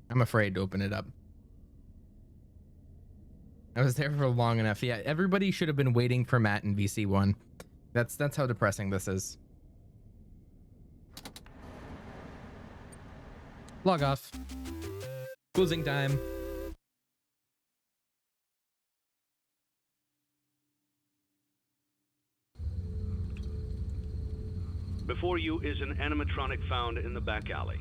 I'm afraid to open it up. I was there for long enough. Yeah, everybody should have been waiting for Matt in VC1. That's how depressing this is. Log off. Closing time. Before you is an animatronic found in the back alley.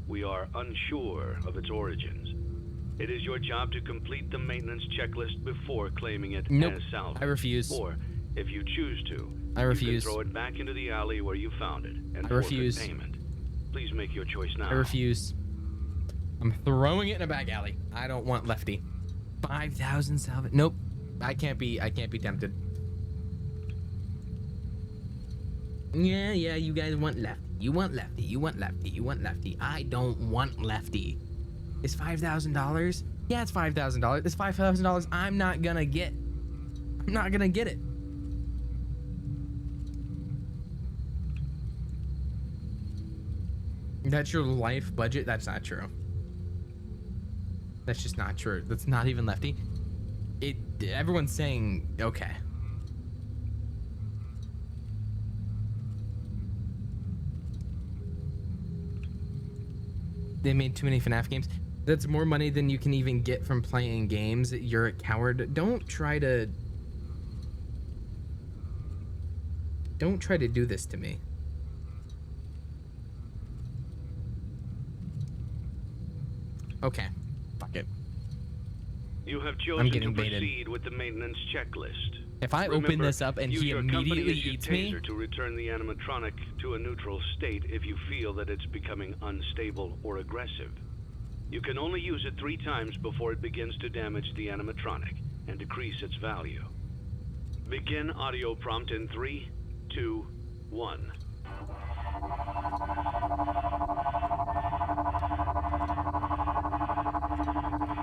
We are unsure of its origins. It is your job to complete the maintenance checklist before claiming it as salvage. I refuse. Or, if you choose to, I refuse. you can throw it back into the alley where you found it and I refuse. forfeit payment. Please make your choice now. I refuse. I'm throwing it in a back alley. I don't want Lefty. 5,000 salvage. Nope. I can't be tempted. Yeah, you guys want lefty. You want lefty. You want lefty. You want lefty. I don't want lefty. It's $5,000? Yeah, it's $5,000. It's $5,000 I'm not gonna get. I'm not gonna get it. That's your life budget? That's not true. That's just not true. That's not even lefty. Everyone's saying, okay. They made too many FNAF games. That's more money than you can even get from playing games. You're a coward. Don't try to do this to me. Okay. Fuck it. You have chosen to proceed with the maintenance checklist. If I open this up and he immediately eats me, to return the animatronic to a neutral state if you feel that it's becoming unstable or aggressive. You can only use it 3 times before it begins to damage the animatronic and decrease its value. Begin audio prompt in 3, 2, 1.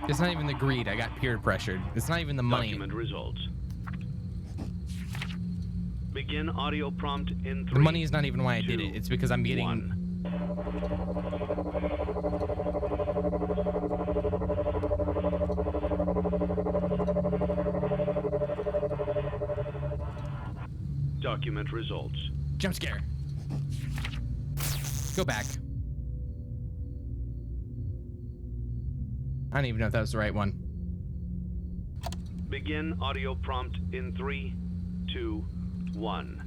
It's not even the greed. I got peer pressured. It's not even the money. Document results. Begin audio prompt in 3. The money is not even why I did it. It's because I'm getting. 1. Document results. Jump scare. Go back. I don't even know if that was the right one. Begin audio prompt in 3, 2, 1.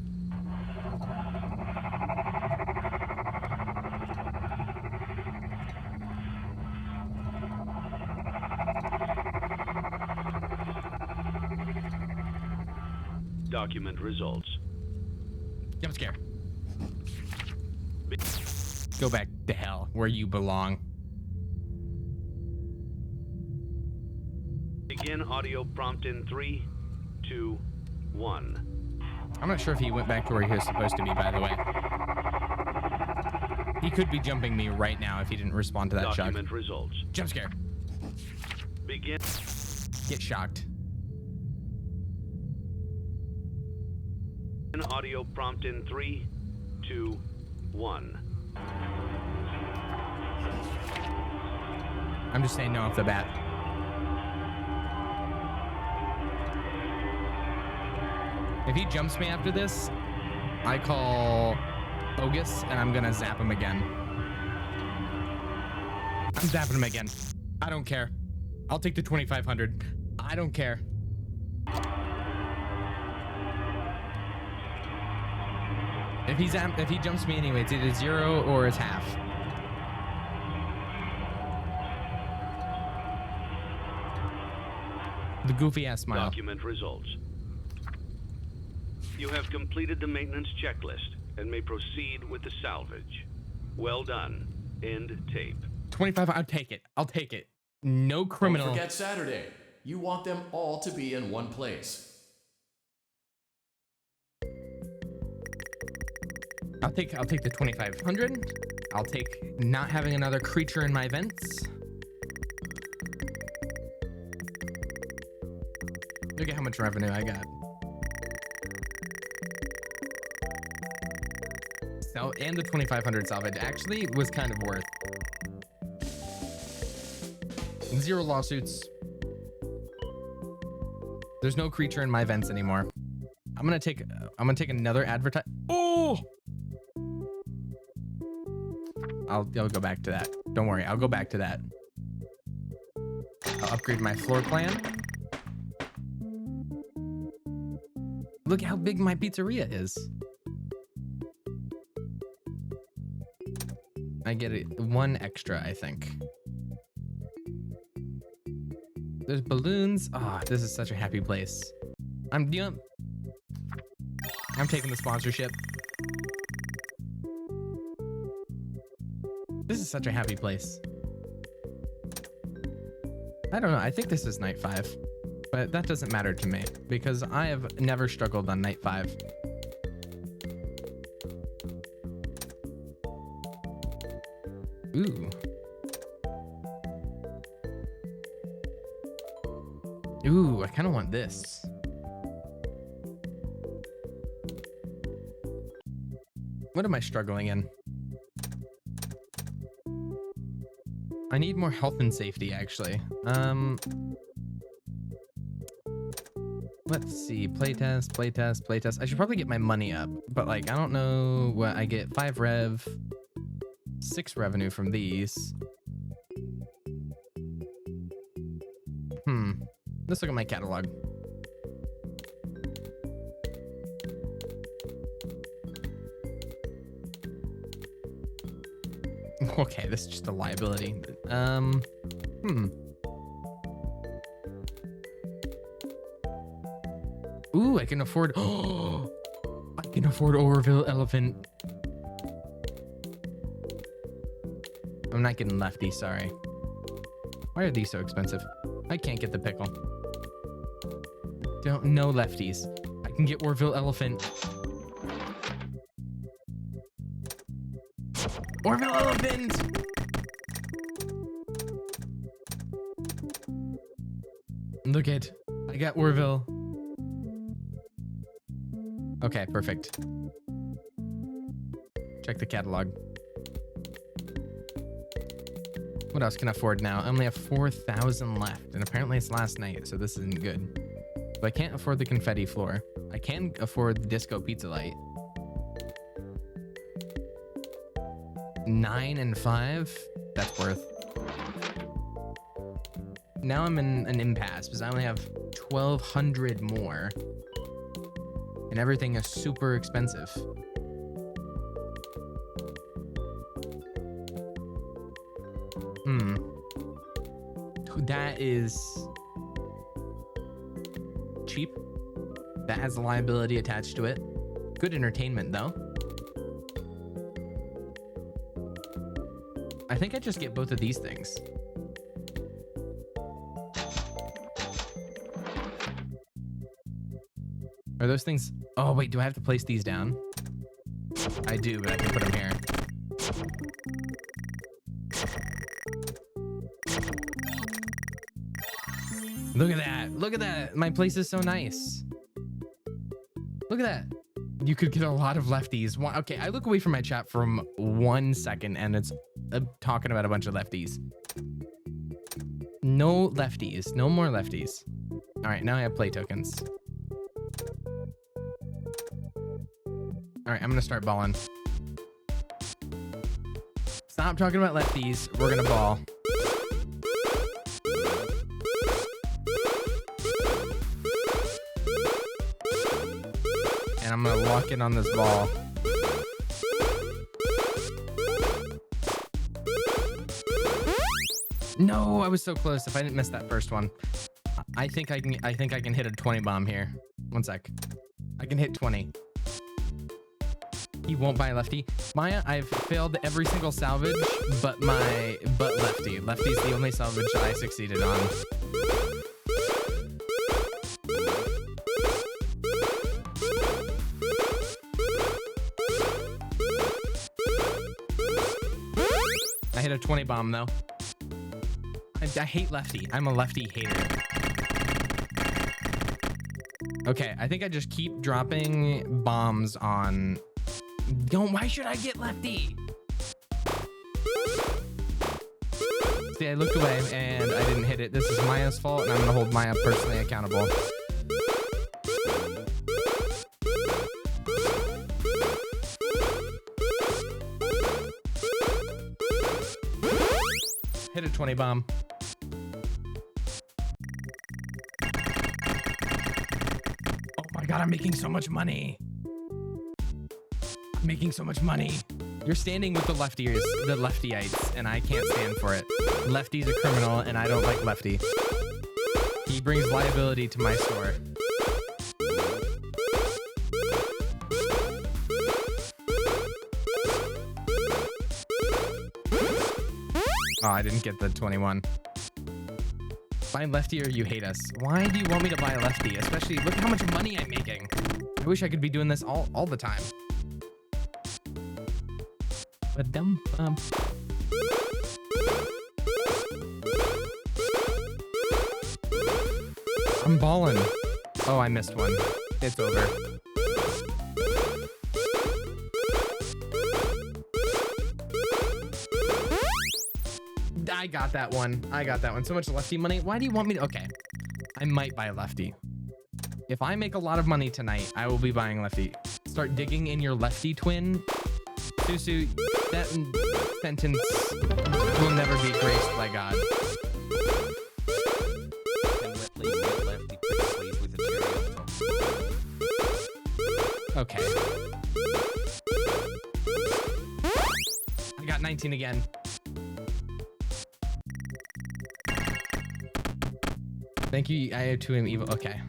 Document results. Jump scare. Go back to hell where you belong. Begin audio prompt in 3, 2, 1. I'm not sure if he went back to where he was supposed to be, by the way. He could be jumping me right now if he didn't respond to that shot. Document results. Jump scare. Begin. Get shocked. Audio prompt in 3, 2, 1. I'm just saying no off the bat. If he jumps me after this, I call Bogus and I'm gonna zap him again. I'm zapping him again. I don't care. I'll take the 2,500. I don't care. If he jumps me anyway, it's either 0 or it's half. The goofy ass smile. Document results. You have completed the maintenance checklist and may proceed with the salvage. Well done. End tape. 25. I'll take it. I'll take it. No criminal. Don't forget Saturday. You want them all to be in one place. I'll take the 2,500. I'll take not having another creature in my vents. Look at how much revenue I got. So, and the 2,500 salvage actually was kind of worth. 0 lawsuits. There's no creature in my vents anymore. I'm gonna take another advertise. Oh! I'll go back to that. Don't worry, I'll go back to that. I'll upgrade my floor plan. Look how big my pizzeria is. I get it 1 extra, I think. There's balloons. Ah, this is such a happy place. I'm taking the sponsorship. This is such a happy place. I don't know. I think this is night 5, but that doesn't matter to me because I have never struggled on night 5. Ooh. Ooh, I kind of want this. What am I struggling in? I need more health and safety, actually. Let's see. Playtest, playtest, playtest. I should probably get my money up, but like, I don't know what I get. 5 rev, 6 revenue from these. Let's look at my catalog. Okay, this is just a liability. Ooh, I can afford. Oh, I can afford Orville Elephant. I'm not getting lefty, sorry. Why are these so expensive? I can't get the pickle. No lefties. I can get Orville Elephant. Orville Elephant! Look it. I got Orville. Okay, perfect. Check the catalog. What else can I afford now? I only have 4,000 left, and apparently it's last night, so this isn't good. But I can't afford the confetti floor. I can afford the disco pizza light. 9 and 5? That's worth. Now I'm in an impasse because I only have 1,200 more. And everything is super expensive. That is cheap. That has a liability attached to it. Good entertainment though. I think I just get both of these things. Are those things? Oh wait, do I have to place these down? I do, but I can put them here. Look at that. Look at that. My place is so nice. Look at that. You could get a lot of lefties. Okay, I look away from my chat for 1 second and it's talking about a bunch of lefties. No lefties. No more lefties. All right, now I have play tokens. All right, I'm gonna start balling. Stop talking about lefties. We're gonna ball. And I'm gonna lock in on this ball. No, I was so close. If I didn't miss that first one, I think I can hit a 20 bomb here. 1 sec. I can hit 20. He won't buy lefty. Maya, I've failed every single salvage, but lefty. Lefty's the only salvage I succeeded on. I hit a 20 bomb though. I hate lefty. I'm a lefty hater. Okay, I think I just keep dropping bombs on. Why should I get lefty? See, I looked away and I didn't hit it. This is Maya's fault, and I'm gonna hold Maya personally accountable. Hit a 20 bomb. Oh my god, I'm making so much money. I'm making so much money. You're standing with the leftyites, and I can't stand for it. Lefty's a criminal, and I don't like lefty. He brings liability to my store. Oh, I didn't get the 21. Buy lefty or you hate us. Why do you want me to buy a lefty? Especially, look how much money I'm making. I wish I could be doing this all the time. Ba-dum-bum. I'm balling. Oh, I missed one. It's over. I got that one. I got that one. So much lefty money. Why do you want me to? Okay. I might buy lefty. If I make a lot of money tonight, I will be buying lefty. Start digging in your lefty twin. Susu, that sentence will never be graced by God. Okay. I got 19 again. Thank you. I have 2M evil. Okay.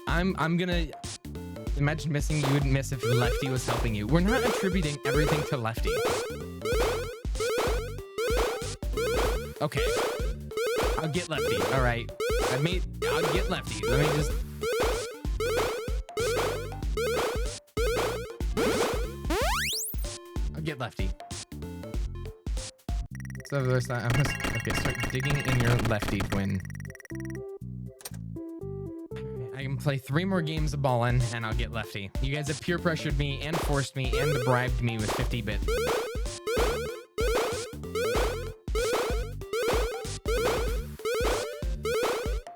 I'm gonna imagine missing. You wouldn't miss if lefty was helping you. We're not attributing everything to lefty. Okay. I'll get lefty. All right. I'll get lefty. Let me just. I'll get lefty. So there's that. Okay, start digging in your lefty twin. I can play 3 more games of ballin' and I'll get lefty. You guys have peer pressured me and forced me and bribed me with 50 bits.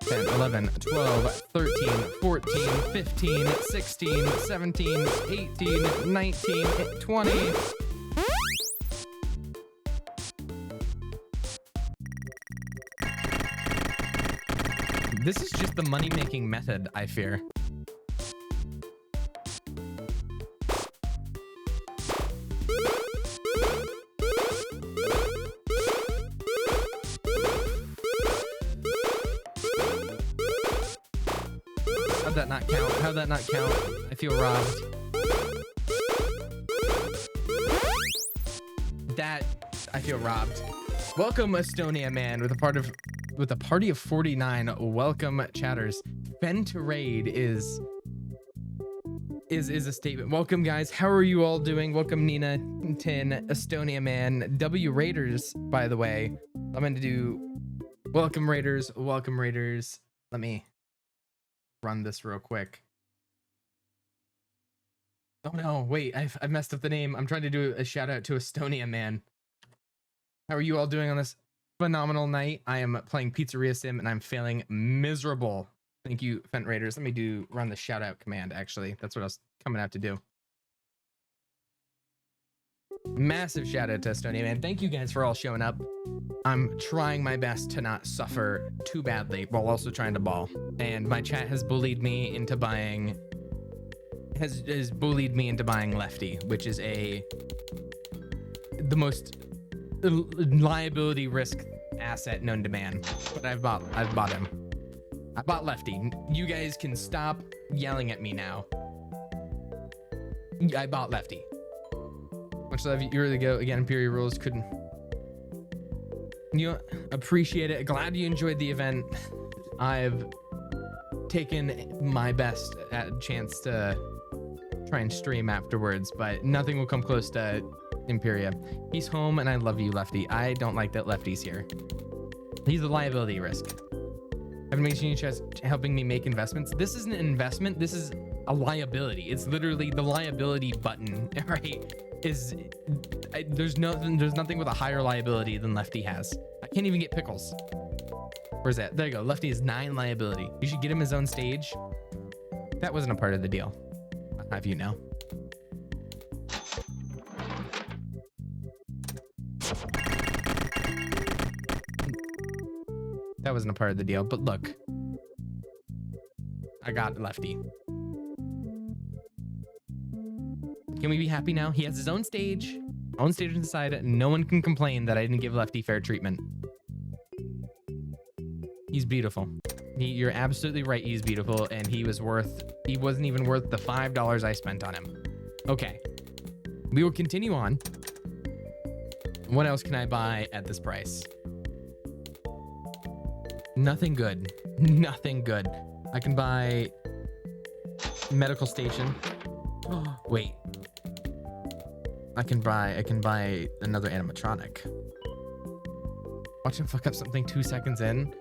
Ten, 11, 12, 13, 14, 15, 16, 17, 18, 19, 20. This is just the money-making method, I fear. How'd that not count? How'd that not count? I feel robbed. I feel robbed. Welcome, Estonia man, with a party of 49. Welcome, chatters. Ben to raid is a statement. Welcome, guys. How are you all doing? Welcome, Nina, Tin, Estonia man, W Raiders. By the way, I'm going to do welcome Raiders. Welcome Raiders. Let me run this real quick. Oh no! Wait, I've messed up the name. I'm trying to do a shout out to Estonia man. How are you all doing on this phenomenal night? I am playing Pizzeria Sim and I'm failing miserable. Thank you, Fent Raiders. Let me run the shout out command, actually. That's what I was coming out to do. Massive shout out to Estonia, man. Thank you guys for all showing up. I'm trying my best to not suffer too badly while also trying to ball. And my chat has bullied me into buying has bullied me into buying lefty, which is the most liability risk asset known to man. But I've bought him. I bought lefty. You guys can stop yelling at me now. I bought lefty. Much love. You really go again. Imperial rules couldn't. You appreciate it. Glad you enjoyed the event. I've taken my best at a chance to try and stream afterwards, but nothing will come close to Imperia. He's home and I love you, Lefty. I don't like that Lefty's here. He's a liability risk. I've been making you helping me make investments. This isn't an investment. This is a liability. It's literally the liability button, right? There's nothing with a higher liability than Lefty has. I can't even get pickles. Where's that? There you go. Lefty is 9 liability. You should get him his own stage. That wasn't a part of the deal. I'll have you know. That wasn't a part of the deal, but look. I got Lefty. Can we be happy now? He has his own stage on the side. No one can complain that I didn't give Lefty fair treatment. He's beautiful. You're absolutely right. He's beautiful, and he wasn't even worth the $5 I spent on him. Okay. We will continue on. What else can I buy at this price? Nothing good. Nothing good. I can buy medical station. Wait. I can buy another animatronic. Watch him fuck up something 2 seconds in.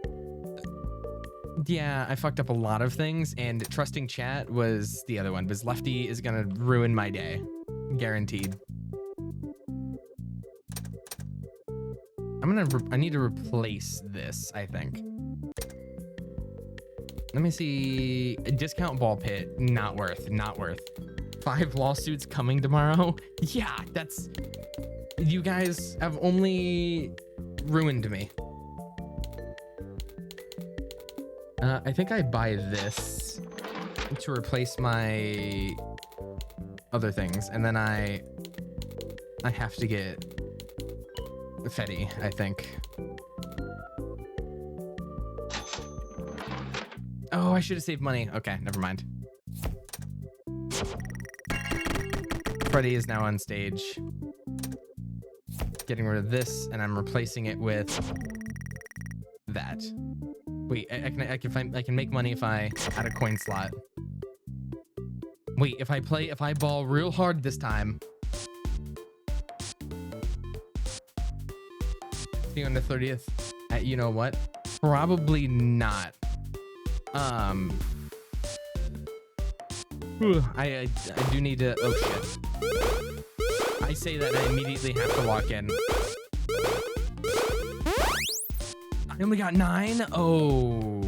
Yeah, I fucked up a lot of things, and trusting chat was the other one, because Lefty is gonna ruin my day. Guaranteed. I need to replace this, I think. Let me see. A discount ball pit. Not worth. 5 lawsuits coming tomorrow. Yeah, that's... You guys have only ruined me. I think I buy this to replace my other things, and then I have to get Fetty, I think. Oh, I should have saved money. Okay, never mind. Freddy is now on stage. Getting rid of this, and I'm replacing it with that. Wait, I can make money if I add a coin slot. Wait, if I ball real hard this time. See on the 30th at you know what? Probably not. I do need to. Oh shit! I say that I immediately have to lock in. I only got 9. Oh,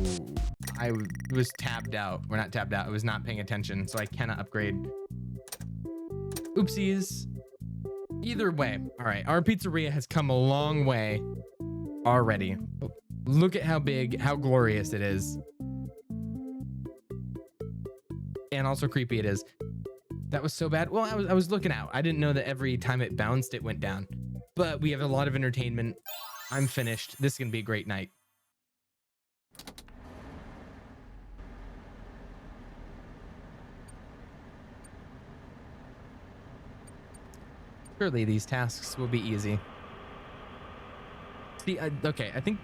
I was tabbed out. We're not tabbed out. I was not paying attention, so I cannot upgrade. Oopsies. Either way, all right. Our pizzeria has come a long way already. Look at how big, how glorious it is. And also creepy it is. That was so bad. Well, I was looking out. I didn't know that every time it bounced, it went down. But we have a lot of entertainment. I'm finished. This is going to be a great night. Surely these tasks will be easy. See, okay, I think...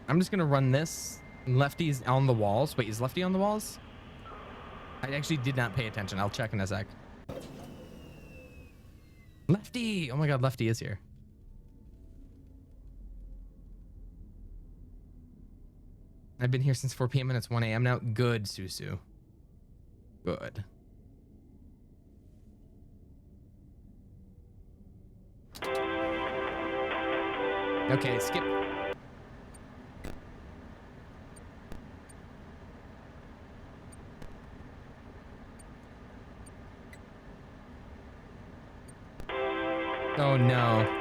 I'm just gonna run this. Lefty's on the walls. Wait, is Lefty on the walls? I actually did not pay attention. I'll check in a sec. Lefty! Oh my god, Lefty is here. I've been here since 4 p.m. and it's 1 a.m. now. Good, Susu. Good. Okay, skip. Oh no.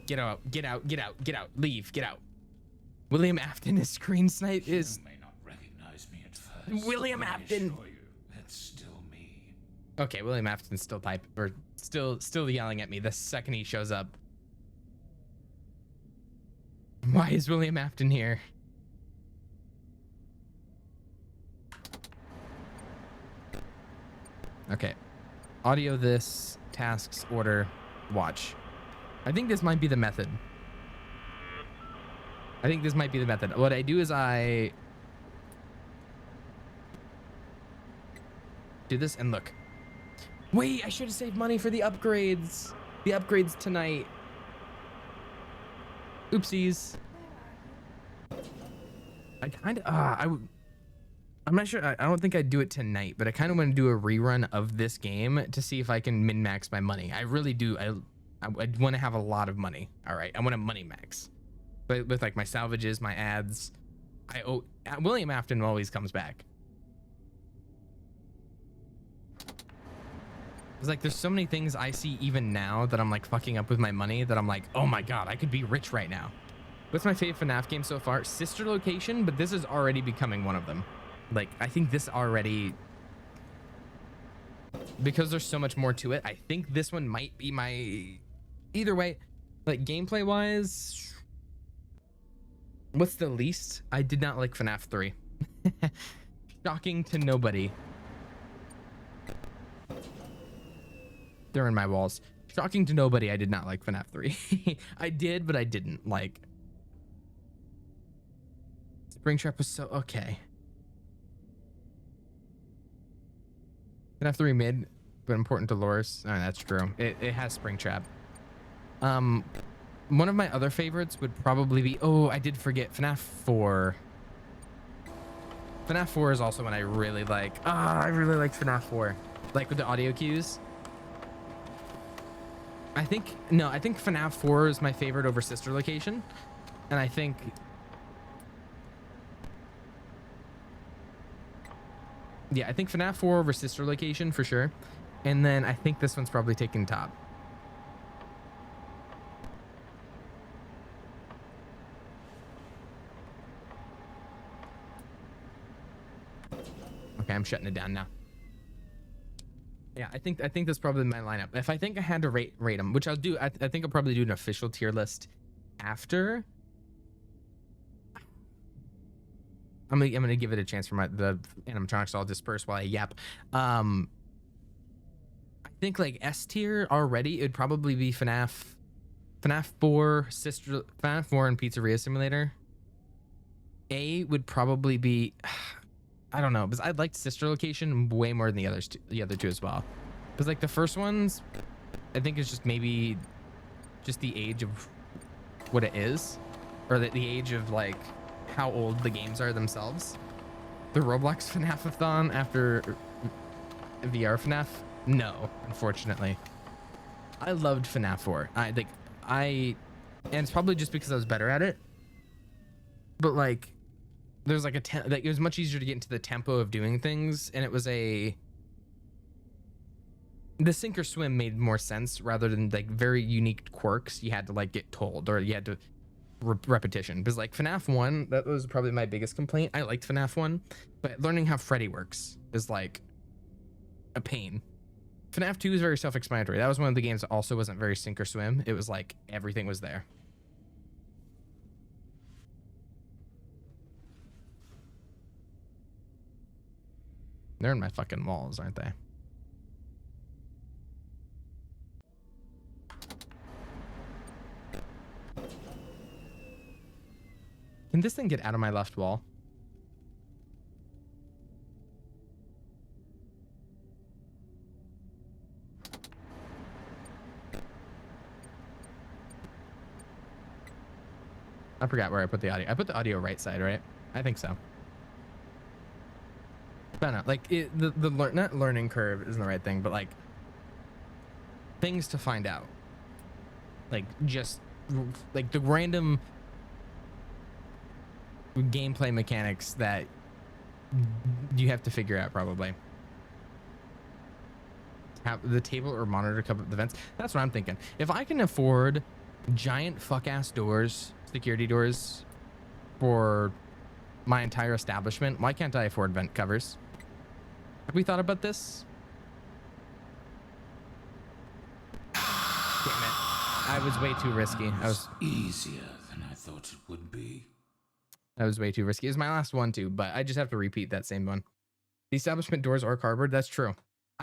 Get out, get out, get out, get out, leave, get out. William Afton is screen snipe is... You may not recognize me at first. William Afton. I assure you, it's still me. Okay, William Afton's still still yelling at me the second he shows up. Why is William Afton here? Okay. Audio this, tasks, order, watch. I think this might be the method. What I do is I do this and look. Wait, I should have saved money for the upgrades. The upgrades tonight. Oopsies. I kind of, I'm not sure. I don't think I'd do it tonight, but I kind of want to do a rerun of this game to see if I can min-max my money. I really do. I want to have a lot of money. All right, I want to money max, but with like my salvages, my ads. William Afton always comes back. It's like there's so many things I see even now that I'm like fucking up with my money that I'm like, oh my god, I could be rich right now. What's my favorite FNAF game so far? Sister Location, but this is already becoming one of them. Like, I think this already, because there's so much more to it, I think this one might be my, either way, like gameplay wise, what's the least? I did not like FNAF 3. Shocking to nobody. They're in my walls. Shocking to nobody, I did not like FNAF 3. I did, but I didn't like. Springtrap was so okay. FNAF 3 mid, but important to lores. Oh, that's true. It has Springtrap. One of my other favorites would probably be, oh, I did forget FNAF 4. FNAF 4 is also one I really like. I really liked FNAF 4. Like with the audio cues. I think FNAF 4 is my favorite over Sister Location. And I think FNAF 4 over Sister Location for sure. And then I think this one's probably taking top. Okay, I'm shutting it down now. Yeah, I think that's probably my lineup. If I think I had to rate them, which I'll do, I think I'll probably do an official tier list after. I'm gonna give it a chance for the animatronics to all disperse while I yap. I think like S tier already, it would probably be FNAF 4, FNAF 4 and Pizzeria Simulator. A would probably be, I don't know, because I liked Sister Location way more than the other two as well. Because like the first ones, I think it's just maybe just the age of what it is, or the age of like how old the games are themselves. The Roblox FNAFathon after VR FNAF, no, unfortunately. I loved FNAF 4. And it's probably just because I was better at it. But like, there's like it was much easier to get into the tempo of doing things, and it was the sink or swim made more sense rather than like very unique quirks you had to like get told, or you had to repetition. Because like FNAF 1, that was probably my biggest complaint. I liked FNAF 1, but learning how Freddy works is like a pain. FNAF 2 is very self-explanatory. That was one of the games that also wasn't very sink or swim. It was like everything was there. They're in my fucking walls, aren't they? Can this thing get out of my left wall? I forgot where I put the audio. I put the audio right side, right? I think so. I don't know, like not learning curve isn't the right thing, but like things to find out. Like just like the random gameplay mechanics that you have to figure out probably. Have the table or monitor cover the vents. That's what I'm thinking. If I can afford giant fuck ass doors, security doors for my entire establishment, why can't I afford vent covers? Have we thought about this? Damn it. I was way too risky. I was easier than I thought it would be. That was way too risky. It was my last one too, but I just have to repeat that same one. The establishment doors are cardboard. That's true.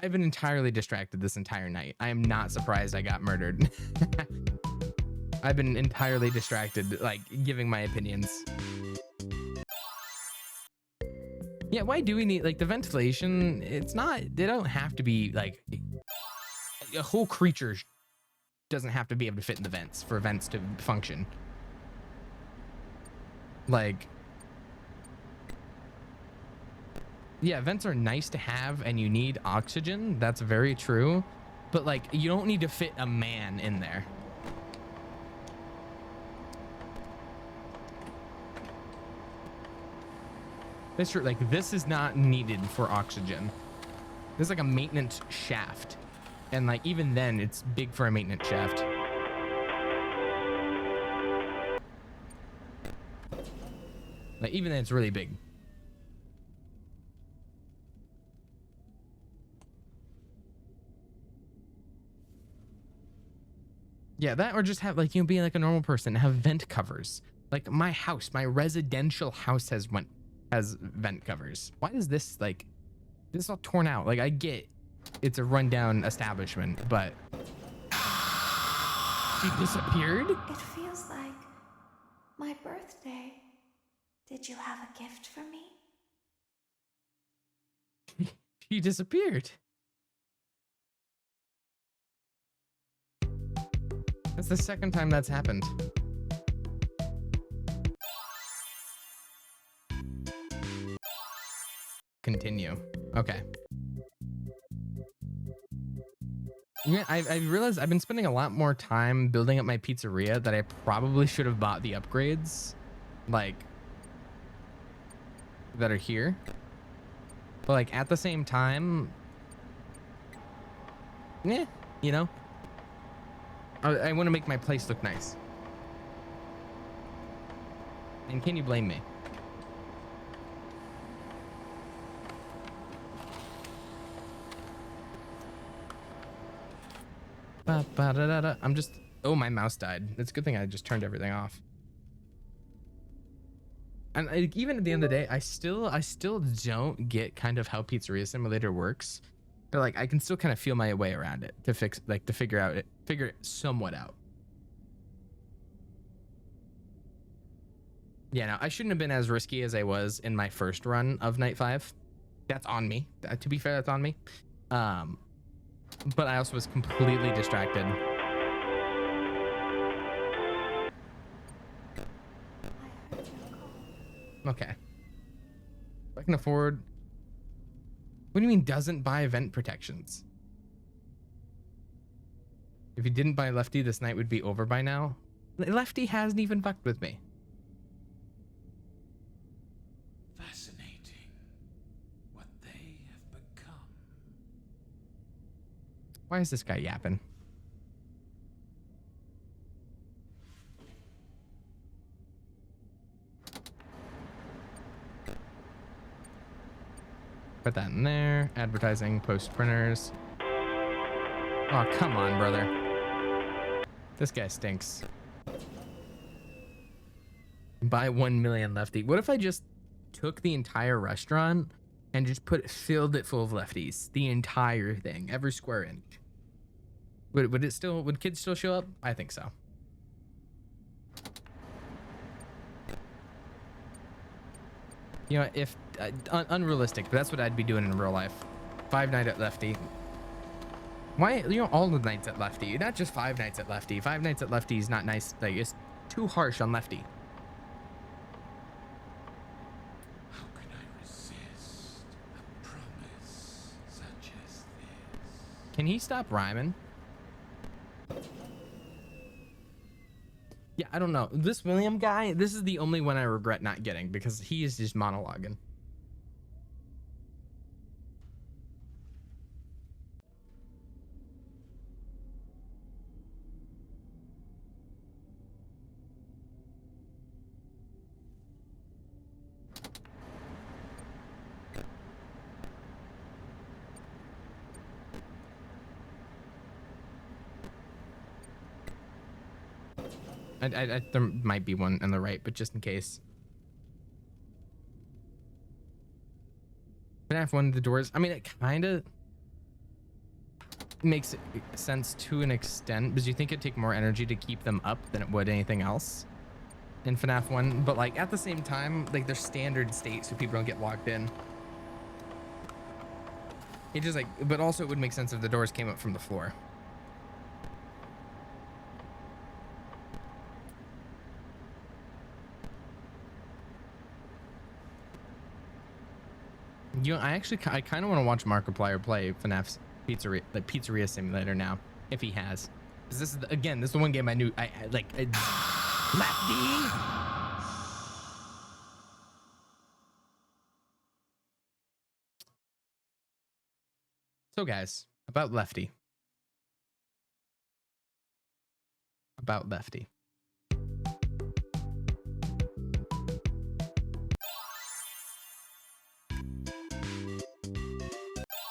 I've been entirely distracted this entire night. I am not surprised I got murdered. I've been entirely distracted, like giving my opinions. Yeah, why do we need like the ventilation? It's not, they don't have to be like a whole creature doesn't have to be able to fit in the vents for vents to function. Like, yeah, vents are nice to have and you need oxygen. That's very true. But like, you don't need to fit a man in there. That's true. Like, this is not needed for oxygen. This is like a maintenance shaft. And like, even then it's big for a maintenance shaft. Like, even then it's really big. Yeah, that, or just have like, be like a normal person, have vent covers. Like my house, my residential house has has vent covers. Why is this like, this is all torn out? Like I get it's a rundown establishment, but she disappeared? It feels like my birthday. Did you have a gift for me? She disappeared. That's the second time that's happened. Continue. Okay. Yeah, I realized I've been spending a lot more time building up my pizzeria that I probably should have bought the upgrades, like, that are here. But like at the same time, yeah, you know, I want to make my place look nice. And can you blame me? I'm just, oh, my mouse died. It's a good thing I just turned everything off. And even at the end of the day, I still don't get kind of how Pizzeria Simulator works. But like I can still kind of feel my way around it to figure it somewhat out. Yeah, no, I shouldn't have been as risky as I was in my first run of Night 5. That's on me. To be fair, that's on me. But I also was completely distracted. Okay. I can afford. What do you mean doesn't buy event protections? If you didn't buy Lefty, this night would be over by now. Lefty hasn't even fucked with me. Fascinating. What they have become. Why is this guy yapping? Put that in there. Advertising, post printers. Oh, come on, brother. This guy stinks. Buy 1 million Lefty. What if I just took the entire restaurant and just filled it full of lefties? The entire thing, every square inch. Would kids still show up? I think so. You know, if unrealistic, but that's what I'd be doing in real life. 5 nights at Lefty. Why, you know, all the nights at Lefty, not just 5 nights at Lefty. 5 nights at Lefty is not nice. Like, it's too harsh on Lefty. How can I resist a promise such as this? Can he stop rhyming? Yeah, I don't know. This William guy, this is the only one I regret not getting because he is just monologuing. There might be one on the right, but just in case. FNAF 1, the doors, I mean, it kind of makes sense to an extent, because you think it'd take more energy to keep them up than it would anything else in FNAF 1, but like at the same time, like they're standard state so people don't get locked in. It just like, but also it would make sense if the doors came up from the floor. You know, I kind of want to watch Markiplier play FNAF's Pizzeria Simulator now, if he has. Because this is again, this is the one game I knew I like. Lefty. So guys, about Lefty. About Lefty.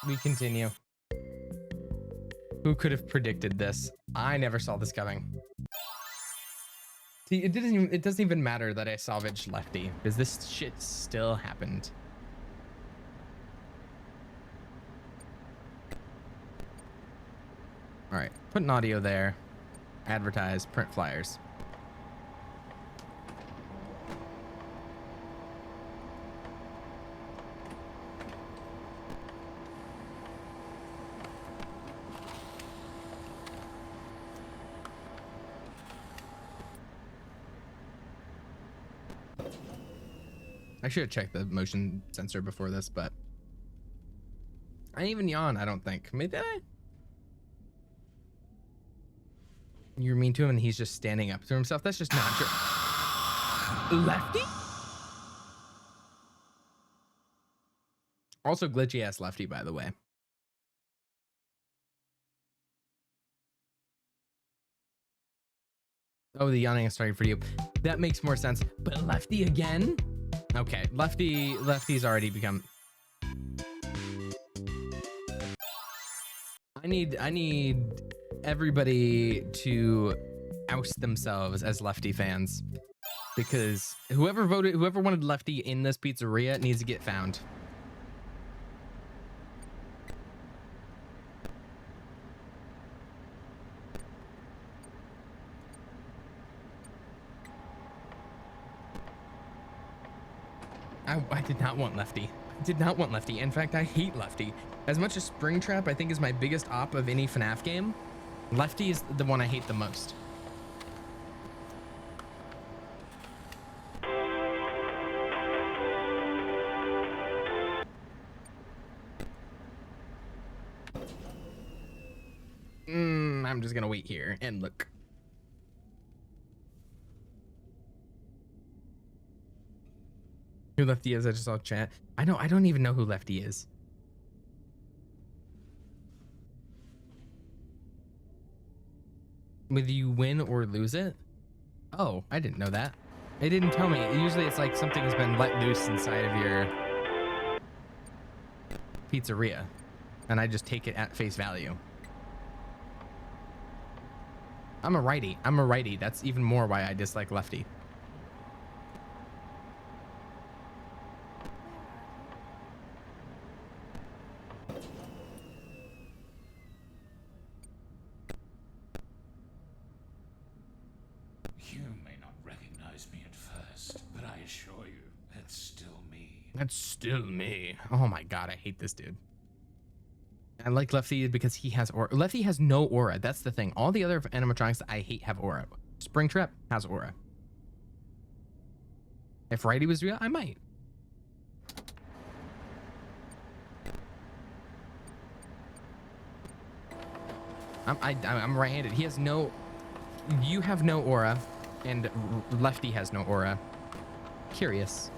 We continue. Who could have predicted this? I never saw this coming. See, it doesn't even matter that I salvaged Lefty, because this shit still happened. All right, put an audio there, advertise, print flyers. I should have checked the motion sensor before this, but I didn't even yawn, I don't think. Maybe did I? You're mean to him and he's just standing up to himself. That's just not true. Lefty? Also glitchy ass Lefty, by the way. Oh, the yawning is starting for you. That makes more sense. But Lefty again? Okay, Lefty's already become. I need everybody to oust themselves as Lefty fans, because whoever wanted Lefty in this pizzeria needs to get found. I did not want Lefty. I did not want Lefty. In fact, I hate Lefty. As much as Springtrap I think is my biggest op of any FNAF game, Lefty is the one I hate the most. I'm just gonna wait here and look. Who Lefty is? I just saw chat. I don't even know who Lefty is. Whether you win or lose it? Oh, I didn't know that. It didn't tell me. Usually it's like something has been let loose inside of your pizzeria, and I just take it at face value. I'm a righty. That's even more why I dislike Lefty. You may not recognize me at first, but I assure you, it's still me. That's still me. Oh my god, I hate this dude. I like Lefty because he has aura. Lefty has no aura. That's the thing. All the other animatronics that I hate have aura. Springtrap has aura. If Righty was real, I might. I'm right-handed. He has no. You have no aura, and Lefty has no aura. Curious.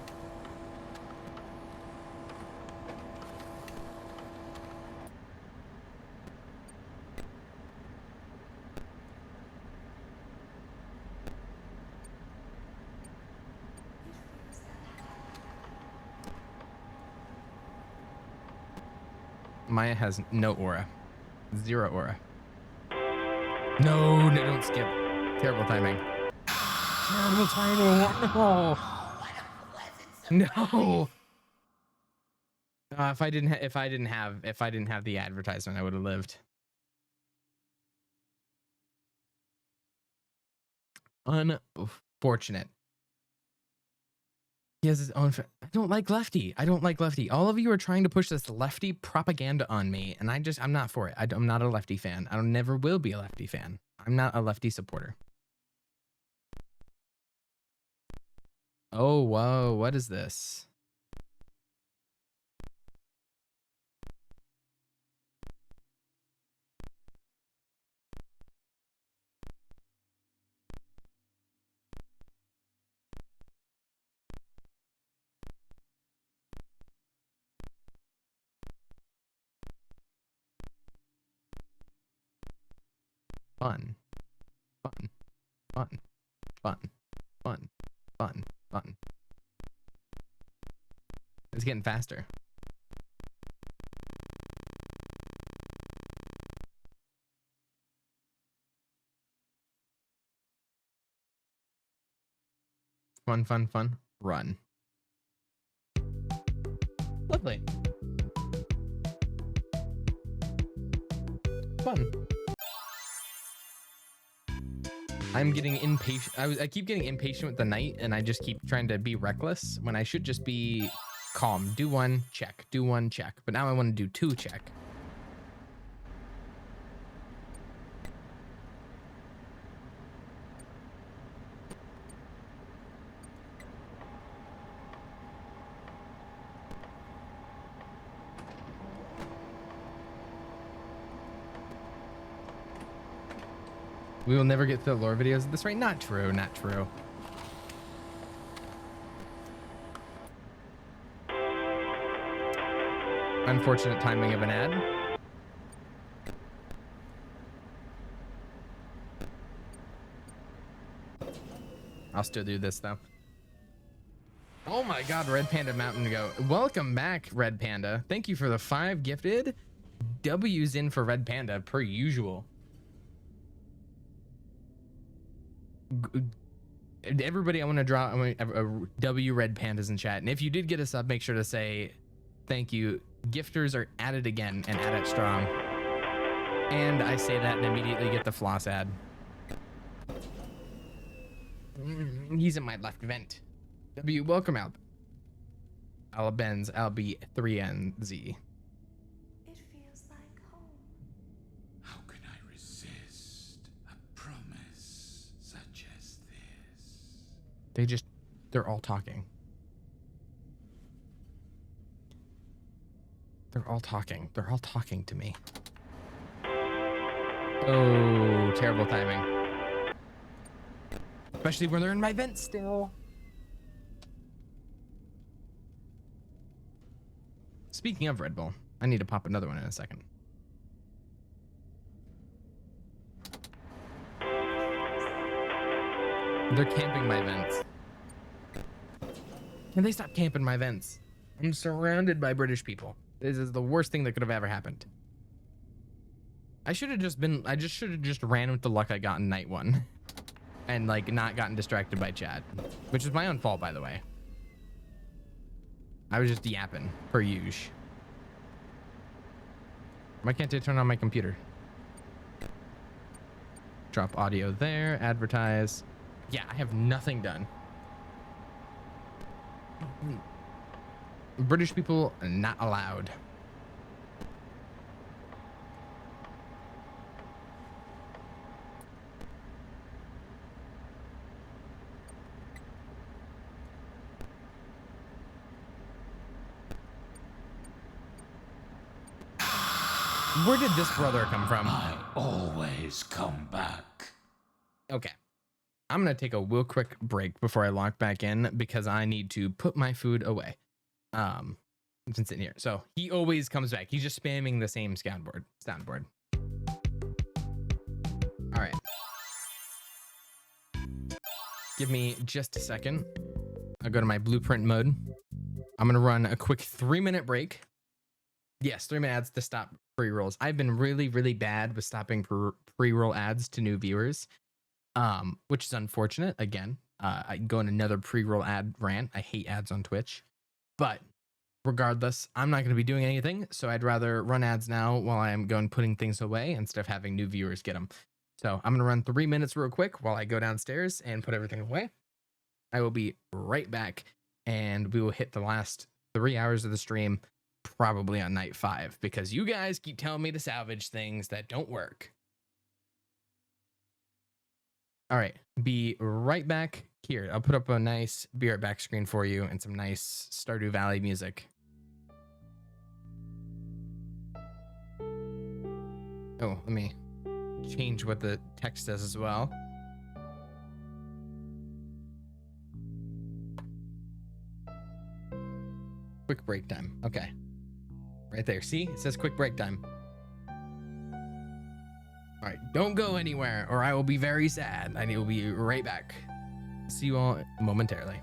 Maya has no aura. Zero aura. No, don't skip. Terrible timing. Terrible timing. No. If I didn't have the advertisement, I would have lived. Unfortunate. He has his own. I don't like Lefty. All of you are trying to push this Lefty propaganda on me, and I'm not for it. I'm not a Lefty fan. I never will be a Lefty fan. I'm not a Lefty supporter. Oh, whoa. What is this? Fun. It's getting faster. Fun, fun, fun. Run. Lovely. Fun. I'm getting impatient. I keep getting impatient with the night, and I just keep trying to be reckless when I should just be calm. Do one, check. Do one, check. But now I want to do two, check. We will never get to the lore videos at this rate. Not true, not true. Unfortunate timing of an ad. I'll still do this though. Oh my God, Red Panda Mountain Goat. Welcome back, Red Panda. Thank you for the 5 gifted. W's in for Red Panda per usual. Everybody, I want to draw a W Red Pandas in chat. And if you did get a sub, make sure to say thank you. Gifters are at it again and at it strong. And I say that and immediately get the floss ad. He's in my left vent. W, welcome out. Albenz, LB3NZ. It feels like home. How can I resist a promise such as this? They're all talking. They're all talking. They're all talking to me. Oh, terrible timing. Especially when they're in my vent still. Speaking of Red Bull, I need to pop another one in a second. They're camping my vents. Can they stop camping my vents? I'm surrounded by British people. This is the worst thing that could have ever happened. I should have just ran with the luck I got in night 1. And like not gotten distracted by chat. Which is my own fault, by the way. I was just yapping, per usual. Why can't I turn on my computer? Drop audio there, advertise. Yeah, I have nothing done. British people not allowed. Where did this brother come from? I always come back. Okay. I'm going to take a real quick break before I lock back in because I need to put my food away. I've been sitting here. So he always comes back. He's just spamming the same soundboard. All right. Give me just a second. I'll go to my blueprint mode. I'm going to run a quick 3-minute break. Yes, 3-minute ads to stop pre-rolls. I've been really, really bad with stopping pre-roll ads to new viewers, which is unfortunate. Again, I go in another pre-roll ad rant. I hate ads on Twitch, but regardless, I'm not going to be doing anything. So I'd rather run ads now while I am going putting things away instead of having new viewers get them. So I'm going to run 3 minutes real quick while I go downstairs and put everything away. I will be right back and we will hit the last 3 hours of the stream probably on night 5 because you guys keep telling me to salvage things that don't work. All right, be right back. Here, I'll put up a nice be right back screen for you and some nice Stardew Valley music. Oh, let me change what the text says as well. Quick break time. Okay. Right there. See? It says quick break time. All right. Don't go anywhere or I will be very sad. I will be right back. See you all momentarily.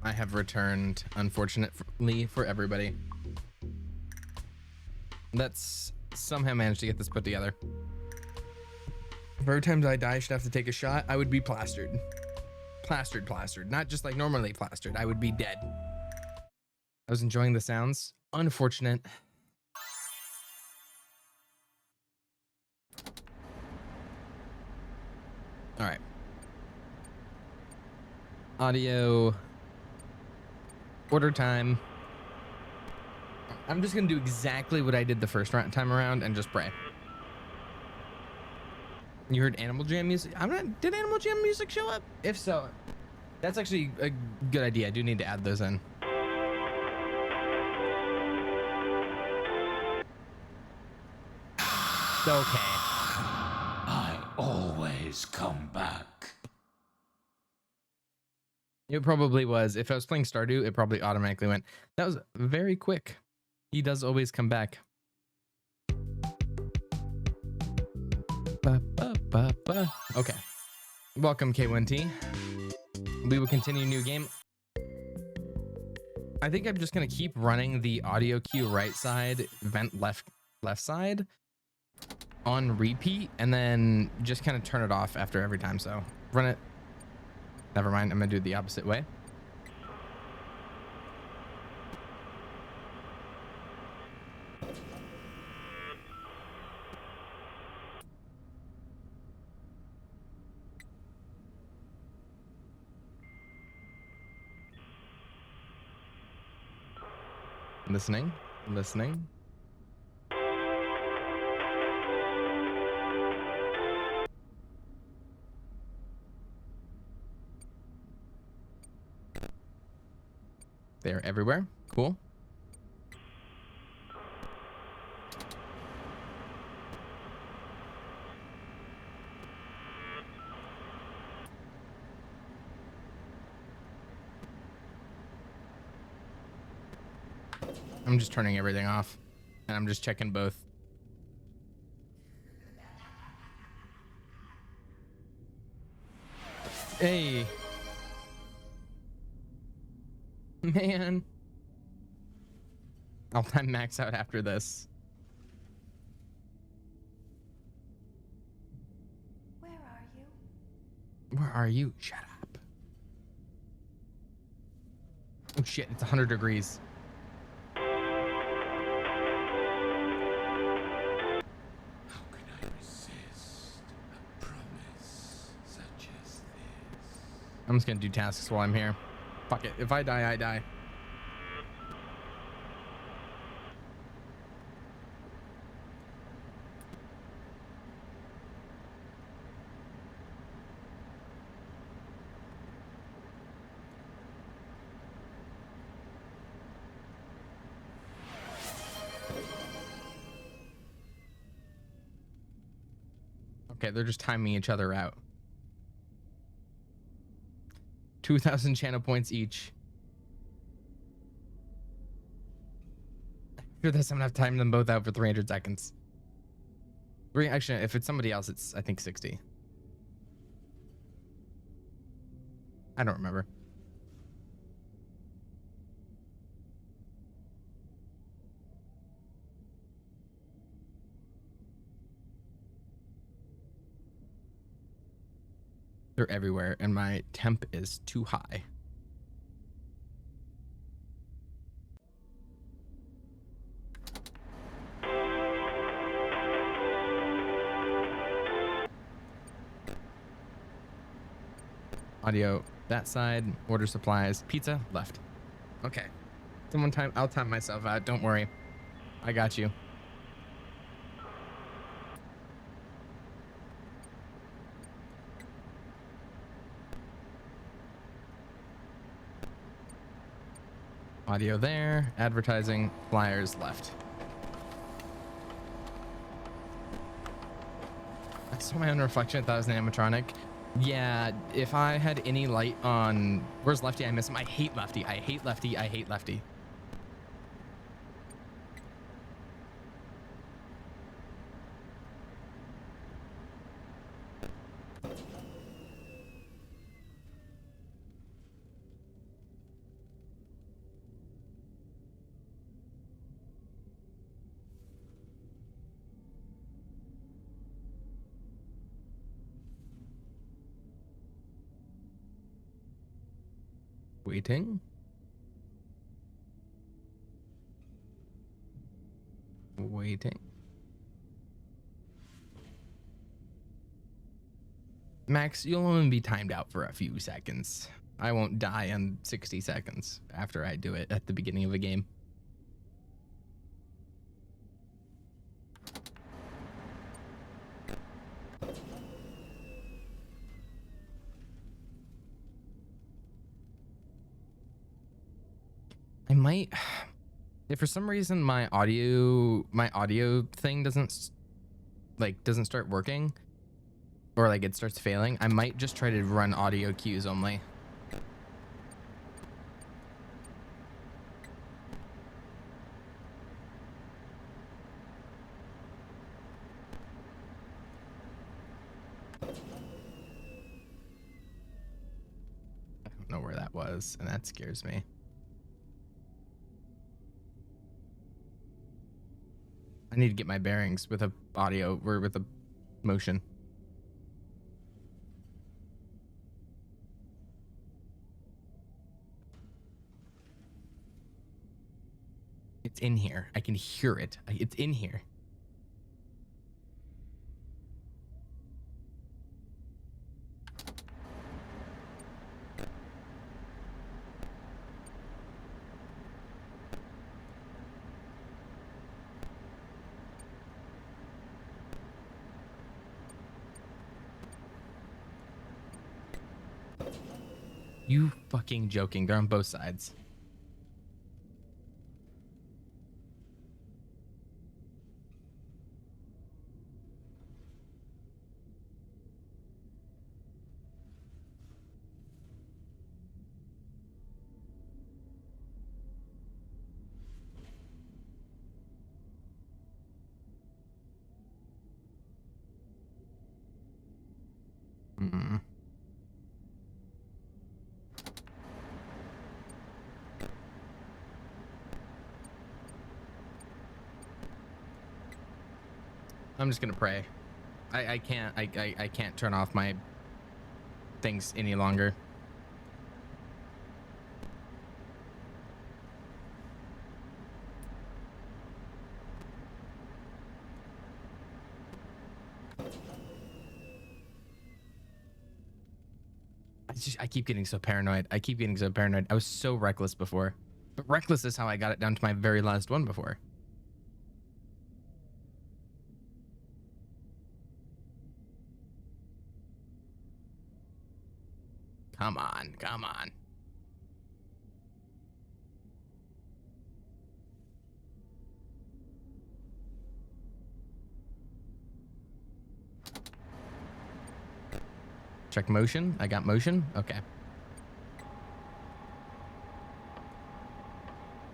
I have returned, unfortunately for everybody. That's somehow managed to get this put together. If every time I die I should have to take a shot, I would be plastered. Plastered. Not just like normally plastered. I would be dead. I was enjoying the sounds. Unfortunate. All right. Audio. Order time. I'm just gonna do exactly what I did the first time around and just pray. You heard Animal Jam music? Did Animal Jam music show up? If so, that's actually a good idea. I do need to add those in. Okay. I always come back. It probably was. If I was playing Stardew, it probably automatically went. That was very quick. He does always come back. Okay. Welcome, K1T. We will continue new game. I think I'm just going to keep running the audio cue right side, vent left side on repeat, and then just kind of turn it off after every time. So run it. Never mind. I'm going to do it the opposite way. Listening. They're everywhere. Cool. I'm just turning everything off, and I'm just checking both. Hey. Man. I'll time max out after this. Where are you? Where are you? Shut up. Oh shit, it's 100 degrees. I'm just gonna do tasks while I'm here. Fuck it. If I die, I die. Okay, they're just timing each other out. 2,000 channel points each. After this, I'm gonna have to time them both out for 300 seconds. Actually, if it's somebody else, it's I think 60. I don't remember. They're everywhere, and my temp is too high. Audio that side, order supplies, pizza left. Okay. I'll time myself out. Don't worry. I got you. Audio there, advertising, flyers left. I saw my own reflection. I thought it was an animatronic. Yeah, if I had any light on... Where's Lefty? I miss him. I hate Lefty. I hate Lefty. I hate Lefty. Waiting. Waiting. Max, you'll only be timed out for a few seconds. I won't die in 60 seconds after I do it at the beginning of a game. I might, if for some reason my audio thing doesn't start working, or like it starts failing, I might just try to run audio cues only. I don't know where that was, and that scares me. I need to get my bearings with a audio or with a motion. It's in here. I can hear it. It's in here. You fucking joking. They're on both sides. I'm just gonna pray. I can't turn off my things any longer. I keep getting so paranoid. I keep getting so paranoid. I was so reckless before, but reckless is how I got it down to my very last one before. Come on, come on. Check motion. I got motion. Okay.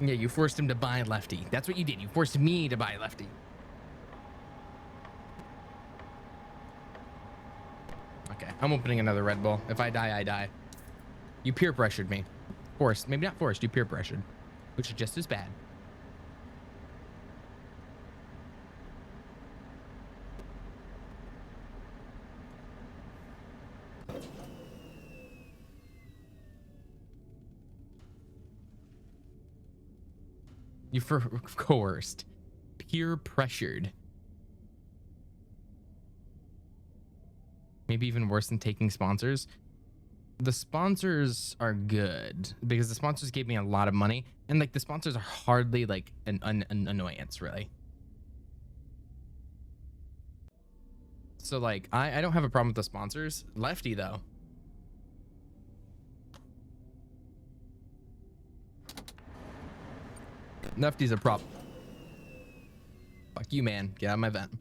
Yeah, you forced him to buy Lefty. That's what you did. You forced me to buy Lefty. Okay, I'm opening another Red Bull. If I die, I die. You peer pressured me. Forced. Maybe not forced. You peer pressured, which is just as bad. You coerced. Peer pressured. Maybe even worse than taking sponsors. The sponsors are good because the sponsors gave me a lot of money, and like the sponsors are hardly like an annoyance really. So like I don't have a problem with the sponsors. Lefty though. Lefty's a prop. Fuck you, man. Get out of my vent.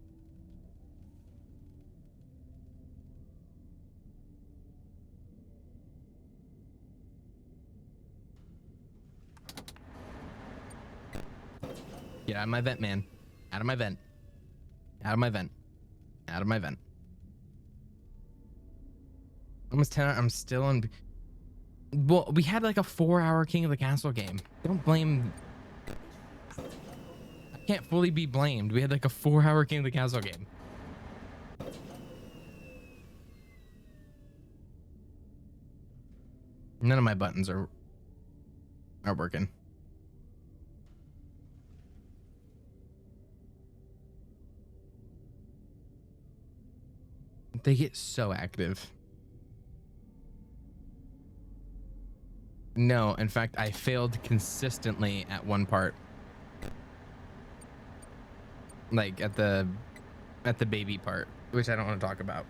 Get out of my vent, man. Out of my vent. Out of my vent. Out of my vent. Almost 10 hours. I'm still on. Well, we had like a 4-hour King of the Castle game. Don't blame. I can't fully be blamed. We had like a 4-hour King of the Castle game. None of my buttons are are working. They get so active. No, in fact, I failed consistently at one part. Like at the baby part, which I don't want to talk about.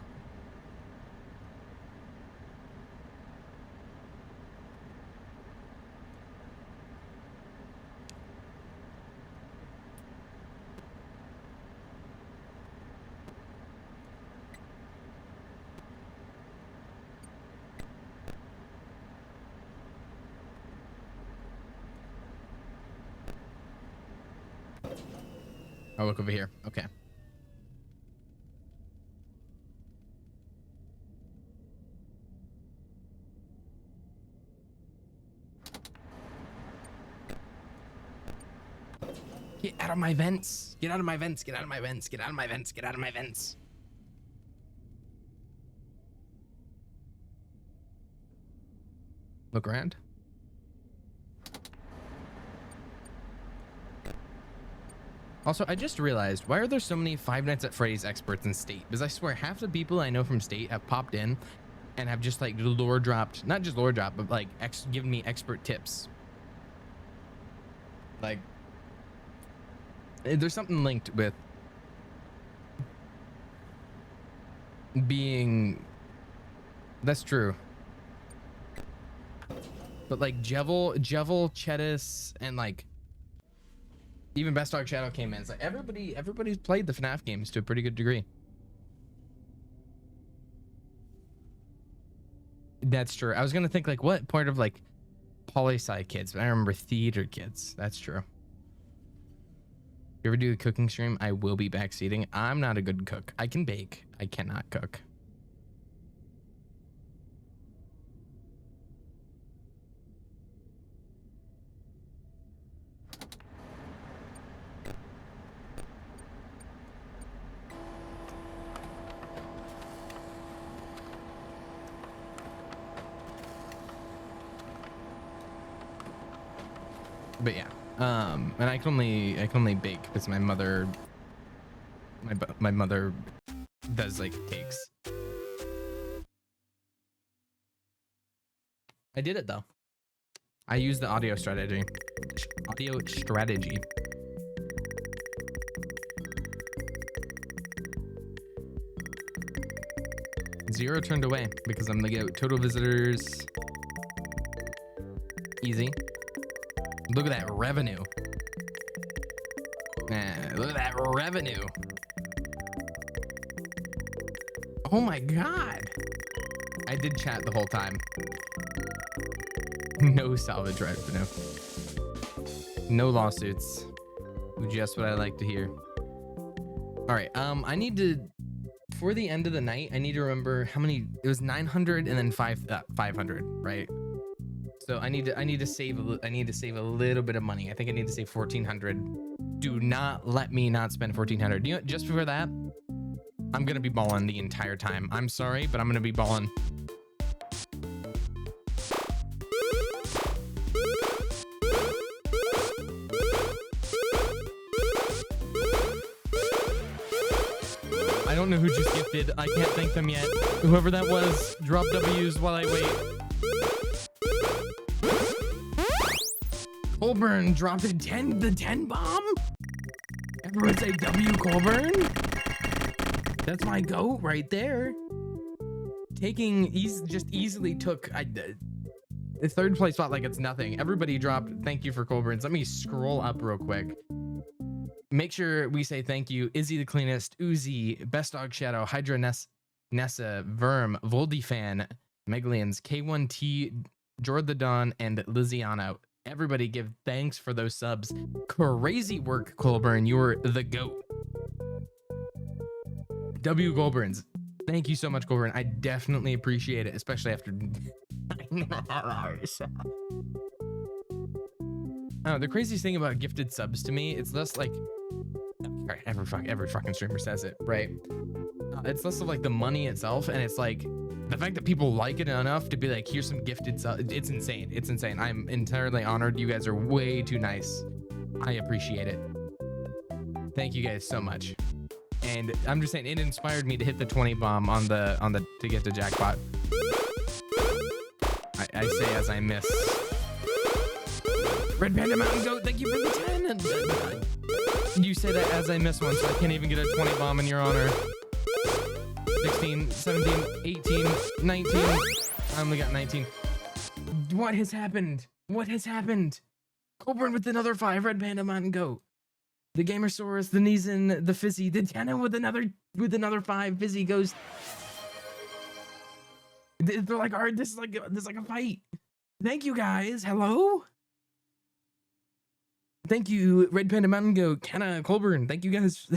I'll look over here. Okay. Get out of my vents. Get out of my vents. Get out of my vents. Get out of my vents. Get out of my vents. Look around. Also, I just realized, why are there so many Five Nights at Freddy's experts in State? Because I swear half the people I know from State have popped in and have just like lore dropped, not just lore dropped, but like given me expert tips. Like, there's something linked with being, that's true. But like Jevil, Chetis, and like even Best Dog Shadow came in. It's like everybody's played the FNAF games to a pretty good degree. That's true. I was gonna think like what part of like poli-sci kids, but I remember theater kids. That's true. You ever do a cooking stream? I will be backseating. I'm not a good cook. I can bake. I cannot cook. But yeah, and I can only bake because my mother does like cakes. I did it though. I used the audio strategy. Zero turned away because I'm gonna get total visitors. Easy. Look at that revenue. Look at that revenue. Oh my god. I did chat the whole time. No salvage revenue. No lawsuits. Just what I like to hear. All right. I need to, for the end of the night, I need to remember how many. It was 900 and then 500, right? So I need to save a little bit of money. I think I need to save 1,400. Do not let me not spend 1,400. You know, just before that, I'm gonna be balling the entire time. I'm sorry, but I'm gonna be balling. I don't know who just gifted. I can't thank them yet. Whoever that was, drop W's while I wait. Colburn dropped the 10 bomb. Everyone say W Colburn. That's my goat right there. Just easily took the third place spot like it's nothing. Everybody dropped thank you for Colburns. Let me scroll up real quick. Make sure we say thank you. Izzy the Cleanest, Uzi, Best Dog Shadow, Hydra Nessa, Verm, Voldifan, Megalians, K1T, Jord the Dawn, and Liziana. Everybody give thanks for those subs. Crazy work, Colburn. You were the GOAT. W Colburns. Thank you so much, Colburn. I definitely appreciate it, especially after 9 hours. The craziest thing about gifted subs to me, it's less like, every fucking streamer says it, right? It's less of like the money itself, and it's like The fact that people like it enough to be like, here's some gifted stuff, it's insane. It's insane. I'm entirely honored. You guys are way too nice. I appreciate it. Thank you guys so much. And I'm just saying, it inspired me to hit the 20 bomb on the to get to jackpot. I say as I miss. Red Panda Mountain Goat, thank you for the 10. You say that as I miss one, so I can't even get a 20 bomb in your honor. 16, 17, 18, 19. I only got 19. What has happened? What has happened? Colburn with another 5. Red Panda Mountain Goat. The Gamersaurus, the Neeson, the Fizzy, the Tenna with another 5. Fizzy goes. They're like, all right, this is like a fight. Thank you guys. Hello. Thank you, Red Panda Mountain Goat, Kenna, Colburn. Thank you guys.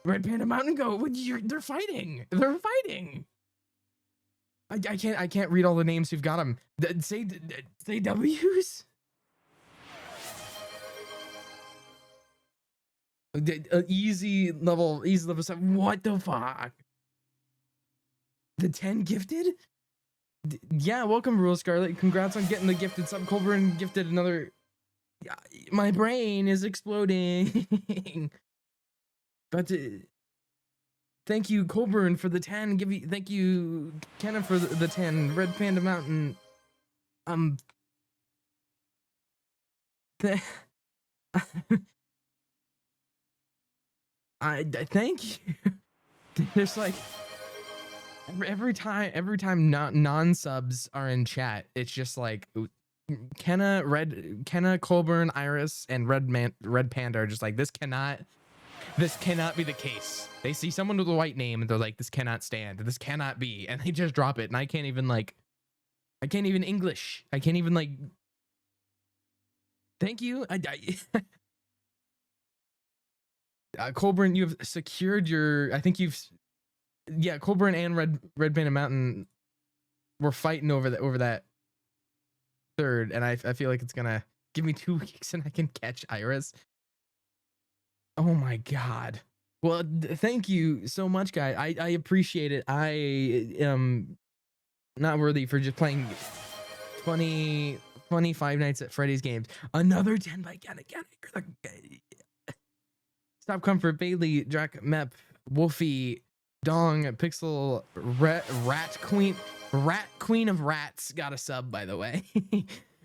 Red Panda Mountain Goat. They're fighting. They're fighting. I can't read all the names who've got them. Say W's. Easy level 7. What the fuck? The 10 gifted? Yeah, welcome, Rule Scarlet. Congrats on getting the gifted sub. Colburn gifted another. My brain is exploding. But thank you, Colburn, for the 10. Thank you, Kenna, for the 10. Red Panda Mountain. I thank you. There's like every time non-subs are in chat, it's just like Kenna, Colburn, Iris, and Red Panda are just like, this cannot be the case. They see someone with a white name and they're like, this cannot stand. This cannot be, and they just drop it. And I can't even English. I can't even thank you. Colburn, you have secured your. I think Colburn and Red Panda Mountain were fighting over that third, and I feel like it's gonna give me 2 weeks and I can catch Iris. Oh my god. Well, thank you so much, guys. I appreciate it. I am not worthy for just playing 25 Nights at Freddy's games. Another 10 by Kenna. Stop Comfort, Bailey, Drac, Mep, Wolfie, Dong, Pixel, Rat Queen of Rats got a sub, by the way.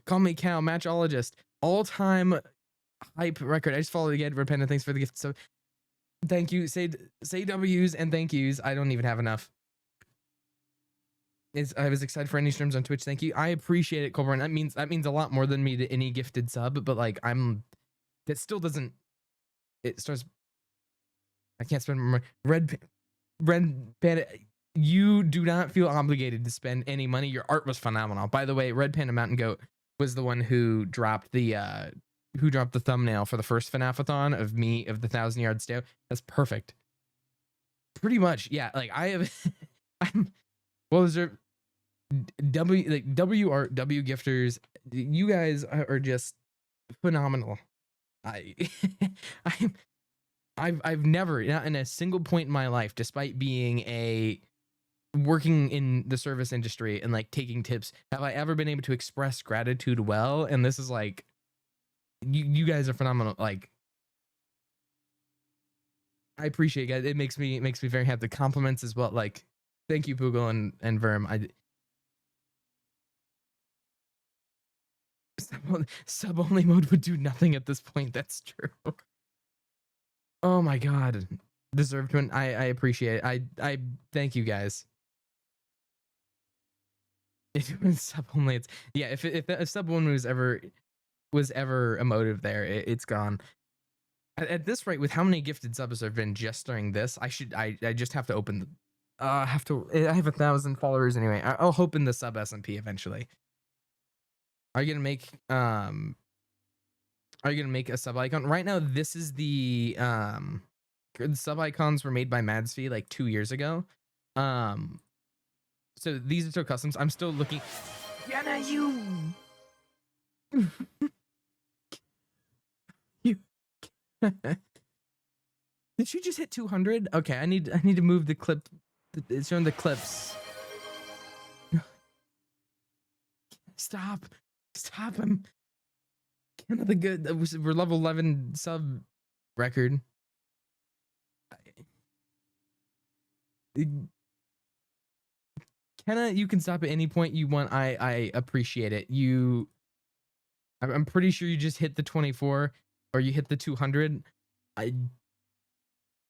Call me Cow, Matchologist, all-time hype record. I just followed again. Repent, thanks for the gift. So thank you. Say W's and thank yous. I don't even have enough. I was excited for any streams on Twitch. Thank you. I appreciate it, Colburn. That means a lot more than me to any gifted sub, but like that still doesn't. It starts. I can't spend more. Red Panda, you do not feel obligated to spend any money. Your art was phenomenal. By the way, Red Panda Mountain Goat was the one who dropped the thumbnail for the first FNAFAthon of the 1,000-yard stare. That's perfect. Pretty much, yeah. Like is there W art, W gifters? You guys are just phenomenal. I've never, not in a single point in my life, despite being working in the service industry and like taking tips, have I ever been able to express gratitude well. And this is like, you guys are phenomenal. Like, I appreciate it, guys. It makes me very happy. The compliments as well. Like, thank you, Poogle and Verm. Sub only mode would do nothing at this point. That's true. Oh my god. Deserved one. I appreciate it. I thank you guys. If it was sub only, it's if sub one was ever emotive there, it's gone. At this rate, with how many gifted subs there have been just during this, I just have to open I have 1,000 followers anyway. I'll open the sub SMP eventually. Are you gonna make a sub icon? Right now, this is the sub icons were made by Madsfee like 2 years ago. So these are still customs. I'm still looking. Yana, you. Did she just hit 200? Okay, I need to move the clip It's showing the clips. Stop him. Kenna the good. We're level 11 sub record. Kenna, you can stop at any point you want. I appreciate it. I'm pretty sure you just hit the 24 or you hit the 200.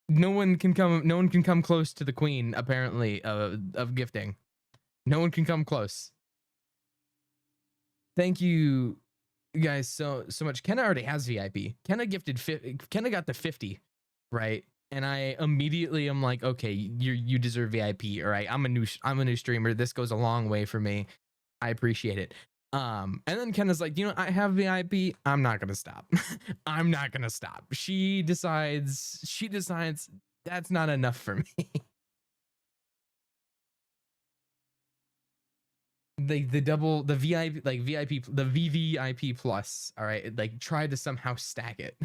No one can come close to the queen, apparently, of gifting. No one can come close. Thank you guys so much. Kenna already has VIP. Kenna got the 50, right? And I immediately am like, okay, you deserve VIP. All right, I'm a new streamer. This goes a long way for me. I appreciate it. And then Kenna's like, you know, I have VIP. I'm not gonna stop. I'm not gonna stop. She decides that's not enough for me. The VIP, like VIP, the VVIP plus. All right, it, like try to somehow stack it.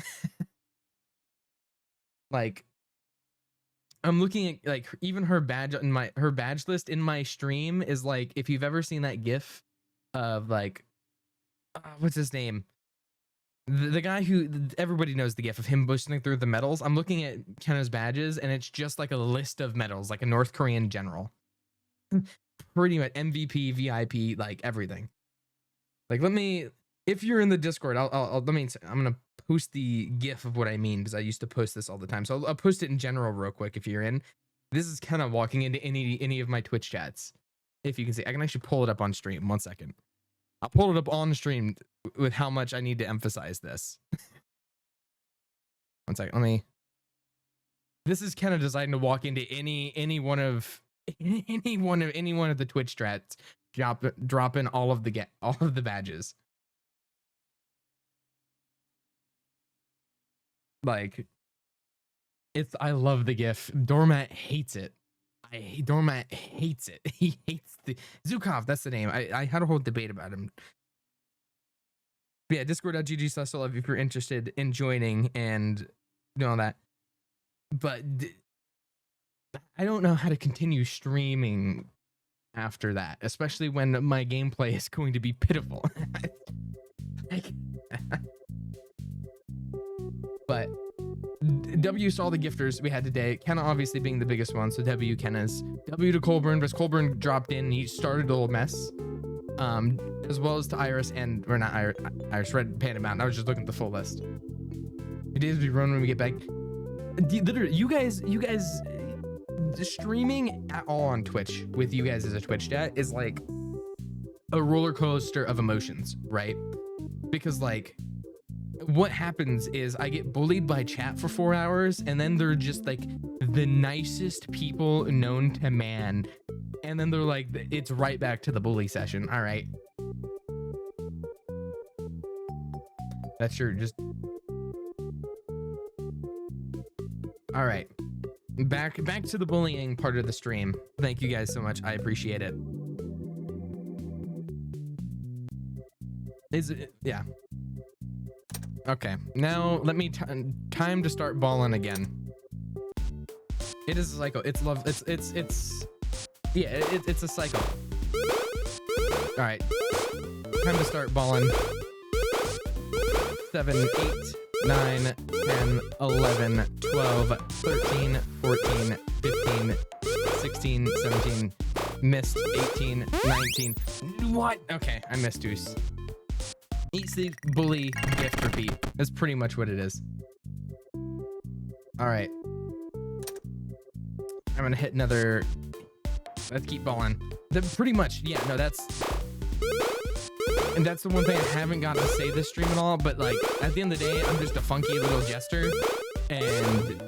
Like, I'm looking at like even her badge list in my stream is like, if you've ever seen that GIF of like, what's his name? The guy who everybody knows the GIF of him bushing through the medals. I'm looking at Kenna's badges and it's just like a list of medals, like a North Korean general. Pretty much MVP, VIP, like everything. Like, if you're in the Discord, I'm gonna post the GIF of what I mean, because I used to post this all the time. So I'll post it in general real quick if you're in. This is kind of walking into any of my Twitch chats. If you can see, I can actually pull it up on stream. 1 second. I'll pull it up on stream with how much I need to emphasize this. 1 second. This is kind of designed to walk into any one of the Twitch strats, dropping all of the badges. Like, I love the GIF. Dormat hates it. Dormat hates it. He hates the Zukov. That's the name. I had a whole debate about him. But yeah, discord.gg/love if you're interested in joining and doing all that. But I don't know how to continue streaming after that, especially when my gameplay is going to be pitiful. But W saw the gifters we had today. Kenna obviously being the biggest one, so W Kenna's. W to Colburn, because Colburn dropped in. He started a little mess. As well as to Iris or not Iris, Red Panda Mountain. I was just looking at the full list. The days will be run when we get back. Literally, you guys, streaming at all on Twitch with you guys as a Twitch chat is like a roller coaster of emotions, right? Because like, what happens is I get bullied by chat for 4 hours, and then they're just like the nicest people known to man, and then they're like, it's right back to the bully session. All right, that's your just. All right, back to the bullying part of the stream. Thank you guys so much. I appreciate it. Is it? Yeah. Okay, now let me time to start balling again. It is a cycle. It's love. It's yeah. It's a cycle. All right, time to start balling. 7, 8, 9, 10, 11, 12, 13, 14, 15, 16, 17. Missed 18, 19. What? Okay, I missed Deuce. Eat, sleep, bully, gift, repeat. That's pretty much what it is. All right. I'm gonna hit another. Let's keep balling. Pretty much, yeah. No, that's the one thing I haven't gotten to say this stream at all. But like, at the end of the day, I'm just a funky little jester, and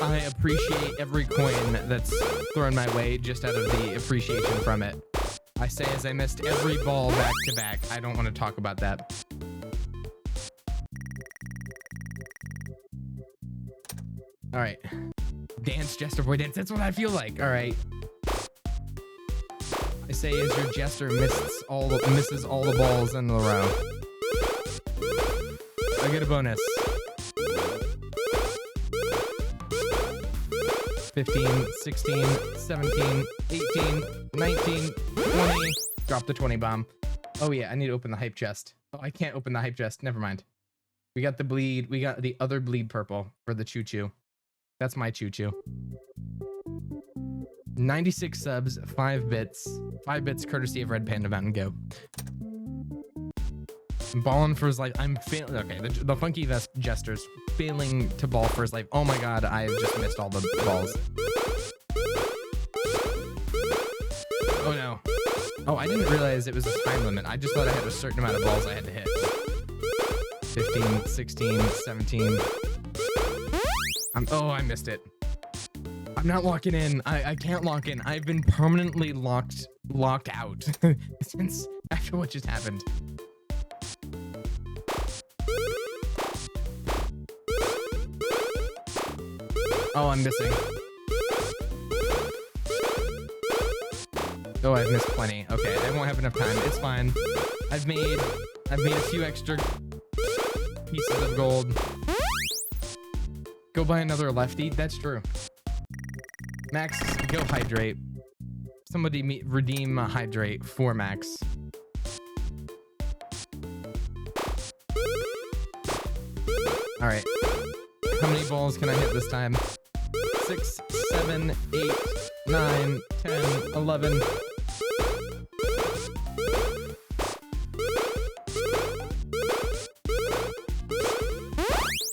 I appreciate every coin that's thrown my way just out of the appreciation from it. I say as I missed every ball back to back. I don't want to talk about that. All right. Dance, Jester Boy, dance. That's what I feel like. All right. I say as your Jester misses all the balls in a row. I get a bonus. 15, 16, 17, 18, 19, 20. Drop the 20 bomb. Oh yeah, I need to open the hype chest. Oh, I can't open the hype chest. Never mind. We got the bleed. We got the other bleed purple for the choo-choo. That's my choo-choo. 96 subs, 5 bits. 5 bits courtesy of Red Panda Mountain Go. Ballin' for his life. I'm failing. Okay, the funky vest jester's failing to ball for his life. Oh my god, I just missed all the balls. Oh no. Oh, I didn't realize it was a time limit. I just thought I had a certain amount of balls I had to hit. 15, 16, 17. Oh, I missed it. I'm not locking in. I can't lock in. I've been permanently locked out since after what just happened. Oh, I'm missing. Oh, I've missed plenty. Okay, I won't have enough time. It's fine. I've made a few extra pieces of gold. Go buy another lefty. That's true. Max, go hydrate. Somebody redeem a hydrate for Max. All right. How many balls can I hit this time? 6, 7, 8, 9, 10, 11.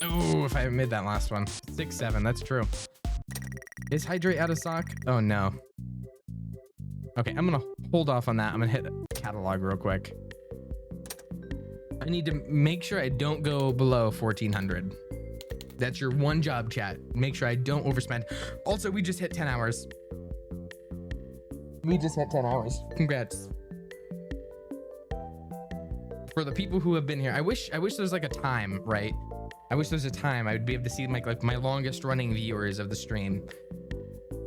Oh, if I made that last one. 6, 7, that's true. Is hydrate out of stock? Oh no. Okay, I'm gonna hold off on that. I'm gonna hit catalog real quick. I need to make sure I don't go below 1400. That's your one job, chat. Make sure I don't overspend. Also, we just hit 10 hours. We just hit 10 hours. Congrats. For the people who have been here, I wish there's like a time, right? I wish there's a time I would be able to see like my longest running viewers of the stream.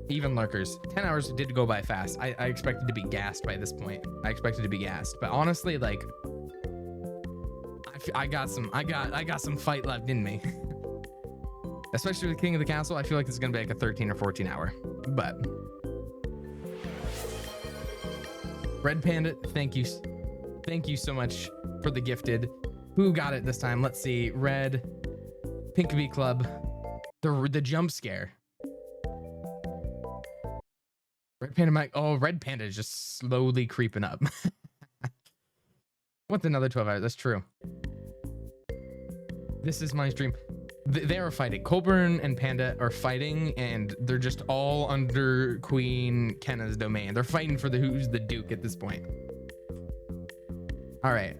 Even lurkers. 10 hours did go by fast. I expected to be gassed by this point. I expected to be gassed, but honestly, like, I got some fight left in me. Especially with King of the Castle, I feel like this is gonna be like a 13 or 14 hour. But Red Panda, thank you so much for the gifted. Who got it this time? Let's see. Red, Pink V Club, the jump scare. Red Panda Mike. Oh, Red Panda is just slowly creeping up. What's another 12 hours? That's true. This is my stream. They are fighting. Colburn and Panda are fighting, and they're just all under Queen Kenna's domain. They're fighting for who's the Duke at this point. All right.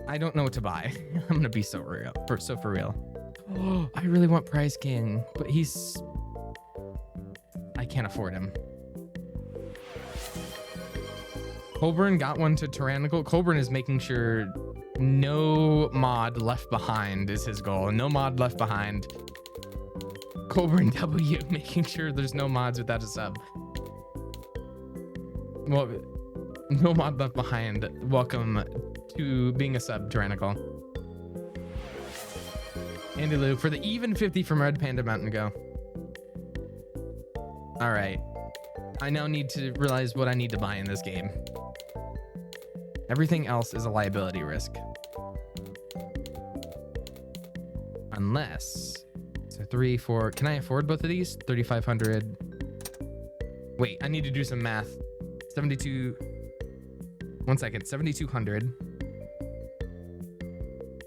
I don't know what to buy. I'm gonna be so real. For real. Oh, I really want Prize King, but I can't afford him. Colburn got one to Tyrannical. Colburn is making sure no mod left behind is his goal. No mod left behind. Colburn W, making sure there's no mods without a sub. Well, no mod left behind. Welcome to being a sub, Tyrannical. Andy Lou for the even 50 from Red Panda Mountain Go. All right. I now need to realize what I need to buy in this game. Everything else is a liability risk. Unless, so 3, 4, can I afford both of these? 3,500. Wait, I need to do some math. 72, 1 second, 7,200.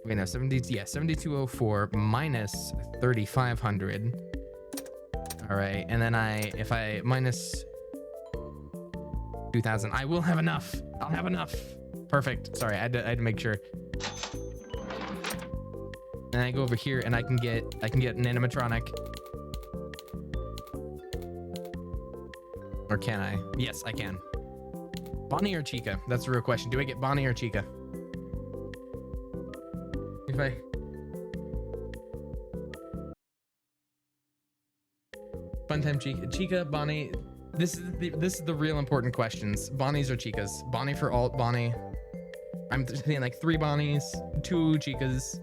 Wait, no, 7,204 minus 3,500. All right, and then if I minus 2,000, I will have enough. I'll have enough. Perfect. Sorry, I had to make sure. And I go over here and I can get an animatronic. Or can I? Yes, I can. Bonnie or Chica? That's the real question. Do I get Bonnie or Chica? If I Funtime Chica, Bonnie. This is the real important questions. Bonnies or Chicas? Bonnie for alt, Bonnie. I'm saying like 3 Bonnies, 2 Chicas.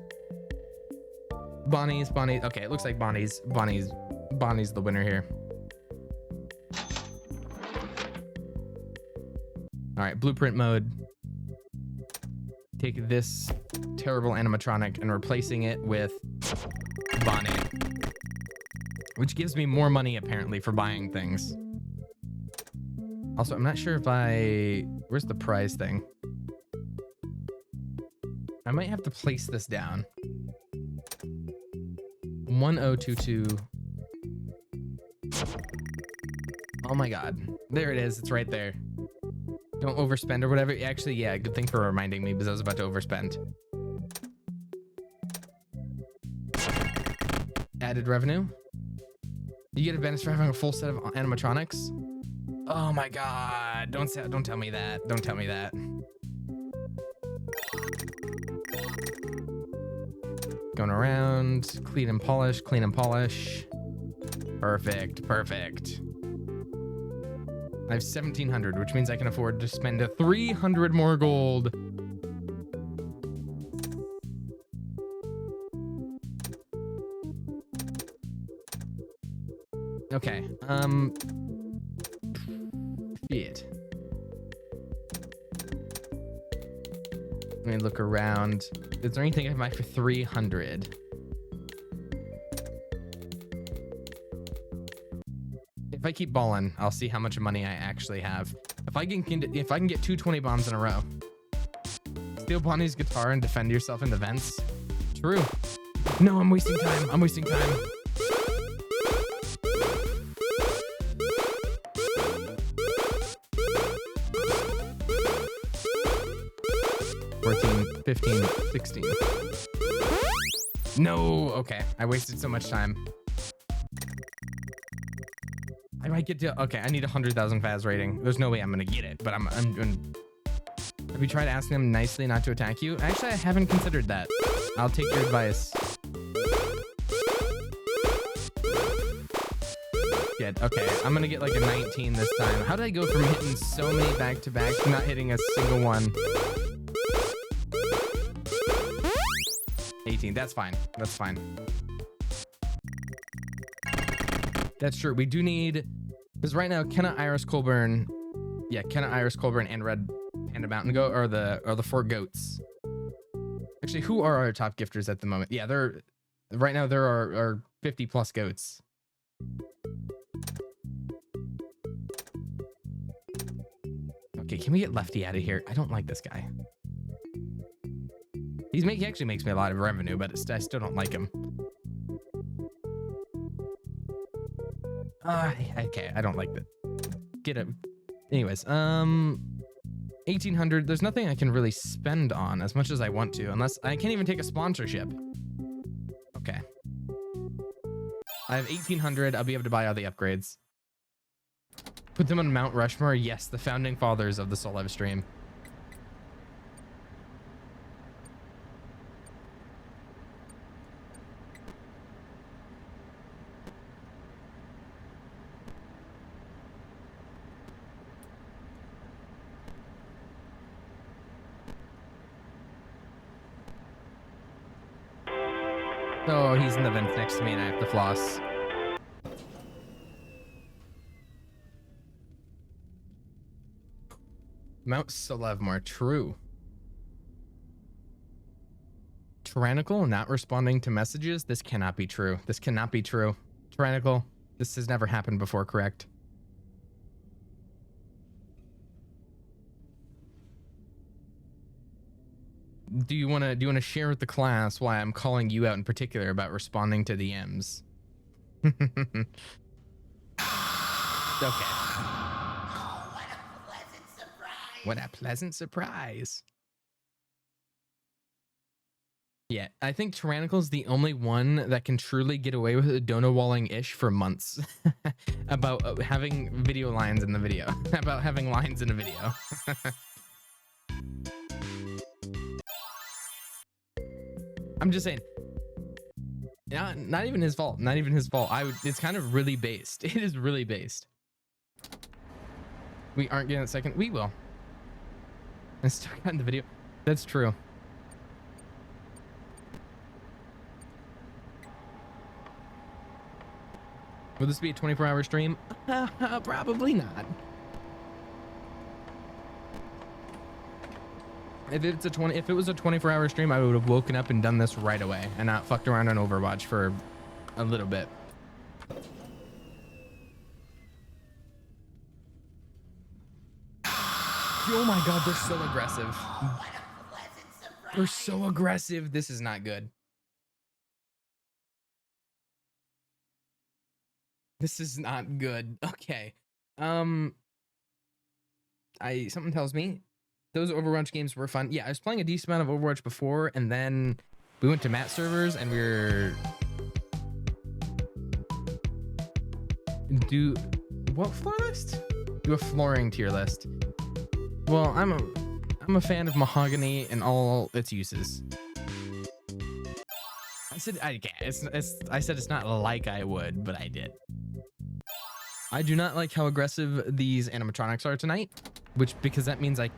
Bonnies. Okay, it looks like Bonnie's the winner here. All right, blueprint mode. Take this terrible animatronic and replacing it with Bonnie, which gives me more money apparently for buying things. Also, I'm not sure if where's the prize thing? I might have to place this down. 1022. Oh my god. There it is. It's right there. Don't overspend or whatever. Actually, yeah, good thing for reminding me because I was about to overspend. Added revenue. You get a bonus for having a full set of animatronics. Oh my god. Don't tell me that. Don't tell me that. Going around, clean and polish, clean and polish. Perfect, perfect. I have 1,700, which means I can afford to spend 300 more gold. Okay, shit. Let me look around. Is there anything I can buy for 300? If I keep balling, I'll see how much money I actually have. If I can get 220 bombs in a row. Steal Bonnie's guitar and defend yourself in the vents. True. No, I'm wasting time. I'm wasting time. $14, $15, $16. No, okay. I wasted so much time. I might get to, okay, I need 100,000 Faz rating. There's no way I'm gonna get it, but I'm gonna. Have you tried asking them nicely not to attack you? Actually, I haven't considered that. I'll take your advice. Good, okay, I'm gonna get like a 19 this time. How did I go from hitting so many back-to-back to not hitting a single one? 18, that's fine, that's fine. That's true. We do need, because right now Kenna, Iris, Colburn, yeah, Kenna, Iris, Colburn, and Red Panda Mountain Goat are the 4 goats. Actually, who are our top gifters at the moment? Yeah, right now there are 50 plus goats. Okay, can we get Lefty out of here? I don't like this guy. He actually makes me a lot of revenue, but I still don't like him. Okay, I don't like that. Get it. Anyways, 1,800. There's nothing I can really spend on as much as I want to, unless I can't even take a sponsorship. Okay. I have 1,800. I'll be able to buy all the upgrades. Put them on Mount Rushmore. Yes, the founding fathers of the Soul Live stream. Oh, he's in the vents next to me and I have to floss. Mount Solevmore, true. Tyrannical not responding to messages? This cannot be true. This cannot be true. Tyrannical, this has never happened before, correct? Do you want to share with the class why I'm calling you out in particular about responding to the M's? Okay. Oh, what a pleasant surprise. What a pleasant surprise. Yeah, I think Tyrannical's the only one that can truly get away with a dono walling-ish for months about having video lines in the video. About having lines in a video. I'm just saying, not even his fault. Not even his fault. It's kind of really based. It is really based. We aren't getting a second. We will. I still got in the video. That's true. Will this be a 24-hour stream? Probably not. If it was a 24-hour stream, I would have woken up and done this right away and not fucked around on Overwatch for a little bit. Oh my god, they're so aggressive. They're so aggressive. This is not good. This is not good. Okay. Something tells me those Overwatch games were fun. Yeah, I was playing a decent amount of Overwatch before, and then we went to Matt servers and we were do what floor list? Do a flooring tier list. Well, I'm a fan of mahogany and all its uses. I said it's not like I would, but I did. I do not like how aggressive these animatronics are tonight, because that means I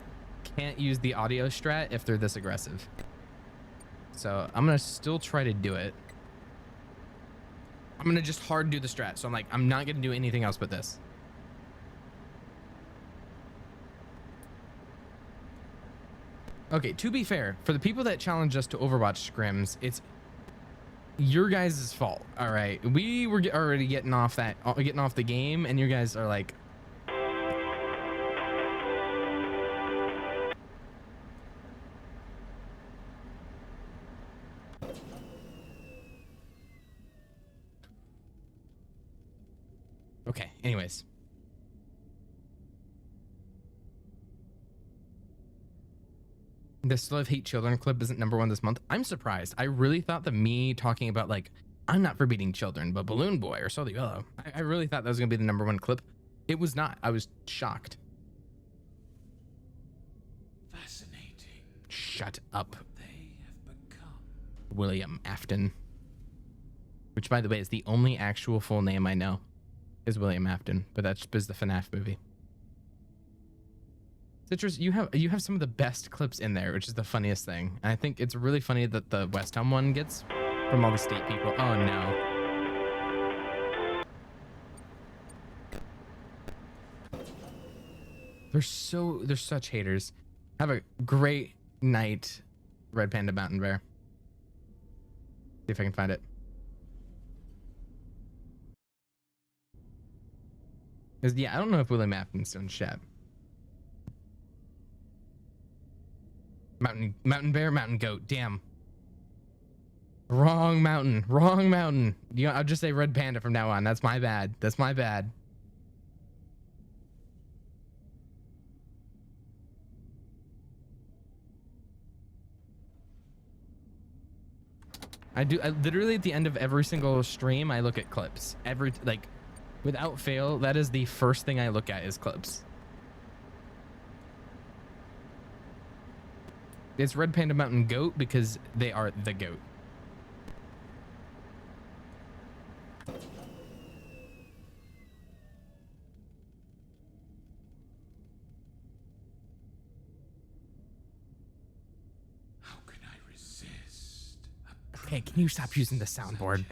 can't use the audio strat if they're this aggressive. So I'm gonna still try to do it. I'm gonna just hard do the strat. So I'm not gonna do anything else but this. Okay, to be fair, for the people that challenge us to Overwatch scrims, it's your guys' fault. All right, we were already getting off the game, and you guys are like, okay. Anyways. The Still Have Hate Children clip isn't #1 this month. I'm surprised. I really thought that me talking about I'm not for beating children, but Balloon Boy or So the Yellow, I really thought that was gonna be the #1 clip. It was not. I was shocked. Fascinating. Shut up. They have become. William Afton. Which, by the way, is the only actual full name I know. Is William Afton, but that's just the FNAF movie. Citrus, you have some of the best clips in there, which is the funniest thing. And I think it's really funny that the West Ham one gets from all the state people. Oh no. They're such haters. Have a great night, Red Panda Mountain Bear. See if I can find it. Yeah, I don't know if William Afton's still in chat. Mountain Bear, Mountain Goat. Damn. Wrong mountain. Wrong mountain. I'll just say Red Panda from now on. That's my bad. That's my bad. I literally at the end of every single stream, I look at clips. Without fail, that is the first thing I look at is clips. It's Red Panda Mountain Goat because they are the goat. How can I resist? Okay, can you stop using the soundboard?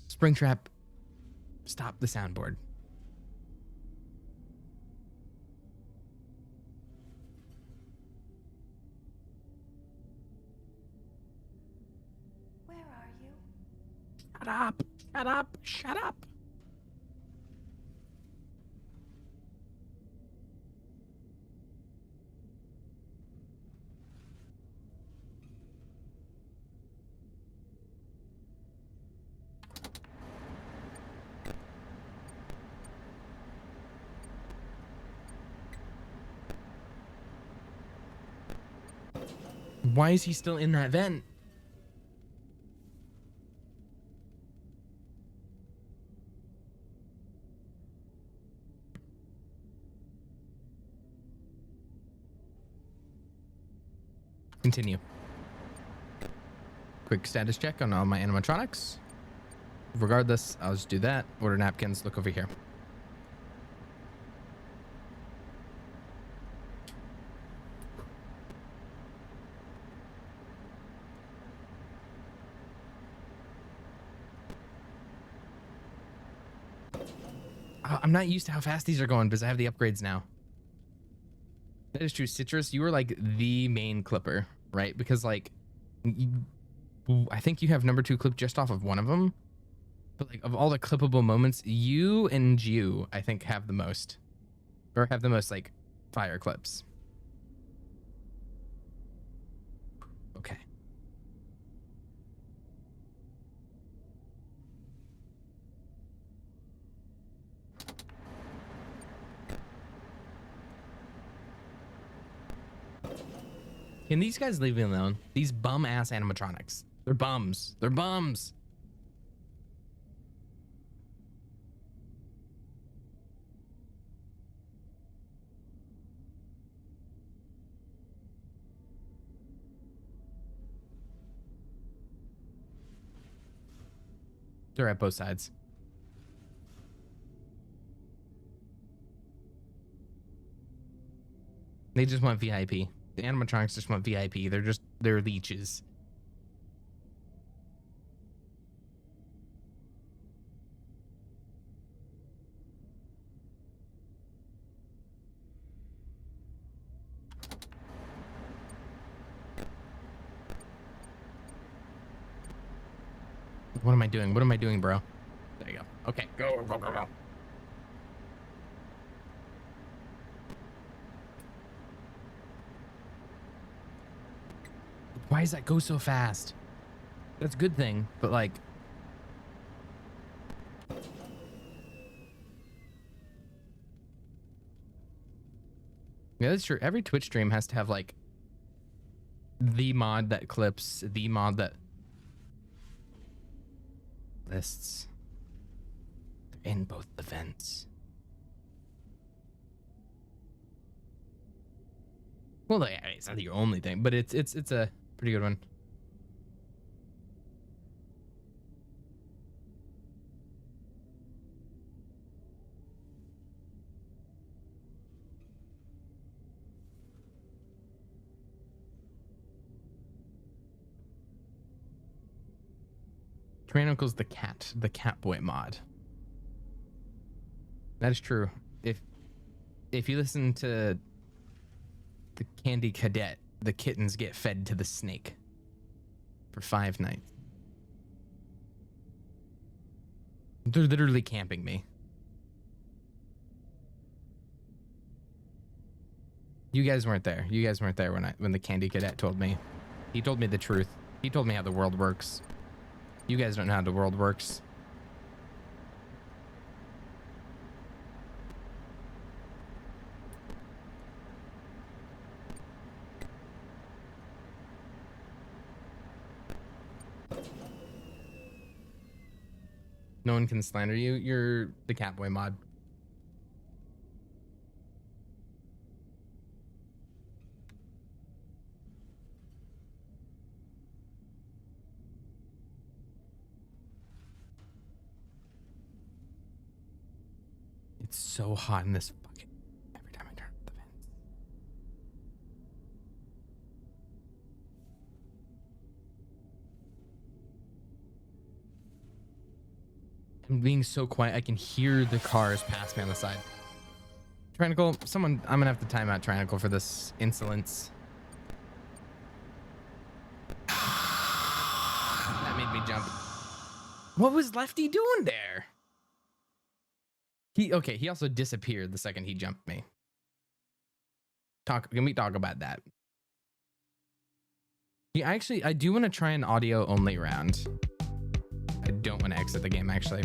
Springtrap, stop the soundboard. Shut up! Shut up! Shut up! Why is he still in that vent? Continue. Quick status check on all my animatronics. Regardless, I'll just do that. Order napkins. Look over here. I'm not used to how fast these are going because I have the upgrades now. That is true. Citrus, you are like the main clipper, right? Because like, I think you have number 2 clip just off of one of them. But like of all the clippable moments, you and Jew, I think have the most. Or have the most like fire clips. Okay. Can these guys leave me alone? These bum ass animatronics. They're bums. They're bums. They're at both sides. They just want VIP. The animatronics just want VIP. They're leeches. What am I doing? What am I doing, bro? There you go. Okay, go, go, go, go. Why does that go so fast? That's a good thing, but like... Yeah, that's true. Every Twitch stream has to have like the mod that clips, the mod that lists. They're in both events. Well, yeah, it's not your only thing, but it's a pretty good one. Tyrannical's the cat boy mod. That is true. If you listen to the Candy Cadet, the kittens get fed to the snake for 5 nights. They're literally camping me. You guys weren't there. You guys weren't there when the Candy Cadet told me. He told me the truth. He told me how the world works. You guys don't know how the world works. No one can slander you. You're the Catboy mod. It's so hot in this fucking... Every time I turn up the vents. I'm being so quiet, I can hear the cars pass me on the side. Tyrannical, someone... I'm gonna have to time out Tyrannical for this insolence. That made me jump. What was Lefty doing there? He also disappeared the second he jumped me. Can we talk about that? Yeah, actually, I do want to try an audio only round. I don't want to exit the game, actually.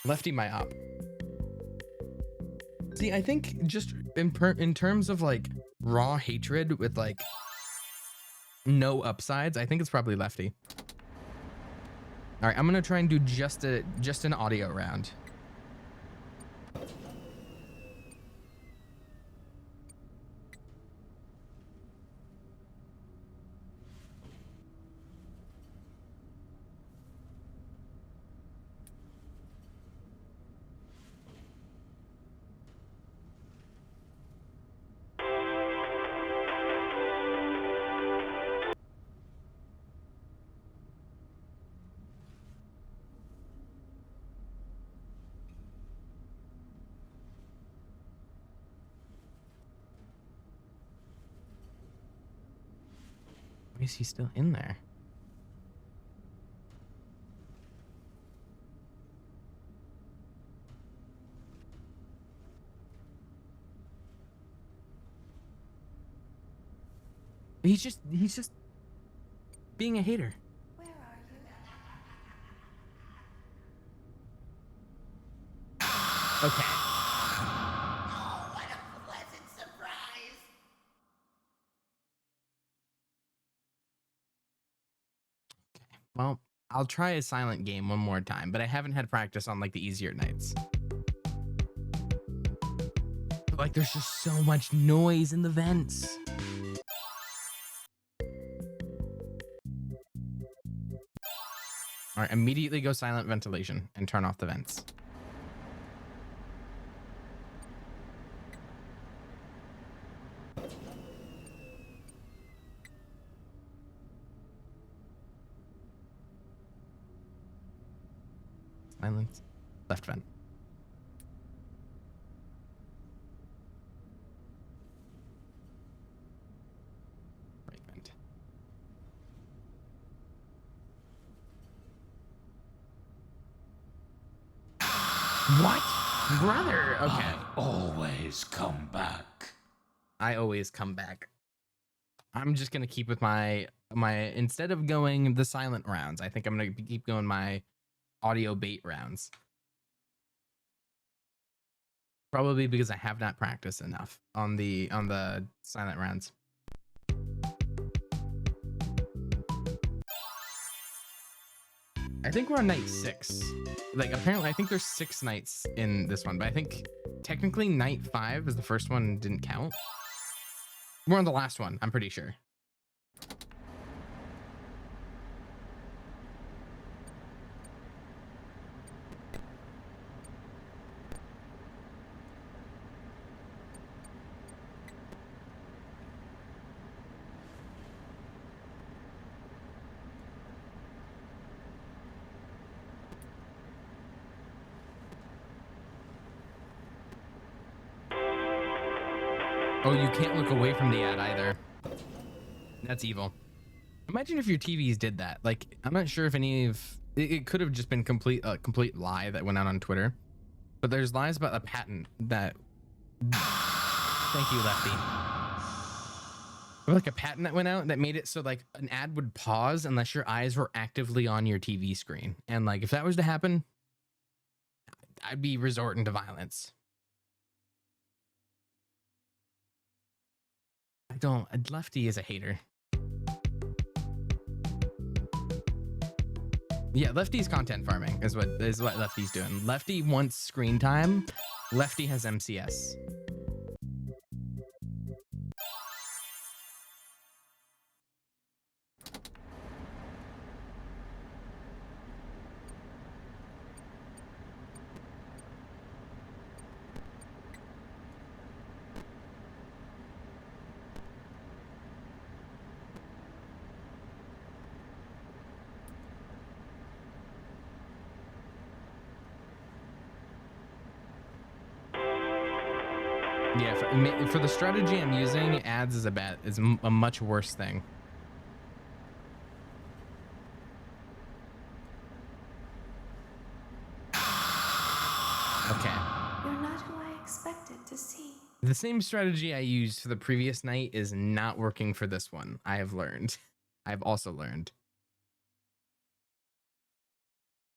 Lefty my op. See, I think just in terms of like raw hatred with like no upsides, I think it's probably Lefty. All right, I'm gonna try and do just an audio round. Why is he still in there? He's just being a hater. Where are you? Okay. Oh, what a pleasant surprise! Well, I'll try a silent game one more time, but I haven't had practice on like the easier nights. But, like, there's just so much noise in the vents. All right, immediately go silent ventilation and turn off the vents. Silence. Left vent. Right vent. What? Brother, okay. I always come back. I always come back. I'm just gonna keep with my instead of going the silent rounds, I think I'm gonna keep going my audio bait rounds. Probably because I have not practiced enough on the silent rounds. I think we're on night 6. Like, apparently I think there's 6 nights in this one, but I think technically night 5 is the first one and didn't count. We're on the last one, I'm pretty sure. Oh, you can't look away from the ad either. That's evil. Imagine if your TVs did that. Like, I'm not sure if any of it could have just been complete lie that went out on Twitter, but there's lies about a patent that. Thank you, Lefty. Like a patent that went out that made it so like an ad would pause unless your eyes were actively on your TV screen, and like if that was to happen, I'd be resorting to violence. Lefty is a hater. Yeah, Lefty's content farming is what Lefty's doing. Lefty wants screen time. Lefty has MCS. Yeah, for the strategy I'm using, ads is a much worse thing. Okay. You're not who I expected to see. The same strategy I used for the previous night is not working for this one. I have learned. I've also learned.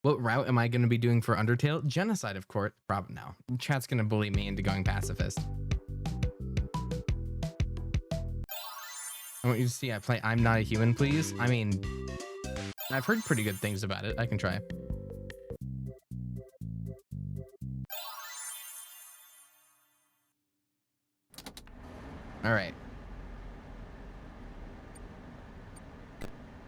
What route am I going to be doing for Undertale? Genocide, of course. Probably no. Chat's going to bully me into going pacifist. I want you to see I play I'm Not a Human, please. I mean, I've heard pretty good things about it. I can try. All right.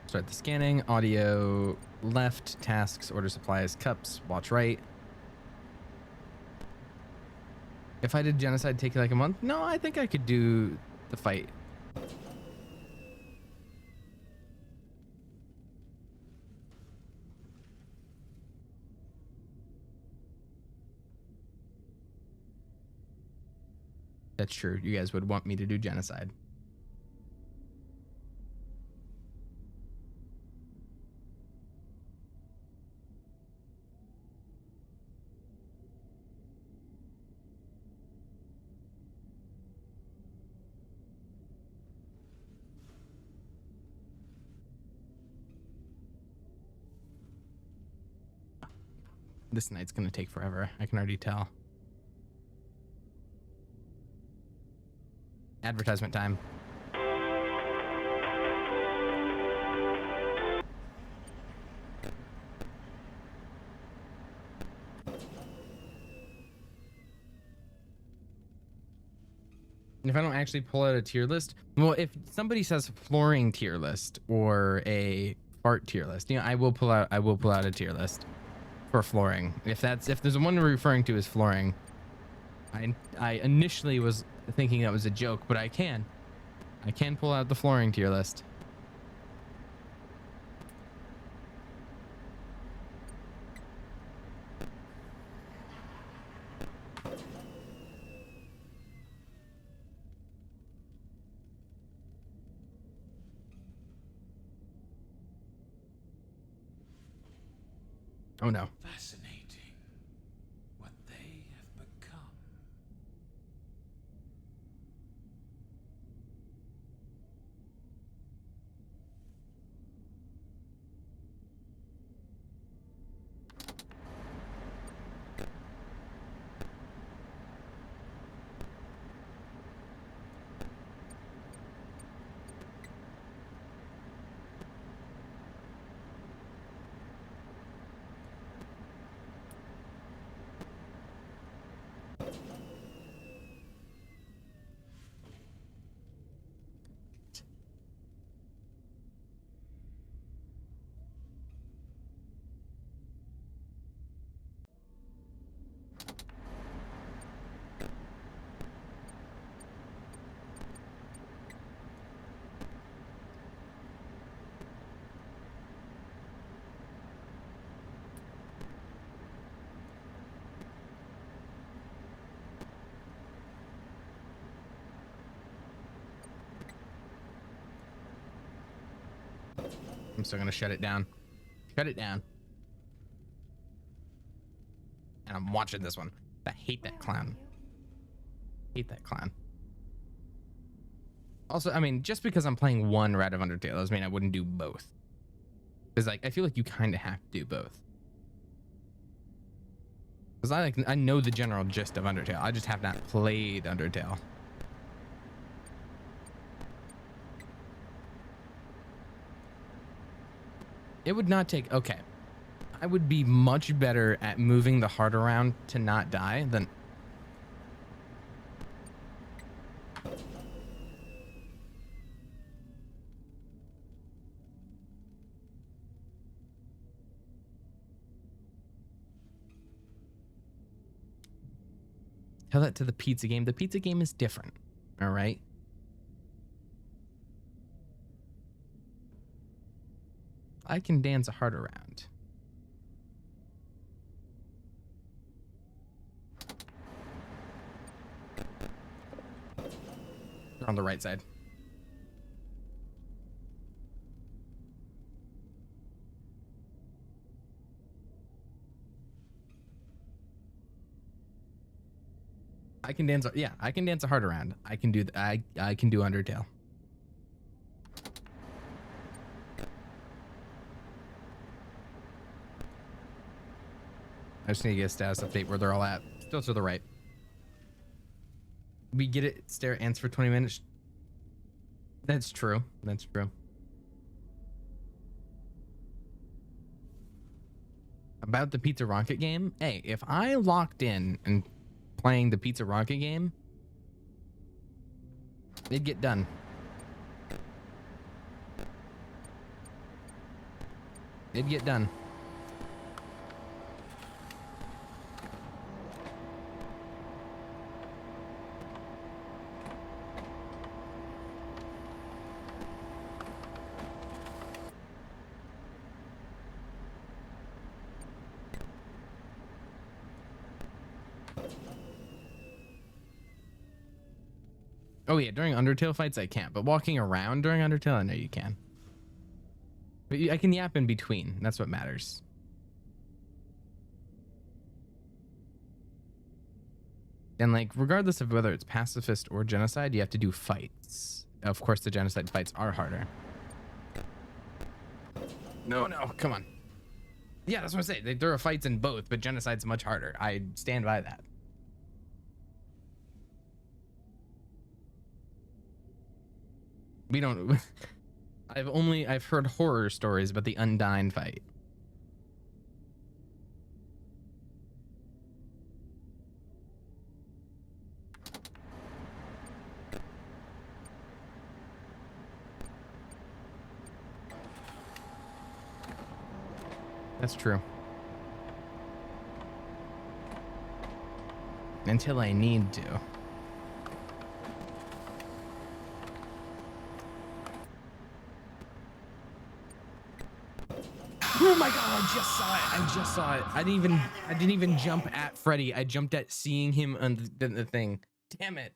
Start the scanning. Audio left. Tasks, order supplies, cups, watch right. If I did genocide, take like a month? No, I think I could do the fight. That's true. You guys would want me to do genocide. This night's gonna take forever. I can already tell. Advertisement time. If I don't actually pull out a tier list, well, if somebody says flooring tier list or a fart tier list, you know, I will pull out a tier list for flooring. If there's one we're referring to as flooring, I initially was thinking that was a joke, but I can pull out the flooring tier list. Oh no. Fascinating. What they have become. I'm still gonna shut it down. Shut it down. And I'm watching this one. I hate that clown. Hate that clown. Also, I mean, just because I'm playing one route of Undertale doesn't mean I wouldn't do both. Because like I feel like you kind of have to do both. Because I know the general gist of Undertale. I just have not played Undertale. It would not take, okay. I would be much better at moving the heart around to not die than... Tell that to the pizza game. The pizza game is different, all right? I can dance a heart around. You're on the right side. I can dance. Yeah, I can dance a heart around. I can do. I can do Undertale. I just need to get a status update where they're all at. Still to the right. We get it. Stare at ants for 20 minutes. That's true. That's true. About the Pizza Rocket game. Hey, if I locked in and playing the Pizza Rocket game, it'd get done. It'd get done. Oh yeah, during Undertale fights I can't, but walking around during Undertale I know you can. But I can yap in between. That's what matters. And like, regardless of whether it's pacifist or genocide, you have to do fights. Of course, the genocide fights are harder. No, no, come on. Yeah, that's what I say. There are fights in both, but genocide's much harder. I stand by that. We don't. I've heard horror stories about the Undyne fight. That's true. Until I need to. Oh my god, I just saw it. I didn't even jump at Freddy. I jumped at seeing him on the thing. Damn it.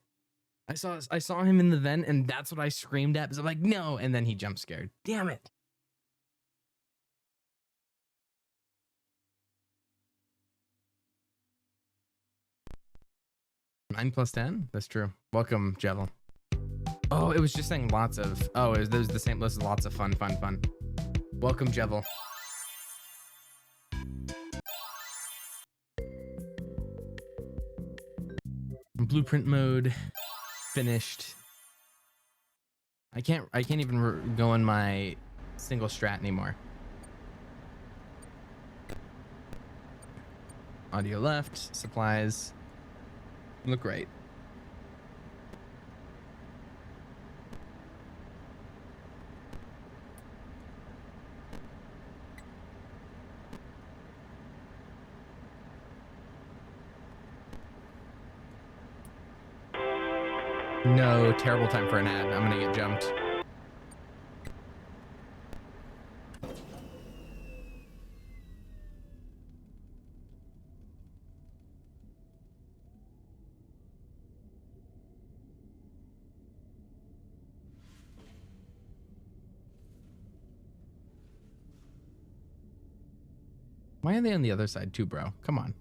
I saw him in the vent, and that's what I screamed at because I'm like, no, and then he jump scared. Damn it. 9 plus 10? That's true. Welcome, Jevil. Oh, it was just saying lots of. Oh, it was the same list. Lots of fun. Welcome, Jevil. Blueprint mode finished. I can't even go in my single strat anymore. Audio left, supplies look great. No, terrible time for an ad. I'm gonna get jumped. Why are they on the other side too, bro? Come on.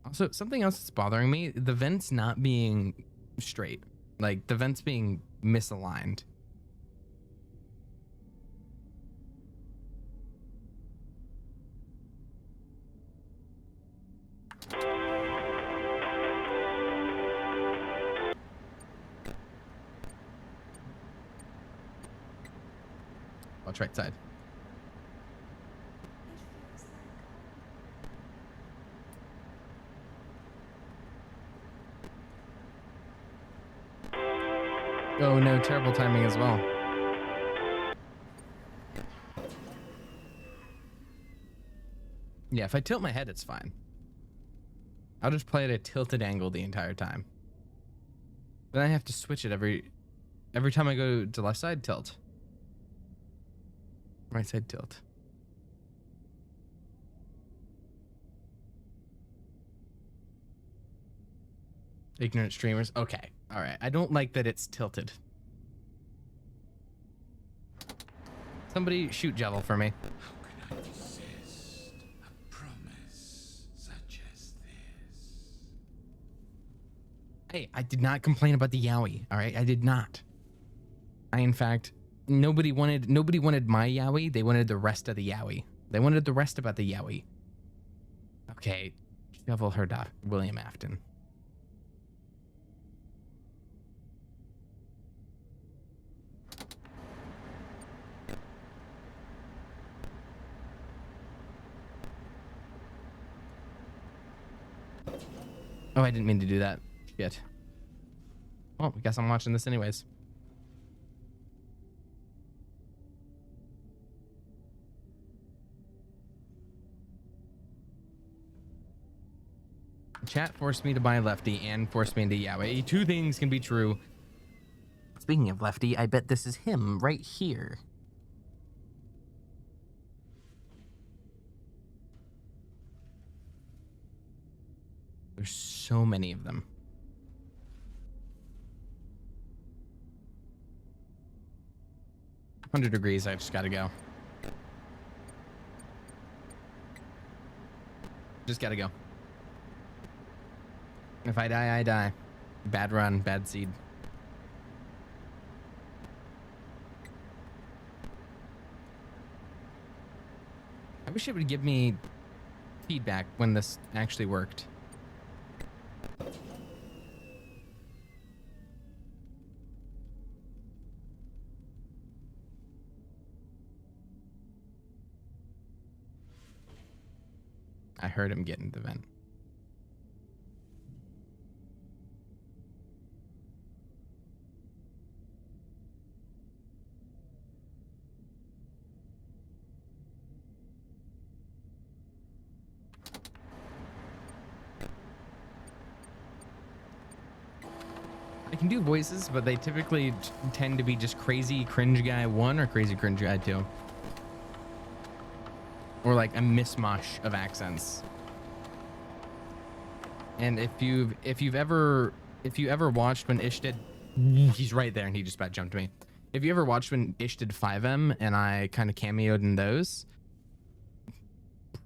Also, something else that's bothering me, the vents not being straight. Like, the vents being misaligned. Watch right side. Oh no, terrible timing as well. Yeah, if I tilt my head, it's fine. I'll just play at a tilted angle the entire time. Then I have to switch it every time I go to left side, tilt. Right side, tilt. Ignorant streamers. Okay. All right. I don't like that it's tilted. Somebody shoot Jevil for me. How can I resist a promise such as this? Hey, I did not complain about the Yowie. All right. I did not. In fact, nobody wanted my Yowie. They wanted the rest of the Yowie. They wanted the rest about the Yowie. Okay. Jevil her doc. William Afton. Oh, I didn't mean to do that. Shit. Well, I guess I'm watching this anyways. Chat forced me to buy Lefty and forced me into Yowie. Two things can be true. Speaking of Lefty, I bet this is him right here. There's so many of them. "100 degrees, I've just got to go. Just got to go. If I die, I die. Bad run, bad seed. wish it would give me feedback when this actually worked. I heard him get in the vent. I can do voices, but they typically tend to be just crazy cringe guy 1 or crazy cringe guy 2. Or like a mishmash of accents. And if you've ever watched when Ish did, he's right there and he just about jumped me. If you ever watched when Ish did 5M and I kind of cameoed in those,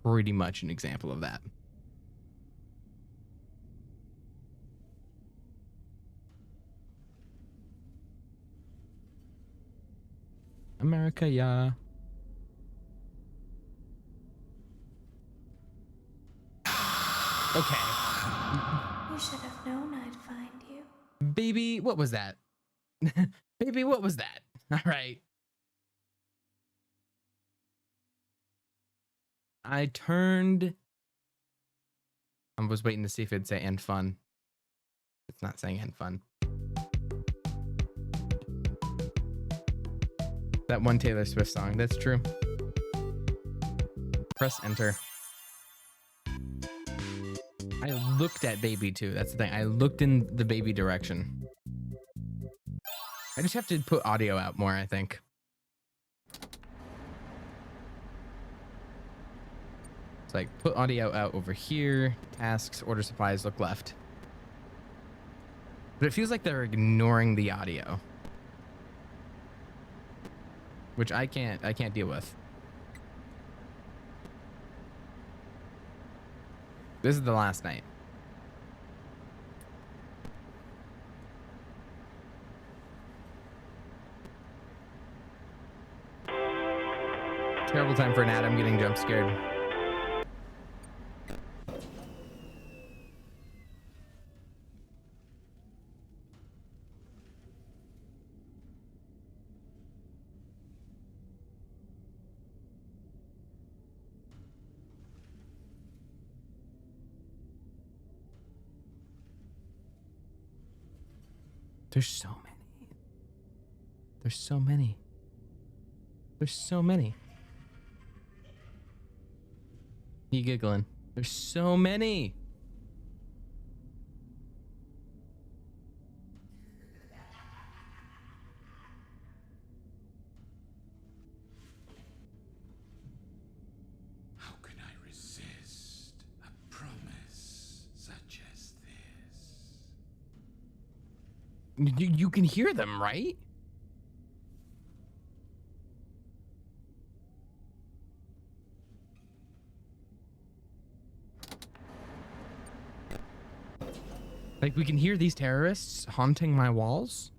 pretty much an example of that. America, yeah. Okay. You should have known I'd find you. Baby, what was that? Baby, what was that? All right. I was waiting to see if it'd say end fun. It's not saying end fun. That one Taylor Swift song, that's true. Press enter. I looked at baby too, that's the thing. I looked in the baby direction. I just have to put audio out more, I think. It's like put audio out over here, tasks, order supplies, look left. But it feels like they're ignoring the audio. Which I can't deal with. This is the last night. Terrible time for an ad. I'm getting jump scared. There's so many. There's so many. There's so many. You giggling? There's so many. How can I resist a promise such as this? You can hear them, right? Like, we can hear these terrorists haunting my walls.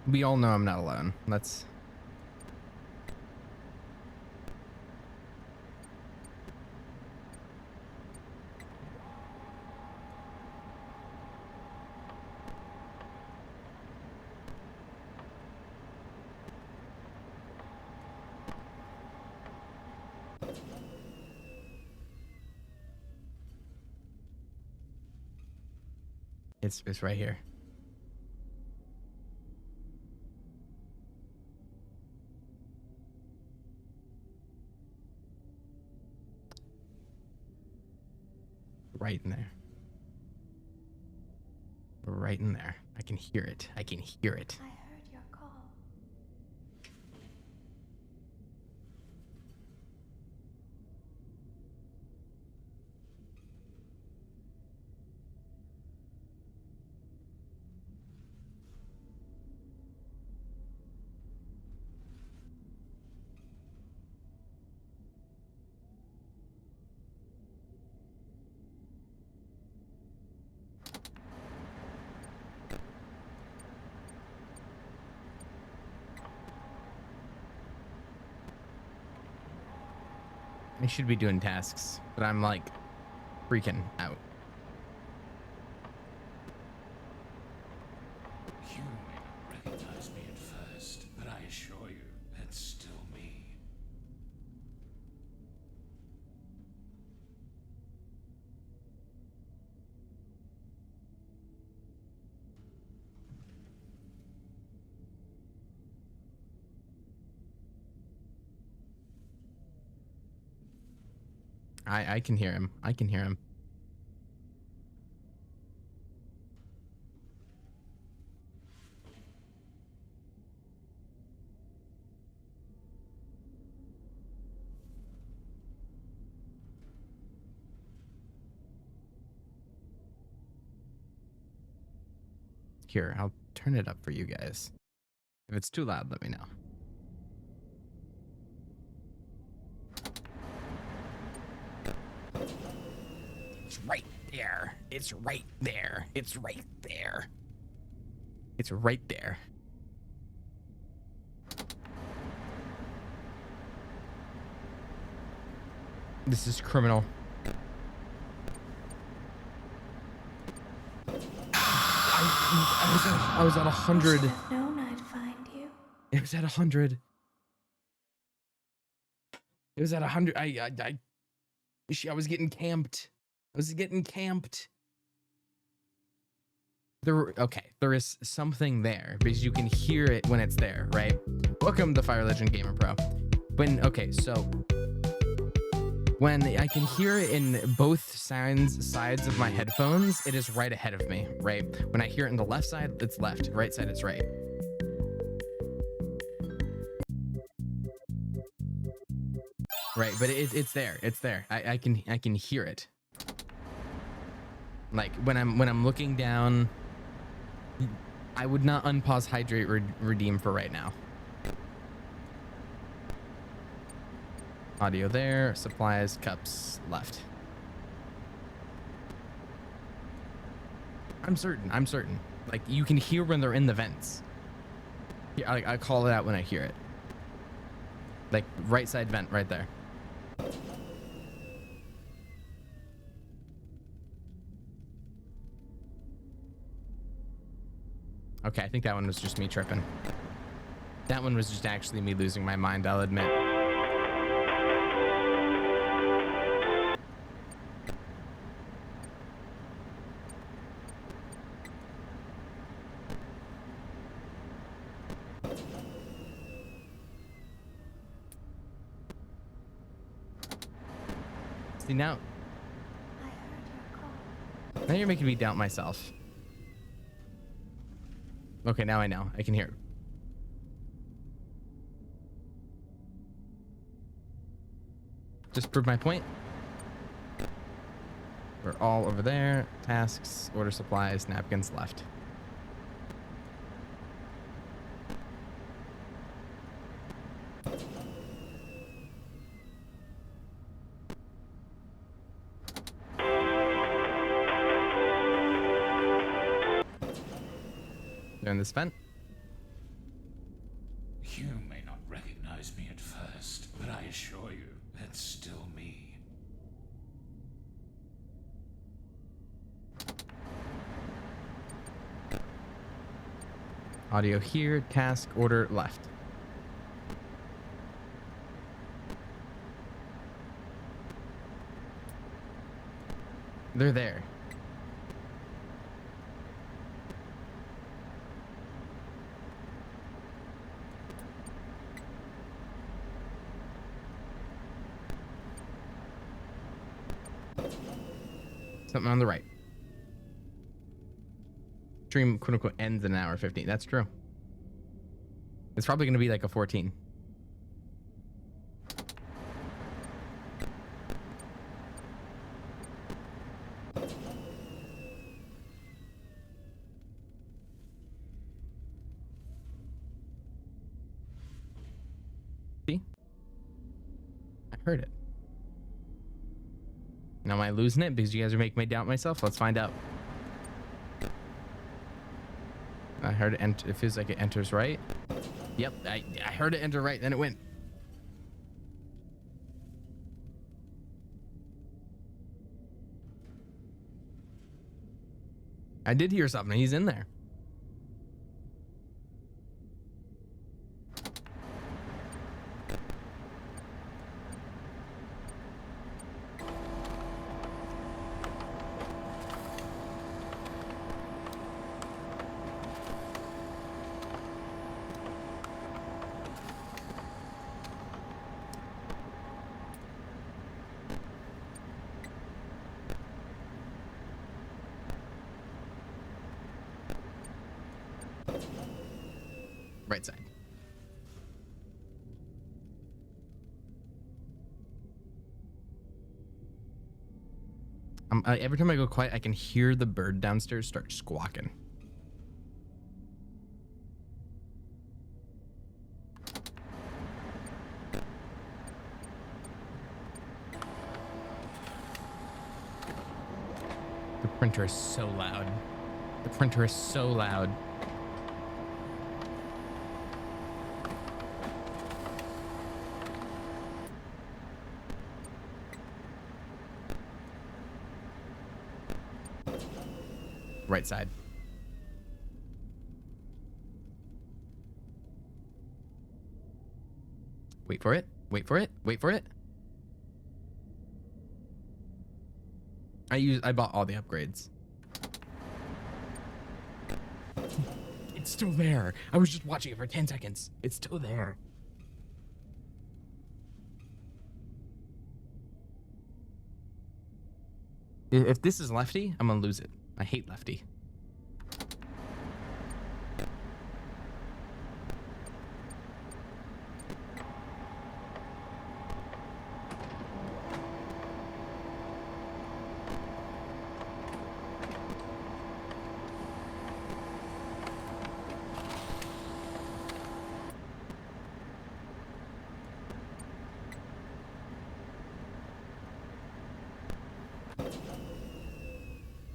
We all know I'm not alone. Let's... It's right here. Right in there. Right in there. I can hear it. I can hear it. I heard your call. I should be doing tasks, but I'm like freaking out. You may not recognize me at first, but I assure you, that's still me. I can hear him. I can hear him. Here, I'll turn it up for you guys. If it's too loud, let me know. It's right there. It's right there. It's right there. It's right there. This is criminal. I was at 100. I should have known I'd find you. It was at 100. It was at 100. I was getting camped. I was getting camped. There is something there because you can hear it when it's there, right? Welcome to Fire Legend Gamer Pro. When I can hear it in both sides of my headphones, it is right ahead of me, right? When I hear it in the left side, it's left. Right side, it's right. Right, but it's there. It's there. I can hear it. Like when I'm looking down, I would not unpause, hydrate, redeem for right now. Audio there, supplies, cups, left. I'm certain. Like you can hear when they're in the vents. Yeah, I call it out when I hear it. Like right side vent right there. Okay, I think that one was just me tripping. That one was just actually me losing my mind, I'll admit. See, now you're making me doubt myself. Okay, now I know. I can hear it. Just prove my point. We're all over there. Tasks, order supplies, napkins left. They're in this vent. You may not recognize me at first, but I assure you, that's still me. Audio here, task, order left. They're there. Something on the right. Stream quote unquote ends in an hour 15. That's true. It's probably going to be like a 14. See? I heard it. Now am I losing it because you guys are making me doubt myself? Let's find out. I heard it it feels like it enters right. Yep, I heard it enter right, then it went. I did hear something. He's in there. Right side. Every time I go quiet, I can hear the bird downstairs start squawking. The printer is so loud. The printer is so loud. Right side. Wait for it. Wait for it. Wait for it. I bought all the upgrades. It's still there. I was just watching it for 10 seconds. It's still there. If this is lefty, I'm gonna lose it. I hate lefty.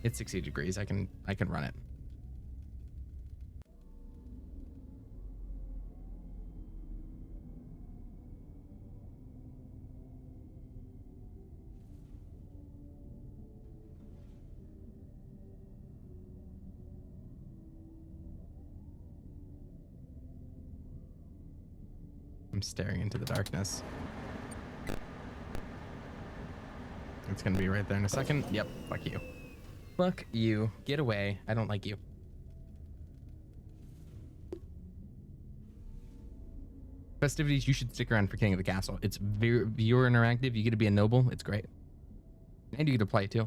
It's 60 degrees. I can run it. I'm staring into the darkness. It's gonna be right there in a second. Yep, fuck you. Fuck you. Get away. I don't like you. Festivities, you should stick around for King of the Castle. It's very viewer interactive. You get to be a noble. It's great. And you get to play too.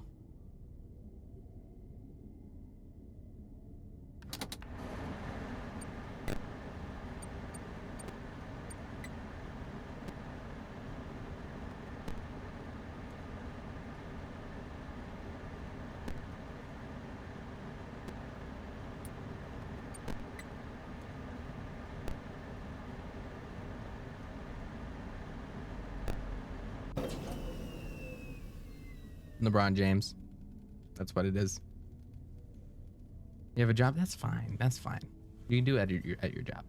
LeBron James. That's what it is. You have a job? That's fine. That's fine. You can do it at your job.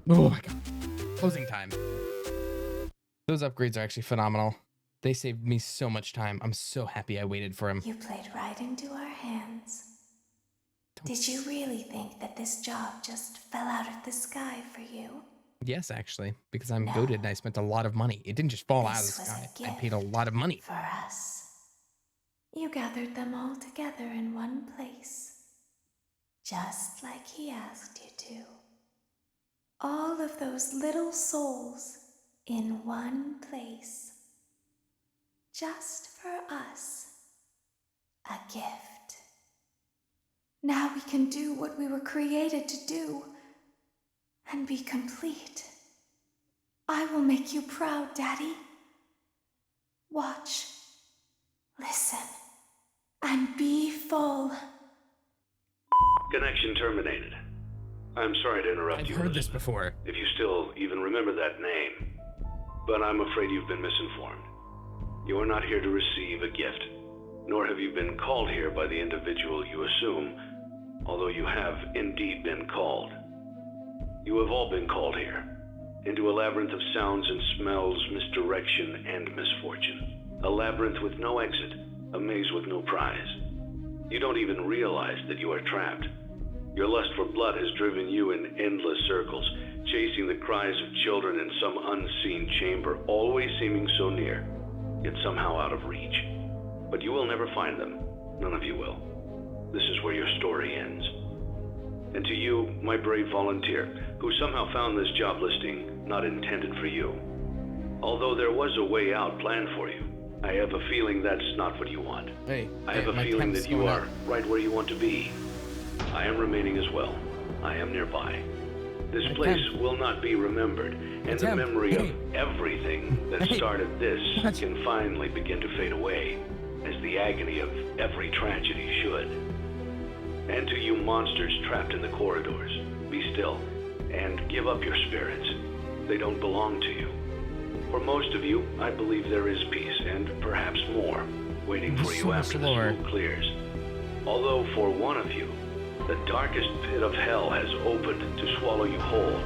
Oh my god. Closing time. Those upgrades are actually phenomenal. They saved me so much time. I'm so happy I waited for him. You played right into our hands. Did you really think that this job just fell out of the sky for you? Yes, actually, because I'm goated and I spent a lot of money. It didn't just fall out of the sky. I paid a lot of money. For us. You gathered them all together in one place. Just like he asked you to. All of those little souls in one place. Just for us. A gift. Now we can do what we were created to do. And be complete. I will make you proud, Daddy. Watch. Listen. Mission terminated. I'm sorry to interrupt you. I've heard this before. If you still even remember that name. But I'm afraid you've been misinformed. You are not here to receive a gift, nor have you been called here by the individual you assume, although you have indeed been called. You have all been called here, into a labyrinth of sounds and smells, misdirection, and misfortune. A labyrinth with no exit, a maze with no prize. You don't even realize that you are trapped. Your lust for blood has driven you in endless circles, chasing the cries of children in some unseen chamber, always seeming so near, yet somehow out of reach. But you will never find them. None of you will. This is where your story ends. And to you, my brave volunteer, who somehow found this job listing not intended for you. Although there was a way out planned for you, I have a feeling that's not what you want. I have a feeling that you are right where you want to be. I am remaining as well. I am nearby. This place will not be remembered, and the memory of everything that started this can finally begin to fade away, as the agony of every tragedy should. And to you monsters trapped in the corridors, be still, and give up your spirits. They don't belong to you. For most of you, I believe there is peace, and perhaps more, waiting for you after the smoke clears. Although for one of you, the darkest pit of hell has opened to swallow you whole,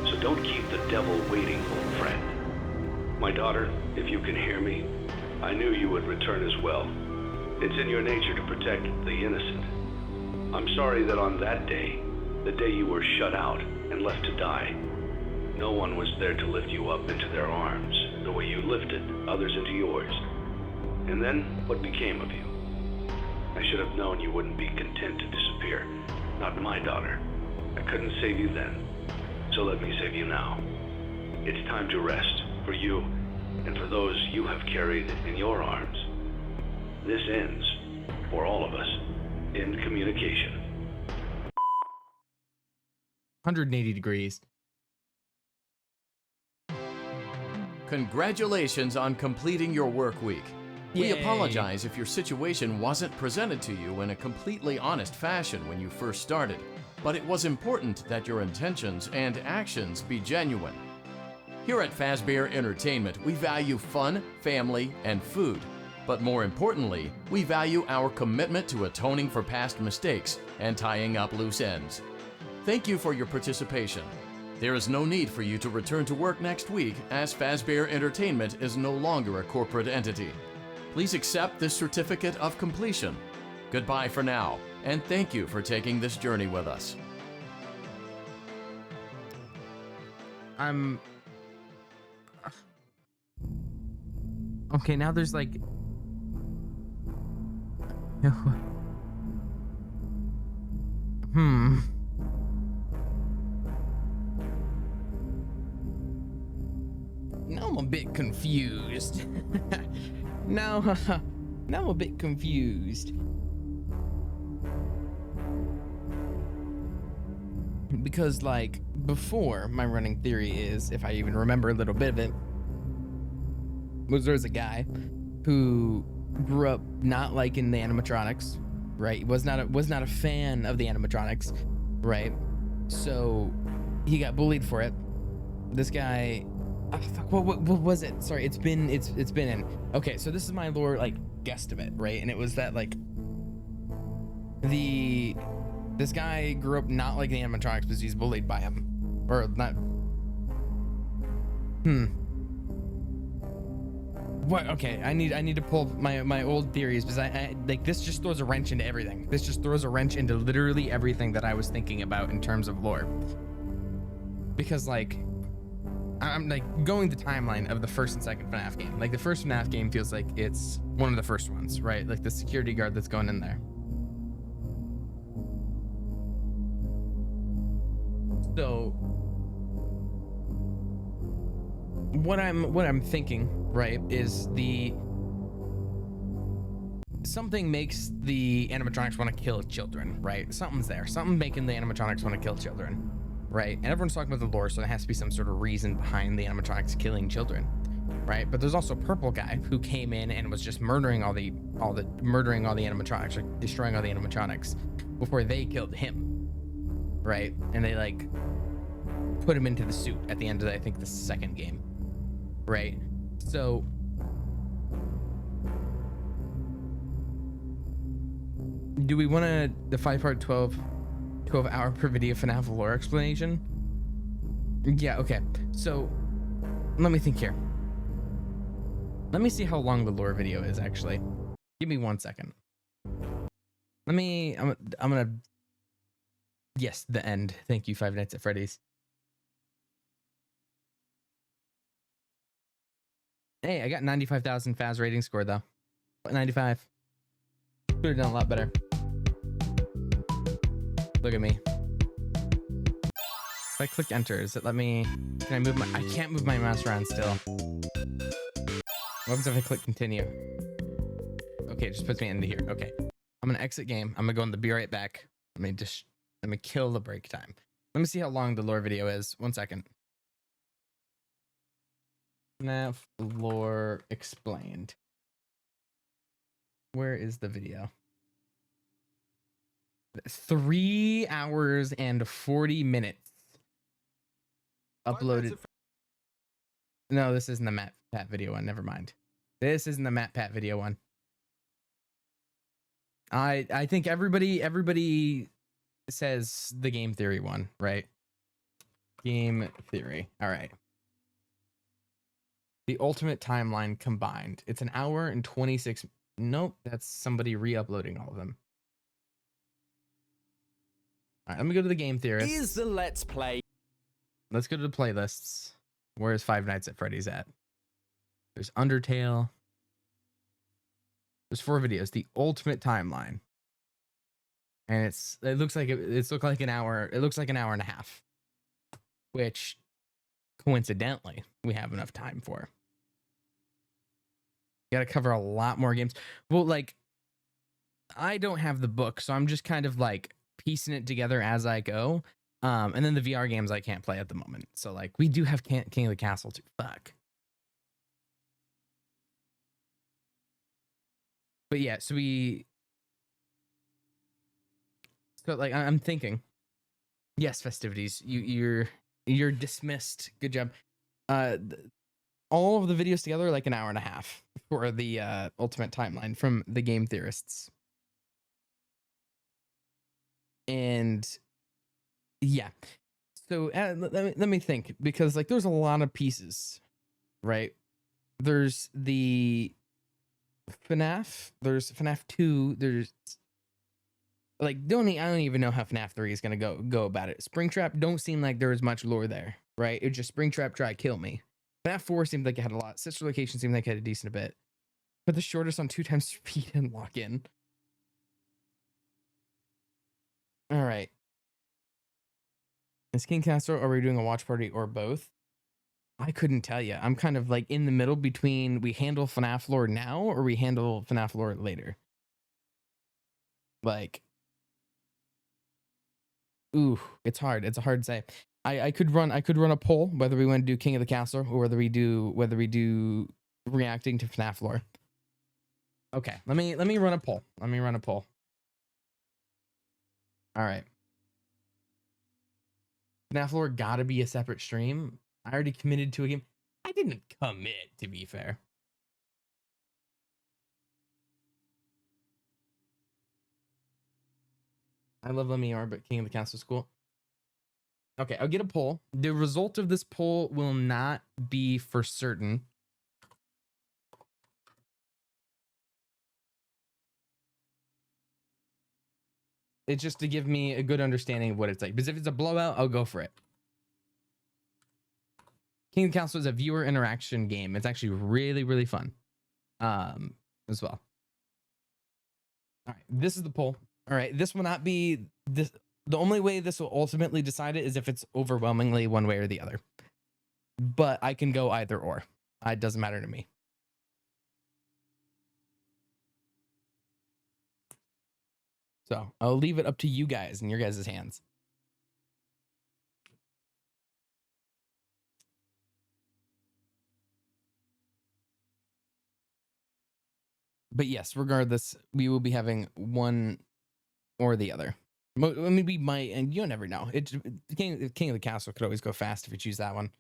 so don't keep the devil waiting, old friend. My daughter, if you can hear me, I knew you would return as well. It's in your nature to protect the innocent. I'm sorry that on that day, the day you were shut out and left to die, no one was there to lift you up into their arms, the way you lifted others into yours. And then, what became of you? I should have known you wouldn't be content to disappear. Not my daughter. I couldn't save you then, so let me save you now. It's time to rest, for you, and for those you have carried in your arms. This ends, for all of us, in communication. 180 degrees. Congratulations on completing your work week. We Yay. apologize if your situation wasn't presented to you in a completely honest fashion when you first started, but it was important that your intentions and actions be genuine. Here at Fazbear Entertainment, we value fun, family, and food. But more importantly, we value our commitment to atoning for past mistakes and tying up loose ends. Thank you for your participation. There is no need for you to return to work next week, as Fazbear Entertainment is no longer a corporate entity. Please accept this certificate of completion. Goodbye for now, and thank you for taking this journey with us. Okay, now there's like... Now I'm a bit confused. now I'm a bit confused. Because, like, before, my running theory is, if I even remember a little bit of it, was there's a guy who grew up not liking the animatronics, right? Was not a fan of the animatronics, right? So he got bullied for it. This guy, what was it? Sorry, it's been in. Okay, so this is my lore, like, guesstimate, right? And it was that, like, this guy grew up not liking the animatronics because he's bullied by him, or not. What? Okay, I need to pull my old theories, because I like, this just throws a wrench into everything. This just throws a wrench into literally everything that I was thinking about in terms of lore. Because, like, I'm like going the timeline of the first and second FNAF game. Like, the first FNAF game feels like it's one of the first ones, right? Like the security guard that's going in there. So what I'm thinking, right, is something makes the animatronics want to kill children, right? Something's there. Something making the animatronics want to kill children, right? And everyone's talking about the lore, so there has to be some sort of reason behind the animatronics killing children, right? But there's also a purple guy who came in and was just murdering all the animatronics, or destroying all the animatronics before they killed him, right? And they like put him into the suit at the end of, I think, the second game, right? So do we want the 5-part 12-hour per video FNAF lore explanation? Yeah, okay. So let me think here. Let me see how long the lore video is actually. Give me 1 second. I'm gonna, yes, the end. Thank you, Five Nights at Freddy's. Hey, I got 95,000 Faz rating score though. 95. Could have done a lot better. Look at me. If I click enter, does it let me, can I move my, I can't move my mouse around still. What happens if I click continue? Okay, it just puts me into here. Okay. I'm gonna exit game. I'm gonna go in the be right back. Let me kill the break time. Let me see how long the lore video is. 1 second. FNAF lore explained. Where is the video? 3 hours and 40 minutes. Uploaded. No, this isn't the Matt Pat video one. Never mind. This isn't the Matt Pat video one. I think everybody says the game theory one, right? Game theory. All right. The ultimate timeline combined. It's an hour and 26. Nope, that's somebody re-uploading all of them. All right, let me go to the game theorist. Is the let's play. Let's go to the playlists. Where's Five Nights at Freddy's at? There's Undertale. There's 4 videos. The ultimate timeline. And it looks like an hour. It looks like an hour and a half. Which coincidentally, we have enough time for. You gotta cover a lot more games. Well, like, I don't have the book, so I'm just kind of like piecing it together as I go. And then the VR games I can't play at the moment. So like, we do have King of the Castle too. Fuck. But yeah, so like, I'm thinking, yes, festivities, you're dismissed. Good job. All of the videos together are like an hour and a half for the ultimate timeline from the game theorists. And yeah, so let me think, because like there's a lot of pieces, right? There's the FNAF, there's FNAF 2, there's like I don't even know how FNAF 3 is gonna go about it. Springtrap don't seem like there was much lore there, right? It's just Springtrap try kill me. FNAF 4 seemed like it had a lot. Sister Location seemed like it had a decent bit. But the shortest on 2 times speed and lock in. All right. Is King Castle, are we doing a watch party or both? I couldn't tell you. I'm kind of like in the middle between we handle FNAF lore now or we handle FNAF lore later. Like, ooh, it's hard. It's hard to say. I could run a poll whether we want to do King of the Castle or whether we do reacting to FNAF lore. Okay, let me run a poll. Let me run a poll. All right. FNAF lore gotta be a separate stream. I already committed to a game. I didn't commit, to be fair. I love Lemiar, but King of the Castle is cool. Okay, I'll get a poll. The result of this poll will not be for certain. It's just to give me a good understanding of what it's like. Because if it's a blowout, I'll go for it. King of the Castle is a viewer interaction game. It's actually really, really fun. As well. All right, this is the poll. All right, this will not be this. The only way this will ultimately decide it is if it's overwhelmingly one way or the other. But I can go either or. It doesn't matter to me. So I'll leave it up to you guys in your guys' hands. But yes, regardless, we will be having one or the other. I mean, we might, and you never know. King of the Castle could always go fast if you choose that one.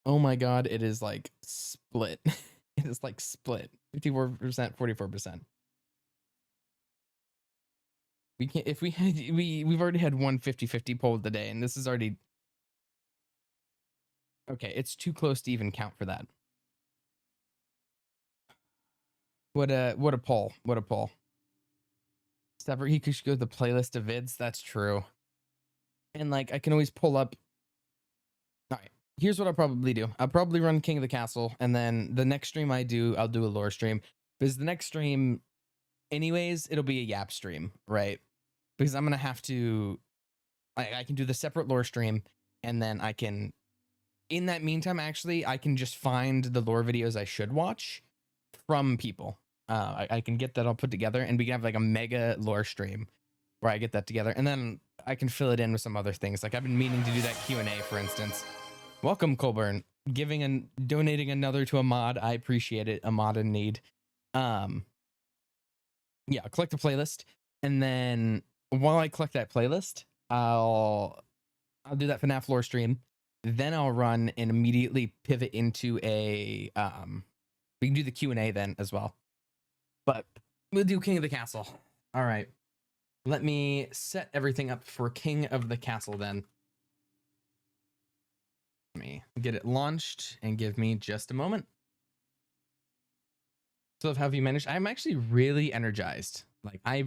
Oh my god, it is like split. It is like split. 54%, 44%. We can't, if we had, we've already had one 50-50 poll of the day, and this is already, okay, it's too close to even count for that. What a poll. What a poll. Separate, he could go to the playlist of vids. That's true. And like, I can always pull up. All right, here's what I'll probably do. I'll probably run King of the Castle, and then the next stream I do, I'll do a lore stream. Because the next stream, anyways, it'll be a Yap stream, right? Because I'm going to have to, I can do the separate lore stream, and then I can, in that meantime, actually, I can just find the lore videos I should watch from people. I can get that all put together, and we can have like a mega lore stream where I get that together, and then I can fill it in with some other things. Like I've been meaning to do that Q&A, for instance. Welcome, Colburn. Donating another to a mod. I appreciate it. A mod in need. Yeah, I'll collect a playlist, and then while I collect that playlist, I'll do that FNAF lore stream. Then I'll run and immediately pivot into a we can do the Q&A then as well. But we'll do King of the Castle. All right. Let me set everything up for King of the Castle then. Let me get it launched and give me just a moment. So have you managed? I'm actually really energized. Like I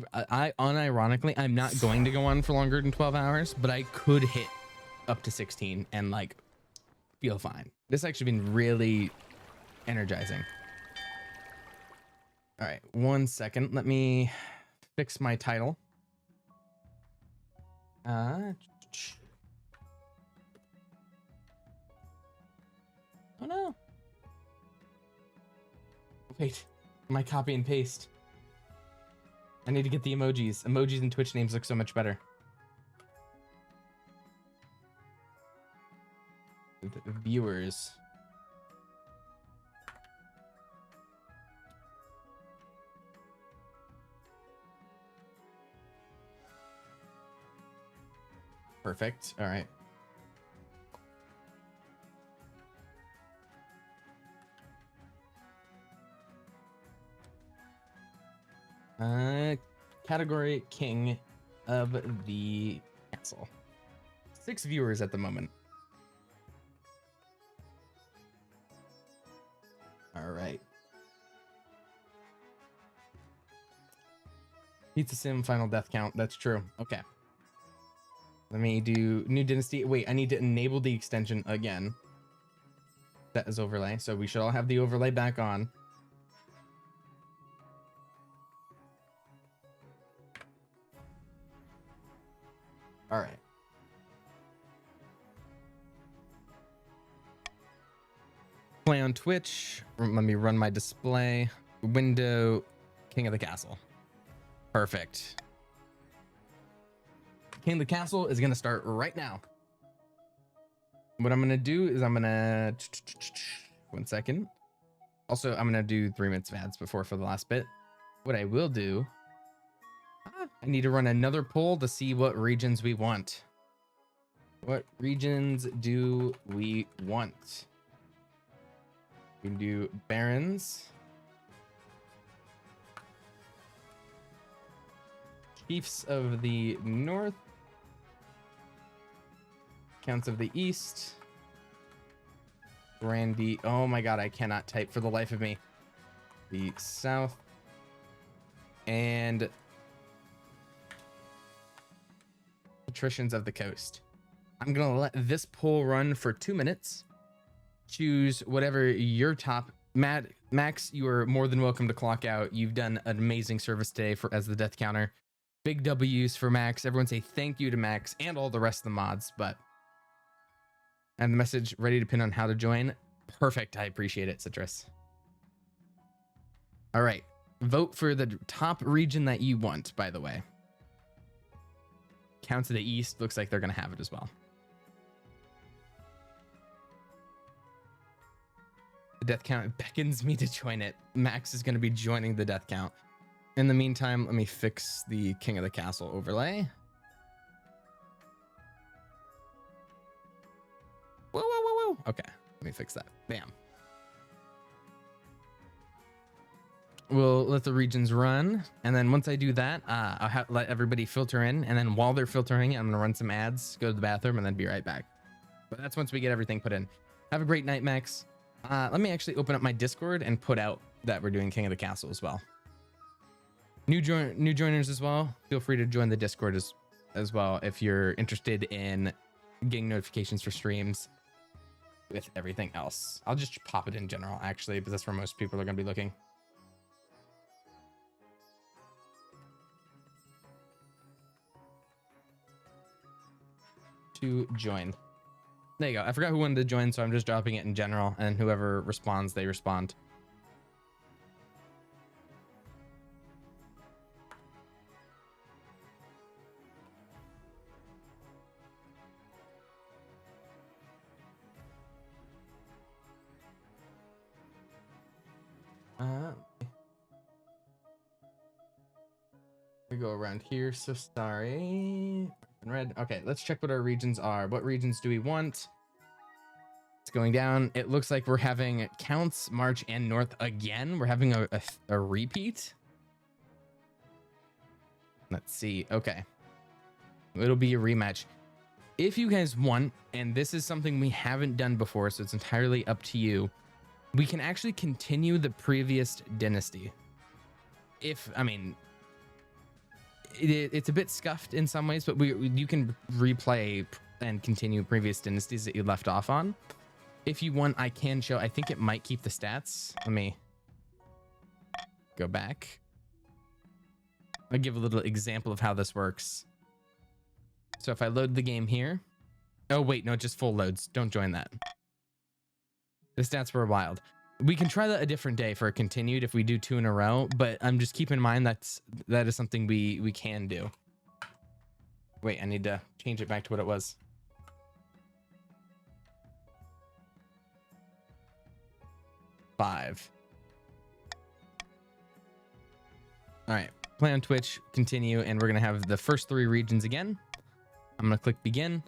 unironically, I'm not going to go on for longer than 12 hours, but I could hit up to 16 and like feel fine. This has actually been really energizing. All right, 1 second. Let me fix my title. Oh no. Wait, my copy and paste. I need to get the emojis. Emojis and Twitch names look so much better. The viewers. Perfect. All right. Category King of the Castle. 6 viewers at the moment. All right. Pizza Sim final death count. That's true. Okay. Let me do new dynasty. Wait, I need to enable the extension again. That is overlay. So we should all have the overlay back on. All right. Play on Twitch. Let me run my display. Window, King of the Castle. Perfect. King of the Castle is going to start right now. What I'm going to do is I'm going to... 1 second. Also, I'm going to do 3 minutes of ads before for the last bit. What I will do... I need to run another poll to see what regions we want. What regions do we want? We can do Barons. Chiefs of the North. Counts of the East. Brandy. Oh my god, I cannot type for the life of me. The South. And Patricians of the Coast. I'm gonna let this poll run for 2 minutes. Choose whatever your top. Max, you are more than welcome to clock out. You've done an amazing service today as the death counter. Big W's for Max. Everyone say thank you to Max and all the rest of the mods. But and the message ready to pin on how to join. Perfect. I appreciate it, Citrus. All right. Vote for the top region that you want, by the way. Counts of the East. Looks like they're going to have it as well. The death count beckons me to join it. Max is going to be joining the death count. In the meantime, let me fix the King of the Castle overlay. Whoa, whoa, whoa, whoa. Okay, let me fix that. Bam. We'll let the regions run, and then once I do that, I'll let everybody filter in, and then while they're filtering, I'm gonna run some ads, go to the bathroom, and then be right back. But that's once we get everything put in. Have a great night, Max. Let me actually open up my Discord and put out that we're doing King of the Castle as well. New joiners as well. Feel free to join the Discord as well if you're interested in getting notifications for streams with everything else. I'll just pop it in general, actually, because that's where most people are gonna be looking. To join. There you go. I forgot who wanted to join, so I'm just dropping it in general, and whoever responds, they respond. We go around here, so sorry. Red. Okay, let's check what our regions are. What regions do we want? It's going down. It looks like we're having Counts, March, and North again. We're having a repeat. Let's see. Okay. It'll be a rematch. If you guys want, and this is something we haven't done before, so it's entirely up to you, we can actually continue the previous dynasty. It's a bit scuffed in some ways, but you can replay and continue previous dynasties that you left off on. If you want, I can show. I think it might keep the stats. Let me go back. I'll give a little example of how this works. So if I load the game here. Oh, wait, no, just full loads. Don't join that. The stats were wild. We can try that a different day for a continued if we do 2 in a row, but I'm just keep in mind that is something we can do. Wait, I need to change it back to what it was. Five. All right, play on Twitch, continue, and we're gonna have the first 3 regions again. I'm gonna click begin.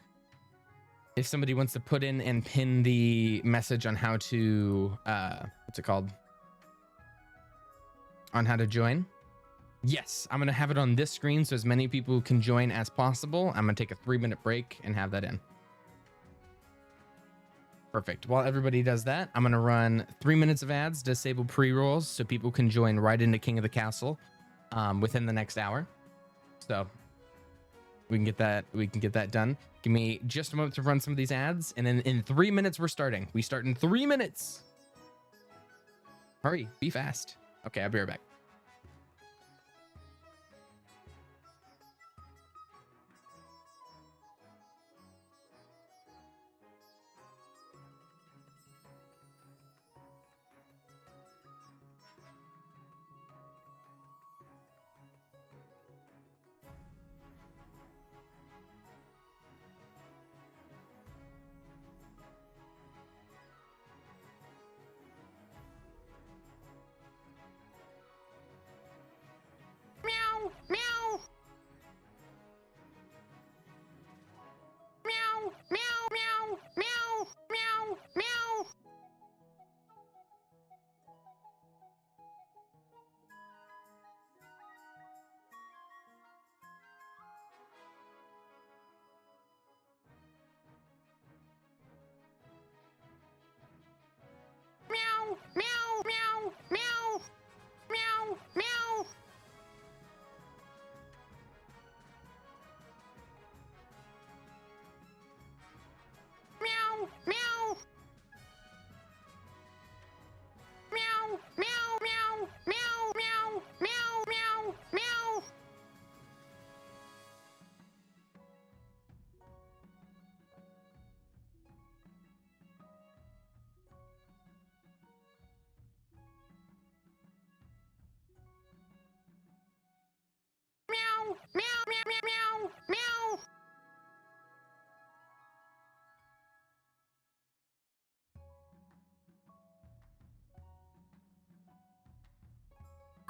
If somebody wants to put in and pin the message on how to, what's it called? On how to join. Yes, I'm going to have it on this screen so as many people can join as possible. I'm going to take a 3-minute break and have that in. Perfect. While everybody does that, I'm going to run 3 minutes of ads, disable pre-rolls so people can join right into King of the Castle within the next hour. So we can get that done. Give me just a moment to run some of these ads, and then in 3 minutes we're starting. We start in 3 minutes. Hurry, be fast. Okay, I'll be right back.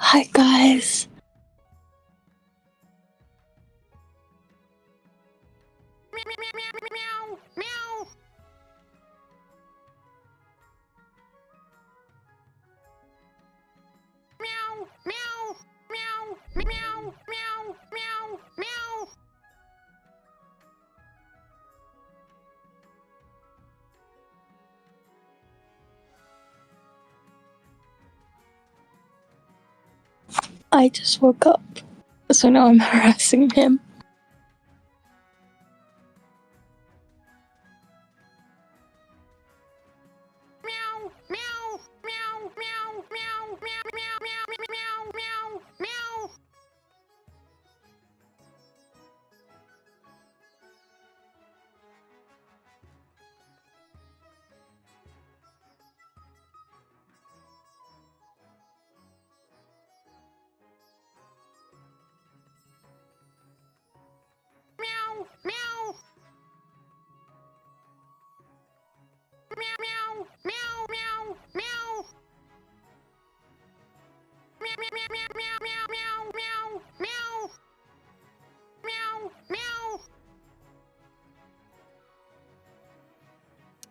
Hi, guys. I just woke up, so now I'm harassing him.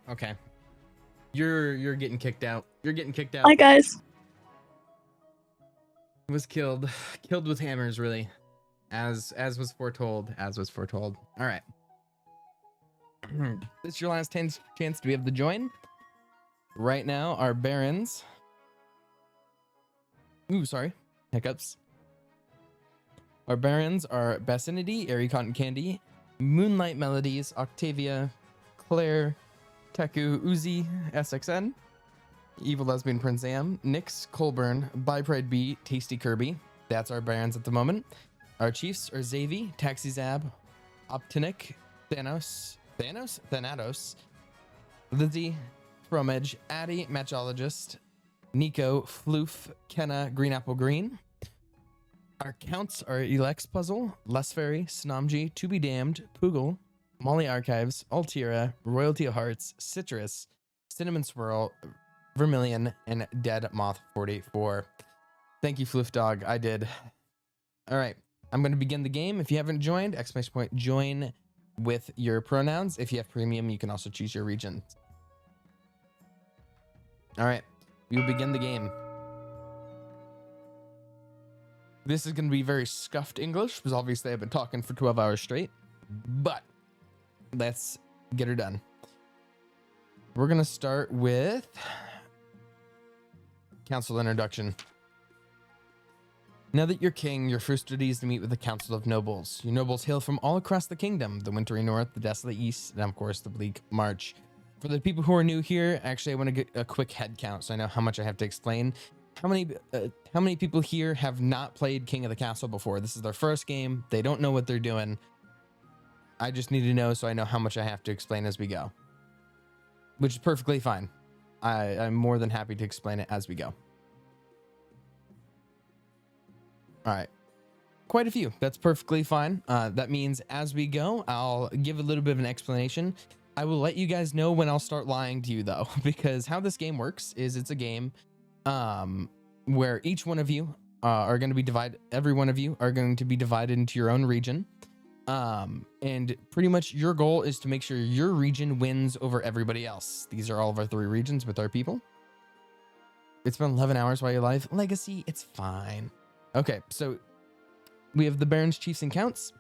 Okay. You're getting kicked out. You're getting kicked out. Hi, guys. Was killed with hammers, really, as was foretold. All right. This is your last chance to be able to join. Right now, our barons. Ooh, sorry, hiccups. Our barons are Basinity, Airy Cotton Candy, Moonlight Melodies, Octavia, Claire, Teku, Uzi, SXN, Evil Lesbian Prince Am, Nyx, Colburn, By Pride B, Tasty Kirby. That's our barons at the moment. Our chiefs are Xavi, Taxi Zab, Optinic, Thanatos, Lizzie, Fromage, Addy, Matchologist, Nico, Floof, Kenna, Green Apple Green. Our counts are Elex Puzzle, Les Fairy, Snomji, To Be Damned, Poogle, Molly Archives, Altira, Royalty of Hearts, Citrus, Cinnamon Swirl, Vermilion, and Dead Moth 44. Thank you, Floof Dog. I did. All right. I'm going to begin the game. If you haven't joined, exclamation point, join with your pronouns. If you have premium, you can also choose your region. All right. We will begin the game. This is going to be very scuffed English because obviously I've been talking for 12 hours straight, but let's get her done. We're going to start with council introduction. Now that you're king, your first duty is to meet with the Council of Nobles. Your nobles hail from all across the kingdom, the wintry north, the desolate east, and of course the bleak march. For the people who are new here, actually I want to get a quick head count so I know how much I have to explain. How many people here have not played King of the Castle before? This is their first game. They don't know what they're doing. I just need to know so I know how much I have to explain as we go, which is perfectly fine. I'm more than happy to explain it as we go. All right. Quite a few. That's perfectly fine. That means as we go, I'll give a little bit of an explanation. I will let you guys know when I'll start lying to you though, because how this game works is it's a game where each one of you are going to be divided. Every one of you are going to be divided into your own region. And pretty much your goal is to make sure your region wins over everybody else. These are all of our 3 regions with our people. It's been 11 hours while you're live. Legacy, it's fine. Okay, so we have the Barons, Chiefs, and Counts.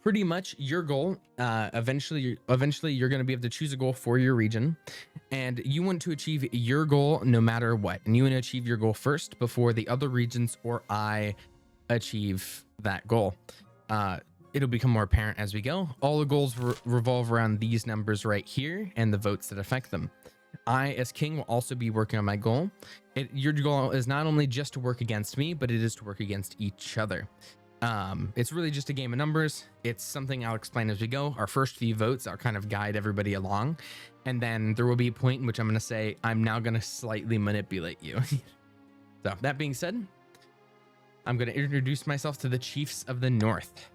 Pretty much your goal, eventually you're going to be able to choose a goal for your region, and you want to achieve your goal no matter what. And you want to achieve your goal first before the other regions or I achieve that goal. It'll become more apparent as we go. All the goals revolve around these numbers right here and the votes that affect them. I, as king, will also be working on my goal. Your goal is not only just to work against me, but it is to work against each other. It's really just a game of numbers. It's something I'll explain as we go. Our first few votes are kind of guide everybody along. And then there will be a point in which I'm going to say, I'm now going to slightly manipulate you. So that being said, I'm going to introduce myself to the Chiefs of the North.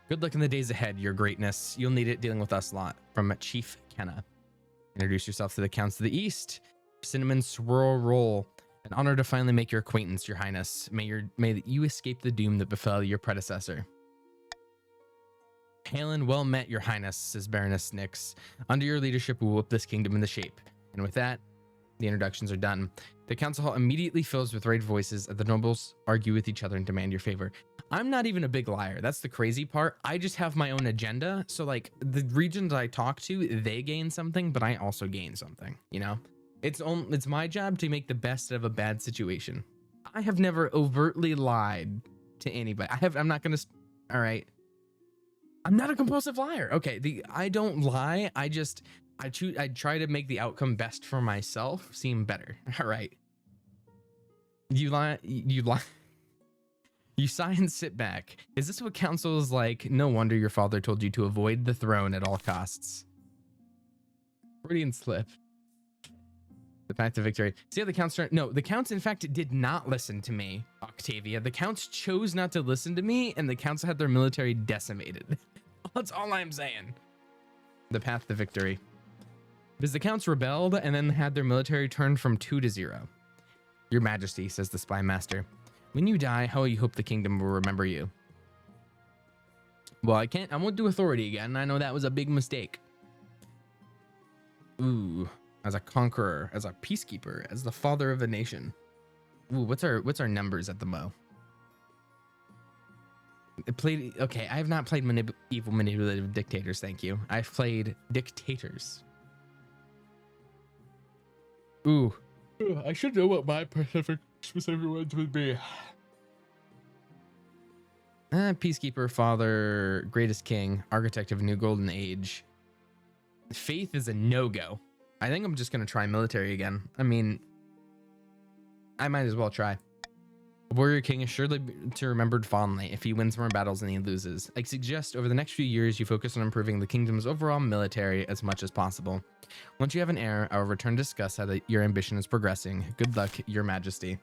Good luck in the days ahead, your greatness. You'll need it dealing with us a lot. From Chief Kenna. Introduce yourself to the Counts of the East. Cinnamon Swirl Roll. An honor to finally make your acquaintance, your highness. May you escape the doom that befell your predecessor. Hail and well met, your highness, says Baroness Nix. Under your leadership, we will whip this kingdom into shape. And with that, the introductions are done. The council hall immediately fills with raised voices as the nobles argue with each other and demand your favor. I'm not even a big liar. That's the crazy part. I just have my own agenda. So like the regions I talk to, they gain something, but I also gain something, you know? It's my job to make the best of a bad situation. I have never overtly lied to anybody. I'm not going to, all right. I'm not a compulsive liar. Okay. I don't lie. I try to make the outcome best for myself seem better. All right. You lie. You sigh and sit back. Is this what council is like? No wonder your father told you to avoid the throne at all costs. Freudian slip. The path to victory. See how the counts are? No, the counts in fact did not listen to me, Octavia. The counts chose not to listen to me, and the counts had their military decimated. That's all I'm saying. The path to victory. Because the counts rebelled and then had their military turned from 2 to 0. Your Majesty, says the spy master. When you die, how will you hope the kingdom will remember you? Well, I won't do authority again. I know that was a big mistake. Ooh, as a conqueror, as a peacekeeper, as the father of a nation. Ooh, what's our numbers at the Mo? Okay, I have not played evil manipulative dictators, thank you. I've played dictators. Ooh. I should know what my specific ones would be. Peacekeeper, father, greatest king, architect of a new golden age. Faith is a no-go. I think I'm just going to try military again. I mean, I might as well try. Warrior king is surely to remembered fondly if he wins more battles than he loses. I suggest over the next few years you focus on improving the kingdom's overall military as much as possible. Once you have an heir, I will return to discuss how your ambition is progressing. Good luck, your majesty.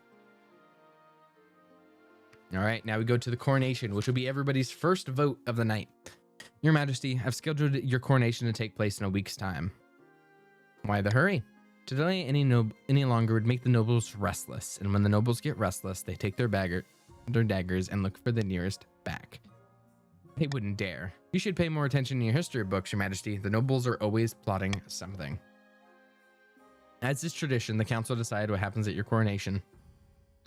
All right, now we go to the coronation, which will be everybody's first vote of the night. Your majesty, I've scheduled your coronation to take place in a week's time. Why the hurry? To delay any longer would make the nobles restless, and when the nobles get restless, they take their daggers and look for the nearest back. They wouldn't dare. You should pay more attention in your history books, your majesty. The nobles are always plotting something. As is tradition, the council decide what happens at your coronation.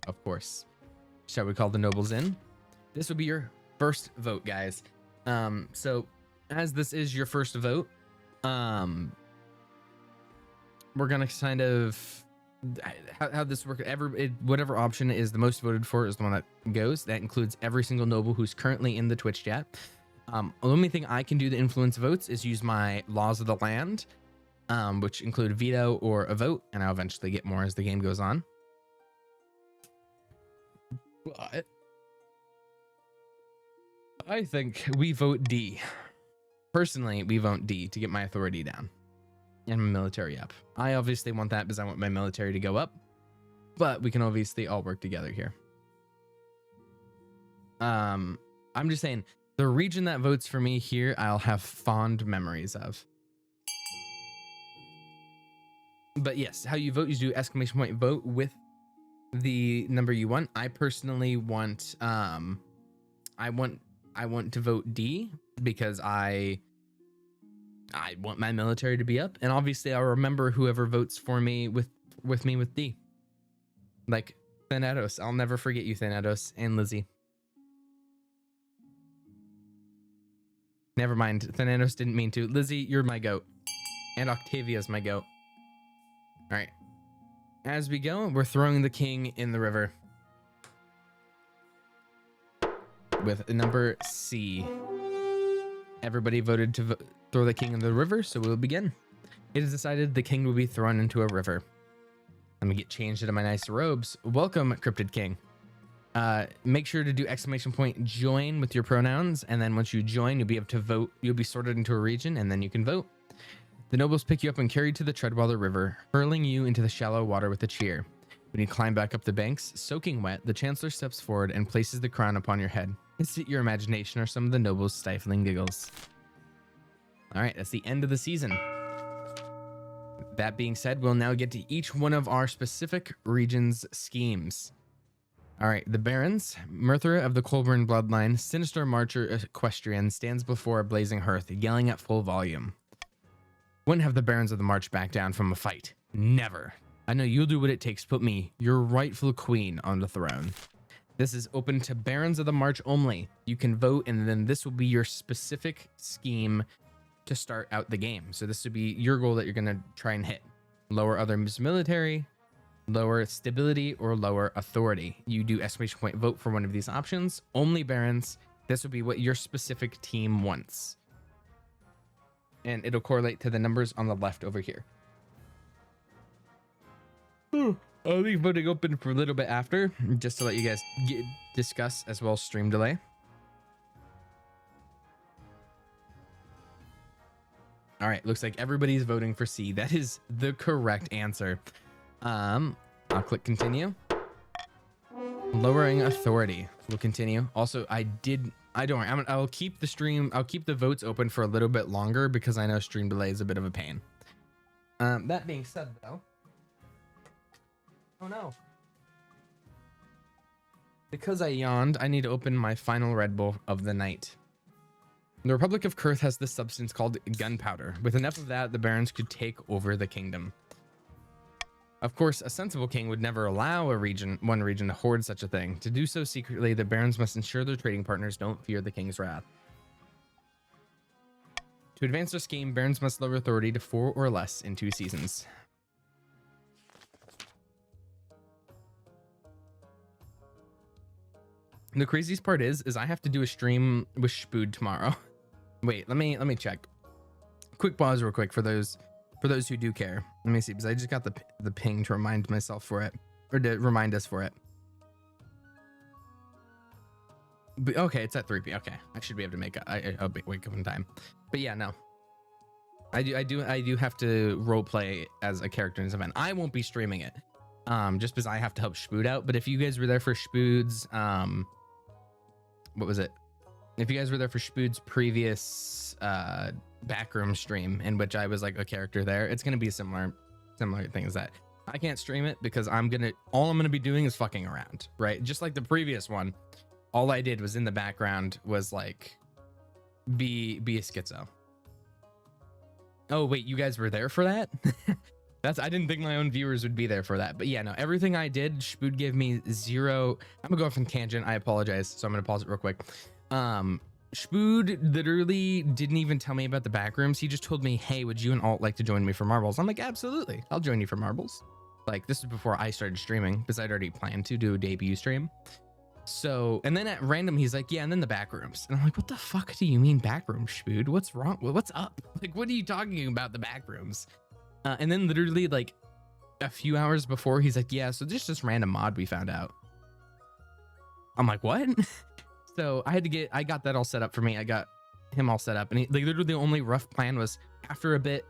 Of course. Shall we call the nobles in? This will be your first vote, guys. So as this is your first vote, we're gonna kind of how this works. Whatever option is the most voted for is the one that goes. That includes every single noble who's currently in the Twitch chat. The only thing I can do to influence votes is use my laws of the land, which include veto or a vote, and I'll eventually get more as the game goes on. But I think we vote D. Personally, we vote D to get my authority down and my military up. I obviously want that because I want my military to go up, but we can obviously all work together here. I'm just saying the region that votes for me here, I'll have fond memories of. But yes, how you vote is do exclamation point vote with the number you want. I personally want I want to vote D because I want my military to be up, and obviously I'll remember whoever votes for me with D. Like Thanatos, I'll never forget you, Thanatos, and Lizzie. Never mind, Thanatos didn't mean to. Lizzie, you're my goat, and Octavia's my goat. All right, as we go, we're throwing the king in the river with number C. Everybody voted to throw the king in the river, so we'll begin. It is decided the king will be thrown into a river. Let me get changed into my nice robes. Welcome, Cryptid King. Make sure to do exclamation point join with your pronouns, and then once you join, you'll be able to vote. You'll be sorted into a region, and then you can vote. The nobles pick you up and carry you to the Treadwater River, hurling you into the shallow water with a cheer. When you climb back up the banks, soaking wet, the Chancellor steps forward and places the crown upon your head. Is it your imagination or some of the nobles' stifling giggles? All right, that's the end of the season. that being said, we'll now get to each one of our specific regions' schemes. All right, the Barons, Murthra of the Colburn bloodline, sinister marcher equestrian, stands before a blazing hearth, yelling at full volume. Wouldn't have the Barons of the March back down from a fight. Never. I know you'll do what it takes to put me, your rightful queen, on the throne. This is open to Barons of the March only. You can vote, and then this will be your specific scheme to start out the game. So this would be your goal that you're going to try and hit. Lower others military, lower stability, or lower authority. You do exclamation point vote for one of these options. Only Barons. This will be what your specific team wants. And it'll correlate to the numbers on the left over here. I'll leave voting open for a little bit after, just to let you guys discuss as well as stream delay. All right, looks like everybody's voting for C. That is the correct answer. I'll click continue. Lowering authority. We'll continue. Also, I'll keep the stream. I'll keep the votes open for a little bit longer because I know stream delay is a bit of a pain. That being said, though. Oh no. Because I yawned, I need to open my final Red Bull of the night. The Republic of Kurth has this substance called gunpowder. With enough of that, the Barons could take over the kingdom. Of course, a sensible king would never allow one region to hoard such a thing. To do so secretly, the Barons must ensure their trading partners don't fear the king's wrath. To advance their scheme, Barons must lower authority to 4 or less in 2 seasons. The craziest part is I have to do a stream with Spood tomorrow. Wait, let me check. Quick pause real quick for those who do care. Let me see, because I just got the ping to remind myself for it, or to remind us for it. But, okay, it's at 3 p.m. Okay, I should be able to make it. I'll wake up in time. But yeah, no. I do have to role play as a character in this event. I won't be streaming it, just because I have to help Spood out. But if you guys were there for Spood's, what was it? If you guys were there for Spood's previous backroom stream in which I was like a character there, it's gonna be a similar thing as that. I can't stream it because all I'm gonna be doing is fucking around, right? Just like the previous one, all I did was in the background was like be a schizo. Oh wait, you guys were there for that? I didn't think my own viewers would be there for that. But yeah, no, everything I did, Spood gave me 0. I'm gonna go off on tangent. I apologize. So I'm gonna pause it real quick. Spood literally didn't even tell me about the backrooms. He just told me, hey, would you and Alt like to join me for marbles? I'm like, absolutely. I'll join you for marbles. Like, this is before I started streaming, because I'd already planned to do a debut stream. So, and then at random, he's like, yeah, and then the backrooms. And I'm like, what the fuck do you mean backrooms, Spood? What's wrong? What's up? Like, what are you talking about, the backrooms? And then literally like a few hours before, he's like, yeah, so there's this random mod we found out. I'm like, what? So I got that all set up for me. I got him all set up, and literally the only rough plan was after a bit,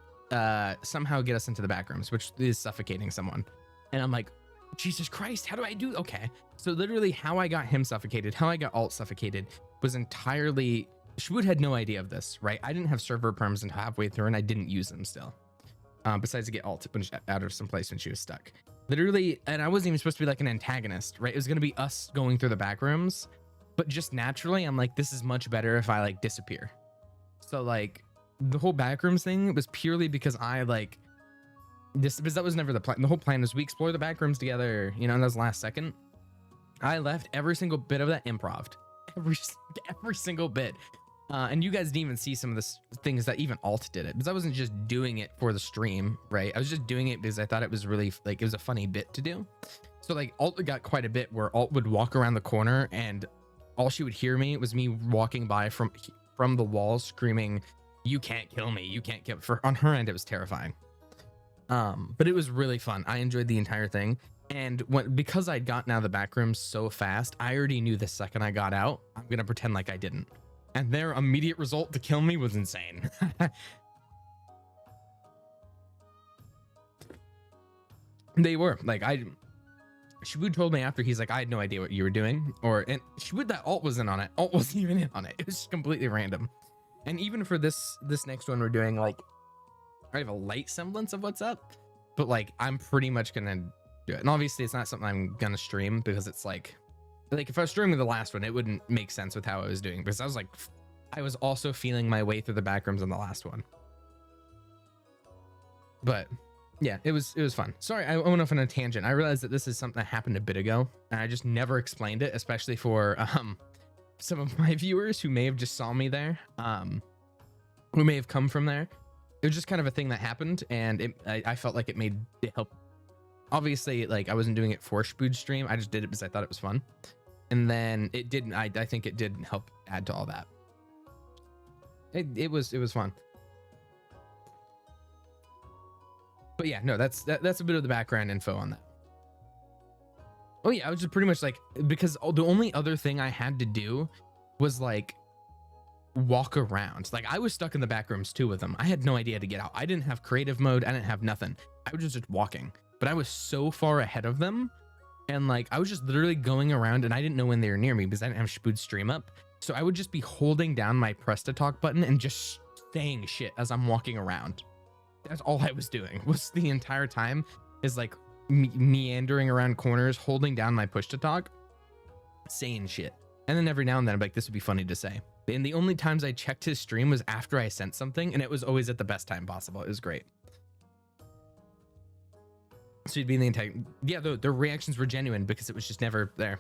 somehow get us into the backrooms, which is suffocating someone. And I'm like, Jesus Christ, how do I do? Okay. So literally how I got him suffocated, how I got Alt suffocated was entirely, Spood had no idea of this, right? I didn't have server perms until halfway through, and I didn't use them still. Besides to get Alt out of some place when she was stuck. Literally, and I wasn't even supposed to be like an antagonist, right? It was going to be us going through the back rooms, but just naturally, I'm like, this is much better if I like disappear. So like the whole backrooms thing was purely because I like this, because that was never the plan. The whole plan was we explore the backrooms together, you know, and that was last second. I left every single bit of that improv'd, every single bit. And you guys didn't even see some of the things that even Alt did it, because I wasn't just doing it for the stream, right? I was just doing it because I thought it was really like, it was a funny bit to do. So like Alt got quite a bit where Alt would walk around the corner and all she would hear me was me walking by from the wall screaming, you can't kill me, you can't kill me. On her end, it was terrifying. But it was really fun. I enjoyed the entire thing. And because I'd gotten out of the back room so fast, I already knew the second I got out, I'm going to pretend like I didn't. And their immediate result to kill me was insane. They were like, Spood told me after, he's like, I had no idea what you were doing. And Spood, that Alt wasn't on it. Alt wasn't even in on it. It was just completely random. And even for this next one we're doing, like, I have a light semblance of what's up, but like I'm pretty much gonna do it. And obviously it's not something I'm gonna stream because it's like if I was streaming the last one, it wouldn't make sense with how I was doing, because I was also feeling my way through the back rooms on the last one. But yeah, it was fun. Sorry, I went off on a tangent. I realized that this is something that happened a bit ago, and I just never explained it, especially for some of my viewers who may have just saw me there, who may have come from there. It was just kind of a thing that happened, and I felt like it help. Obviously, like I wasn't doing it for Spood stream. I just did it because I thought it was fun, and then it didn't. I think it did help add to all that. It was fun. But yeah, no, that's a bit of the background info on that. Oh yeah, I was just pretty much like, because the only other thing I had to do was like walk around. Like I was stuck in the back rooms too with them. I had no idea how to get out. I didn't have creative mode. I didn't have nothing. I was just walking, but I was so far ahead of them. And like, I was just literally going around, and I didn't know when they were near me because I didn't have Spood stream up. So I would just be holding down my press to talk button and just saying shit as I'm walking around. That's all I was doing, was the entire time is like meandering around corners, holding down my push to talk, saying shit. And then every now and then I'm like, this would be funny to say. And the only times I checked his stream was after I sent something, and it was always at the best time possible. It was great. So you'd be in the entire, yeah, the reactions were genuine because it was just never there.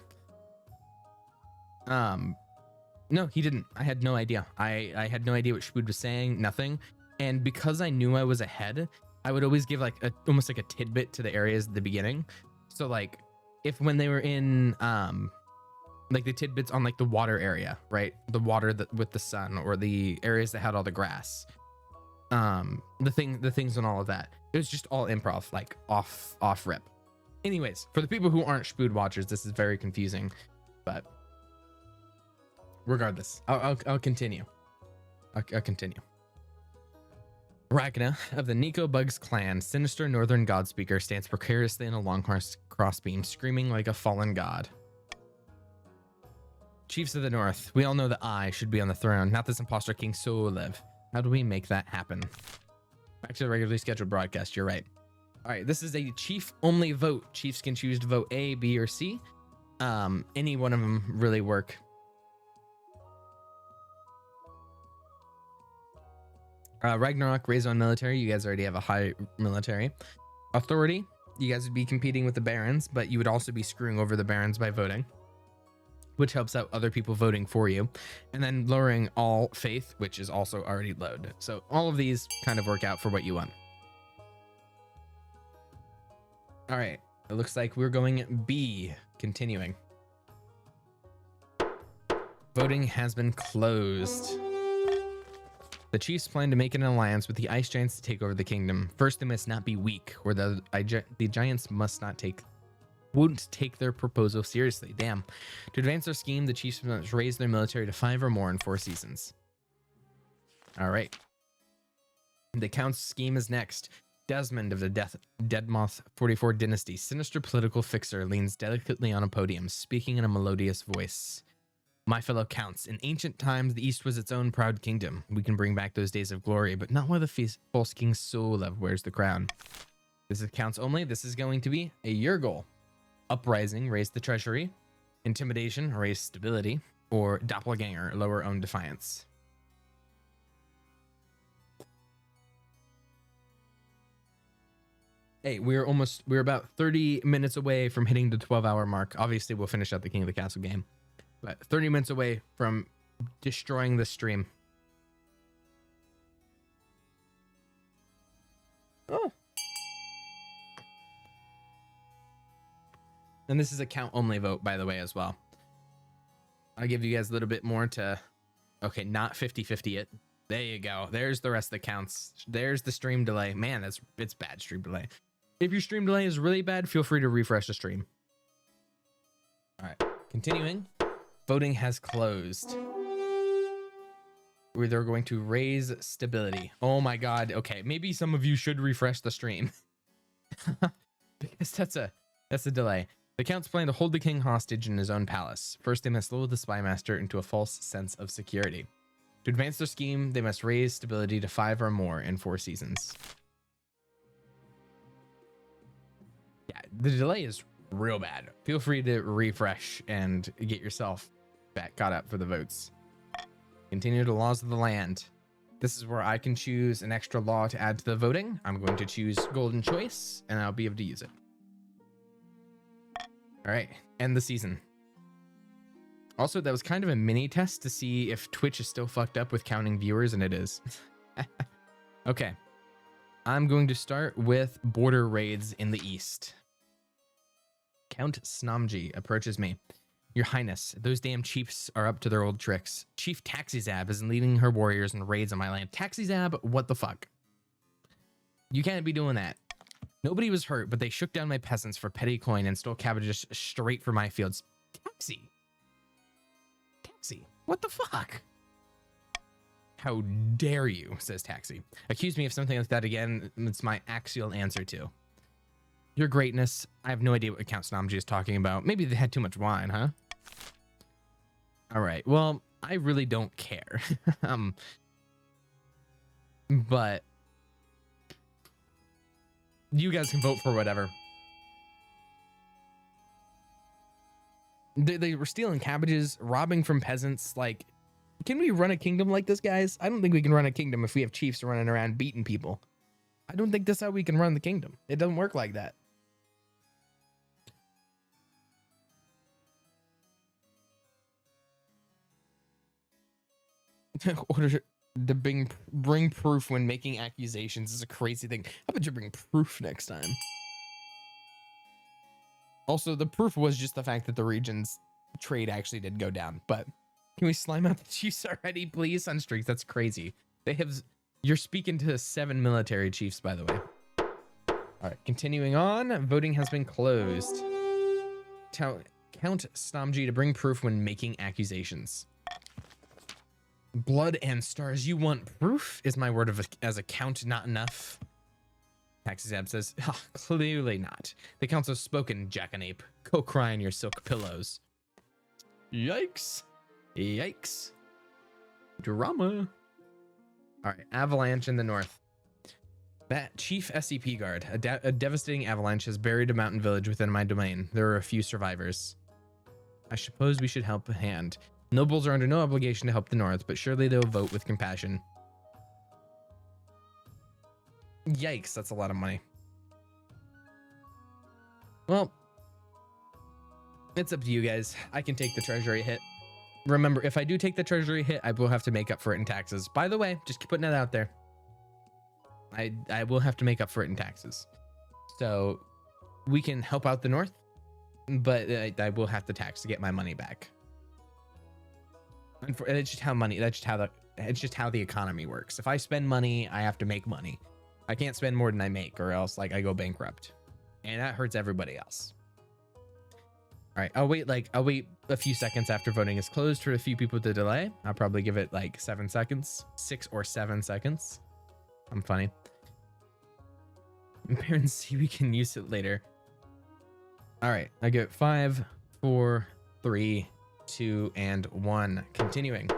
No, he didn't. I had no idea. I had no idea what Spood was saying, nothing. And because I knew I was ahead, I would always give like almost like a tidbit to the areas at the beginning. So like when they were in like the tidbits on like the water area, right? The water that with the sun, or the areas that had all the grass. The things and all of that. It was just all improv, like off rip. Anyways, for the people who aren't Spood watchers, this is very confusing, but regardless, I'll continue. I'll continue. Ragna of the Nico Bugs clan, sinister northern god speaker, stands precariously in a long crossbeam, screaming like a fallen god. Chiefs of the North, we all know that I should be on the throne, not this imposter King Solev. How do we make that happen? Back to the regularly scheduled broadcast, you're right. All right, this is a chief-only vote. Chiefs can choose to vote A, B, or C. Any one of them really work. Ragnarok, raise on military. You guys already have a high military. Authority, you guys would be competing with the barons, but you would also be screwing over the barons by voting, which helps out other people voting for you. And then lowering all faith, which is also already lowered. So all of these kind of work out for what you want. All right, it looks like we're going B, continuing. Voting has been closed. The chiefs plan to make an alliance with the ice giants to take over the kingdom. First, they must not be weak, or the giants won't take their proposal seriously. Damn. To advance their scheme, the chiefs must raise their military to 5 or more in 4 seasons. All right. The count's scheme is next. Desmond of the Deadmoth 44 dynasty, sinister political fixer, leans delicately on a podium, speaking in a melodious voice. My fellow counts, in ancient times, the East was its own proud kingdom. We can bring back those days of glory, but not while the false King Solev wears the crown. This is counts only. This is going to be a year goal. Uprising, raise the treasury. Intimidation, raise stability. Or doppelganger, lower own defiance. Hey, we're about 30 minutes away from hitting the 12-hour mark. Obviously, we'll finish out the King of the Castle game. But 30 minutes away from destroying the stream. Oh. And this is a count only vote, by the way, as well. I'll give you guys a little bit more to... Okay, not 50-50 it. There you go. There's the rest of the counts. There's the stream delay. Man, it's bad stream delay. If your stream delay is really bad, feel free to refresh the stream. All right, continuing. Voting has closed. They're going to raise stability. Oh my god. Okay, maybe some of you should refresh the stream. Because that's a delay. The counts plan to hold the king hostage in his own palace. First, they must lull the spy master into a false sense of security. To advance their scheme, they must raise stability to 5 or more in 4 seasons. Yeah, the delay is real bad. Feel free to refresh and get yourself back caught up for the votes. Continue the laws of the land. This is where I can choose an extra law to add to the voting. I'm going to choose golden choice and I'll be able to use it. All right, end the season. Also, that was kind of a mini test to see if Twitch is still fucked up with counting viewers, and it is. Okay, I'm going to start with border raids in the east. Count Snamji approaches me. Your Highness, those damn chiefs are up to their old tricks. Chief Taxizab is leading her warriors in raids on my land. Taxizab, what the fuck? You can't be doing that. Nobody was hurt, but they shook down my peasants for petty coin and stole cabbages straight from my fields. Taxi, what the fuck? How dare you, says Taxi. Accuse me of something like that again, it's my axial answer to. Your Greatness, I have no idea what Count Snamji is talking about. Maybe they had too much wine, huh? All right, well, I really don't care. But you guys can vote for whatever. They were stealing cabbages, robbing from peasants. Like, can we run a kingdom like this, guys? I don't think we can run a kingdom if we have chiefs running around beating people. I don't think that's how we can run the kingdom. It doesn't work like that. Order to bring proof when making accusations is a crazy thing. How about you bring proof next time? Also, the proof was just the fact that the region's trade actually did go down. But can we slime out the chiefs already, please? Sunstreaks, that's crazy. They have... You're speaking to 7 military chiefs, by the way. All right, continuing on. Voting has been closed. Count Snamji to bring proof when making accusations. Blood and stars. You want proof? Is my word as a count not enough? Taxizab says, clearly not. The council's spoken, jackanape. Go cry in your silk pillows. Yikes. Yikes. Drama. All right, avalanche in the north. That chief SCP guard, a devastating avalanche has buried a mountain village within my domain. There are a few survivors. I suppose we should help a hand. Nobles are under no obligation to help the north, but surely they'll vote with compassion. Yikes, that's a lot of money. Well, it's up to you guys. I can take the treasury hit. Remember, if I do take the treasury hit, I will have to make up for it in taxes. By the way, just keep putting that out there. I will have to make up for it in taxes. So we can help out the north, but I will have to tax to get my money back. And it's just how it's just how the economy works. If I spend money, I have to make money. I can't spend more than I make, or else like I go bankrupt, and that hurts everybody else. All right, I'll wait a few seconds after voting is closed for a few people to delay. I'll probably give it like 7 seconds, 6 or 7 seconds. I'm funny. Parents see we can use it later. All right, I get 5, 4, 3, 2, and 1. Continuing.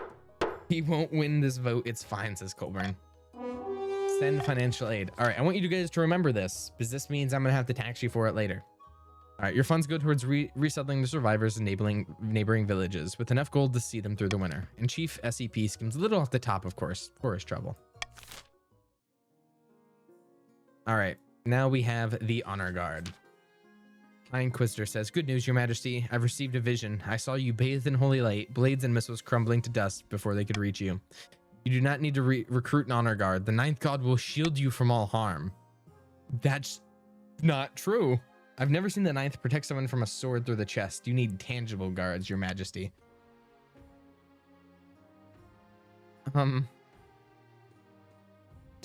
He won't win this vote. It's fine, says Colburn. Send financial aid. All right, I want you guys to remember this, because this means I'm gonna have to tax you for it later. All right, your funds go towards resettling the survivors in neighboring villages with enough gold to see them through the winter. And Chief SCP skims a little off the top, of course. Poorest trouble. All right, now we have the Honor Guard. High Inquisitor says, good news, Your Majesty. I've received a vision. I saw you bathed in holy light, blades and missiles crumbling to dust before they could reach you. You do not need to recruit an Honor Guard. The Ninth God will shield you from all harm. That's not true. I've never seen the Ninth protect someone from a sword through the chest. You need tangible guards, Your Majesty. Tell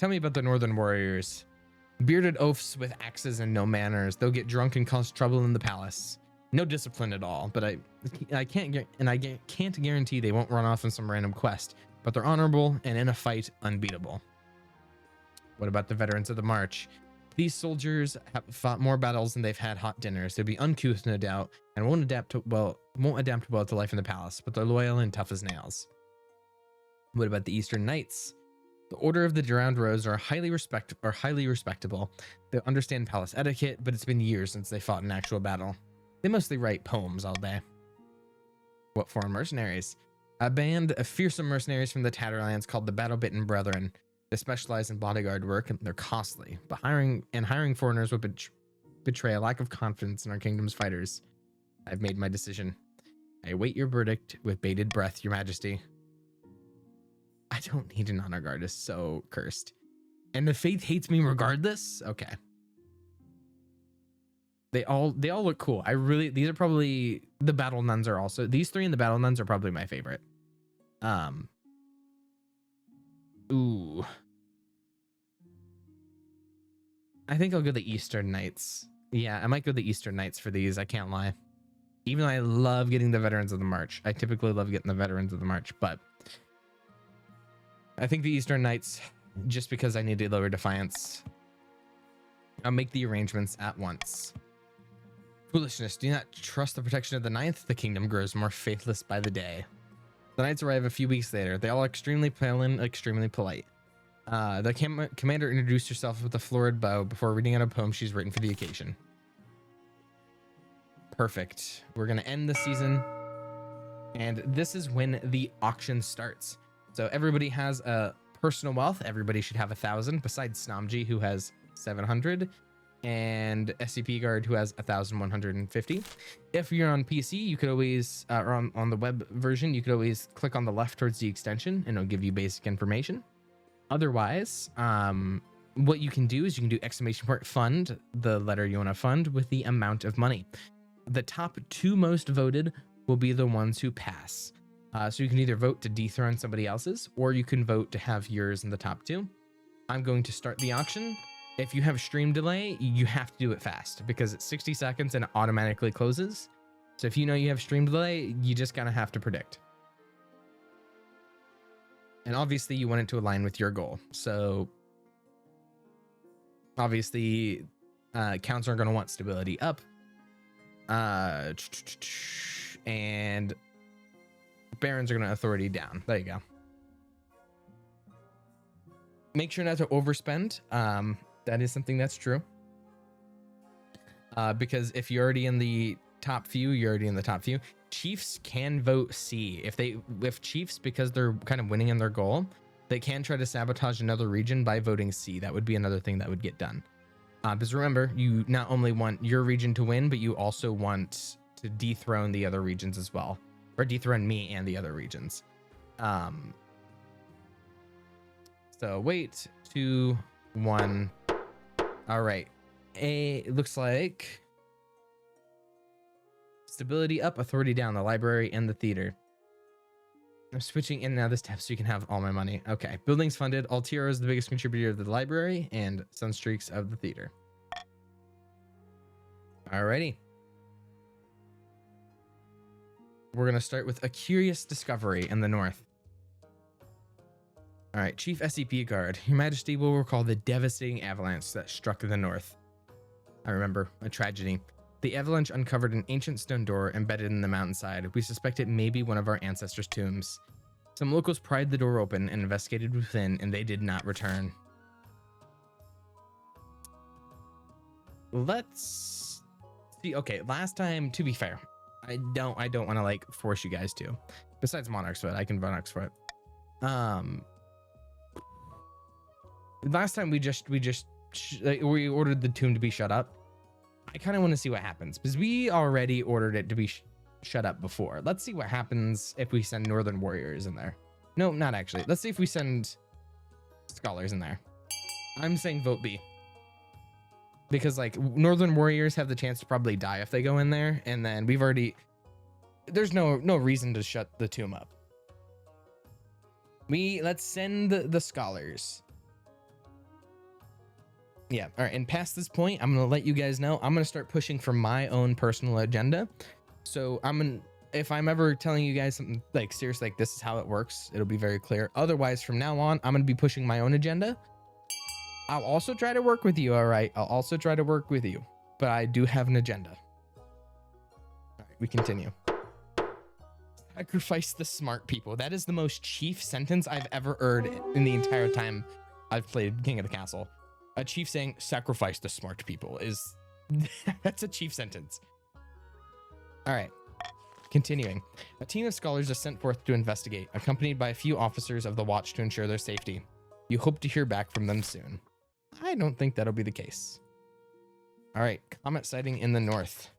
me about the Northern Warriors. Bearded oafs with axes and no manners. They'll get drunk and cause trouble in the palace. No discipline at all, but I can't guarantee they won't run off on some random quest, but they're honorable and in a fight unbeatable. What about the veterans of the march? These soldiers have fought more battles than they've had hot dinners. They'll be uncouth, no doubt, and won't adapt well to life in the palace, but they're loyal and tough as nails. What about the Eastern Knights? The Order of the Drowned Rose are highly respectable. They understand palace etiquette, but it's been years since they fought in actual battle. They mostly write poems all day. What foreign mercenaries? A band of fearsome mercenaries from the Tatterlands called the Battle-Bitten Brethren. They specialize in bodyguard work and they're costly, but hiring foreigners would betray a lack of confidence in our kingdom's fighters. I've made my decision. I await your verdict with bated breath, Your Majesty. I don't need an honor guard. Is so cursed. And the faith hates me regardless? Okay. They all look cool. These are probably the battle nuns are also, these three and the battle nuns are probably my favorite. Ooh. I think I'll go the Eastern Knights. Yeah, I might go the Eastern Knights for these. I can't lie. Even though I love getting the Veterans of the March. I typically love getting the Veterans of the March, but I think the Eastern Knights, just because I need to lower Defiance. I'll make the arrangements at once. Foolishness. Do not trust the protection of the Ninth. The kingdom grows more faithless by the day. The Knights arrive a few weeks later. They all are extremely pale and extremely polite. The commander introduced herself with a florid bow before reading out a poem she's written for the occasion. Perfect. We're going to end the season. And this is when the auction starts. So everybody has a personal wealth. Everybody should have 1,000 besides Snomji, who has 700, and SCP Guard, who has 1,150. If you're on PC, you could always, or on the web version, you could always click on the left towards the extension and it'll give you basic information. Otherwise, what you can do is you can do ! fund, the letter you want to fund, with the amount of money. The top 2 most voted will be the ones who pass. So you can either vote to dethrone somebody else's, or you can vote to have yours in the top 2. I'm going to start the auction. If you have stream delay, you have to do it fast because it's 60 seconds and it automatically closes. So if you know you have stream delay, you just kind of have to predict. And obviously you want it to align with your goal. So obviously counts are going to want stability up. And barons are going to authority down. There you go. Make sure not to overspend. That is something that's true. Because if you're already in the top few, you're already in the top few. Chiefs can vote C. If chiefs, because they're kind of winning in their goal, they can try to sabotage another region by voting C. That would be another thing that would get done. Because remember, you not only want your region to win, but you also want to dethrone the other regions as well. Or dethrone me and the other regions. So wait, 2, 1. All right. It looks like stability up, authority down, the library and the theater. I'm switching in now this tab so you can have all my money. Okay. Buildings funded. Altiero is the biggest contributor of the library and Sunstreaks of the theater. Alrighty. We're going to start with a curious discovery in the north. All right, Chief SCP Guard, Your Majesty will recall the devastating avalanche that struck the north. I remember, a tragedy. The avalanche uncovered an ancient stone door embedded in the mountainside. We suspect it may be one of our ancestors' tombs. Some locals pried the door open and investigated within, and they did not return. Let's see. Okay, last time, to be fair, I don't want to like force you guys to. Besides Monarch's Foot, I can Monarch's Foot. Last time we ordered the tomb to be shut up. I kind of want to see what happens because we already ordered it to be shut up before. Let's see what happens if we send Northern Warriors in there. No, not actually. Let's see if we send Scholars in there. I'm saying vote B. Because like Northern Warriors have the chance to probably die if they go in there, and then we've already, there's no reason to shut the tomb up. Let's send the Scholars. Yeah, all right, and past this point, I'm gonna let you guys know I'm gonna start pushing for my own personal agenda. So if I'm ever telling you guys something like seriously, like this is how it works, it'll be very clear. Otherwise, from now on, I'm gonna be pushing my own agenda. I'll also try to work with you, all right? I'll also try to work with you, but I do have an agenda. All right, we continue. Sacrifice the smart people. That is the most chief sentence I've ever heard in the entire time I've played King of the Castle. A chief saying sacrifice the smart people is that's a chief sentence. All right, continuing. A team of scholars is sent forth to investigate, accompanied by a few officers of the watch to ensure their safety. You hope to hear back from them soon. I don't think that'll be the case. All right, comet sighting in the north.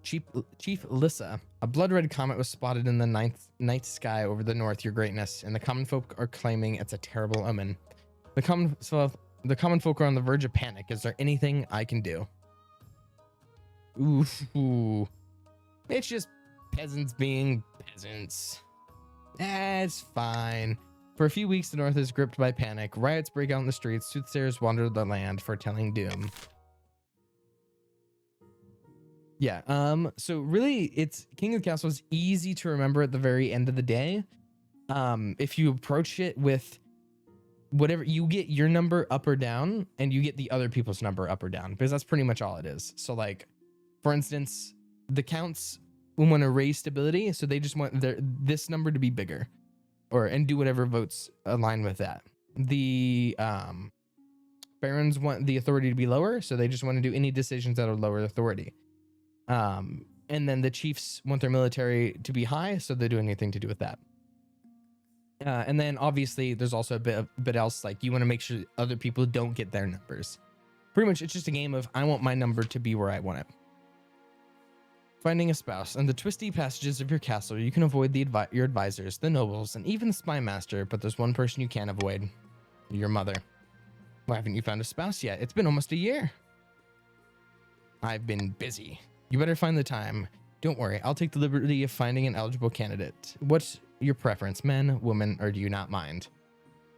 Chief Lissa, a blood-red comet was spotted in the night sky over the north, your greatness, and the common folk are claiming it's a terrible omen. The common folk are on the verge of panic. Is there anything I can do? Ooh. It's just peasants being peasants. It's fine. For a few weeks, the north is gripped by panic. Riots break out in the streets. Soothsayers wander the land, foretelling doom. Yeah, so really, it's King of the Castle is easy to remember at the very end of the day. If you approach it with whatever, you get your number up or down, and you get the other people's number up or down, because that's pretty much all it is. So like, for instance, the counts want to raise stability, so they just want this number to be bigger, and do whatever votes align with that. The barons want the authority to be lower, so they just want to do any decisions that are lower authority. And then the chiefs want their military to be high, so they do anything to do with that. And then obviously there's also a bit else, like you want to make sure other people don't get their numbers. Pretty much it's just a game of I want my number to be where I want it. Finding a spouse. In the twisty passages of your castle, you can avoid your advisors, the nobles, and even the spy master, but there's one person you can't avoid. Your mother. Why haven't you found a spouse yet? It's been almost a year. I've been busy. You better find the time. Don't worry, I'll take the liberty of finding an eligible candidate. What's your preference, men, women, or do you not mind?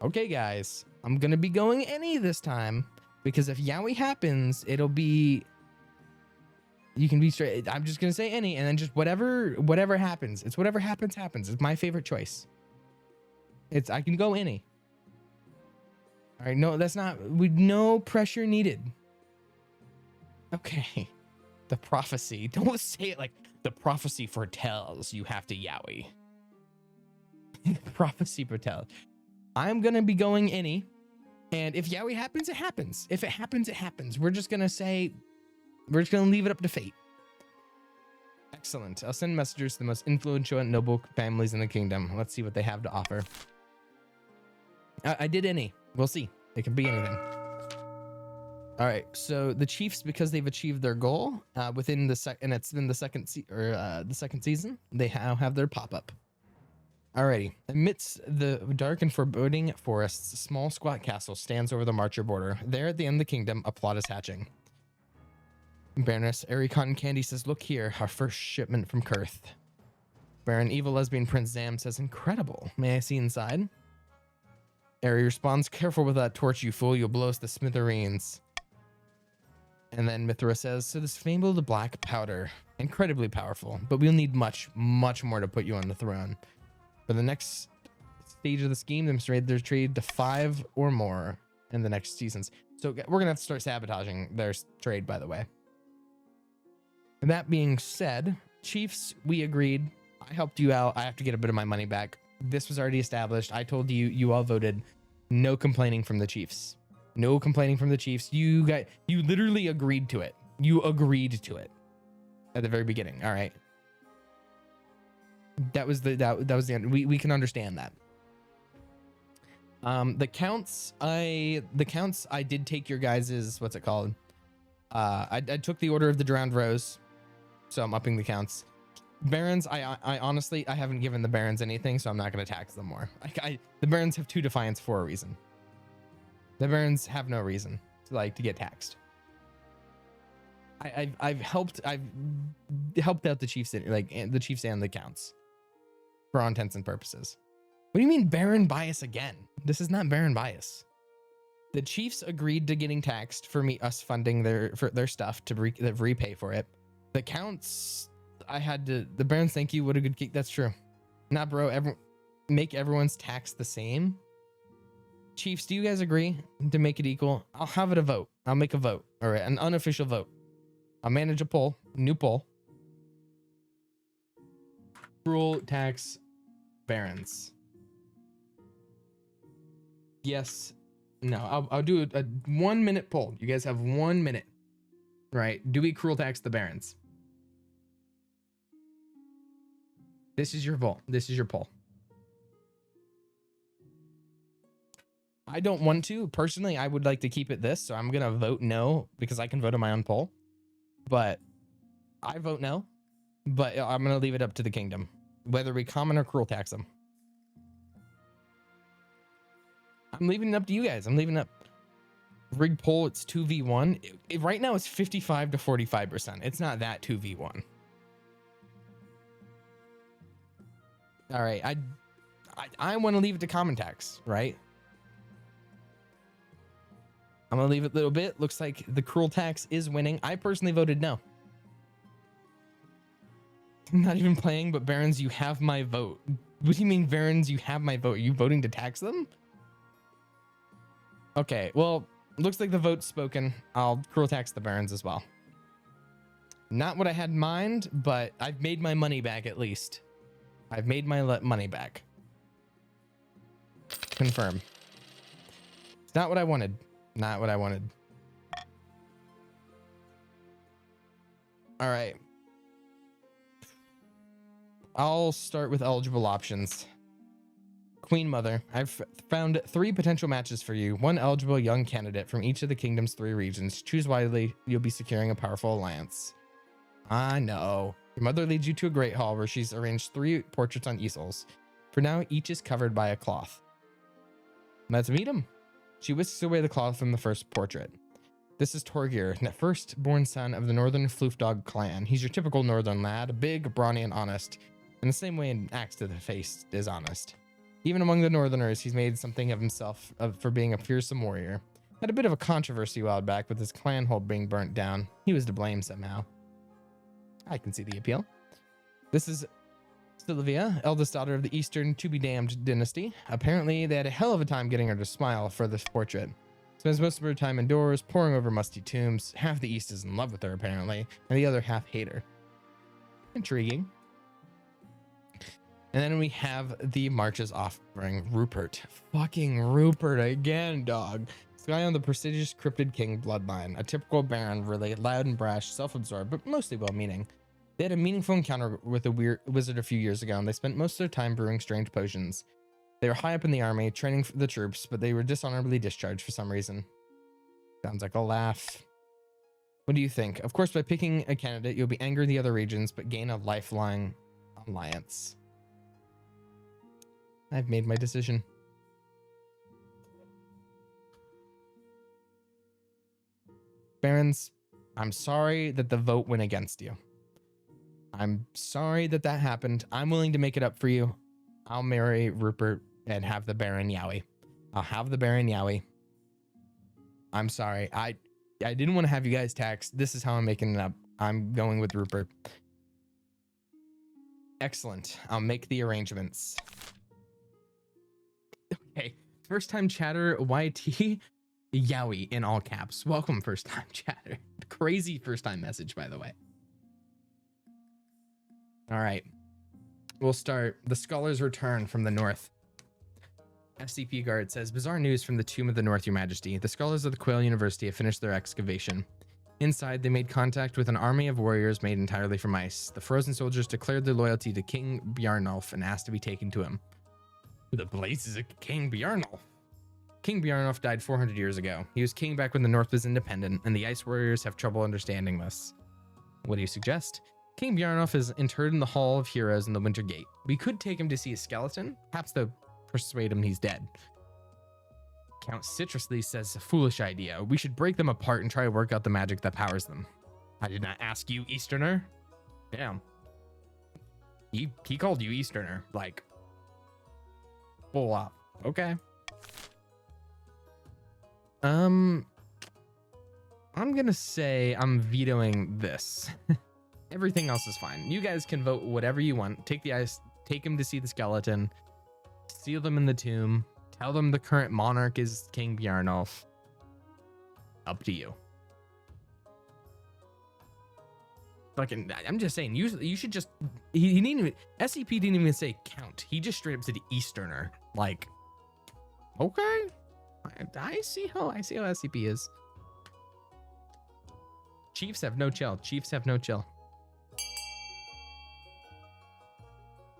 Okay, guys, I'm gonna be going any this time, because if yaoi happens, it'll be... You can be straight. I'm just gonna say any, and then just whatever happens. It's whatever happens. It's my favorite choice. I can go any. All right, no, that's not... No pressure needed. Okay. The prophecy. Don't say it like the prophecy foretells you have to yaoi. Prophecy foretells. I'm going to be going any. And if yaoi happens, it happens. If it happens, it happens. We're just going to leave it up to fate. Excellent. I'll send messengers to the most influential and noble families in the kingdom. Let's see what they have to offer. I did any. We'll see. It can be anything. All right, so the Chiefs, because they've achieved their goal within the and it's been the second season, they now have their pop-up. Alrighty, amidst the dark and foreboding forests, a small squat castle stands over the Marcher border. There at the end of the kingdom, a plot is hatching. Baroness Airy Cotton Candy says, "Look here, our first shipment from Kurth." Baron Evil Lesbian Prince Zam says, "Incredible. May I see inside?" Airy responds, "Careful with that torch, you fool. You'll blow us to smithereens." And then Mithra says, "So this fabled black powder, incredibly powerful, but we'll need much, much more to put you on the throne. For the next stage of the scheme, they must raid their trade to 5 or more in the next seasons." So we're going to have to start sabotaging their trade, by the way. And that being said, Chiefs, we agreed. I helped you out. I have to get a bit of my money back. This was already established. I told you, you all voted. No complaining from the Chiefs. No complaining from the Chiefs. You literally agreed to it. You agreed to it at the very beginning. All right. That was the end. We can understand that. The counts I did take your guys's, what's it called? I took the Order of the Drowned Rose, so I'm upping the counts. Barons, I honestly, I haven't given the Barons anything, so I'm not going to tax them more. The Barons have 2 defiance for a reason. The Barons have no reason to get taxed. I've helped out the Chiefs, the Chiefs and the counts, for all intents and purposes. What do you mean Baron bias again? This is not Baron bias. The Chiefs agreed to getting taxed for us funding their stuff to repay for it. The counts, the Barons, thank you. What a good kick. That's true. Nah, bro. Make everyone's tax the same. Chiefs, do you guys agree to make it equal? I'll have it a vote. I'll make a vote. All right, an unofficial vote. I'll manage a poll, new poll. Cruel tax barons. Yes. No. I'll do a 1 minute poll. You guys have 1 minute. Right? Do we cruel tax the barons? This is your vote. This is your poll. I don't want to. Personally, I would like to keep it this, so I'm going to vote no because I can vote on my own poll. But I vote no. But I'm going to leave it up to the kingdom, whether we common or cruel tax them. I'm leaving it up to you guys. I'm leaving it up. Rig poll, it's 2v1. Right now, it's 55 to 45%. It's not that 2v1. All right. I want to leave it to common tax, right? I'm going to leave it a little bit. Looks like the cruel tax is winning. I personally voted no. I'm not even playing, but Barons, you have my vote. What do you mean, Barons, you have my vote? Are you voting to tax them? Okay, well, looks like the vote's spoken. I'll cruel tax the Barons as well. Not what I had in mind, but I've made my money back at least. I've made my money back. Confirm. It's not what I wanted. Not what I wanted. All right. I'll start with eligible options. Queen Mother, I've found 3 potential matches for you. 1 eligible young candidate from each of the kingdom's 3 regions. Choose wisely. You'll be securing a powerful alliance. I know. Your mother leads you to a great hall where she's arranged 3 portraits on easels. For now, each is covered by a cloth. Let's meet him. She whisks away the cloth from the first portrait. This is Torgir, the first-born son of the Northern Floofdog clan. He's your typical northern lad, big, brawny, and honest. In the same way an axe to the face is honest. Even among the Northerners, he's made something of himself for being a fearsome warrior. Had a bit of a controversy a while back with his clan hold being burnt down. He was to blame somehow. I can see the appeal. This is Sylvia, eldest daughter of the Eastern to-be-damned dynasty. Apparently, they had a hell of a time getting her to smile for this portrait. Spends most of her time indoors, poring over musty tombs. Half the East is in love with her, apparently, and the other half hate her. Intriguing. And then we have the March's offspring, Rupert. Fucking Rupert again, dog. This guy on the prestigious Cryptid King bloodline. A typical baron, really loud and brash, self-absorbed, but mostly well-meaning. They had a meaningful encounter with a weird wizard a few years ago, and they spent most of their time brewing strange potions. They were high up in the army, training for the troops, but they were dishonorably discharged for some reason. Sounds like a laugh. What do you think? Of course, by picking a candidate, you'll be angry in the other regions, but gain a lifelong alliance. I've made my decision. Barons, I'm sorry that the vote went against you. I'm sorry that that happened. I'm willing to make it up for you. I'll marry Rupert and have the Baron Yowie. I'll have the Baron Yowie. I'm sorry. I didn't want to have you guys taxed. This is how I'm making it up. I'm going with Rupert. Excellent. I'll make the arrangements. Okay. First time chatter YT Yowie in all caps. Welcome first time chatter. Crazy first time message, by the way. All right. We'll start. The scholars return from the north. SCP Guard says, bizarre news from the Tomb of the North, Your Majesty. The scholars of the Quail University have finished their excavation. Inside, they made contact with an army of warriors made entirely from ice. The frozen soldiers declared their loyalty to King Bjarnulf and asked to be taken to him. Who the blazes is King Bjarnulf? King Bjarnulf died 400 years ago. He was king back when the North was independent, and the ice warriors have trouble understanding this. What do you suggest? King Bjarnulf is interred in the Hall of Heroes in the Winter Gate. We could take him to see his skeleton. Perhaps they'll persuade him he's dead. Count Citrusly says, a foolish idea. We should break them apart and try to work out the magic that powers them. I did not ask you, Easterner. Damn. He called you Easterner. Like, full up. Okay. I'm gonna say I'm vetoing this. Everything else is fine. You guys can vote whatever you want. Take the ice, take him to see the skeleton, seal them in the tomb, tell them the current monarch is King Bjarnulf. Up to you. fucking, I'm just saying, you should just, he didn't even, SCP didn't even say count. He just straight up said Easterner. Like, okay. I see how SCP is. Chiefs have no chill. Chiefs have no chill.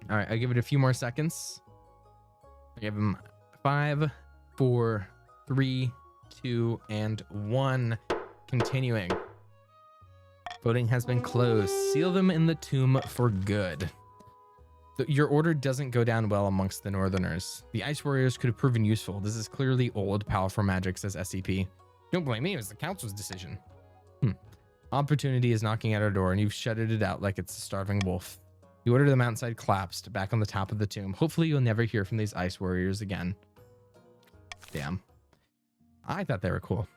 All right, I give it a few more seconds. I give him 5, 4, 3, 2, and 1. Continuing. Voting has been closed. Seal them in the tomb for good. Your order doesn't go down well amongst the Northerners. The Ice Warriors could have proven useful. This is clearly old, powerful magic, says SCP. Don't blame me, it was the Council's decision. Opportunity is knocking at our door, and you've shuttered it out like it's a starving wolf. The order of the mountainside collapsed, back on the top of the tomb. Hopefully you'll never hear from these Ice Warriors again. Damn. I thought they were cool.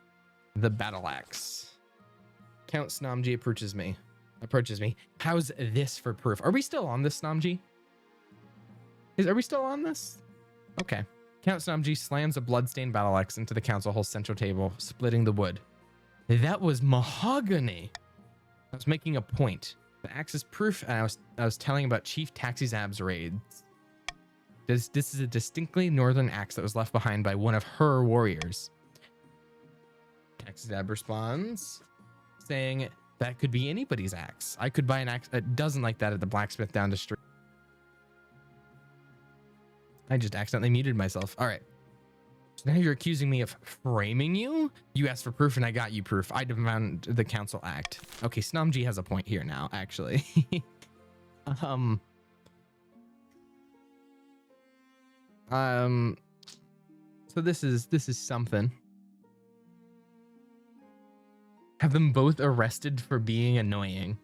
The Battle Axe. Count Snomji approaches me. How's this for proof? Are we still on this, Snomji? Are we still on this? Okay. Count Snomji slams a bloodstained battle axe into the council hall's central table, splitting the wood. That was mahogany. I was making a point. The axe is proof, and I was telling about Chief Taxizab's raids. This is a distinctly northern axe that was left behind by one of her warriors. Taxizab responds, saying that could be anybody's axe. I could buy an axe, a dozen like that at the blacksmith down the street. I just accidentally muted myself. All right. So now you're accusing me of framing you? You asked for proof and I got you proof. I found the council act. Okay, Snomji has a point here now, actually. So this is something. Have them both arrested for being annoying.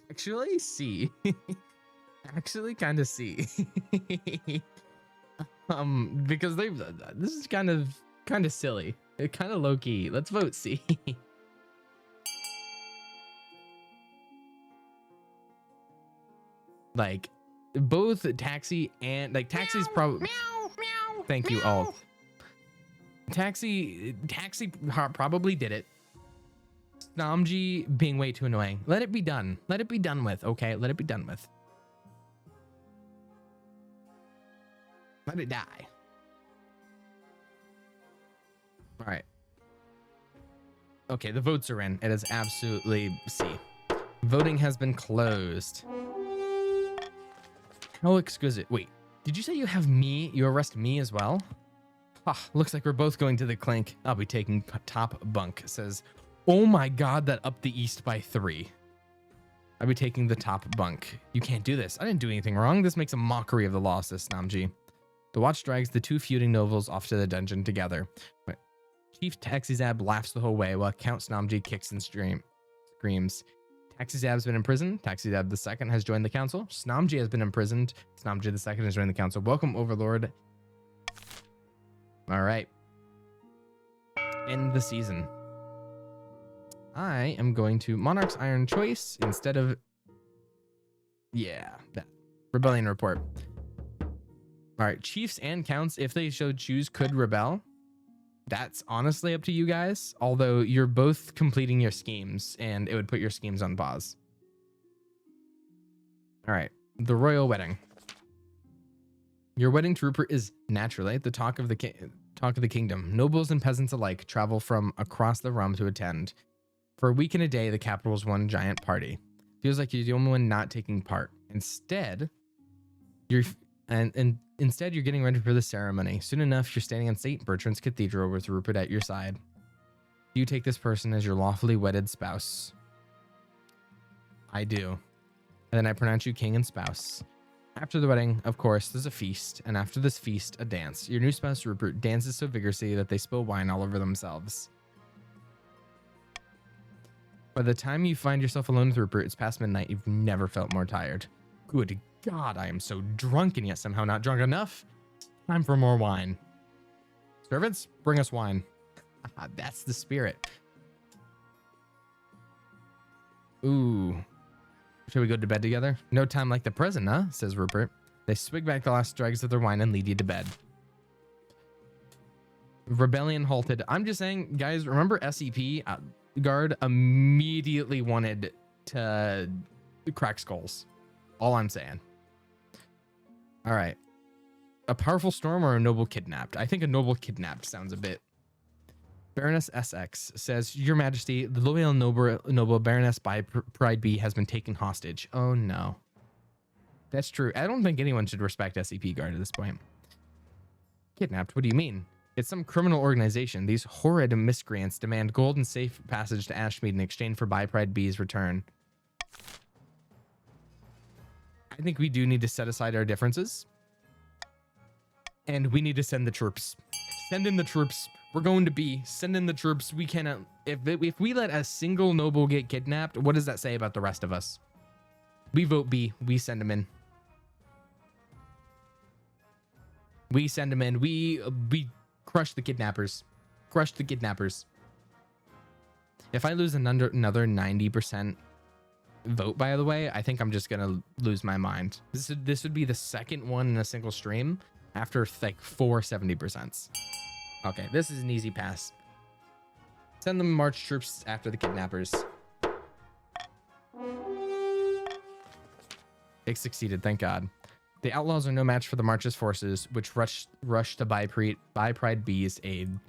Actually, see. Actually, kind of see. Because this is kind of silly. Kind of low key. Let's vote C. Like both Taxi and like Taxi's probably. Thank you all. Taxi probably did it. Snomji being way too annoying. Let it be done. Let it be done with. Okay, let it be done with. Let it die. All right. Okay, the votes are in. It is absolutely C. Voting has been closed. How exquisite. Wait, did you say you have me? You arrest me as well? Ah, looks like we're both going to the clink. I'll be taking top bunk. Says, oh my god, that upped the east by 3. I'll be taking the top bunk. You can't do this. I didn't do anything wrong. This makes a mockery of the law, says Snomji. The watch drags the two feuding nobles off to the dungeon together. Chief Taxizab laughs the whole way while Count Snomji kicks and screams. Taxizab's been imprisoned. Taxizab II has joined the council. Snomji has been imprisoned. Snomji II has joined the council. Welcome, Overlord. All right. End the season. I am going to Monarch's Iron Choice instead of... Yeah, that. Rebellion Report. All right, chiefs and counts, if they so choose, could rebel. That's honestly up to you guys, although you're both completing your schemes and it would put your schemes on pause. All right, the royal wedding. Your wedding to Rupert is naturally the talk of the kingdom. Nobles and peasants alike travel from across the realm to attend. For a week and a day, the capital is one giant party. Feels like you're the only one not taking part. Instead, you're getting ready for the ceremony. Soon enough, you're standing on St. Bertrand's Cathedral with Rupert at your side. You take this person as your lawfully wedded spouse. I do. And then I pronounce you king and spouse. After the wedding, of course, there's a feast. And after this feast, a dance. Your new spouse, Rupert, dances so vigorously that they spill wine all over themselves. By the time you find yourself alone with Rupert, it's past midnight. You've never felt more tired. Good God, I am so drunk and yet somehow not drunk enough. Time for more wine. Servants, bring us wine. That's the spirit. Ooh. Should we go to bed together? No time like the present, huh? Says Rupert. They swig back the last dregs of their wine and lead you to bed. Rebellion halted. I'm just saying, guys, remember SCP? Guard immediately wanted to crack skulls. All I'm saying. All right. A powerful storm or a noble kidnapped? I think a noble kidnapped sounds a bit. Baroness SX says, Your Majesty, the loyal noble Baroness by Pride B has been taken hostage. Oh no. That's true. I don't think anyone should respect SCP Guard at this point. Kidnapped? What do you mean? It's some criminal organization. These horrid miscreants demand gold and safe passage to Ashmead in exchange for By Pride B's return. I think we do need to set aside our differences. And we need to send the troops. Send in the troops. We're going to B. Send in the troops. We cannot... If we let a single noble get kidnapped, what does that say about the rest of us? We vote B. We send them in. We send them in. We crush the kidnappers. Crush the kidnappers. If I lose another 90% vote, by the way, I think I'm just gonna lose my mind. This would be the second one in a single stream after like 4 70%. Okay, this is an easy pass. Send them march troops after the kidnappers. It succeeded, thank God. The outlaws are no match for the March's forces, which rush to By Pride B's aid.